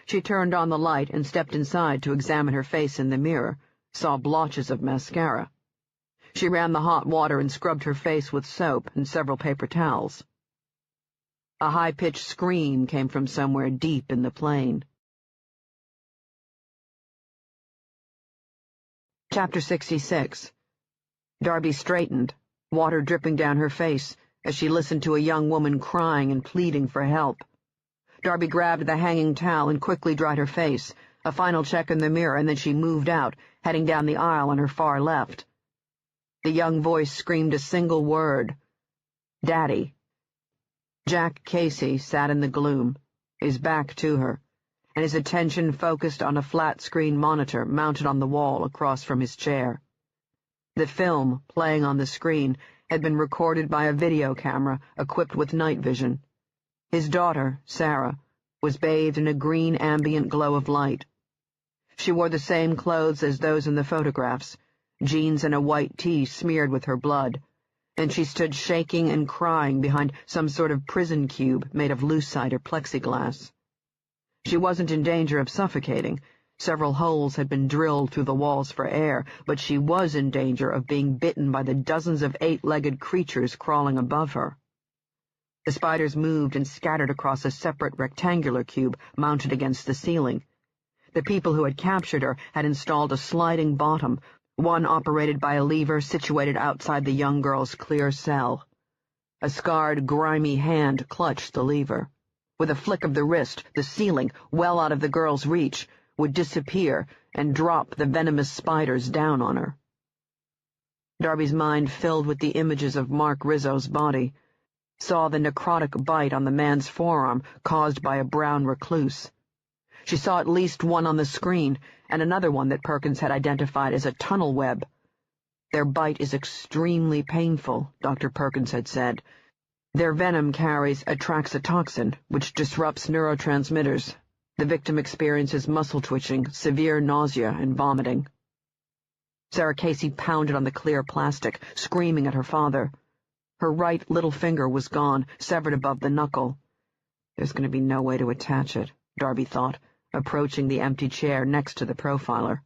Speaker 1: She turned on the light and stepped inside to examine her face in the mirror, saw blotches of mascara. She ran the hot water and scrubbed her face with soap and several paper towels. A high-pitched scream came from somewhere deep in the plane. Chapter 66. Darby straightened, water dripping down her face, as she listened to a young woman crying and pleading for help. Darby grabbed the hanging towel and quickly dried her face, a final check in the mirror, and then she moved out, heading down the aisle on her far left. The young voice screamed a single word. "Daddy." Jack Casey sat in the gloom, his back to her, and his attention focused on a flat-screen monitor mounted on the wall across from his chair. The film, playing on the screen, had been recorded by a video camera equipped with night vision. His daughter, Sarah, was bathed in a green ambient glow of light. She wore the same clothes as those in the photographs, jeans and a white tee smeared with her blood, and she stood shaking and crying behind some sort of prison cube made of lucite or plexiglass. She wasn't in danger of suffocating. Several holes had been drilled through the walls for air, but she was in danger of being bitten by the dozens of 8-legged creatures crawling above her. The spiders moved and scattered across a separate rectangular cube mounted against the ceiling. The people who had captured her had installed a sliding bottom, one operated by a lever situated outside the young girl's clear cell. A scarred, grimy hand clutched the lever. With a flick of the wrist, the ceiling, well out of the girl's reach, would disappear and drop the venomous spiders down on her. Darby's mind filled with the images of Mark Rizzo's body, saw the necrotic bite on the man's forearm caused by a brown recluse. She saw at least one on the screen, and another one that Perkins had identified as a tunnel web. Their bite is extremely painful, Dr. Perkins had said. Their venom carries a atraxitoxin, which disrupts neurotransmitters. The victim experiences muscle twitching, severe nausea, and vomiting. Sarah Casey pounded on the clear plastic, screaming at her father. Her right little finger was gone, severed above the knuckle. There's going to be no way to attach it, Darby thought, approaching the empty chair next to the profiler.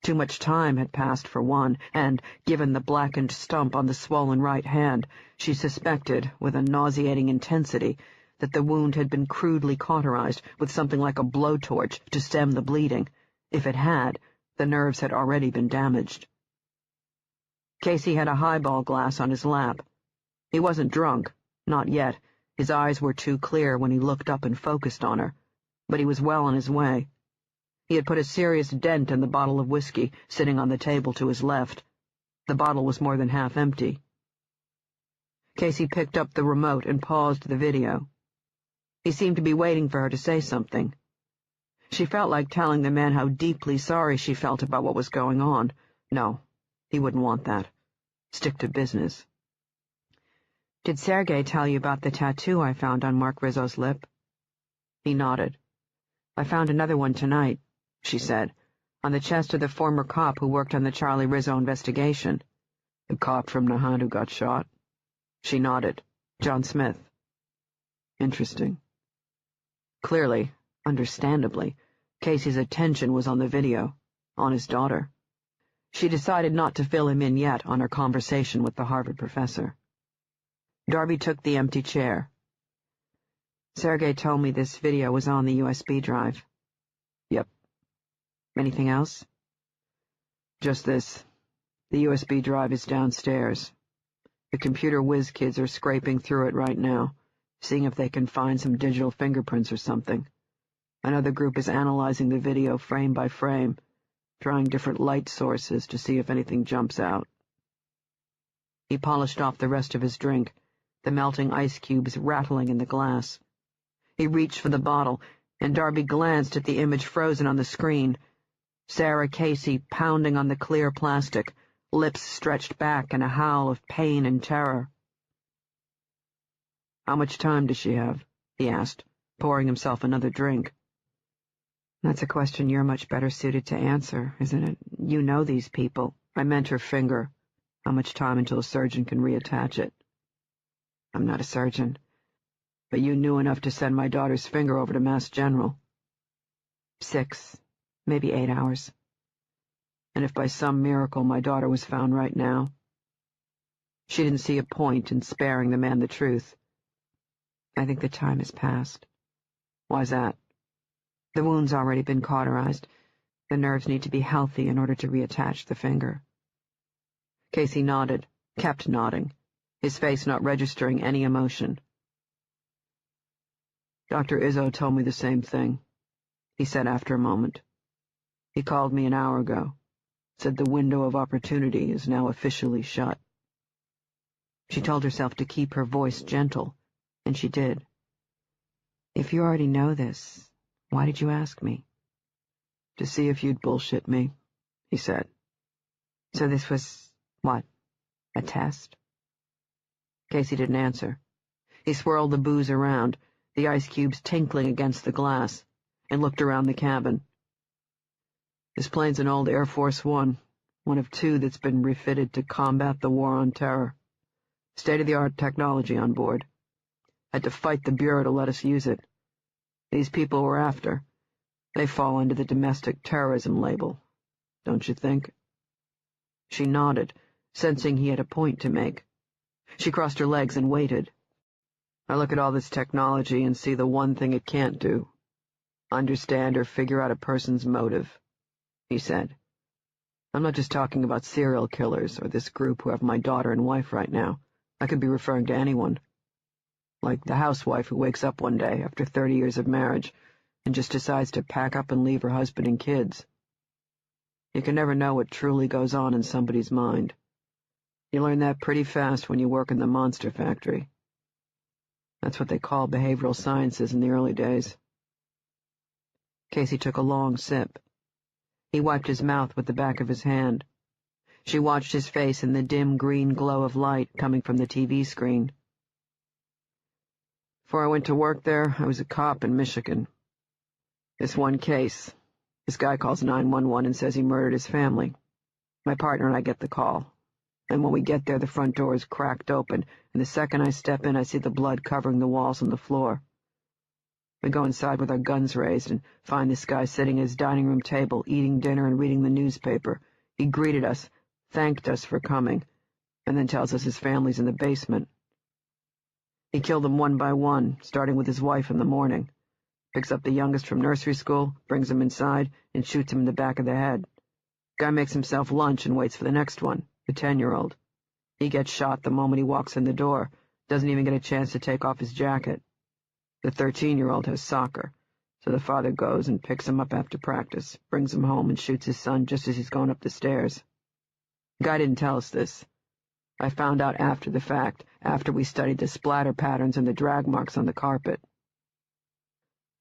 Speaker 1: Too much time had passed for one, and, given the blackened stump on the swollen right hand, she suspected, with a nauseating intensity, that the wound had been crudely cauterized with something like a blowtorch to stem the bleeding. If it had, the nerves had already been damaged. Casey had a highball glass on his lap. He wasn't drunk, not yet. His eyes were too clear when he looked up and focused on her, but he was well on his way. He had put a serious dent in the bottle of whiskey sitting on the table to his left. The bottle was more than half empty. Casey picked up the remote and paused the video. He seemed to be waiting for her to say something. She felt like telling the man how deeply sorry she felt about what was going on. No, he wouldn't want that. Stick to business.
Speaker 2: Did Sergei tell you about the tattoo I found on Mark Rizzo's lip?
Speaker 1: He nodded.
Speaker 2: I found another one tonight, she said, on the chest of the former cop who worked on the Charlie Rizzo investigation.
Speaker 1: The cop from Nahant who got shot?
Speaker 2: She nodded. John Smith.
Speaker 1: Interesting. Clearly, understandably, Casey's attention was on the video, on his daughter. She decided not to fill him in yet on her conversation with the Harvard professor. Darby took the empty chair.
Speaker 2: Sergei told me this video was on the USB drive.
Speaker 1: Yep.
Speaker 2: Anything else?
Speaker 1: Just this. The USB drive is downstairs. The computer whiz kids are scraping through it right now, seeing if they can find some digital fingerprints or something. Another group is analyzing the video frame by frame, trying different light sources to see if anything jumps out. He polished off the rest of his drink, the melting ice cubes rattling in the glass. He reached for the bottle, and Darby glanced at the image frozen on the screen. Sarah Casey pounding on the clear plastic, lips stretched back in a howl of pain and terror. "How much time does she have?" he asked, pouring himself another drink.
Speaker 2: That's a question you're much better suited to answer, isn't it? You know these people.
Speaker 1: I meant her finger. How much time until a surgeon can reattach it?
Speaker 2: I'm not a surgeon.
Speaker 1: But you knew enough to send my daughter's finger over to Mass General.
Speaker 2: 6, maybe 8 hours.
Speaker 1: And if by some miracle my daughter was found right now? She didn't see a point in sparing the man the truth.
Speaker 2: I think the time has passed.
Speaker 1: Why's that?
Speaker 2: The wound's already been cauterized. The nerves need to be healthy in order to reattach the finger.
Speaker 1: Casey nodded, kept nodding, his face not registering any emotion. Dr. Izzo told me the same thing, he said after a moment. He called me an hour ago, said the window of opportunity is now officially shut.
Speaker 2: She told herself to keep her voice gentle, and she did. If you already know this, why did you ask me?
Speaker 1: To see if you'd bullshit me, he said.
Speaker 2: So this was, what, a test?
Speaker 1: Casey didn't answer. He swirled the booze around, the ice cubes tinkling against the glass, and looked around the cabin. This plane's an old Air Force One of 2 that's been refitted to combat the war on terror. State-of-the-art technology on board. Had to fight the Bureau to let us use it. These people we're after, they fall under the domestic terrorism label, don't you think? She nodded, sensing he had a point to make. She crossed her legs and waited. I look at all this technology and see the one thing it can't do. Understand or figure out a person's motive, he said. I'm not just talking about serial killers or this group who have my daughter and wife right now. I could be referring to anyone. Like the housewife who wakes up one day after 30 years of marriage and just decides to pack up and leave her husband and kids. You can never know what truly goes on in somebody's mind. You learn that pretty fast when you work in the monster factory. That's what they called behavioral sciences in the early days. Casey took a long sip. He wiped his mouth with the back of his hand. She watched his face in the dim green glow of light coming from the TV screen. Before I went to work there, I was a cop in Michigan. This one case. This guy calls 911 and says he murdered his family. My partner and I get the call. And when we get there, the front door is cracked open, and the second I step in, I see the blood covering the walls and the floor. We go inside with our guns raised and find this guy sitting at his dining room table, eating dinner and reading the newspaper. He greeted us, thanked us for coming, and then tells us his family's in the basement. He killed them one by one, starting with his wife in the morning. Picks up the youngest from nursery school, brings him inside, and shoots him in the back of the head. Guy makes himself lunch and waits for the next one, the 10-year-old. He gets shot the moment he walks in the door, doesn't even get a chance to take off his jacket. The 13-year-old has soccer, so the father goes and picks him up after practice, brings him home and shoots his son just as he's going up the stairs. Guy didn't tell us this. I found out after the fact, after we studied the splatter patterns and the drag marks on the carpet.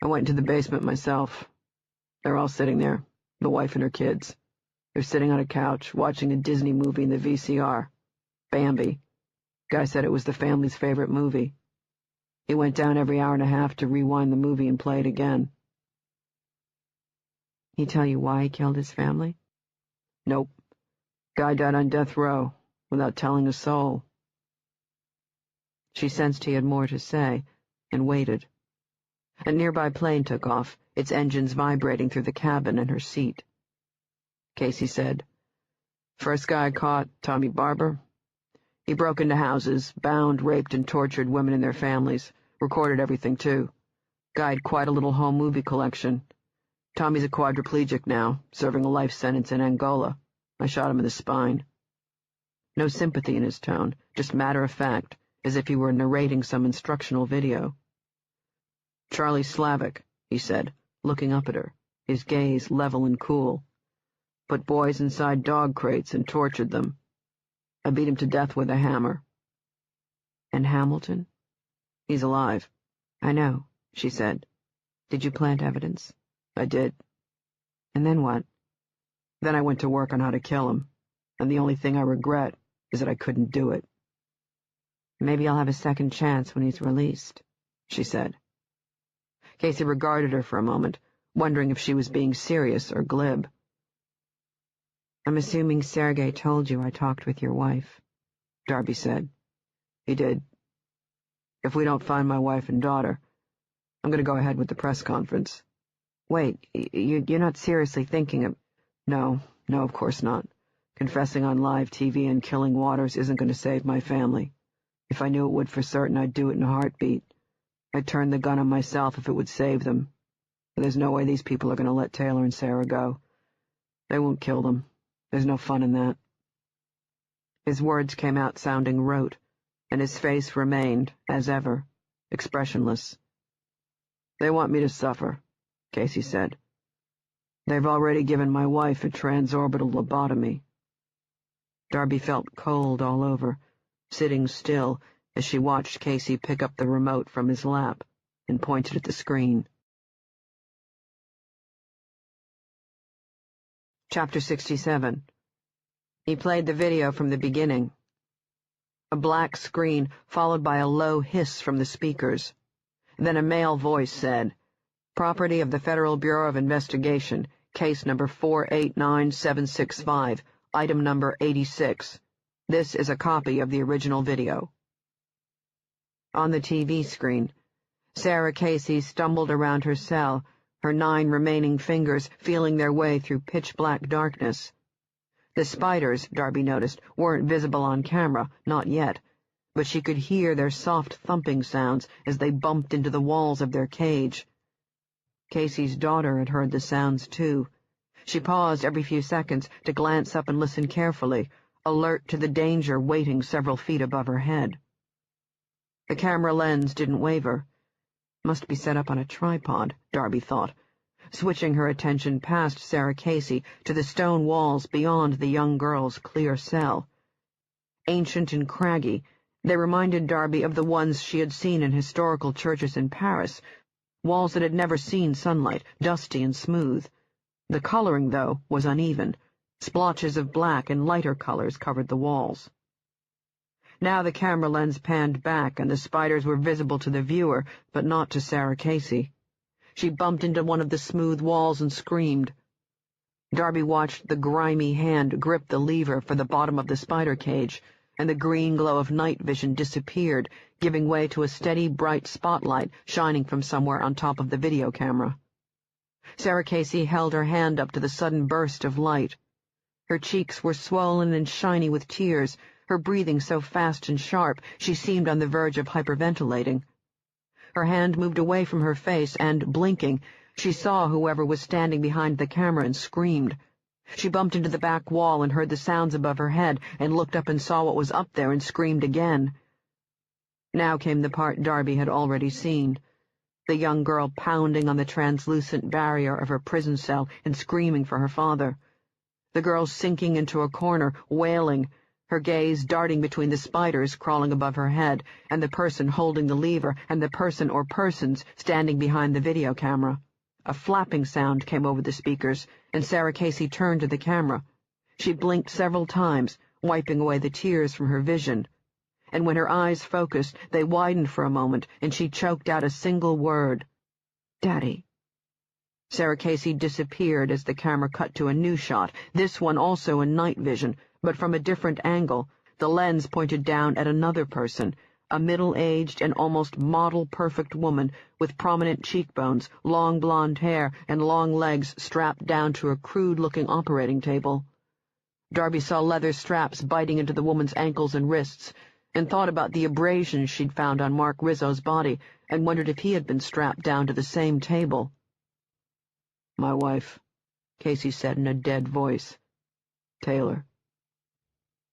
Speaker 1: I went into the basement myself. They're all sitting there, the wife and her kids. They're sitting on a couch, watching a Disney movie in the VCR. Bambi. Guy said it was the family's favorite movie. He went down every hour and a half to rewind the movie and play it again.
Speaker 2: He tell you why he killed his family?
Speaker 1: Nope. Guy died on death row, without telling a soul.
Speaker 2: She sensed he had more to say, and waited. A nearby plane took off, its engines vibrating through the cabin and her seat.
Speaker 1: Casey said, "First guy I caught, Tommy Barber. He broke into houses, bound, raped, and tortured women and their families. Recorded everything, too. Guy had quite a little home movie collection. Tommy's a quadriplegic now, serving a life sentence in Angola. I shot him in the spine." No sympathy in his tone, just matter of fact, as if he were narrating some instructional video. "Charlie Slavic," he said, looking up at her, his gaze level and cool. "Put boys inside dog crates and tortured them. I beat him to death with a hammer."
Speaker 2: "And Hamilton?"
Speaker 1: "He's alive."
Speaker 2: "I know," she said. "Did you plant evidence?"
Speaker 1: "I did."
Speaker 2: "And then what?"
Speaker 1: "Then I went to work on how to kill him, and the only thing I regret is that I couldn't do it."
Speaker 2: "Maybe I'll have a second chance when he's released," she said.
Speaker 1: Casey regarded her for a moment, wondering if she was being serious or glib.
Speaker 2: "I'm assuming Sergei told you I talked with your wife,"
Speaker 1: Darby said. "He did. If we don't find my wife and daughter, I'm going to go ahead with the press conference."
Speaker 2: "Wait, you're not seriously thinking of—"
Speaker 1: No, of course not. Confessing on live TV and killing Waters isn't going to save my family. If I knew it would for certain, I'd do it in a heartbeat. I'd turn the gun on myself if it would save them. But there's no way these people are going to let Taylor and Sarah go. They won't kill them. There's no fun in that.
Speaker 2: His words came out sounding rote, and his face remained, as ever, expressionless.
Speaker 1: "They want me to suffer," Casey said. "They've already given my wife a transorbital lobotomy."
Speaker 2: Darby felt cold all over, sitting still as she watched Casey pick up the remote from his lap and pointed at the screen. Chapter 67. He played the video from the beginning. A black screen followed by a low hiss from the speakers. Then a male voice said, "Property of the Federal Bureau of Investigation, case number 489765, item number 86. This is a copy of the original video." On the TV screen, Sarah Casey stumbled around her cell, her 9 remaining fingers feeling their way through pitch-black darkness. The spiders, Darby noticed, weren't visible on camera, not yet, but she could hear their soft thumping sounds as they bumped into the walls of their cage. Casey's daughter had heard the sounds, too. She paused every few seconds to glance up and listen carefully, alert to the danger waiting several feet above her head. The camera lens didn't waver. Must be set up on a tripod, Darby thought, switching her attention past Sarah Casey to the stone walls beyond the young girl's clear cell. Ancient and craggy, they reminded Darby of the ones she had seen in historical churches in Paris, walls that had never seen sunlight, dusty and smooth. The coloring, though, was uneven. Splotches of black and lighter colors covered the walls. Now the camera lens panned back, and the spiders were visible to the viewer, but not to Sarah Casey. She bumped into one of the smooth walls and screamed. Darby watched the grimy hand grip the lever for the bottom of the spider cage,
Speaker 1: and the green glow of night vision disappeared, giving way to a steady, bright spotlight shining from somewhere on top of the video camera. Sarah Casey held her hand up to the sudden burst of light. Her cheeks were swollen and shiny with tears, her breathing so fast and sharp she seemed on the verge of hyperventilating. Her hand moved away from her face and, blinking, she saw whoever was standing behind the camera and screamed. She bumped into the back wall and heard the sounds above her head and looked up and saw what was up there and screamed again. Now came the part Darby had already seen. The young girl pounding on the translucent barrier of her prison cell and screaming for her father. The girl sinking into a corner, wailing, her gaze darting between the spiders crawling above her head and the person holding the lever and the person or persons standing behind the video camera. A flapping sound came over the speakers, and Sarah Casey turned to the camera. She blinked several times, wiping away the tears from her vision. And when her eyes focused, they widened for a moment, and she choked out a single word. "Daddy." Sarah Casey disappeared as the camera cut to a new shot, this one also in night vision, but from a different angle. The lens pointed down at another person, a middle-aged and almost model-perfect woman with prominent cheekbones, long blonde hair, and long legs strapped down to a crude-looking operating table. Darby saw leather straps biting into the woman's ankles and wrists, and thought about the abrasions she'd found on Mark Rizzo's body, and wondered if he had been strapped down to the same table. "My wife," Casey said in a dead voice. "Taylor."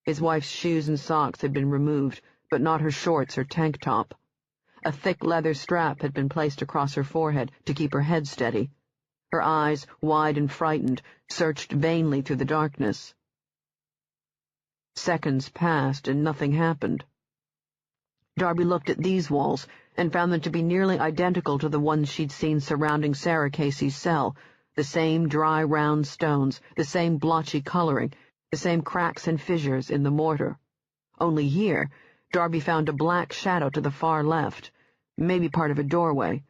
Speaker 1: His wife's shoes and socks had been removed, but not her shorts or tank top. A thick leather strap had been placed across her forehead to keep her head steady. Her eyes, wide and frightened, searched vainly through the darkness. Seconds passed and nothing happened. Darby looked at these walls and found them to be nearly identical to the ones she'd seen surrounding Sarah Casey's cell, the same dry round stones, the same blotchy coloring, the same cracks and fissures in the mortar. Only here, Darby found a black shadow to the far left, maybe part of a doorway.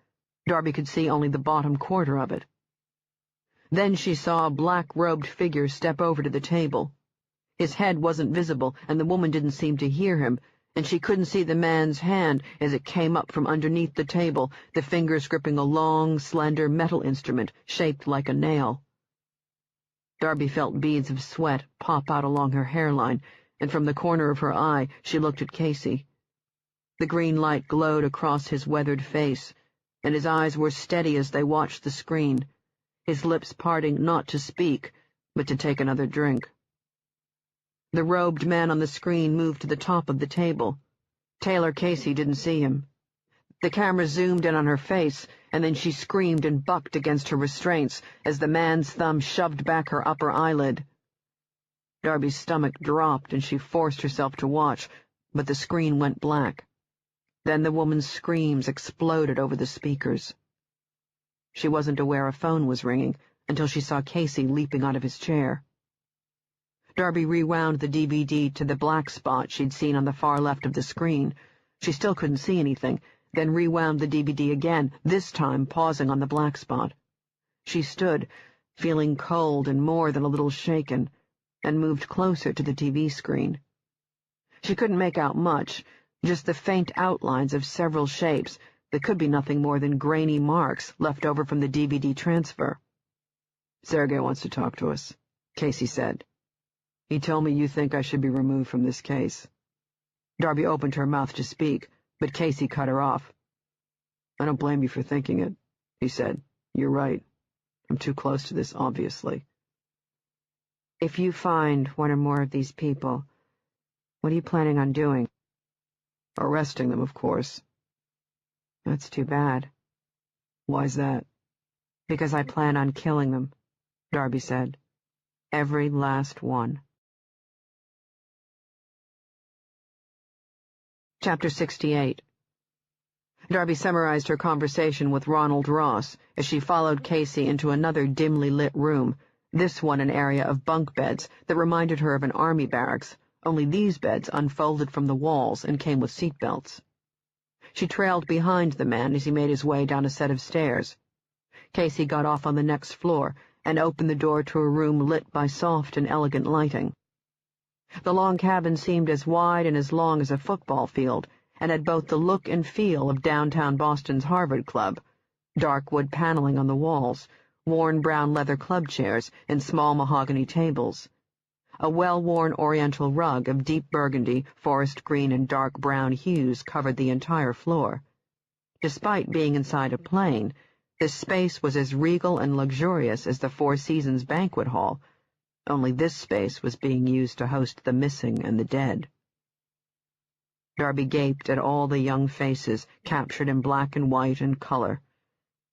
Speaker 1: Darby could see only the bottom quarter of it. Then she saw a black-robed figure step over to the table. His head wasn't visible, and the woman didn't seem to hear him, and she couldn't see the man's hand as it came up from underneath the table, the fingers gripping a long, slender metal instrument shaped like a nail. Darby felt beads of sweat pop out along her hairline, and from the corner of her eye she looked at Casey. The green light glowed across his weathered face, and his eyes were steady as they watched the screen, his lips parting not to speak, but to take another drink. The robed man on the screen moved to the top of the table. Taylor Casey didn't see him. The camera zoomed in on her face, and then she screamed and bucked against her restraints as the man's thumb shoved back her upper eyelid. Darby's stomach dropped, and she forced herself to watch, but the screen went black. Then the woman's screams exploded over the speakers. She wasn't aware a phone was ringing until she saw Casey leaping out of his chair. Darby rewound the DVD to the black spot she'd seen on the far left of the screen. She still couldn't see anything, then rewound the DVD again, this time pausing on the black spot. She stood, feeling cold and more than a little shaken, and moved closer to the TV screen. She couldn't make out much, just the faint outlines of several shapes that could be nothing more than grainy marks left over from the DVD transfer. "Sergei wants to talk to us," Casey said. "He told me you think I should be removed from this case." Darby opened her mouth to speak, but Casey cut her off. "I don't blame you for thinking it," he said. "You're right. I'm too close to this, obviously."
Speaker 2: "If you find one or more of these people, what are you planning on doing?"
Speaker 1: "Arresting them, of course."
Speaker 2: "That's too bad."
Speaker 1: "Why's that?"
Speaker 2: "Because I plan on killing them," Darby said. "Every last one."
Speaker 1: Chapter 68. Darby summarized her conversation with Ronald Ross as she followed Casey into another dimly lit room, this one an area of bunk beds that reminded her of an army barracks, only these beds unfolded from the walls and came with seatbelts. She trailed behind the man as he made his way down a set of stairs. Casey got off on the next floor and opened the door to a room lit by soft and elegant lighting. The long cabin seemed as wide and as long as a football field, and had both the look and feel of downtown Boston's Harvard Club, dark wood paneling on the walls, worn brown leather club chairs, and small mahogany tables. A well-worn oriental rug of deep burgundy, forest green, and dark brown hues covered the entire floor. Despite being inside a plane, this space was as regal and luxurious as the Four Seasons banquet hall, only this space was being used to host the missing and the dead. Darby gaped at all the young faces captured in black and white and color.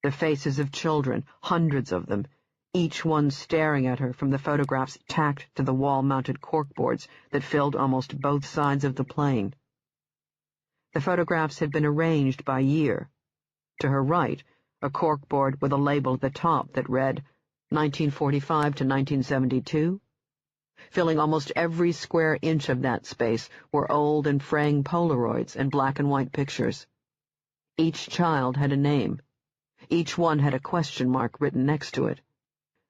Speaker 1: The faces of children, hundreds of them, each one staring at her from the photographs tacked to the wall-mounted corkboards that filled almost both sides of the plane. The photographs had been arranged by year. To her right, a corkboard with a label at the top that read 1945 to 1972. Filling almost every square inch of that space were old and fraying Polaroids and black and white pictures. Each child had a name. Each one had a question mark written next to it.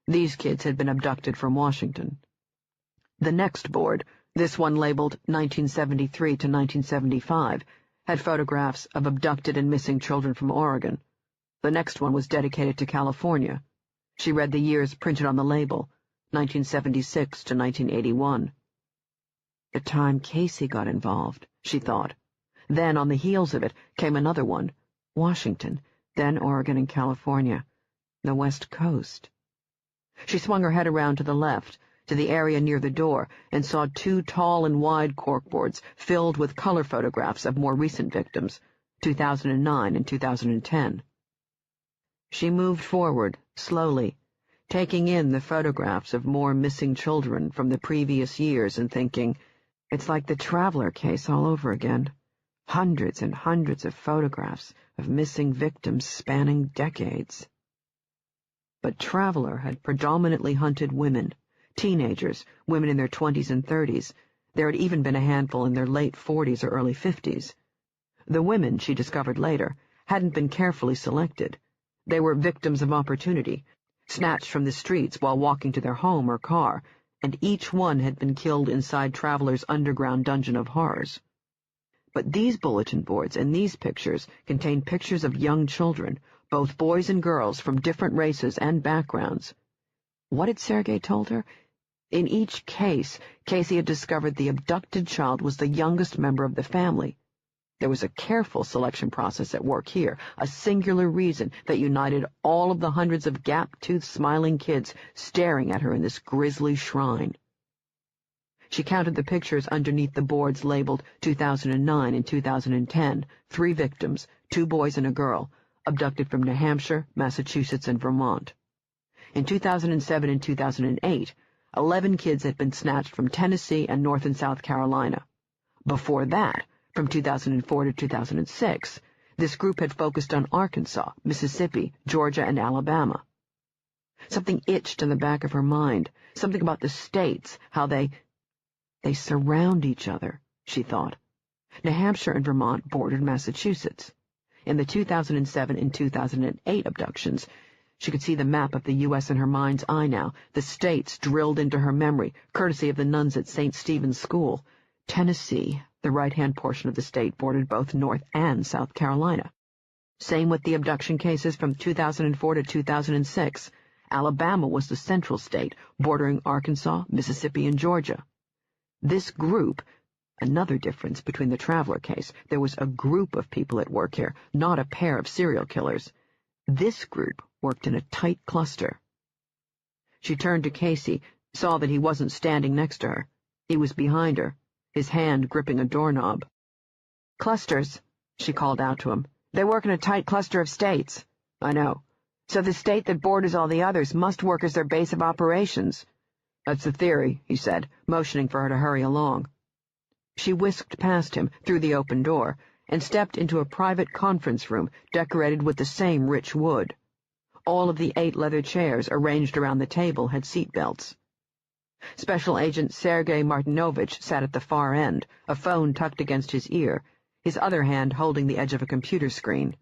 Speaker 1: These kids had been abducted from Washington. The next board, this one labeled 1973 to 1975, had photographs of abducted and missing children from Oregon. The next one was dedicated to California. She read the years printed on the label, 1976 to 1981. The time Casey got involved, she thought. Then, on the heels of it, came another one, Washington, then Oregon and California, the West Coast. She swung her head around to the left, to the area near the door, and saw two tall and wide corkboards filled with color photographs of more recent victims, 2009 and 2010. She moved forward, slowly, taking in the photographs of more missing children from the previous years and thinking, it's like the Traveler case all over again. Hundreds and hundreds of photographs of missing victims spanning decades. But Traveler had predominantly hunted women, teenagers, women in their 20s and 30s. There had even been a handful in their late 40s or early 50s. The women, she discovered later, hadn't been carefully selected. They were victims of opportunity, snatched from the streets while walking to their home or car, and each one had been killed inside Traveler's underground dungeon of horrors. But these bulletin boards and these pictures contained pictures of young children, both boys and girls from different races and backgrounds. What had Sergei told her? In each case, Casey had discovered the abducted child was the youngest member of the family. There was a careful selection process at work here, a singular reason that united all of the hundreds of gap-toothed smiling kids staring at her in this grisly shrine. She counted the pictures underneath the boards labeled 2009 and 2010, 3 victims, 2 boys and a girl, abducted from New Hampshire, Massachusetts, and Vermont. In 2007 and 2008, 11 kids had been snatched from Tennessee and North and South Carolina. Before that, from 2004 to 2006, this group had focused on Arkansas, Mississippi, Georgia, and Alabama. Something itched in the back of her mind, something about the states, how they surround each other, she thought. New Hampshire and Vermont bordered Massachusetts. In the 2007 and 2008 abductions, she could see the map of the U.S. in her mind's eye now, the states drilled into her memory, courtesy of the nuns at St. Stephen's School. Tennessee, the right-hand portion of the state, bordered both North and South Carolina. Same with the abduction cases from 2004 to 2006. Alabama was the central state, bordering Arkansas, Mississippi, and Georgia. This group, another difference between the Traveler case, there was a group of people at work here, not a pair of serial killers. This group worked in a tight cluster. She turned to Casey, saw that he wasn't standing next to her. He was behind her, his hand gripping a doorknob. "Clusters," she called out to him. "They work in a tight cluster of states." "I know. So the state that borders all the others must work as their base of operations." "That's the theory," he said, motioning for her to hurry along. She whisked past him, through the open door, and stepped into a private conference room decorated with the same rich wood. All of the 8 leather chairs arranged around the table had seat belts. Special Agent Sergei Martinovich sat at the far end, a phone tucked against his ear, his other hand holding the edge of a computer screen.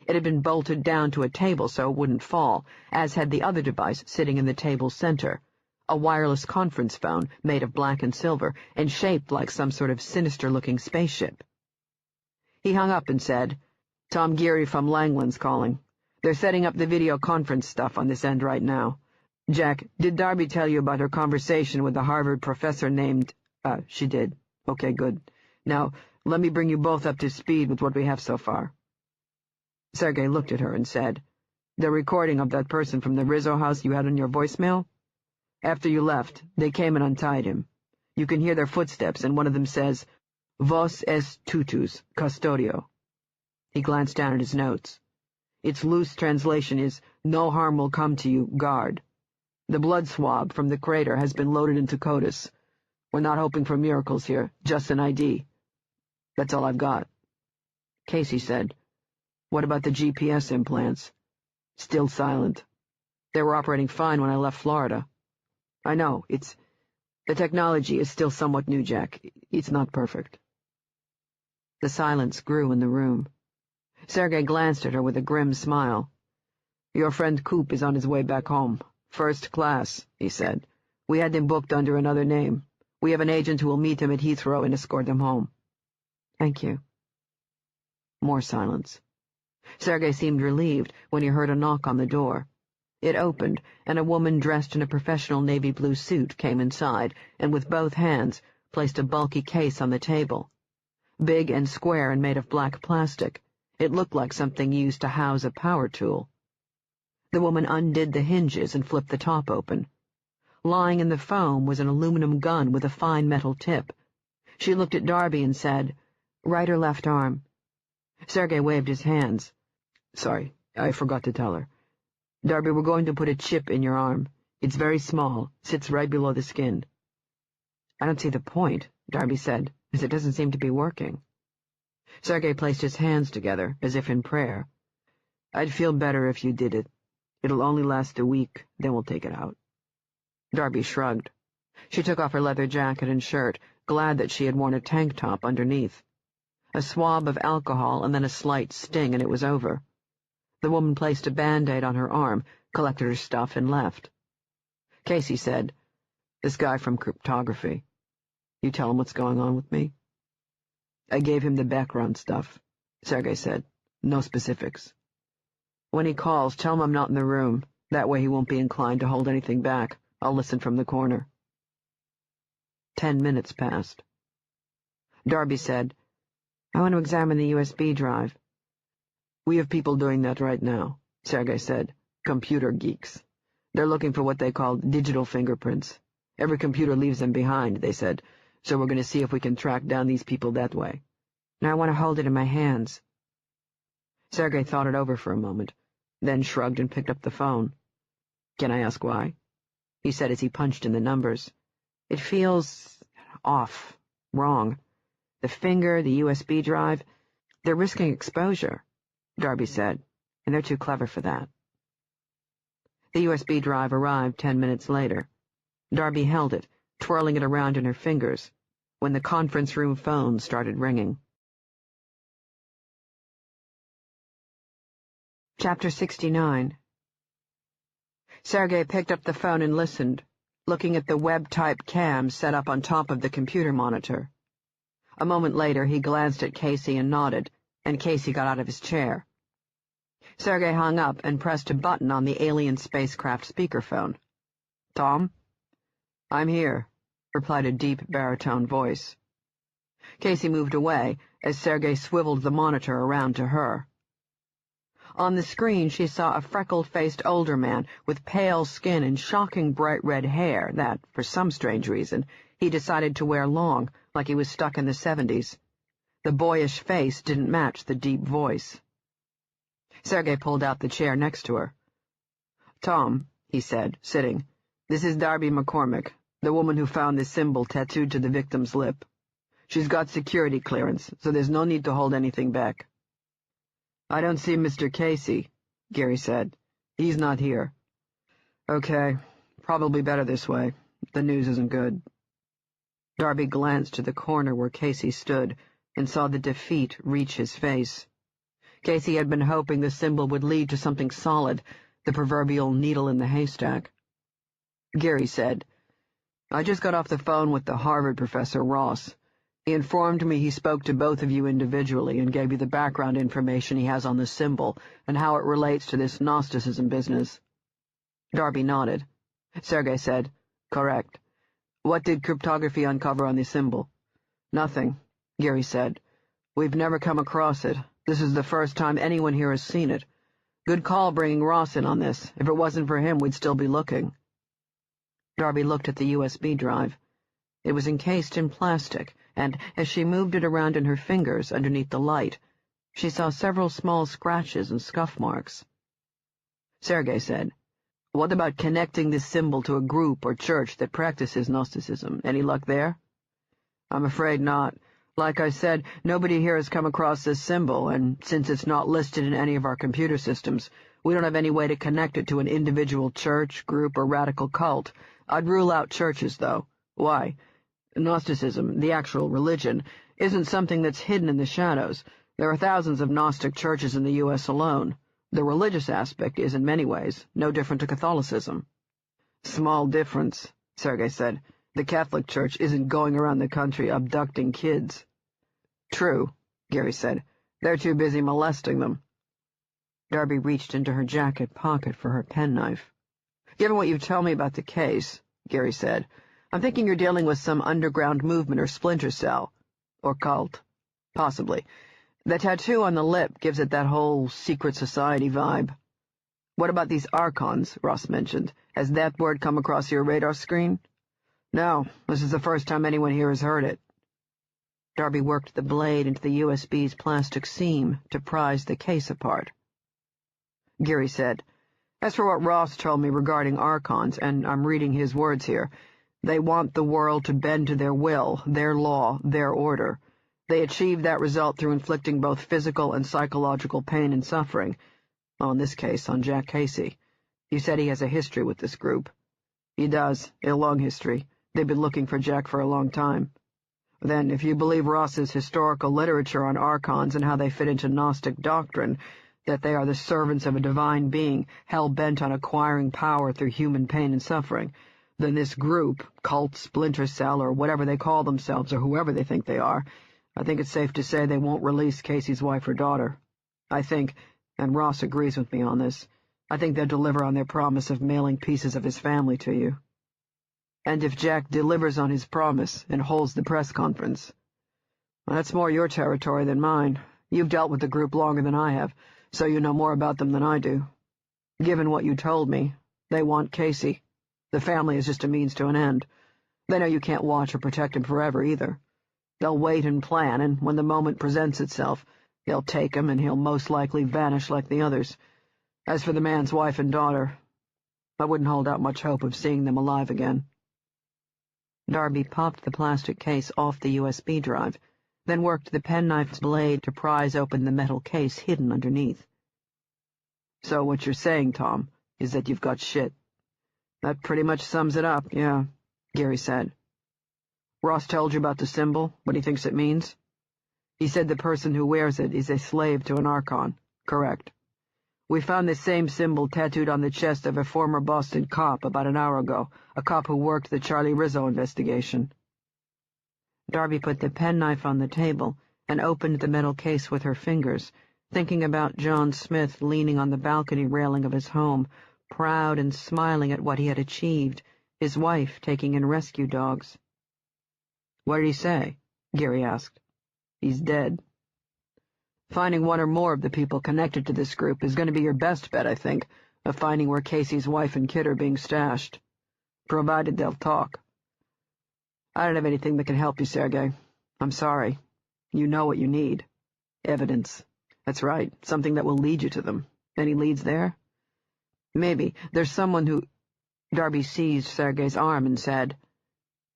Speaker 1: It had been bolted down to a table so it wouldn't fall, as had the other device sitting in the table's center, a wireless conference phone made of black and silver and shaped like some sort of sinister-looking spaceship. He hung up and said, "Tom Geary from Langland's calling. They're setting up the video conference stuff on this end right now. Jack, did Darby tell you about her conversation with the Harvard professor named—" She did. Okay, good. Now, let me bring you both up to speed with what we have so far." Sergei looked at her and said, "The recording of that person from the Rizzo house you had on your voicemail? After you left, they came and untied him. You can hear their footsteps, and one of them says, 'Vos es tutus, Castillo.'" He glanced down at his notes. Its loose translation is, "No harm will come to you, guard." The blood swab from the crater has been loaded into CODIS. We're not hoping for miracles here, just an ID. That's all I've got." Casey said, "What about the GPS implants?" "Still silent. They were operating fine when I left Florida." "I know, the technology is still somewhat new, Jack. It's not perfect." The silence grew in the room. Sergei glanced at her with a grim smile. "Your friend Coop is on his way back home. First class," he said. "We had him booked under another name. We have an agent who will meet him at Heathrow and escort him home." "Thank you." More silence. Sergei seemed relieved when he heard a knock on the door. It opened, and a woman dressed in a professional navy blue suit came inside and with both hands placed a bulky case on the table. Big and square and made of black plastic, it looked like something used to house a power tool. The woman undid the hinges and flipped the top open. Lying in the foam was an aluminum gun with a fine metal tip. She looked at Darby and said, "Right or left arm?" Sergei waved his hands. "Sorry, I forgot to tell her. Darby, we're going to put a chip in your arm. It's very small, sits right below the skin." "I don't see the point," Darby said, "as it doesn't seem to be working." Sergei placed his hands together, as if in prayer. "I'd feel better if you did it. It'll only last a week, then we'll take it out." Darby shrugged. She took off her leather jacket and shirt, glad that she had worn a tank top underneath. A swab of alcohol and then a slight sting, and it was over. The woman placed a Band-Aid on her arm, collected her stuff, and left. Casey said, "This guy from cryptography. You tell him what's going on with me?" "I gave him the background stuff," Sergei said. "No specifics. When he calls, tell him I'm not in the room. That way he won't be inclined to hold anything back. I'll listen from the corner." 10 minutes passed. Darby said, "I want to examine the USB drive." "We have people doing that right now," Sergei said. "Computer geeks. They're looking for what they call digital fingerprints. Every computer leaves them behind, they said, so we're going to see if we can track down these people that way." "Now I want to hold it in my hands." Sergei thought it over for a moment, then shrugged and picked up the phone. "Can I ask why?" he said as he punched in the numbers. "It feels off, wrong. The finger, the USB drive, they're risking exposure," Darby said, "and they're too clever for that." The USB drive arrived 10 minutes later. Darby held it, twirling it around in her fingers, when the conference room phone started ringing. Chapter 69. Sergei picked up the phone and listened, looking at the web-type cam set up on top of the computer monitor. A moment later he glanced at Casey and nodded, and Casey got out of his chair. Sergei hung up and pressed a button on the alien spacecraft speakerphone. "Tom?" "I'm here," replied a deep baritone voice. Casey moved away as Sergei swiveled the monitor around to her. On the screen she saw a freckled-faced older man with pale skin and shocking bright red hair that, for some strange reason, he decided to wear long, like he was stuck in the 70s. The boyish face didn't match the deep voice. Sergei pulled out the chair next to her. "Tom," he said, sitting, "this is Darby McCormick, the woman who found this symbol tattooed to the victim's lip. She's got security clearance, so there's no need to hold anything back." "I don't see Mr. Casey," Gary said. "He's not here." "Okay, probably better this way. The news isn't good." Darby glanced to the corner where Casey stood and saw the defeat reach his face. Casey had been hoping the symbol would lead to something solid, the proverbial needle in the haystack. Gary said, I just got off the phone with the Harvard professor, Ross. He informed me he spoke to both of you individually and gave you the background information he has on the symbol and how it relates to this Gnosticism business. Darby nodded. Sergei said, "Correct. What did cryptography uncover on the symbol?" "Nothing," Gary said. "We've never come across it. This is the first time anyone here has seen it. Good call bringing Ross in on this. If it wasn't for him, we'd still be looking." Darby looked at the USB drive. It was encased in plastic, and as she moved it around in her fingers underneath the light, she saw several small scratches and scuff marks. Sergei said, "What about connecting this symbol to a group or church that practices Gnosticism? Any luck there?" "I'm afraid not. Like I said, nobody here has come across this symbol, and since it's not listed in any of our computer systems, we don't have any way to connect it to an individual church, group, or radical cult. I'd rule out churches, though. Why? Gnosticism, the actual religion, isn't something that's hidden in the shadows. There are thousands of Gnostic churches in the U.S. alone. The religious aspect is, in many ways, no different to Catholicism." "Small difference," Sergei said. "The Catholic Church isn't going around the country abducting kids." "True," Gary said. "They're too busy molesting them." Darby reached into her jacket pocket for her penknife. "Given what you tell me about the case," Gary said, "I'm thinking you're dealing with some underground movement or splinter cell. Or cult. Possibly. The tattoo on the lip gives it that whole secret society vibe." "What about these archons Ross mentioned? Has that word come across your radar screen?" "No, this is the first time anyone here has heard it." Darby worked the blade into the USB's plastic seam to prise the case apart. Gary said, "As for what Ross told me regarding archons, and I'm reading his words here, they want the world to bend to their will, their law, their order. They achieve that result through inflicting both physical and psychological pain and suffering. Well, in this case, on Jack Casey. You said he has a history with this group." "He does, a long history. They've been looking for Jack for a long time." "Then, if you believe Ross's historical literature on archons and how they fit into Gnostic doctrine, that they are the servants of a divine being, hell-bent on acquiring power through human pain and suffering, then this group, cult, splinter cell, or whatever they call themselves, or whoever they think they are, I think it's safe to say they won't release Casey's wife or daughter. I think, and Ross agrees with me on this, I think they'll deliver on their promise of mailing pieces of his family to you. And if Jack delivers on his promise and holds the press conference, well, that's more your territory than mine. You've dealt with the group longer than I have, so you know more about them than I do. Given what you told me, they want Casey. The family is just a means to an end. They know you can't watch or protect him forever, either. They'll wait and plan, and when the moment presents itself, they'll take him, and he'll most likely vanish like the others. As for the man's wife and daughter, I wouldn't hold out much hope of seeing them alive again." Darby popped the plastic case off the USB drive, then worked the penknife's blade to prise open the metal case hidden underneath. "So what you're saying, Tom, is that you've got shit." "That pretty much sums it up, yeah," Gary said. "Ross told you about the symbol, what he thinks it means?" "He said the person who wears it is a slave to an archon." "Correct. We found the same symbol tattooed on the chest of a former Boston cop about an hour ago, a cop who worked the Charlie Rizzo investigation." Darby put the penknife on the table and opened the metal case with her fingers, thinking about John Smith leaning on the balcony railing of his home, proud and smiling at what he had achieved, his wife taking in rescue dogs. "What did he say?" Gary asked. "He's dead." "Finding one or more of the people connected to this group is going to be your best bet, I think, of finding where Casey's wife and kid are being stashed. Provided they'll talk. I don't have anything that can help you, Sergei. I'm sorry. You know what you need. Evidence. That's right, something that will lead you to them. Any leads there?" "Maybe. There's someone who—" Darby seized Sergei's arm and said,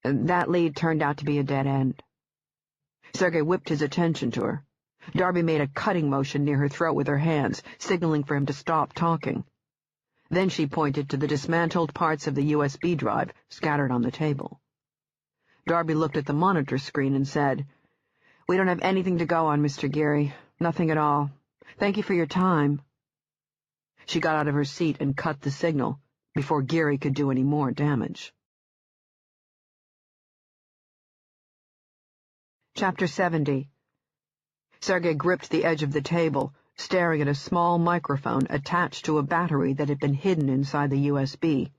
Speaker 1: "That lead turned out to be a dead end." Sergei whipped his attention to her. Darby made a cutting motion near her throat with her hands, signaling for him to stop talking. Then she pointed to the dismantled parts of the USB drive scattered on the table. Darby looked at the monitor screen and said, "We don't have anything to go on, Mr. Geary. Nothing at all. Thank you for your time." She got out of her seat and cut the signal before Geary could do any more damage. Chapter 70. Sergei gripped the edge of the table, staring at a small microphone attached to a battery that had been hidden inside the USB.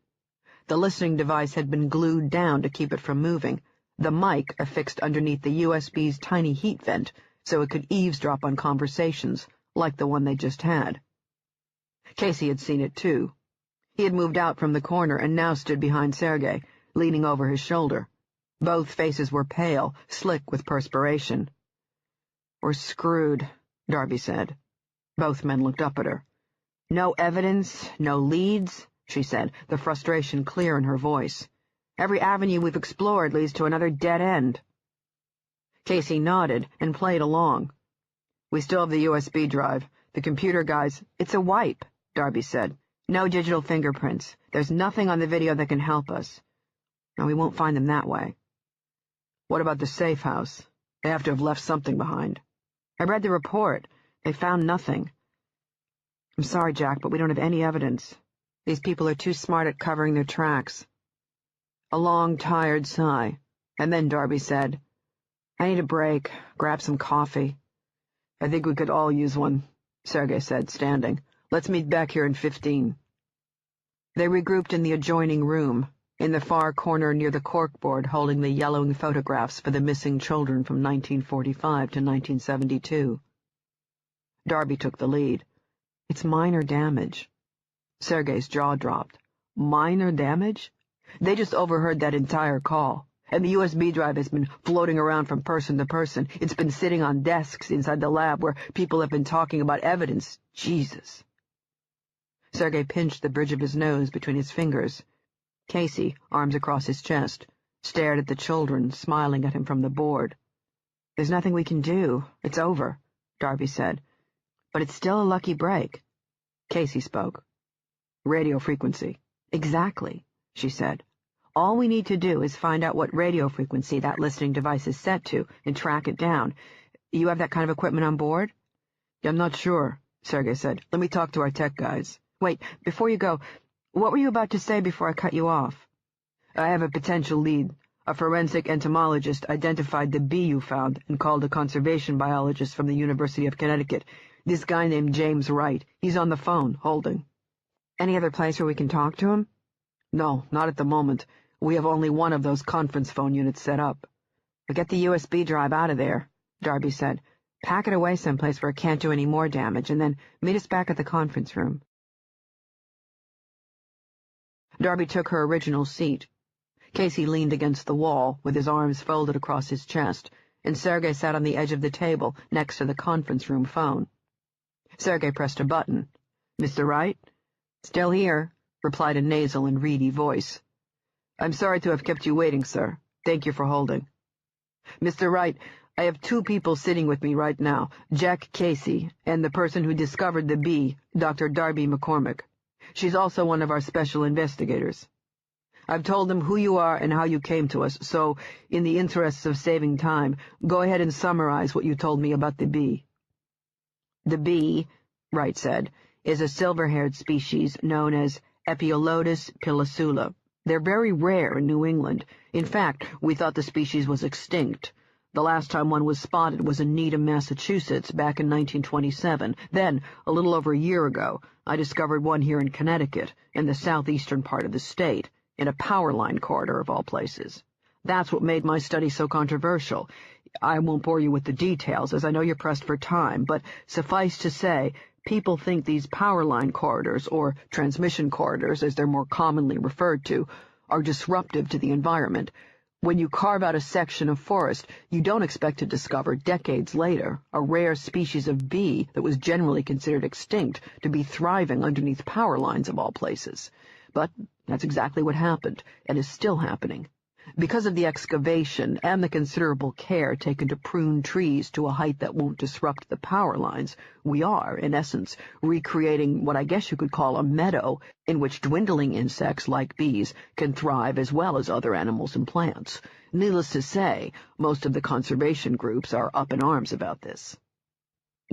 Speaker 1: The listening device had been glued down to keep it from moving, the mic affixed underneath the USB's tiny heat vent so it could eavesdrop on conversations, like the one they just had. Casey had seen it too. He had moved out from the corner and now stood behind Sergei, leaning over his shoulder. Both faces were pale, slick with perspiration. "We're screwed," Darby said. Both men looked up at her. "No evidence, no leads," she said, the frustration clear in her voice. "Every avenue we've explored leads to another dead end." Casey nodded and played along. "We still have the USB drive. The computer guys—" "It's a wipe," Darby said. "No digital fingerprints. There's nothing on the video that can help us. And we won't find them that way." "What about the safe house? They have to have left something behind." "I read the report. They found nothing." "I'm sorry, Jack, but we don't have any evidence. These people are too smart at covering their tracks." A long, tired sigh, and then Darby said, "I need a break. Grab some coffee." "I think we could all use one," Sergei said, standing. "Let's meet back here in 15. They regrouped in the adjoining room, in the far corner near the corkboard holding the yellowing photographs for the missing children from 1945 to 1972. Darby took the lead. "It's minor damage." Sergei's jaw dropped. "Minor damage?" They just overheard that entire call, and the USB drive has been floating around from person to person. It's been sitting on desks inside the lab where people have been talking about evidence. Jesus. Sergei pinched the bridge of his nose between his fingers. Casey, arms across his chest, stared at the children, smiling at him from the board. "There's nothing we can do. It's over," Darby said. "But it's still a lucky break." Casey spoke. "Radio frequency." "Exactly," she said. "All we need to do is find out what radio frequency that listening device is set to and track it down. You have that kind of equipment on board?" "I'm not sure," Sergei said. "Let me talk to our tech guys." "Wait, before you go, what were you about to say before I cut you off?" "I have a potential lead. A forensic entomologist identified the bee you found and called a conservation biologist from the University of Connecticut. This guy named James Wright. He's on the phone, holding." "Any other place where we can talk to him?" "No, not at the moment. We have only one of those conference phone units set up." "But get the USB drive out of there," Darby said. "Pack it away someplace where it can't do any more damage, and then meet us back at the conference room." Darby took her original seat. Casey leaned against the wall, with his arms folded across his chest, and Sergei sat on the edge of the table next to the conference room phone. Sergei pressed a button. "Mr. Wright?" "Still here," replied a nasal and reedy voice. "I'm sorry to have kept you waiting, sir. Thank you for holding. Mr. Wright, I have two people sitting with me right now, Jack Casey, and the person who discovered the bee, Dr. Darby McCormick. She's also one of our special investigators. I've told them who you are and how you came to us, so, in the interests of saving time, go ahead and summarize what you told me about the bee." "The bee," Wright said, "is a silver-haired species known as Epiolotus pilosula. They're very rare in New England. In fact, we thought the species was extinct. The last time one was spotted was in Needham, Massachusetts, back in 1927. Then, a little over a year ago, I discovered one here in Connecticut, in the southeastern part of the state, in a power line corridor of all places. That's what made my study so controversial. I won't bore you with the details, as I know you're pressed for time, but suffice to say, people think these power line corridors, or transmission corridors as they're more commonly referred to, are disruptive to the environment. When you carve out a section of forest, you don't expect to discover, decades later, a rare species of bee that was generally considered extinct to be thriving underneath power lines of all places. But that's exactly what happened, and is still happening. Because of the excavation and the considerable care taken to prune trees to a height that won't disrupt the power lines, we are, in essence, recreating what I guess you could call a meadow in which dwindling insects like bees can thrive as well as other animals and plants. Needless to say, most of the conservation groups are up in arms about this."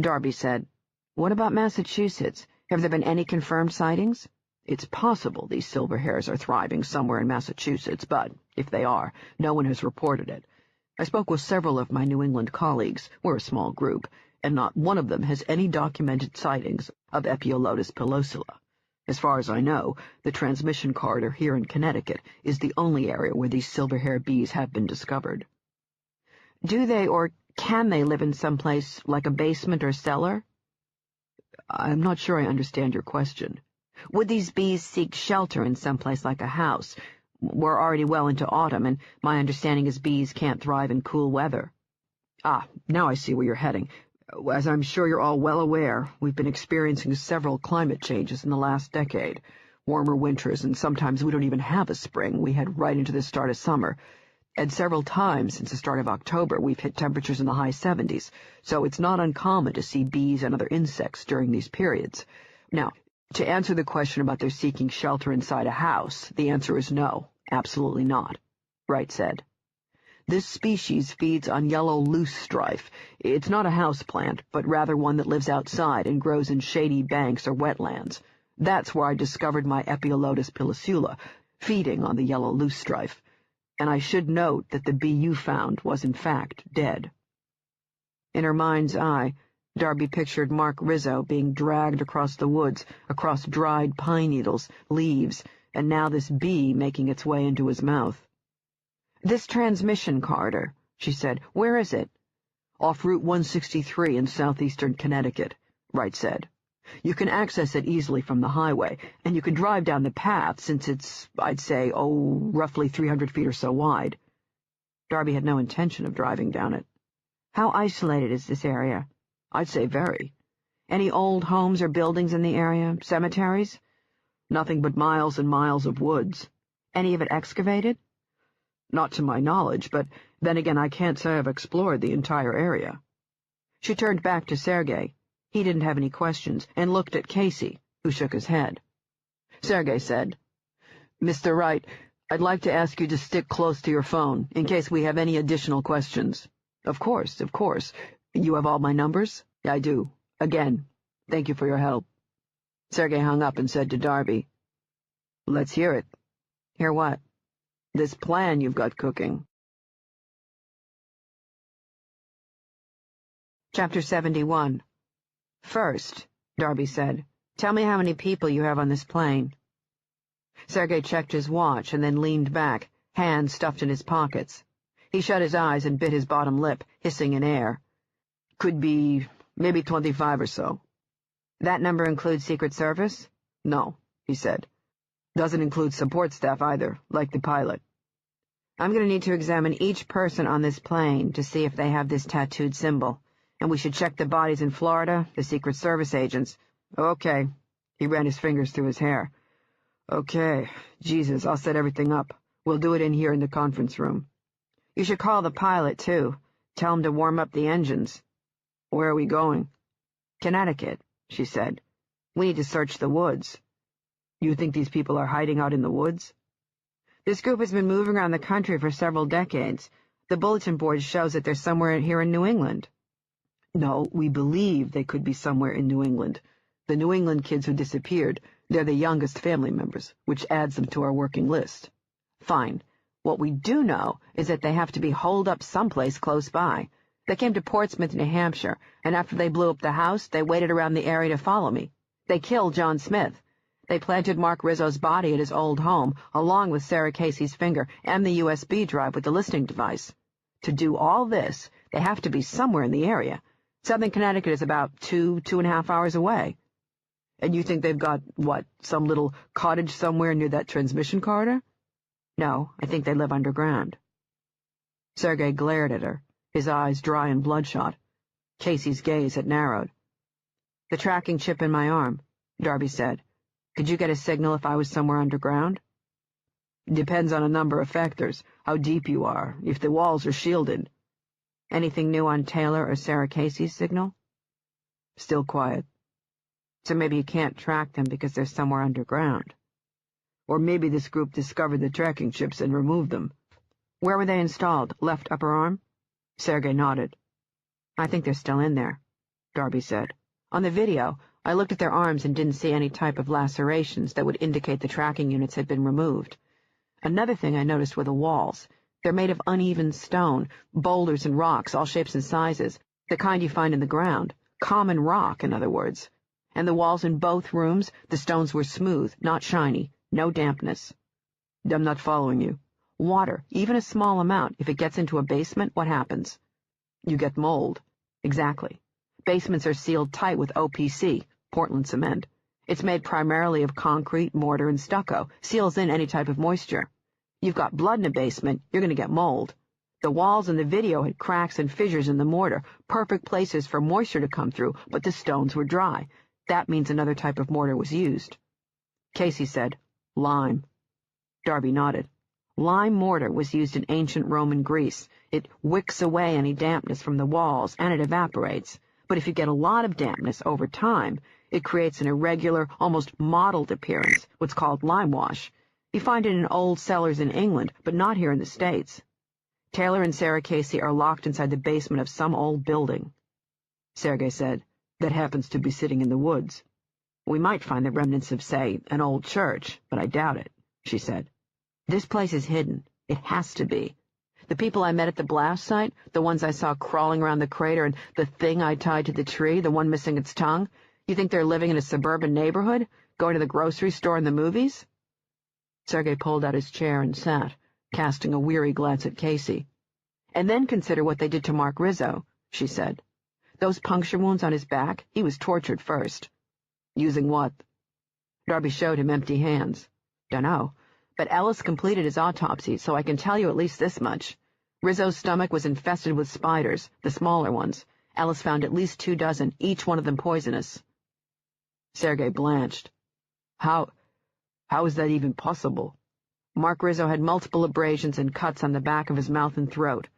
Speaker 1: Darby said, "What about Massachusetts? Have there been any confirmed sightings?" "It's possible these silver hairs are thriving somewhere in Massachusetts, but, if they are, no one has reported it. I spoke with several of my New England colleagues. We're a small group, and not one of them has any documented sightings of Epiolotus pilosula. As far as I know, the transmission corridor here in Connecticut is the only area where these silver-haired bees have been discovered.
Speaker 2: Do they or can they live in some place like a basement or cellar?
Speaker 1: I'm not sure I understand your question.
Speaker 2: Would these bees seek shelter in some place like a house? We're already well into autumn, and my understanding is bees can't thrive in cool weather.
Speaker 1: Ah, now I see where you're heading. As I'm sure you're all well aware, we've been experiencing several climate changes in the last decade. Warmer winters, and sometimes we don't even have a spring. We head right into the start of summer. And several times since the start of October, we've hit temperatures in the high 70s, so it's not uncommon to see bees and other insects during these periods. Now, to answer the question about their seeking shelter inside a house, the answer is no, absolutely not, Wright said. This species feeds on yellow loosestrife. It's not a house plant, but rather one that lives outside and grows in shady banks or wetlands. That's where I discovered my Epiolotus pilosula, feeding on the yellow loosestrife. And I should note that the bee you found was in fact dead.
Speaker 2: In her mind's eye, Darby pictured Mark Rizzo being dragged across the woods, across dried pine needles, leaves, and now this bee making its way into his mouth.
Speaker 1: "This transmission corridor," she said, "where is it?" "Off Route 163 in southeastern Connecticut," Wright said. "You can access it easily from the highway, and you can drive down the path since it's, I'd say, roughly 300 feet or so wide."
Speaker 2: Darby had no intention of driving down it. "How isolated is this area?"
Speaker 1: "I'd say very."
Speaker 2: "Any old homes or buildings in the area? Cemeteries?"
Speaker 1: "Nothing but miles and miles of woods."
Speaker 2: "Any of it excavated?"
Speaker 1: "Not to my knowledge, but then again I can't say I've explored the entire area."
Speaker 2: She turned back to Sergei. He didn't have any questions, and looked at Casey, who shook his head.
Speaker 1: Sergei said, "Mr. Wright, I'd like to ask you to stick close to your phone, in case we have any additional questions." Of course. You have all my numbers?" "I do. Again, thank you for your help." Sergei hung up and said to Darby, "Let's hear it."
Speaker 2: "Hear what?"
Speaker 1: "This plan you've got cooking."
Speaker 2: Chapter 71. "First," Darby said, "tell me how many people you have on this plane." Sergei checked his watch and then leaned back, hands stuffed in his pockets. He shut his eyes and bit his bottom lip, hissing in air.
Speaker 1: "Could be maybe 25 or so."
Speaker 2: "That number includes Secret Service?"
Speaker 1: "No," he said. "Doesn't include support staff either, like the pilot."
Speaker 2: "I'm going to need to examine each person on this plane to see if they have this tattooed symbol. And we should check the bodies in Florida, the Secret Service agents."
Speaker 1: "Okay." He ran his fingers through his hair. "Okay. Jesus, I'll set everything up. We'll do it in here in the conference room."
Speaker 2: "You should call the pilot, too. Tell him to warm up the engines."
Speaker 1: "Where are we going?"
Speaker 2: "Connecticut," she said. "We need to search the woods."
Speaker 1: "You think these people are hiding out in the woods?"
Speaker 2: "This group has been moving around the country for several decades. The bulletin board shows that they're somewhere here in New England."
Speaker 1: "No, we believe they could be somewhere in New England. The New England kids who disappeared, they're the youngest family members, which adds them to our working list."
Speaker 2: "Fine. What we do know is that they have to be holed up someplace close by. They came to Portsmouth, New Hampshire, and after they blew up the house, they waited around the area to follow me. They killed John Smith. They planted Mark Rizzo's body at his old home, along with Sarah Casey's finger and the USB drive with the listening device. To do all this, they have to be somewhere in the area. Southern Connecticut is about 2.5 hours away."
Speaker 1: "And you think they've got, some little cottage somewhere near that transmission corridor?"
Speaker 2: "No, I think they live underground."
Speaker 1: Sergei glared at her, his eyes dry and bloodshot. Casey's gaze had narrowed.
Speaker 2: "The tracking chip in my arm," Darby said. "Could you get a signal if I was somewhere underground?"
Speaker 1: "Depends on a number of factors, how deep you are, if the walls are shielded."
Speaker 2: "Anything new on Taylor or Sarah Casey's signal?"
Speaker 1: Still quiet.
Speaker 2: "So maybe you can't track them because they're somewhere underground."
Speaker 1: "Or maybe this group discovered the tracking chips and removed them."
Speaker 2: "Where were they installed? Left upper arm?"
Speaker 1: Sergei nodded.
Speaker 2: "I think they're still in there," Darby said. "On the video, I looked at their arms and didn't see any type of lacerations that would indicate the tracking units had been removed. Another thing I noticed were the walls.
Speaker 1: They're made of uneven stone, boulders and rocks, all shapes and sizes, the kind you find in the ground. Common rock, in other words. And the walls in both rooms, the stones were smooth, not shiny, no dampness. I'm not following you. Water, even a small amount, if it gets into a basement, what happens? You get mold. Exactly. Basements are sealed tight with OPC, Portland cement. It's made primarily of concrete, mortar, and stucco, seals in any type of moisture. You've got blood in a basement, you're going to get mold. The walls in the video had cracks and fissures in the mortar, perfect places for moisture to come through, but the stones were dry. That means another type of mortar was used. Casey said, lime. Darby nodded. Lime mortar was used in ancient Roman Greece. It wicks away any dampness from the walls, and it evaporates. But if you get a lot of dampness over time, it creates an irregular, almost mottled appearance, what's called lime wash. You find it in old cellars in England, but not here in the States. Taylor and Sarah Casey are locked inside the basement of some old building. Sergei said, that happens to be sitting in the woods. We might find the remnants of, say, an old church, but I doubt it, she said. This place is hidden. It has to be. The people I met at the blast site, the ones I saw crawling around the crater, and the thing I tied to the tree, the one missing its tongue, you think they're living in a suburban neighborhood, going to the grocery store and the movies? Sergei pulled out his chair and sat, casting a weary glance at Casey. And then consider what they did to Mark Rizzo, she said. Those puncture wounds on his back, he was tortured first. Using what? Darby showed him empty hands. Dunno. But Ellis completed his autopsy, so I can tell you at least this much. Rizzo's stomach was infested with spiders, the smaller ones. Ellis found at least 2 dozen, each one of them poisonous. Sergei blanched. How is that even possible? Mark Rizzo had multiple abrasions and cuts on the back of his mouth and throat.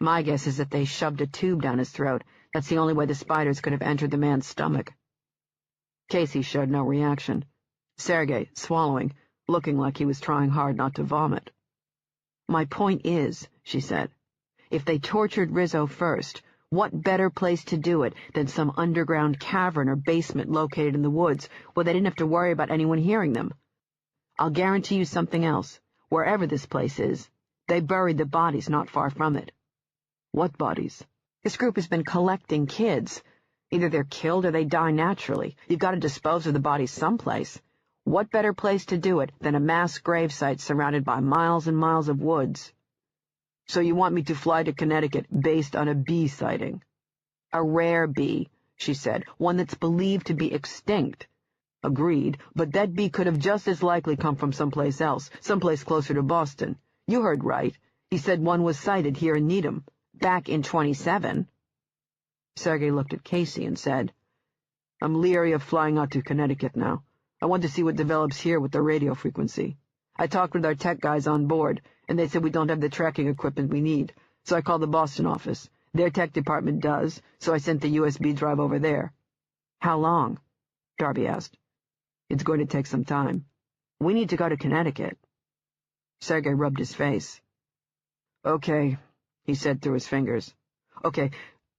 Speaker 1: My guess is that they shoved a tube down his throat. That's the only way the spiders could have entered the man's stomach. Casey showed no reaction. Sergei, swallowing, looking like he was trying hard not to vomit. My point is, she said, if they tortured Rizzo first, what better place to do it than some underground cavern or basement located in the woods where they didn't have to worry about anyone hearing them? I'll guarantee you something else. Wherever this place is, they buried the bodies not far from it. What bodies? This group has been collecting kids. Either they're killed or they die naturally. You've got to dispose of the bodies someplace. What better place to do it than a mass gravesite surrounded by miles and miles of woods? So you want me to fly to Connecticut based on a bee sighting? A rare bee, she said, one that's believed to be extinct. Agreed, but that bee could have just as likely come from someplace else, someplace closer to Boston. You heard right. He said one was sighted here in Needham, back in 27. Sergei looked at Casey and said, I'm leery of flying out to Connecticut now. I want to see what develops here with the radio frequency. I talked with our tech guys on board, and they said we don't have the tracking equipment we need, so I called the Boston office. Their tech department does, so I sent the USB drive over there. How long? Darby asked. It's going to take some time. We need to go to Connecticut. Sergei rubbed his face. Okay, he said through his fingers. Okay,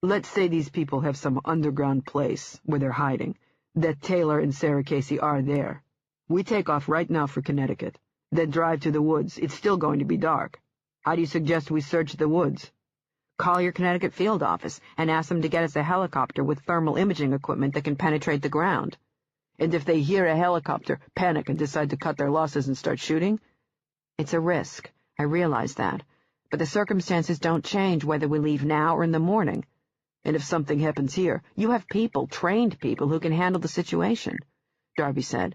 Speaker 1: let's say these people have some underground place where they're hiding, that Taylor and Sarah Casey are there. We take off right now for Connecticut, then drive to the woods. It's still going to be dark. How do you suggest we search the woods? Call your Connecticut field office and ask them to get us a helicopter with thermal imaging equipment that can penetrate the ground. And if they hear a helicopter, panic and decide to cut their losses and start shooting? It's a risk. I realize that. But the circumstances don't change whether we leave now or in the morning. And if something happens here, you have people, trained people, who can handle the situation, Darby said.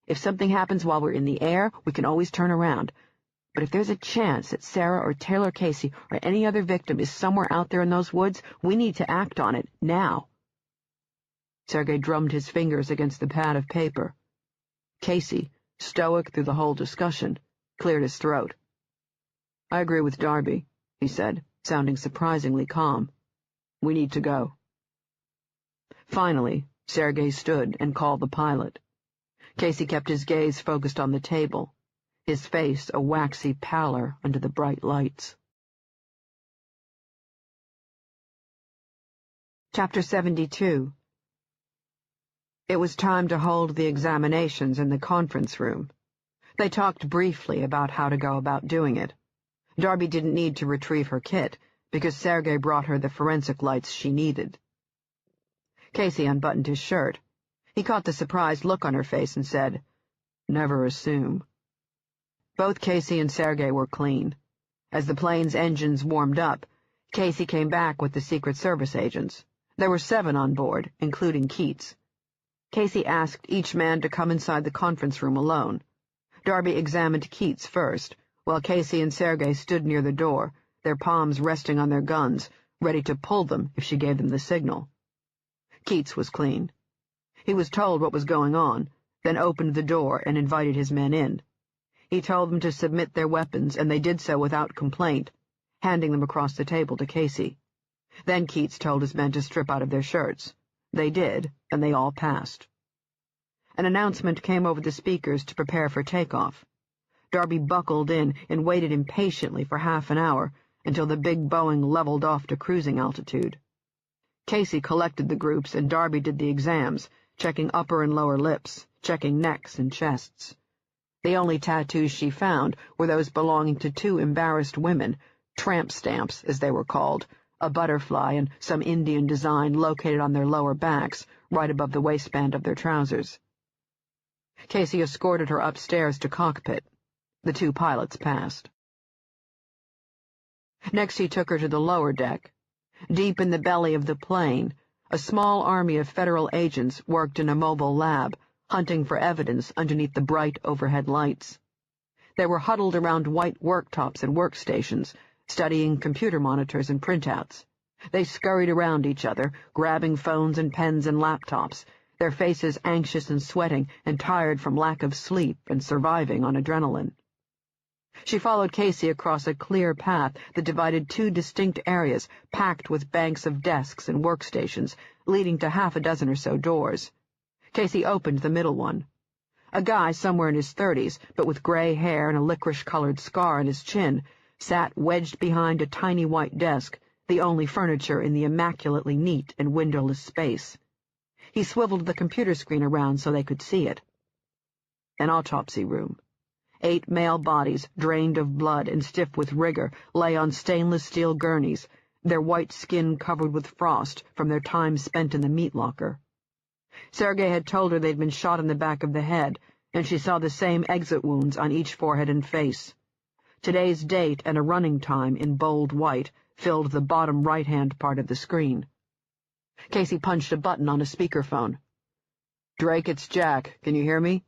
Speaker 1: If something happens while we're in the air, we can always turn around. But if there's a chance that Sarah or Taylor Casey or any other victim is somewhere out there in those woods, we need to act on it, now. Sergei drummed his fingers against the pad of paper. Casey, stoic through the whole discussion, cleared his throat. I agree with Darby, he said, sounding surprisingly calm. We need to go. Finally, Sergei stood and called the pilot. Casey kept his gaze focused on the table, his face a waxy pallor under the bright lights. Chapter 72. It was time to hold the examinations in the conference room. They talked briefly about how to go about doing it. Darby didn't need to retrieve her kit, because Sergei brought her the forensic lights she needed. Casey unbuttoned his shirt. He caught the surprised look on her face and said, "Never assume." Both Casey and Sergei were clean. As the plane's engines warmed up, Casey came back with the Secret Service agents. There were 7 on board, including Keats. Casey asked each man to come inside the conference room alone. Darby examined Keats first, while Casey and Sergei stood near the door, their palms resting on their guns, ready to pull them if she gave them the signal. Keats was clean. He was told what was going on, then opened the door and invited his men in. He told them to submit their weapons, and they did so without complaint, handing them across the table to Casey. Then Keats told his men to strip out of their shirts. They did, and they all passed. An announcement came over the speakers to prepare for takeoff. Darby buckled in and waited impatiently for half an hour until the big Boeing leveled off to cruising altitude. Casey collected the groups and Darby did the exams, checking upper and lower lips, checking necks and chests. The only tattoos she found were those belonging to 2 embarrassed women, tramp stamps, as they were called, a butterfly and some Indian design located on their lower backs, right above the waistband of their trousers. Casey escorted her upstairs to cockpit. The 2 pilots passed. Next he took her to the lower deck. Deep in the belly of the plane, a small army of federal agents worked in a mobile lab, hunting for evidence underneath the bright overhead lights. They were huddled around white worktops and workstations, studying computer monitors and printouts. They scurried around each other, grabbing phones and pens and laptops, their faces anxious and sweating and tired from lack of sleep and surviving on adrenaline. She followed Casey across a clear path that divided 2 distinct areas packed with banks of desks and workstations, leading to half a dozen or so doors. Casey opened the middle one. A guy somewhere in his 30s, but with gray hair and a licorice-colored scar on his chin, sat wedged behind a tiny white desk, the only furniture in the immaculately neat and windowless space. He swiveled the computer screen around so they could see it. An autopsy room. 8 male bodies, drained of blood and stiff with rigor, lay on stainless steel gurneys, their white skin covered with frost from their time spent in the meat locker. Sergei had told her they'd been shot in the back of the head, and she saw the same exit wounds on each forehead and face. Today's date and a running time in bold white filled the bottom right-hand part of the screen. Casey punched a button on a speakerphone. "Drake, it's Jack. Can you hear me?"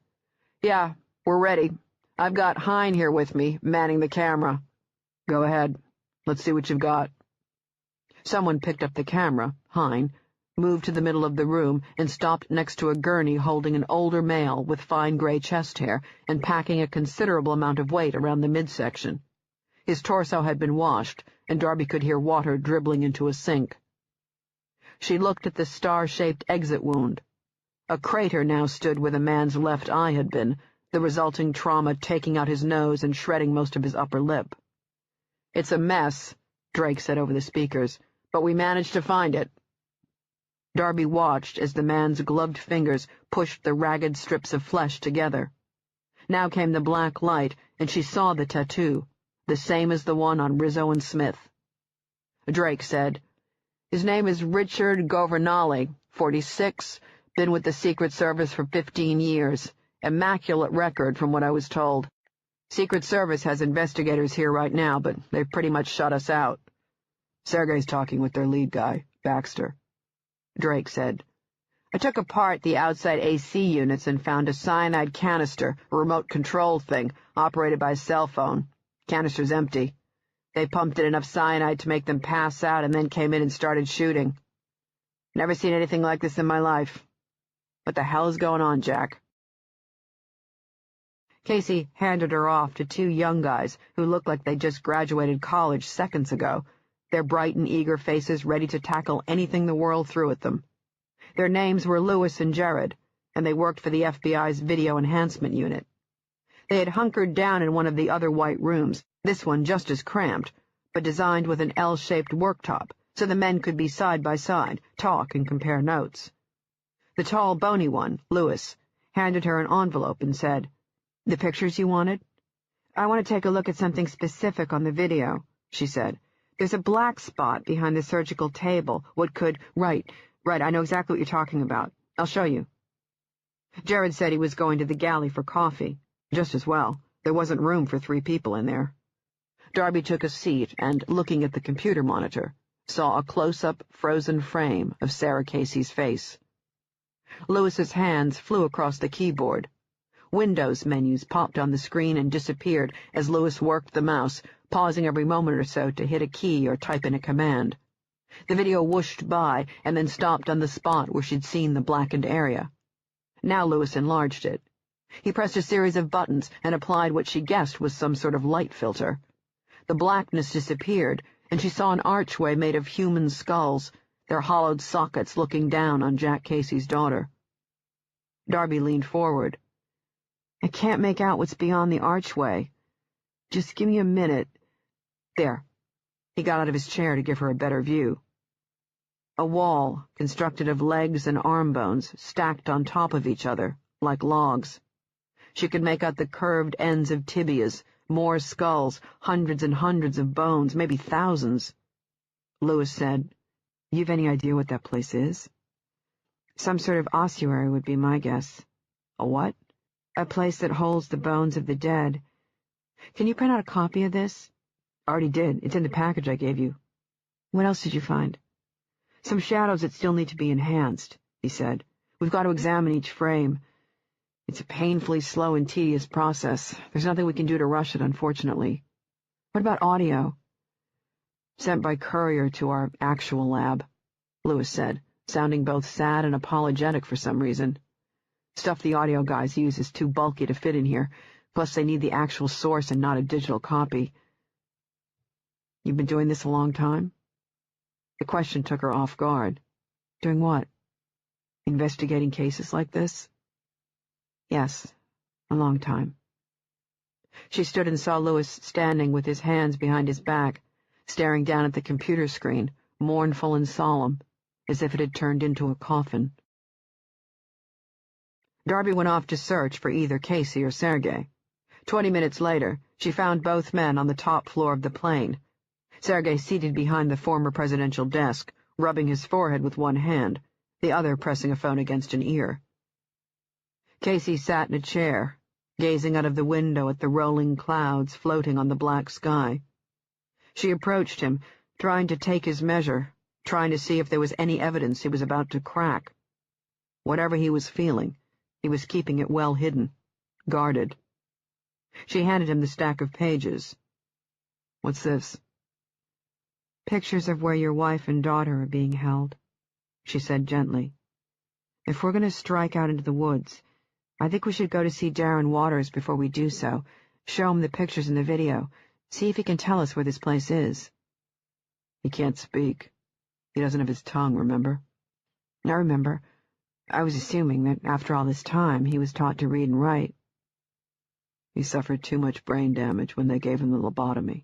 Speaker 1: "Yeah, we're ready. I've got Hine here with me, manning the camera." "Go ahead. Let's see what you've got." Someone picked up the camera, Hine, moved to the middle of the room, and stopped next to a gurney holding an older male with fine gray chest hair and packing a considerable amount of weight around the midsection. His torso had been washed, and Darby could hear water dribbling into a sink. She looked at the star-shaped exit wound. A crater now stood where the man's left eye had been, the resulting trauma taking out his nose and shredding most of his upper lip. "It's a mess," Drake said over the speakers, "but we managed to find it." Darby watched as the man's gloved fingers pushed the ragged strips of flesh together. Now came the black light, and she saw the tattoo, the same as the one on Rizzo and Smith. Drake said, "His name is Richard Governale, 46, been with the Secret Service for 15 years. Immaculate record from what I was told. Secret Service has investigators here right now, but they've pretty much shut us out." "Sergei's talking with their lead guy, Baxter." Drake said, "I took apart the outside AC units and found a cyanide canister, a remote control thing, operated by a cell phone. Canister's empty. They pumped in enough cyanide to make them pass out and then came in and started shooting. Never seen anything like this in my life. What the hell is going on, Jack?" Casey handed her off to 2 young guys who looked like they'd just graduated college seconds ago, their bright and eager faces ready to tackle anything the world threw at them. Their names were Lewis and Jared, and they worked for the FBI's Video Enhancement Unit. They had hunkered down in one of the other white rooms, this one just as cramped, but designed with an L-shaped worktop, so the men could be side by side, talk and compare notes. The tall, bony one, Lewis, handed her an envelope and said, "The pictures you wanted?"
Speaker 2: I want to take a look at something specific on the video, she said. There's a black spot behind the surgical table. What could... Right, I know exactly what you're talking about. I'll show you. Jared said he was going to the galley for coffee. Just as well. There wasn't room for 3 people in there. Darby took a seat and, looking at the computer monitor, saw a close-up, frozen frame of Sarah Casey's face. Lewis's hands flew across the keyboard. Windows menus popped on the screen and disappeared as Lewis worked the mouse, pausing every moment or so to hit a key or type in a command. The video whooshed by and then stopped on the spot where she'd seen the blackened area. Now Lewis enlarged it. He pressed a series of buttons and applied what she guessed was some sort of light filter. The blackness disappeared, and she saw an archway made of human skulls, their hollowed sockets looking down on Jack Casey's daughter. Darby leaned forward. I can't make out what's beyond the archway. Just give me a minute. There. He got out of his chair to give her a better view. A wall, constructed of legs and arm bones, stacked on top of each other, like logs. She could make out the curved ends of tibias, more skulls, hundreds and hundreds of bones, maybe thousands. Lewis said, "You've any idea what that place is?" Some sort of ossuary would be my guess. A what? A place that holds the bones of the dead. Can you print out a copy of this? Already did. It's in the package I gave you. What else did you find? Some shadows that still need to be enhanced, he said. We've got to examine each frame. It's a painfully slow and tedious process. There's nothing we can do to rush it, unfortunately. What about audio? Sent by courier to our actual lab, Lewis said, sounding both sad and apologetic for some reason. Stuff the audio guys use is too bulky to fit in here, plus they need the actual source and not a digital copy. You've been doing this a long time? The question took her off guard. Doing what? Investigating cases like this? Yes, a long time. She stood and saw Lewis standing with his hands behind his back, staring down at the computer screen, mournful and solemn, as if it had turned into a coffin. Darby went off to search for either Casey or Sergei. 20 minutes later, she found both men on the top floor of the plane. Sergei seated behind the former presidential desk, rubbing his forehead with one hand, the other pressing a phone against an ear. Casey sat in a chair, gazing out of the window at the rolling clouds floating on the black sky. She approached him, trying to take his measure, trying to see if there was any evidence he was about to crack. Whatever he was feeling, he was keeping it well hidden, guarded. She handed him the stack of pages. What's this? Pictures of where your wife and daughter are being held, she said gently. If we're going to strike out into the woods, I think we should go to see Darren Waters before we do so, show him the pictures in the video, see if he can tell us where this place is. He can't speak. He doesn't have his tongue, remember? I remember. I was assuming that after all this time he was taught to read and write. He suffered too much brain damage when they gave him the lobotomy.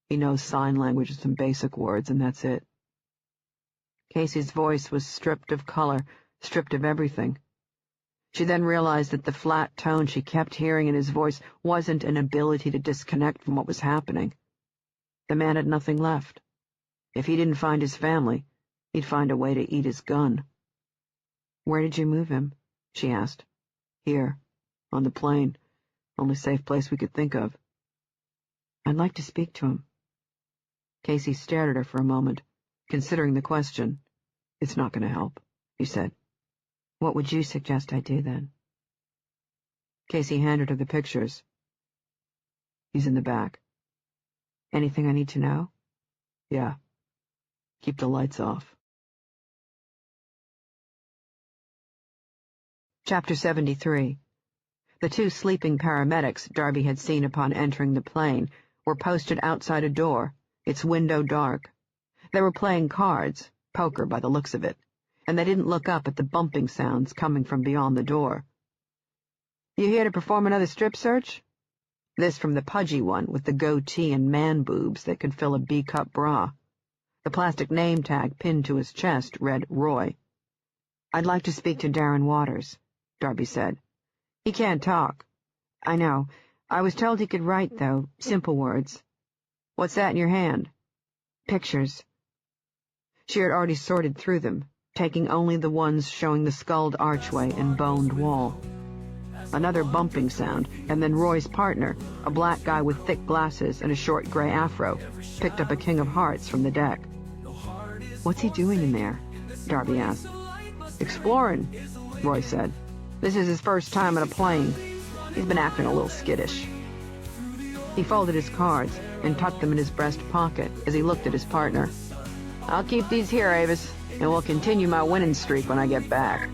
Speaker 2: He knows sign language and some basic words, and that's it. Casey's voice was stripped of color, stripped of everything. She then realized that the flat tone she kept hearing in his voice wasn't an ability to disconnect from what was happening. The man had nothing left. If he didn't find his family, he'd find a way to eat his gun. Where did you move him? She asked. Here, on the plane. Only safe place we could think of. I'd like to speak to him. Casey stared at her for a moment, considering the question. It's not going to help, he said. What would you suggest I do, then? Casey handed her the pictures. He's in the back. Anything I need to know? Yeah. Keep the lights off. Chapter 73. The 2 sleeping paramedics Darby had seen upon entering the plane were posted outside a door, its window dark. They were playing cards, poker by the looks of it, and they didn't look up at the bumping sounds coming from beyond the door. You here to perform another strip search? This from the pudgy one with the goatee and man-boobs that could fill a B-cup bra. The plastic name tag pinned to his chest read Roy. I'd like to speak to Darren Waters, Darby said. He can't talk. I know. I was told he could write, though, simple words. What's that in your hand? Pictures. She had already sorted through them, taking only the ones showing the sculled archway and boned wall. Another bumping sound, and then Roy's partner, a black guy with thick glasses and a short gray afro, picked up a King of Hearts from the deck. What's he doing in there? Darby asked. Exploring, Roy said. This is his first time on a plane. He's been acting a little skittish. He folded his cards and tucked them in his breast pocket as he looked at his partner. I'll keep these here, Avis, and we'll continue my winning streak when I get back.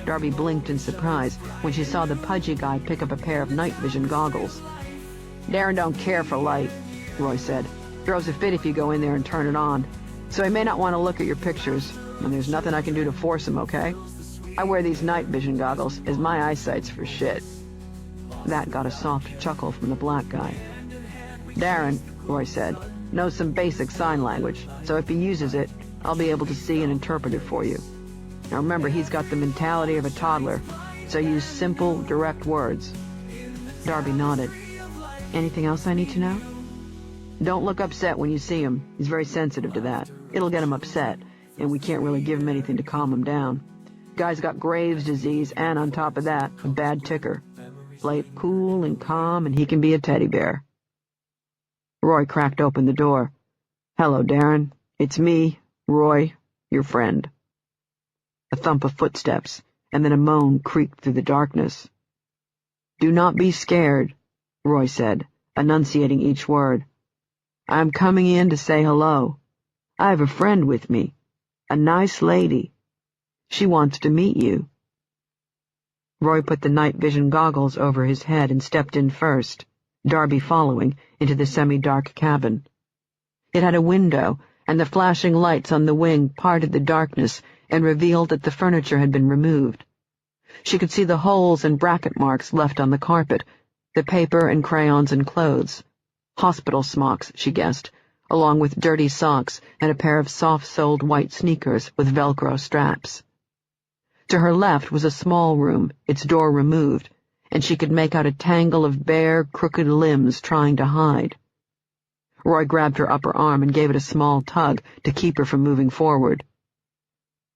Speaker 2: Darby blinked in surprise when she saw the pudgy guy pick up a pair of night vision goggles. Darren don't care for light, Roy said. Throws a fit if you go in there and turn it on. So he may not want to look at your pictures, and there's nothing I can do to force him, okay? I wear these night vision goggles as my eyesight's for shit. That got a soft chuckle from the black guy. Darren, Roy said, knows some basic sign language, so if he uses it, I'll be able to see and interpret it for you. Now remember, he's got the mentality of a toddler, so use simple, direct words. Darby nodded. Anything else I need to know? Don't look upset when you see him. He's very sensitive to that. It'll get him upset, and we can't really give him anything to calm him down. Guy's got Graves' disease, and on top of that, a bad ticker. Play it cool and calm, and he can be a teddy bear. Roy cracked open the door. Hello, Darren. It's me, Roy, your friend. A thump of footsteps, and then a moan creaked through the darkness. Do not be scared, Roy said, enunciating each word. I'm coming in to say hello. I have a friend with me, a nice lady. She wants to meet you. Roy put the night vision goggles over his head and stepped in first, Darby following, into the semi-dark cabin. It had a window, and the flashing lights on the wing parted the darkness and revealed that the furniture had been removed. She could see the holes and bracket marks left on the carpet, the paper and crayons and clothes. Hospital smocks, she guessed, along with dirty socks and a pair of soft-soled white sneakers with Velcro straps. To her left was a small room, its door removed, and she could make out a tangle of bare, crooked limbs trying to hide. Roy grabbed her upper arm and gave it a small tug to keep her from moving forward.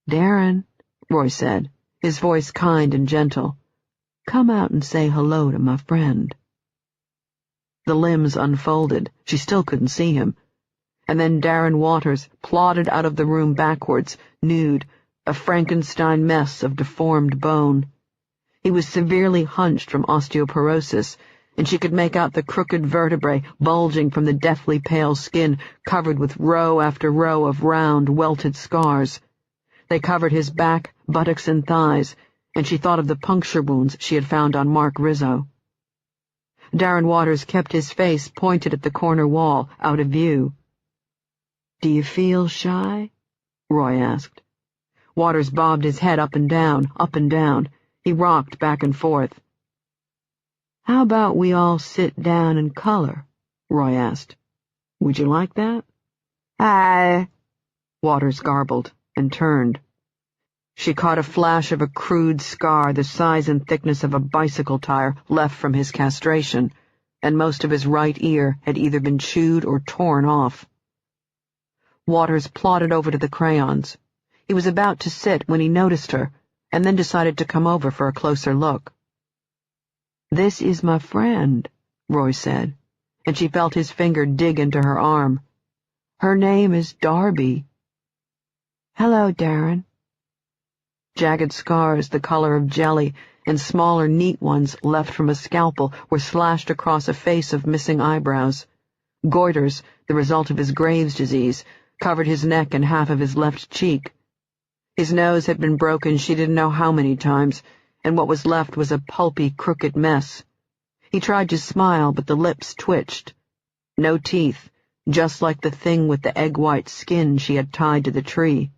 Speaker 2: Darren, Roy said, his voice kind and gentle, come out and say hello to my friend. The limbs unfolded. She still couldn't see him. And then Darren Waters plodded out of the room backwards, nude, a Frankenstein mess of deformed bone. He was severely hunched from osteoporosis, and she could make out the crooked vertebrae bulging from the deathly pale skin covered with row after row of round, welted scars. They covered his back, buttocks, and thighs, and she thought of the puncture wounds she had found on Mark Rizzo. Darren Waters kept his face pointed at the corner wall, out of view. Do you feel shy? Roy asked. Waters bobbed his head up and down, up and down. He rocked back and forth. How about we all sit down and color? Roy asked. Would you like that? Aye, Waters garbled and turned. She caught a flash of a crude scar the size and thickness of a bicycle tire left from his castration, and most of his right ear had either been chewed or torn off. Waters plodded over to the crayons. He was about to sit when he noticed her, and then decided to come over for a closer look. This is my friend, Roy said, and she felt his finger dig into her arm. Her name is Darby. Hello, Darren. Jagged scars the color of jelly and smaller, neat ones left from a scalpel were slashed across a face of missing eyebrows. Goiters, the result of his Graves' disease, covered his neck and half of his left cheek. His nose had been broken she didn't know how many times, and what was left was a pulpy, crooked mess. He tried to smile, but the lips twitched. No teeth, just like the thing with the egg-white skin she had tied to the tree.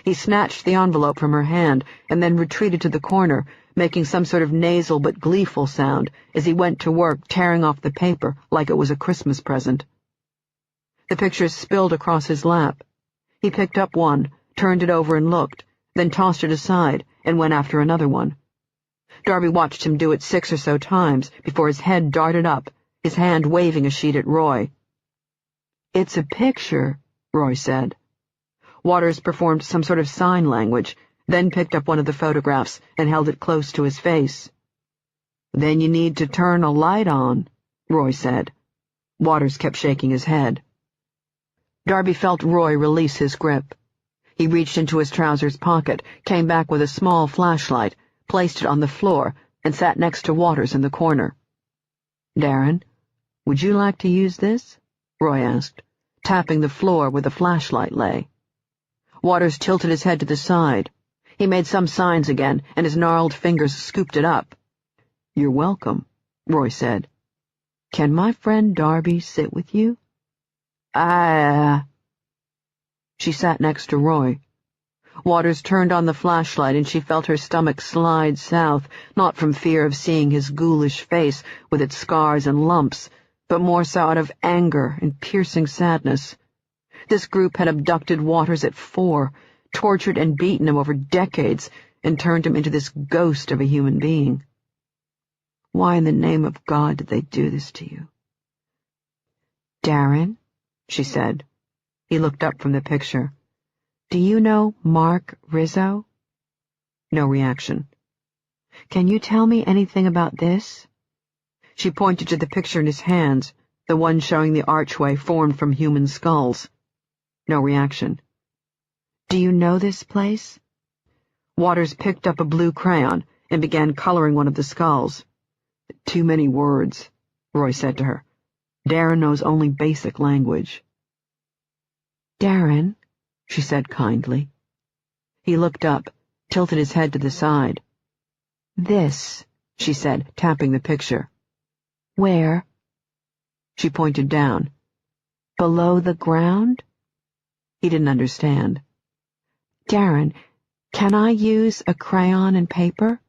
Speaker 2: He snatched the envelope from her hand and then retreated to the corner, making some sort of nasal but gleeful sound as he went to work tearing off the paper like it was a Christmas present. The pictures spilled across his lap. He picked up one, turned it over and looked, then tossed it aside and went after another one.
Speaker 1: Darby watched him do it 6 or so times before his head darted up, his hand waving a sheet at Roy. "It's a picture," Roy said. Waters performed some sort of sign language, then picked up one of the photographs and held it close to his face. "Then you need to turn a light on," Roy said. Waters kept shaking his head. Darby felt Roy release his grip. He reached into his trousers pocket, came back with a small flashlight, placed it on the floor, and sat next to Waters in the corner. "Darren, would you like to use this?" Roy asked, tapping the floor where the flashlight lay. Waters tilted his head to the side. He made some signs again, and his gnarled fingers scooped it up. "You're welcome," Roy said. "Can my friend Darby sit with you?" She sat next to Roy. Waters turned on the flashlight and she felt her stomach slide south, not from fear of seeing his ghoulish face with its scars and lumps, but more so out of anger and piercing sadness. This group had abducted Waters at 4, tortured and beaten him over decades, and turned him into this ghost of a human being. Why in the name of God did they do this to you? "Darren," she said. He looked up from the picture. "Do you know Mark Rizzo?" No reaction. "Can you tell me anything about this?" She pointed to the picture in his hands, the one showing the archway formed from human skulls. No reaction. "Do you know this place?" Waters picked up a blue crayon and began coloring one of the skulls. "Too many words," Roy said to her. "Darren knows only basic language." "Darren," she said kindly. He looked up, tilted his head to the side. "This," she said, tapping the picture. "Where?" She pointed down. "Below the ground?" He didn't understand. "Darren, can I use a crayon and paper?"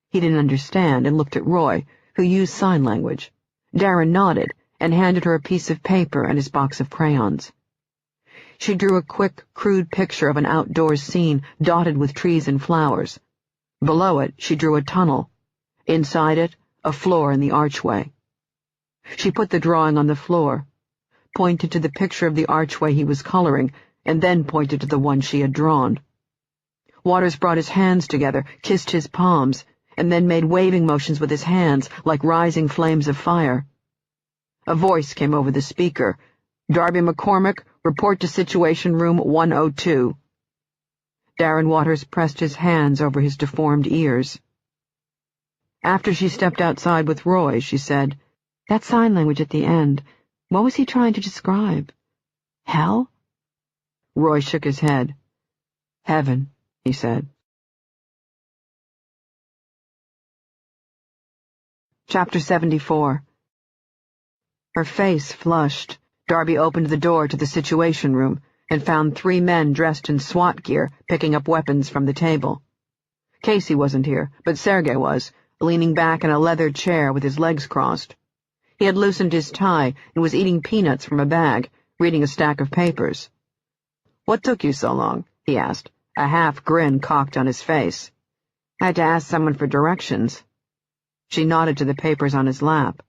Speaker 1: He didn't understand and looked at Roy, who used sign language. Darren nodded and handed her a piece of paper and his box of crayons. She drew a quick, crude picture of an outdoor scene dotted with trees and flowers. Below it, she drew a tunnel. Inside it, a floor in the archway. She put the drawing on the floor, pointed to the picture of the archway he was coloring, and then pointed to the one she had drawn. Waters brought his hands together, kissed his palms, and then made waving motions with his hands like rising flames of fire. A voice came over the speaker. "Darby McCormick, report to Situation Room 102. Darren Waters pressed his hands over his deformed ears. After she stepped outside with Roy, she said, "That sign language at the end, what was he trying to describe? Hell?" Roy shook his head. "Heaven," he said. Chapter 74. Her face flushed. Darby opened the door to the Situation Room and found 3 men dressed in SWAT gear picking up weapons from the table. Casey wasn't here, but Sergei was, leaning back in a leather chair with his legs crossed. He had loosened his tie and was eating peanuts from a bag, reading a stack of papers. "What took you so long?" he asked, a half-grin cocked on his face. "I had to ask someone for directions." She nodded to the papers on his lap.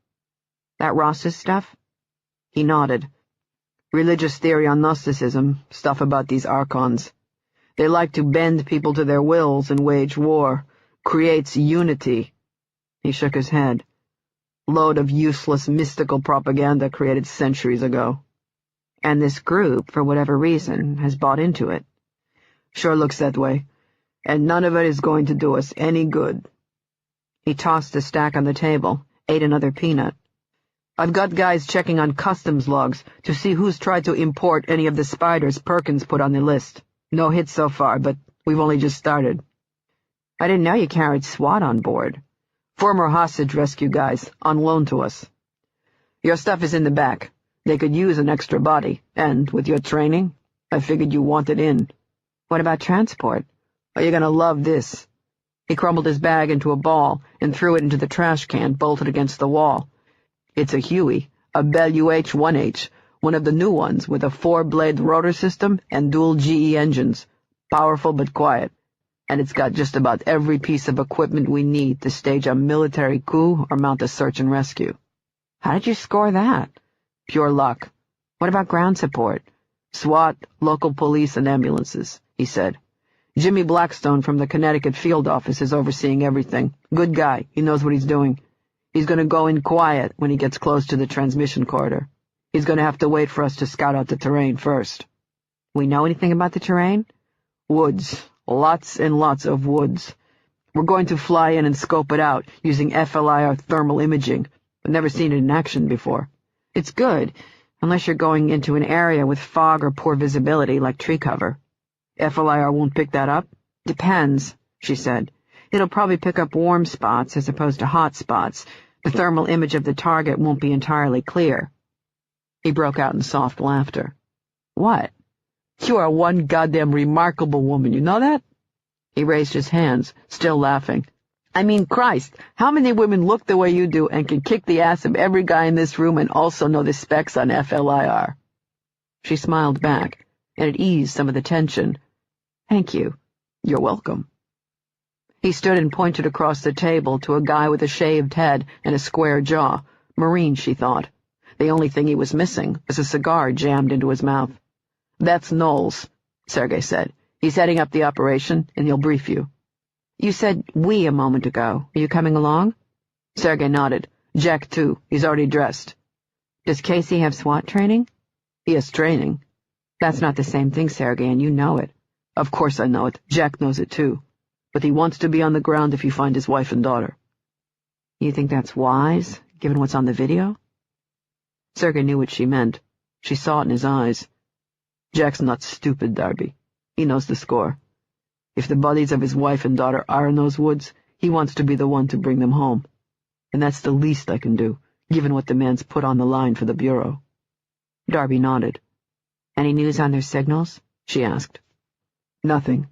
Speaker 1: "That Ross's stuff?" He nodded. "Religious theory on Gnosticism, stuff about these archons. They like to bend people to their wills and wage war. Creates unity." He shook his head. "Load of useless mystical propaganda created centuries ago. And this group, for whatever reason, has bought into it. Sure looks that way. And none of it is going to do us any good." He tossed the stack on the table, ate another peanut. "I've got guys checking on customs logs to see who's tried to import any of the spiders Perkins put on the list. No hits so far, but we've only just started." "I didn't know you carried SWAT on board." "Former hostage rescue guys, on loan to us. Your stuff is in the back. They could use an extra body, and with your training, I figured you wanted in." "What about transport?" "Oh, you're gonna love this." He crumbled his bag into a ball and threw it into the trash can bolted against the wall. "It's a Huey, a Bell UH-1H, one of the new ones with a 4-blade rotor system and dual GE engines. Powerful but quiet. and it's got just about every piece of equipment we need to stage a military coup or mount a search and rescue. How did you score that? Pure luck. What about ground support? SWAT, local police, and ambulances, he said. Jimmy Blackstone from the Connecticut field office is overseeing everything. Good guy. He knows what he's doing. He's going to go in quiet when he gets close to the transmission corridor. He's going to have to wait for us to scout out the terrain first. We know anything about the terrain? Woods. Lots and lots of woods. We're going to fly in and scope it out using FLIR thermal imaging. I've never seen it in action before. It's good, unless you're going into an area with fog or poor visibility like tree cover. FLIR won't pick that up? Depends, she said. It'll probably pick up warm spots as opposed to hot spots. The thermal image of the target won't be entirely clear. He broke out in soft laughter. What? You are one goddamn remarkable woman, you know that? He raised his hands, still laughing. I mean, Christ, how many women look the way you do and can kick the ass of every guy in this room and also know the specs on FLIR? She smiled back, and it eased some of the tension. Thank you. You're welcome. He stood and pointed across the table to a guy with a shaved head and a square jaw. Marine, she thought. The only thing he was missing was a cigar jammed into his mouth. That's Knowles, Sergei said. He's heading up the operation, and he'll brief you. You said we a moment ago. Are you coming along? Sergei nodded. Jack, too. He's already dressed. Does Casey have SWAT training? He has training. That's not the same thing, Sergei, and you know it. Of course I know it. Jack knows it, too. But he wants to be on the ground if you find his wife and daughter. You think that's wise, given what's on the video? Sergei knew what she meant. She saw it in his eyes. Jack's not stupid, Darby. He knows the score. If the bodies of his wife and daughter are in those woods, he wants to be the one to bring them home. And that's the least I can do, given what the man's put on the line for the Bureau. Darby nodded. Any news on their signals? She asked. Nothing.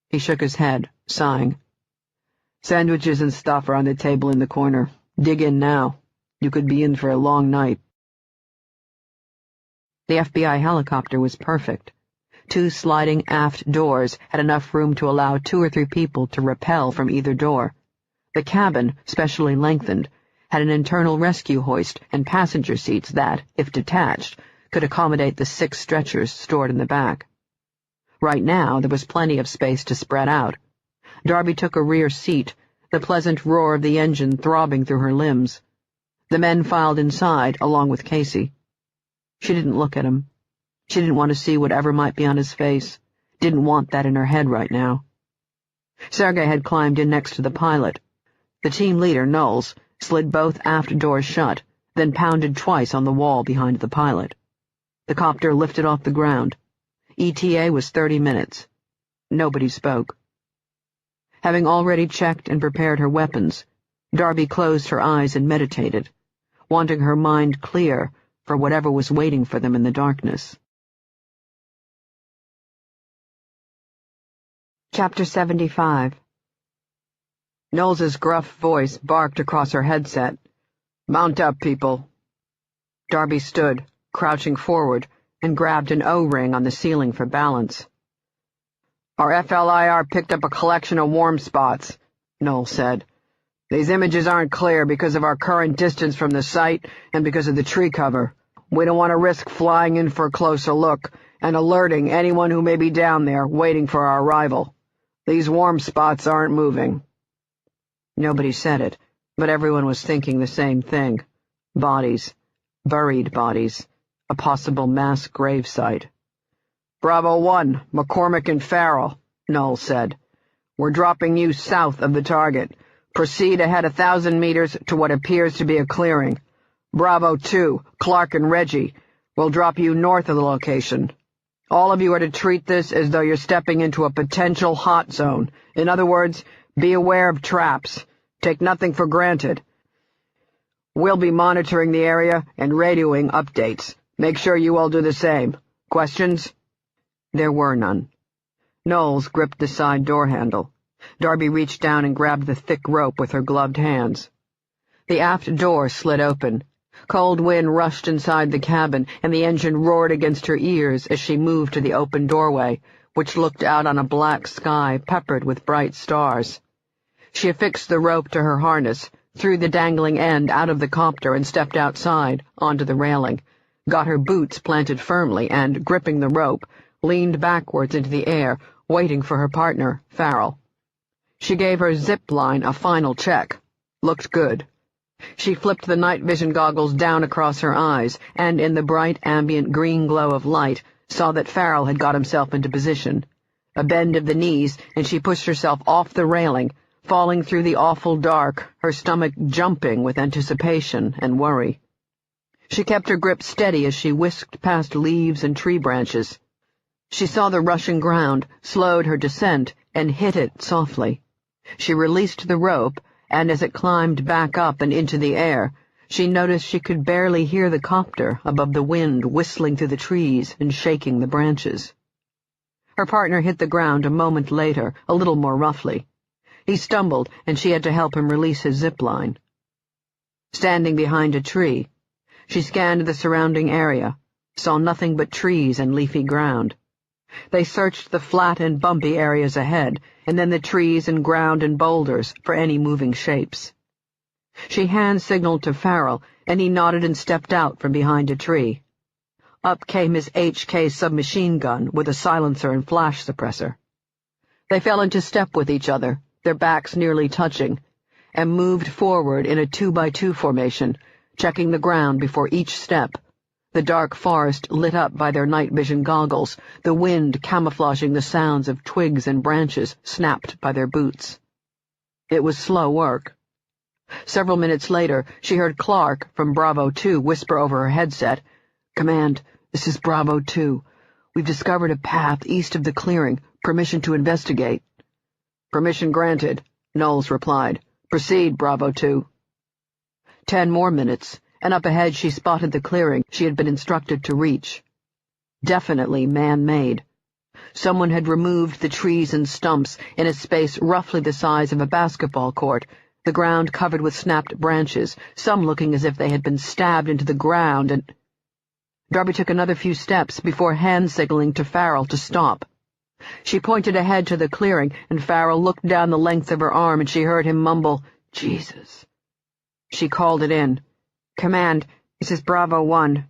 Speaker 1: He shook his head, sighing. Sandwiches and stuff are on the table in the corner. Dig in now. You could be in for a long night. The FBI helicopter was perfect. 2 sliding aft doors had enough room to allow 2 or 3 people to rappel from either door. The cabin, specially lengthened, had an internal rescue hoist and passenger seats that, if detached, could accommodate the 6 stretchers stored in the back. Right now, there was plenty of space to spread out. Darby took a rear seat, the pleasant roar of the engine throbbing through her limbs. The men filed inside, along with Casey. She didn't look at him. She didn't want to see whatever might be on his face. Didn't want that in her head right now. Sergei had climbed in next to the pilot. The team leader, Knowles, slid both aft doors shut, then pounded twice on the wall behind the pilot. The copter lifted off the ground. ETA was 30 minutes. Nobody spoke. Having already checked and prepared her weapons, Darby closed her eyes and meditated, wanting her mind clear for whatever was waiting for them in the darkness. Chapter 75. Knowles's gruff voice barked across her headset. Mount up, people. Darby stood, crouching forward, and grabbed an O-ring on the ceiling for balance. Our FLIR picked up a collection of warm spots, Knowles said. These images aren't clear because of our current distance from the site and because of the tree cover. We don't want to risk flying in for a closer look and alerting anyone who may be down there waiting for our arrival. These warm spots aren't moving. Nobody said it, but everyone was thinking the same thing. Bodies. Buried bodies. A possible mass grave site. Bravo 1, McCormick and Farrell, Knowles said. We're dropping you south of the target. Proceed ahead 1,000 meters to what appears to be a clearing. Bravo 2, Clark and Reggie, will drop you north of the location. All of you are to treat this as though you're stepping into a potential hot zone. In other words, be aware of traps. Take nothing for granted. We'll be monitoring the area and radioing updates. Make sure you all do the same. Questions? There were none. Knowles gripped the side door handle. Darby reached down and grabbed the thick rope with her gloved hands. The aft door slid open. Cold wind rushed inside the cabin, and the engine roared against her ears as she moved to the open doorway, which looked out on a black sky peppered with bright stars. She affixed the rope to her harness, threw the dangling end out of the copter and stepped outside, onto the railing, got her boots planted firmly and, gripping the rope, leaned backwards into the air, waiting for her partner, Farrell. She gave her zip line a final check. Looked good. She flipped the night vision goggles down across her eyes, and in the bright ambient green glow of light, saw that Farrell had got himself into position. A bend of the knees, and she pushed herself off the railing, falling through the awful dark, her stomach jumping with anticipation and worry. She kept her grip steady as she whisked past leaves and tree branches. She saw the rushing ground, slowed her descent, and hit it softly. She released the rope, and as it climbed back up and into the air, she noticed she could barely hear the copter above the wind whistling through the trees and shaking the branches. Her partner hit the ground a moment later, a little more roughly. He stumbled, and she had to help him release his zip line. Standing behind a tree, she scanned the surrounding area, saw nothing but trees and leafy ground. They searched the flat and bumpy areas ahead, and then the trees and ground and boulders for any moving shapes. She hand-signaled to Farrell, and he nodded and stepped out from behind a tree. Up came his HK submachine gun with a silencer and flash suppressor. They fell into step with each other, their backs nearly touching, and moved forward in a 2-by-2 formation, checking the ground before each step, the dark forest lit up by their night vision goggles, the wind camouflaging the sounds of twigs and branches snapped by their boots. It was slow work. Several minutes later, she heard Clark from Bravo 2 whisper over her headset, "Command, this is Bravo 2. We've discovered a path east of the clearing. Permission to investigate." "Permission granted," Knowles replied. "Proceed, Bravo 2." 10 more minutes, and up ahead she spotted the clearing she had been instructed to reach. Definitely man-made. Someone had removed the trees and stumps in a space roughly the size of a basketball court, the ground covered with snapped branches, some looking as if they had been stabbed into the ground, and— Darby took another few steps before hand-signaling to Farrell to stop. She pointed ahead to the clearing, and Farrell looked down the length of her arm, and she heard him mumble, "Jesus." She called it in. "Command, this is Bravo 1.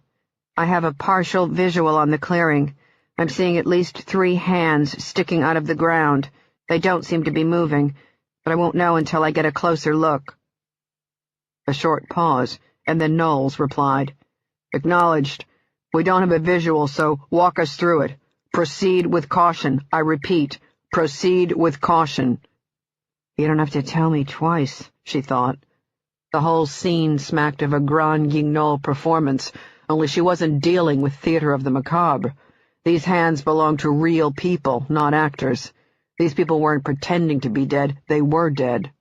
Speaker 1: I have a partial visual on the clearing. I'm seeing at least 3 hands sticking out of the ground. They don't seem to be moving, but I won't know until I get a closer look." A short pause, and then Knowles replied, "Acknowledged. We don't have a visual, so walk us through it. Proceed with caution. I repeat, proceed with caution." "You don't have to tell me twice," she thought. The whole scene smacked of a Grand Guignol performance, only she wasn't dealing with theater of the macabre. These hands belonged to real people, not actors. These people weren't pretending to be dead, they were dead.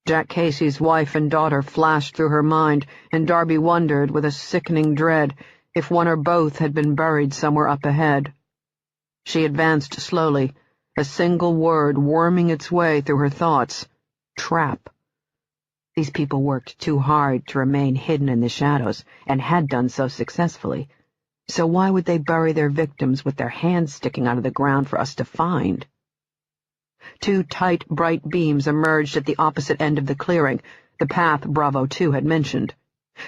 Speaker 1: Jack Casey's wife and daughter flashed through her mind, and Darby wondered, with a sickening dread, if one or both had been buried somewhere up ahead. She advanced slowly, a single word worming its way through her thoughts. Trap. These people worked too hard to remain hidden in the shadows, and had done so successfully. So why would they bury their victims with their hands sticking out of the ground for us to find? 2 tight, bright beams emerged at the opposite end of the clearing, the path Bravo 2 had mentioned.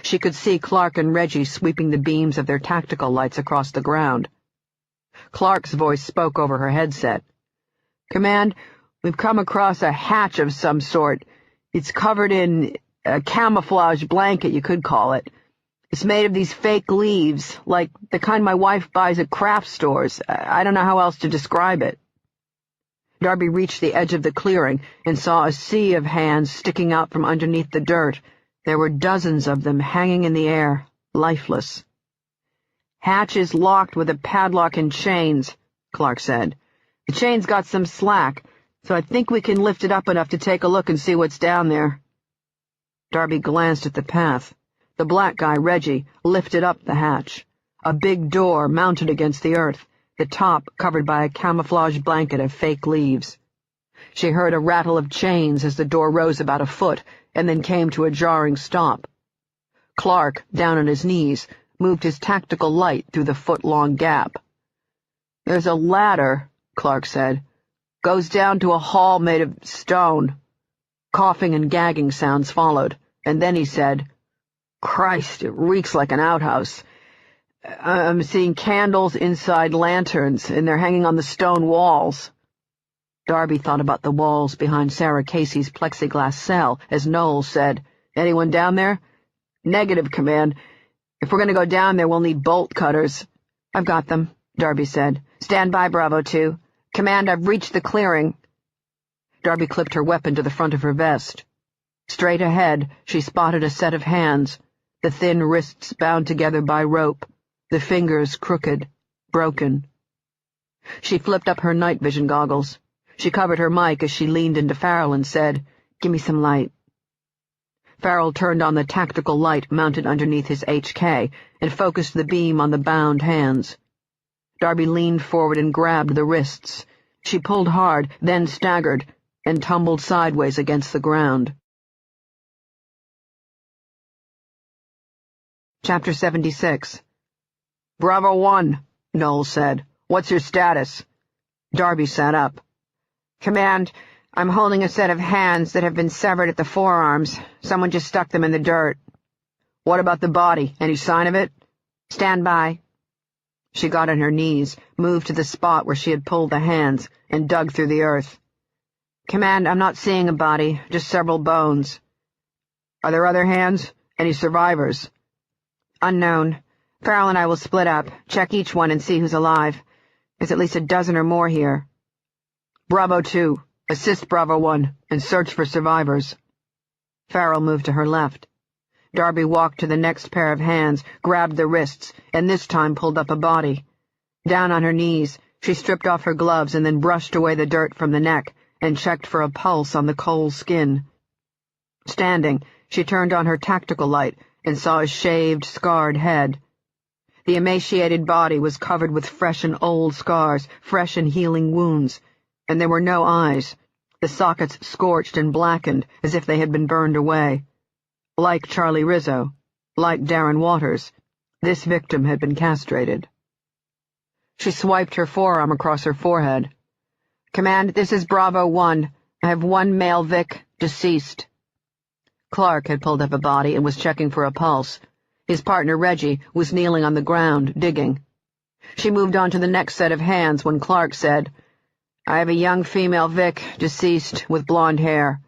Speaker 1: She could see Clark and Reggie sweeping the beams of their tactical lights across the ground. Clark's voice spoke over her headset. "Command, we've come across a hatch of some sort. It's covered in a camouflage blanket, you could call it. It's made of these fake leaves, like the kind my wife buys at craft stores. I don't know how else to describe it." Darby reached the edge of the clearing and saw a sea of hands sticking out from underneath the dirt. There were dozens of them hanging in the air, lifeless. "Hatch is locked with a padlock and chains," Clark said. "The chain's got some slack, so I think we can lift it up enough to take a look and see what's down there." Darby glanced at the path. The black guy, Reggie, lifted up the hatch. A big door mounted against the earth, the top covered by a camouflage blanket of fake leaves. She heard a rattle of chains as the door rose about a foot, and then came to a jarring stop. Clark, down on his knees, moved his tactical light through the foot-long gap. "There's a ladder," Clark said. "Goes down to a hall made of stone." Coughing and gagging sounds followed, and then he said, "Christ, it reeks like an outhouse. I'm seeing candles inside lanterns, and they're hanging on the stone walls." Darby thought about the walls behind Sarah Casey's plexiglass cell as Noel said, "Anyone down there?" "Negative, Command. If we're going to go down there, we'll need bolt cutters." "I've got them," Darby said. "Stand by, Bravo 2. Command, I've reached the clearing." Darby clipped her weapon to the front of her vest. Straight ahead, she spotted a set of hands, the thin wrists bound together by rope, the fingers crooked, broken. She flipped up her night vision goggles. She covered her mic as she leaned into Farrell and said, "Give me some light." Farrell turned on the tactical light mounted underneath his HK and focused the beam on the bound hands. Darby leaned forward and grabbed the wrists. She pulled hard, then staggered, and tumbled sideways against the ground. Chapter 76. "Bravo 1, Noel said. "What's your status?" Darby sat up. "Command, I'm holding a set of hands that have been severed at the forearms. Someone just stuck them in the dirt." "What about the body? Any sign of it?" "Stand by." She got on her knees, moved to the spot where she had pulled the hands, and dug through the earth. "Command, I'm not seeing a body, just several bones." "Are there other hands? Any survivors?" "Unknown. Farrell and I will split up, check each one and see who's alive. There's at least a dozen or more here." "Bravo 2, assist Bravo 1, and search for survivors." Farrell moved to her left. Darby walked to the next pair of hands, grabbed the wrists, and this time pulled up a body. Down on her knees, she stripped off her gloves and then brushed away the dirt from the neck and checked for a pulse on the cold skin. Standing, she turned on her tactical light and saw a shaved, scarred head. The emaciated body was covered with fresh and old scars, fresh and healing wounds, and there were no eyes, the sockets scorched and blackened as if they had been burned away. Like Charlie Rizzo, like Darren Waters, this victim had been castrated. She swiped her forearm across her forehead. "Command, this is Bravo 1. I have one male Vic, deceased." Clark had pulled up a body and was checking for a pulse. His partner, Reggie, was kneeling on the ground, digging. She moved on to the next set of hands when Clark said, "I have a young female Vic, deceased, with blonde hair."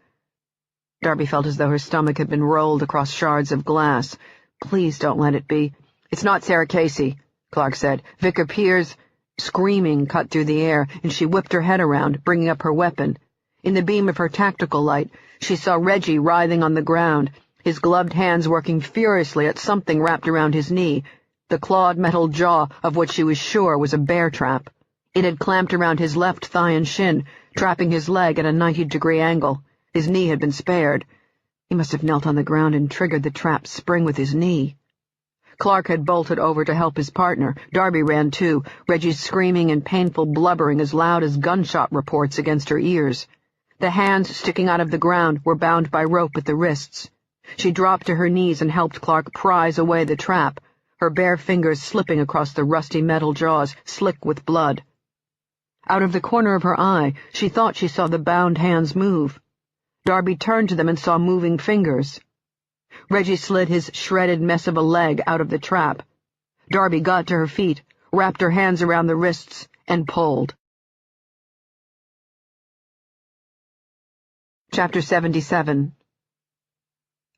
Speaker 1: Darby felt as though her stomach had been rolled across shards of glass. "Please don't let it be." "It's not Sarah Casey," Clark said. "Vic appears—" Screaming cut through the air, and she whipped her head around, bringing up her weapon. In the beam of her tactical light, she saw Reggie writhing on the ground, his gloved hands working furiously at something wrapped around his knee, the clawed metal jaw of which she was sure was a bear trap. It had clamped around his left thigh and shin, trapping his leg at a 90-degree angle. His knee had been spared. He must have knelt on the ground and triggered the trap spring with his knee. Clark had bolted over to help his partner. Darby ran too, Reggie's screaming and painful blubbering as loud as gunshot reports against her ears. The hands sticking out of the ground were bound by rope at the wrists. She dropped to her knees and helped Clark prise away the trap, her bare fingers slipping across the rusty metal jaws, slick with blood. Out of the corner of her eye, she thought she saw the bound hands move. Darby turned to them and saw moving fingers. Reggie slid his shredded mess of a leg out of the trap. Darby got to her feet, wrapped her hands around the wrists, and pulled. Chapter 77.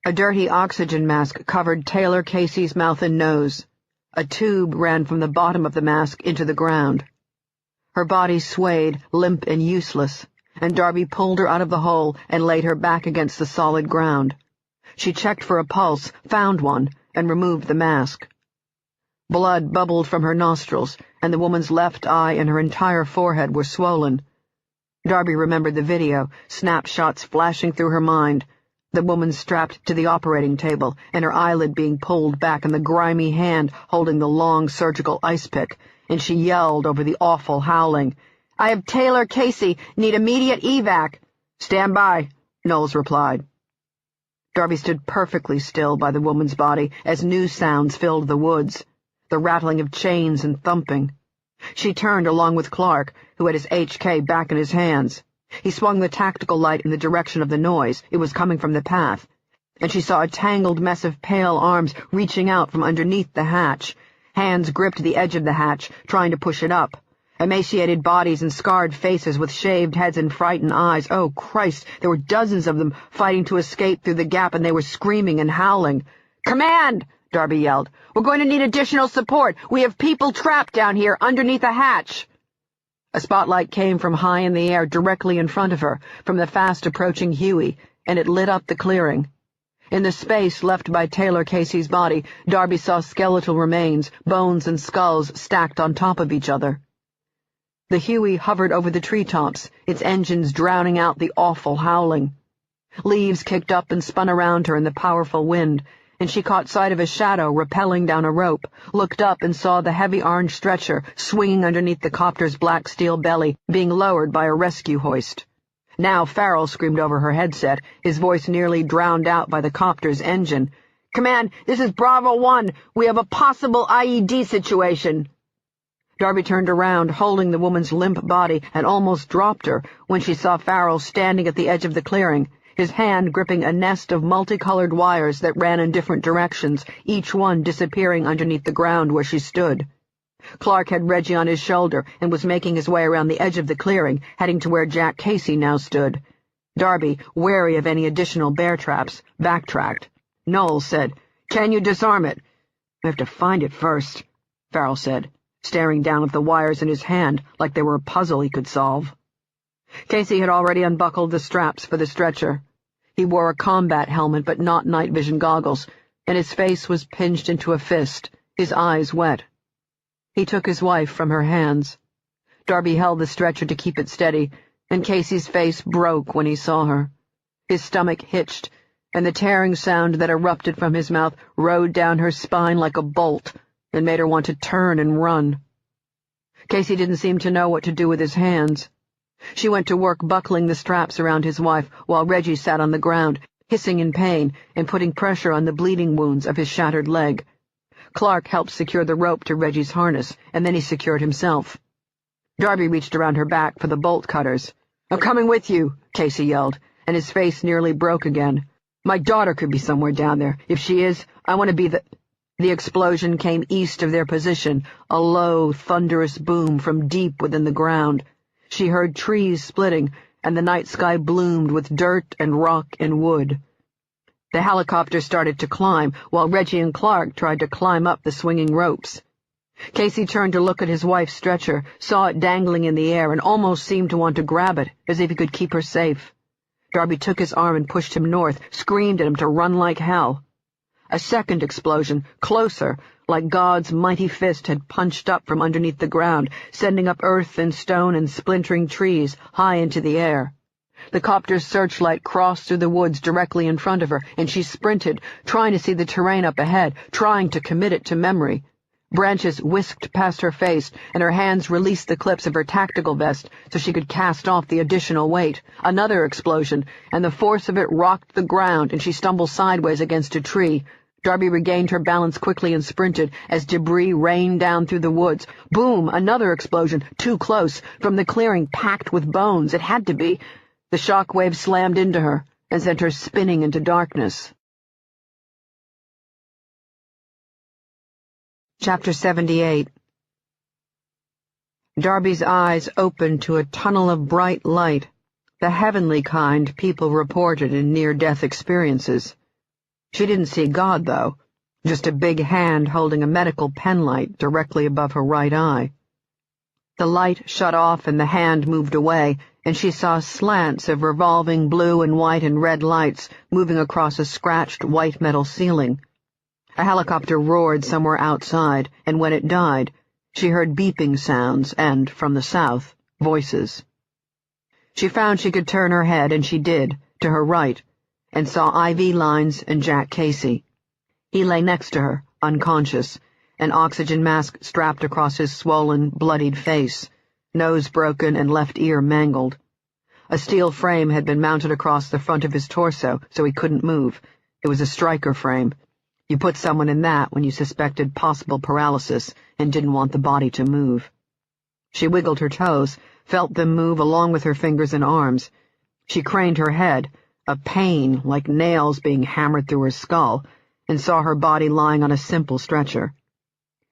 Speaker 1: A dirty oxygen mask covered Taylor Casey's mouth and nose. A tube ran from the bottom of the mask into the ground. Her body swayed, limp and useless, and Darby pulled her out of the hole and laid her back against the solid ground. She checked for a pulse, found one, and removed the mask. Blood bubbled from her nostrils, and the woman's left eye and her entire forehead were swollen. Darby remembered the video, snapshots flashing through her mind, the woman strapped to the operating table, and her eyelid being pulled back and the grimy hand holding the long surgical ice pick, and she yelled over the awful howling. "I have Taylor Casey, need immediate evac." "Stand by," Knowles replied. Darby stood perfectly still by the woman's body as new sounds filled the woods, the rattling of chains and thumping. She turned along with Clark, who had his HK back in his hands. He swung the tactical light in the direction of the noise. It was coming from the path. And she saw a tangled mess of pale arms reaching out from underneath the hatch. Hands gripped the edge of the hatch, trying to push it up. Emaciated bodies and scarred faces with shaved heads and frightened eyes. Oh, Christ, there were dozens of them fighting to escape through the gap, and they were screaming and howling. "Command!" Darby yelled. "We're going to need additional support. We have people trapped down here underneath the hatch." A spotlight came from high in the air directly in front of her, from the fast-approaching Huey, and it lit up the clearing. In the space left by Taylor Casey's body, Darby saw skeletal remains, bones and skulls stacked on top of each other. The Huey hovered over the treetops, its engines drowning out the awful howling. Leaves kicked up and spun around her in the powerful wind, and she caught sight of a shadow rappelling down a rope, looked up and saw the heavy orange stretcher swinging underneath the copter's black steel belly, being lowered by a rescue hoist. Now Farrell screamed over her headset, his voice nearly drowned out by the copter's engine. "Command, this is Bravo 1. We have a possible IED situation." Darby turned around, holding the woman's limp body, and almost dropped her when she saw Farrell standing at the edge of the clearing, his hand gripping a nest of multicolored wires that ran in different directions, each one disappearing underneath the ground where she stood. Clark had Reggie on his shoulder and was making his way around the edge of the clearing, heading to where Jack Casey now stood. Darby, wary of any additional bear traps, backtracked. Knowles said, "Can you disarm it?" "We have to find it first," Farrell said, staring down at the wires in his hand like they were a puzzle he could solve. Casey had already unbuckled the straps for the stretcher. He wore a combat helmet but not night vision goggles, and his face was pinched into a fist, his eyes wet. He took his wife from her hands. Darby held the stretcher to keep it steady, and Casey's face broke when he saw her. His stomach hitched, and the tearing sound that erupted from his mouth rode down her spine like a bolt and made her want to turn and run. Casey didn't seem to know what to do with his hands. She went to work buckling the straps around his wife while Reggie sat on the ground, hissing in pain and putting pressure on the bleeding wounds of his shattered leg. Clark helped secure the rope to Reggie's harness, and then he secured himself. Darby reached around her back for the bolt cutters. "I'm coming with you," Casey yelled, and his face nearly broke again. "My daughter could be somewhere down there. If she is, I want to be the—" The explosion came east of their position, a low, thunderous boom from deep within the ground. She heard trees splitting, and the night sky bloomed with dirt and rock and wood. The helicopter started to climb, while Reggie and Clark tried to climb up the swinging ropes. Casey turned to look at his wife's stretcher, saw it dangling in the air, and almost seemed to want to grab it, as if he could keep her safe. Darby took his arm and pushed him north, screamed at him to run like hell. A second explosion, closer, like God's mighty fist had punched up from underneath the ground, sending up earth and stone and splintering trees high into the air. The copter's searchlight crossed through the woods directly in front of her, and she sprinted, trying to see the terrain up ahead, trying to commit it to memory. Branches whisked past her face, and her hands released the clips of her tactical vest so she could cast off the additional weight. Another explosion, and the force of it rocked the ground, and she stumbled sideways against a tree. Darby regained her balance quickly and sprinted as debris rained down through the woods. Boom! Another explosion, too close, from the clearing packed with bones. It had to be. The shock wave slammed into her and sent her spinning into darkness. Chapter 78. Darby's eyes opened to a tunnel of bright light, the heavenly kind people reported in near-death experiences. She didn't see God, though, just a big hand holding a medical penlight directly above her right eye. The light shut off and the hand moved away, and she saw slants of revolving blue and white and red lights moving across a scratched white metal ceiling. A helicopter roared somewhere outside, and when it died, she heard beeping sounds and, from the south, voices. She found she could turn her head, and she did, to her right, and saw IV lines and Jack Casey. He lay next to her, unconscious, an oxygen mask strapped across his swollen, bloodied face, nose broken and left ear mangled. A steel frame had been mounted across the front of his torso so he couldn't move. It was a striker frame. You put someone in that when you suspected possible paralysis and didn't want the body to move. She wiggled her toes, felt them move along with her fingers and arms. She craned her head, a pain like nails being hammered through her skull, and saw her body lying on a simple stretcher.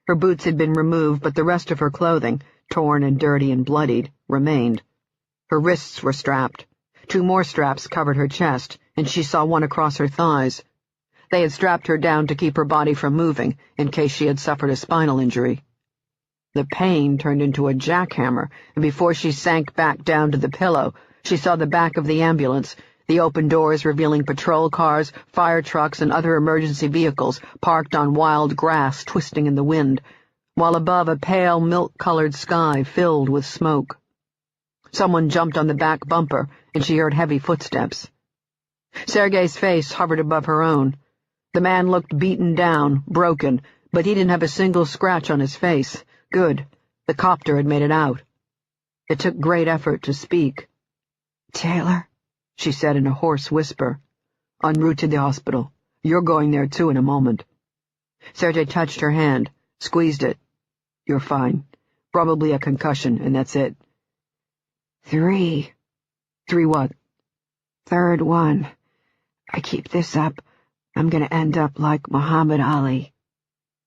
Speaker 1: Her boots had been removed, but the rest of her clothing, torn and dirty and bloodied, remained. Her wrists were strapped. 2 more straps covered her chest, and she saw one across her thighs. They had strapped her down to keep her body from moving, in case she had suffered a spinal injury. The pain turned into a jackhammer, and before she sank back down to the pillow, she saw the back of the ambulance, the open doors revealing patrol cars, fire trucks, and other emergency vehicles parked on wild grass twisting in the wind, while above a pale milk-colored sky filled with smoke. Someone jumped on the back bumper, and she heard heavy footsteps. Sergei's face hovered above her own. The man looked beaten down, broken, but he didn't have a single scratch on his face. Good. The copter had made it out. It took great effort to speak. "Taylor," she said in a hoarse whisper. "En route to the hospital. You're going there, too, in a moment." Sergei touched her hand, squeezed it. "You're fine. Probably a concussion, and that's it."
Speaker 2: 3.
Speaker 1: 3 what?
Speaker 2: 3rd one. I keep this up, I'm gonna end up like Muhammad Ali.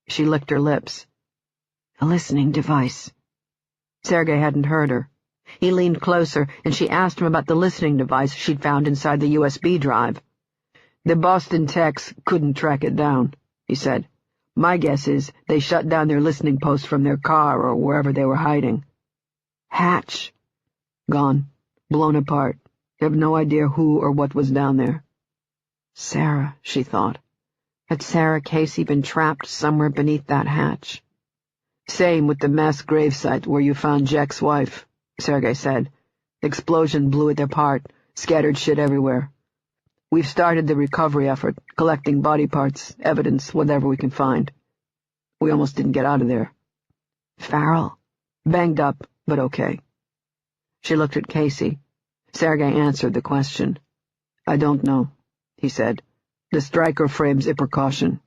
Speaker 1: She licked her lips.
Speaker 2: A listening device.
Speaker 1: Sergei hadn't heard her. He leaned closer, and she asked him about the listening device she'd found inside the USB drive. "The Boston techs couldn't track it down," he said. "My guess is they shut down their listening post from their car or wherever they were hiding."
Speaker 2: "Hatch?"
Speaker 1: "Gone. Blown apart. They have no idea who or what was down there."
Speaker 2: Sarah, she thought. Had Sarah Casey been trapped somewhere beneath that hatch?
Speaker 1: "Same with the mass gravesite where you found Jack's wife," Sergei said. "Explosion blew it apart, scattered shit everywhere. We've started the recovery effort, collecting body parts, evidence, whatever we can find. We almost didn't get out of there."
Speaker 2: "Farrell?"
Speaker 1: "Banged up, but okay." She looked at Casey. Sergei answered the question. "I don't know," he said. "The striker frames a precaution.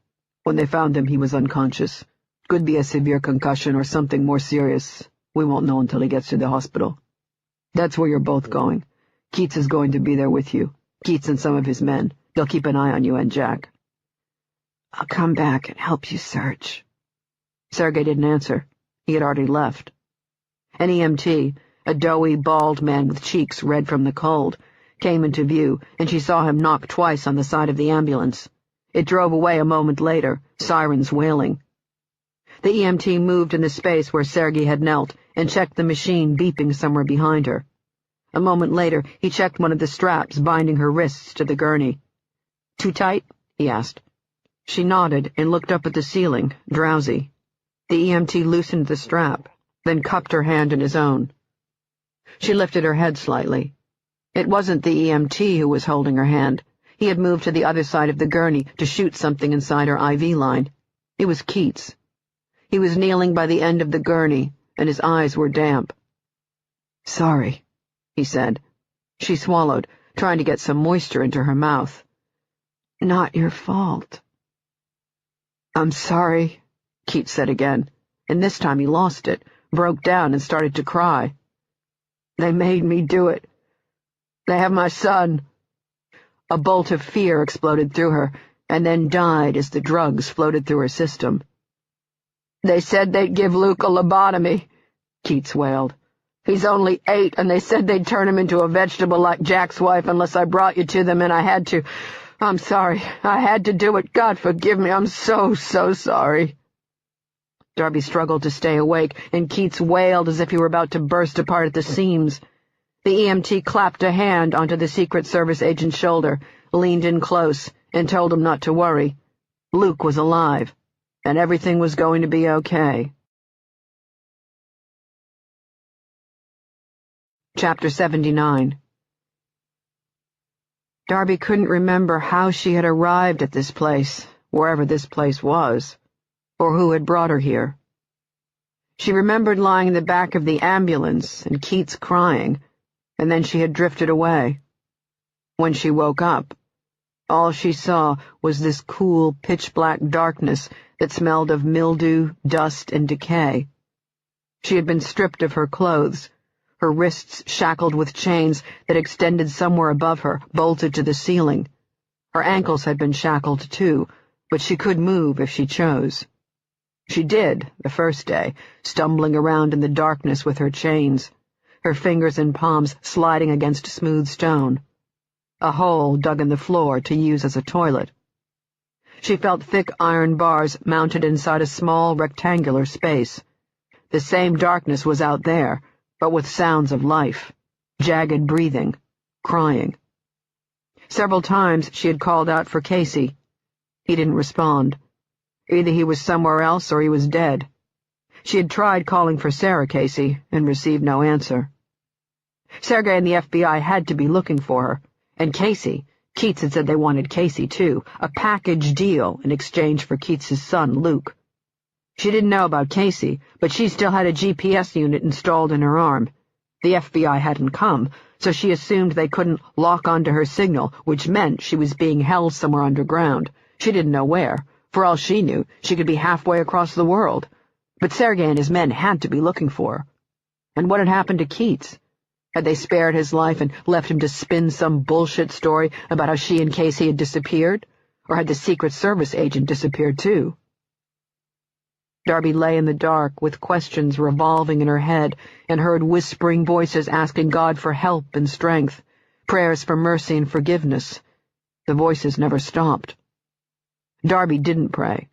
Speaker 1: When they found him, he was unconscious. Could be a severe concussion or something more serious. We won't know until he gets to the hospital. That's where you're both going. Keats is going to be there with you. Keats and some of his men. They'll keep an eye on you and Jack."
Speaker 2: "I'll come back and help you search."
Speaker 1: Sergei didn't answer. He had already left. An EMT, a doughy, bald man with cheeks red from the cold, came into view, and she saw him knock twice on the side of the ambulance. It drove away a moment later, sirens wailing. The EMT moved in the space where Sergei had knelt and checked the machine beeping somewhere behind her. A moment later, he checked one of the straps binding her wrists to the gurney. "Too tight?" he asked. She nodded and looked up at the ceiling, drowsy. The EMT loosened the strap, then cupped her hand in his own. She lifted her head slightly. It wasn't the EMT who was holding her hand. He had moved to the other side of the gurney to shoot something inside her IV line. It was Keats. He was kneeling by the end of the gurney, and his eyes were damp. "Sorry," he said. She swallowed, trying to get some moisture into her mouth.
Speaker 2: "Not your fault."
Speaker 1: "I'm sorry," Keats said again, and this time he lost it, broke down and started to cry. "They made me do it. They have my son." A bolt of fear exploded through her, and then died as the drugs floated through her system. "They said they'd give Luke a lobotomy," Keats wailed. "He's only 8, and they said they'd turn him into a vegetable like Jack's wife unless I brought you to them, and I had to. I'm sorry. I had to do it. God forgive me. I'm so sorry." Darby struggled to stay awake, and Keats wailed as if he were about to burst apart at the seams. The EMT clapped a hand onto the Secret Service agent's shoulder, leaned in close, and told him not to worry. Luke was alive, and everything was going to be okay. Chapter 79. Darby couldn't remember how she had arrived at this place, wherever this place was, or who had brought her here. She remembered lying in the back of the ambulance and Keats crying, and then she had drifted away. When she woke up, all she saw was this cool, pitch-black darkness that smelled of mildew, dust, and decay. She had been stripped of her clothes, her wrists shackled with chains that extended somewhere above her, bolted to the ceiling. Her ankles had been shackled too, but she could move if she chose. She did, the first day, stumbling around in the darkness with her chains, her fingers and palms sliding against smooth stone. A hole dug in the floor to use as a toilet. She felt thick iron bars mounted inside a small rectangular space. The same darkness was out there, but with sounds of life, jagged breathing, crying. Several times she had called out for Casey. He didn't respond. Either he was somewhere else or he was dead. She had tried calling for Sarah Casey and received no answer. Sergei and the FBI had to be looking for her, and Casey, Keats had said they wanted Casey too, a package deal in exchange for Keats's son, Luke. She didn't know about Casey, but she still had a GPS unit installed in her arm. The FBI hadn't come, so she assumed they couldn't lock onto her signal, which meant she was being held somewhere underground. She didn't know where. For all she knew, she could be halfway across the world. But Sergei and his men had to be looking for her. And what had happened to Keats? Had they spared his life and left him to spin some bullshit story about how she and Casey had disappeared? Or had the Secret Service agent disappeared too? Darby lay in the dark with questions revolving in her head and heard whispering voices asking God for help and strength, prayers for mercy and forgiveness. The voices never stopped. Darby didn't pray.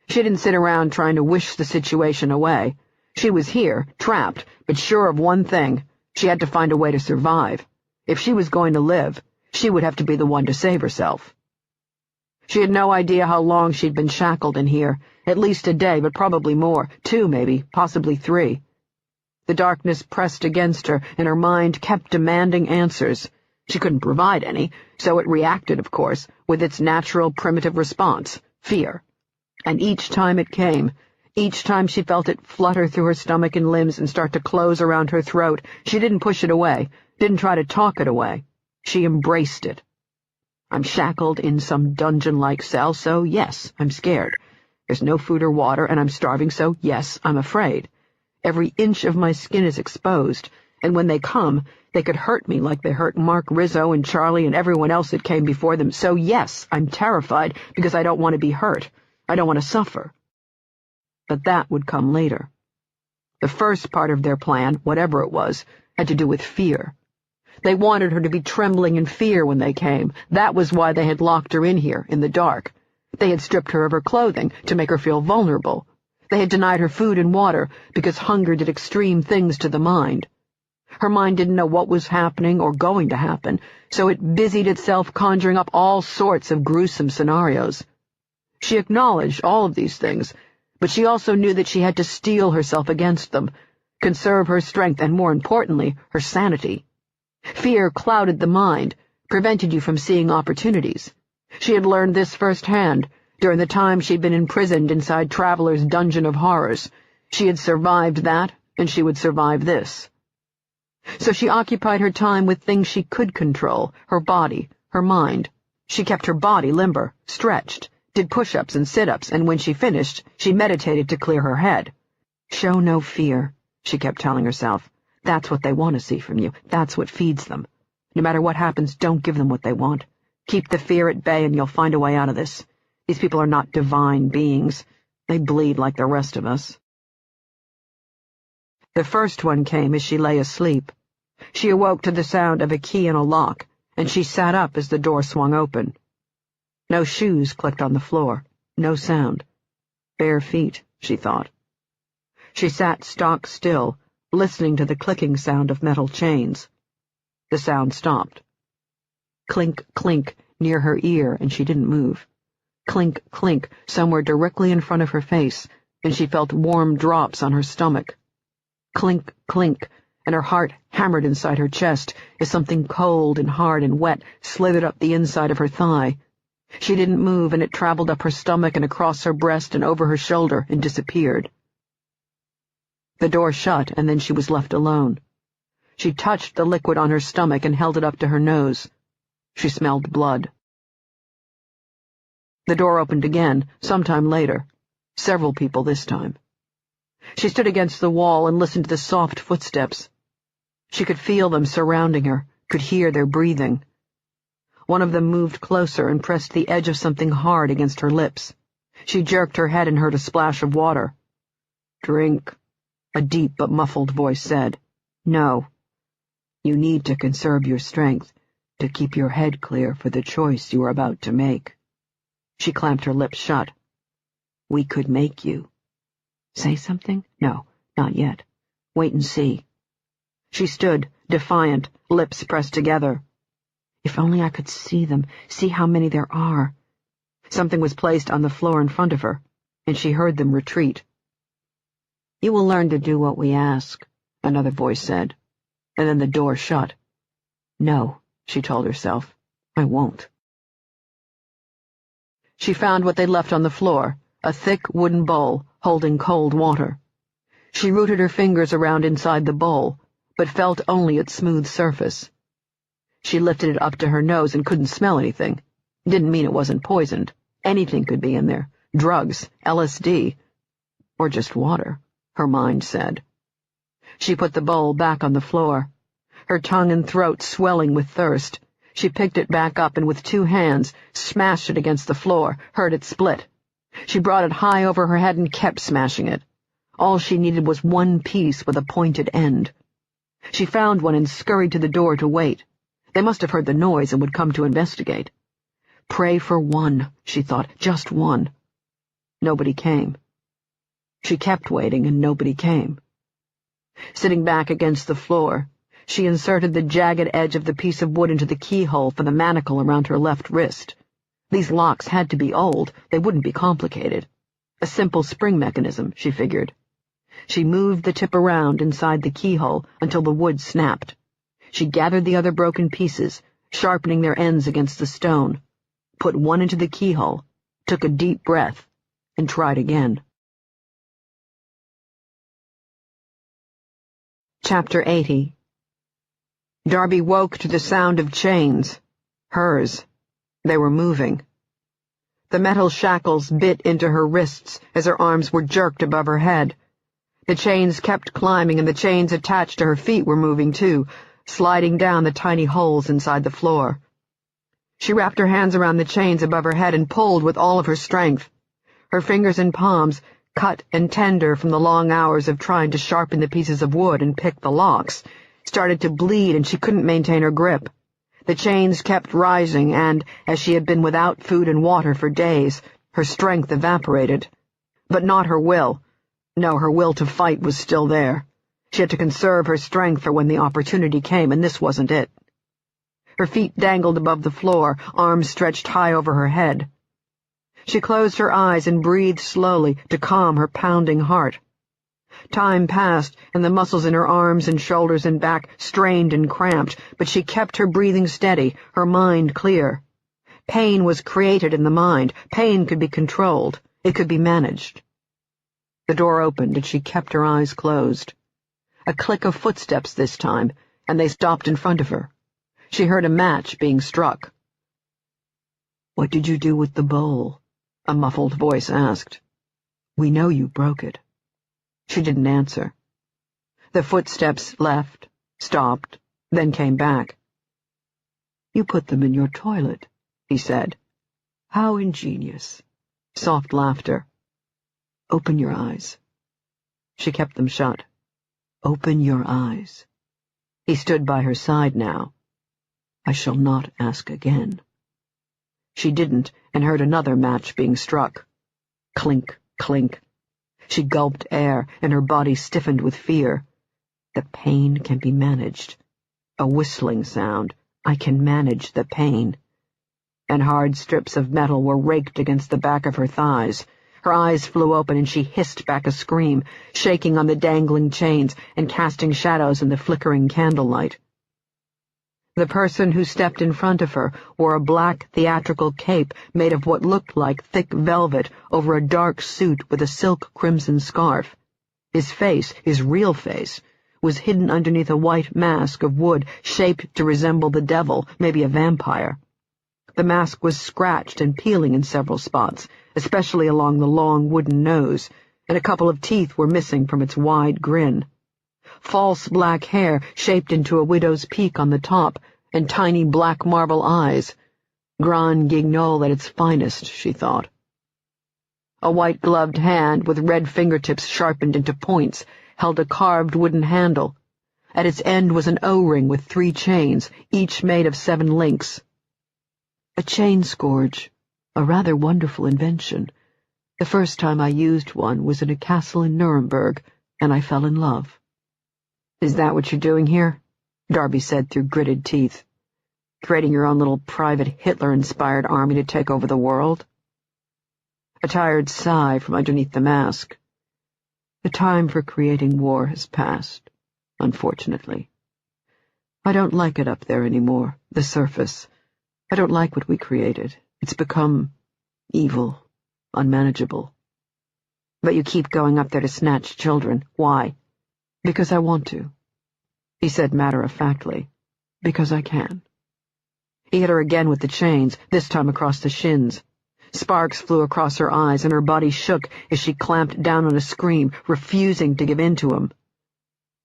Speaker 1: She didn't sit around trying to wish the situation away. She was here, trapped, but sure of one thing. She had to find a way to survive. If she was going to live, she would have to be the one to save herself. She had no idea how long she'd been shackled in here. At least a day, but probably more. 2, maybe, possibly 3. The darkness pressed against her, and her mind kept demanding answers. She couldn't provide any, so it reacted, of course, with its natural primitive response, fear. And each time it came, each time she felt it flutter through her stomach and limbs and start to close around her throat, she didn't push it away, didn't try to talk it away. She embraced it. I'm shackled in some dungeon-like cell, so yes, I'm scared. There's no food or water, and I'm starving, so yes, I'm afraid. Every inch of my skin is exposed, and when they come, they could hurt me like they hurt Mark Rizzo and Charlie and everyone else that came before them, so yes, I'm terrified because I don't want to be hurt. I don't want to suffer. But that would come later. The first part of their plan, whatever it was, had to do with fear. They wanted her to be trembling in fear when they came. That was why they had locked her in here, in the dark. They had stripped her of her clothing to make her feel vulnerable. They had denied her food and water because hunger did extreme things to the mind. Her mind didn't know what was happening or going to happen, so it busied itself conjuring up all sorts of gruesome scenarios. She acknowledged all of these things, but she also knew that she had to steel herself against them, conserve her strength and, more importantly, her sanity. Fear clouded the mind, prevented you from seeing opportunities. She had learned this firsthand during the time she'd been imprisoned inside Traveler's Dungeon of Horrors. She had survived that, and she would survive this. So she occupied her time with things she could control, her body, her mind. She kept her body limber, stretched, did push-ups and sit-ups, and when she finished, she meditated to clear her head. Show no fear, she kept telling herself. That's what they want to see from you. That's what feeds them. No matter what happens, don't give them what they want. Keep the fear at bay and you'll find a way out of this. These people are not divine beings. They bleed like the rest of us. The first one came as she lay asleep. She awoke to the sound of a key in a lock, and she sat up as the door swung open. No shoes clicked on the floor. No sound. Bare feet, she thought. She sat stock still, listening to the clicking sound of metal chains. The sound stopped. Clink, clink, near her ear, and she didn't move. Clink, clink, somewhere directly in front of her face, and she felt warm drops on her stomach. Clink, clink, and her heart hammered inside her chest as something cold and hard and wet slithered up the inside of her thigh. She didn't move, and it traveled up her stomach and across her breast and over her shoulder and disappeared. The door shut, and then she was left alone. She touched the liquid on her stomach and held it up to her nose. She smelled blood. The door opened again, sometime later. Several people this time. She stood against the wall and listened to the soft footsteps. She could feel them surrounding her, could hear their breathing. One of them moved closer and pressed the edge of something hard against her lips. She jerked her head and heard a splash of water. "Drink," a deep but muffled voice said. "No. You need to conserve your strength, to keep your head clear for the choice you are about to make." She clamped her lips shut. "We could make you." "Say something?" "No, not yet. Wait and see." She stood, defiant, lips pressed together. If only I could see them, see how many there are. Something was placed on the floor in front of her, and she heard them retreat. "You will learn to do what we ask," another voice said, and then the door shut. "No," she told herself, "I won't." She found what they'd left on the floor, a thick wooden bowl holding cold water. She rooted her fingers around inside the bowl, but felt only its smooth surface. She lifted it up to her nose and couldn't smell anything. Didn't mean it wasn't poisoned. Anything could be in there. Drugs, LSD, or just water, her mind said. She put the bowl back on the floor, her tongue and throat swelling with thirst. She picked it back up and with two hands smashed it against the floor, heard it split. She brought it high over her head and kept smashing it. All she needed was one piece with a pointed end. She found one and scurried to the door to wait. They must have heard the noise and would come to investigate. Pray for one, she thought, just one. Nobody came. She kept waiting, and nobody came. Sitting back against the floor, she inserted the jagged edge of the piece of wood into the keyhole for the manacle around her left wrist. These locks had to be old, they wouldn't be complicated. A simple spring mechanism, she figured. She moved the tip around inside the keyhole until the wood snapped. She gathered the other broken pieces, sharpening their ends against the stone, put one into the keyhole, took a deep breath, and tried again. Chapter 80. Darby woke to the sound of chains. Hers. They were moving. The metal shackles bit into her wrists as her arms were jerked above her head. The chains kept climbing, and the chains attached to her feet were moving too, sliding down the tiny holes inside the floor. She wrapped her hands around the chains above her head and pulled with all of her strength. Her fingers and palms, cut and tender from the long hours of trying to sharpen the pieces of wood and pick the locks, started to bleed, and she couldn't maintain her grip. The chains kept rising, and, as she had been without food and water for days, her strength evaporated. But not her will. No, her will to fight was still there. She had to conserve her strength for when the opportunity came, and this wasn't it. Her feet dangled above the floor, arms stretched high over her head. She closed her eyes and breathed slowly to calm her pounding heart. Time passed, and the muscles in her arms and shoulders and back strained and cramped, but she kept her breathing steady, her mind clear. Pain was created in the mind. Pain could be controlled. It could be managed. The door opened, and she kept her eyes closed. A click of footsteps this time, and they stopped in front of her. She heard a match being struck. "What did you do with the bowl?" a muffled voice asked. "We know you broke it." She didn't answer. The footsteps left, stopped, then came back. "You put them in your toilet," he said. "How ingenious." Soft laughter. "Open your eyes." She kept them shut. "Open your eyes." He stood by her side now. "I shall not ask again." She didn't, and heard another match being struck. Clink, clink. She gulped air, and her body stiffened with fear. The pain can be managed. A whistling sound. I can manage the pain. And hard strips of metal were raked against the back of her thighs. Her eyes flew open, and she hissed back a scream, shaking on the dangling chains and casting shadows in the flickering candlelight. The person who stepped in front of her wore a black theatrical cape made of what looked like thick velvet over a dark suit with a silk crimson scarf. His face, his real face, was hidden underneath a white mask of wood shaped to resemble the devil, maybe a vampire. The mask was scratched and peeling in several spots, especially along the long wooden nose, and a couple of teeth were missing from its wide grin. False black hair shaped into a widow's peak on the top, and tiny black marble eyes. Grand Guignol at its finest, she thought. A white-gloved hand with red fingertips sharpened into points held a carved wooden handle. At its end was an O-ring with 3 chains, each made of 7 links. A chain scourge, a rather wonderful invention. The first time I used one was in a castle in Nuremberg, and I fell in love. "Is that what you're doing here?" Darby said through gritted teeth. "Creating your own little private Hitler-inspired army to take over the world?" A tired sigh from underneath the mask. "The time for creating war has passed, unfortunately. I don't like it up there anymore, the surface. I don't like what we created. It's become evil, unmanageable." "But you keep going up there to snatch children. Why?" "Because I want to," he said matter-of-factly. "Because I can." He hit her again with the chains, this time across the shins. Sparks flew across her eyes, and her body shook as she clamped down on a scream, refusing to give in to him.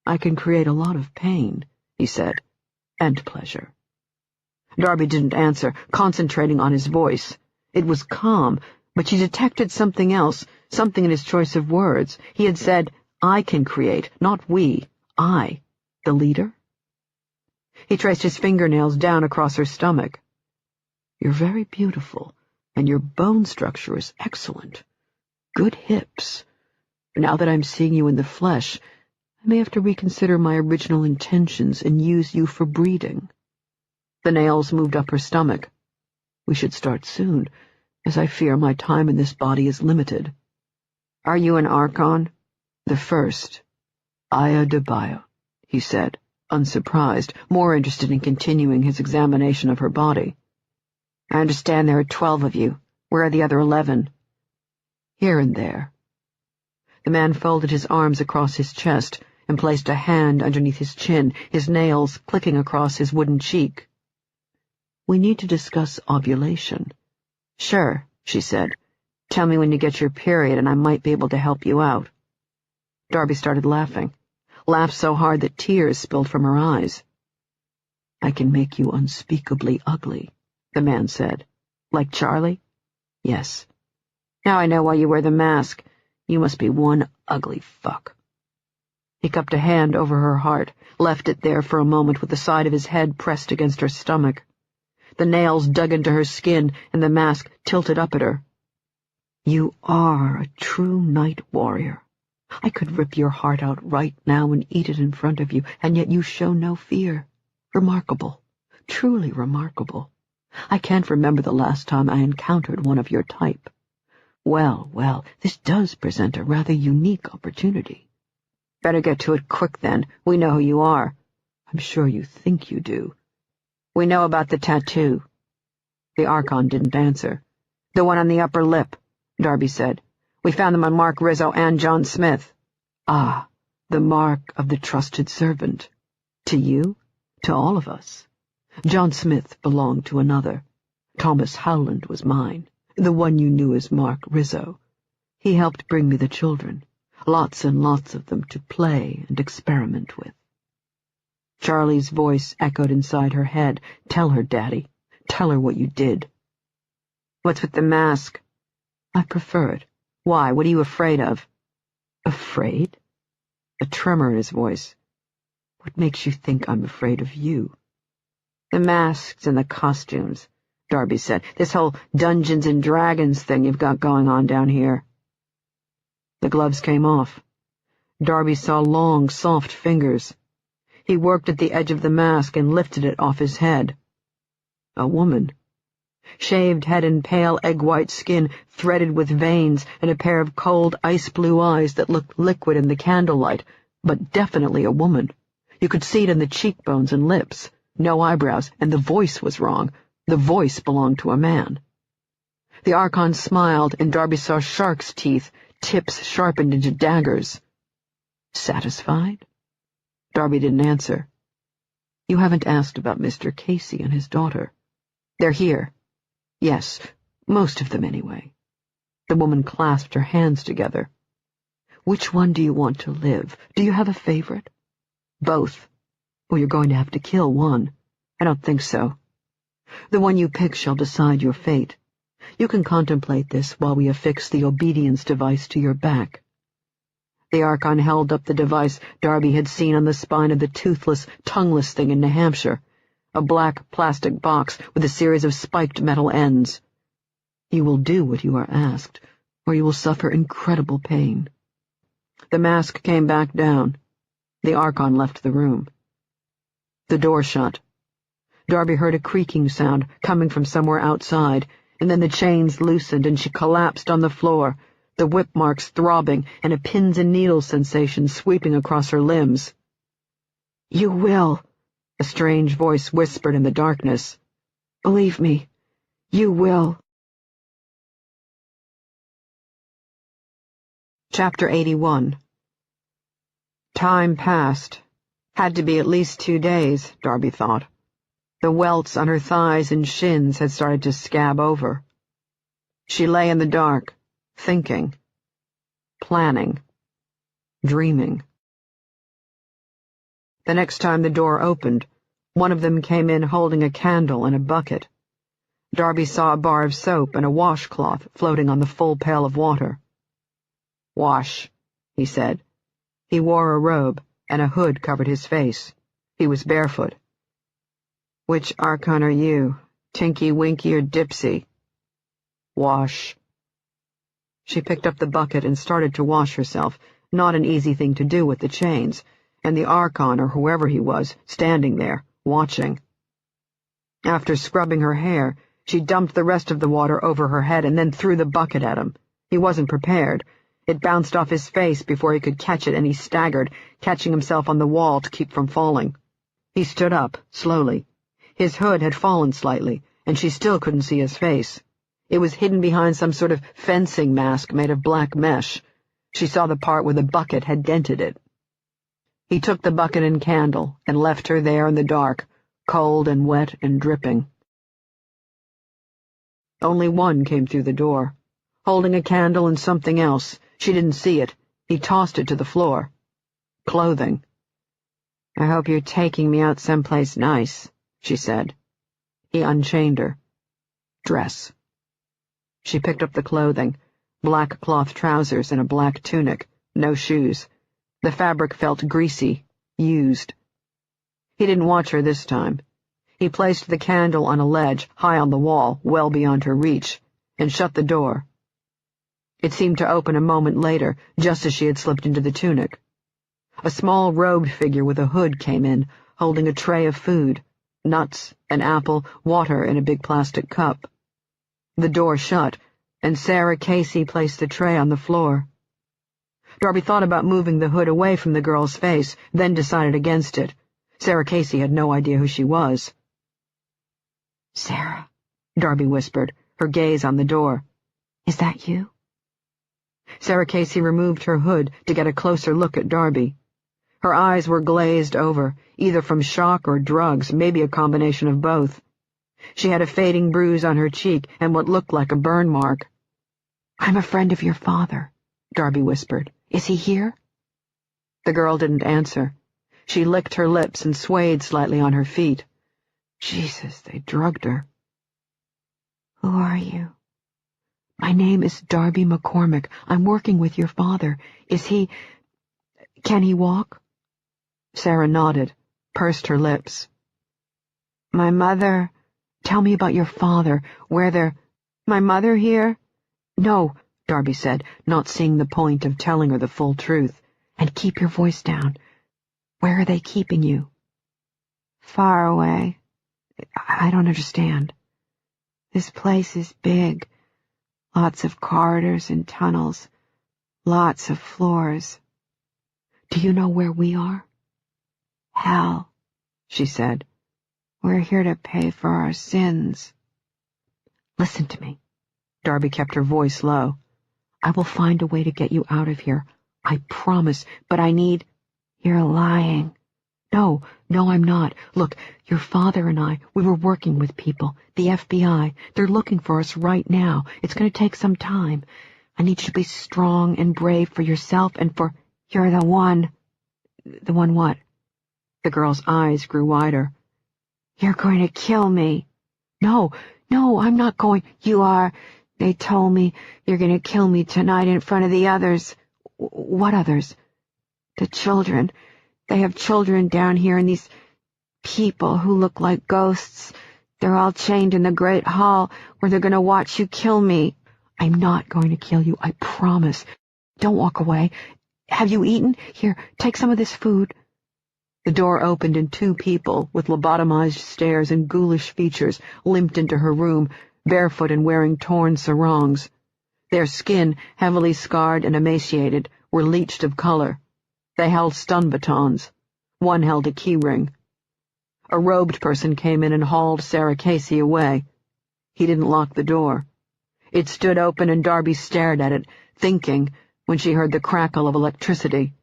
Speaker 1: "I can create a lot of pain," he said, "and pleasure." Darby didn't answer, concentrating on his voice. It was calm, but she detected something else, something in his choice of words. He had said, "I can create, not we. I, the leader?" He traced his fingernails down across her stomach. "You're very beautiful, and your bone structure is excellent. Good hips. Now that I'm seeing you in the flesh, I may have to reconsider my original intentions and use you for breeding." The nails moved up her stomach. "We should start soon, as I fear my time in this body is limited." "Are you an Archon?" "The first. Aya de Bayo," he said, unsurprised, more interested in continuing his examination of her body. "I understand there are 12 of you. Where are the other 11? "Here and there." The man folded his arms across his chest and placed a hand underneath his chin, his nails clicking across his wooden cheek. "We need to discuss ovulation." "Sure," she said. "Tell me when you get your period and I might be able to help you out." Darby started laughing, laughed so hard that tears spilled from her eyes. "I can make you unspeakably ugly," the man said. "Like Charlie?" "Yes." "Now I know why you wear the mask. You must be one ugly fuck." He cupped a hand over her heart, left it there for a moment with the side of his head pressed against her stomach. The nails dug into her skin, and the mask tilted up at her. "You are a true night warrior. I could rip your heart out right now and eat it in front of you, and yet you show no fear. Remarkable. Truly remarkable. I can't remember the last time I encountered one of your type. Well, well, this does present a rather unique opportunity." "Better get to it quick, then. We know who you are." "I'm sure you think you do." "We know about the tattoo." The Archon didn't answer. "The one on the upper lip," Darby said. "We found them on Mark Rizzo and John Smith." "Ah, the mark of the trusted servant. To you? To all of us. John Smith belonged to another. Thomas Howland was mine, the one you knew as Mark Rizzo. He helped bring me the children, lots and lots of them to play and experiment with." Charlie's voice echoed inside her head. "Tell her, Daddy. Tell her what you did." "What's with the mask?" "I prefer it." "Why? What are you afraid of?" "Afraid?" A tremor in his voice. "What makes you think I'm afraid of you?" "The masks and the costumes," Darby said. "This whole Dungeons and Dragons thing you've got going on down here." The gloves came off. Darby saw long, soft fingers. He worked at the edge of the mask and lifted it off his head. A woman. Shaved head and pale egg-white skin threaded with veins and a pair of cold ice-blue eyes that looked liquid in the candlelight, but definitely a woman. You could see it in the cheekbones and lips. No eyebrows, and the voice was wrong. The voice belonged to a man. The Archon smiled, and Darby saw shark's teeth, tips sharpened into daggers. "Satisfied?" Darby didn't answer. "You haven't asked about Mr. Casey and his daughter." "They're here." "Yes, most of them anyway." The woman clasped her hands together. Which one do you want to live? Do you have a favorite? Both. Well, you're going to have to kill one. I don't think so. The one you pick shall decide your fate. You can contemplate this while we affix the obedience device to your back. The Archon held up the device Darby had seen on the spine of the toothless, tongueless thing in New Hampshire, a black plastic box with a series of spiked metal ends. You will do what you are asked, or you will suffer incredible pain. The mask came back down. The Archon left the room. The door shut. Darby heard a creaking sound coming from somewhere outside, and then the chains loosened and she collapsed on the floor, the whip marks throbbing and a pins and needles sensation sweeping across her limbs. "You will," a strange voice whispered in the darkness. "Believe me, you will." Chapter 81. Time passed. Had to be at least 2 days, Darby thought. The welts on her thighs and shins had started to scab over. She lay in the dark, thinking, planning, dreaming. The next time the door opened, one of them came in holding a candle and a bucket. Darby saw a bar of soap and a washcloth floating on the full pail of water. "Wash," he said. He wore a robe, and a hood covered his face. He was barefoot. "Which Archon are you, Tinky, Winky, or Dipsy?" "Wash." She picked up the bucket and started to wash herself, not an easy thing to do with the chains, and the Archon, or whoever he was, standing there, watching. After scrubbing her hair, she dumped the rest of the water over her head and then threw the bucket at him. He wasn't prepared. It bounced off his face before he could catch it, and he staggered, catching himself on the wall to keep from falling. He stood up, slowly. His hood had fallen slightly, and she still couldn't see his face. It was hidden behind some sort of fencing mask made of black mesh. She saw the part where the bucket had dented it. He took the bucket and candle and left her there in the dark, cold and wet and dripping. Only one came through the door, holding a candle and something else. She didn't see it. He tossed it to the floor. Clothing. "I hope you're taking me out someplace nice," she said. He unchained her. "Dress." She picked up the clothing, black cloth trousers and a black tunic, no shoes. The fabric felt greasy, used. He didn't watch her this time. He placed the candle on a ledge, high on the wall, well beyond her reach, and shut the door. It seemed to open a moment later, just as she had slipped into the tunic. A small robed figure with a hood came in, holding a tray of food, nuts, an apple, water in a big plastic cup. The door shut, and Sarah Casey placed the tray on the floor. Darby thought about moving the hood away from the girl's face, then decided against it. Sarah Casey had no idea who she was. "Sarah," Darby whispered, her gaze on the door. "Is that you?" Sarah Casey removed her hood to get a closer look at Darby. Her eyes were glazed over, either from shock or drugs, maybe a combination of both. She had a fading bruise on her cheek and what looked like a burn mark. "I'm a friend of your father," Darby whispered. "Is he here?" The girl didn't answer. She licked her lips and swayed slightly on her feet. Jesus, they drugged her. "Who are you?" "My name is Darby McCormick. I'm working with your father. Is he... can he walk?" Sarah nodded, pursed her lips. "My mother... Tell me about your father, where they're... My mother here?" "No," Darby said, not seeing the point of telling her the full truth. "And keep your voice down. Where are they keeping you?" "Far away." I don't understand." "This place is big. Lots of corridors and tunnels. Lots of floors." "Do you know where we are?" "Hell," she said. "We're here to pay for our sins." "Listen to me." Darby kept her voice low. "I will find a way to get you out of here. I promise, but I need—" "You're lying." No, I'm not. Look, your father and I, we were working with people, the FBI. They're looking for us right now. It's going to take some time.
Speaker 2: I need you to be strong and brave for yourself and for... You're the one. The one what? The girl's eyes grew wider. You're going to kill me. No, I'm not going. You are. They told me you're going to kill me tonight in front of the others. What others? The children. They have children down here, and these people who look like ghosts. They're all chained in the great hall where they're going to watch you kill me. I'm not going to kill you, I promise. Don't walk away. Have you eaten? Here, take some of this food. The door opened and 2 people, with lobotomized stares and ghoulish features, limped into her room, barefoot and wearing torn sarongs. Their skin, heavily scarred and emaciated, were leached of color. They held stun batons. One held a key ring. A robed person came in and hauled Sarah Casey away. He didn't lock the door. It stood open and Darby stared at it, thinking, when she heard the crackle of electricity.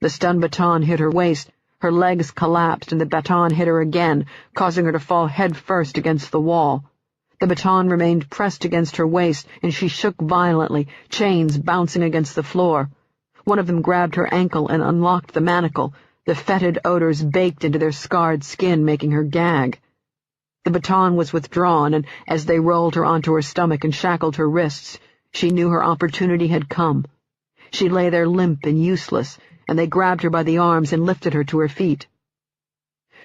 Speaker 2: The stun baton hit her waist, her legs collapsed, and the baton hit her again, causing her to fall head first against the wall. The baton remained pressed against her waist, and she shook violently, chains bouncing against the floor. One of them grabbed her ankle and unlocked the manacle, the fetid odors baked into their scarred skin, making her gag. The baton was withdrawn, and as they rolled her onto her stomach and shackled her wrists, she knew her opportunity had come. She lay there limp and useless, and they grabbed her by the arms and lifted her to her feet.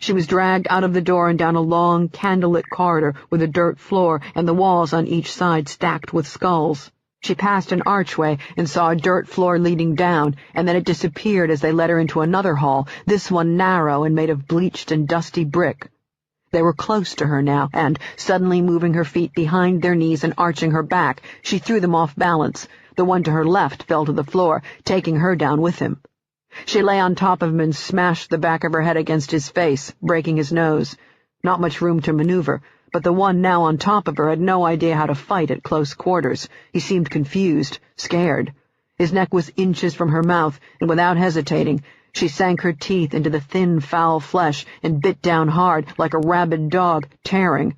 Speaker 2: She was dragged out of the door and down a long, candlelit corridor with a dirt floor and the walls on each side stacked with skulls. She passed an archway and saw a dirt floor leading down, and then it disappeared as they led her into another hall, this one narrow and made of bleached and dusty brick. They were close to her now, and, suddenly moving her feet behind their knees and arching her back, she threw them off balance. The one to her left fell to the floor, taking her down with him. She lay on top of him and smashed the back of her head against his face, breaking his nose. Not much room to maneuver, but the one now on top of her had no idea how to fight at close quarters. He seemed confused, scared. His neck was inches from her mouth, and without hesitating, she sank her teeth into the thin, foul flesh and bit down hard, like a rabid dog, tearing.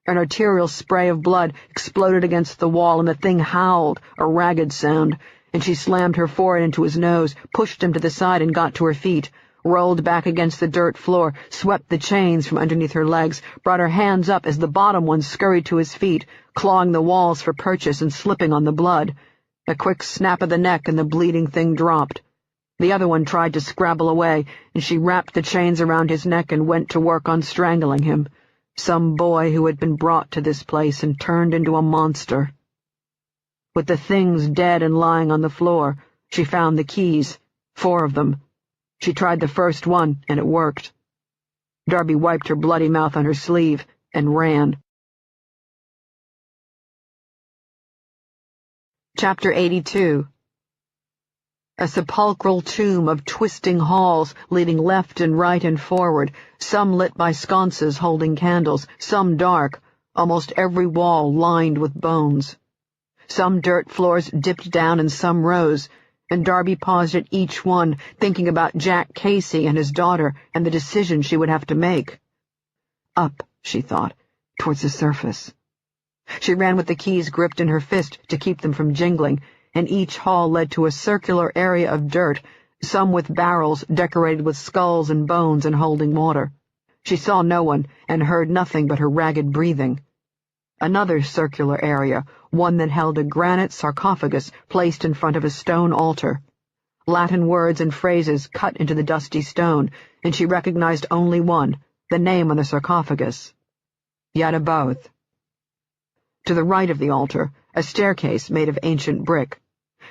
Speaker 2: An arterial spray of blood exploded against the wall, and the thing howled, a ragged sound, and she slammed her forehead into his nose, pushed him to the side and got to her feet, rolled back against the dirt floor, swept the chains from underneath her legs, brought her hands up as the bottom one scurried to his feet, clawing the walls for purchase and slipping on the blood. A quick snap of the neck and the bleeding thing dropped. The other one tried to scrabble away, and she wrapped the chains around his neck and went to work on strangling him. Some boy who had been brought to this place and turned into a monster. With the things dead and lying on the floor, she found the keys, 4 of them. She tried the first one, and it worked. Darby wiped her bloody mouth on her sleeve and ran. Chapter 82. A sepulchral tomb of twisting halls leading left and right and forward, some lit by sconces holding candles, some dark, almost every wall lined with bones. Some dirt floors dipped down and some rose, and Darby paused at each one, thinking about Jack Casey and his daughter and the decision she would have to make. Up, she thought, towards the surface. She ran with the keys gripped in her fist to keep them from jingling, and each hall led to a circular area of dirt, some with barrels decorated with skulls and bones and holding water. She saw no one and heard nothing but her ragged breathing. Another circular area, one that held a granite sarcophagus placed in front of a stone altar. Latin words and phrases cut into the dusty stone, and she recognized only one, the name on the sarcophagus. Yadaboth. To the right of the altar, a staircase made of ancient brick.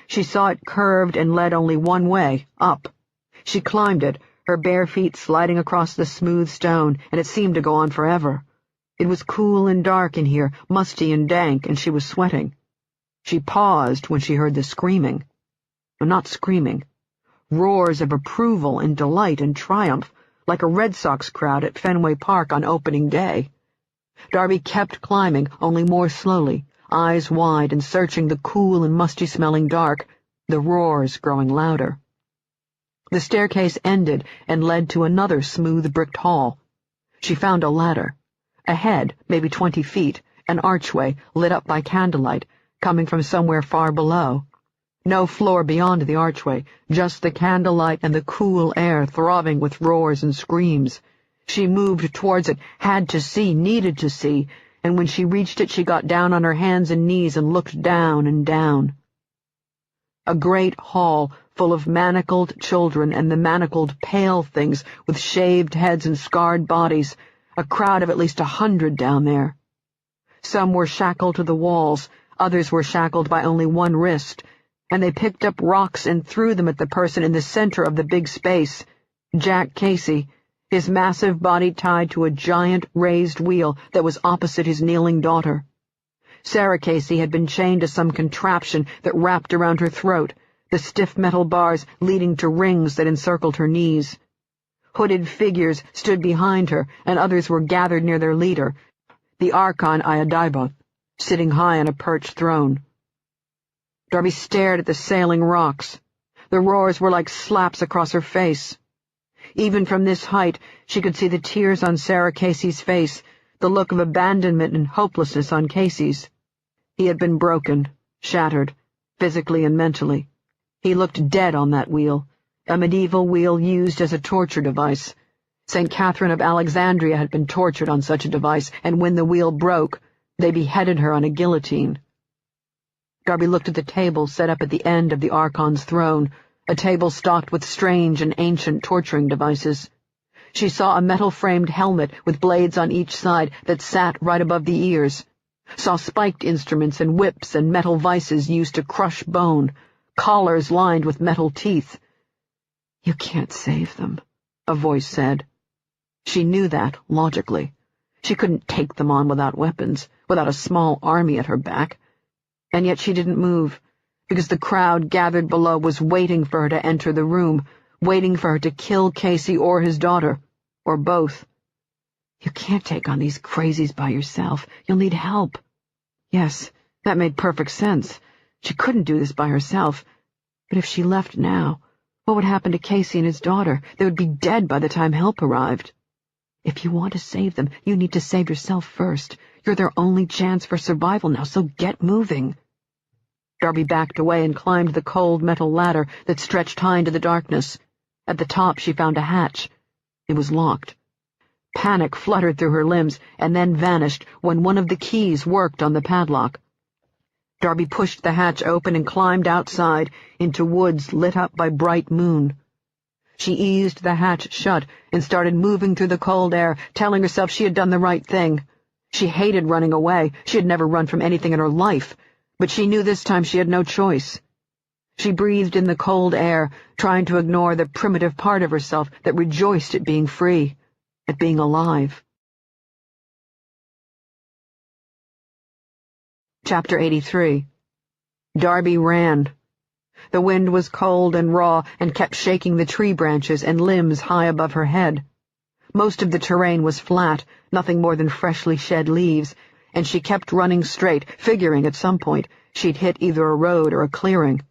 Speaker 2: She saw it curved and led only one way, up. She climbed it, her bare feet sliding across the smooth stone, and it seemed to go on forever. It was cool and dark in here, musty and dank, and she was sweating. She paused when she heard the screaming. Not screaming. Roars of approval and delight and triumph, like a Red Sox crowd at Fenway Park on opening day. Darby kept climbing, only more slowly, eyes wide and searching the cool and musty-smelling dark, the roars growing louder. The staircase ended and led to another smooth bricked hall. She found a ladder. Ahead, maybe 20 feet, an archway lit up by candlelight,
Speaker 1: coming from somewhere far below. No floor beyond the archway, just the candlelight and the cool air throbbing with roars and screams. She moved towards it, had to see, needed to see, and when she reached it she got down on her hands and knees and looked down and down. A great hall full of manacled children and the manacled pale things with shaved heads and scarred bodies, a crowd of at least 100 down there. Some were shackled to the walls, others were shackled by only one wrist, and they picked up rocks and threw them at the person in the center of the big space, Jack Casey, his massive body tied to a giant raised wheel that was opposite his kneeling daughter. Sarah Casey had been chained to some contraption that wrapped around her throat, the stiff metal bars leading to rings that encircled her knees. Hooded figures stood behind her, and others were gathered near their leader, the Archon Iodiboth, sitting high on a perched throne. Darby stared at the sailing rocks. The roars were like slaps across her face. Even from this height, she could see the tears on Sarah Casey's face, the look of abandonment and hopelessness on Casey's. He had been broken, shattered, physically and mentally. He looked dead on that wheel, a medieval wheel used as a torture device. St. Catherine of Alexandria had been tortured on such a device, and when the wheel broke, they beheaded her on a guillotine. Darby looked at the table set up at the end of the Archon's throne, a table stocked with strange and ancient torturing devices. She saw a metal-framed helmet with blades on each side that sat right above the ears, saw spiked instruments and whips and metal vices used to crush bone, collars lined with metal teeth. "You can't save them," a voice said. She knew that, logically. She couldn't take them on without weapons, without a small army at her back. And yet she didn't move, because the crowd gathered below was waiting for her to enter the room, waiting for her to kill Casey or his daughter, or both. "You can't take on these crazies by yourself. You'll need help." Yes, that made perfect sense. She couldn't do this by herself. But if she left now, what would happen to Casey and his daughter? They would be dead by the time help arrived. If you want to save them, you need to save yourself first. You're their only chance for survival now, so get moving. Darby backed away and climbed the cold metal ladder that stretched high into the darkness. At the top she found a hatch. It was locked. Panic fluttered through her limbs and then vanished when one of the keys worked on the padlock. Darby pushed the hatch open and climbed outside into woods lit up by bright moon. She eased the hatch shut and started moving through the cold air, telling herself she had done the right thing. She hated running away. She had never run from anything in her life, but she knew this time she had no choice. She breathed in the cold air, trying to ignore the primitive part of herself that rejoiced at being free, at being alive. Chapter 83. Darby ran. The wind was cold and raw and kept shaking the tree branches and limbs high above her head. Most of the terrain was flat, nothing more than freshly shed leaves, and she kept running straight, figuring at some point she'd hit either a road or a clearing.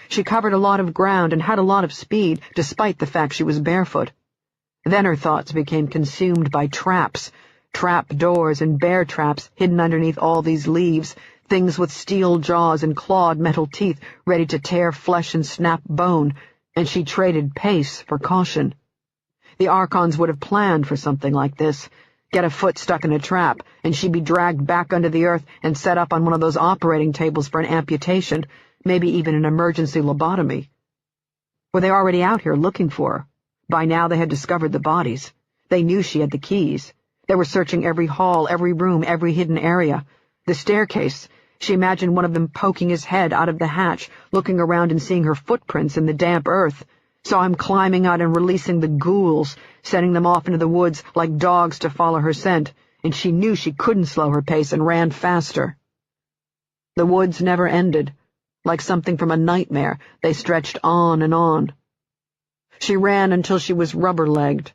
Speaker 1: She covered a lot of ground and had a lot of speed, despite the fact she was barefoot. Then her thoughts became consumed by traps, trap doors and bear traps hidden underneath all these leaves, things with steel jaws and clawed metal teeth ready to tear flesh and snap bone, and she traded pace for caution. The Archons would have planned for something like this. Get a foot stuck in a trap, and she'd be dragged back under the earth and set up on one of those operating tables for an amputation, maybe even an emergency lobotomy. Were they already out here looking for her? By now they had discovered the bodies. They knew she had the keys. They were searching every hall, every room, every hidden area. The staircase. She imagined one of them poking his head out of the hatch, looking around and seeing her footprints in the damp earth. Saw him climbing out and releasing the ghouls, sending them off into the woods like dogs to follow her scent, and she knew she couldn't slow her pace and ran faster. The woods never ended. Like something from a nightmare, they stretched on and on. She ran until she was rubber-legged.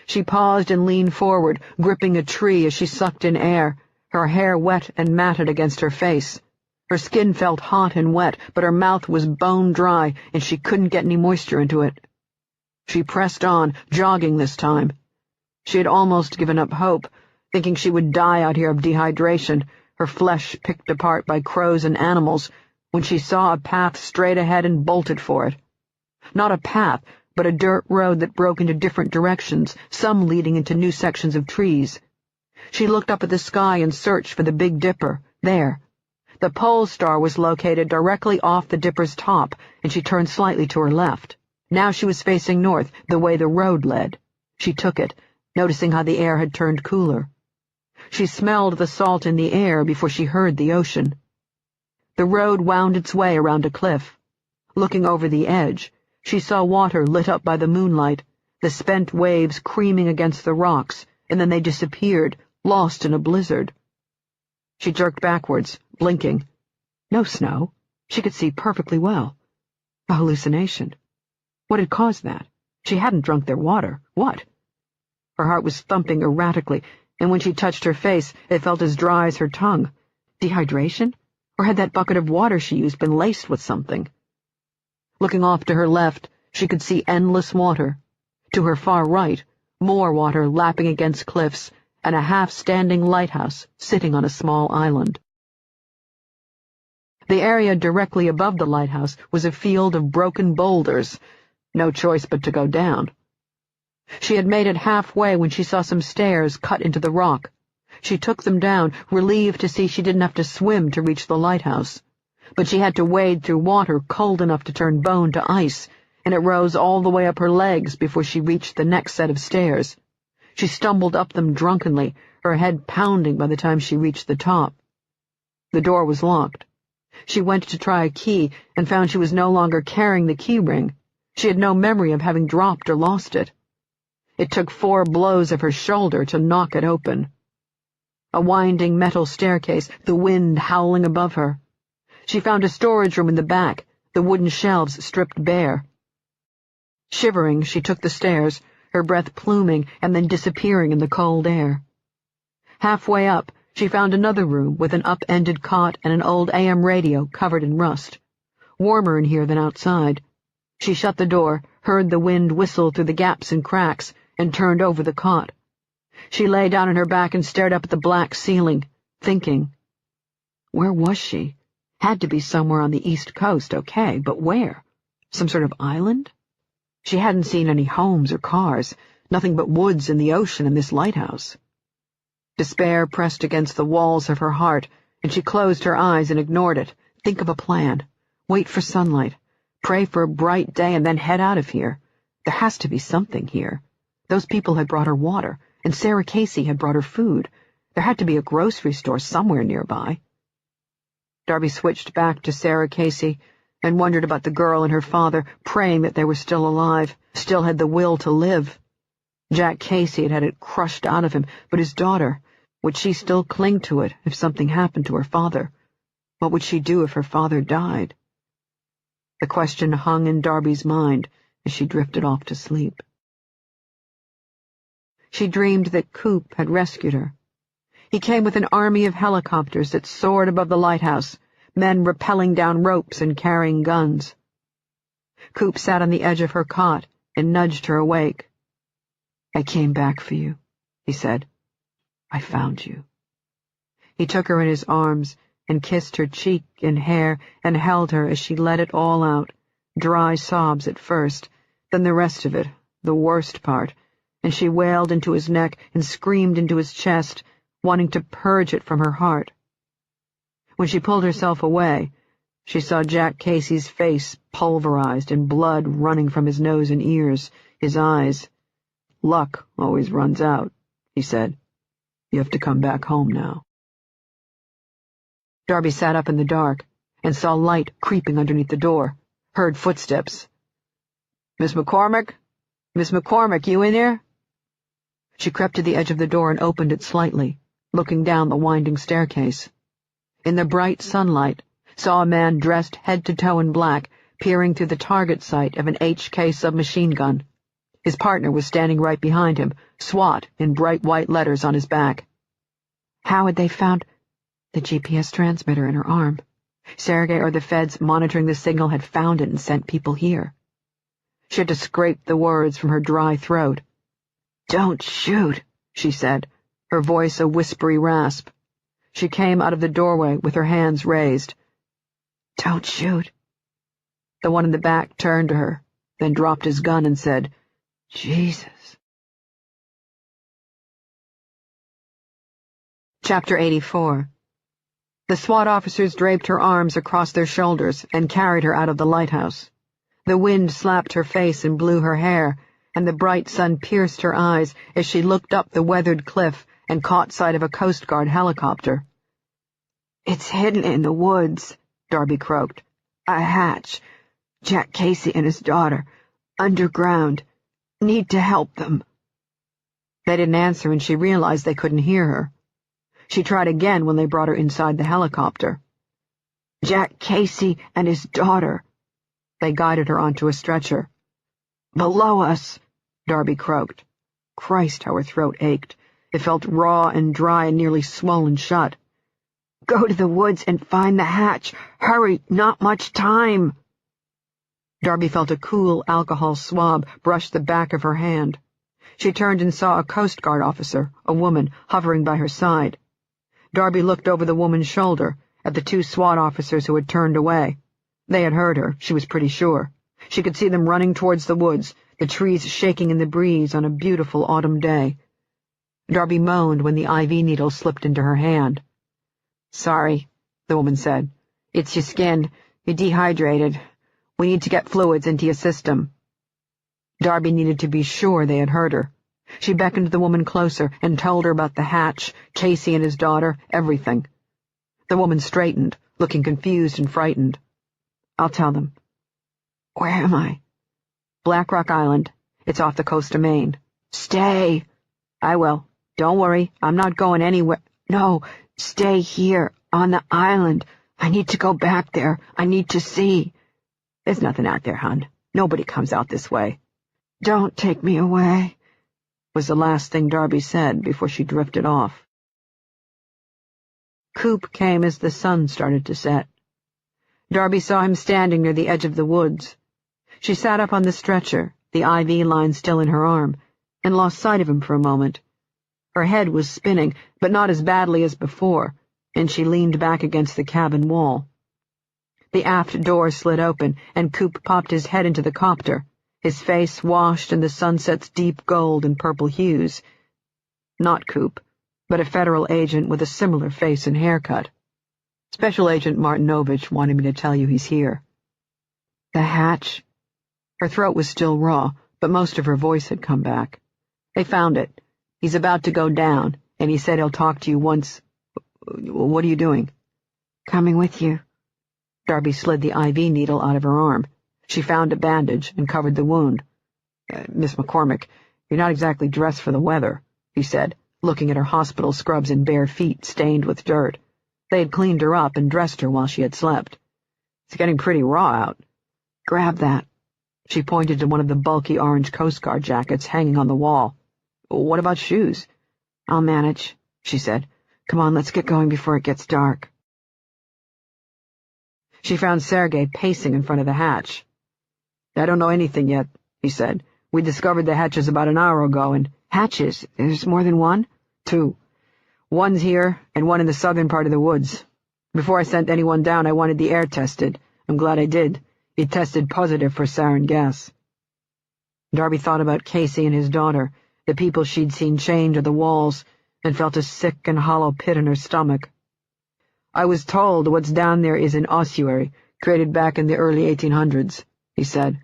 Speaker 1: She paused and leaned forward, gripping a tree as she sucked in air, her hair wet and matted against her face. Her skin felt hot and wet, but her mouth was bone-dry, and she couldn't get any moisture into it. She pressed on, jogging this time. She had almost given up hope, thinking she would die out here of dehydration, her flesh picked apart by crows and animals, when she saw a path straight ahead and bolted for it. Not a path, but a dirt road that broke into different directions, some leading into new sections of trees. She looked up at the sky and searched for the Big Dipper. There. The pole star was located directly off the dipper's top, and she turned slightly to her left. Now she was facing north, the way the road led. She took it, noticing how the air had turned cooler. She smelled the salt in the air before she heard the ocean. The road wound its way around a cliff. Looking over the edge, she saw water lit up by the moonlight, the spent waves creaming against the rocks, and then they disappeared, lost in a blizzard. She jerked backwards, blinking. No snow. She could see perfectly well. A hallucination. What had caused that? She hadn't drunk their water. What? Her heart was thumping erratically, and when she touched her face, it felt as dry as her tongue. Dehydration? Or had that bucket of water she used been laced with something? Looking off to her left, she could see endless water. To her far right, more water lapping against cliffs, and a half-standing lighthouse sitting on a small island. The area directly above the lighthouse was a field of broken boulders. No choice but to go down. She had made it halfway when she saw some stairs cut into the rock. She took them down, relieved to see she didn't have to swim to reach the lighthouse. But she had to wade through water cold enough to turn bone to ice, and it rose all the way up her legs before she reached the next set of stairs. She stumbled up them drunkenly, her head pounding by the time she reached the top. The door was locked. She went to try a key and found she was no longer carrying the key ring. She had no memory of having dropped or lost it. It took 4 blows of her shoulder to knock it open. A winding metal staircase, the wind howling above her. She found a storage room in the back, the wooden shelves stripped bare. Shivering, she took the stairs, her breath pluming and then disappearing in the cold air. Halfway up, she found another room with an up-ended cot and an old AM radio covered in rust. Warmer in here than outside. She shut the door, heard the wind whistle through the gaps and cracks, and turned over the cot. She lay down on her back and stared up at the black ceiling, thinking. Where was she? Had to be somewhere on the East Coast, okay, but where? Some sort of island? She hadn't seen any homes or cars, nothing but woods and the ocean and this lighthouse. Despair pressed against the walls of her heart, and she closed her eyes and ignored it. Think of a plan. Wait for sunlight. Pray for a bright day and then head out of here. There has to be something here. Those people had brought her water, and Sarah Casey had brought her food. There had to be a grocery store somewhere nearby. Darby switched back to Sarah Casey and wondered about the girl and her father, praying that they were still alive, still had the will to live. Jack Casey had had it crushed out of him, but his daughter, would she still cling to it if something happened to her father? What would she do if her father died? The question hung in Darby's mind as she drifted off to sleep. She dreamed that Coop had rescued her. He came with an army of helicopters that soared above the lighthouse, men rappelling down ropes and carrying guns. Coop sat on the edge of her cot and nudged her awake. I came back for you, he said. I found you. He took her in his arms and kissed her cheek and hair and held her as she let it all out, dry sobs at first, then the rest of it, the worst part, and she wailed into his neck and screamed into his chest, wanting to purge it from her heart. When she pulled herself away, she saw Jack Casey's face pulverized and blood running from his nose and ears, his eyes. Luck always runs out, he said. You have to come back home now. Darby sat up in the dark and saw light creeping underneath the door, heard footsteps. Miss McCormick? Miss McCormick, you in here? She crept to the edge of the door and opened it slightly, looking down the winding staircase. In the bright sunlight, saw a man dressed head to toe in black, peering through the target sight of an HK submachine gun. His partner was standing right behind him, SWAT in bright white letters on his back. How had they found the GPS transmitter in her arm? Sergei or the feds monitoring the signal had found it and sent people here. She had to scrape the words from her dry throat. Don't shoot, she said, her voice a whispery rasp. She came out of the doorway with her hands raised. "Don't shoot." The one in the back turned to her, then dropped his gun and said, "Jesus." Chapter 84. The SWAT officers draped her arms across their shoulders and carried her out of the lighthouse. The wind slapped her face and blew her hair, and the bright sun pierced her eyes as she looked up the weathered cliff and caught sight of a Coast Guard helicopter. "It's hidden in the woods," Darby croaked. "A hatch. Jack Casey and his daughter. Underground. Need to help them." They didn't answer, and she realized they couldn't hear her. She tried again when they brought her inside the helicopter. "Jack Casey and his daughter." They guided her onto a stretcher. "Below us," Darby croaked. Christ, how her throat ached. It felt raw and dry and nearly swollen shut. "Go to the woods and find the hatch. Hurry, not much time." Darby felt a cool alcohol swab brush the back of her hand. She turned and saw a Coast Guard officer, a woman, hovering by her side. Darby looked over the woman's shoulder at the two SWAT officers who had turned away. They had heard her, she was pretty sure. She could see them running towards the woods, the trees shaking in the breeze on a beautiful autumn day. Darby moaned when the IV needle slipped into her hand. "Sorry," the woman said. "It's your skin. You're dehydrated. We need to get fluids into your system." Darby needed to be sure they had heard her. She beckoned the woman closer and told her about the hatch, Casey and his daughter, everything. The woman straightened, looking confused and frightened. "I'll tell them." "Where am I?" "Black Rock Island. It's off the coast of Maine." "Stay." "I will. Don't worry, I'm not going anywhere." "No, stay here, on the island. I need to go back there. I need to see." "There's nothing out there, hon. Nobody comes out this way." "Don't take me away," was the last thing Darby said before she drifted off. Coop came as the sun started to set. Darby saw him standing near the edge of the woods. She sat up on the stretcher, the IV line still in her arm, and lost sight of him for a moment. Her head was spinning, but not as badly as before, and she leaned back against the cabin wall. The aft door slid open, and Coop popped his head into the copter, his face washed in the sunset's deep gold and purple hues. Not Coop, but a federal agent with a similar face and haircut. "Special Agent Martinovich wanted me to tell you he's here." "The hatch?" Her throat was still raw, but most of her voice had come back. "They found it. He's about to go down, and he said he'll talk to you once—" "What are you doing?" "Coming with you." Darby slid the IV needle out of her arm. She found a bandage and covered the wound. "Miss McCormick, you're not exactly dressed for the weather," he said, looking at her hospital scrubs and bare feet stained with dirt. They had cleaned her up and dressed her while she had slept. "It's getting pretty raw out." "Grab that." She pointed to one of the bulky orange Coast Guard jackets hanging on the wall. "What about shoes?" "I'll manage," she said. "Come on, let's get going before it gets dark." She found Sergei pacing in front of the hatch. "I don't know anything yet," he said. "We discovered the hatches about an hour ago, and—" "Hatches? There's more than one?" "Two. One's here, and one in the southern part of the woods. Before I sent anyone down, I wanted the air tested. I'm glad I did. It tested positive for sarin gas." Darby thought about Casey and his daughter, the people she'd seen chained to the walls, and felt a sick and hollow pit in her stomach. "I was told what's down there is an ossuary, created back in the early 1800s, he said.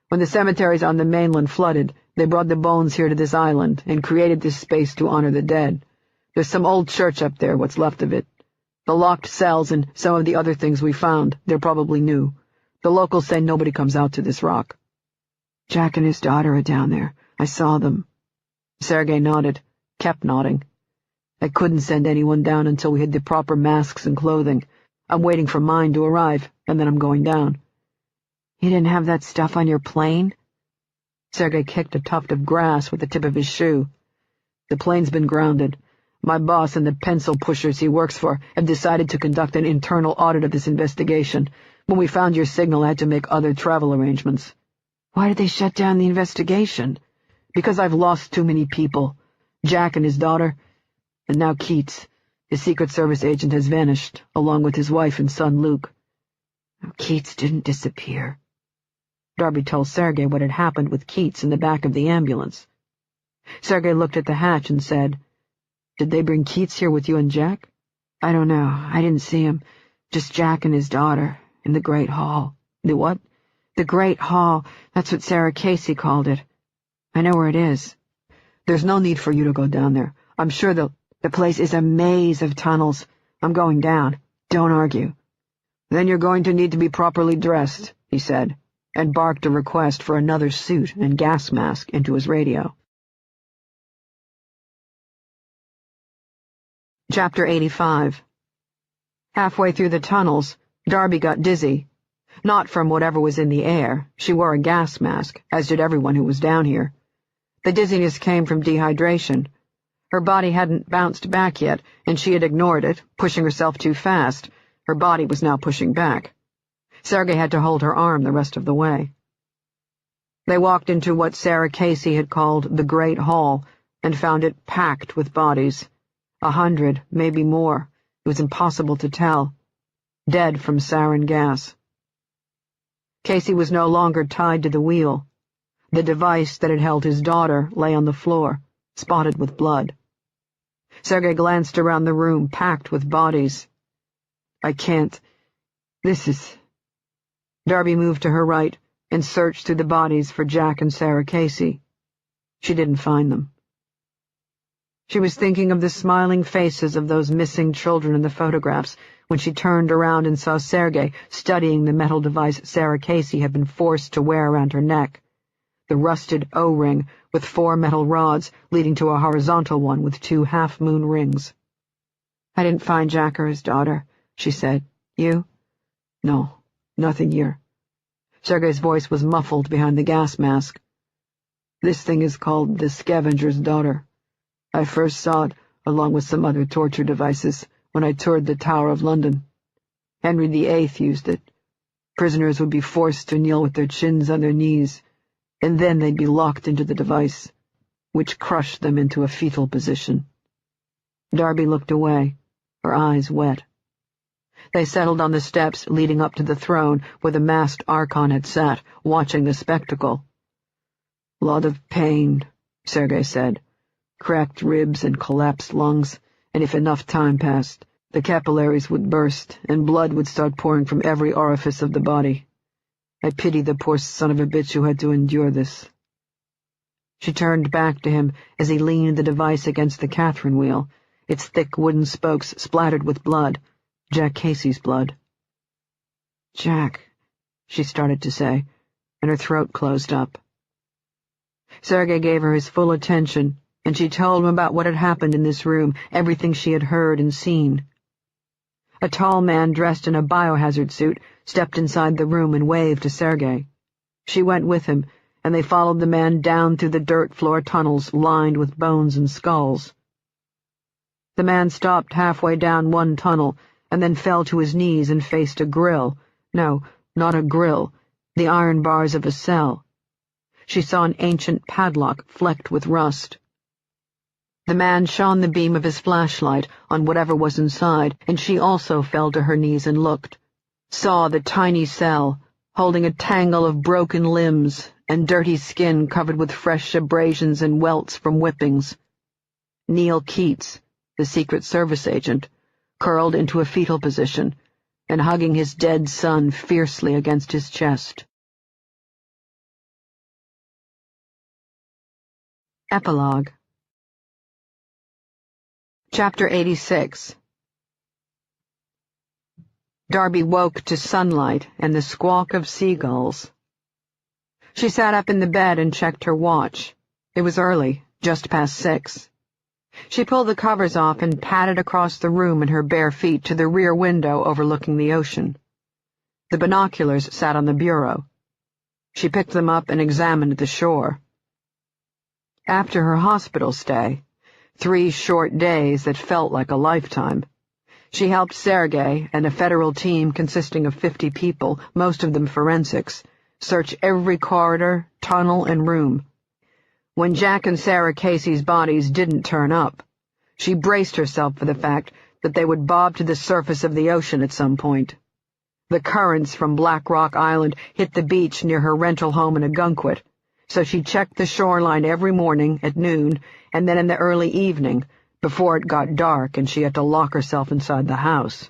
Speaker 1: "When the cemeteries on the mainland flooded, they brought the bones here to this island and created this space to honor the dead. There's some old church up there, what's left of it. The locked cells and some of the other things we found, they're probably new. The locals say nobody comes out to this rock." "Jack and his daughter are down there. I saw them." Sergei nodded, kept nodding. "I couldn't send anyone down until we had the proper masks and clothing. I'm waiting for mine to arrive, and then I'm going down." "You didn't have that stuff on your plane?" Sergei kicked a tuft of grass with the tip of his shoe. "The plane's been grounded. My boss and the pencil pushers he works for have decided to conduct an internal audit of this investigation. When we found your signal, I had to make other travel arrangements." "Why did they shut down the investigation?" "Because I've lost too many people. Jack and his daughter, and now Keats. His Secret Service agent has vanished, along with his wife and son Luke.
Speaker 2: Keats didn't disappear.
Speaker 1: Darby told Sergei what had happened with Keats in the back of the ambulance. Sergei looked at the hatch and said, "Did they bring Keats here with you and Jack?"
Speaker 2: "I don't know. I didn't see him. Just Jack and his daughter, in the Great Hall."
Speaker 1: "The what?"
Speaker 2: "The Great Hall. That's what Sarah Casey called it. I know where it is."
Speaker 1: "There's no need for you to go down there. I'm sure
Speaker 2: The place is a maze of tunnels. I'm going down. Don't argue."
Speaker 1: "Then you're going to need to be properly dressed," he said, and barked a request for another suit and gas mask into his radio. Chapter 85. Halfway through the tunnels, Darby got dizzy. Not from whatever was in the air. She wore a gas mask, as did everyone who was down here. The dizziness came from dehydration. Her body hadn't bounced back yet, and she had ignored it, pushing herself too fast. Her body was now pushing back. Sergei had to hold her arm the rest of the way. They walked into what Sarah Casey had called the Great Hall, and found it packed with bodies. 100, maybe more. It was impossible to tell. Dead from sarin gas. Casey was no longer tied to the wheel. The device that had held his daughter lay on the floor, spotted with blood. Sergei glanced around the room, packed with bodies. "I can't. This is—" Darby moved to her right and searched through the bodies for Jack and Sarah Casey. She didn't find them. She was thinking of the smiling faces of those missing children in the photographs when she turned around and saw Sergei studying the metal device Sarah Casey had been forced to wear around her neck. The rusted O-ring with 4 metal rods leading to a horizontal one with 2 half-moon rings.
Speaker 2: "I didn't find Jack or his daughter," she said. "You?"
Speaker 1: "No, nothing here." Sergei's voice was muffled behind the gas mask. "This thing is called the Scavenger's Daughter. I first saw it, along with some other torture devices, when I toured the Tower of London. Henry VIII used it. Prisoners would be forced to kneel with their chins on their knees, and then they'd be locked into the device, which crushed them into a fetal position." Darby looked away, her eyes wet. They settled on the steps leading up to the throne where the masked Archon had sat, watching the spectacle. "Lot of pain," Sergei said. "Cracked ribs and collapsed lungs, and if enough time passed, the capillaries would burst, and blood would start pouring from every orifice of the body. I pity the poor son of a bitch who had to endure this." She turned back to him as he leaned the device against the Catherine wheel, its thick wooden spokes splattered with blood, Jack Casey's blood.
Speaker 2: "Jack," she started to say, and her throat closed up.
Speaker 1: Sergei gave her his full attention, and she told him about what had happened in this room, everything she had heard and seen. A tall man dressed in a biohazard suit stepped inside the room and waved to Sergei. She went with him, and they followed the man down through the dirt floor tunnels lined with bones and skulls. The man stopped halfway down one tunnel and then fell to his knees and faced a grill. No, not a grill, the iron bars of a cell. She saw an ancient padlock flecked with rust. The man shone the beam of his flashlight on whatever was inside, and she also fell to her knees and looked. Saw the tiny cell, holding a tangle of broken limbs and dirty skin covered with fresh abrasions and welts from whippings. Neil Keats, the Secret Service agent, curled into a fetal position and hugging his dead son fiercely against his chest. Epilogue. Chapter 86. Darby woke to sunlight and the squawk of seagulls. She sat up in the bed and checked her watch. It was early, just past 6. She pulled the covers off and padded across the room in her bare feet to the rear window overlooking the ocean. The binoculars sat on the bureau. She picked them up and examined the shore. After her hospital stay, 3 short days that felt like a lifetime, she helped Sergei and a federal team consisting of 50 people, most of them forensics, search every corridor, tunnel, and room. When Jack and Sarah Casey's bodies didn't turn up, she braced herself for the fact that they would bob to the surface of the ocean at some point. The currents from Black Rock Island hit the beach near her rental home in Ogunquit, so she checked the shoreline every morning at noon and then in the early evening, before it got dark and she had to lock herself inside the house.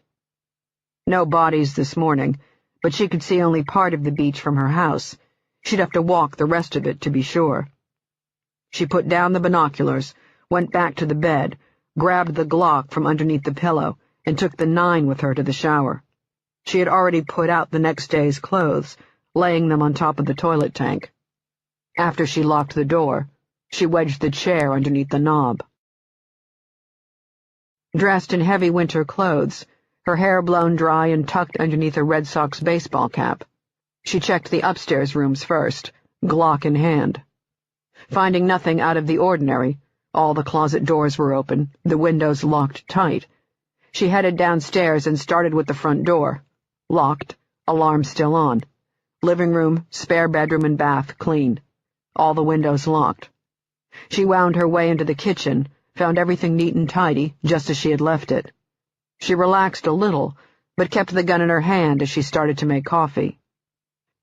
Speaker 1: No bodies this morning, but she could see only part of the beach from her house. She'd have to walk the rest of it to be sure. She put down the binoculars, went back to the bed, grabbed the Glock from underneath the pillow, and took the 9 with her to the shower. She had already put out the next day's clothes, laying them on top of the toilet tank. After she locked the door, she wedged the chair underneath the knob. Dressed in heavy winter clothes, her hair blown dry and tucked underneath a Red Sox baseball cap, she checked the upstairs rooms first, Glock in hand. Finding nothing out of the ordinary, all the closet doors were open, the windows locked tight. She headed downstairs and started with the front door. Locked, alarm still on. Living room, spare bedroom and bath clean. All the windows locked. She wound her way into the kitchen, found everything neat and tidy, just as she had left it. She relaxed a little, but kept the gun in her hand as she started to make coffee.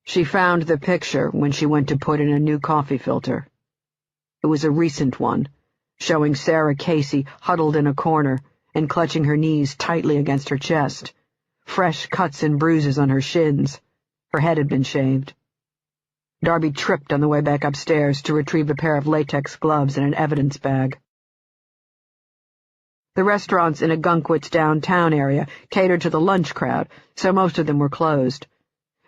Speaker 1: She found the picture when she went to put in a new coffee filter. It was a recent one, showing Sarah Casey huddled in a corner and clutching her knees tightly against her chest. Fresh cuts and bruises on her shins. Her head had been shaved. Darby tripped on the way back upstairs to retrieve a pair of latex gloves and an evidence bag. The restaurants in Ogunquit's downtown area catered to the lunch crowd, so most of them were closed.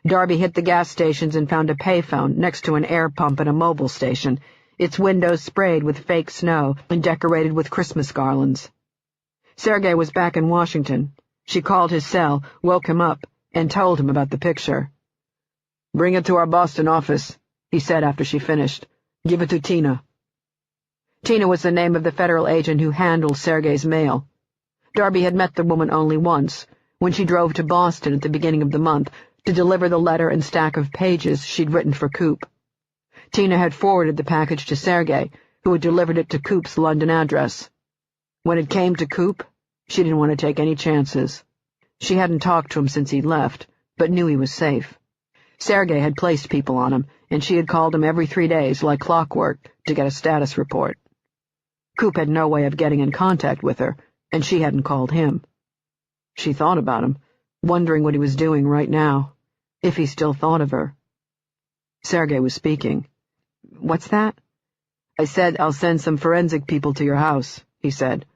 Speaker 1: Darby hit the gas stations and found a payphone next to an air pump and a mobile station, its windows sprayed with fake snow and decorated with Christmas garlands. Sergei was back in Washington. She called his cell, woke him up, and told him about the picture. "Bring it to our Boston office," he said after she finished. "Give it to Tina." Tina was the name of the federal agent who handled Sergei's mail. Darby had met the woman only once, when she drove to Boston at the beginning of the month to deliver the letter and stack of pages she'd written for Coop. Tina had forwarded the package to Sergei, who had delivered it to Coop's London address. When it came to Coop, she didn't want to take any chances. She hadn't talked to him since he'd left, but knew he was safe. Sergei had placed people on him, and she had called him every 3 days, like clockwork, to get a status report. Coop had no way of getting in contact with her, and she hadn't called him. She thought about him, wondering what he was doing right now, if he still thought of her. Sergei was speaking. "What's that?" "I said I'll send some forensic people to your house," he said.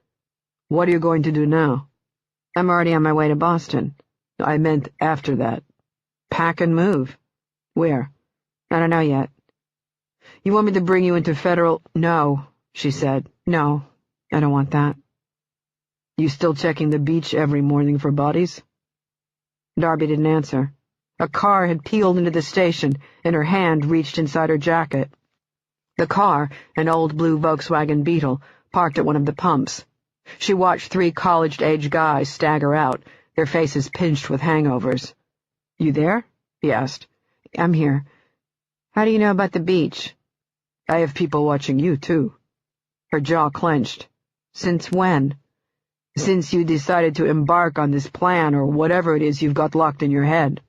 Speaker 1: "What are you going to do now?" "I'm already on my way to Boston." "I meant after that." "Pack and move." "Where?" "I don't know yet." "You want me to bring you into federal—" "No," she said. "No, I don't want that." "You still checking the beach every morning for bodies?" Darby didn't answer. A car had peeled into the station, and her hand reached inside her jacket. The car, an old blue Volkswagen Beetle, parked at one of the pumps. She watched 3 college-age guys stagger out, their faces pinched with hangovers. "You there?" he asked. "I'm here. How do you know about the beach?" "I have people watching you, too." Her jaw clenched. "Since when?" "Since you decided to embark on this plan or whatever it is you've got locked in your head.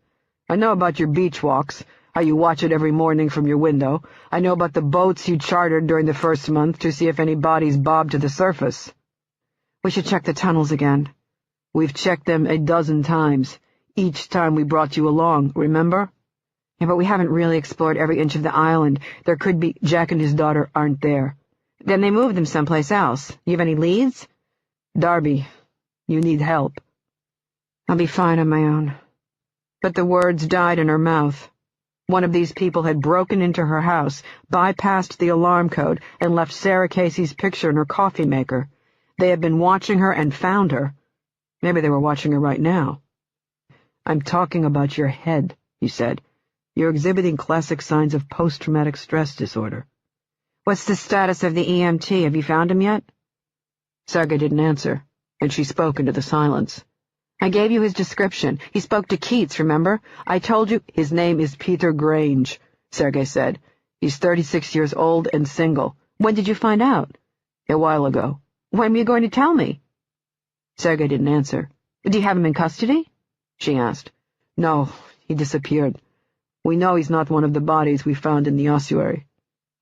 Speaker 1: I know about your beach walks, how you watch it every morning from your window. I know about the boats you chartered during the first month to see if any bodies bobbed to the surface." "We should check the tunnels again." "We've checked them 12 times. Each time we brought you along, remember?" "Yeah, but we haven't really explored every inch of the island. There could be—" "Jack and his daughter aren't there." "Then they moved them someplace else. You have any leads?" "Darby, you need help." "I'll be fine on my own." But the words died in her mouth. One of these people had broken into her house, bypassed the alarm code, and left Sarah Casey's picture in her coffee maker. They had been watching her and found her. Maybe they were watching her right now. "I'm talking about your head," he said. "You're exhibiting classic signs of post-traumatic stress disorder." "What's the status of the EMT? Have you found him yet?" Sergei didn't answer, and she spoke into the silence. "I gave you his description. He spoke to Keats, remember? I told you—" "His name is Peter Grange," Sergei said. "He's 36 years old and single." "When did you find out?" "A while ago." "When were you going to tell me?" Sergei didn't answer. "Do you have him in custody?" she asked. "No, he disappeared. We know he's not one of the bodies we found in the ossuary."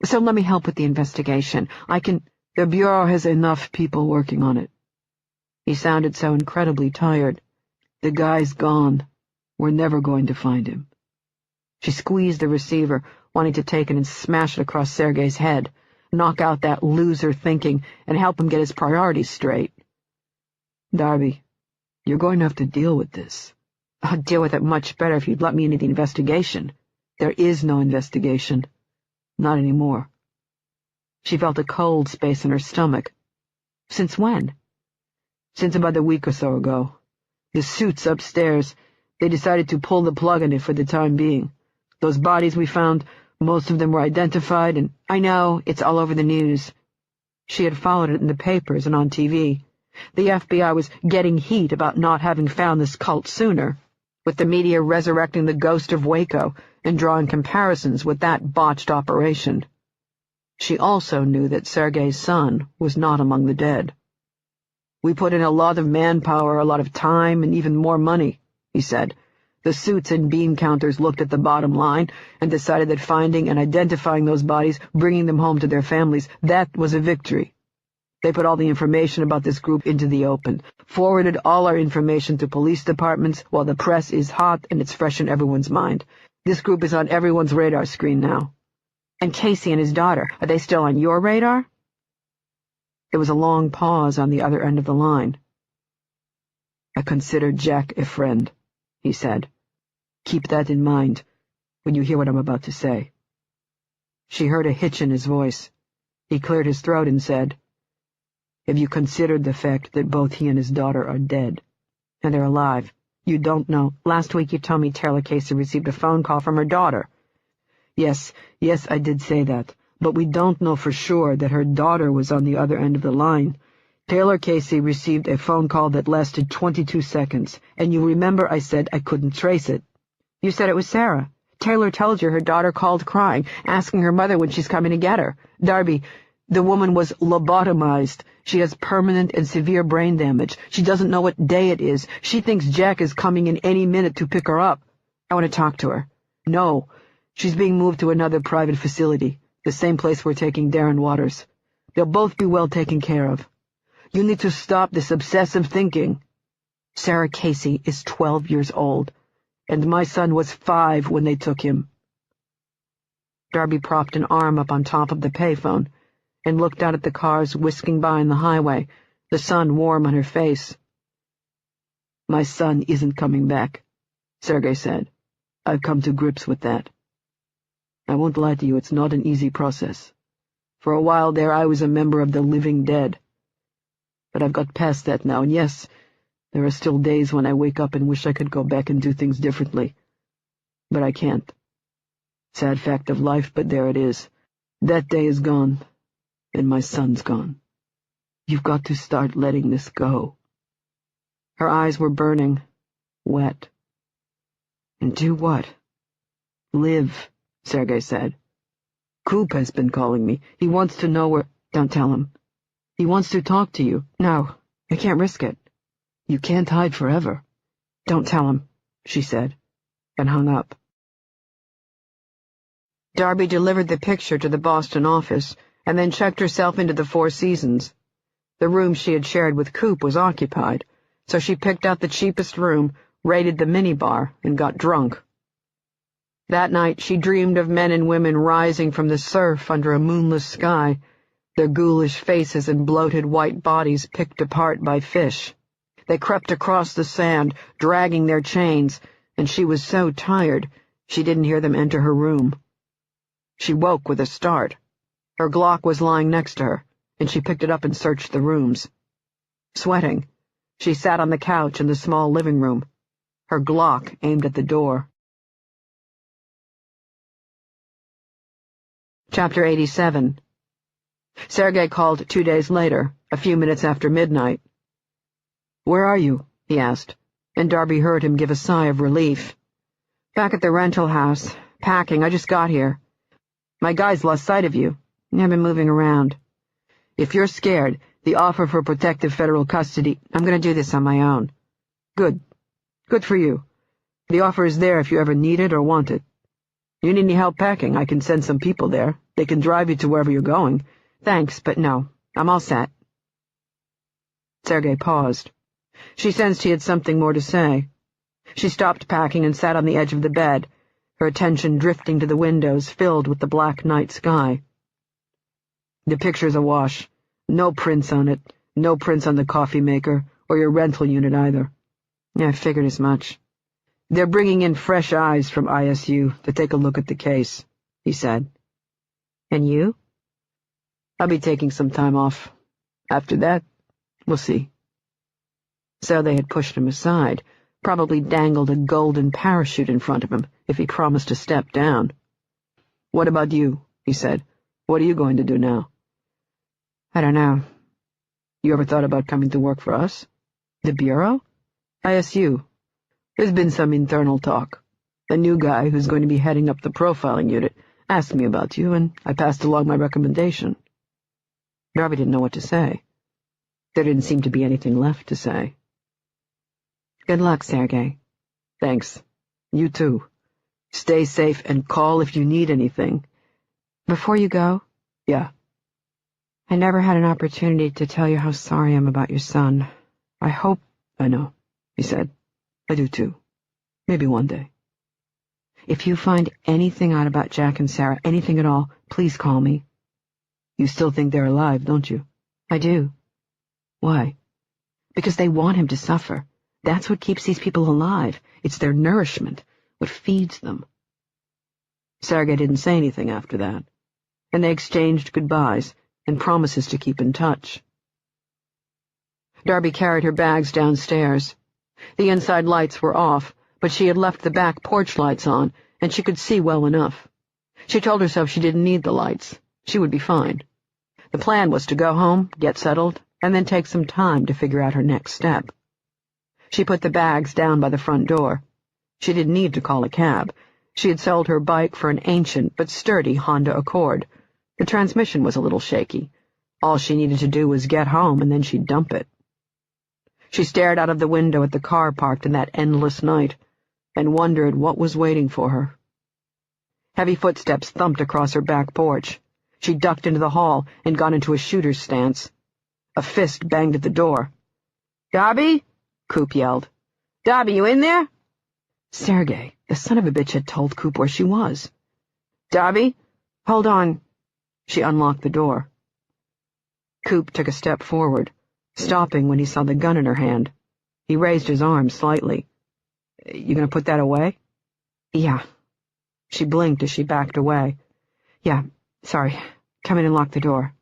Speaker 1: "So let me help with the investigation. The Bureau has enough people working on it." He sounded so incredibly tired. "The guy's gone. We're never going to find him." She squeezed the receiver, wanting to take it and smash it across Sergei's head, knock out that loser thinking, and help him get his priorities straight. "Darby, you're going to have to deal with this." "I'd deal with it much better if you'd let me into the investigation." "There is no investigation. Not anymore." She felt a cold space in her stomach. "Since when?" "Since about a week or so ago. The suits upstairs, they decided to pull the plug on it for the time being. Those bodies we found, most of them were identified, and—" "I know, it's all over the news." She had followed it in the papers and on TV. The FBI was getting heat about not having found this cult sooner, with the media resurrecting the ghost of Waco and drawing comparisons with that botched operation. She also knew that Sergei's son was not among the dead. "We put in a lot of manpower, a lot of time, and even more money," he said. "The suits and bean counters looked at the bottom line and decided that finding and identifying those bodies, bringing them home to their families, that was a victory. They put all the information about this group into the open, forwarded all our information to police departments while the press is hot and it's fresh in everyone's mind. This group is on everyone's radar screen now." "And Casey and his daughter, are they still on your radar?" There was a long pause on the other end of the line. "I consider Jack a friend," he said. "Keep that in mind when you hear what I'm about to say." She heard a hitch in his voice. He cleared his throat and said, "Have you considered the fact that both he and his daughter are dead?" "And they're alive. You don't know. Last week you told me Taylor Casey received a phone call from her daughter." Yes, I did say that, but we don't know for sure that her daughter was on the other end of the line. Taylor Casey received a phone call that lasted 22 seconds, and you remember I said I couldn't trace it." "You said it was Sarah. Taylor told you her daughter called crying, asking her mother when she's coming to get her. Darby, the woman was lobotomized. She has permanent and severe brain damage. She doesn't know what day it is. She thinks Jack is coming in any minute to pick her up. I want to talk to her." "No. She's being moved to another private facility, the same place we're taking Darren Waters. They'll both be well taken care of. You need to stop this obsessive thinking. Sarah Casey is 12 years old, and my son was 5 when they took him." Darby propped an arm up on top of the payphone and looked out at the cars whisking by on the highway, the sun warm on her face. "My son isn't coming back," Sergei said. "I've come to grips with that. I won't lie to you, it's not an easy process. For a while there I was a member of the living dead. But I've got past that now, and yes, there are still days when I wake up and wish I could go back and do things differently. But I can't. Sad fact of life, but there it is. That day is gone, and my son's gone. You've got to start letting this go." Her eyes were burning, wet. "And do what?" "Live," Sergei said. "Coop has been calling me. He wants to know where—" "Don't tell him." "He wants to talk to you." "No, I can't risk it." "You can't hide forever." "Don't tell him," she said, and hung up. Darby delivered the picture to the Boston office and then checked herself into the Four Seasons. The room she had shared with Coop was occupied, so she picked out the cheapest room, raided the minibar, and got drunk. That night she dreamed of men and women rising from the surf under a moonless sky, their ghoulish faces and bloated white bodies picked apart by fish. They crept across the sand, dragging their chains, and she was so tired she didn't hear them enter her room. She woke with a start. Her Glock was lying next to her, and she picked it up and searched the rooms. Sweating, she sat on the couch in the small living room, her Glock aimed at the door. Chapter 87. Sergei called 2 days later, a few minutes after midnight. "Where are you?" he asked, and Darby heard him give a sigh of relief. "Back at the rental house. Packing. I just got here. My guys lost sight of you. I've been moving around. If you're scared, The offer for protective federal custody.
Speaker 2: I'm going to do this on my own.
Speaker 1: Good. Good for you. The offer is there if you ever need it or want it. You need any help packing? I can send some people there. They can drive you to wherever you're going.
Speaker 2: Thanks, but no. I'm all set.
Speaker 1: Sergei paused. She sensed he had something more to say. She stopped packing and sat on the edge of the bed, her attention drifting to the windows filled with the black night sky. The picture's awash. No prints on it. No prints on the coffee maker, or your rental unit either.
Speaker 2: I figured as much.
Speaker 1: They're bringing in fresh eyes from ISU to take a look at the case, he said.
Speaker 2: And you?
Speaker 1: I'll be taking some time off. After that, we'll see.
Speaker 2: So they had pushed him aside, probably dangled a golden parachute in front of him if he promised to step down.
Speaker 1: What about you? He said. What are you going to do now?
Speaker 2: I don't know.
Speaker 1: You ever thought about coming to work for us?
Speaker 2: The Bureau?
Speaker 1: ISU. There's been some internal talk. The new guy who's going to be heading up the profiling unit asked me about you, and I passed along my recommendation.
Speaker 2: Darby didn't know what to say. There didn't seem to be anything left to say. Good luck, Sergei.
Speaker 1: Thanks. You too. Stay safe and call if you need anything.
Speaker 2: Before you go?
Speaker 1: Yeah.
Speaker 2: I never had an opportunity to tell you how sorry I am about your son. I hope...
Speaker 1: I know, he said. I do too. Maybe one day.
Speaker 2: If you find anything out about Jack and Sarah, anything at all, please call me.
Speaker 1: You still think they're alive, don't you?
Speaker 2: I do.
Speaker 1: Why?
Speaker 2: Because they want him to suffer. That's what keeps these people alive. It's their nourishment, what feeds them.
Speaker 1: Sergei didn't say anything after that, and they exchanged goodbyes and promises to keep in touch. Darby carried her bags downstairs. The inside lights were off, but she had left the back porch lights on, and she could see well enough. She told herself she didn't need the lights. She would be fine. The plan was to go home, get settled, and then take some time to figure out her next step. She put the bags down by the front door. She didn't need to call a cab. She had sold her bike for an ancient but sturdy Honda Accord. The transmission was a little shaky. All she needed to do was get home, and then she'd dump it. She stared out of the window at the car parked in that endless night, and wondered what was waiting for her. Heavy footsteps thumped across her back porch. She ducked into the hall and got into a shooter's stance. A fist banged at the door. "Darby?" Coop yelled. "Darby, you in there?" Sergei, the son of a bitch, had told Coop where she was. "Darby?
Speaker 2: Hold on."
Speaker 1: She unlocked the door. Coop took a step forward, stopping when he saw the gun in her hand. He raised his arm slightly. "You gonna put that away?"
Speaker 2: "Yeah."
Speaker 1: She blinked as she backed away.
Speaker 2: "Yeah, sorry. Come in and lock the door."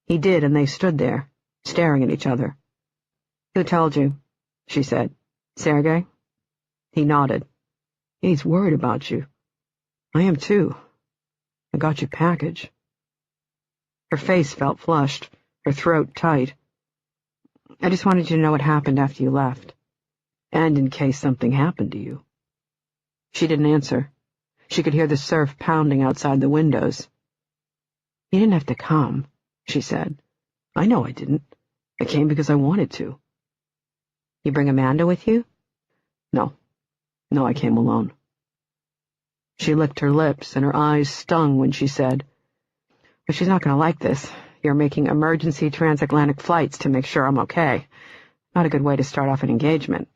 Speaker 1: He did, and they stood there, staring at each other.
Speaker 2: "Who told you?"
Speaker 1: she said.
Speaker 2: "Sergei?"
Speaker 1: He nodded. "He's worried about you. I am too. I got your package." Her face felt flushed, her throat tight.
Speaker 2: "I just wanted you to know what happened after you left."
Speaker 1: "And in case something happened to you." She didn't answer. She could hear the surf pounding outside the windows.
Speaker 2: "You didn't have to come,"
Speaker 1: she said. "I know I didn't. I came because I wanted to."
Speaker 2: "You bring Amanda with you?"
Speaker 1: No. No, I came alone." She licked her lips, and her eyes stung when she said,
Speaker 2: "But she's not going to like this. You're making emergency transatlantic flights to make sure I'm okay. Not a good way to start off an engagement."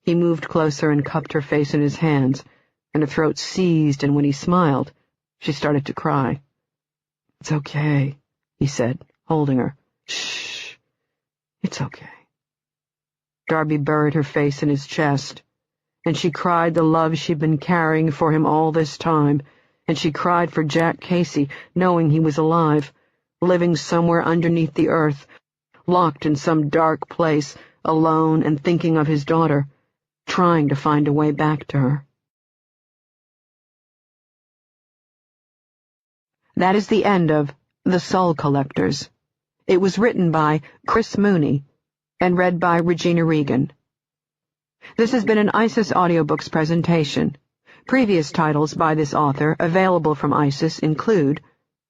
Speaker 1: He moved closer and cupped her face in his hands, and her throat seized, and when he smiled, she started to cry. "It's okay," he said, holding her. "Shh. It's okay." Darby buried her face in his chest, and she cried the love she'd been carrying for him all this time, and she cried for Jack Casey, knowing he was alive, living somewhere underneath the earth, locked in some dark place, alone and thinking of his daughter, trying to find a way back to her. That is the end of The Soul Collectors. It was written by Chris Mooney and read by Regina Regan. This has been an ISIS Audiobooks presentation. Previous titles by this author available from ISIS include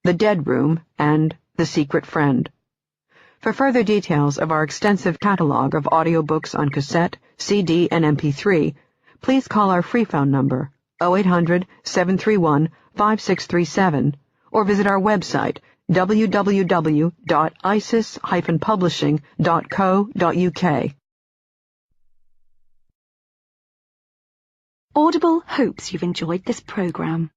Speaker 1: The Dead Room and The Secret Friend. For further details of our extensive catalog of audiobooks on cassette, CD, and MP3, please call our free phone number 0800-731-5637 or visit our website www.isis-publishing.co.uk.
Speaker 3: Audible hopes you've enjoyed this program.